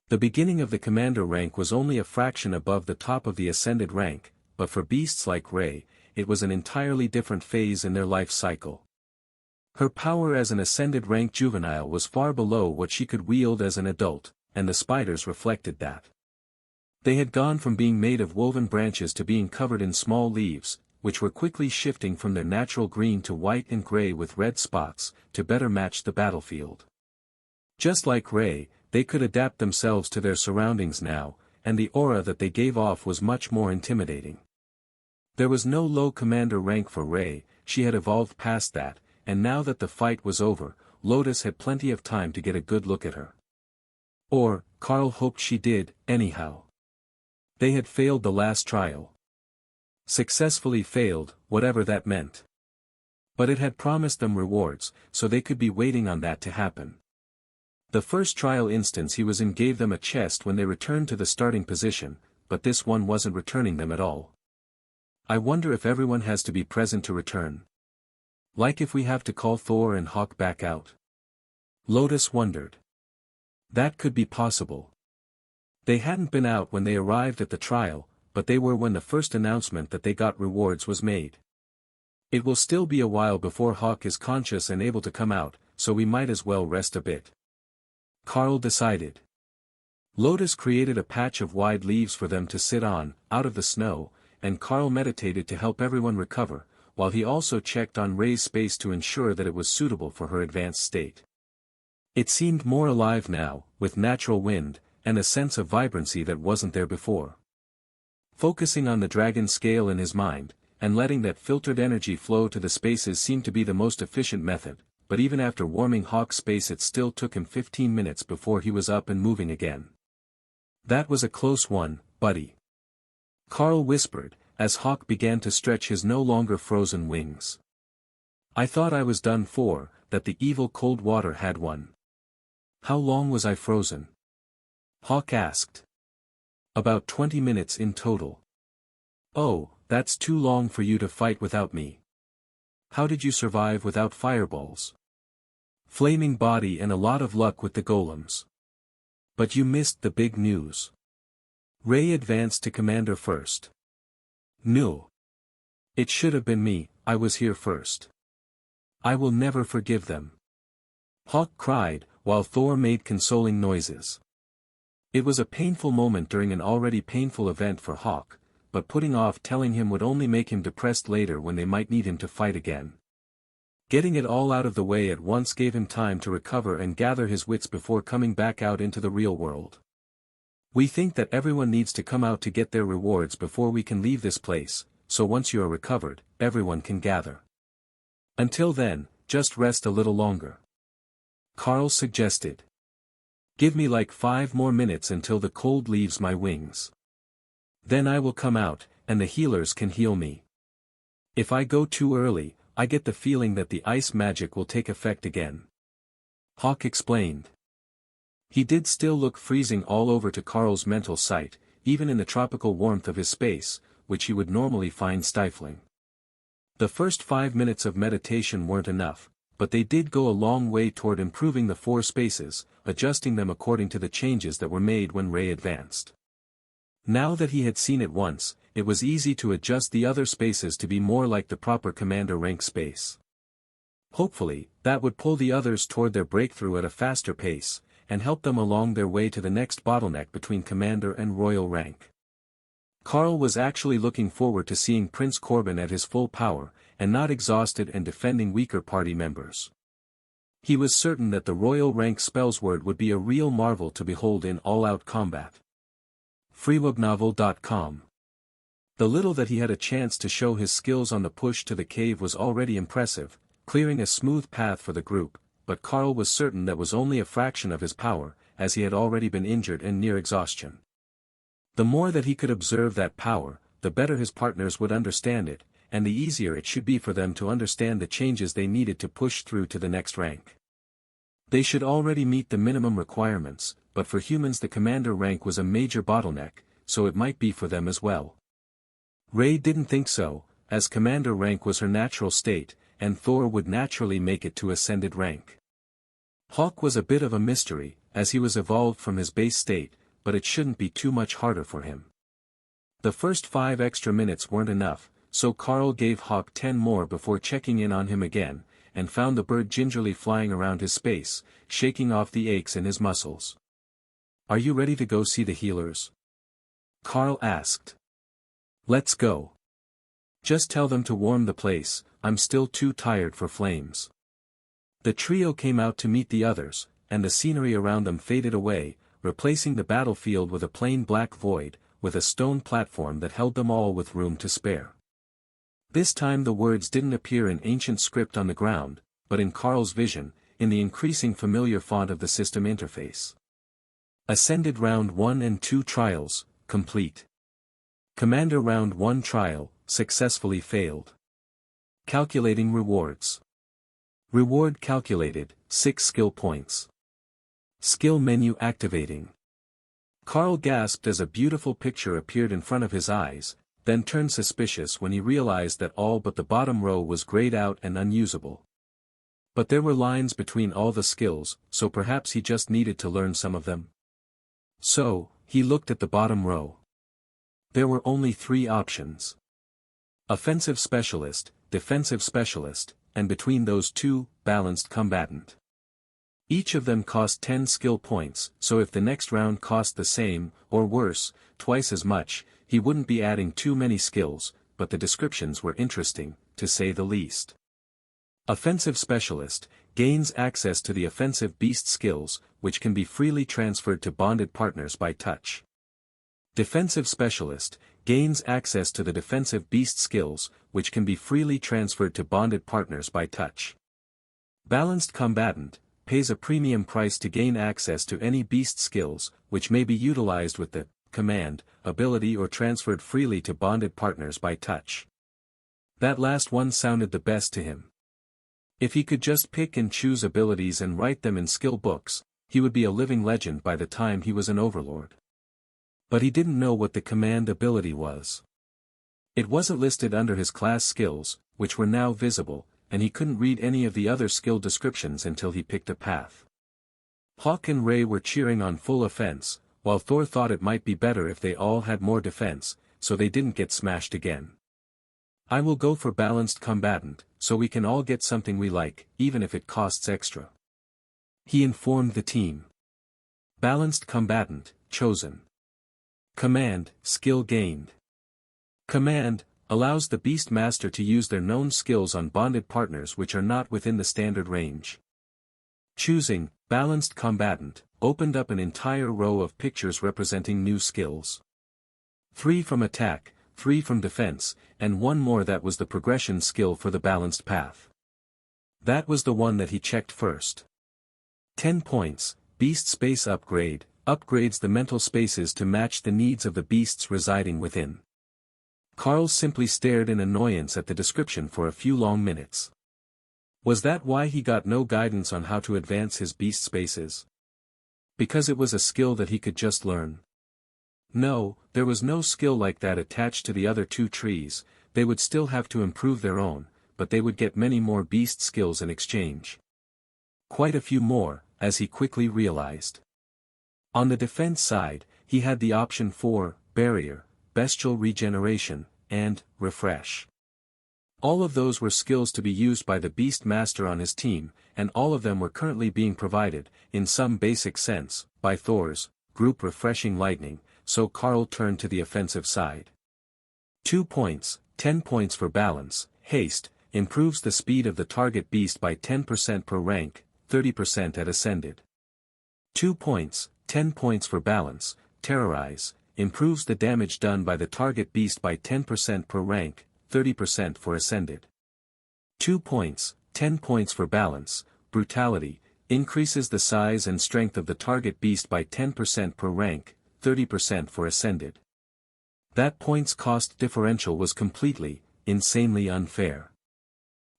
The beginning of the commander rank was only a fraction above the top of the ascended rank, but for beasts like Ray, it was an entirely different phase in their life cycle. Her power as an ascended rank juvenile was far below what she could wield as an adult, and the spiders reflected that. They had gone from being made of woven branches to being covered in small leaves, which were quickly shifting from their natural green to white and gray with red spots, to better match the battlefield. Just like Ray, they could adapt themselves to their surroundings now, and the aura that they gave off was much more intimidating. There was no low commander rank for Ray, she had evolved past that, and now that the fight was over, Lotus had plenty of time to get a good look at her. Or, Carl hoped she did, anyhow. They had failed the last trial. Successfully failed, whatever that meant. But it had promised them rewards, so they could be waiting on that to happen. The first trial instance he was in gave them a chest when they returned to the starting position, but this one wasn't returning them at all. I wonder if everyone has to be present to return. Like if we have to call Thor and Hawk back out. Lotus wondered. That could be possible. They hadn't been out when they arrived at the trial, but they were when the first announcement that they got rewards was made. It will still be a while before Hawk is conscious and able to come out, so we might as well rest a bit. Carl decided. Lotus created a patch of wide leaves for them to sit on, out of the snow, and Carl meditated to help everyone recover, while he also checked on Ray's space to ensure that it was suitable for her advanced state. It seemed more alive now, with natural wind, and a sense of vibrancy that wasn't there before. Focusing on the dragon scale in his mind, and letting that filtered energy flow to the spaces seemed to be the most efficient method, but even after warming Hawk's space it still took him 15 minutes before he was up and moving again. That was a close one, buddy. Carl whispered, as Hawk began to stretch his no longer frozen wings. I thought I was done for, that the evil cold water had won. How long was I frozen? Hawk asked. About 20 minutes in total. Oh, that's too long for you to fight without me. How did you survive without fireballs? Flaming body and a lot of luck with the golems. But you missed the big news. Ray advanced to commander first. No. It should have been me, I was here first. I will never forgive them. Hawk cried, while Thor made consoling noises. It was a painful moment during an already painful event for Hawk, but putting off telling him would only make him depressed later when they might need him to fight again. Getting it all out of the way at once gave him time to recover and gather his wits before coming back out into the real world. We think that everyone needs to come out to get their rewards before we can leave this place, so once you are recovered, everyone can gather. Until then, just rest a little longer. Carl suggested. Give me like 5 more minutes until the cold leaves my wings. Then I will come out, and the healers can heal me. If I go too early, I get the feeling that the ice magic will take effect again. Hawk explained. He did still look freezing all over to Carl's mental sight, even in the tropical warmth of his space, which he would normally find stifling. The first 5 minutes of meditation weren't enough, but they did go a long way toward improving the 4 spaces, adjusting them according to the changes that were made when Ray advanced. Now that he had seen it once, it was easy to adjust the other spaces to be more like the proper commander rank space. Hopefully, that would pull the others toward their breakthrough at a faster pace, and help them along their way to the next bottleneck between commander and royal rank. Carl was actually looking forward to seeing Prince Corbin at his full power, and not exhausted and defending weaker party members. He was certain that the royal rank spellsword would be a real marvel to behold in all-out combat. freewebnovel.com. The little that he had a chance to show his skills on the push to the cave was already impressive, clearing a smooth path for the group, but Carl was certain that was only a fraction of his power, as he had already been injured and near exhaustion. The more that he could observe that power, the better his partners would understand it, and the easier it should be for them to understand the changes they needed to push through to the next rank. They should already meet the minimum requirements, but for humans the commander rank was a major bottleneck, so it might be for them as well. Ray didn't think so, as commander rank was her natural state, and Thor would naturally make it to ascended rank. Hawk was a bit of a mystery, as he was evolved from his base state, but it shouldn't be too much harder for him. The first 5 extra minutes weren't enough, so Carl gave Hawk 10 more before checking in on him again, and found the bird gingerly flying around his space, shaking off the aches in his muscles. "Are you ready to go see the healers?" Carl asked. "Let's go. Just tell them to warm the place, I'm still too tired for flames." The trio came out to meet the others, and the scenery around them faded away, replacing the battlefield with a plain black void, with a stone platform that held them all with room to spare. This time the words didn't appear in ancient script on the ground, but in Carl's vision, in the increasing familiar font of the system interface. Ascended Round 1 and 2 trials, complete. Commander Round 1 trial, successfully failed. Calculating rewards. Reward calculated, 6 skill points. Skill menu activating. Carl gasped as a beautiful picture appeared in front of his eyes, then turned suspicious when he realized that all but the bottom row was grayed out and unusable. But there were lines between all the skills, so perhaps he just needed to learn some of them. So, he looked at the bottom row. There were only 3 options. Offensive Specialist, Defensive Specialist, and between those two, Balanced Combatant. Each of them cost 10 skill points, so if the next round cost the same, or worse, twice as much, he wouldn't be adding too many skills, but the descriptions were interesting, to say the least. Offensive Specialist gains access to the offensive beast skills, which can be freely transferred to bonded partners by touch. Defensive Specialist gains access to the defensive beast skills, which can be freely transferred to bonded partners by touch. Balanced Combatant pays a premium price to gain access to any beast skills, which may be utilized with the command ability or transferred freely to bonded partners by touch. That last one sounded the best to him. If he could just pick and choose abilities and write them in skill books, he would be a living legend by the time he was an overlord. But he didn't know what the command ability was. It wasn't listed under his class skills, which were now visible, and he couldn't read any of the other skill descriptions until he picked a path. Hawk and Ray were cheering on full offense, while Thor thought it might be better if they all had more defense, so they didn't get smashed again. "I will go for Balanced Combatant, so we can all get something we like, even if it costs extra," he informed the team. Balanced Combatant, chosen. Command, skill gained. Command, allows the Beast Master to use their known skills on bonded partners which are not within the standard range. Choosing Balanced Combatant opened up an entire row of pictures representing new skills. 3 from attack, 3 from defense, and 1 more that was the progression skill for the balanced path. That was the one that he checked first. 10 points, Beast Space Upgrade, upgrades the mental spaces to match the needs of the beasts residing within. Carl simply stared in annoyance at the description for a few long minutes. Was that why he got no guidance on how to advance his beast spaces? Because it was a skill that he could just learn? No, there was no skill like that attached to the other 2 trees. They would still have to improve their own, but they would get many more beast skills in exchange. Quite a few more, as he quickly realized. On the defense side, he had the option for Barrier, Bestial Regeneration, and Refresh. All of those were skills to be used by the Beast Master on his team, and all of them were currently being provided, in some basic sense, by Thor's group Refreshing Lightning, so Carl turned to the offensive side. 2 points, 10 points for balance, haste, improves the speed of the target beast by 10% per rank, 30% at ascended. 2 points, 10 points for balance, terrorize, improves the damage done by the target beast by 10% per rank, 30% for ascended. 2 points, 10 points for balance, brutality, increases the size and strength of the target beast by 10% per rank, 30% for ascended. That points cost differential was completely, insanely unfair.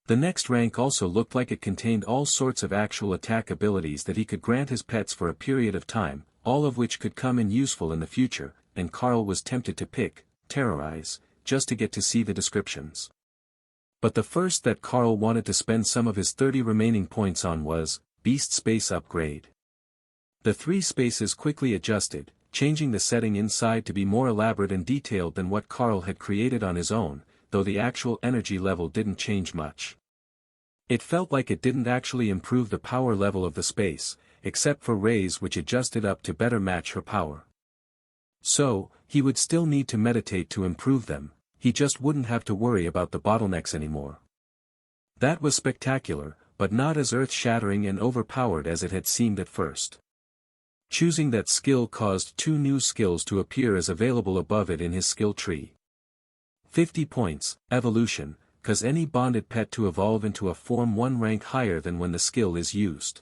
The next rank also looked like it contained all sorts of actual attack abilities that he could grant his pets for a period of time, all of which could come in useful in the future, and Carl was tempted to pick, terrorize, just to get to see the descriptions. But the first that Carl wanted to spend some of his 30 remaining points on was, Beast Space Upgrade. The 3 spaces quickly adjusted, changing the setting inside to be more elaborate and detailed than what Carl had created on his own, though the actual energy level didn't change much. It felt like it didn't actually improve the power level of the space, except for Ray's, which adjusted up to better match her power. So, he would still need to meditate to improve them, he just wouldn't have to worry about the bottlenecks anymore. That was spectacular, but not as earth-shattering and overpowered as it had seemed at first. Choosing that skill caused 2 new skills to appear as available above it in his skill tree. 50 points, evolution, cause any bonded pet to evolve into a form 1 rank higher than when the skill is used.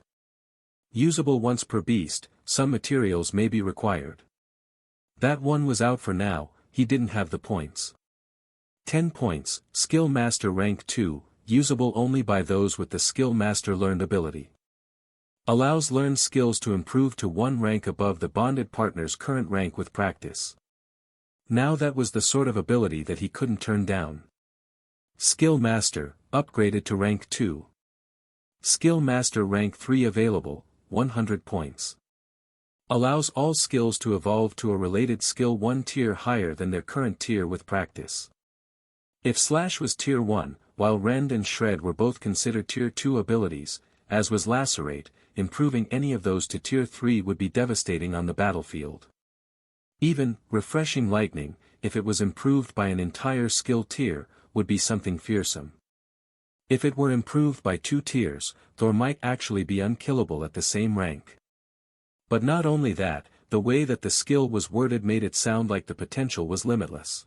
Usable once per beast, some materials may be required. That one was out for now, he didn't have the points. 10 points, skill master rank 2, usable only by those with the skill master learned ability. Allows learned skills to improve to 1 rank above the bonded partner's current rank with practice. Now that was the sort of ability that he couldn't turn down. Skill Master, upgraded to rank 2. Skill Master rank 3 available, 100 points. Allows all skills to evolve to a related skill 1 tier higher than their current tier with practice. If Slash was tier 1, while Rend and Shred were both considered tier 2 abilities, as was Lacerate, improving any of those to tier 3 would be devastating on the battlefield. Even, Refreshing Lightning, if it was improved by an entire skill tier, would be something fearsome. If it were improved by 2 tiers, Thor might actually be unkillable at the same rank. But not only that, the way that the skill was worded made it sound like the potential was limitless.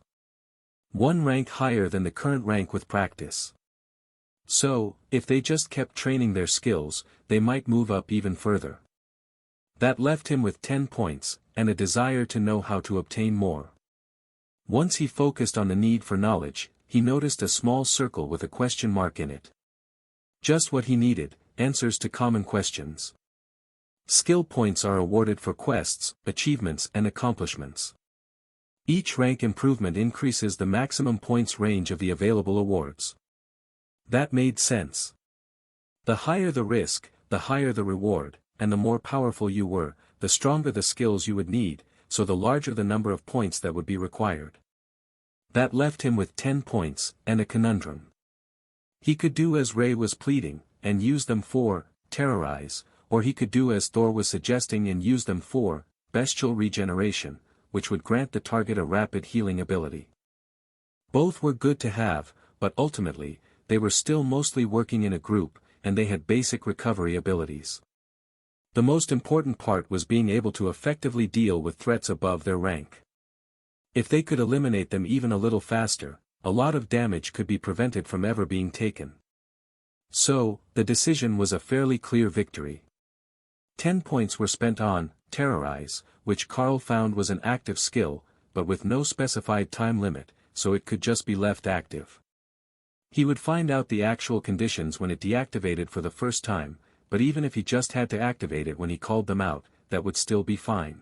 1 rank higher than the current rank with practice. So, if they just kept training their skills, they might move up even further. That left him with 10 points, and a desire to know how to obtain more. Once he focused on the need for knowledge, he noticed a small circle with a question mark in it. Just what he needed, answers to common questions. Skill points are awarded for quests, achievements and accomplishments. Each rank improvement increases the maximum points range of the available awards. That made sense. The higher the risk, the higher the reward, and the more powerful you were, the stronger the skills you would need, so the larger the number of points that would be required. That left him with 10 points, and a conundrum. He could do as Ray was pleading, and use them for, terrorize, or he could do as Thor was suggesting and use them for, bestial regeneration, which would grant the target a rapid healing ability. Both were good to have, but ultimately, they were still mostly working in a group, and they had basic recovery abilities. The most important part was being able to effectively deal with threats above their rank. If they could eliminate them even a little faster, a lot of damage could be prevented from ever being taken. So, the decision was a fairly clear victory. 10 points were spent on, terrorize, which Carl found was an active skill, but with no specified time limit, so it could just be left active. He would find out the actual conditions when it deactivated for the first time, but even if he just had to activate it when he called them out, that would still be fine.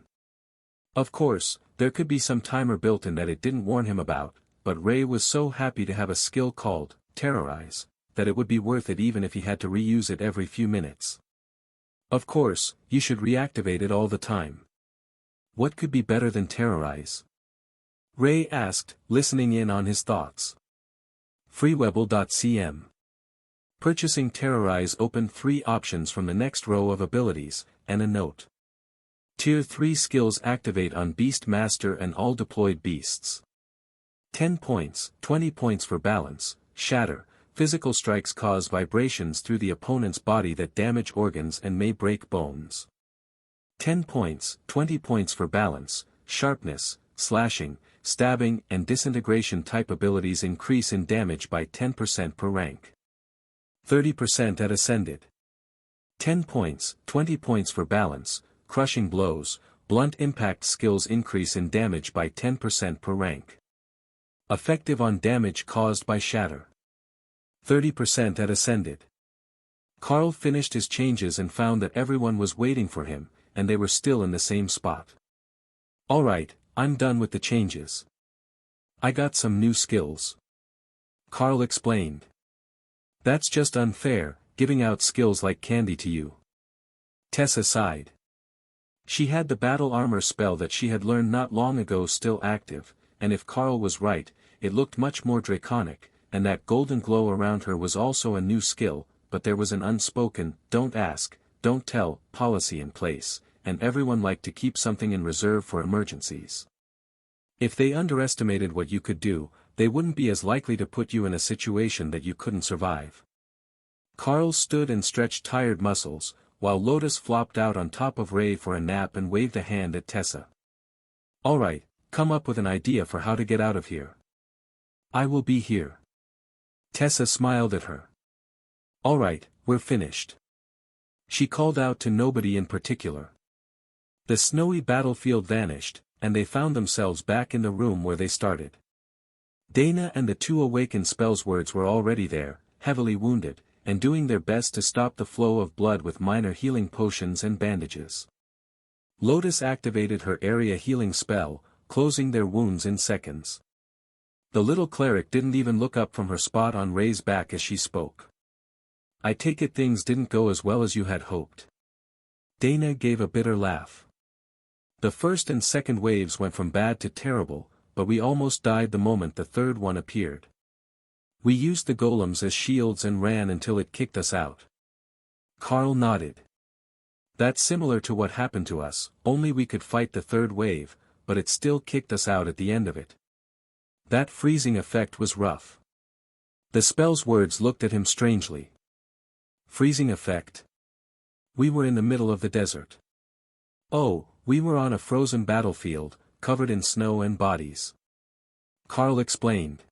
Of course, there could be some timer built in that it didn't warn him about, but Ray was so happy to have a skill called, terrorize, that it would be worth it even if he had to reuse it every few minutes. Of course, you should reactivate it all the time. What could be better than terrorize? Ray asked, listening in on his thoughts. Freewebble.cm. Purchasing Terrorize opened 3 options from the next row of abilities, and a note. Tier 3 skills activate on Beast Master and all deployed beasts. 10 points, 20 points for balance, shatter, physical strikes cause vibrations through the opponent's body that damage organs and may break bones. 10 points, 20 points for balance, sharpness, slashing, stabbing and disintegration type abilities increase in damage by 10% per rank. 30% at Ascended. 10 points, 20 points for balance, crushing blows, blunt impact skills increase in damage by 10% per rank. Effective on damage caused by shatter. 30% at Ascended. Carl finished his changes and found that everyone was waiting for him, and they were still in the same spot. Alright, I'm done with the changes. I got some new skills. Carl explained. That's just unfair, giving out skills like candy to you. Tessa sighed. She had the battle armor spell that she had learned not long ago still active, and if Carl was right, it looked much more draconic, and that golden glow around her was also a new skill, but there was an unspoken, don't ask, don't tell, policy in place, and everyone liked to keep something in reserve for emergencies. If they underestimated what you could do, they wouldn't be as likely to put you in a situation that you couldn't survive. Carl stood and stretched tired muscles, while Lotus flopped out on top of Ray for a nap and waved a hand at Tessa. Alright, come up with an idea for how to get out of here. I will be here. Tessa smiled at her. Alright, we're finished. She called out to nobody in particular. The snowy battlefield vanished, and they found themselves back in the room where they started. Dana and the 2 awakened spellswords were already there, heavily wounded, and doing their best to stop the flow of blood with minor healing potions and bandages. Lotus activated her area healing spell, closing their wounds in seconds. The little cleric didn't even look up from her spot on Ray's back as she spoke. I take it things didn't go as well as you had hoped. Dana gave a bitter laugh. The first and second waves went from bad to terrible, but we almost died the moment the third one appeared. We used the golems as shields and ran until it kicked us out. Carl nodded. That's similar to what happened to us, only we could fight the third wave, but it still kicked us out at the end of it. That freezing effect was rough. The spell's words looked at him strangely. Freezing effect? We were in the middle of the desert. Oh, we were on a frozen battlefield, covered in snow and bodies. Carl explained.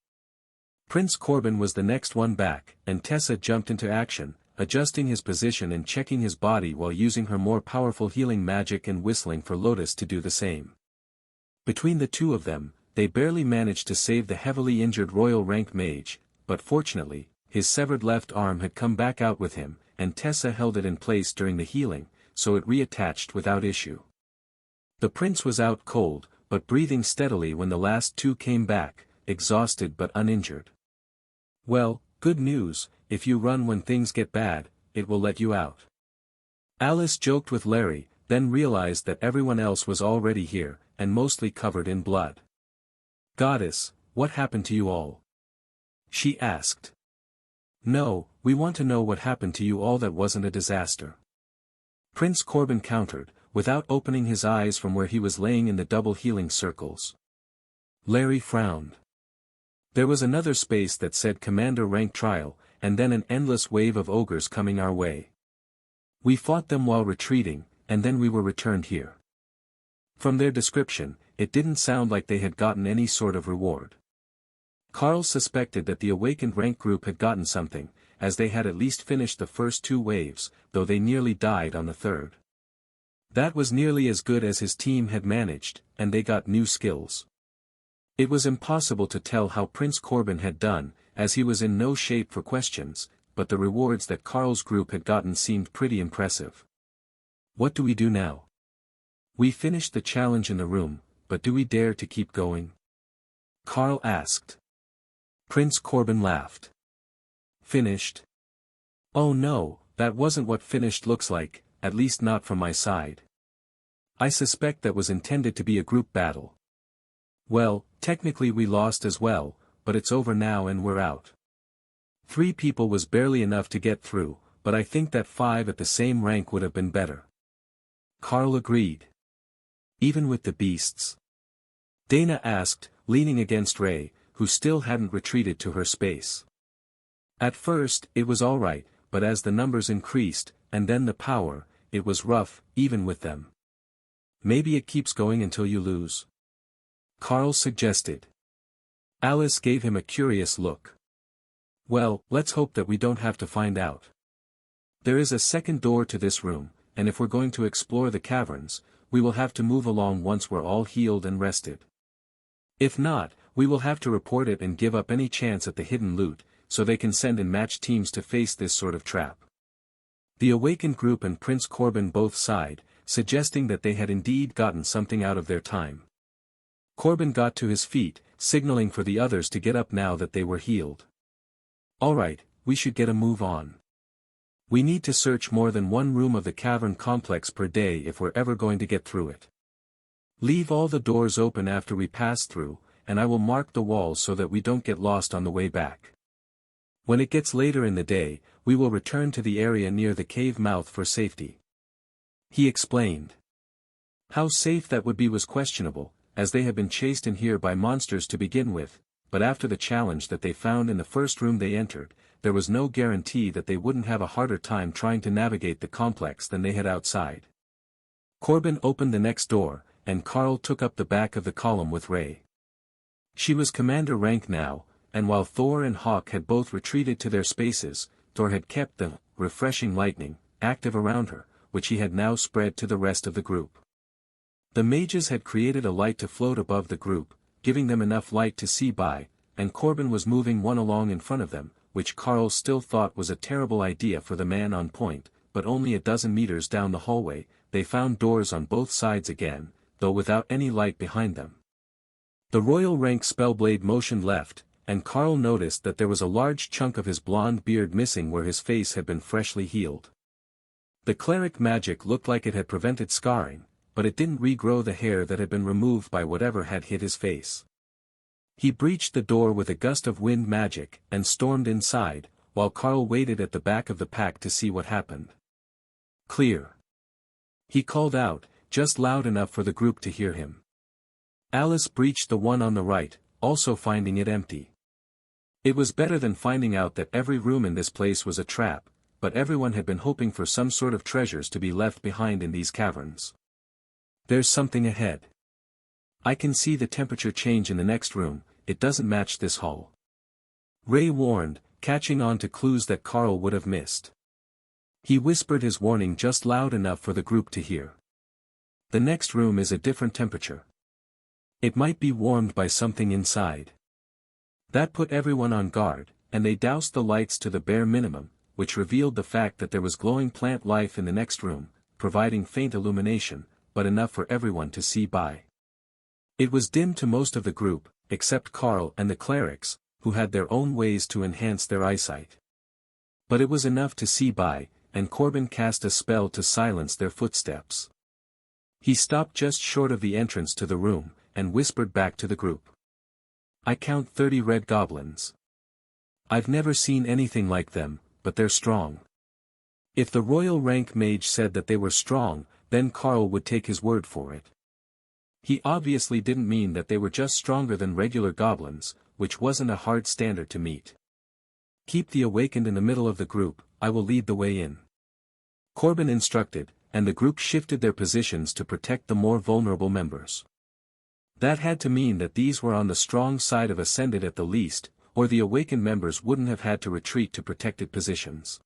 Prince Corbin was the next one back, and Tessa jumped into action, adjusting his position and checking his body while using her more powerful healing magic and whistling for Lotus to do the same. Between the 2 of them, they barely managed to save the heavily injured royal rank mage, but fortunately, his severed left arm had come back out with him, and Tessa held it in place during the healing, so it reattached without issue. The prince was out cold, but breathing steadily when the last 2 came back, exhausted but uninjured. Well, good news, if you run when things get bad, it will let you out. Alice joked with Larry, then realized that everyone else was already here, and mostly covered in blood. Goddess, what happened to you all? She asked. No, we want to know what happened to you all that wasn't a disaster. Prince Corbin countered, without opening his eyes from where he was laying in the double healing circles. Larry frowned. There was another space that said Commander Rank Trial, and then an endless wave of ogres coming our way. We fought them while retreating, and then we were returned here. From their description, it didn't sound like they had gotten any sort of reward. Carl suspected that the awakened rank group had gotten something, as they had at least finished the first 2 waves, though they nearly died on the third. That was nearly as good as his team had managed, and they got new skills. It was impossible to tell how Prince Corbin had done, as he was in no shape for questions, but the rewards that Carl's group had gotten seemed pretty impressive. What do we do now? We finished the challenge in the room, but do we dare to keep going? Carl asked. Prince Corbin laughed. Finished? Oh no, that wasn't what finished looks like, at least not from my side. I suspect that was intended to be a group battle. Well, technically we lost as well, but it's over now and we're out. 3 people was barely enough to get through, but I think that 5 at the same rank would have been better. Carl agreed. Even with the beasts? Dana asked, leaning against Ray, who still hadn't retreated to her space. At first, it was alright, but as the numbers increased, and then the power, it was rough, even with them. Maybe it keeps going until you lose? Carl suggested. Alice gave him a curious look. Well, let's hope that we don't have to find out. There is a second door to this room, and if we're going to explore the caverns, we will have to move along once we're all healed and rested. If not, we will have to report it and give up any chance at the hidden loot, so they can send in match teams to face this sort of trap. The awakened group and Prince Corbin both sighed, suggesting that they had indeed gotten something out of their time. Corbin got to his feet, signaling for the others to get up now that they were healed. Alright, we should get a move on. We need to search more than one room of the cavern complex per day if we're ever going to get through it. Leave all the doors open after we pass through, and I will mark the walls so that we don't get lost on the way back. When it gets later in the day, we will return to the area near the cave mouth for safety. He explained. How safe that would be was questionable, as they had been chased in here by monsters to begin with, but after the challenge that they found in the first room they entered, there was no guarantee that they wouldn't have a harder time trying to navigate the complex than they had outside. Corbin opened the next door, and Carl took up the back of the column with Ray. She was commander rank now, and while Thor and Hawk had both retreated to their spaces, Thor had kept the refreshing lightning active around her, which he had now spread to the rest of the group. The mages had created a light to float above the group, giving them enough light to see by, and Corbin was moving one along in front of them, which Carl still thought was a terrible idea for the man on point, but only a dozen meters down the hallway, they found doors on both sides again, though without any light behind them. The royal rank spellblade motioned left, and Carl noticed that there was a large chunk of his blonde beard missing where his face had been freshly healed. The cleric magic looked like it had prevented scarring, but it didn't regrow the hair that had been removed by whatever had hit his face. He breached the door with a gust of wind magic, and stormed inside, while Carl waited at the back of the pack to see what happened. Clear. He called out, just loud enough for the group to hear him. Alice breached the one on the right, also finding it empty. It was better than finding out that every room in this place was a trap, but everyone had been hoping for some sort of treasures to be left behind in these caverns. There's something ahead. I can see the temperature change in the next room, it doesn't match this hall. Ray warned, catching on to clues that Carl would have missed. He whispered his warning just loud enough for the group to hear. The next room is a different temperature. It might be warmed by something inside. That put everyone on guard, and they doused the lights to the bare minimum, which revealed the fact that there was glowing plant life in the next room, providing faint illumination, but enough for everyone to see by. It was dim to most of the group, except Carl and the clerics, who had their own ways to enhance their eyesight. But it was enough to see by, and Corbin cast a spell to silence their footsteps. He stopped just short of the entrance to the room, and whispered back to the group. I count 30 red goblins. I've never seen anything like them, but they're strong. If the royal rank mage said that they were strong, then Carl would take his word for it. He obviously didn't mean that they were just stronger than regular goblins, which wasn't a hard standard to meet. Keep the awakened in the middle of the group, I will lead the way in. Corbin instructed, and the group shifted their positions to protect the more vulnerable members. That had to mean that these were on the strong side of Ascended at the least, or the awakened members wouldn't have had to retreat to protected positions.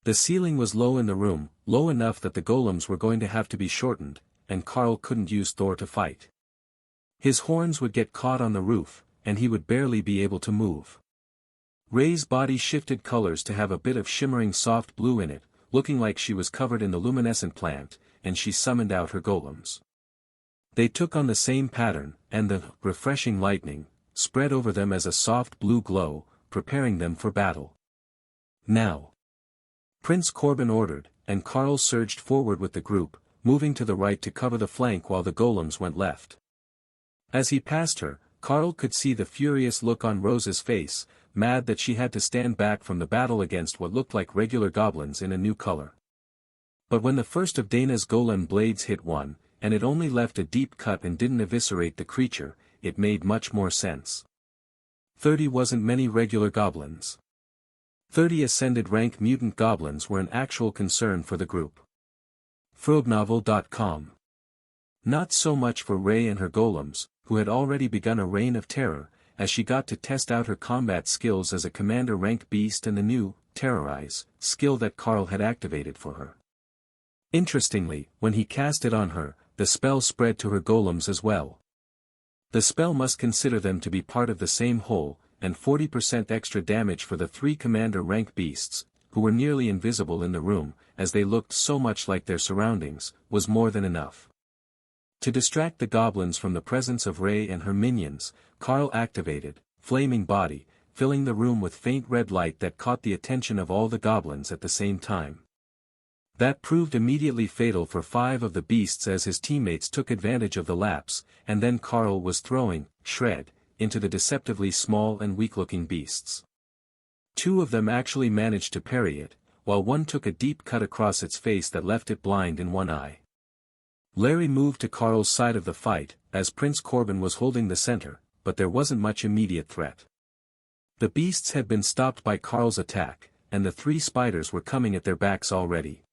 The ceiling was low in the room, low enough that the golems were going to have to be shortened, and Carl couldn't use Thor to fight. His horns would get caught on the roof, and he would barely be able to move. Ray's body shifted colors to have a bit of shimmering soft blue in it, looking like she was covered in the luminescent plant, and she summoned out her golems. They took on the same pattern, and the refreshing lightning spread over them as a soft blue glow, preparing them for battle. Now. Prince Corbin ordered, and Carl surged forward with the group, moving to the right to cover the flank while the golems went left. As he passed her, Carl could see the furious look on Rose's face, mad that she had to stand back from the battle against what looked like regular goblins in a new color. But when the first of Dana's golem blades hit one, and it only left a deep cut and didn't eviscerate the creature, it made much more sense. 30 wasn't many regular goblins. 30 ascended rank mutant goblins were an actual concern for the group. Frognovel.com. Not so much for Rey and her golems, who had already begun a reign of terror, as she got to test out her combat skills as a commander rank beast and the new, Terrorize, skill that Carl had activated for her. Interestingly, when he cast it on her, the spell spread to her golems as well. The spell must consider them to be part of the same whole, and 40% extra damage for the 3 commander rank beasts, who were nearly invisible in the room, as they looked so much like their surroundings, was more than enough. To distract the goblins from the presence of Rey and her minions, Carl activated Flaming Body, filling the room with faint red light that caught the attention of all the goblins at the same time. That proved immediately fatal for 5 of the beasts as his teammates took advantage of the lapse, and then Carl was throwing Shred into the deceptively small and weak-looking beasts. 2 of them actually managed to parry it, while one took a deep cut across its face that left it blind in one eye. Larry moved to Carl's side of the fight, as Prince Corbin was holding the center, but there wasn't much immediate threat. The beasts had been stopped by Carl's attack, and the 3 spiders were coming at their backs already.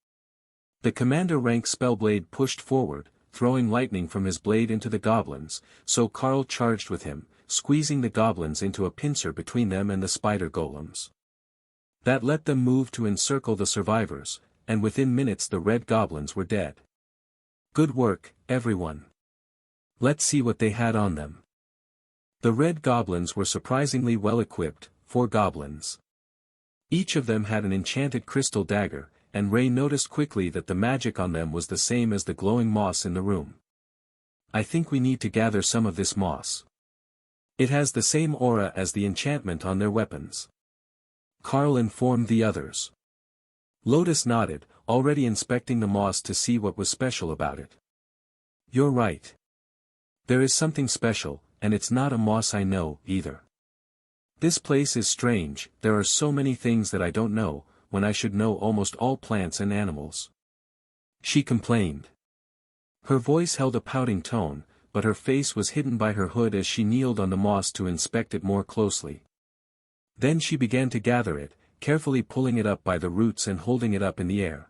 The commander rank Spellblade pushed forward, throwing lightning from his blade into the goblins, so Carl charged with him, squeezing the goblins into a pincer between them and the spider golems. That let them move to encircle the survivors, and within minutes the red goblins were dead. Good work, everyone. Let's see what they had on them. The red goblins were surprisingly well equipped, 4 goblins. Each of them had an enchanted crystal dagger, and Rey noticed quickly that the magic on them was the same as the glowing moss in the room. I think we need to gather some of this moss. It has the same aura as the enchantment on their weapons. Carl informed the others. Lotus nodded, already inspecting the moss to see what was special about it. You're right. There is something special, and it's not a moss I know, either. This place is strange, there are so many things that I don't know, when I should know almost all plants and animals. She complained. Her voice held a pouting tone, but her face was hidden by her hood as she kneeled on the moss to inspect it more closely. Then she began to gather it, carefully pulling it up by the roots and holding it up in the air.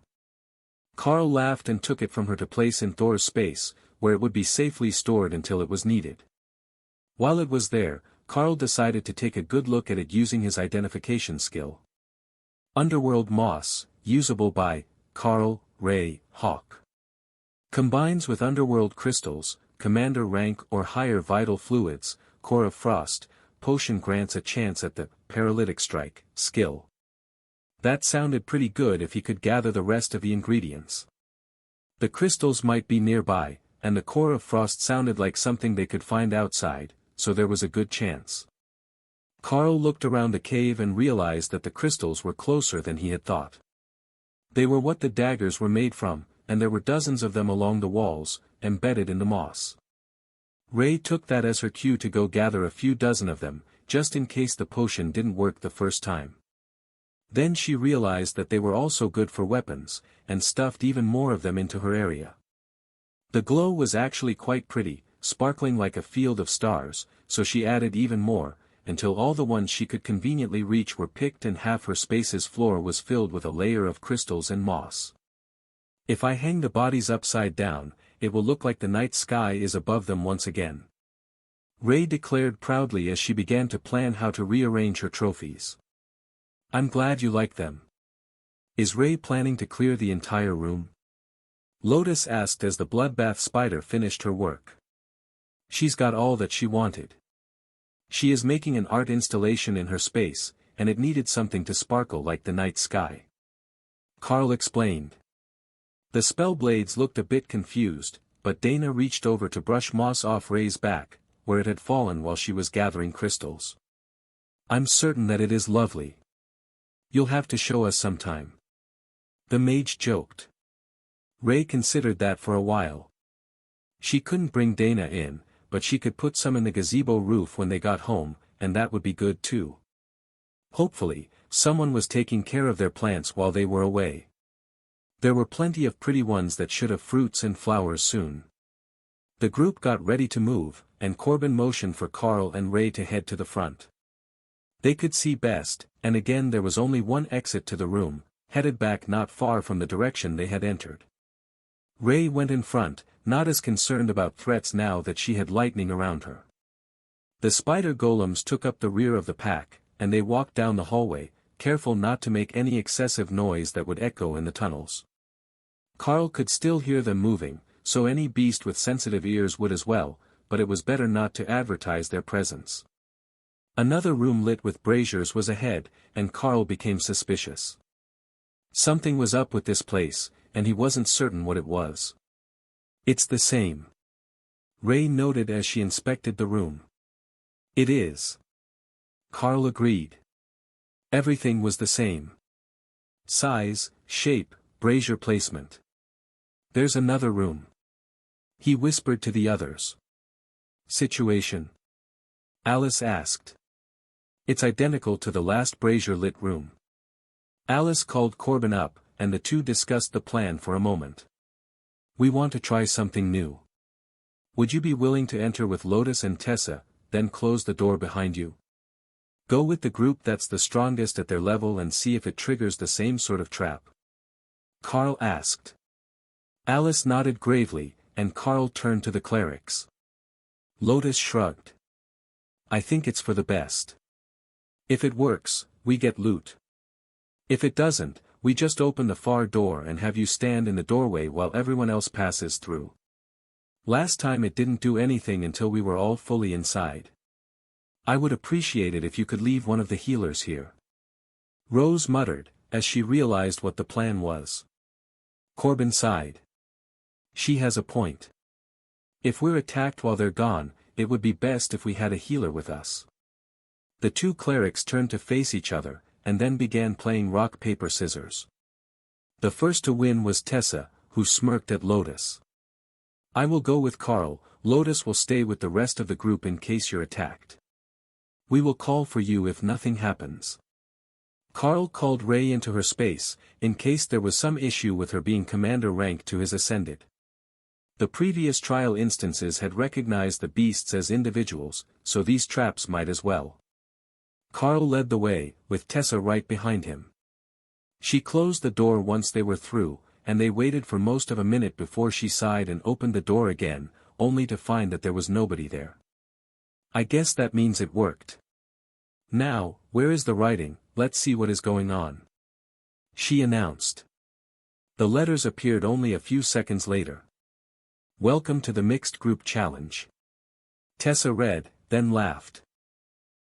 Carl laughed and took it from her to place in Thor's space, where it would be safely stored until it was needed. While it was there, Carl decided to take a good look at it using his identification skill. Underworld Moss, usable by Carl, Rey, Hawk. Combines with Underworld Crystals, Commander rank or higher Vital Fluids, Core of Frost, Potion grants a chance at the Paralytic Strike skill. That sounded pretty good if he could gather the rest of the ingredients. The crystals might be nearby, and the Core of Frost sounded like something they could find outside, so there was a good chance. Carl looked around the cave and realized that the crystals were closer than he had thought. They were what the daggers were made from, and there were dozens of them along the walls, embedded in the moss. Rey took that as her cue to go gather a few dozen of them, just in case the potion didn't work the first time. Then she realized that they were also good for weapons, and stuffed even more of them into her area. The glow was actually quite pretty, sparkling like a field of stars, so she added even more, until all the ones she could conveniently reach were picked and half her space's floor was filled with a layer of crystals and moss. If I hang the bodies upside down, it will look like the night sky is above them once again. Rey declared proudly as she began to plan how to rearrange her trophies. I'm glad you like them. Is Rey planning to clear the entire room? Lotus asked as the bloodbath spider finished her work. She's got all that she wanted. She is making an art installation in her space, and it needed something to sparkle like the night sky. Carl explained. The spellblades looked a bit confused, but Dana reached over to brush moss off Rey's back, where it had fallen while she was gathering crystals. I'm certain that it is lovely. You'll have to show us sometime. The mage joked. Rey considered that for a while. She couldn't bring Dana in, but she could put some in the gazebo roof when they got home, and that would be good too. Hopefully, someone was taking care of their plants while they were away. There were plenty of pretty ones that should have fruits and flowers soon. The group got ready to move, and Corbin motioned for Carl and Ray to head to the front. They could see best, and again there was only one exit to the room, headed back not far from the direction they had entered. Ray went in front, not as concerned about threats now that she had lightning around her. The spider golems took up the rear of the pack, and they walked down the hallway, careful not to make any excessive noise that would echo in the tunnels. Carl could still hear them moving, so any beast with sensitive ears would as well, but it was better not to advertise their presence. Another room lit with braziers was ahead, and Carl became suspicious. Something was up with this place, and he wasn't certain what it was. "It's the same," Ray noted as she inspected the room. "It is." Carl agreed. Everything was the same. Size, shape, brazier placement. "There's another room," he whispered to the others. "Situation?" Alice asked. "It's identical to the last brazier-lit room." Alice called Corbin up, and the two discussed the plan for a moment. "We want to try something new. Would you be willing to enter with Lotus and Tessa, then close the door behind you? Go with the group that's the strongest at their level and see if it triggers the same sort of trap?" Carl asked. Alice nodded gravely, and Carl turned to the clerics. Lotus shrugged. "I think it's for the best. If it works, we get loot. If it doesn't, we just open the far door and have you stand in the doorway while everyone else passes through. Last time it didn't do anything until we were all fully inside. I would appreciate it if you could leave one of the healers here." Rose muttered, as she realized what the plan was. Corbin sighed. "She has a point. If we're attacked while they're gone, it would be best if we had a healer with us." The two clerics turned to face each other, and then began playing rock paper scissors. The first to win was Tessa, who smirked at Lotus. "I will go with Carl, Lotus will stay with the rest of the group in case you're attacked. We will call for you if nothing happens." Carl called Ray into her space, in case there was some issue with her being commander rank to his ascended. The previous trial instances had recognized the beasts as individuals, so these traps might as well. Carl led the way, with Tessa right behind him. She closed the door once they were through, and they waited for most of a minute before she sighed and opened the door again, only to find that there was nobody there. "I guess that means it worked. Now, where is the writing? Let's see what is going on," she announced. The letters appeared only a few seconds later. "Welcome to the Mixed Group Challenge." Tessa read, then laughed.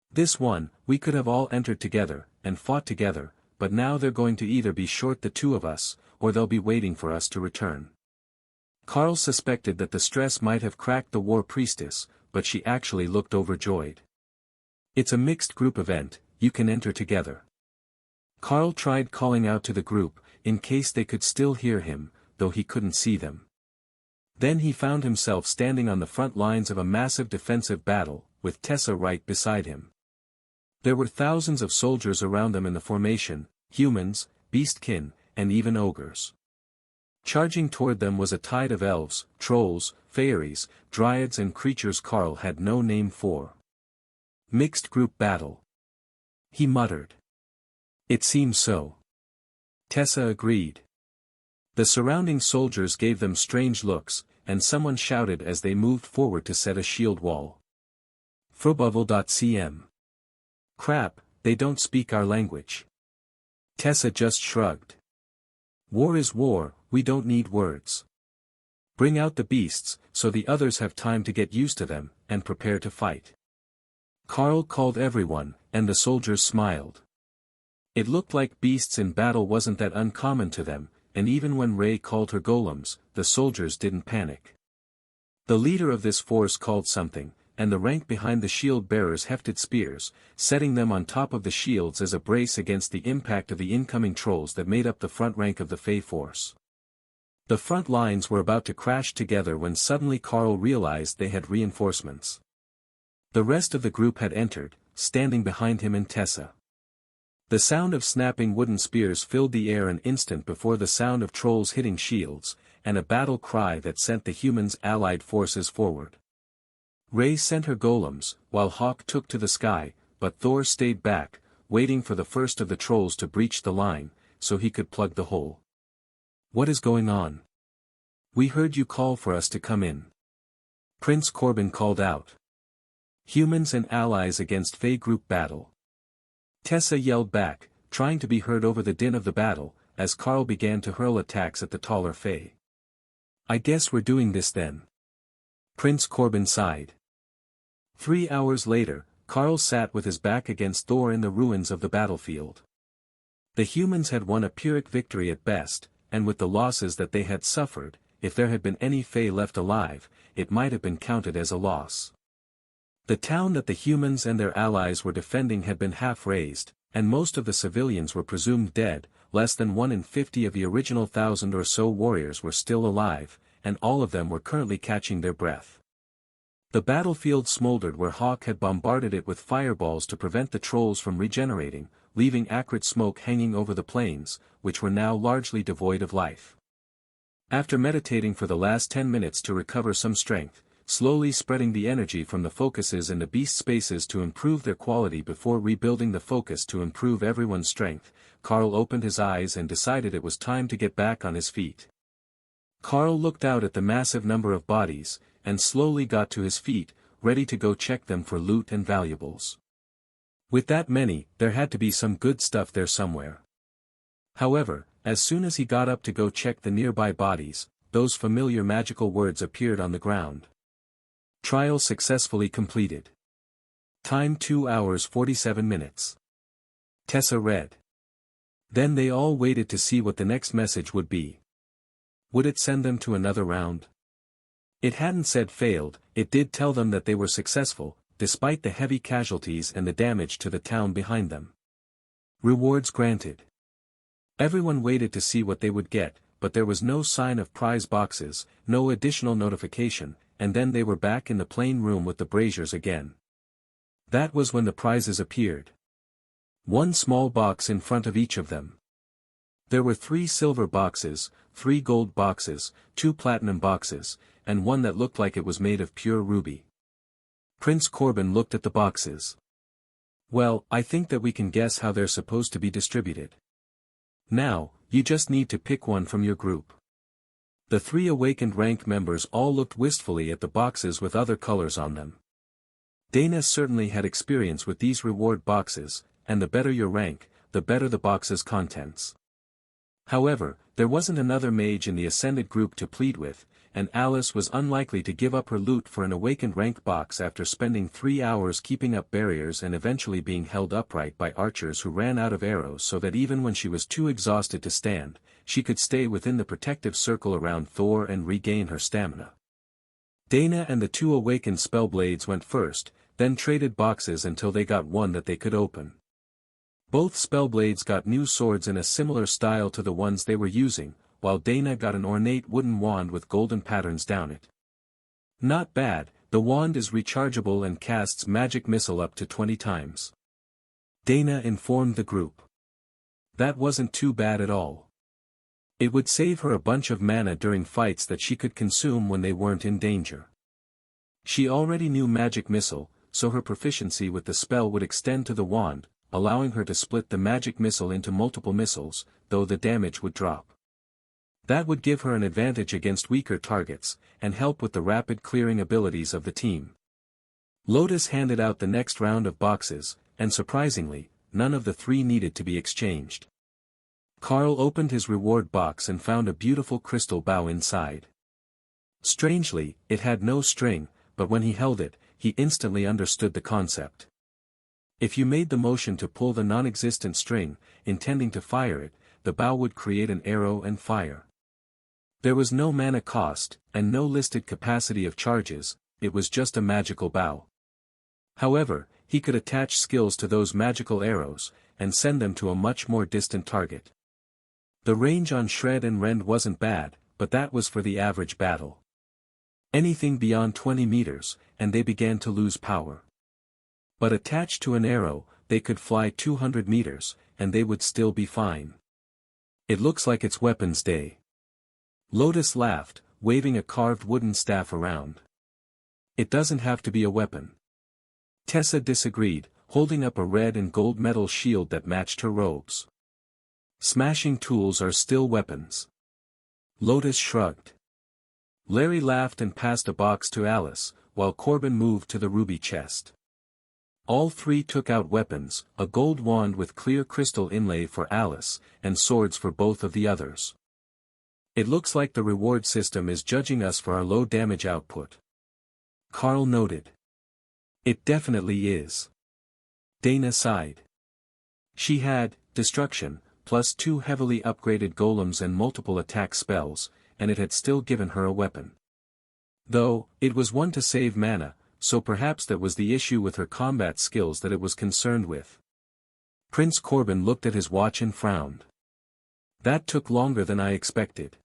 "This one, we could have all entered together, and fought together, but now they're going to either be short the two of us, or they'll be waiting for us to return." Carl suspected that the stress might have cracked the war priestess, but she actually looked overjoyed. "It's a mixed group event, you can enter together." Carl tried calling out to the group, in case they could still hear him, though he couldn't see them. Then he found himself standing on the front lines of a massive defensive battle, with Tessa right beside him. There were thousands of soldiers around them in the formation, humans, beastkin, and even ogres. Charging toward them was a tide of elves, trolls, fairies, dryads and creatures Carl had no name for. "Mixed group battle," he muttered. "It seems so." Tessa agreed. The surrounding soldiers gave them strange looks, and someone shouted as they moved forward to set a shield wall. Frobuvel.cm. "Crap, they don't speak our language." Tessa just shrugged. "War is war, we don't need words. Bring out the beasts, so the others have time to get used to them, and prepare to fight." Carl called everyone, and the soldiers smiled. It looked like beasts in battle wasn't that uncommon to them, and even when Ray called her golems, the soldiers didn't panic. The leader of this force called something, and the rank behind the shield-bearers hefted spears, setting them on top of the shields as a brace against the impact of the incoming trolls that made up the front rank of the Fey force. The front lines were about to crash together when suddenly Carl realized they had reinforcements. The rest of the group had entered, standing behind him and Tessa. The sound of snapping wooden spears filled the air an instant before the sound of trolls hitting shields, and a battle cry that sent the humans' allied forces forward. Rey sent her golems, while Hawk took to the sky, but Thor stayed back, waiting for the first of the trolls to breach the line, so he could plug the hole. "What is going on? We heard you call for us to come in." Prince Corbin called out. "Humans and allies against Fey group battle." Tessa yelled back, trying to be heard over the din of the battle, as Carl began to hurl attacks at the taller Fey. "I guess we're doing this then." Prince Corbin sighed. 3 hours later, Carl sat with his back against Thor in the ruins of the battlefield. The humans had won a Pyrrhic victory at best, and with the losses that they had suffered, if there had been any Fey left alive, it might have been counted as a loss. The town that the humans and their allies were defending had been half razed, and most of the civilians were presumed dead. Less than 1 in 50 of the original 1,000 or so warriors were still alive, and all of them were currently catching their breath. The battlefield smoldered where Hawk had bombarded it with fireballs to prevent the trolls from regenerating, leaving acrid smoke hanging over the plains, which were now largely devoid of life. After meditating for the last 10 minutes to recover some strength, slowly spreading the energy from the focuses in the beast spaces to improve their quality before rebuilding the focus to improve everyone's strength, Carl opened his eyes and decided it was time to get back on his feet. Carl looked out at the massive number of bodies, and slowly got to his feet, ready to go check them for loot and valuables. With that many, there had to be some good stuff there somewhere. However, as soon as he got up to go check the nearby bodies, those familiar magical words appeared on the ground. Trial successfully completed. Time 2 hours 47 minutes. Tessa read. Then they all waited to see what the next message would be. Would it send them to another round? It hadn't said failed, it did tell them that they were successful, despite the heavy casualties and the damage to the town behind them. Rewards granted. Everyone waited to see what they would get, but there was no sign of prize boxes, no additional notification, and then they were back in the plain room with the braziers again. That was when the prizes appeared. 1 small box in front of each of them. There were 3 silver boxes, 3 gold boxes, 2 platinum boxes, and one that looked like it was made of pure ruby. Prince Corbin looked at the boxes. "Well, I think that we can guess how they're supposed to be distributed. Now, you just need to pick one from your group." The 3 awakened rank members all looked wistfully at the boxes with other colors on them. Dana certainly had experience with these reward boxes, and the better your rank, the better the box's contents. However, there wasn't another mage in the ascended group to plead with, and Alice was unlikely to give up her loot for an awakened rank box after spending 3 hours keeping up barriers and eventually being held upright by archers who ran out of arrows so that even when she was too exhausted to stand, she could stay within the protective circle around Thor and regain her stamina. Dana and the 2 awakened spellblades went first, then traded boxes until they got one that they could open. Both spellblades got new swords in a similar style to the ones they were using, while Dana got an ornate wooden wand with golden patterns down it. Not bad, the wand is rechargeable and casts magic missile up to 20 times. Dana informed the group. That wasn't too bad at all. It would save her a bunch of mana during fights that she could consume when they weren't in danger. She already knew magic missile, so her proficiency with the spell would extend to the wand, allowing her to split the magic missile into multiple missiles, though the damage would drop. That would give her an advantage against weaker targets, and help with the rapid clearing abilities of the team. Lotus handed out the next round of boxes, and surprisingly, none of the 3 needed to be exchanged. Carl opened his reward box and found a beautiful crystal bow inside. Strangely, it had no string, but when he held it, he instantly understood the concept. If you made the motion to pull the non-existent string, intending to fire it, the bow would create an arrow and fire. There was no mana cost, and no listed capacity of charges, it was just a magical bow. However, he could attach skills to those magical arrows, and send them to a much more distant target. The range on Shred and Rend wasn't bad, but that was for the average battle. Anything beyond 20 meters, and they began to lose power. But attached to an arrow, they could fly 200 meters, and they would still be fine. It looks like it's weapons day. Lotus laughed, waving a carved wooden staff around. It doesn't have to be a weapon. Tessa disagreed, holding up a red and gold metal shield that matched her robes. Smashing tools are still weapons. Lotus shrugged. Larry laughed and passed a box to Alice, while Corbin moved to the ruby chest. All three took out weapons, a gold wand with clear crystal inlay for Alice, and swords for both of the others. It looks like the reward system is judging us for our low damage output. Carl noted. It definitely is. Dana sighed. She had, destruction, plus 2 heavily upgraded golems and multiple attack spells, and it had still given her a weapon. Though, it was one to save mana, so perhaps that was the issue with her combat skills that it was concerned with. Prince Corbin looked at his watch and frowned. That took longer than I expected.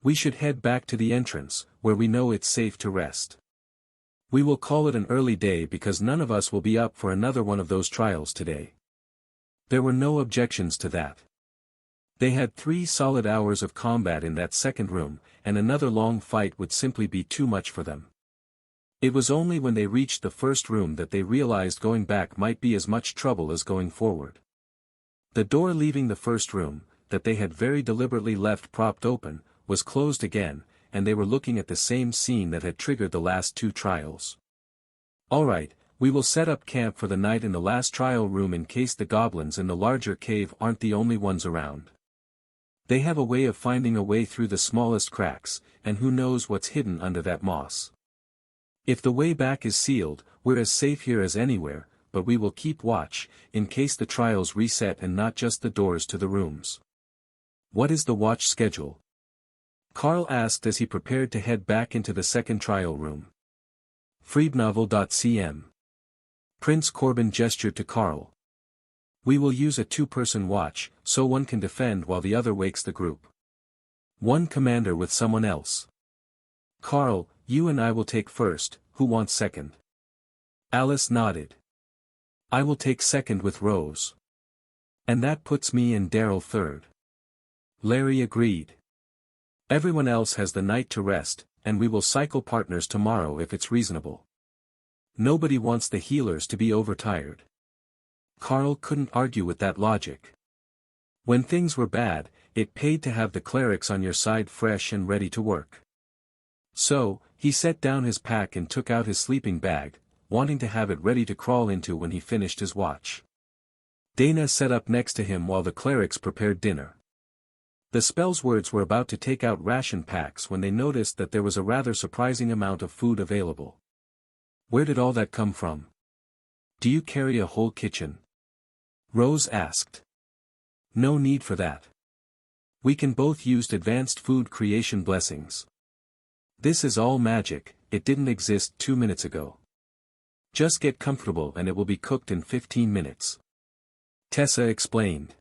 We should head back to the entrance, where we know it's safe to rest. We will call it an early day because none of us will be up for another one of those trials today. There were no objections to that. They had 3 solid hours of combat in that second room, and another long fight would simply be too much for them. It was only when they reached the first room that they realized going back might be as much trouble as going forward. The door leaving the first room, that they had very deliberately left propped open, was closed again, and they were looking at the same scene that had triggered the last 2 trials. Alright, we will set up camp for the night in the last trial room in case the goblins in the larger cave aren't the only ones around. They have a way of finding a way through the smallest cracks, and who knows what's hidden under that moss. If the way back is sealed, we're as safe here as anywhere, but we will keep watch, in case the trials reset and not just the doors to the rooms. What is the watch schedule? Carl asked as he prepared to head back into the second trial room. Freebnovel.cm. Prince Corbin gestured to Carl. We will use a 2-person watch, so one can defend while the other wakes the group. One commander with someone else. Carl, you and I will take first, who wants second? Alice nodded. I will take second with Rose. And that puts me and Daryl third. Larry agreed. Everyone else has the night to rest, and we will cycle partners tomorrow if it's reasonable. Nobody wants the healers to be overtired. Carl couldn't argue with that logic. When things were bad, it paid to have the clerics on your side fresh and ready to work. So, he set down his pack and took out his sleeping bag, wanting to have it ready to crawl into when he finished his watch. Dana sat up next to him while the clerics prepared dinner. The spell's words were about to take out ration packs when they noticed that there was a rather surprising amount of food available. Where did all that come from? Do you carry a whole kitchen? Rose asked. No need for that. We can both use advanced food creation blessings. This is all magic, it didn't exist 2 minutes ago. Just get comfortable and it will be cooked in 15 minutes. Tessa explained.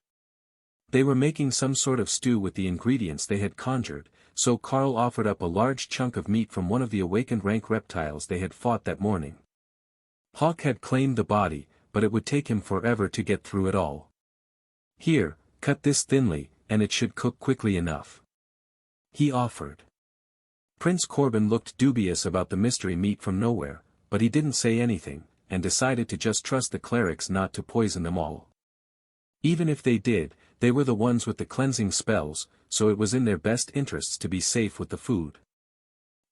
They were making some sort of stew with the ingredients they had conjured, so Carl offered up a large chunk of meat from one of the awakened rank reptiles they had fought that morning. Hawk had claimed the body, but it would take him forever to get through it all. Here, cut this thinly, and it should cook quickly enough. He offered. Prince Corbin looked dubious about the mystery meat from nowhere, but he didn't say anything, and decided to just trust the clerics not to poison them all. Even if they did, they were the ones with the cleansing spells, so it was in their best interests to be safe with the food.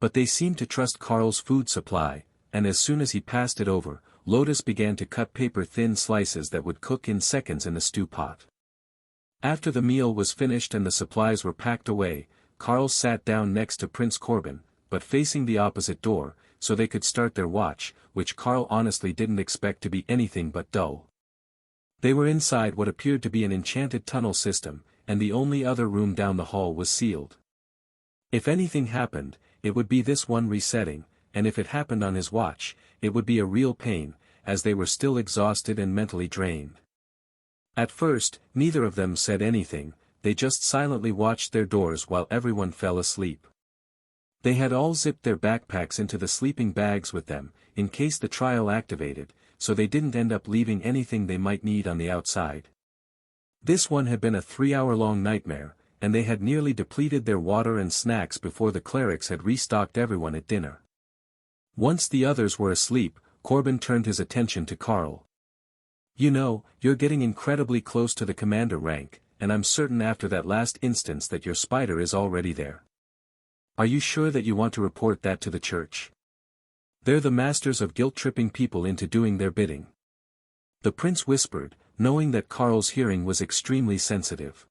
But they seemed to trust Carl's food supply, and as soon as he passed it over, Lotus began to cut paper-thin slices that would cook in seconds in the stew pot. After the meal was finished and the supplies were packed away, Carl sat down next to Prince Corbin, but facing the opposite door, so they could start their watch, which Carl honestly didn't expect to be anything but dull. They were inside what appeared to be an enchanted tunnel system, and the only other room down the hall was sealed. If anything happened, it would be this one resetting, and if it happened on his watch, it would be a real pain, as they were still exhausted and mentally drained. At first, neither of them said anything, they just silently watched their doors while everyone fell asleep. They had all zipped their backpacks into the sleeping bags with them, in case the trial activated, so they didn't end up leaving anything they might need on the outside. This one had been a 3-hour-long nightmare, and they had nearly depleted their water and snacks before the clerics had restocked everyone at dinner. Once the others were asleep, Corbin turned his attention to Carl. "You know, you're getting incredibly close to the commander rank, and I'm certain after that last instance that your spider is already there. Are you sure that you want to report that to the church? They're the masters of guilt-tripping people into doing their bidding." The prince whispered, knowing that Carl's hearing was extremely sensitive.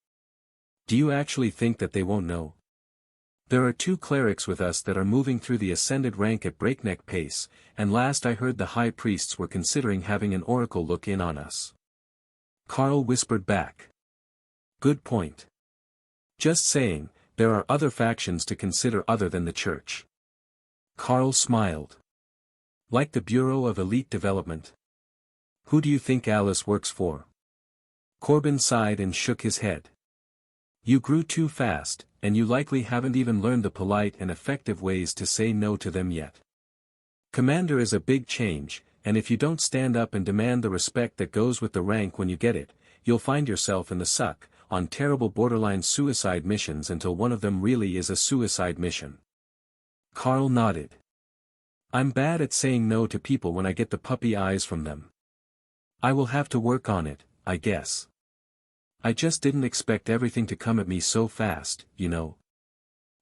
"Do you actually think that they won't know? There are 2 clerics with us that are moving through the ascended rank at breakneck pace, and last I heard the high priests were considering having an oracle look in on us." Carl whispered back. "Good point. Just saying, there are other factions to consider other than the church." Carl smiled. "Like the Bureau of Elite Development? Who do you think Alice works for?" Corbin sighed and shook his head. "You grew too fast, and you likely haven't even learned the polite and effective ways to say no to them yet. Commander is a big change, and if you don't stand up and demand the respect that goes with the rank when you get it, you'll find yourself in the suck, on terrible borderline suicide missions until one of them really is a suicide mission." Carl nodded. "I'm bad at saying no to people when I get the puppy eyes from them. I will have to work on it, I guess. I just didn't expect everything to come at me so fast, you know.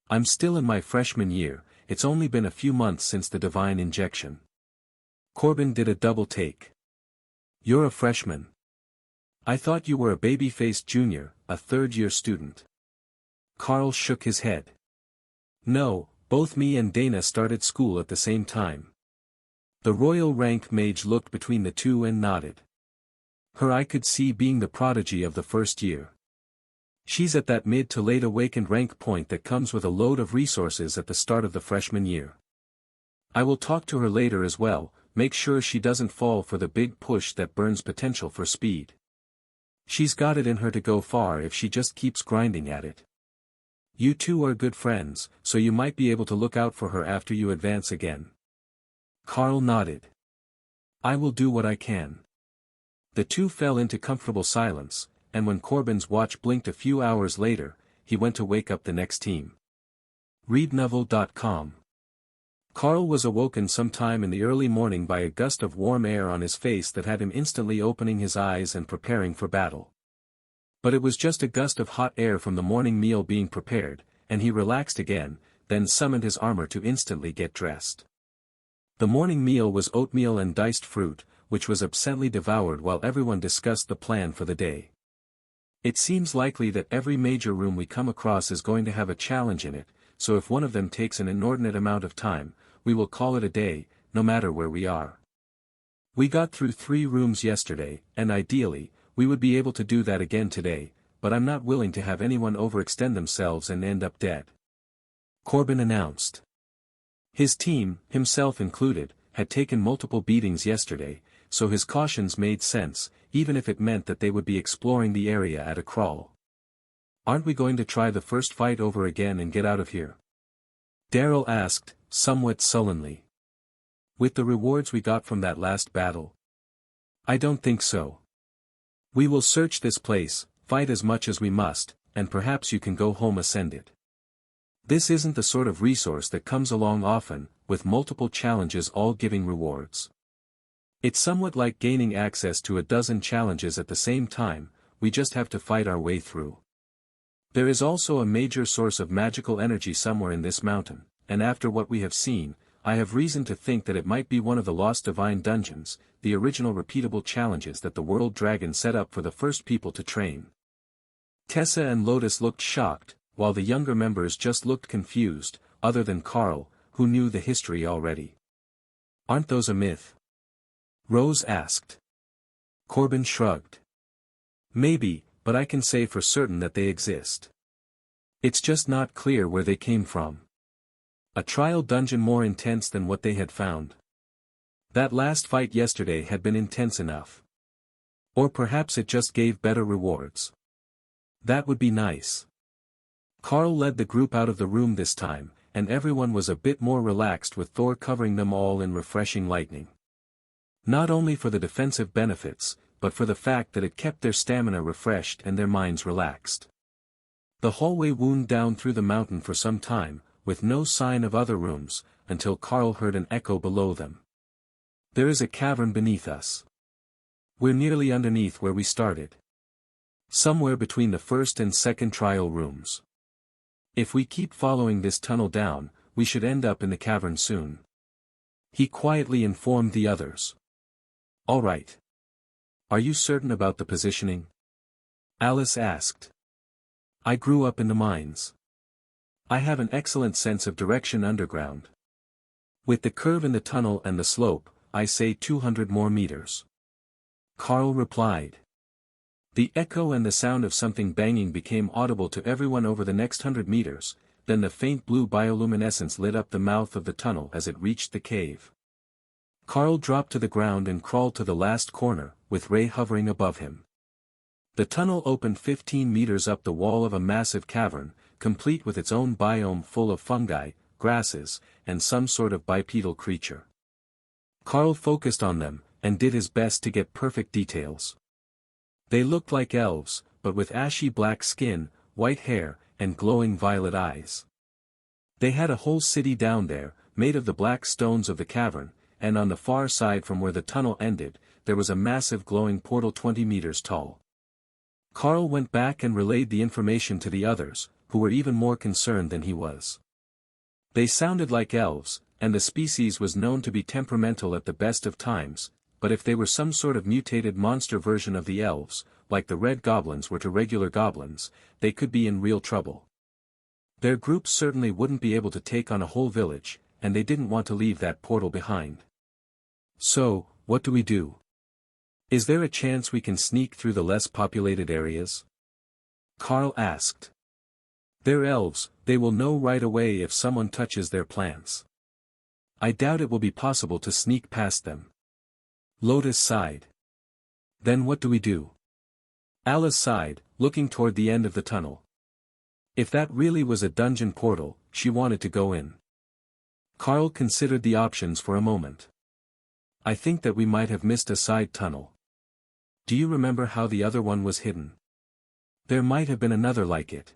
I'm still in my freshman year, it's only been a few months since the divine injection." Corbin did a double take. "You're a freshman. I thought you were a baby-faced junior, a third-year student." Carl shook his head. "No, both me and Dana started school at the same time." The royal rank mage looked between the two and nodded. Her I could see being the prodigy of the first year. She's at that mid to late awakened rank point that comes with a load of resources at the start of the freshman year. I will talk to her later as well, make sure she doesn't fall for the big push that burns potential for speed. She's got it in her to go far if she just keeps grinding at it. You two are good friends, so you might be able to look out for her after you advance again." Carl nodded. "I will do what I can." The two fell into comfortable silence, and when Corbin's watch blinked a few hours later, he went to wake up the next team. ReadNovel.com. Carl was awoken sometime in the early morning by a gust of warm air on his face that had him instantly opening his eyes and preparing for battle. But it was just a gust of hot air from the morning meal being prepared, and he relaxed again, then summoned his armor to instantly get dressed. The morning meal was oatmeal and diced fruit, which was absently devoured while everyone discussed the plan for the day. "It seems likely that every major room we come across is going to have a challenge in it, so if one of them takes an inordinate amount of time, we will call it a day, no matter where we are. We got through 3 rooms yesterday, and ideally, we would be able to do that again today, but I'm not willing to have anyone overextend themselves and end up dead," Corbin announced. His team, himself included, had taken multiple beatings yesterday, so his cautions made sense, even if it meant that they would be exploring the area at a crawl. "Aren't we going to try the first fight over again and get out of here?" Daryl asked, somewhat sullenly. "With the rewards we got from that last battle? I don't think so. We will search this place, fight as much as we must, and perhaps you can go home ascended. This isn't the sort of resource that comes along often, with multiple challenges all giving rewards. It's somewhat like gaining access to a dozen challenges at the same time, we just have to fight our way through. There is also a major source of magical energy somewhere in this mountain, and after what we have seen, I have reason to think that it might be one of the Lost Divine Dungeons, the original repeatable challenges that the World Dragon set up for the first people to train." Tessa and Lotus looked shocked, while the younger members just looked confused, other than Carl, who knew the history already. "Aren't those a myth?" Rose asked. Corbin shrugged. "Maybe, but I can say for certain that they exist. It's just not clear where they came from. A trial dungeon more intense than what they had found. That last fight yesterday had been intense enough. Or perhaps it just gave better rewards. That would be nice." Carl led the group out of the room this time, and everyone was a bit more relaxed with Thor covering them all in refreshing lightning. Not only for the defensive benefits, but for the fact that it kept their stamina refreshed and their minds relaxed. The hallway wound down through the mountain for some time, with no sign of other rooms, until Carl heard an echo below them. There is a cavern beneath us. We're nearly underneath where we started. Somewhere between the first and second trial rooms. If we keep following this tunnel down, we should end up in the cavern soon. He quietly informed the others. All right. Are you certain about the positioning? Alice asked. I grew up in the mines. I have an excellent sense of direction underground. With the curve in the tunnel and the slope, I say 200 more meters. Carl replied. The echo and the sound of something banging became audible to everyone over the next 100 meters, then the faint blue bioluminescence lit up the mouth of the tunnel as it reached the cave. Carl dropped to the ground and crawled to the last corner, with Ray hovering above him. The tunnel opened 15 meters up the wall of a massive cavern, complete with its own biome full of fungi, grasses, and some sort of bipedal creature. Carl focused on them, and did his best to get perfect details. They looked like elves, but with ashy black skin, white hair, and glowing violet eyes. They had a whole city down there, made of the black stones of the cavern, and on the far side from where the tunnel ended, there was a massive glowing portal 20 meters tall. Carl went back and relayed the information to the others, who were even more concerned than he was. They sounded like elves, and the species was known to be temperamental at the best of times, but if they were some sort of mutated monster version of the elves, like the red goblins were to regular goblins, they could be in real trouble. Their group certainly wouldn't be able to take on a whole village, and they didn't want to leave that portal behind. So, what do we do? Is there a chance we can sneak through the less populated areas? Carl asked. They're elves, they will know right away if someone touches their plants. I doubt it will be possible to sneak past them. Lotus sighed. Then what do we do? Alice sighed, looking toward the end of the tunnel. If that really was a dungeon portal, she wanted to go in. Carl considered the options for a moment. I think that we might have missed a side tunnel. Do you remember how the other one was hidden? There might have been another like it.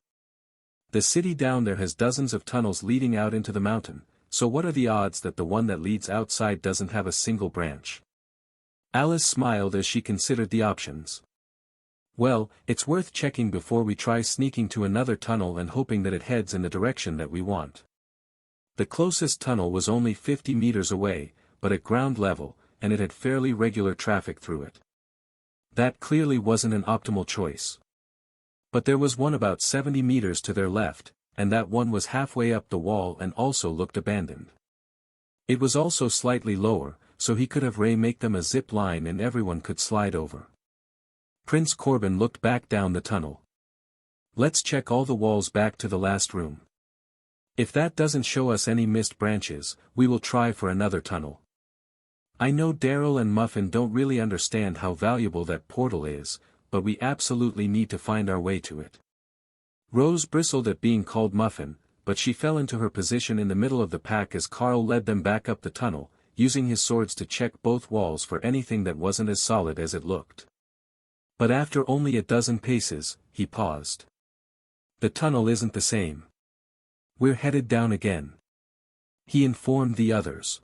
The city down there has dozens of tunnels leading out into the mountain, so what are the odds that the one that leads outside doesn't have a single branch? Alice smiled as she considered the options. Well, it's worth checking before we try sneaking to another tunnel and hoping that it heads in the direction that we want. The closest tunnel was only 50 meters away, but at ground level, and it had fairly regular traffic through it. That clearly wasn't an optimal choice. But there was one about 70 meters to their left, and that one was halfway up the wall and also looked abandoned. It was also slightly lower, so he could have Ray make them a zip line and everyone could slide over. Prince Corbin looked back down the tunnel. Let's check all the walls back to the last room. If that doesn't show us any missed branches, we will try for another tunnel. I know Daryl and Muffin don't really understand how valuable that portal is, but we absolutely need to find our way to it. Rose bristled at being called Muffin, but she fell into her position in the middle of the pack as Carl led them back up the tunnel, using his swords to check both walls for anything that wasn't as solid as it looked. But after only a dozen paces, he paused. The tunnel isn't the same. We're headed down again. He informed the others.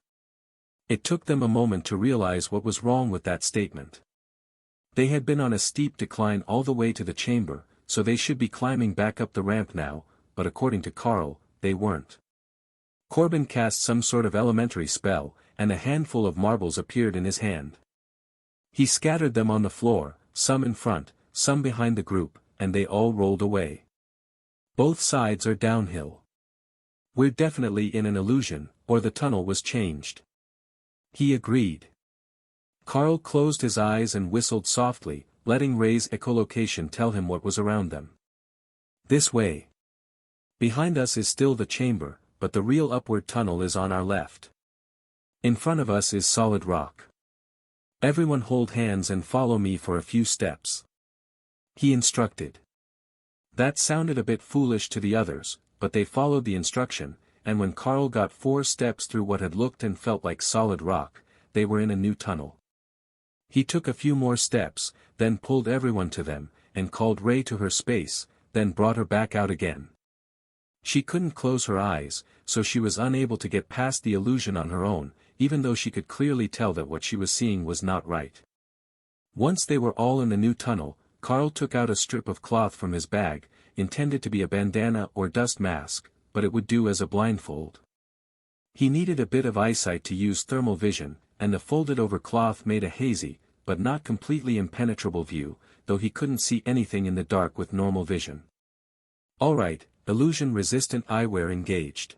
It took them a moment to realize what was wrong with that statement. They had been on a steep decline all the way to the chamber, so they should be climbing back up the ramp now, but according to Carl, they weren't. Corbin cast some sort of elementary spell, and a handful of marbles appeared in his hand. He scattered them on the floor, some in front, some behind the group, and they all rolled away. Both sides are downhill. We're definitely in an illusion, or the tunnel was changed. He agreed. Carl closed his eyes and whistled softly, letting Ray's echolocation tell him what was around them. This way. Behind us is still the chamber, but the real upward tunnel is on our left. In front of us is solid rock. Everyone hold hands and follow me for a few steps. He instructed. That sounded a bit foolish to the others, but they followed the instruction, and when Carl got 4 steps through what had looked and felt like solid rock, they were in a new tunnel. He took a few more steps, then pulled everyone to them, and called Ray to her space, then brought her back out again. She couldn't close her eyes, so she was unable to get past the illusion on her own, even though she could clearly tell that what she was seeing was not right. Once they were all in the new tunnel, Carl took out a strip of cloth from his bag, intended to be a bandana or dust mask, but it would do as a blindfold. He needed a bit of eyesight to use thermal vision, and the folded-over cloth made a hazy, but not completely impenetrable view, though he couldn't see anything in the dark with normal vision. "Alright, illusion-resistant eyewear engaged.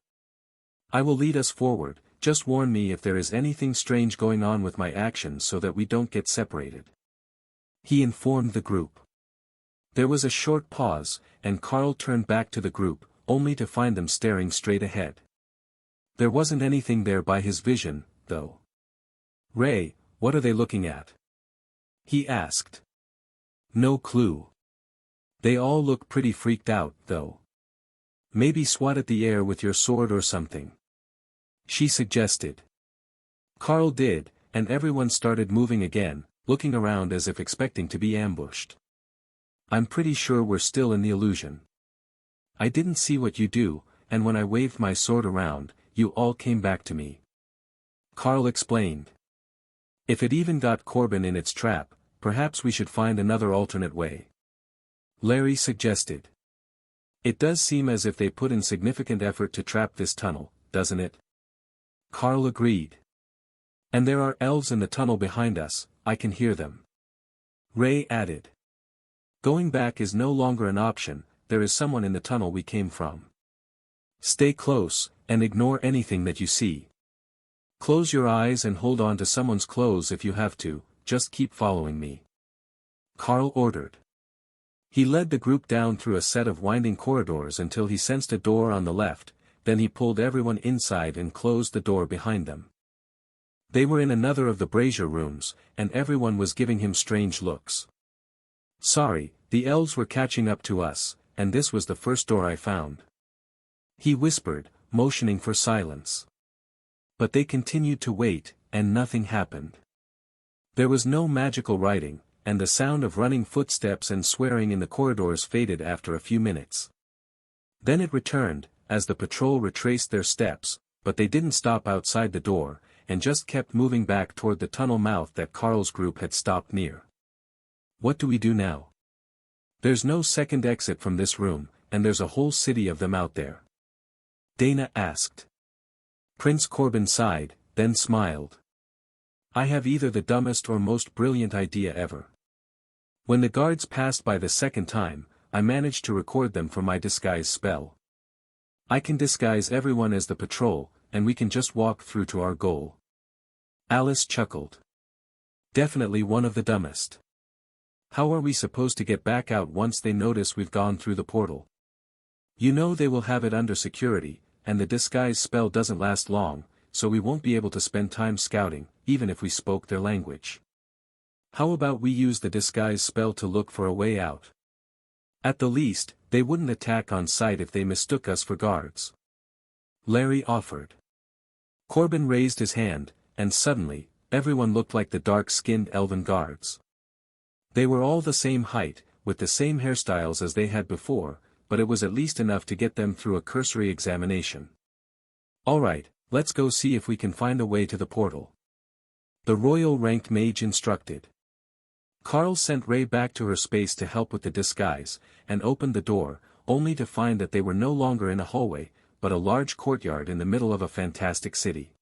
I will lead us forward, just warn me if there is anything strange going on with my actions so that we don't get separated," he informed the group. There was a short pause, and Carl turned back to the group, only to find them staring straight ahead. There wasn't anything there by his vision, though. "Ray, what are they looking at?" he asked. "No clue. They all look pretty freaked out, though. Maybe swat at the air with your sword or something," she suggested. Carl did, and everyone started moving again, looking around as if expecting to be ambushed. "I'm pretty sure we're still in the illusion. I didn't see what you do, and when I waved my sword around, you all came back to me," Carl explained. "If it even got Corbin in its trap, perhaps we should find another alternate way," Larry suggested. "It does seem as if they put in significant effort to trap this tunnel, doesn't it?" Carl agreed. "And there are elves in the tunnel behind us, I can hear them," Ray added. "Going back is no longer an option, there is someone in the tunnel we came from. Stay close, and ignore anything that you see. Close your eyes and hold on to someone's clothes if you have to, just keep following me," Carl ordered. He led the group down through a set of winding corridors until he sensed a door on the left, then he pulled everyone inside and closed the door behind them. They were in another of the brazier rooms, and everyone was giving him strange looks. "Sorry, the elves were catching up to us, and this was the first door I found," he whispered, motioning for silence. But they continued to wait, and nothing happened. There was no magical writing, and the sound of running footsteps and swearing in the corridors faded after a few minutes. Then it returned, as the patrol retraced their steps, but they didn't stop outside the door, and just kept moving back toward the tunnel mouth that Carl's group had stopped near. "What do we do now? There's no second exit from this room, and there's a whole city of them out there," Dana asked. Prince Corbin sighed, then smiled. "I have either the dumbest or most brilliant idea ever. When the guards passed by the second time, I managed to record them for my disguise spell. I can disguise everyone as the patrol, and we can just walk through to our goal." Alice chuckled. "Definitely one of the dumbest. How are we supposed to get back out once they notice we've gone through the portal? You know they will have it under security, and the disguise spell doesn't last long, so we won't be able to spend time scouting, even if we spoke their language. How about we use the disguise spell to look for a way out? At the least, they wouldn't attack on sight if they mistook us for guards," Larry offered. Corbin raised his hand, and suddenly, everyone looked like the dark-skinned elven guards. They were all the same height, with the same hairstyles as they had before, but it was at least enough to get them through a cursory examination. "Alright, let's go see if we can find a way to the portal," the royal-ranked mage instructed. Carl sent Ray back to her space to help with the disguise, and opened the door, only to find that they were no longer in a hallway, but a large courtyard in the middle of a fantastic city.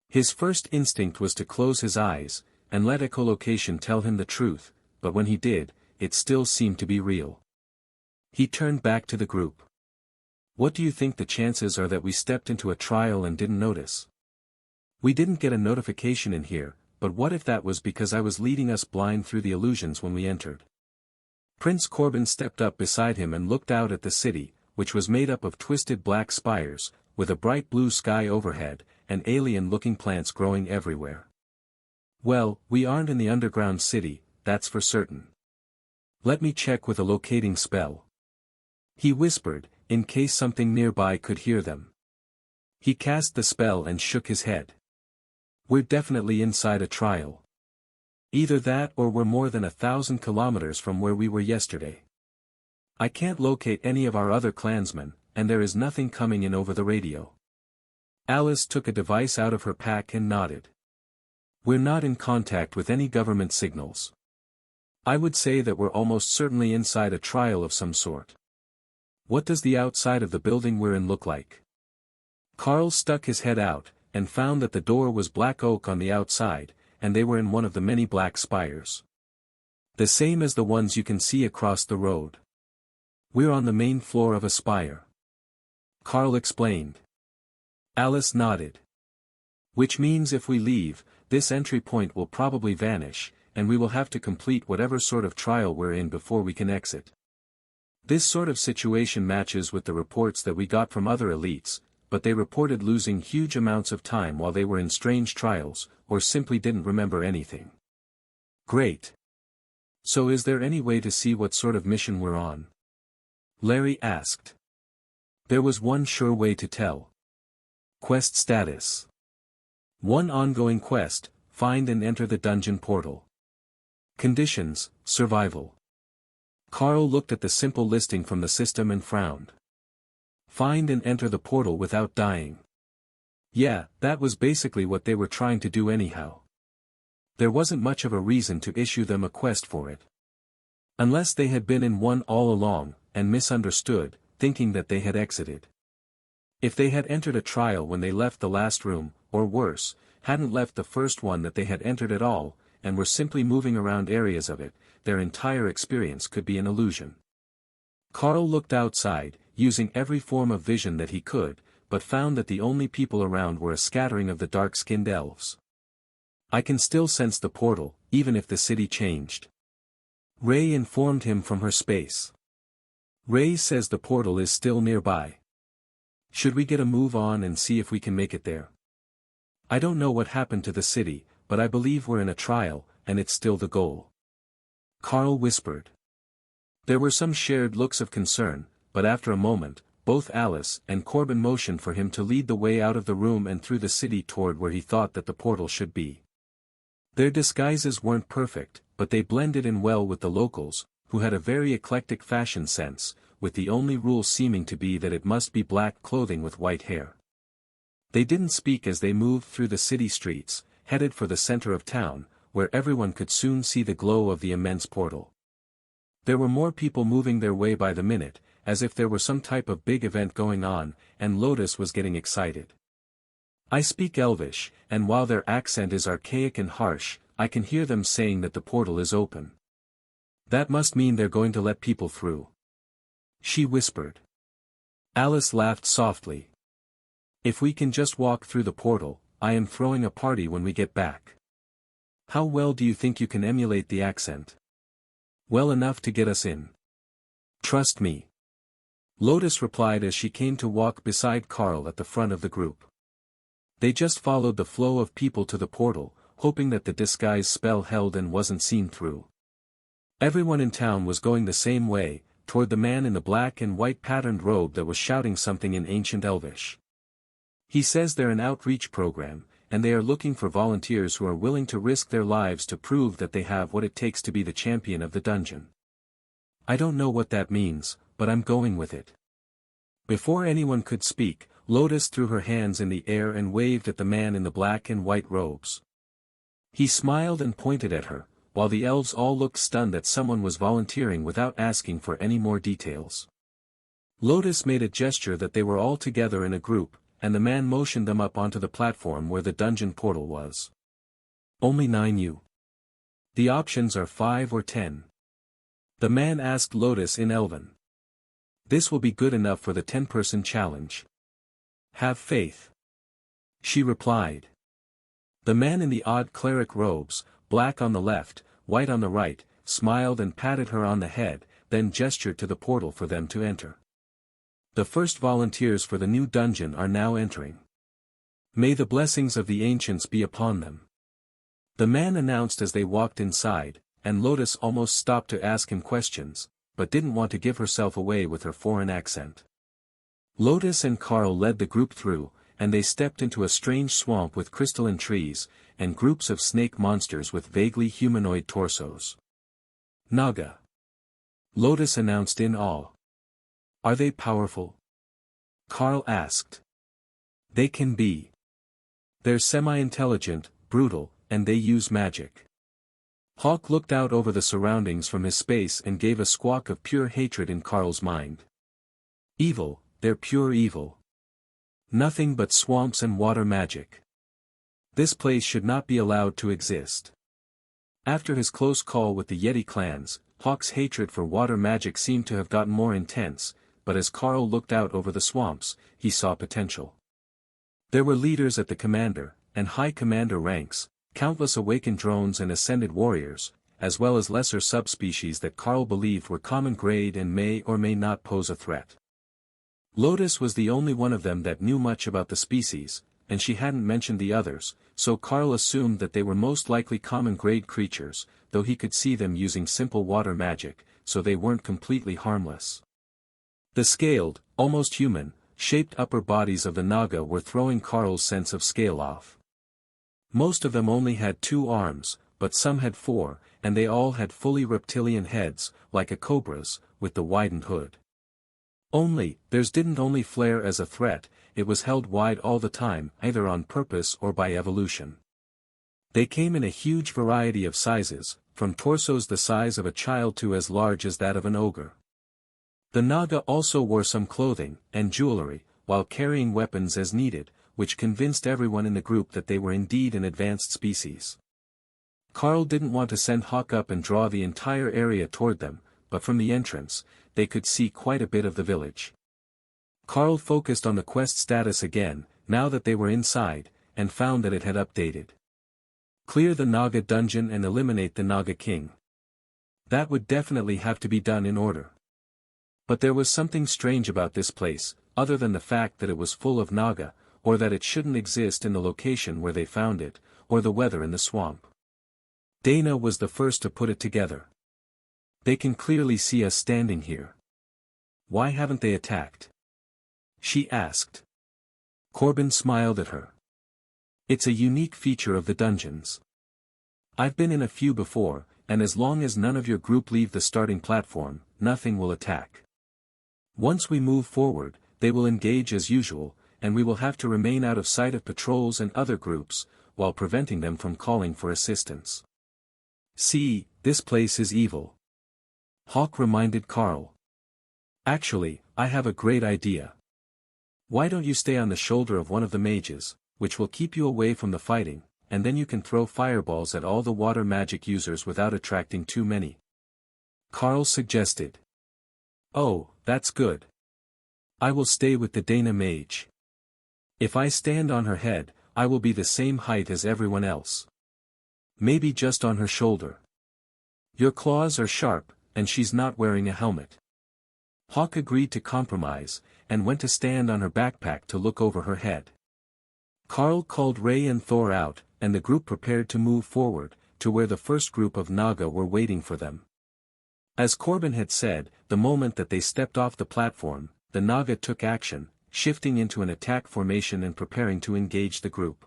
His first instinct was to close his eyes, and let echolocation tell him the truth, but when he did, it still seemed to be real. He turned back to the group. "What do you think the chances are that we stepped into a trial and didn't notice? We didn't get a notification in here, but what if that was because I was leading us blind through the illusions when we entered?" Prince Corbin stepped up beside him and looked out at the city, which was made up of twisted black spires, with a bright blue sky overhead, and alien-looking plants growing everywhere. "Well, we aren't in the underground city, that's for certain. Let me check with a locating spell," he whispered, in case something nearby could hear them. He cast the spell and shook his head. "We're definitely inside a trial. Either that or we're more than 1,000 kilometers from where we were yesterday. I can't locate any of our other clansmen, and there is nothing coming in over the radio. Alice took a device out of her pack and nodded. We're not in contact with any government signals. I would say that we're almost certainly inside a trial of some sort. What does the outside of the building we're in look like? Carl stuck his head out, and found that the door was black oak on the outside, and they were in one of the many black spires. The same as the ones you can see across the road. We're on the main floor of a spire. Carl explained. Alice nodded. Which means if we leave, this entry point will probably vanish, and we will have to complete whatever sort of trial we're in before we can exit. This sort of situation matches with the reports that we got from other elites, but they reported losing huge amounts of time while they were in strange trials, or simply didn't remember anything. Great. So is there any way to see what sort of mission we're on? Larry asked. There was one sure way to tell. Quest status. One ongoing quest, find and enter the dungeon portal. Conditions, survival. Carl looked at the simple listing from the system and frowned. Find and enter the portal without dying. Yeah, that was basically what they were trying to do anyhow. There wasn't much of a reason to issue them a quest for it. Unless they had been in one all along, and misunderstood, thinking that they had exited. If they had entered a trial when they left the last room, or worse, hadn't left the first one that they had entered at all, and were simply moving around areas of it, their entire experience could be an illusion. Carl looked outside, using every form of vision that he could, but found that the only people around were a scattering of the dark-skinned elves. I can still sense the portal, even if the city changed. Ray informed him from her space. Ray says the portal is still nearby. Should we get a move on and see if we can make it there? I don't know what happened to the city, but I believe we're in a trial, and it's still the goal. Carl whispered. There were some shared looks of concern, but after a moment, both Alice and Corbin motioned for him to lead the way out of the room and through the city toward where he thought that the portal should be. Their disguises weren't perfect, but they blended in well with the locals, who had a very eclectic fashion sense, with the only rule seeming to be that it must be black clothing with white hair. They didn't speak as they moved through the city streets, headed for the center of town, where everyone could soon see the glow of the immense portal. There were more people moving their way by the minute, as if there were some type of big event going on, and Lotus was getting excited. I speak Elvish, and while their accent is archaic and harsh, I can hear them saying that the portal is open. That must mean they're going to let people through. She whispered. Alice laughed softly. If we can just walk through the portal, I am throwing a party when we get back. How well do you think you can emulate the accent? Well enough to get us in. Trust me. Lotus replied as she came to walk beside Carl at the front of the group. They just followed the flow of people to the portal, hoping that the disguise spell held and wasn't seen through. Everyone in town was going the same way, toward the man in the black and white patterned robe that was shouting something in ancient Elvish. He says they're an outreach program, and they are looking for volunteers who are willing to risk their lives to prove that they have what it takes to be the champion of the dungeon. I don't know what that means, but I'm going with it. Before anyone could speak, Lotus threw her hands in the air and waved at the man in the black and white robes. He smiled and pointed at her, while the elves all looked stunned that someone was volunteering without asking for any more details. Lotus made a gesture that they were all together in a group, and the man motioned them up onto the platform where the dungeon portal was. Only 9 you. The options are 5 or 10. The man asked Lotus in Elven. This will be good enough for the 10-person challenge. Have faith. She replied. The man in the odd cleric robes, black on the left, white on the right, smiled and patted her on the head, then gestured to the portal for them to enter. The first volunteers for the new dungeon are now entering. May the blessings of the ancients be upon them. The man announced as they walked inside, and Lotus almost stopped to ask him questions, but didn't want to give herself away with her foreign accent. Lotus and Carl led the group through, and they stepped into a strange swamp with crystalline trees, and groups of snake monsters with vaguely humanoid torsos. Naga. Lotus announced in awe. Are they powerful? Carl asked. They can be. They're semi-intelligent, brutal, and they use magic. Hawk looked out over the surroundings from his space and gave a squawk of pure hatred in Carl's mind. Evil, they're pure evil. Nothing but swamps and water magic. This place should not be allowed to exist. After his close call with the Yeti clans, Hawk's hatred for water magic seemed to have gotten more intense, but as Carl looked out over the swamps, he saw potential. There were leaders at the commander and high commander ranks, countless awakened drones and ascended warriors, as well as lesser subspecies that Carl believed were common grade and may or may not pose a threat. Lotus was the only one of them that knew much about the species, and she hadn't mentioned the others, so Carl assumed that they were most likely common grade creatures, though he could see them using simple water magic, so they weren't completely harmless. The scaled, almost human, shaped upper bodies of the Naga were throwing Carl's sense of scale off. Most of them only had 2 arms, but some had 4, and they all had fully reptilian heads, like a cobra's, with the widened hood. Theirs didn't only flare as a threat, it was held wide all the time, either on purpose or by evolution. They came in a huge variety of sizes, from torsos the size of a child to as large as that of an ogre. The Naga also wore some clothing and jewelry, while carrying weapons as needed, which convinced everyone in the group that they were indeed an advanced species. Carl didn't want to send Hawk up and draw the entire area toward them, but from the entrance, they could see quite a bit of the village. Carl focused on the quest status again, now that they were inside, and found that it had updated. Clear the Naga dungeon and eliminate the Naga King. That would definitely have to be done in order. But there was something strange about this place, other than the fact that it was full of Naga, or that it shouldn't exist in the location where they found it, or the weather in the swamp. Dana was the first to put it together. They can clearly see us standing here. Why haven't they attacked? She asked. Corbin smiled at her. It's a unique feature of the dungeons. I've been in a few before, and as long as none of your group leave the starting platform, nothing will attack. Once we move forward, they will engage as usual, and we will have to remain out of sight of patrols and other groups, while preventing them from calling for assistance. See, this place is evil. Hawk reminded Carl. Actually, I have a great idea. Why don't you stay on the shoulder of one of the mages, which will keep you away from the fighting, and then you can throw fireballs at all the water magic users without attracting too many. Carl suggested. Oh, that's good. I will stay with the Dana mage. If I stand on her head, I will be the same height as everyone else. Maybe just on her shoulder. Your claws are sharp, and she's not wearing a helmet. Hawk agreed to compromise, and went to stand on her backpack to look over her head. Carl called Ray and Thor out, and the group prepared to move forward, to where the first group of Naga were waiting for them. As Corbin had said, the moment that they stepped off the platform, the Naga took action, shifting into an attack formation and preparing to engage the group.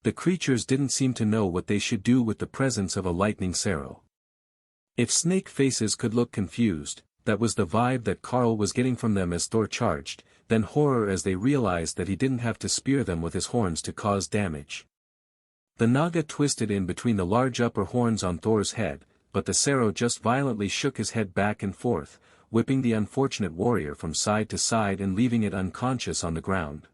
The creatures didn't seem to know what they should do with the presence of a lightning Sero. If snake faces could look confused, that was the vibe that Carl was getting from them as Thor charged, then horror as they realized that he didn't have to spear them with his horns to cause damage. The Naga twisted in between the large upper horns on Thor's head, but the Sero just violently shook his head back and forth, whipping the unfortunate warrior from side to side and leaving it unconscious on the ground.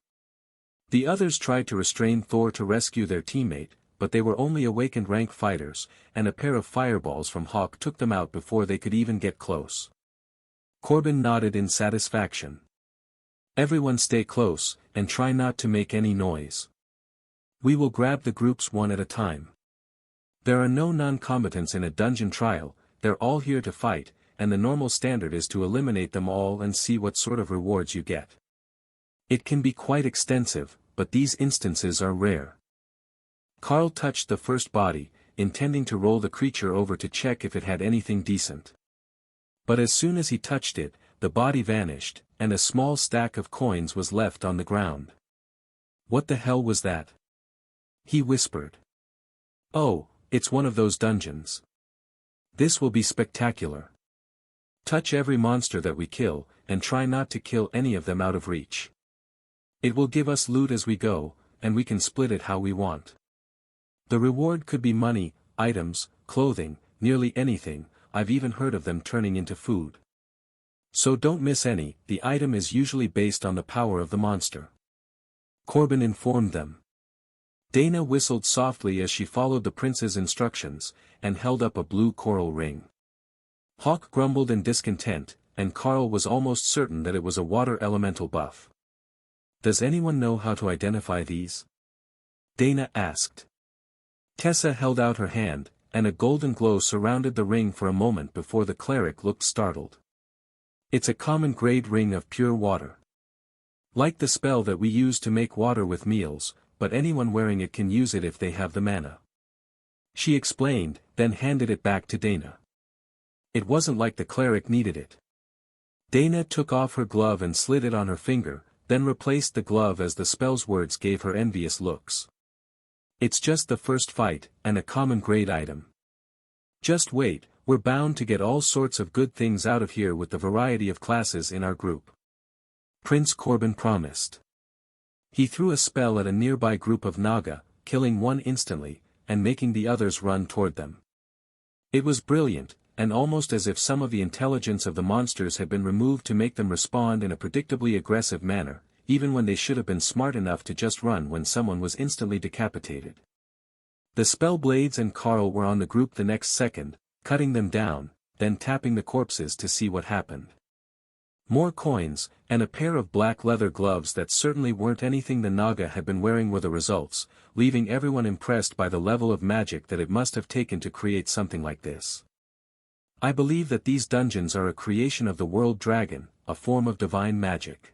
The others tried to restrain Thor to rescue their teammate, but they were only awakened rank fighters, and a pair of fireballs from Hawk took them out before they could even get close. Corbin nodded in satisfaction. Everyone stay close, and try not to make any noise. We will grab the groups one at a time. There are no non-combatants in a dungeon trial, they're all here to fight, and the normal standard is to eliminate them all and see what sort of rewards you get. It can be quite extensive, but these instances are rare. Carl touched the first body, intending to roll the creature over to check if it had anything decent. But as soon as he touched it, the body vanished, and a small stack of coins was left on the ground. What the hell was that? He whispered. Oh, it's one of those dungeons. This will be spectacular. Touch every monster that we kill, and try not to kill any of them out of reach. It will give us loot as we go, and we can split it how we want. The reward could be money, items, clothing, nearly anything. I've even heard of them turning into food. So don't miss any. The item is usually based on the power of the monster. Corbin informed them. Dana whistled softly as she followed the prince's instructions, and held up a blue coral ring. Hawk grumbled in discontent, and Carl was almost certain that it was a water elemental buff. Does anyone know how to identify these? Dana asked. Tessa held out her hand, and a golden glow surrounded the ring for a moment before the cleric looked startled. It's a common grade ring of pure water. Like the spell that we use to make water with meals, but anyone wearing it can use it if they have the mana. She explained, then handed it back to Dana. It wasn't like the cleric needed it. Dana took off her glove and slid it on her finger, then replaced the glove as the spell's words gave her envious looks. It's just the first fight, and a common grade item. Just wait, we're bound to get all sorts of good things out of here with the variety of classes in our group. Prince Corbin promised. He threw a spell at a nearby group of Naga, killing one instantly, and making the others run toward them. It was brilliant, and almost as if some of the intelligence of the monsters had been removed to make them respond in a predictably aggressive manner, even when they should have been smart enough to just run when someone was instantly decapitated. The spell blades and Carl were on the group the next second, cutting them down, then tapping the corpses to see what happened. More coins, and a pair of black leather gloves that certainly weren't anything the Naga had been wearing were the results, leaving everyone impressed by the level of magic that it must have taken to create something like this. I believe that these dungeons are a creation of the world dragon, a form of divine magic.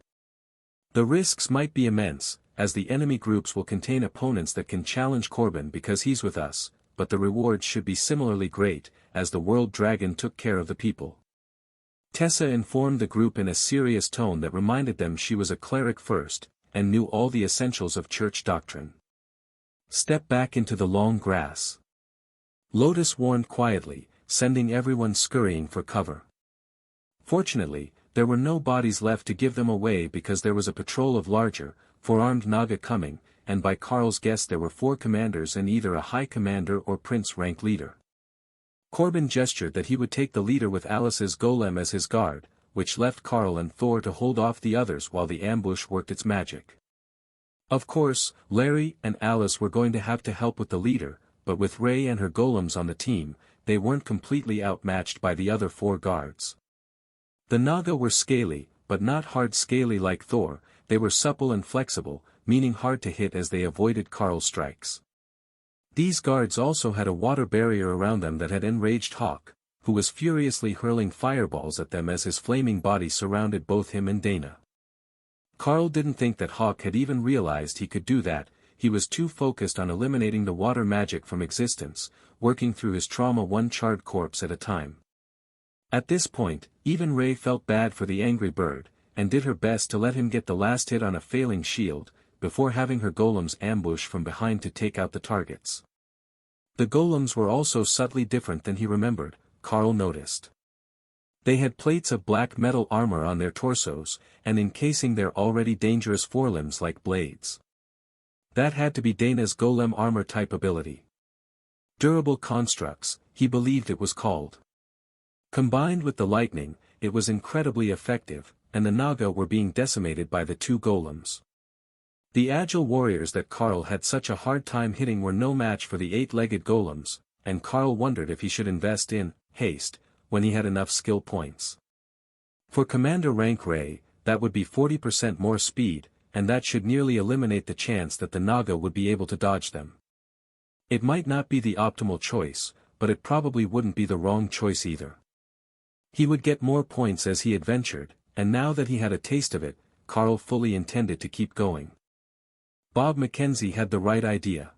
The risks might be immense, as the enemy groups will contain opponents that can challenge Corbin because he's with us, but the rewards should be similarly great, as the world dragon took care of the people. Tessa informed the group in a serious tone that reminded them she was a cleric first, and knew all the essentials of church doctrine. Step back into the long grass. Lotus warned quietly, sending everyone scurrying for cover. Fortunately, there were no bodies left to give them away because there was a patrol of larger, four-armed Naga coming, and by Carl's guess there were 4 commanders and either a high commander or prince-rank leader. Corbin gestured that he would take the leader with Alice's golem as his guard, which left Carl and Thor to hold off the others while the ambush worked its magic. Of course, Larry and Alice were going to have to help with the leader, but with Ray and her golems on the team, they weren't completely outmatched by the other 4 guards. The Naga were scaly, but not hard scaly like Thor. They were supple and flexible, meaning hard to hit as they avoided Carl's strikes. These guards also had a water barrier around them that had enraged Hawk, who was furiously hurling fireballs at them as his flaming body surrounded both him and Dana. Carl didn't think that Hawk had even realized he could do that. He was too focused on eliminating the water magic from existence, working through his trauma one charred corpse at a time. At this point, even Ray felt bad for the angry bird, and did her best to let him get the last hit on a failing shield, before having her golems ambush from behind to take out the targets. The golems were also subtly different than he remembered, Carl noticed. They had plates of black metal armor on their torsos, and encasing their already dangerous forelimbs like blades. That had to be Dana's golem armor type ability. Durable constructs, he believed it was called. Combined with the lightning, it was incredibly effective, and the Naga were being decimated by the 2 golems. The agile warriors that Carl had such a hard time hitting were no match for the 8-legged golems, and Carl wondered if he should invest in haste when he had enough skill points. For Commander rank Ray, that would be 40% more speed, and that should nearly eliminate the chance that the Naga would be able to dodge them. It might not be the optimal choice, but it probably wouldn't be the wrong choice either. He would get more points as he adventured, and now that he had a taste of it, Carl fully intended to keep going. Bob Mackenzie had the right idea.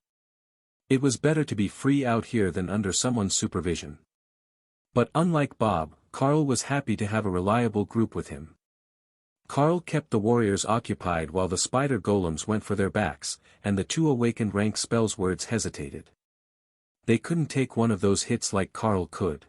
It was better to be free out here than under someone's supervision. But unlike Bob, Carl was happy to have a reliable group with him. Karl kept the warriors occupied while the spider golems went for their backs, and the two awakened rank spells words hesitated. They couldn't take one of those hits like Karl could.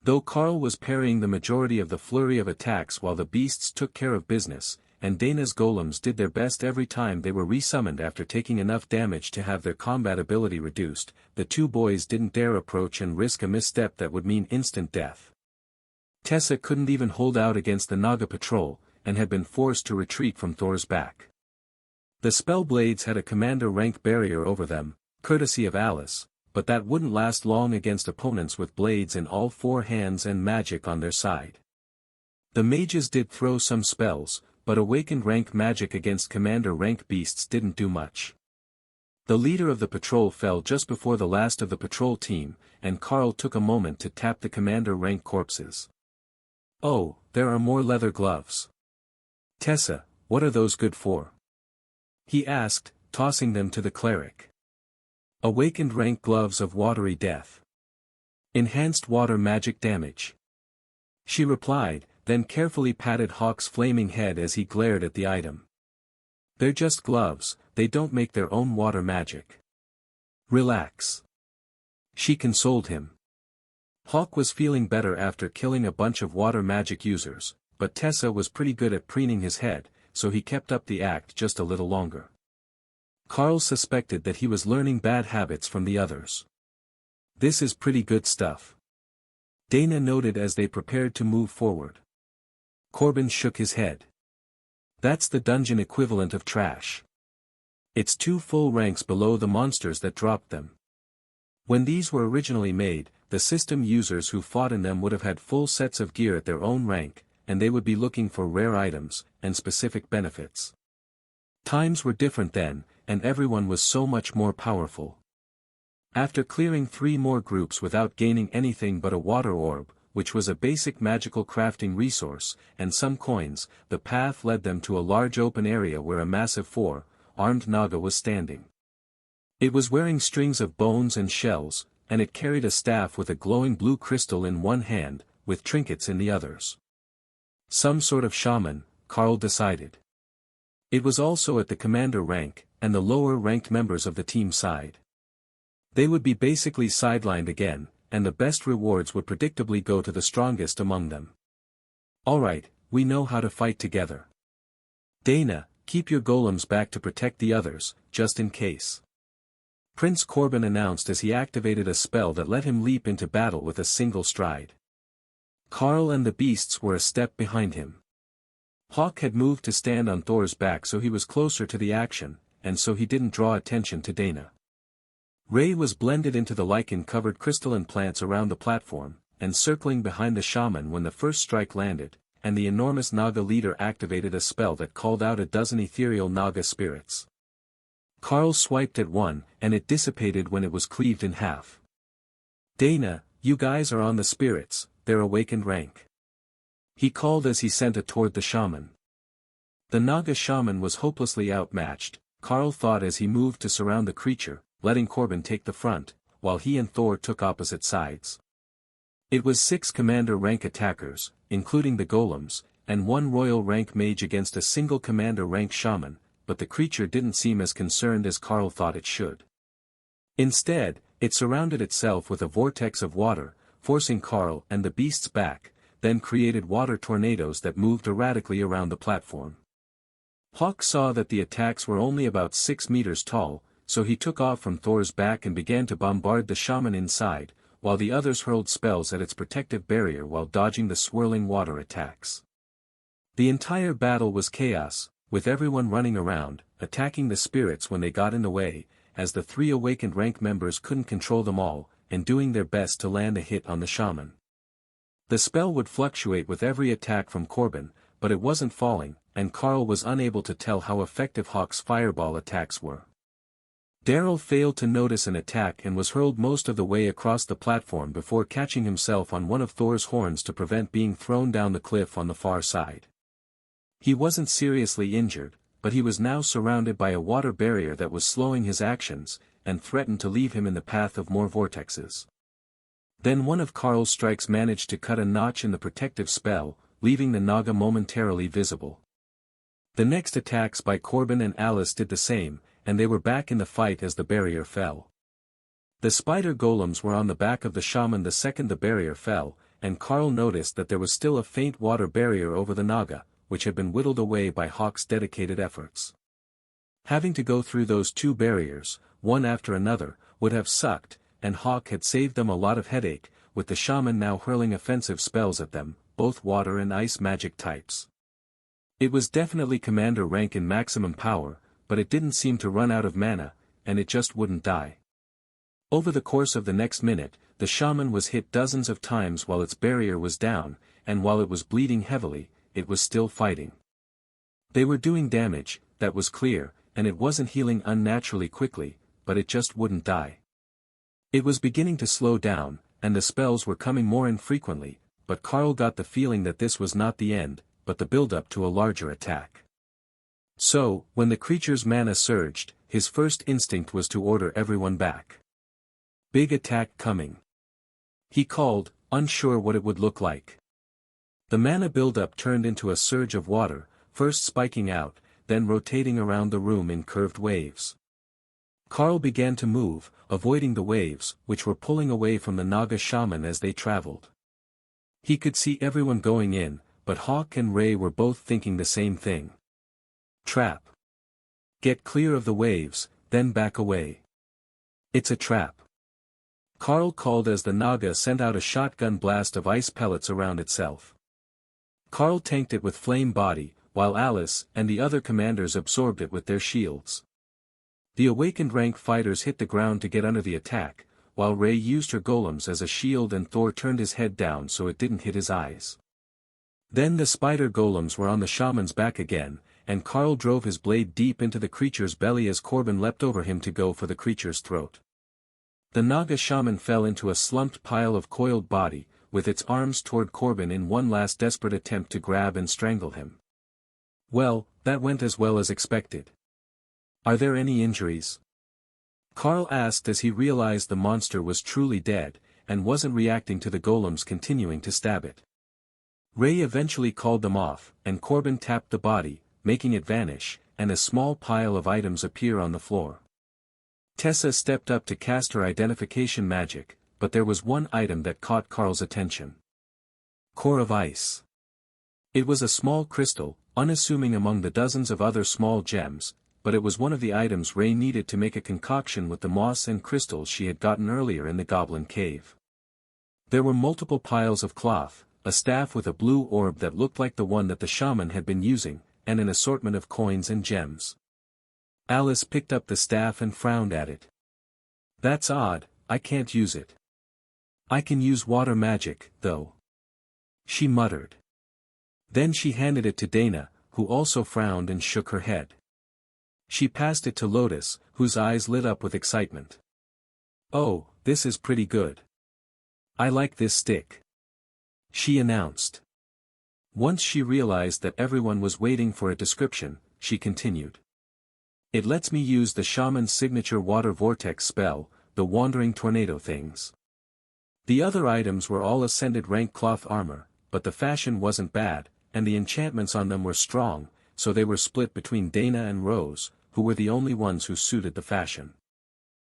Though Karl was parrying the majority of the flurry of attacks while the beasts took care of business, and Dana's golems did their best every time they were resummoned after taking enough damage to have their combat ability reduced, the two boys didn't dare approach and risk a misstep that would mean instant death. Tessa couldn't even hold out against the Naga patrol, and had been forced to retreat from Thor's back. The spell blades had a commander rank barrier over them, courtesy of Alice, but that wouldn't last long against opponents with blades in all four hands and magic on their side. The mages did throw some spells, but awakened rank magic against commander rank beasts didn't do much. The leader of the patrol fell just before the last of the patrol team, and Karl took a moment to tap the commander rank corpses. "Oh, there are more leather gloves. Tessa, what are those good for?" he asked, tossing them to the cleric. "Awakened rank gloves of watery death. Enhanced water magic damage," she replied, then carefully patted Hawk's flaming head as he glared at the item. "They're just gloves, they don't make their own water magic. Relax," she consoled him. Hawk was feeling better after killing a bunch of water magic users, but Tessa was pretty good at preening his head, so he kept up the act just a little longer. Karl suspected that he was learning bad habits from the others. "This is pretty good stuff," Dana noted as they prepared to move forward. Corbin shook his head. "That's the dungeon equivalent of trash. It's 2 full ranks below the monsters that dropped them. When these were originally made, the system users who fought in them would have had full sets of gear at their own rank, and they would be looking for rare items, and specific benefits. Times were different then, and everyone was so much more powerful." After clearing 3 more groups without gaining anything but a water orb, which was a basic magical crafting resource, and some coins, the path led them to a large open area where a massive 4-armed Naga was standing. It was wearing strings of bones and shells, and it carried a staff with a glowing blue crystal in one hand, with trinkets in the others. Some sort of shaman, Karl decided. It was also at the commander rank, and the lower-ranked members of the team side. They would be basically sidelined again, and the best rewards would predictably go to the strongest among them. "Alright, we know how to fight together. Dana, keep your golems back to protect the others, just in case." Prince Corbin announced as he activated a spell that let him leap into battle with a single stride. Karl and the beasts were a step behind him. Hawk had moved to stand on Thor's back so he was closer to the action, and so he didn't draw attention to Dana. Ray was blended into the lichen-covered crystalline plants around the platform, and circling behind the shaman when the first strike landed, and the enormous Naga leader activated a spell that called out a dozen ethereal Naga spirits. Karl swiped at one, and it dissipated when it was cleaved in half. "Dana, you guys are on the spirits, they're awakened rank," he called as he sent it toward the shaman. The Naga shaman was hopelessly outmatched, Karl thought as he moved to surround the creature, letting Corbin take the front, while he and Thor took opposite sides. It was 6 commander rank attackers, including the golems, and 1 royal rank mage against a single commander rank shaman, but the creature didn't seem as concerned as Karl thought it should. Instead, it surrounded itself with a vortex of water, forcing Karl and the beasts back, then created water tornadoes that moved erratically around the platform. Hawk saw that the attacks were only about 6 meters tall, so he took off from Thor's back and began to bombard the shaman inside, while the others hurled spells at its protective barrier while dodging the swirling water attacks. The entire battle was chaos, with everyone running around, attacking the spirits when they got in the way, as the 3 awakened rank members couldn't control them all, and doing their best to land a hit on the shaman. The spell would fluctuate with every attack from Corbin, but it wasn't falling, and Karl was unable to tell how effective Hawk's fireball attacks were. Daryl failed to notice an attack and was hurled most of the way across the platform before catching himself on one of Thor's horns to prevent being thrown down the cliff on the far side. He wasn't seriously injured, but he was now surrounded by a water barrier that was slowing his actions, and threatened to leave him in the path of more vortexes. Then one of Karl's strikes managed to cut a notch in the protective spell, leaving the Naga momentarily visible. The next attacks by Corbin and Alice did the same, and they were back in the fight as the barrier fell. The spider golems were on the back of the shaman the second the barrier fell, and Carl noticed that there was still a faint water barrier over the Naga, which had been whittled away by Hawk's dedicated efforts. Having to go through those two barriers, one after another, would have sucked, and Hawk had saved them a lot of headache, with the shaman now hurling offensive spells at them, both water and ice magic types. It was definitely commander rank in maximum power, but it didn't seem to run out of mana, and it just wouldn't die. Over the course of the next minute, the shaman was hit dozens of times while its barrier was down, and while it was bleeding heavily, it was still fighting. They were doing damage, that was clear, and it wasn't healing unnaturally quickly, but it just wouldn't die. It was beginning to slow down, and the spells were coming more infrequently, but Carl got the feeling that this was not the end, but the build-up to a larger attack. So, when the creature's mana surged, his first instinct was to order everyone back. Big attack coming. He called, unsure what it would look like. The mana build-up turned into a surge of water, first spiking out, then rotating around the room in curved waves. Carl began to move, avoiding the waves, which were pulling away from the Naga shaman as they traveled. He could see everyone going in, but Hawk and Ray were both thinking the same thing. Trap. Get clear of the waves, then back away. It's a trap. Carl called as the Naga sent out a shotgun blast of ice pellets around itself. Carl tanked it with flame body, while Alice and the other commanders absorbed it with their shields. The awakened rank fighters hit the ground to get under the attack, while Ray used her golems as a shield and Thor turned his head down so it didn't hit his eyes. Then the spider golems were on the shaman's back again, and Carl drove his blade deep into the creature's belly as Corbin leapt over him to go for the creature's throat. The Naga shaman fell into a slumped pile of coiled body, with its arms toward Corbin in one last desperate attempt to grab and strangle him. Well, that went as well as expected. Are there any injuries? Carl asked as he realized the monster was truly dead, and wasn't reacting to the golems continuing to stab it. Ray eventually called them off, and Corbin tapped the body, making it vanish, and a small pile of items appear on the floor. Tessa stepped up to cast her identification magic, but there was one item that caught Carl's attention. Core of ice. It was a small crystal, unassuming among the dozens of other small gems, but it was one of the items Ray needed to make a concoction with the moss and crystals she had gotten earlier in the goblin cave. There were multiple piles of cloth, a staff with a blue orb that looked like the one that the shaman had been using, and an assortment of coins and gems. Alice picked up the staff and frowned at it. That's odd, I can't use it. I can use water magic, though. She muttered. Then she handed it to Dana, who also frowned and shook her head. She passed it to Lotus, whose eyes lit up with excitement. Oh, this is pretty good. I like this stick, she announced. Once she realized that everyone was waiting for a description, she continued. It lets me use the shaman's signature water vortex spell, the wandering tornado things. The other items were all ascended rank cloth armor, but the fashion wasn't bad, and the enchantments on them were strong, so they were split between Dana and Rose, who were the only ones who suited the fashion.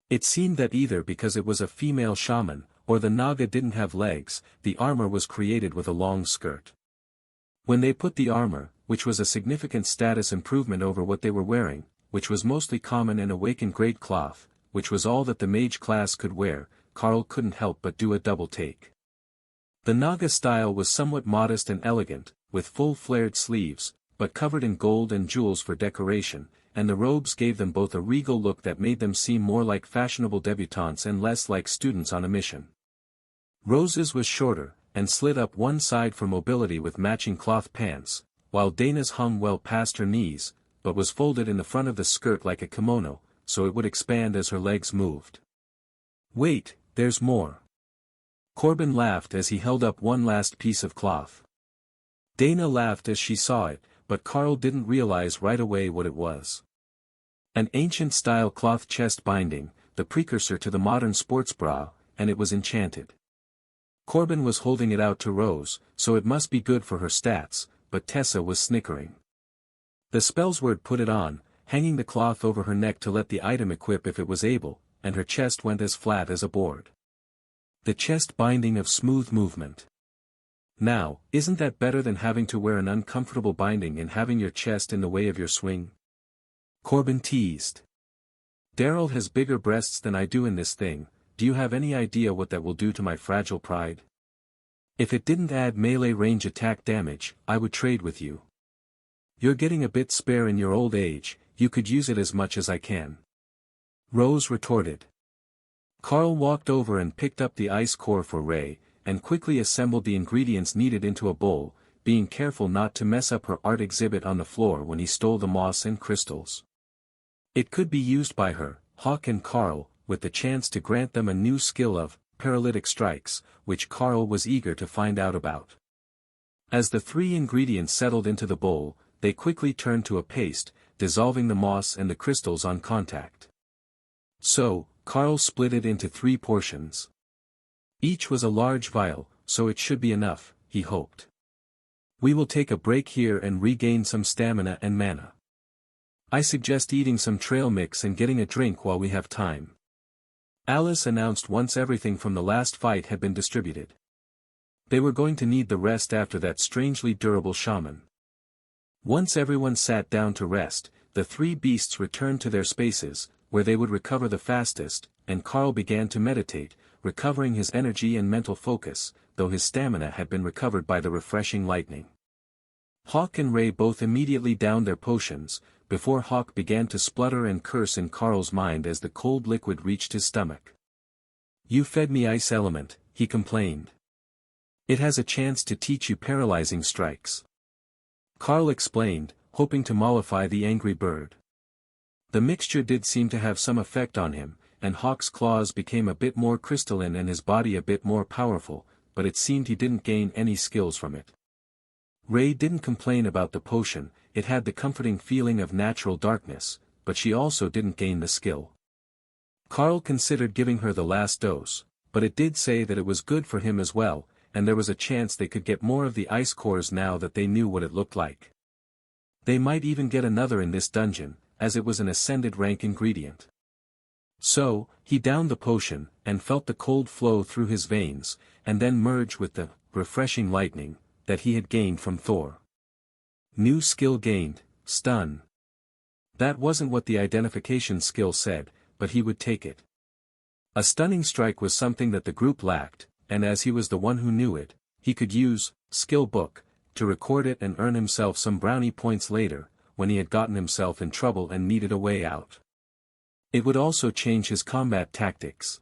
It seemed that either because it was a female shaman, or the Naga didn't have legs, the armor was created with a long skirt. When they put the armor, which was a significant status improvement over what they were wearing, which was mostly common and awakened grade cloth, which was all that the mage class could wear, Carl couldn't help but do a double take. The Naga style was somewhat modest and elegant, with full flared sleeves, but covered in gold and jewels for decoration, and the robes gave them both a regal look that made them seem more like fashionable debutantes and less like students on a mission. Rose's was shorter, and slid up one side for mobility with matching cloth pants, while Dana's hung well past her knees, but was folded in the front of the skirt like a kimono, so it would expand as her legs moved. Wait, there's more. Corbin laughed as he held up one last piece of cloth. Dana laughed as she saw it, but Carl didn't realize right away what it was. An ancient-style cloth chest binding, the precursor to the modern sports bra, and it was enchanted. Corbin was holding it out to Rose, so it must be good for her stats, but Tessa was snickering. The spell's word put it on, hanging the cloth over her neck to let the item equip if it was able, and her chest went as flat as a board. The chest binding of smooth movement. Now, isn't that better than having to wear an uncomfortable binding and having your chest in the way of your swing? Corbin teased. Daryl has bigger breasts than I do in this thing. Do you have any idea what that will do to my fragile pride? If it didn't add melee range attack damage, I would trade with you. You're getting a bit spare in your old age, you could use it as much as I can. Rose retorted. Carl walked over and picked up the ice core for Ray, and quickly assembled the ingredients needed into a bowl, being careful not to mess up her art exhibit on the floor when he stole the moss and crystals. It could be used by her, Hawk and Carl, with the chance to grant them a new skill of paralytic strikes, which Carl was eager to find out about. As the 3 ingredients settled into the bowl, they quickly turned to a paste, dissolving the moss and the crystals on contact. So, Carl split it into 3 portions. Each was a large vial, so it should be enough, he hoped. We will take a break here and regain some stamina and mana. I suggest eating some trail mix and getting a drink while we have time. Alice announced once everything from the last fight had been distributed. They were going to need the rest after that strangely durable shaman. Once everyone sat down to rest, the 3 beasts returned to their spaces, where they would recover the fastest, and Carl began to meditate, recovering his energy and mental focus, though his stamina had been recovered by the refreshing lightning. Hawk and Ray both immediately downed their potions, before Hawk began to splutter and curse in Carl's mind as the cold liquid reached his stomach. You fed me ice element, he complained. It has a chance to teach you paralyzing strikes. Carl explained, hoping to mollify the angry bird. The mixture did seem to have some effect on him, and Hawk's claws became a bit more crystalline and his body a bit more powerful, but it seemed he didn't gain any skills from it. Ray didn't complain about the potion, it had the comforting feeling of natural darkness, but she also didn't gain the skill. Carl considered giving her the last dose, but it did say that it was good for him as well, and there was a chance they could get more of the ice cores now that they knew what it looked like. They might even get another in this dungeon, as it was an ascended rank ingredient. So, he downed the potion, and felt the cold flow through his veins, and then merge with the refreshing lightning that he had gained from Thor. New skill gained, stun. That wasn't what the identification skill said, but he would take it. A stunning strike was something that the group lacked, and as he was the one who knew it, he could use skill book to record it and earn himself some brownie points later, when he had gotten himself in trouble and needed a way out. It would also change his combat tactics.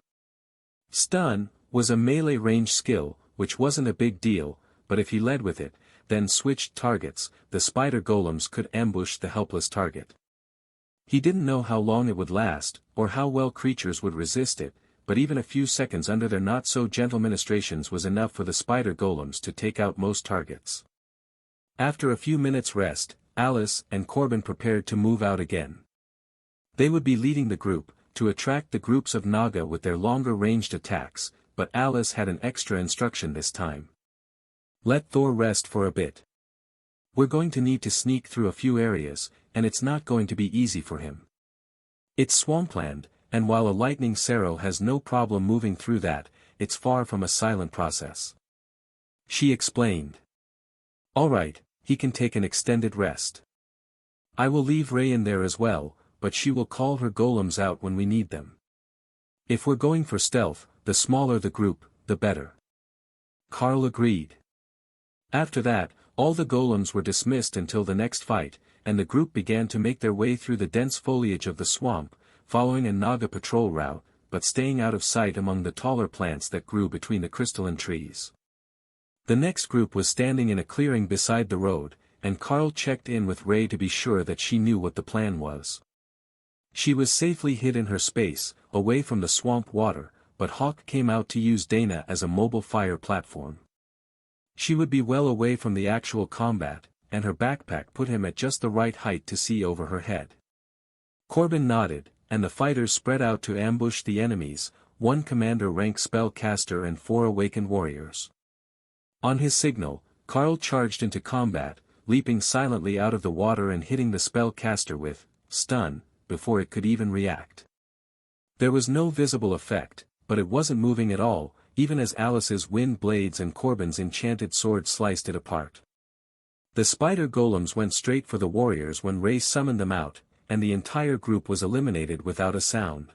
Stun was a melee range skill, which wasn't a big deal, but if he led with it, then switched targets, the spider golems could ambush the helpless target. He didn't know how long it would last, or how well creatures would resist it, but even a few seconds under their not-so-gentle ministrations was enough for the spider golems to take out most targets. After a few minutes' rest, Alice and Corbin prepared to move out again. They would be leading the group, to attract the groups of Naga with their longer-ranged attacks, but Alice had an extra instruction this time. Let Thor rest for a bit. We're going to need to sneak through a few areas, and it's not going to be easy for him. It's swampland, and while a lightning Sarrow has no problem moving through that, it's far from a silent process. She explained. All right, he can take an extended rest. I will leave Ray in there as well, but she will call her golems out when we need them. If we're going for stealth, the smaller the group, the better. Carl agreed. After that, all the golems were dismissed until the next fight, and the group began to make their way through the dense foliage of the swamp, following a Naga patrol route, but staying out of sight among the taller plants that grew between the crystalline trees. The next group was standing in a clearing beside the road, and Carl checked in with Ray to be sure that she knew what the plan was. She was safely hid in her space, away from the swamp water, but Hawk came out to use Dana as a mobile fire platform. She would be well away from the actual combat, and her backpack put him at just the right height to see over her head. Corbin nodded, and the fighters spread out to ambush the enemies, one commander rank spellcaster and 4 awakened warriors. On his signal, Karl charged into combat, leaping silently out of the water and hitting the spellcaster with stun before it could even react. There was no visible effect, but it wasn't moving at all, even as Alice's wind blades and Corbin's enchanted sword sliced it apart. The spider golems went straight for the warriors when Ray summoned them out, and the entire group was eliminated without a sound.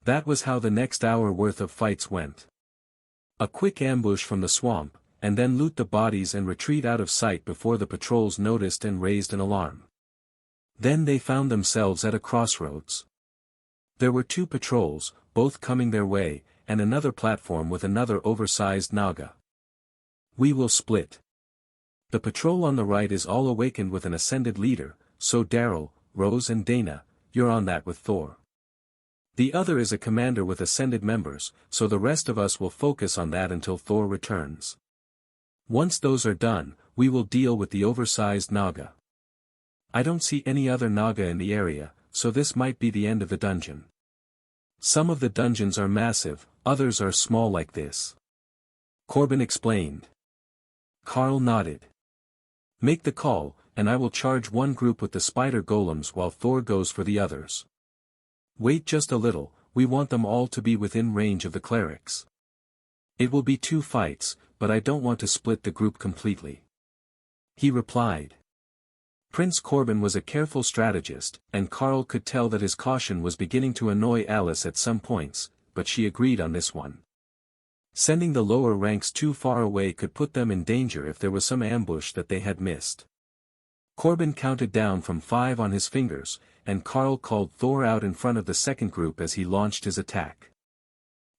That was how the next hour worth of fights went. A quick ambush from the swamp, and then loot the bodies and retreat out of sight before the patrols noticed and raised an alarm. Then they found themselves at a crossroads. There were 2 patrols, both coming their way, and another platform with another oversized Naga. "We will split. The patrol on the right is all awakened with an ascended leader, so Daryl, Rose and Dana, you're on that with Thor. The other is a commander with ascended members, so the rest of us will focus on that until Thor returns. Once those are done, we will deal with the oversized Naga. I don't see any other Naga in the area, so this might be the end of the dungeon. Some of the dungeons are massive, others are small like this," Corbin explained. Karl nodded. "Make the call, and I will charge one group with the spider golems while Thor goes for the others. Wait just a little, we want them all to be within range of the clerics. It will be 2 fights, but I don't want to split the group completely," he replied. Prince Corbin was a careful strategist, and Karl could tell that his caution was beginning to annoy Alice at some points, but she agreed on this one. Sending the lower ranks too far away could put them in danger if there was some ambush that they had missed. Corbin counted down from 5 on his fingers, and Karl called Thor out in front of the second group as he launched his attack.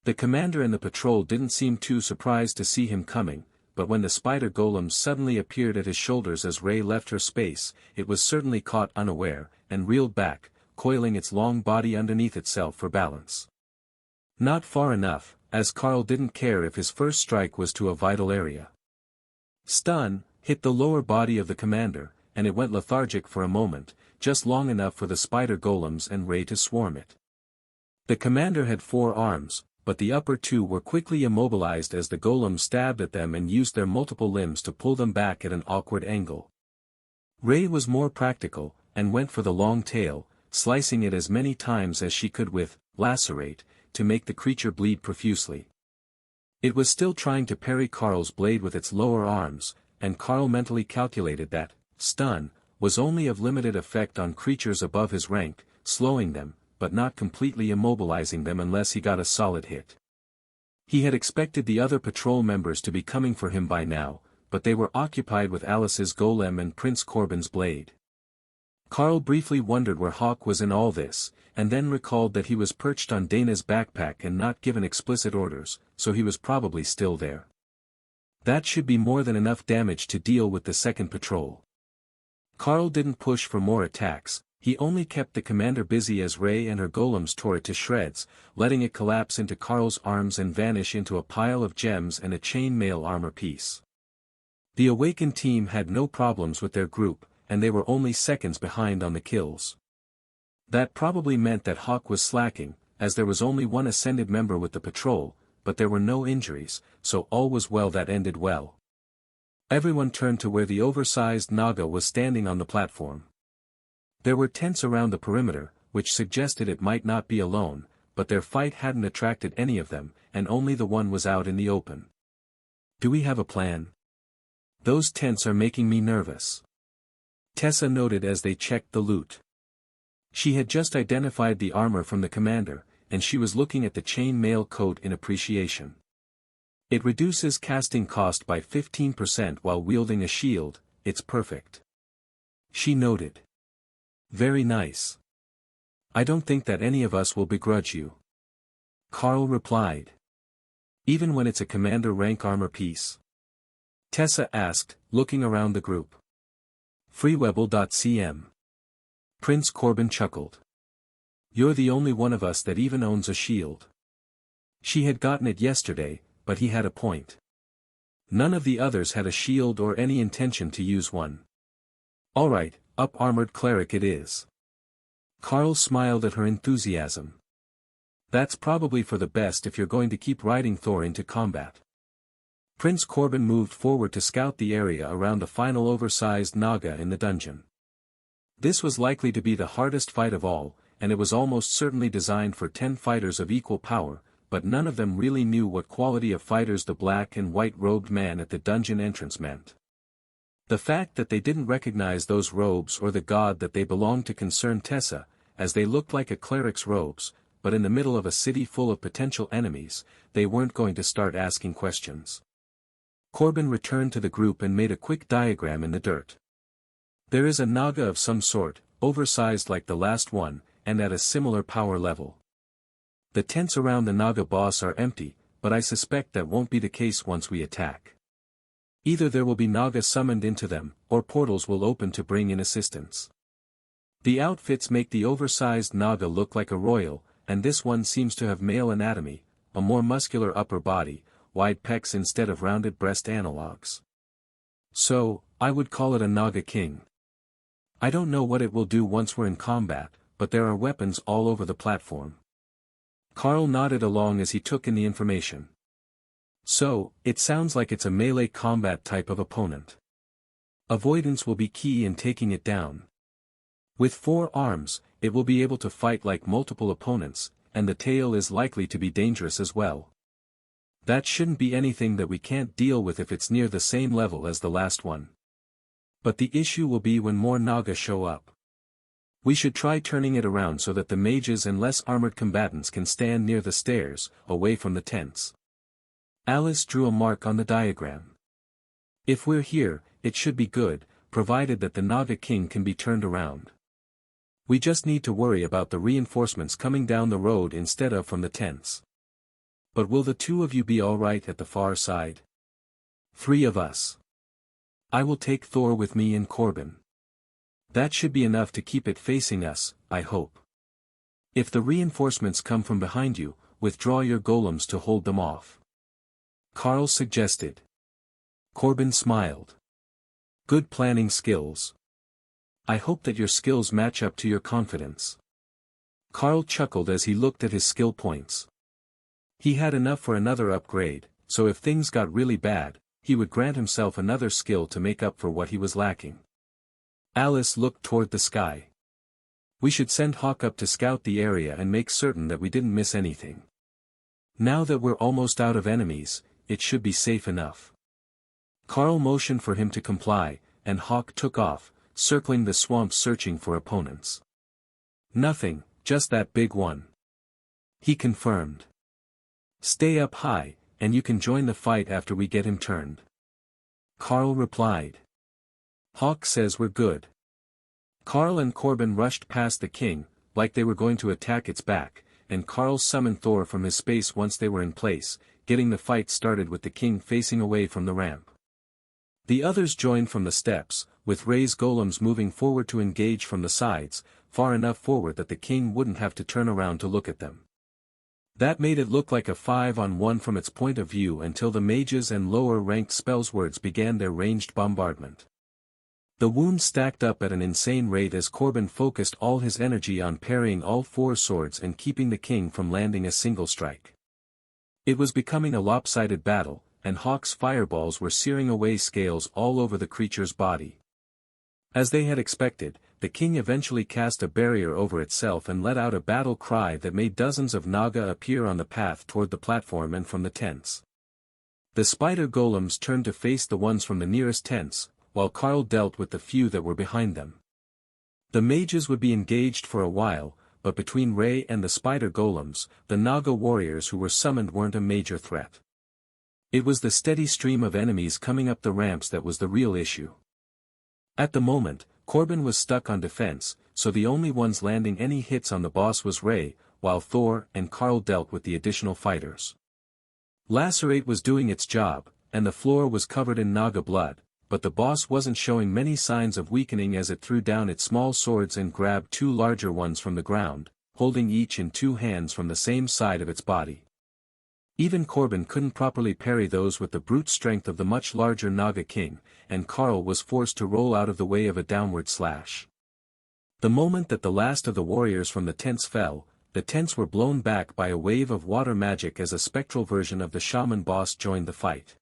The commander and the patrol didn't seem too surprised to see him coming, but when the spider golem suddenly appeared at his shoulders as Ray left her space, it was certainly caught unaware, and reeled back, coiling its long body underneath itself for balance. Not far enough, as Karl didn't care if his first strike was to a vital area. Stun hit the lower body of the commander, and it went lethargic for a moment, just long enough for the spider golems and Ray to swarm it. The commander had 4 arms, but the upper 2 were quickly immobilized as the golems stabbed at them and used their multiple limbs to pull them back at an awkward angle. Ray was more practical, and went for the long tail, slicing it as many times as she could with lacerate, to make the creature bleed profusely. It was still trying to parry Karl's blade with its lower arms, and Karl mentally calculated that stun was only of limited effect on creatures above his rank, slowing them, but not completely immobilizing them unless he got a solid hit. He had expected the other patrol members to be coming for him by now, but they were occupied with Alice's golem and Prince Corbin's blade. Karl briefly wondered where Hawk was in all this, and then recalled that he was perched on Dana's backpack and not given explicit orders, so he was probably still there. That should be more than enough damage to deal with the second patrol. Karl didn't push for more attacks, he only kept the commander busy as Ray and her golems tore it to shreds, letting it collapse into Karl's arms and vanish into a pile of gems and a chainmail armor piece. The awakened team had no problems with their group, and they were only seconds behind on the kills. That probably meant that Hawk was slacking, as there was only 1 ascended member with the patrol, but there were no injuries, so all was well that ended well. Everyone turned to where the oversized Naga was standing on the platform. There were tents around the perimeter, which suggested it might not be alone, but their fight hadn't attracted any of them, and only the one was out in the open. "Do we have a plan? Those tents are making me nervous," Tessa noted as they checked the loot. She had just identified the armor from the commander, and she was looking at the chain mail coat in appreciation. "It reduces casting cost by 15% while wielding a shield, it's perfect," she noted. "Very nice. I don't think that any of us will begrudge you," Karl replied. "Even when it's a commander rank armor piece?" Tessa asked, looking around the group. Freewebble.cm. Prince Corbin chuckled. "You're the only one of us that even owns a shield." She had gotten it yesterday, but he had a point. None of the others had a shield or any intention to use one. "Alright, up-armored cleric it is." Karl smiled at her enthusiasm. That's probably for the best if you're going to keep riding Thor into combat. Prince Corbin moved forward to scout the area around the final oversized Naga in the dungeon. This was likely to be the hardest fight of all, and it was almost certainly designed for 10 fighters of equal power, but none of them really knew what quality of fighters the black and white-robed man at the dungeon entrance meant. The fact that they didn't recognize those robes or the god that they belonged to concerned Tessa, as they looked like a cleric's robes, but in the middle of a city full of potential enemies, they weren't going to start asking questions. Corbin returned to the group and made a quick diagram in the dirt. There is a Naga of some sort, oversized like the last one, and at a similar power level. The tents around the Naga boss are empty, but I suspect that won't be the case once we attack. Either there will be Naga summoned into them, or portals will open to bring in assistance. The outfits make the oversized Naga look like a royal, and this one seems to have male anatomy, a more muscular upper body, wide pecs instead of rounded breast analogs. So, I would call it a Naga King. I don't know what it will do once we're in combat, but there are weapons all over the platform. Carl nodded along as he took in the information. So, it sounds like it's a melee combat type of opponent. Avoidance will be key in taking it down. With 4 arms, it will be able to fight like multiple opponents, and the tail is likely to be dangerous as well. That shouldn't be anything that we can't deal with if it's near the same level as the last one. But the issue will be when more Naga show up. We should try turning it around so that the mages and less armored combatants can stand near the stairs, away from the tents. Alice drew a mark on the diagram. If we're here, it should be good, provided that the Naga King can be turned around. We just need to worry about the reinforcements coming down the road instead of from the tents. But will the 2 of you be alright at the far side? 3 of us. I will take Thor with me and Corbin. That should be enough to keep it facing us, I hope. If the reinforcements come from behind you, withdraw your golems to hold them off. Carl suggested. Corbin smiled. Good planning skills. I hope that your skills match up to your confidence. Carl chuckled as he looked at his skill points. He had enough for another upgrade, so if things got really bad, he would grant himself another skill to make up for what he was lacking. Alice looked toward the sky. We should send Hawk up to scout the area and make certain that we didn't miss anything. Now that we're almost out of enemies, it should be safe enough. Carl motioned for him to comply, and Hawk took off, circling the swamp searching for opponents. Nothing, just that big one. He confirmed. Stay up high, and you can join the fight after we get him turned. Carl replied. Hawk says we're good. Carl and Corbin rushed past the king, like they were going to attack its back, and Carl summoned Thor from his space once they were in place, getting the fight started with the king facing away from the ramp. The others joined from the steps, with Ray's golems moving forward to engage from the sides, far enough forward that the king wouldn't have to turn around to look at them. That made it look like a 5-on-1 from its point of view until the mages and lower-ranked spellswords began their ranged bombardment. The wounds stacked up at an insane rate as Corbin focused all his energy on parrying all 4 swords and keeping the king from landing a single strike. It was becoming a lopsided battle, and Hawk's fireballs were searing away scales all over the creature's body. As they had expected, the king eventually cast a barrier over itself and let out a battle cry that made dozens of Naga appear on the path toward the platform and from the tents. The spider golems turned to face the ones from the nearest tents, while Carl dealt with the few that were behind them. The mages would be engaged for a while, but between Ray and the spider golems, the Naga warriors who were summoned weren't a major threat. It was the steady stream of enemies coming up the ramps that was the real issue. At the moment, Corbin was stuck on defense, so the only ones landing any hits on the boss was Ray, while Thor and Carl dealt with the additional fighters. Lacerate was doing its job, and the floor was covered in Naga blood, but the boss wasn't showing many signs of weakening as it threw down its small swords and grabbed 2 larger ones from the ground, holding each in 2 hands from the same side of its body. Even Corbin couldn't properly parry those with the brute strength of the much larger Naga King, and Carl was forced to roll out of the way of a downward slash. The moment that the last of the warriors from the tents fell, the tents were blown back by a wave of water magic as a spectral version of the shaman boss joined the fight.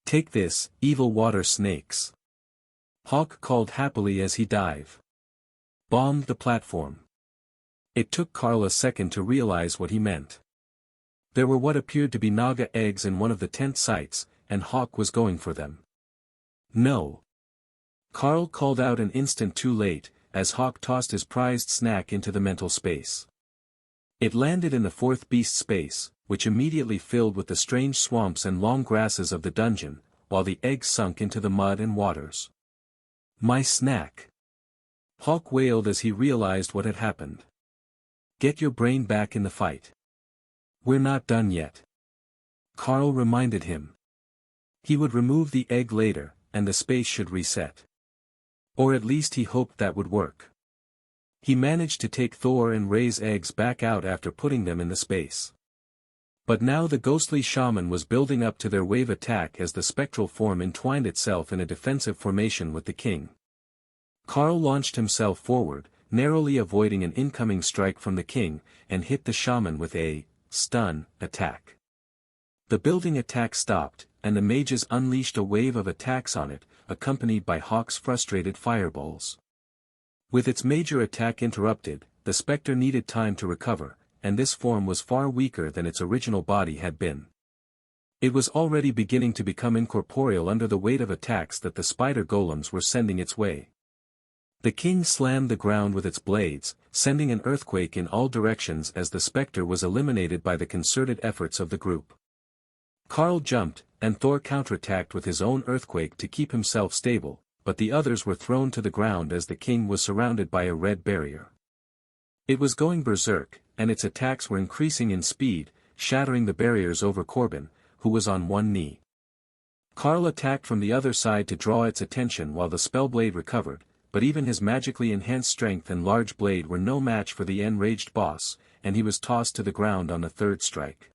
"Take this, evil water snakes!" Hawk called happily as he bombed the platform. It took Carl a second to realize what he meant. There were what appeared to be Naga eggs in one of the tent sites, and Hawk was going for them. "No!" Carl called out an instant too late, as Hawk tossed his prized snack into the mental space. It landed in the fourth beast space, which immediately filled with the strange swamps and long grasses of the dungeon, while the eggs sunk into the mud and waters. "My snack!" Hawk wailed as he realized what had happened. "Get your brain back in the fight. We're not done yet," Carl reminded him. He would remove the egg later, and the space should reset. Or at least he hoped that would work. He managed to take Thor and Ray's eggs back out after putting them in the space. But now the ghostly shaman was building up to their wave attack as the spectral form entwined itself in a defensive formation with the king. Carl launched himself forward, narrowly avoiding an incoming strike from the king, and hit the shaman with a stun attack. The building attack stopped, and the mages unleashed a wave of attacks on it, accompanied by Hawk's frustrated fireballs. With its major attack interrupted, the spectre needed time to recover, and this form was far weaker than its original body had been. It was already beginning to become incorporeal under the weight of attacks that the spider golems were sending its way. The king slammed the ground with its blades, sending an earthquake in all directions as the spectre was eliminated by the concerted efforts of the group. Carl jumped, and Thor counterattacked with his own earthquake to keep himself stable, but the others were thrown to the ground as the king was surrounded by a red barrier. It was going berserk, and its attacks were increasing in speed, shattering the barriers over Corbin, who was on one knee. Carl attacked from the other side to draw its attention while the spellblade recovered, but even his magically enhanced strength and large blade were no match for the enraged boss, and he was tossed to the ground on the third strike.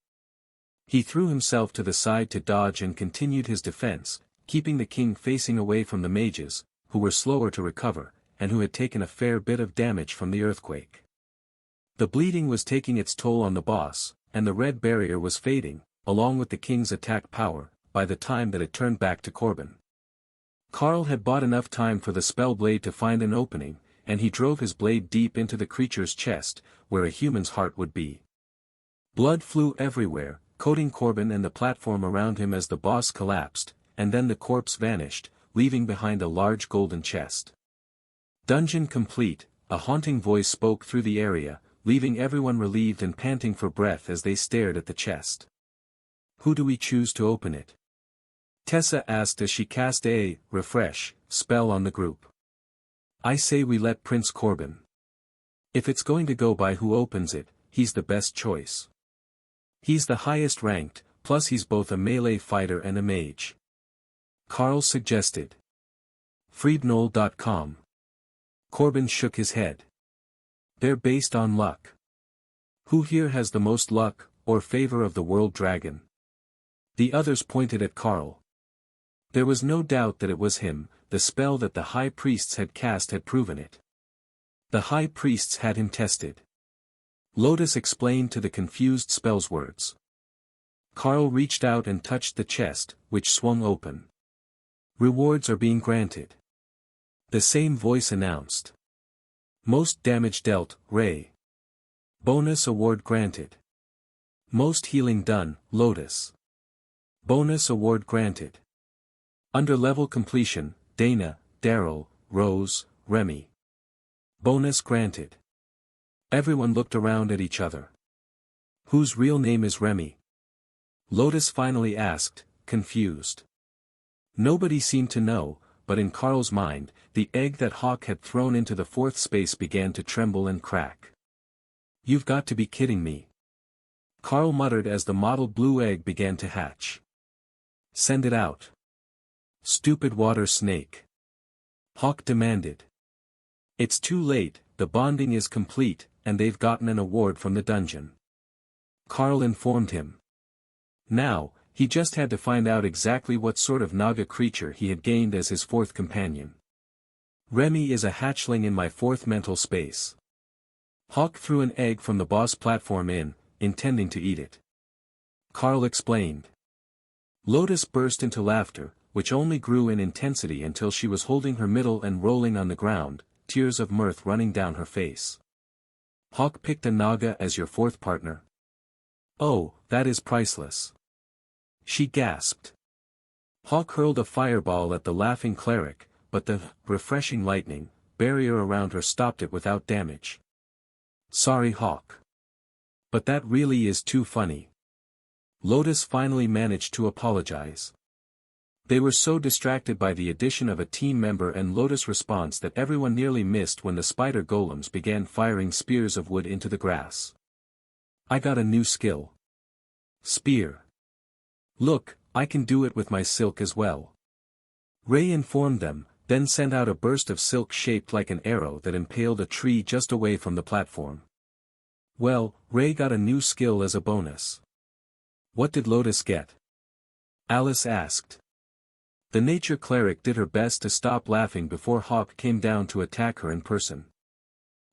He threw himself to the side to dodge and continued his defense, keeping the king facing away from the mages, who were slower to recover, and who had taken a fair bit of damage from the earthquake. The bleeding was taking its toll on the boss, and the red barrier was fading, along with the king's attack power, by the time that it turned back to Corbin. Carl had bought enough time for the spellblade to find an opening, and he drove his blade deep into the creature's chest, where a human's heart would be. Blood flew everywhere, coating Corbin and the platform around him as the boss collapsed, and then the corpse vanished, leaving behind a large golden chest. "Dungeon complete," a haunting voice spoke through the area, leaving everyone relieved and panting for breath as they stared at the chest. "Who do we choose to open it?" Tessa asked as she cast a refresh spell on the group. "I say we let Prince Corbin. If it's going to go by who opens it, he's the best choice. He's the highest ranked, plus he's both a melee fighter and a mage," Carl suggested. Freebnoll.com. Corbin shook his head. "They're based on luck. Who here has the most luck, or favor of the world dragon?" The others pointed at Carl. There was no doubt that it was him, the spell that the high priests had cast had proven it. The high priests had him tested. Lotus explained to the confused spell's words. Carl reached out and touched the chest, which swung open. "Rewards are being granted," the same voice announced. "Most damage dealt, Ray. Bonus award granted. Most healing done, Lotus. Bonus award granted. Under level completion, Dana, Daryl, Rose, Remy. Bonus granted." Everyone looked around at each other. "Whose real name is Remy?" Lotus finally asked, confused. Nobody seemed to know, but in Carl's mind, the egg that Hawk had thrown into the fourth space began to tremble and crack. "You've got to be kidding me," Carl muttered as the mottled blue egg began to hatch. "Send it out. Stupid water snake," Hawk demanded. "It's too late, the bonding is complete, and they've gotten an award from the dungeon," Carl informed him. Now, he just had to find out exactly what sort of Naga creature he had gained as his fourth companion. "Remy is a hatchling in my fourth mental space. Hawk threw an egg from the boss platform in, intending to eat it. Carl explained. Lotus burst into laughter, which only grew in intensity until she was holding her middle and rolling on the ground, tears of mirth running down her face. Hawk picked a Naga as your fourth partner? Oh, that is priceless. She gasped. Hawk hurled a fireball at the laughing cleric, but the refreshing lightning barrier around her stopped it without damage. Sorry, Hawk. But that really is too funny. Lotus finally managed to apologize. They were so distracted by the addition of a team member and Lotus' response that everyone nearly missed when the spider golems began firing spears of wood into the grass. I got a new skill. Spear. Look, I can do it with my silk as well. Ray informed them, then sent out a burst of silk shaped like an arrow that impaled a tree just away from the platform. Well, Ray got a new skill as a bonus. What did Lotus get? Alice asked. The nature cleric did her best to stop laughing before Hawk came down to attack her in person.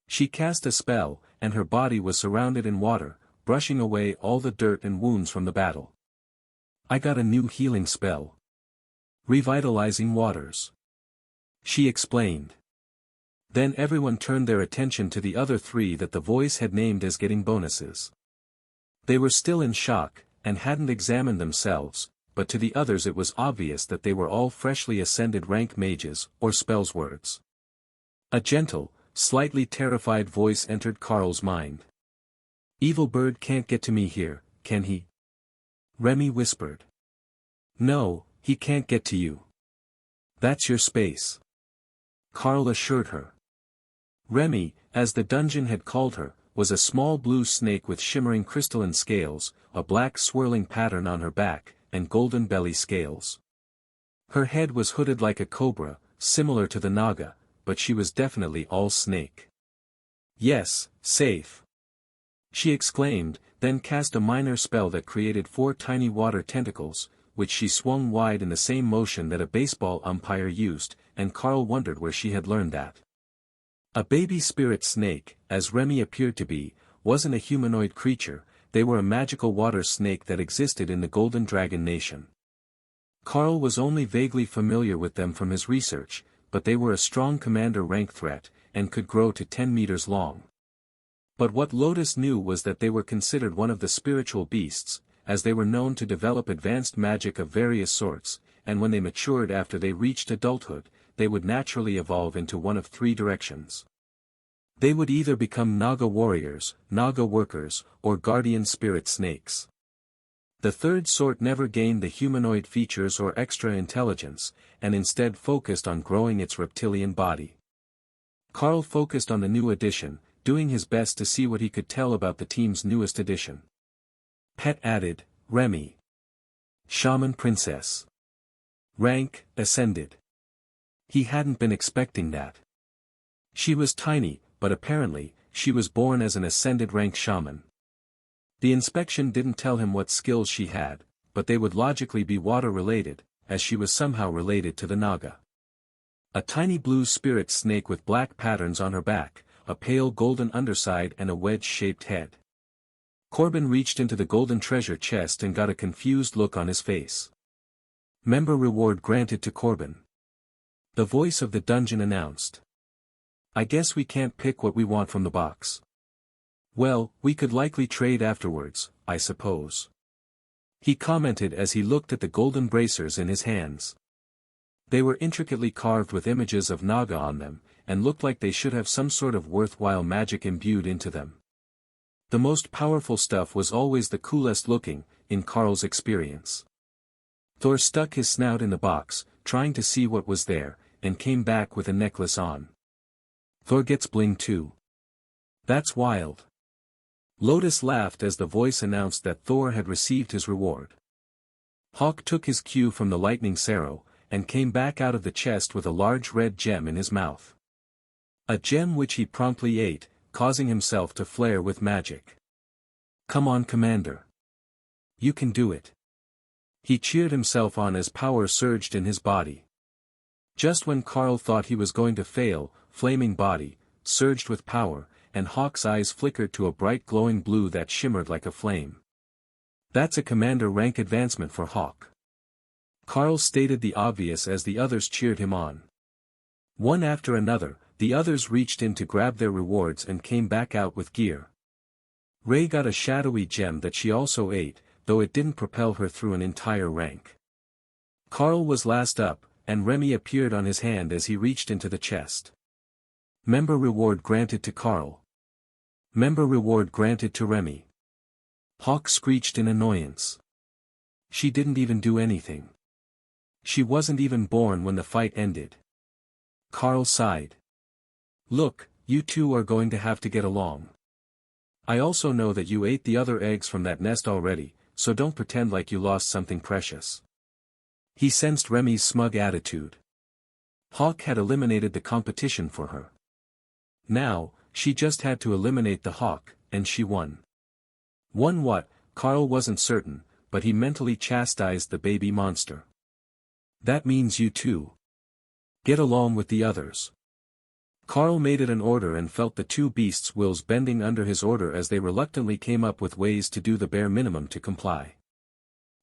She cast a spell, and her body was surrounded in water, brushing away all the dirt and wounds from the battle. I got a new healing spell. Revitalizing waters. She explained. Then everyone turned their attention to the other three that the voice had named as getting bonuses. They were still in shock, and hadn't examined themselves, but to the others it was obvious that they were all freshly ascended rank mages, or spells words. A gentle, slightly terrified voice entered Carl's mind. Evil bird can't get to me here, can he? Remy whispered. No, he can't get to you. That's your space. Carl assured her. Remy, as the dungeon had called her, was a small blue snake with shimmering crystalline scales, a black swirling pattern on her back, and golden belly scales. Her head was hooded like a cobra, similar to the Naga, but she was definitely all snake. Yes, safe. She exclaimed, then cast a minor spell that created 4 tiny water tentacles, which she swung wide in the same motion that a baseball umpire used, and Carl wondered where she had learned that. A baby spirit snake, as Remy appeared to be, wasn't a humanoid creature, they were a magical water snake that existed in the Golden Dragon Nation. Carl was only vaguely familiar with them from his research, but they were a strong commander rank threat, and could grow to 10 meters long. But what Lotus knew was that they were considered one of the spiritual beasts, as they were known to develop advanced magic of various sorts, and when they matured after they reached adulthood, they would naturally evolve into one of 3 directions. They would either become Naga warriors, Naga workers, or guardian spirit snakes. The third sort never gained the humanoid features or extra intelligence, and instead focused on growing its reptilian body. Carl focused on the new addition, doing his best to see what he could tell about the team's newest addition. Pet added, Remy. Shaman princess. Rank, ascended. He hadn't been expecting that. She was tiny, but apparently, she was born as an ascended rank shaman. The inspection didn't tell him what skills she had, but they would logically be water-related, as she was somehow related to the Naga. A tiny blue spirit snake with black patterns on her back, a pale golden underside and a wedge-shaped head. Corbin reached into the golden treasure chest and got a confused look on his face. Member reward granted to Corbin. The voice of the dungeon announced. I guess we can't pick what we want from the box. Well, we could likely trade afterwards, I suppose. He commented as he looked at the golden bracers in his hands. They were intricately carved with images of Naga on them, and looked like they should have some sort of worthwhile magic imbued into them. The most powerful stuff was always the coolest looking, in Carl's experience. Thor stuck his snout in the box, trying to see what was there, and came back with a necklace on. Thor gets bling too. That's wild. Lotus laughed as the voice announced that Thor had received his reward. Hawk took his cue from the lightning Saro, and came back out of the chest with a large red gem in his mouth. A gem which he promptly ate, causing himself to flare with magic. Come on, Commander. You can do it. He cheered himself on as power surged in his body. Just when Carl thought he was going to fail, flaming body, surged with power, and Hawk's eyes flickered to a bright glowing blue that shimmered like a flame. That's a commander rank advancement for Hawk. Carl stated the obvious as the others cheered him on. One after another, the others reached in to grab their rewards and came back out with gear. Ray got a shadowy gem that she also ate, though it didn't propel her through an entire rank. Carl was last up, and Remy appeared on his hand as he reached into the chest. Member reward granted to Carl. Member reward granted to Remy. Hawk screeched in annoyance. She didn't even do anything. She wasn't even born when the fight ended. Carl sighed. Look, you two are going to have to get along. I also know that you ate the other eggs from that nest already, so don't pretend like you lost something precious. He sensed Remy's smug attitude. Hawk had eliminated the competition for her. Now, she just had to eliminate the Hawk, and she won. Won what? Carl wasn't certain, but he mentally chastised the baby monster. That means you two. Get along with the others. Carl made it an order and felt the two beasts' wills bending under his order as they reluctantly came up with ways to do the bare minimum to comply.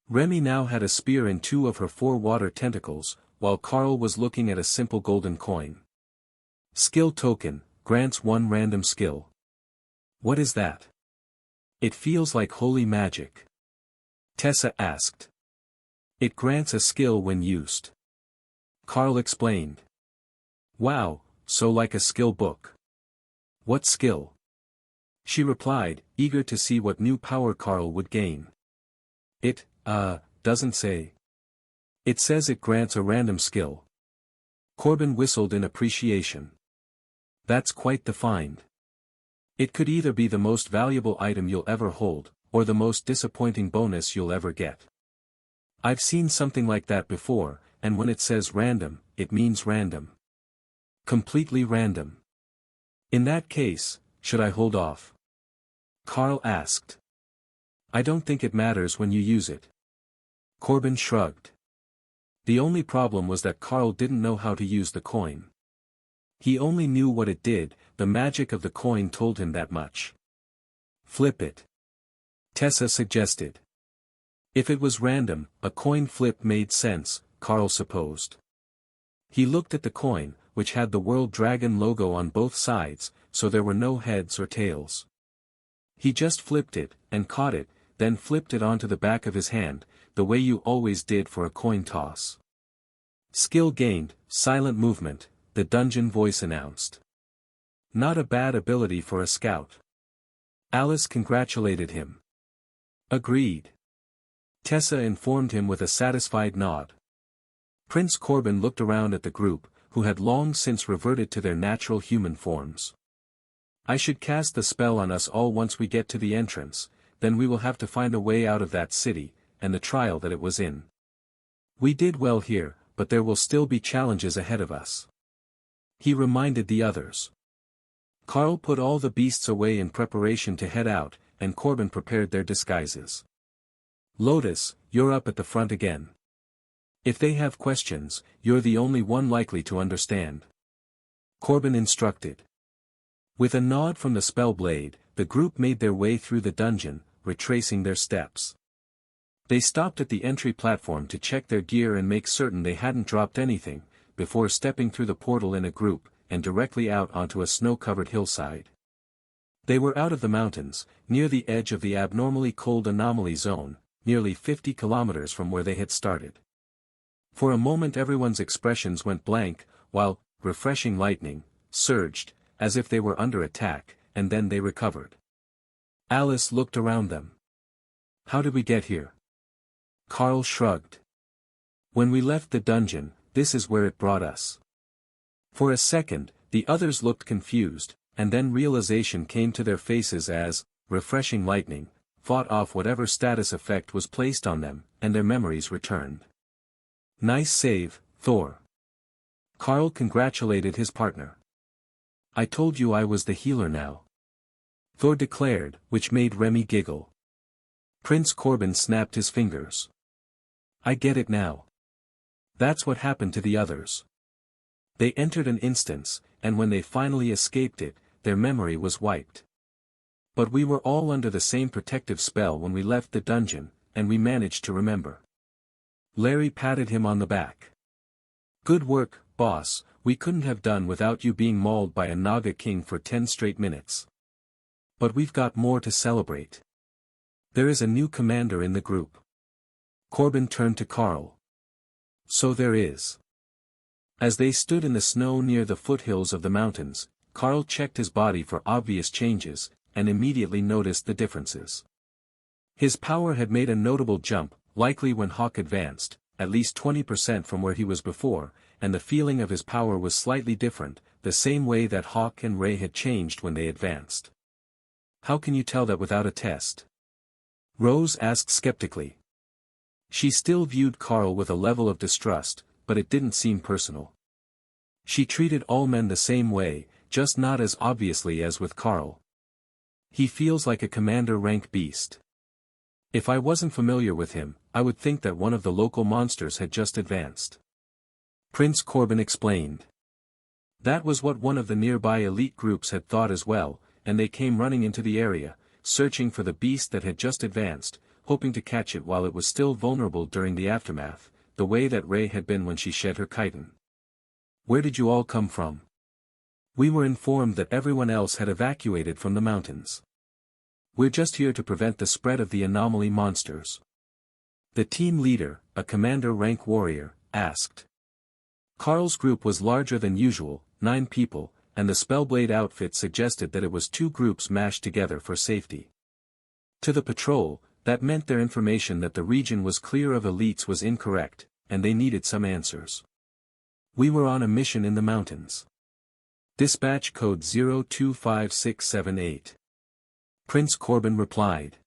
Remy now had a spear in 2 of her 4 water tentacles, while Carl was looking at a simple golden coin. Skill token, grants 1 random skill. What is that? It feels like holy magic. Tessa asked. It grants a skill when used. Carl explained. Wow, so like a skill book. What skill? She replied, eager to see what new power Carl would gain. It, doesn't say. It says it grants a random skill. Corbin whistled in appreciation. That's quite the find. It could either be the most valuable item you'll ever hold, or the most disappointing bonus you'll ever get. I've seen something like that before, and when it says random, it means random. Completely random. In that case, should I hold off? Carl asked. I don't think it matters when you use it. Corbin shrugged. The only problem was that Carl didn't know how to use the coin. He only knew what it did, the magic of the coin told him that much. Flip it. Tessa suggested. If it was random, a coin flip made sense, Carl supposed. He looked at the coin, which had the World Dragon logo on both sides, so there were no heads or tails. He just flipped it, and caught it, then flipped it onto the back of his hand, the way you always did for a coin toss. Skill gained, silent movement, the dungeon voice announced. Not a bad ability for a scout. Alice congratulated him. Agreed. Tessa informed him with a satisfied nod. Prince Corbin looked around at the group, who had long since reverted to their natural human forms. I should cast the spell on us all once we get to the entrance, then we will have to find a way out of that city, and the trial that it was in. We did well here, but there will still be challenges ahead of us. He reminded the others. Carl put all the beasts away in preparation to head out, and Corbin prepared their disguises. Lotus, you're up at the front again. If they have questions, you're the only one likely to understand. Corbin instructed. With a nod from the spell blade, the group made their way through the dungeon, retracing their steps. They stopped at the entry platform to check their gear and make certain they hadn't dropped anything, before stepping through the portal in a group, and directly out onto a snow-covered hillside. They were out of the mountains, near the edge of the abnormally cold anomaly zone, nearly 50 kilometers from where they had started. For a moment everyone's expressions went blank, while, refreshing lightning, surged, as if they were under attack, and then they recovered. Alice looked around them. How did we get here? Carl shrugged. When we left the dungeon, this is where it brought us. For a second, the others looked confused, and then realization came to their faces as, refreshing lightning, fought off whatever status effect was placed on them, and their memories returned. Nice save, Thor. Carl congratulated his partner. I told you I was the healer now. Thor declared, which made Remy giggle. Prince Corbin snapped his fingers. I get it now. That's what happened to the others. They entered an instance, and when they finally escaped it, their memory was wiped. But we were all under the same protective spell when we left the dungeon, and we managed to remember. Larry patted him on the back. Good work, boss, we couldn't have done without you being mauled by a Naga King for 10 straight minutes. But we've got more to celebrate. There is a new commander in the group. Corbin turned to Carl. So there is. As they stood in the snow near the foothills of the mountains, Carl checked his body for obvious changes, and immediately noticed the differences. His power had made a notable jump, likely when Hawk advanced, at least 20% from where he was before, and the feeling of his power was slightly different, the same way that Hawk and Ray had changed when they advanced. How can you tell that without a test? Rose asked skeptically. She still viewed Carl with a level of distrust, but it didn't seem personal. She treated all men the same way, just not as obviously as with Carl. He feels like a commander-rank beast. If I wasn't familiar with him, I would think that one of the local monsters had just advanced. Prince Corbin explained. That was what one of the nearby elite groups had thought as well, and they came running into the area, searching for the beast that had just advanced, hoping to catch it while it was still vulnerable during the aftermath, the way that Ray had been when she shed her chitin. Where did you all come from? We were informed that everyone else had evacuated from the mountains. We're just here to prevent the spread of the anomaly monsters. The team leader, a commander-rank warrior, asked. Carl's group was larger than usual, 9 people, and the Spellblade outfit suggested that it was 2 groups mashed together for safety. To the patrol, that meant their information that the region was clear of elites was incorrect, and they needed some answers. We were on a mission in the mountains. Dispatch code 025678. Prince Corbin replied.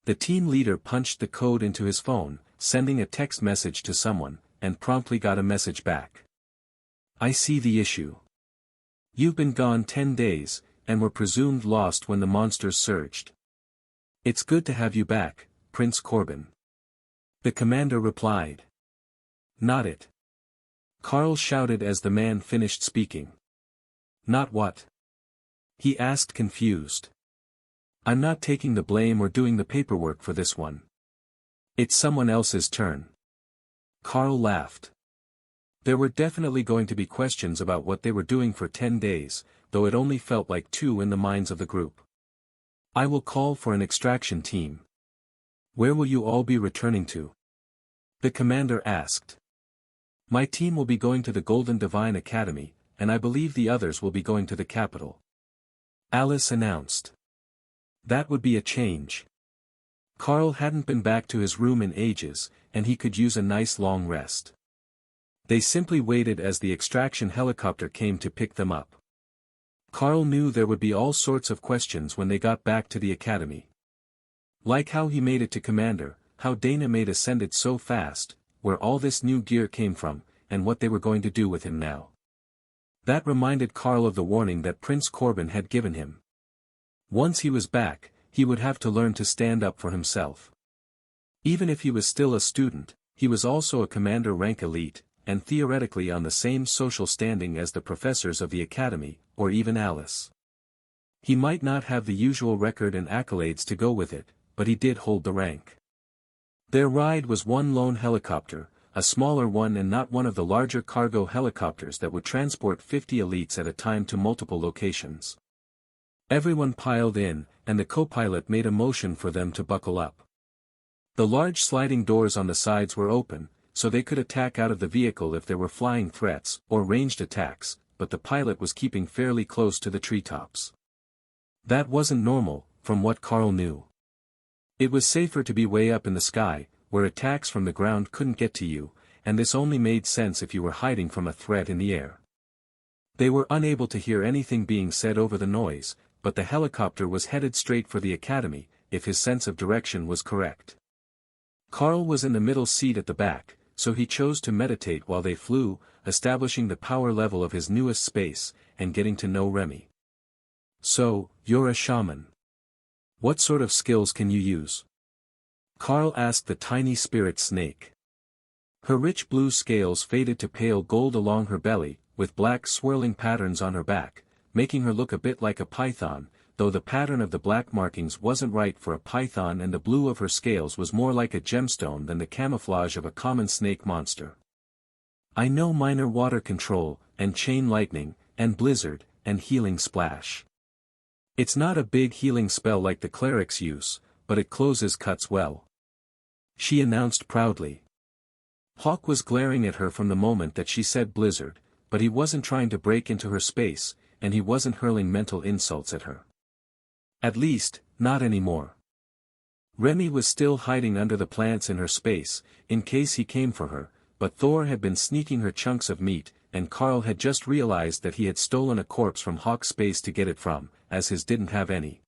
The team leader punched the code into his phone, sending a text message to someone, and promptly got a message back. I see the issue. You've been gone 10 days, and were presumed lost when the monsters surged. It's good to have you back, Prince Corbin. The commander replied. Not it. Carl shouted as the man finished speaking. Not what? He asked confused. I'm not taking the blame or doing the paperwork for this one. It's someone else's turn. Carl laughed. There were definitely going to be questions about what they were doing for 10 days, though it only felt like 2 in the minds of the group. I will call for an extraction team. Where will you all be returning to? The commander asked. My team will be going to the Golden Divine Academy, and I believe the others will be going to the capital. Alice announced. That would be a change. Carl hadn't been back to his room in ages, and he could use a nice long rest. They simply waited as the extraction helicopter came to pick them up. Carl knew there would be all sorts of questions when they got back to the academy. Like how he made it to commander, how Dana made ascended so fast, where all this new gear came from, and what they were going to do with him now. That reminded Carl of the warning that Prince Corbin had given him. Once he was back, he would have to learn to stand up for himself. Even if he was still a student, he was also a commander-rank elite, and theoretically on the same social standing as the professors of the academy, or even Alice. He might not have the usual record and accolades to go with it, but he did hold the rank. Their ride was one lone helicopter, a smaller one and not one of the larger cargo helicopters that would transport 50 elites at a time to multiple locations. Everyone piled in, and the co-pilot made a motion for them to buckle up. The large sliding doors on the sides were open, so they could attack out of the vehicle if there were flying threats or ranged attacks, but the pilot was keeping fairly close to the treetops. That wasn't normal, from what Carl knew. It was safer to be way up in the sky, where attacks from the ground couldn't get to you, and this only made sense if you were hiding from a threat in the air. They were unable to hear anything being said over the noise, but the helicopter was headed straight for the academy, if his sense of direction was correct. Carl was in the middle seat at the back, so he chose to meditate while they flew, establishing the power level of his newest space, and getting to know Remy. So, you're a shaman. What sort of skills can you use? Carl asked the tiny spirit snake. Her rich blue scales faded to pale gold along her belly, with black swirling patterns on her back, making her look a bit like a python, though the pattern of the black markings wasn't right for a python and the blue of her scales was more like a gemstone than the camouflage of a common snake monster. I know minor water control, and chain lightning, and blizzard, and healing splash. It's not a big healing spell like the cleric's use, but it closes cuts well. She announced proudly. Hawk was glaring at her from the moment that she said blizzard, but he wasn't trying to break into her space, and he wasn't hurling mental insults at her. At least, not anymore. Remy was still hiding under the plants in her space, in case he came for her, but Thor had been sneaking her chunks of meat, and Carl had just realized that he had stolen a corpse from Hawk's space to get it from, as his didn't have any.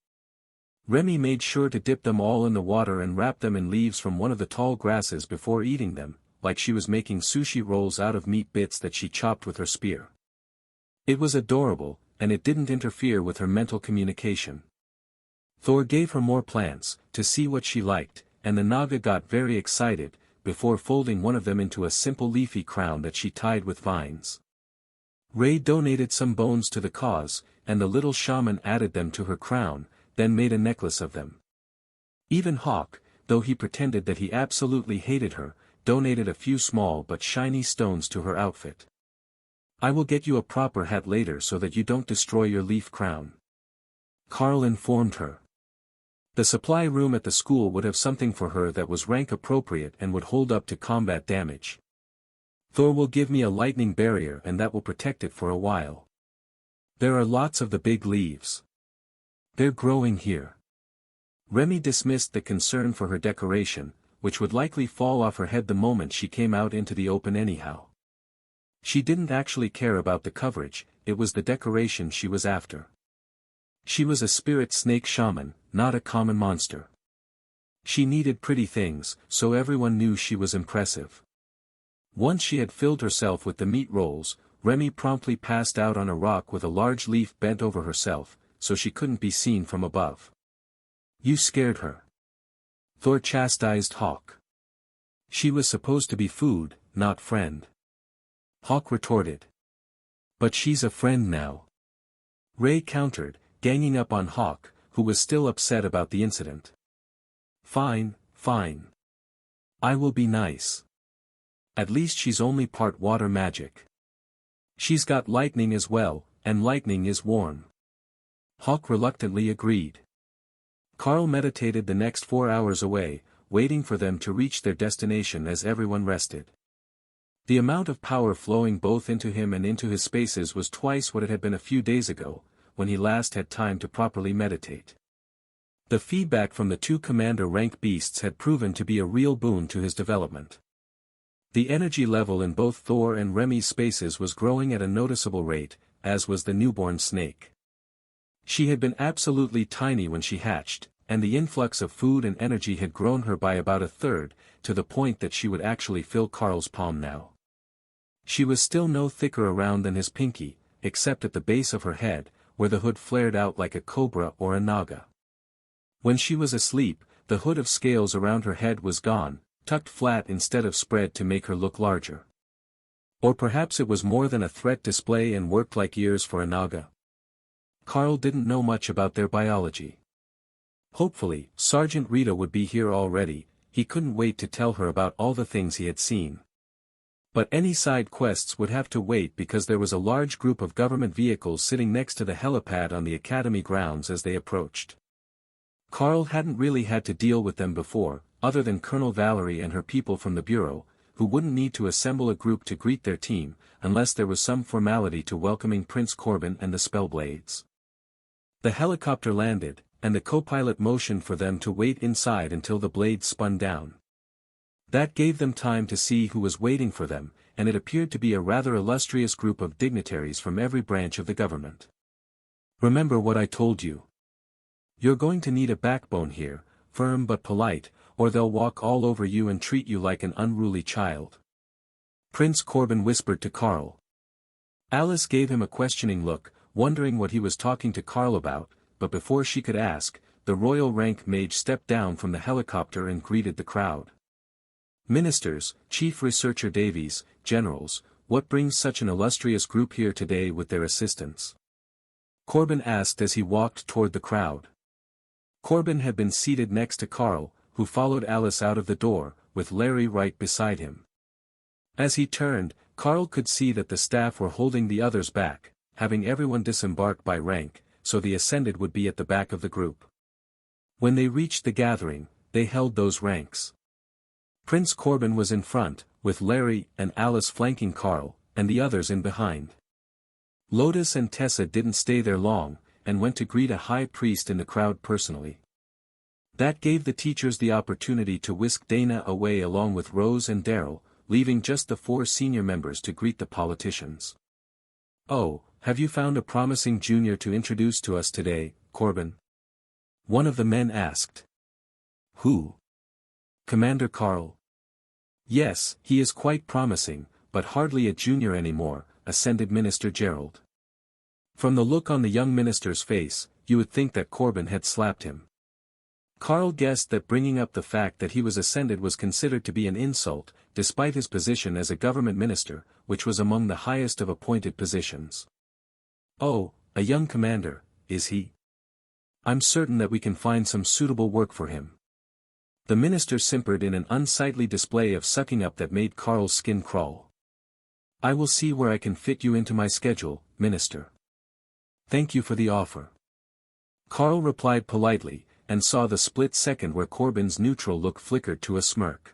Remy made sure to dip them all in the water and wrap them in leaves from one of the tall grasses before eating them, like she was making sushi rolls out of meat bits that she chopped with her spear. It was adorable, and it didn't interfere with her mental communication. Thor gave her more plants, to see what she liked, and the Naga got very excited, before folding one of them into a simple leafy crown that she tied with vines. Ray donated some bones to the cause, and the little shaman added them to her crown, then made a necklace of them. Even Hawk, though he pretended that he absolutely hated her, donated a few small but shiny stones to her outfit. I will get you a proper hat later so that you don't destroy your leaf crown, Carl informed her. The supply room at the school would have something for her that was rank appropriate and would hold up to combat damage. Thor will give me a lightning barrier and that will protect it for a while. There are lots of the big leaves. They're growing here. Remy dismissed the concern for her decoration, which would likely fall off her head the moment she came out into the open anyhow. She didn't actually care about the coverage, it was the decoration she was after. She was a spirit snake shaman, not a common monster. She needed pretty things, so everyone knew she was impressive. Once she had filled herself with the meat rolls, Remy promptly passed out on a rock with a large leaf bent over herself, so she couldn't be seen from above. You scared her. Thor chastised Hawk. She was supposed to be food, not friend. Hawk retorted. But she's a friend now. Ray countered, ganging up on Hawk, who was still upset about the incident. Fine, fine. I will be nice. At least she's only part water magic. She's got lightning as well, and lightning is warm. Hawk reluctantly agreed. Carl meditated the next 4 hours away, waiting for them to reach their destination as everyone rested. The amount of power flowing both into him and into his spaces was twice what it had been a few days ago, when he last had time to properly meditate. The feedback from the two commander rank beasts had proven to be a real boon to his development. The energy level in both Thor and Remy's spaces was growing at a noticeable rate, as was the newborn snake. She had been absolutely tiny when she hatched, and the influx of food and energy had grown her by about a third, to the point that she would actually fill Carl's palm now. She was still no thicker around than his pinky, except at the base of her head, where the hood flared out like a cobra or a naga. When she was asleep, the hood of scales around her head was gone, tucked flat instead of spread to make her look larger. Or perhaps it was more than a threat display and worked like ears for a naga. Carl didn't know much about their biology. Hopefully, Sergeant Rita would be here already, he couldn't wait to tell her about all the things he had seen. But any side quests would have to wait because there was a large group of government vehicles sitting next to the helipad on the academy grounds as they approached. Carl hadn't really had to deal with them before, other than Colonel Valerie and her people from the Bureau, who wouldn't need to assemble a group to greet their team, unless there was some formality to welcoming Prince Corbin and the Spellblades. The helicopter landed, and the co-pilot motioned for them to wait inside until the blades spun down. That gave them time to see who was waiting for them, and it appeared to be a rather illustrious group of dignitaries from every branch of the government. Remember what I told you. You're going to need a backbone here, firm but polite, or they'll walk all over you and treat you like an unruly child. Prince Corbin whispered to Carl. Alice gave him a questioning look, wondering what he was talking to Carl about, but before she could ask, the royal rank mage stepped down from the helicopter and greeted the crowd. Ministers, Chief Researcher Davies, generals, what brings such an illustrious group here today with their assistants? Corbin asked as he walked toward the crowd. Corbin had been seated next to Carl, who followed Alice out of the door, with Larry right beside him. As he turned, Carl could see that the staff were holding the others back, having everyone disembark by rank, so the ascended would be at the back of the group. When they reached the gathering, they held those ranks. Prince Corbin was in front, with Larry and Alice flanking Carl, and the others in behind. Lotus and Tessa didn't stay there long, and went to greet a high priest in the crowd personally. That gave the teachers the opportunity to whisk Dana away along with Rose and Daryl, leaving just the 4 senior members to greet the politicians. "Oh, have you found a promising junior to introduce to us today, Corbin?" one of the men asked. "Who? Commander Carl?" "Yes, he is quite promising, but hardly a junior anymore," assented Minister Gerald. From the look on the young minister's face, you would think that Corbin had slapped him. Carl guessed that bringing up the fact that he was ascended was considered to be an insult, despite his position as a government minister, which was among the highest of appointed positions. "Oh, a young commander, is he? I'm certain that we can find some suitable work for him." The minister simpered in an unsightly display of sucking up that made Carl's skin crawl. "I will see where I can fit you into my schedule, Minister. Thank you for the offer." Carl replied politely, and saw the split second where Corbin's neutral look flickered to a smirk.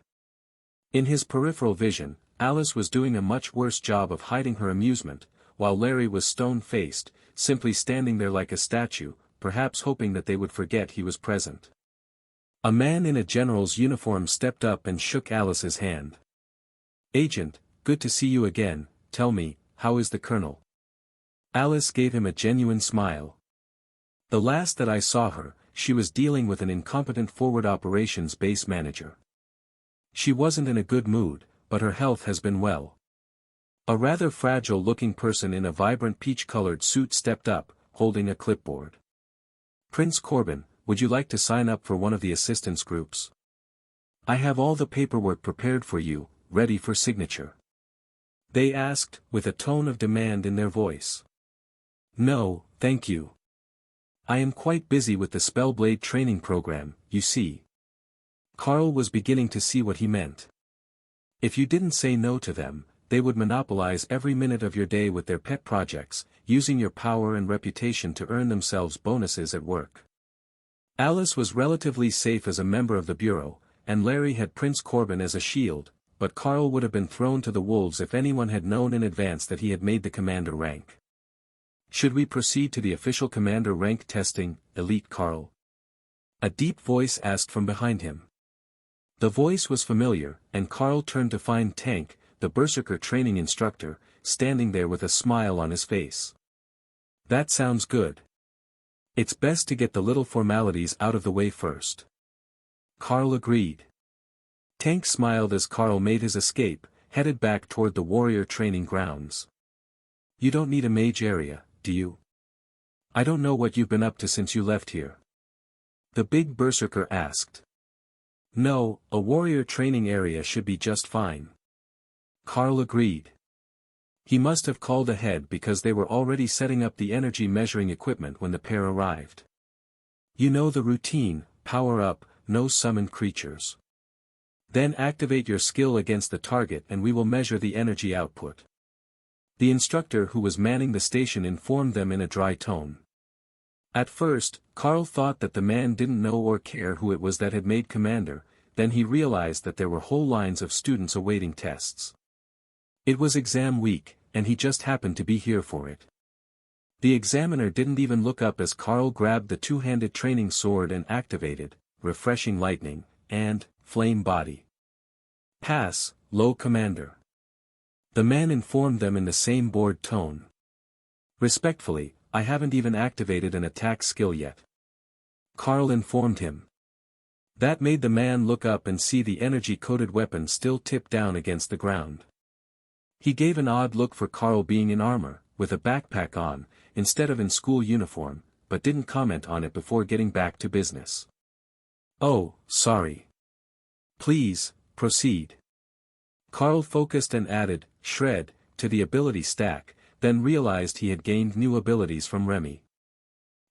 In his peripheral vision, Alice was doing a much worse job of hiding her amusement, while Larry was stone-faced, simply standing there like a statue, perhaps hoping that they would forget he was present. A man in a general's uniform stepped up and shook Alice's hand. "Agent, good to see you again. Tell me, how is the colonel?" Alice gave him a genuine smile. "The last that I saw her, she was dealing with an incompetent forward operations base manager. She wasn't in a good mood, but her health has been well." A rather fragile-looking person in a vibrant peach-colored suit stepped up, holding a clipboard. "Prince Corbin, would you like to sign up for one of the assistance groups? I have all the paperwork prepared for you, ready for signature." They asked, with a tone of demand in their voice. "No, thank you. I am quite busy with the Spellblade training program, you see." Carl was beginning to see what he meant. If you didn't say no to them, they would monopolize every minute of your day with their pet projects, using your power and reputation to earn themselves bonuses at work. Alice was relatively safe as a member of the Bureau, and Larry had Prince Corbin as a shield, but Carl would have been thrown to the wolves if anyone had known in advance that he had made the commander rank. "Should we proceed to the official commander rank testing, Elite Carl?" a deep voice asked from behind him. The voice was familiar, and Carl turned to find Tank, the Berserker training instructor, standing there with a smile on his face. "That sounds good. It's best to get the little formalities out of the way first." Carl agreed. Tank smiled as Carl made his escape, headed back toward the warrior training grounds. "You don't need a mage area, do you? I don't know what you've been up to since you left here." the big Berserker asked. "No, a warrior training area should be just fine." Carl agreed. He must have called ahead because they were already setting up the energy measuring equipment when the pair arrived. "You know the routine: power up, no summoned creatures. Then activate your skill against the target and we will measure the energy output." The instructor who was manning the station informed them in a dry tone. At first, Carl thought that the man didn't know or care who it was that had made commander, then he realized that there were whole lines of students awaiting tests. It was exam week, and he just happened to be here for it. The examiner didn't even look up as Carl grabbed the two-handed training sword and activated, refreshing lightning, and flame body. "Pass, low commander." The man informed them in the same bored tone. "Respectfully, I haven't even activated an attack skill yet," Carl informed him. That made the man look up and see the energy-coated weapon still tipped down against the ground. He gave an odd look for Carl being in armor, with a backpack on, instead of in school uniform, but didn't comment on it before getting back to business. "Oh, sorry. Please, proceed." Carl focused and added, "Shred," to the ability stack, then realized he had gained new abilities from Remy.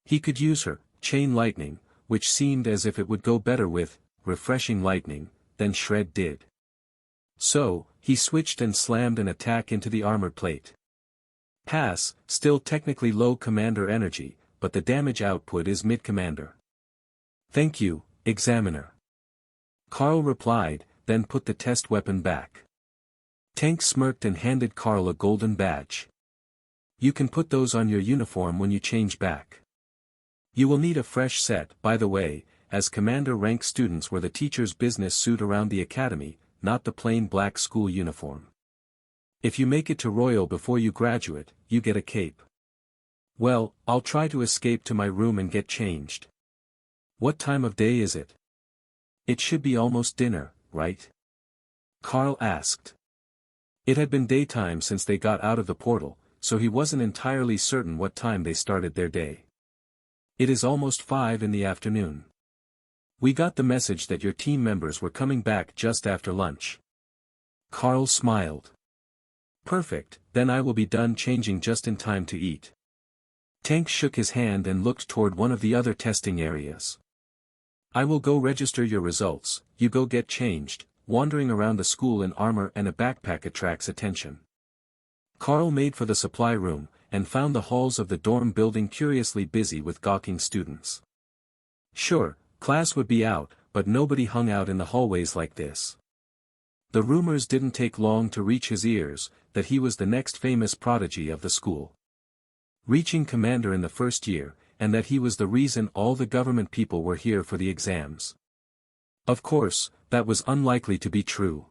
He could use her chain lightning, which seemed as if it would go better with refreshing lightning than Shred did. So, he switched and slammed an attack into the armor plate. Pass, still technically low commander energy, but the damage output is mid-commander. Thank you, Examiner. Carl replied, then put the test weapon back. Tank smirked and handed Carl a golden badge. You can put those on your uniform when you change back. You will need a fresh set, by the way, as commander rank students wear the teacher's business suit around the academy, not the plain black school uniform. If you make it to Royal before you graduate, you get a cape. Well, I'll try to escape to my room and get changed. What time of day is it? It should be almost dinner, right? Carl asked. It had been daytime since they got out of the portal, so he wasn't entirely certain what time they started their day. It is almost 5 in the afternoon. We got the message that your team members were coming back just after lunch. Carl smiled. Perfect, then I will be done changing just in time to eat. Tank shook his hand and looked toward one of the other testing areas. I will go register your results, you go get changed. Wandering around the school in armor and a backpack attracts attention. Carl made for the supply room, and found the halls of the dorm building curiously busy with gawking students. Sure, class would be out, but nobody hung out in the hallways like this. The rumors didn't take long to reach his ears, that he was the next famous prodigy of the school. Reaching commander in the first year, and that he was the reason all the government people were here for the exams. Of course, that was unlikely to be true.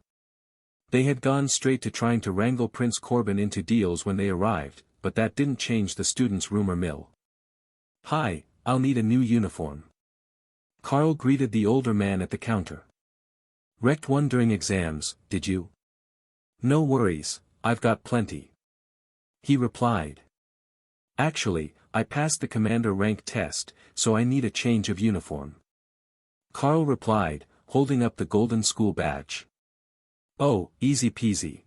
They had gone straight to trying to wrangle Prince Corbin into deals when they arrived, but that didn't change the students' rumor mill. Hi, I'll need a new uniform. Carl greeted the older man at the counter. Wrecked one during exams, did you? No worries, I've got plenty. He replied. Actually, I passed the commander rank test, so I need a change of uniform. Carl replied, holding up the golden school badge. Oh, easy peasy.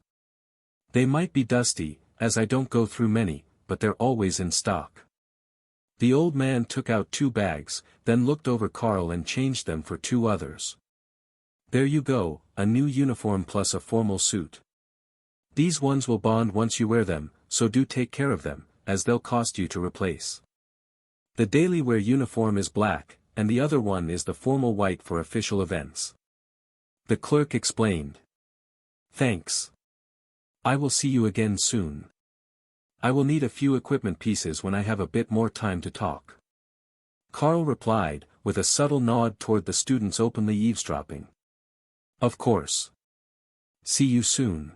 They might be dusty, as I don't go through many, but they're always in stock. The old man took out 2 bags, then looked over Carl and changed them for 2 others. There you go, a new uniform plus a formal suit. These ones will bond once you wear them, so do take care of them, as they'll cost you to replace. The daily wear uniform is black, and the other one is the formal white for official events. The clerk explained. Thanks. I will see you again soon. I will need a few equipment pieces when I have a bit more time to talk. Carl replied, with a subtle nod toward the students openly eavesdropping. Of course. See you soon.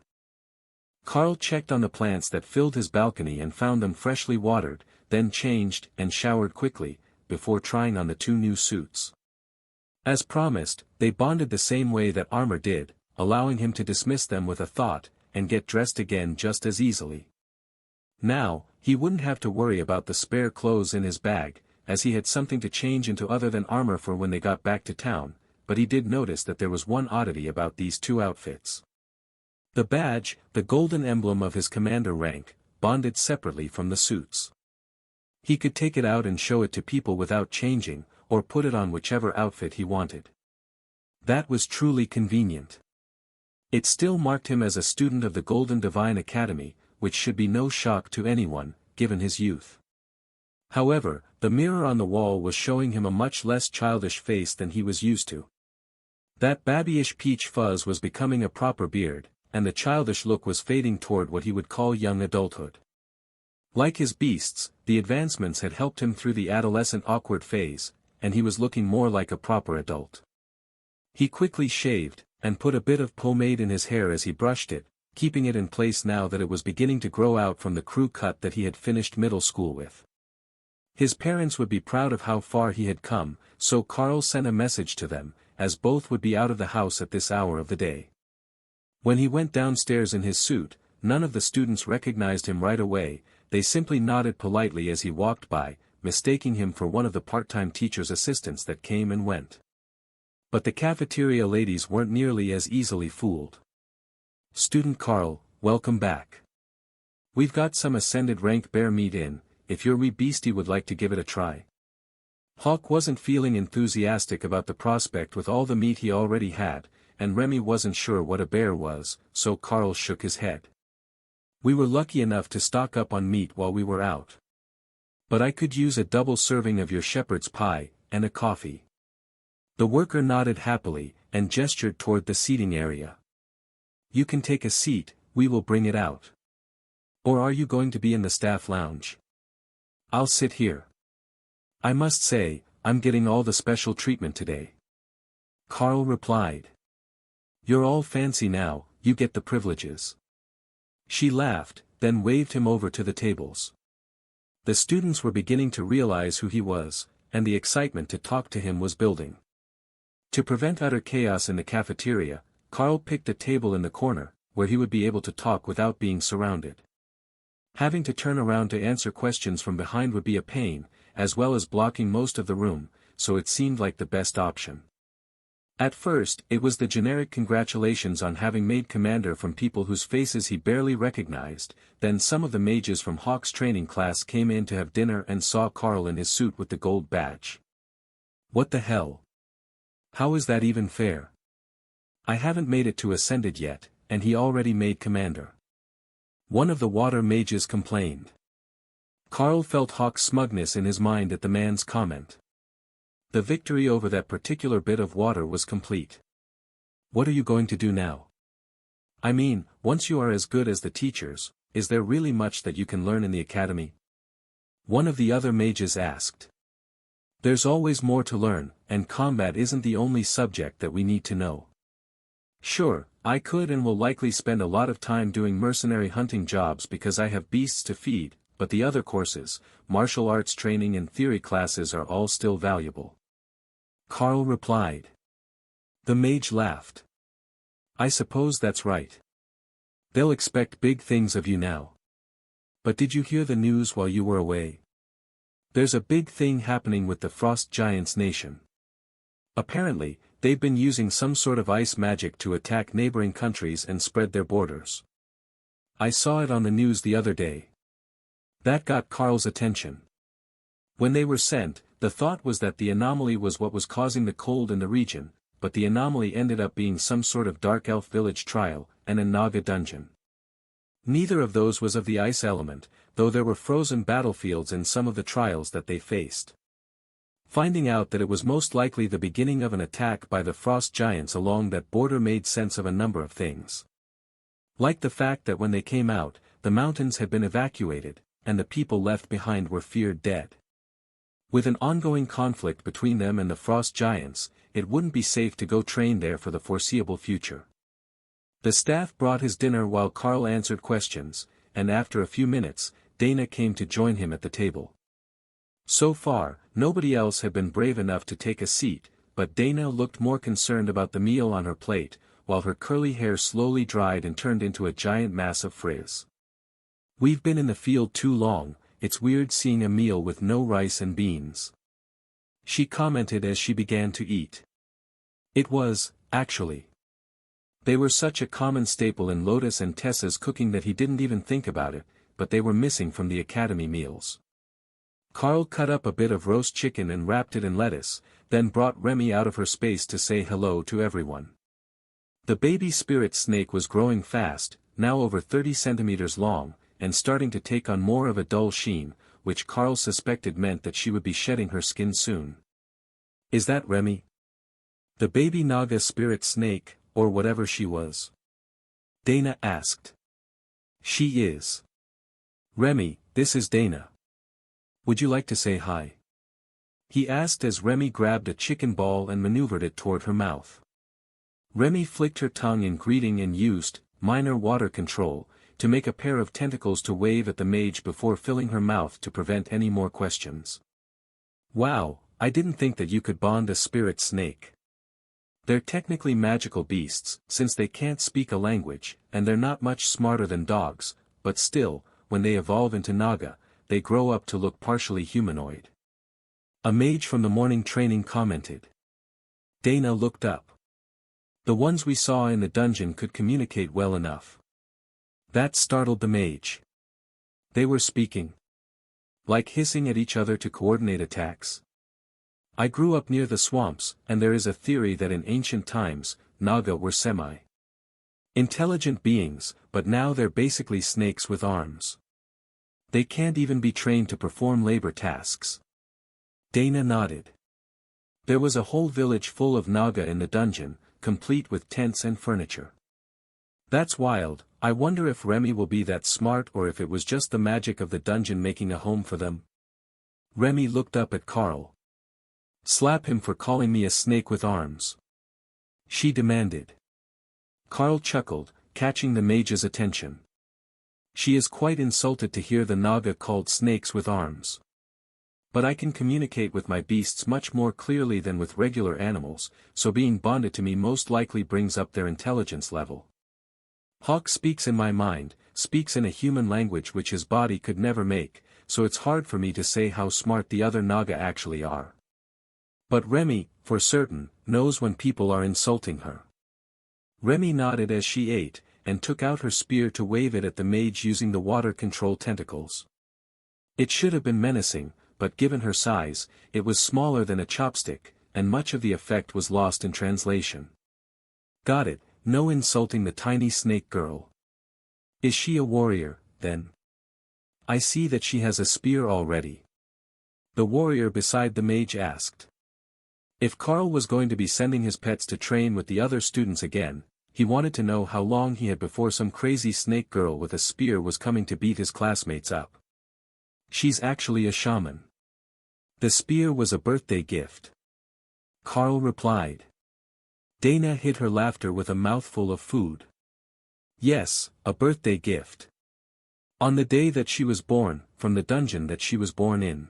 Carl checked on the plants that filled his balcony and found them freshly watered, then changed and showered quickly, before trying on the 2 new suits. As promised, they bonded the same way that armor did, allowing him to dismiss them with a thought, and get dressed again just as easily. Now, he wouldn't have to worry about the spare clothes in his bag, as he had something to change into other than armor for when they got back to town, but he did notice that there was one oddity about these 2 outfits. The badge, the golden emblem of his commander rank, bonded separately from the suits. He could take it out and show it to people without changing, or put it on whichever outfit he wanted. That was truly convenient. It still marked him as a student of the Golden Divine Academy, which should be no shock to anyone, given his youth. However, the mirror on the wall was showing him a much less childish face than he was used to. That babyish peach fuzz was becoming a proper beard, and the childish look was fading toward what he would call young adulthood. Like his beasts, the advancements had helped him through the adolescent awkward phase, and he was looking more like a proper adult. He quickly shaved, and put a bit of pomade in his hair as he brushed it, keeping it in place now that it was beginning to grow out from the crew cut that he had finished middle school with. His parents would be proud of how far he had come, so Carl sent a message to them, as both would be out of the house at this hour of the day. When he went downstairs in his suit, none of the students recognized him right away, they simply nodded politely as he walked by, mistaking him for one of the part-time teacher's assistants that came and went. But the cafeteria ladies weren't nearly as easily fooled. Student Carl, welcome back. We've got some ascended rank bear meat in, if your wee beastie would like to give it a try. Hawk wasn't feeling enthusiastic about the prospect with all the meat he already had, and Remy wasn't sure what a bear was, so Carl shook his head. We were lucky enough to stock up on meat while we were out. But I could use a double serving of your shepherd's pie, and a coffee. The worker nodded happily, and gestured toward the seating area. You can take a seat, we will bring it out. Or are you going to be in the staff lounge? I'll sit here. I must say, I'm getting all the special treatment today. Carl replied. You're all fancy now, you get the privileges. She laughed, then waved him over to the tables. The students were beginning to realize who he was, and the excitement to talk to him was building. To prevent utter chaos in the cafeteria, Carl picked a table in the corner, where he would be able to talk without being surrounded. Having to turn around to answer questions from behind would be a pain, as well as blocking most of the room, so it seemed like the best option. At first, it was the generic congratulations on having made commander from people whose faces he barely recognized, then some of the mages from Hawk's training class came in to have dinner and saw Carl in his suit with the gold badge. What the hell? How is that even fair? I haven't made it to Ascended yet, and he already made commander. One of the water mages complained. Carl felt Hawk's smugness in his mind at the man's comment. The victory over that particular bit of water was complete. What are you going to do now? I mean, once you are as good as the teachers, is there really much that you can learn in the academy? One of the other mages asked. There's always more to learn, and combat isn't the only subject that we need to know. Sure, I could and will likely spend a lot of time doing mercenary hunting jobs because I have beasts to feed, but the other courses, martial arts training and theory classes are all still valuable. Carl replied. The mage laughed. I suppose that's right. They'll expect big things of you now. But did you hear the news while you were away? There's a big thing happening with the Frost Giants nation. Apparently, they've been using some sort of ice magic to attack neighboring countries and spread their borders. I saw it on the news the other day. That got Carl's attention. When they were sent, the thought was that the anomaly was what was causing the cold in the region, but the anomaly ended up being some sort of dark elf village trial, and a Naga dungeon. Neither of those was of the ice element, though there were frozen battlefields in some of the trials that they faced. Finding out that it was most likely the beginning of an attack by the Frost Giants along that border made sense of a number of things. Like the fact that when they came out, the mountains had been evacuated, and the people left behind were feared dead. With an ongoing conflict between them and the Frost Giants, it wouldn't be safe to go train there for the foreseeable future. The staff brought his dinner while Carl answered questions, and after a few minutes, Dana came to join him at the table. So far, nobody else had been brave enough to take a seat, but Dana looked more concerned about the meal on her plate, while her curly hair slowly dried and turned into a giant mass of frizz. We've been in the field too long, it's weird seeing a meal with no rice and beans. She commented as she began to eat. It was, actually. They were such a common staple in Lotus and Tessa's cooking that he didn't even think about it, but they were missing from the academy meals. Carl cut up a bit of roast chicken and wrapped it in lettuce, then brought Remy out of her space to say hello to everyone. The baby spirit snake was growing fast, now over 30 centimeters long, and starting to take on more of a dull sheen, which Carl suspected meant that she would be shedding her skin soon. Is that Remy? The baby Naga spirit snake, or whatever she was? Dana asked. She is. Remy, this is Dana. Would you like to say hi? He asked as Remy grabbed a chicken ball and maneuvered it toward her mouth. Remy flicked her tongue in greeting and used, minor water control, to make a pair of tentacles to wave at the mage before filling her mouth to prevent any more questions. Wow, I didn't think that you could bond a spirit snake. They're technically magical beasts, since they can't speak a language, and they're not much smarter than dogs, but still, when they evolve into Naga, they grow up to look partially humanoid. A mage from the morning training commented. Dana looked up. The ones we saw in the dungeon could communicate well enough. That startled the mage. They were speaking. Like hissing at each other to coordinate attacks. I grew up near the swamps, and there is a theory that in ancient times, Naga were semi-intelligent beings, but now they're basically snakes with arms. They can't even be trained to perform labor tasks. Dana nodded. There was a whole village full of Naga in the dungeon, complete with tents and furniture. That's wild. I wonder if Remy will be that smart or if it was just the magic of the dungeon making a home for them. Remy looked up at Carl. Slap him for calling me a snake with arms, she demanded. Carl chuckled, catching the mage's attention. She is quite insulted to hear the Naga called snakes with arms. But I can communicate with my beasts much more clearly than with regular animals, so being bonded to me most likely brings up their intelligence level. Hawk speaks in my mind, speaks in a human language which his body could never make, so it's hard for me to say how smart the other Naga actually are. But Remy, for certain, knows when people are insulting her. Remy nodded as she ate, and took out her spear to wave it at the mage using the water control tentacles. It should have been menacing, but given her size, it was smaller than a chopstick, and much of the effect was lost in translation. Got it, no insulting the tiny snake girl. Is she a warrior, then? I see that she has a spear already. The warrior beside the mage asked. If Carl was going to be sending his pets to train with the other students again, he wanted to know how long he had before some crazy snake girl with a spear was coming to beat his classmates up. She's actually a shaman. The spear was a birthday gift. Carl replied. Dana hid her laughter with a mouthful of food. Yes, a birthday gift. On the day that she was born, from the dungeon that she was born in.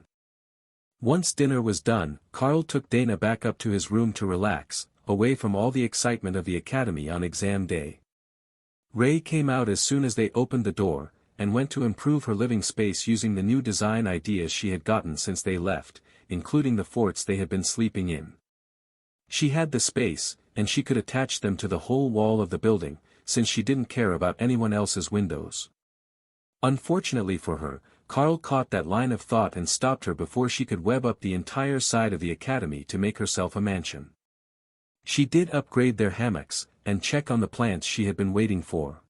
Once dinner was done, Carl took Dana back up to his room to relax, away from all the excitement of the academy on exam day. Ray came out as soon as they opened the door, and went to improve her living space using the new design ideas she had gotten since they left, including the forts they had been sleeping in. She had the space, and she could attach them to the whole wall of the building, since she didn't care about anyone else's windows. Unfortunately for her, Carl caught that line of thought and stopped her before she could web up the entire side of the academy to make herself a mansion. She did upgrade their hammocks, and check on the plants she had been waiting for.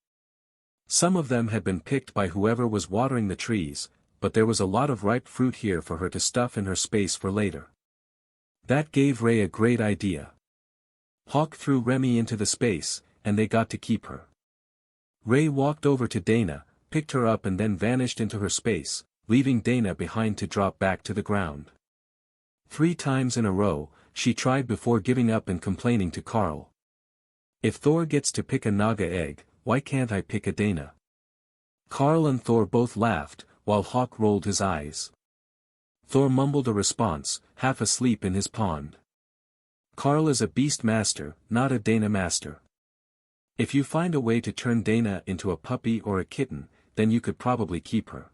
Some of them had been picked by whoever was watering the trees, but there was a lot of ripe fruit here for her to stuff in her space for later. That gave Ray a great idea. Hawk threw Remy into the space, and they got to keep her. Ray walked over to Dana, picked her up and then vanished into her space, leaving Dana behind to drop back to the ground. 3 times in a row, she tried before giving up and complaining to Carl. If Thor gets to pick a Naga egg, why can't I pick a Dana? Carl and Thor both laughed, while Hawk rolled his eyes. Thor mumbled a response, half asleep in his pond. Carl is a beast master, not a Dana master. If you find a way to turn Dana into a puppy or a kitten, then you could probably keep her.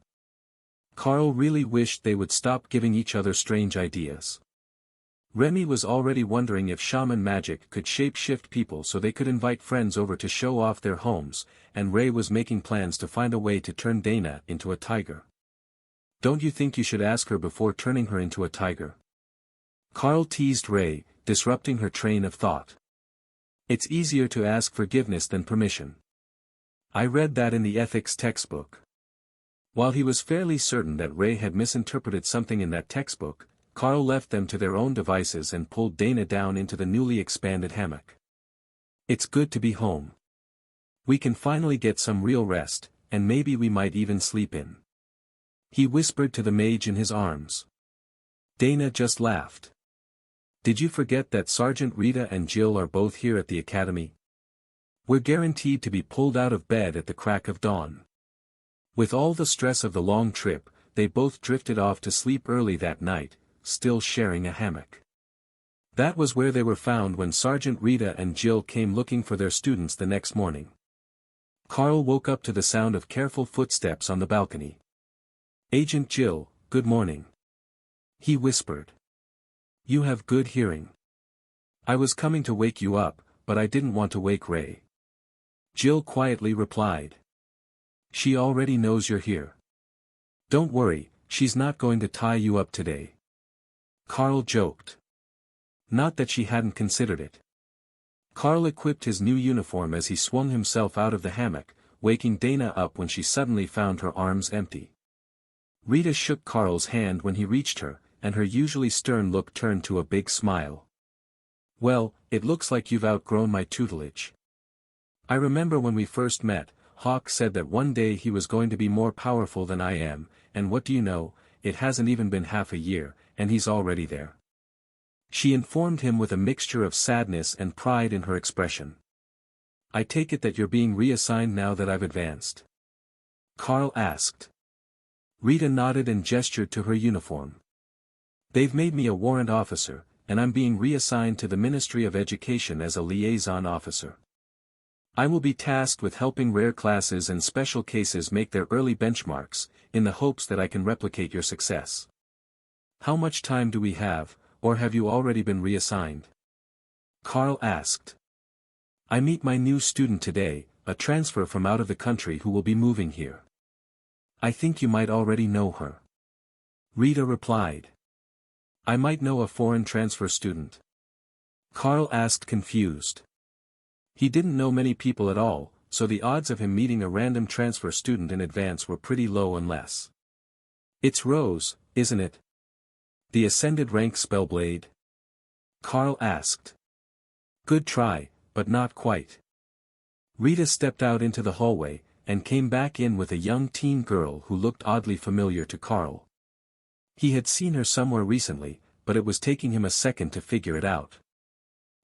Carl really wished they would stop giving each other strange ideas. Remy was already wondering if shaman magic could shape-shift people so they could invite friends over to show off their homes, and Ray was making plans to find a way to turn Dana into a tiger. Don't you think you should ask her before turning her into a tiger? Carl teased Ray, disrupting her train of thought. It's easier to ask forgiveness than permission. I read that in the ethics textbook. While he was fairly certain that Ray had misinterpreted something in that textbook, Carl left them to their own devices and pulled Dana down into the newly expanded hammock. It's good to be home. We can finally get some real rest, and maybe we might even sleep in. He whispered to the mage in his arms. Dana just laughed. Did you forget that Sergeant Rita and Jill are both here at the academy? We're guaranteed to be pulled out of bed at the crack of dawn. With all the stress of the long trip, they both drifted off to sleep early that night, still sharing a hammock. That was where they were found when Sergeant Rita and Jill came looking for their students the next morning. Carl woke up to the sound of careful footsteps on the balcony. Agent Jill, good morning. He whispered. You have good hearing. I was coming to wake you up, but I didn't want to wake Ray. Jill quietly replied. She already knows you're here. Don't worry, she's not going to tie you up today. Carl joked. Not that she hadn't considered it. Carl equipped his new uniform as he swung himself out of the hammock, waking Dana up when she suddenly found her arms empty. Rita shook Carl's hand when he reached her, and her usually stern look turned to a big smile. "Well, it looks like you've outgrown my tutelage. I remember when we first met, Hawk said that one day he was going to be more powerful than I am, and what do you know, it hasn't even been half a year, and he's already there." She informed him with a mixture of sadness and pride in her expression. "I take it that you're being reassigned now that I've advanced?" Carl asked. Rita nodded and gestured to her uniform. "They've made me a warrant officer, and I'm being reassigned to the Ministry of Education as a liaison officer. I will be tasked with helping rare classes and special cases make their early benchmarks, in the hopes that I can replicate your success. How much time do we have, or have you already been reassigned?" Carl asked. "I meet my new student today, a transfer from out of the country who will be moving here. I think you might already know her." Rita replied. "I might know a foreign transfer student?" Carl asked confused. He didn't know many people at all, so the odds of him meeting a random transfer student in advance were pretty low unless. "It's Rose, isn't it? The ascended rank spellblade?" Carl asked. "Good try, but not quite." Rita stepped out into the hallway, and came back in with a young teen girl who looked oddly familiar to Carl. He had seen her somewhere recently, but it was taking him a second to figure it out.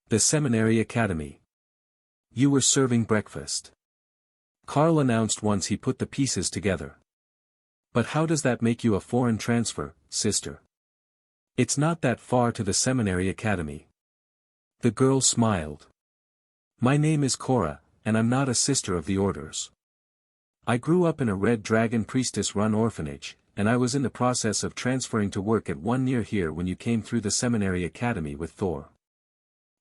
"The Seminary Academy. You were serving breakfast," Carl announced once he put the pieces together. "But how does that make you a foreign transfer, sister?" "It's not that far to the Seminary Academy." The girl smiled. "My name is Cora, and I'm not a sister of the orders. I grew up in a Red Dragon priestess-run orphanage, and I was in the process of transferring to work at one near here when you came through the Seminary Academy with Thor.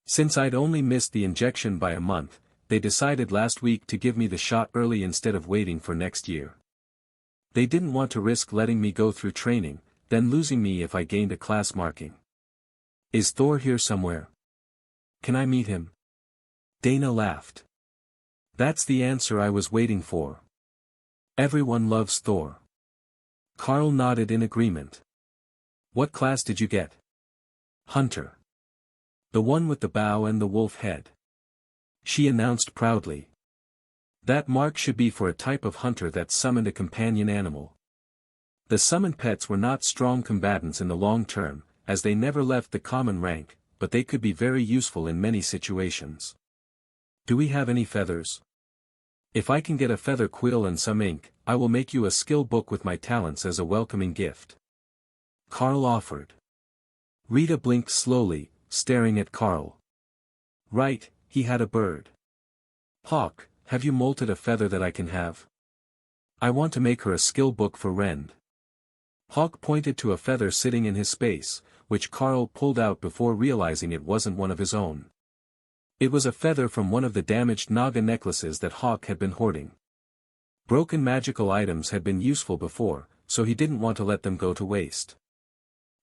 Since I'd only missed the injection by a month, they decided last week to give me the shot early instead of waiting for next year. They didn't want to risk letting me go through training, then losing me if I gained a class marking. Is Thor here somewhere? Can I meet him?" Dana laughed. "That's the answer I was waiting for. Everyone loves Thor." Carl nodded in agreement. "What class did you get?" "Hunter. The one with the bow and the wolf head," she announced proudly. "That mark should be for a type of hunter that summoned a companion animal. The summoned pets were not strong combatants in the long term, as they never left the common rank, but they could be very useful in many situations. Do we have any feathers? If I can get a feather quill and some ink, I will make you a skill book with my talents as a welcoming gift," Carl offered. Rita blinked slowly, staring at Carl. "Right, he had a bird. Hawk, have you molted a feather that I can have? I want to make her a skill book for Rend." Hawk pointed to a feather sitting in his space, which Carl pulled out before realizing it wasn't one of his own. It was a feather from one of the damaged Naga necklaces that Hawk had been hoarding. Broken magical items had been useful before, so he didn't want to let them go to waste.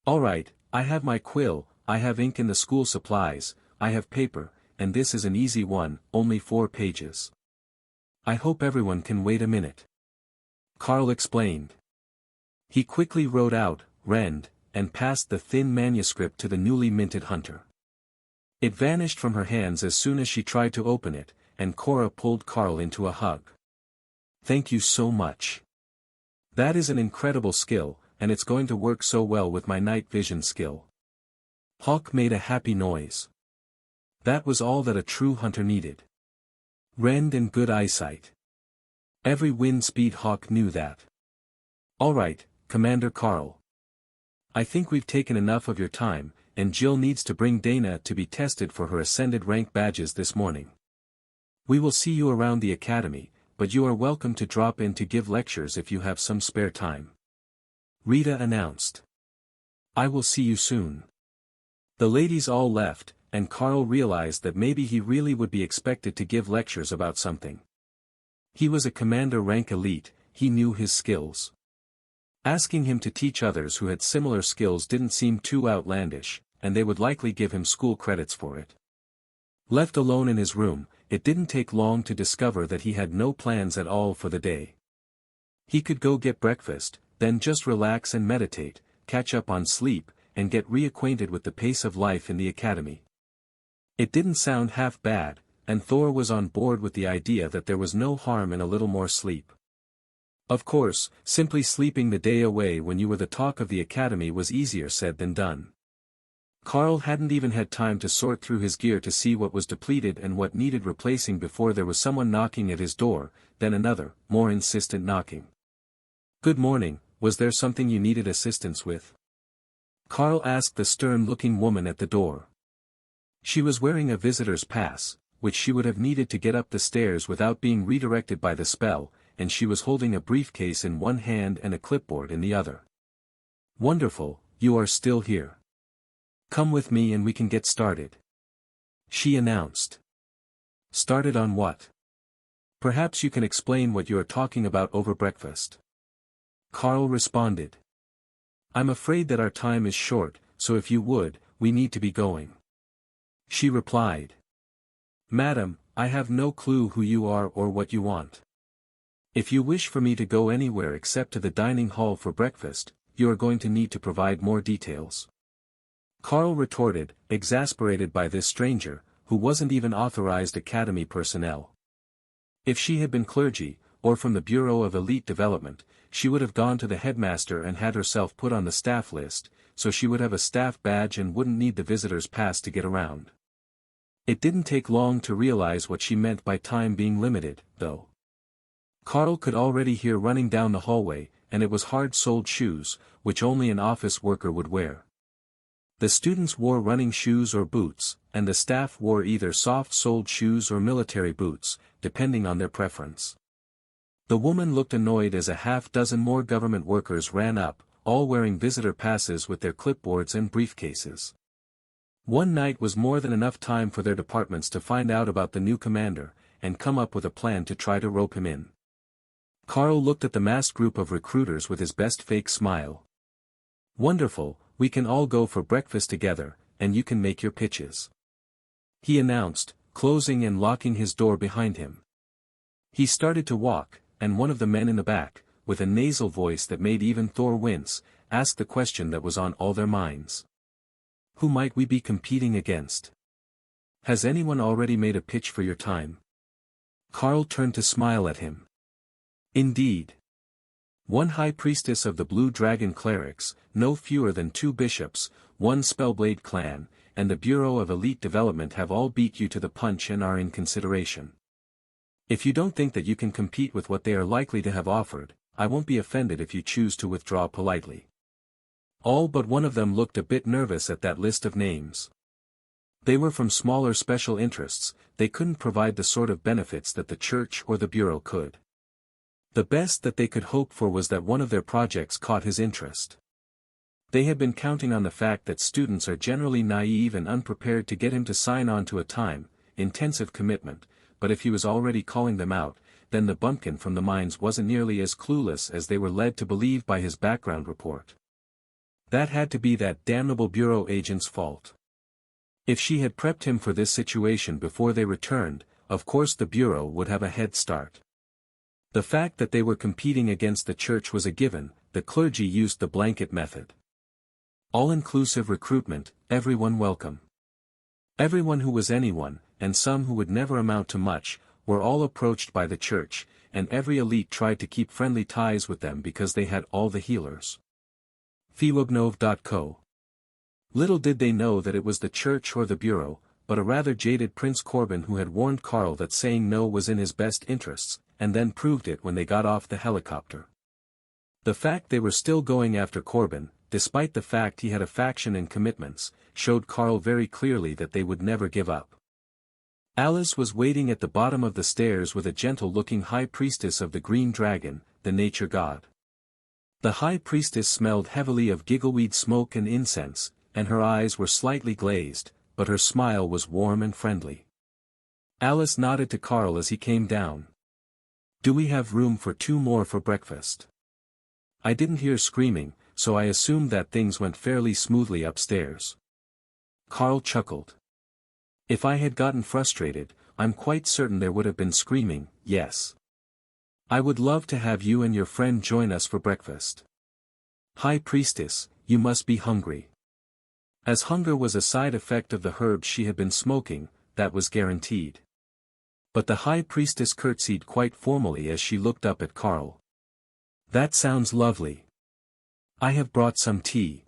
"All right, I have my quill, I have ink in the school supplies, I have paper, and this is an easy one, only 4 pages. I hope everyone can wait a minute," Carl explained. He quickly wrote out, "Rend," and passed the thin manuscript to the newly minted hunter. It vanished from her hands as soon as she tried to open it, and Cora pulled Carl into a hug. "Thank you so much. That is an incredible skill, and it's going to work so well with my night vision skill." Hawk made a happy noise. That was all that a true hunter needed. Rend and good eyesight. Every wind speed Hawk knew that. "All right, Commander Carl. I think we've taken enough of your time, and Jill needs to bring Dana to be tested for her ascended rank badges this morning. We will see you around the academy, but you are welcome to drop in to give lectures if you have some spare time," Rita announced. "I will see you soon." The ladies all left, and Carl realized that maybe he really would be expected to give lectures about something. He was a commander rank elite, he knew his skills. Asking him to teach others who had similar skills didn't seem too outlandish, and they would likely give him school credits for it. Left alone in his room, it didn't take long to discover that he had no plans at all for the day. He could go get breakfast, then just relax and meditate, catch up on sleep, and get reacquainted with the pace of life in the academy. It didn't sound half bad, and Thor was on board with the idea that there was no harm in a little more sleep. Of course, simply sleeping the day away when you were the talk of the academy was easier said than done. Carl hadn't even had time to sort through his gear to see what was depleted and what needed replacing before there was someone knocking at his door, then another, more insistent knocking. "Good morning, was there something you needed assistance with?" Carl asked the stern-looking woman at the door. She was wearing a visitor's pass, which she would have needed to get up the stairs without being redirected by the spell, and she was holding a briefcase in one hand and a clipboard in the other. "Wonderful, you are still here. Come with me and we can get started," she announced. "Started on what? Perhaps you can explain what you are talking about over breakfast." Carl responded. "I'm afraid that our time is short, so if you would, we need to be going." She replied. "Madam, I have no clue who you are or what you want. If you wish for me to go anywhere except to the dining hall for breakfast, you are going to need to provide more details." Carl retorted, exasperated by this stranger, who wasn't even authorized academy personnel. If she had been clergy, or from the Bureau of Elite Development, she would have gone to the headmaster and had herself put on the staff list, so she would have a staff badge and wouldn't need the visitor's pass to get around. It didn't take long to realize what she meant by time being limited, though. Carl could already hear running down the hallway, and it was hard-soled shoes, which only an office worker would wear. The students wore running shoes or boots, and the staff wore either soft-soled shoes or military boots, depending on their preference. The woman looked annoyed as a half-dozen more government workers ran up, all wearing visitor passes with their clipboards and briefcases. One night was more than enough time for their departments to find out about the new commander, and come up with a plan to try to rope him in. Carl looked at the massed group of recruiters with his best fake smile. "Wonderful, we can all go for breakfast together, and you can make your pitches," he announced, closing and locking his door behind him. He started to walk, and one of the men in the back, with a nasal voice that made even Thor wince, asked the question that was on all their minds. "Who might we be competing against? Has anyone already made a pitch for your time?" Carl turned to smile at him. "Indeed. One high priestess of the Blue Dragon clerics, no fewer than 2 bishops, 1 Spellblade clan, and the Bureau of Elite Development have all beat you to the punch and are in consideration. If you don't think that you can compete with what they are likely to have offered, I won't be offended if you choose to withdraw politely." All but one of them looked a bit nervous at that list of names. They were from smaller special interests, they couldn't provide the sort of benefits that the church or the bureau could. The best that they could hope for was that one of their projects caught his interest. They had been counting on the fact that students are generally naive and unprepared to get him to sign on to a time-intensive commitment, but if he was already calling them out, then the bumpkin from the mines wasn't nearly as clueless as they were led to believe by his background report. That had to be that damnable bureau agent's fault. If she had prepped him for this situation before they returned, of course the bureau would have a head start. The fact that they were competing against the church was a given, the clergy used the blanket method. All-inclusive recruitment, everyone welcome. Everyone who was anyone, and some who would never amount to much, were all approached by the church, and every elite tried to keep friendly ties with them because they had all the healers. Fiwognov.co. Little did they know that it was the church or the bureau, but a rather jaded Prince Corbin who had warned Carl that saying no was in his best interests, and then proved it when they got off the helicopter. The fact they were still going after Corbin, despite the fact he had a faction and commitments, showed Carl very clearly that they would never give up. Alice was waiting at the bottom of the stairs with a gentle-looking high priestess of the Green Dragon, the nature god. The high priestess smelled heavily of giggleweed smoke and incense, and her eyes were slightly glazed, but her smile was warm and friendly. Alice nodded to Carl as he came down. "Do we have room for 2 more for breakfast?" I didn't hear screaming, so I assumed that things went fairly smoothly upstairs. Carl chuckled. If I had gotten frustrated, I'm quite certain there would have been screaming, yes. I would love to have you and your friend join us for breakfast. High Priestess, you must be hungry. As hunger was a side effect of the herbs she had been smoking, that was guaranteed. But the High Priestess curtsied quite formally as she looked up at Carl. That sounds lovely. I have brought some tea.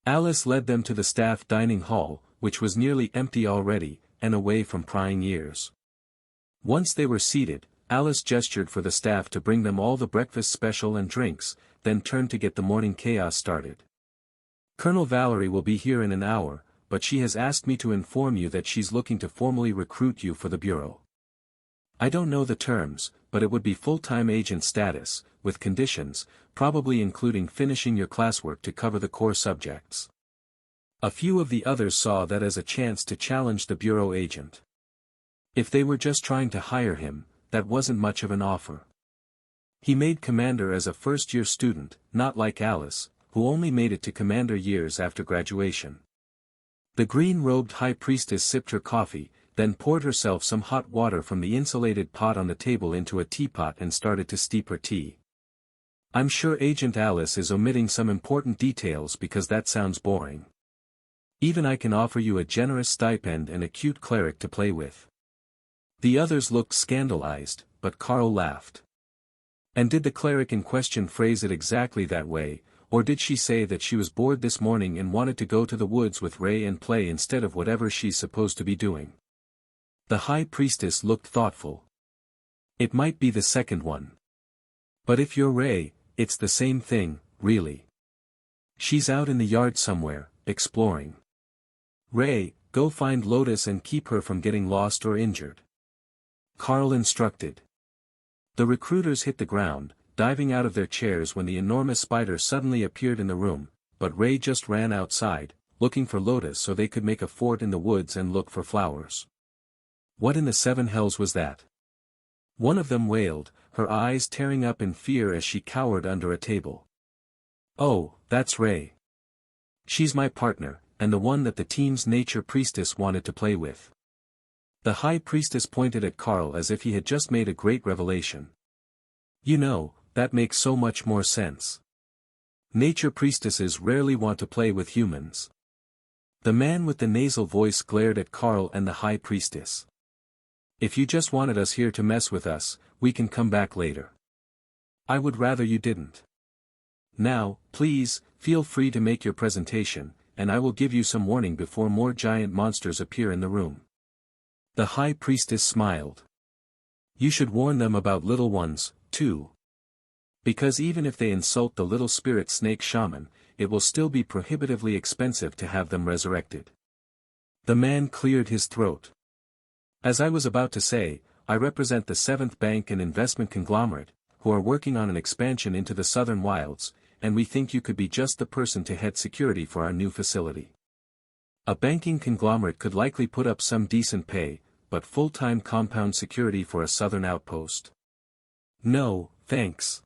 Alice led them to the staff dining hall, which was nearly empty already, and away from prying ears. Once they were seated, Alice gestured for the staff to bring them all the breakfast special and drinks, then turned to get the morning chaos started. Colonel Valerie will be here in an hour, but she has asked me to inform you that she's looking to formally recruit you for the bureau. I don't know the terms, but it would be full-time agent status, with conditions, probably including finishing your classwork to cover the core subjects. A few of the others saw that as a chance to challenge the bureau agent. If they were just trying to hire him, that wasn't much of an offer. He made commander as a first-year student, not like Alice, who only made it to commander years after graduation. The green-robed high priestess sipped her coffee, then poured herself some hot water from the insulated pot on the table into a teapot and started to steep her tea. I'm sure Agent Alice is omitting some important details because that sounds boring. Even I can offer you a generous stipend and a cute cleric to play with. The others looked scandalized, but Carl laughed. And did the cleric in question phrase it exactly that way, or did she say that she was bored this morning and wanted to go to the woods with Ray and play instead of whatever she's supposed to be doing? The high priestess looked thoughtful. It might be the second one. But if you're Ray, it's the same thing, really. She's out in the yard somewhere, exploring. Ray, go find Lotus and keep her from getting lost or injured. Carl instructed. The recruiters hit the ground, diving out of their chairs when the enormous spider suddenly appeared in the room, but Ray just ran outside, looking for Lotus so they could make a fort in the woods and look for flowers. What in the seven hells was that? One of them wailed, her eyes tearing up in fear as she cowered under a table. Oh, that's Ray. She's my partner, and the one that the team's nature priestess wanted to play with. The high priestess pointed at Carl as if he had just made a great revelation. You know, that makes so much more sense. Nature priestesses rarely want to play with humans. The man with the nasal voice glared at Carl and the high priestess. If you just wanted us here to mess with us, we can come back later. I would rather you didn't. Now, please, feel free to make your presentation, and I will give you some warning before more giant monsters appear in the room. The high priestess smiled. You should warn them about little ones, too. Because even if they insult the little spirit snake shaman, it will still be prohibitively expensive to have them resurrected. The man cleared his throat. As I was about to say, I represent the 7th Bank and Investment Conglomerate, who are working on an expansion into the southern wilds, and we think you could be just the person to head security for our new facility. A banking conglomerate could likely put up some decent pay, but full-time compound security for a southern outpost? No, thanks.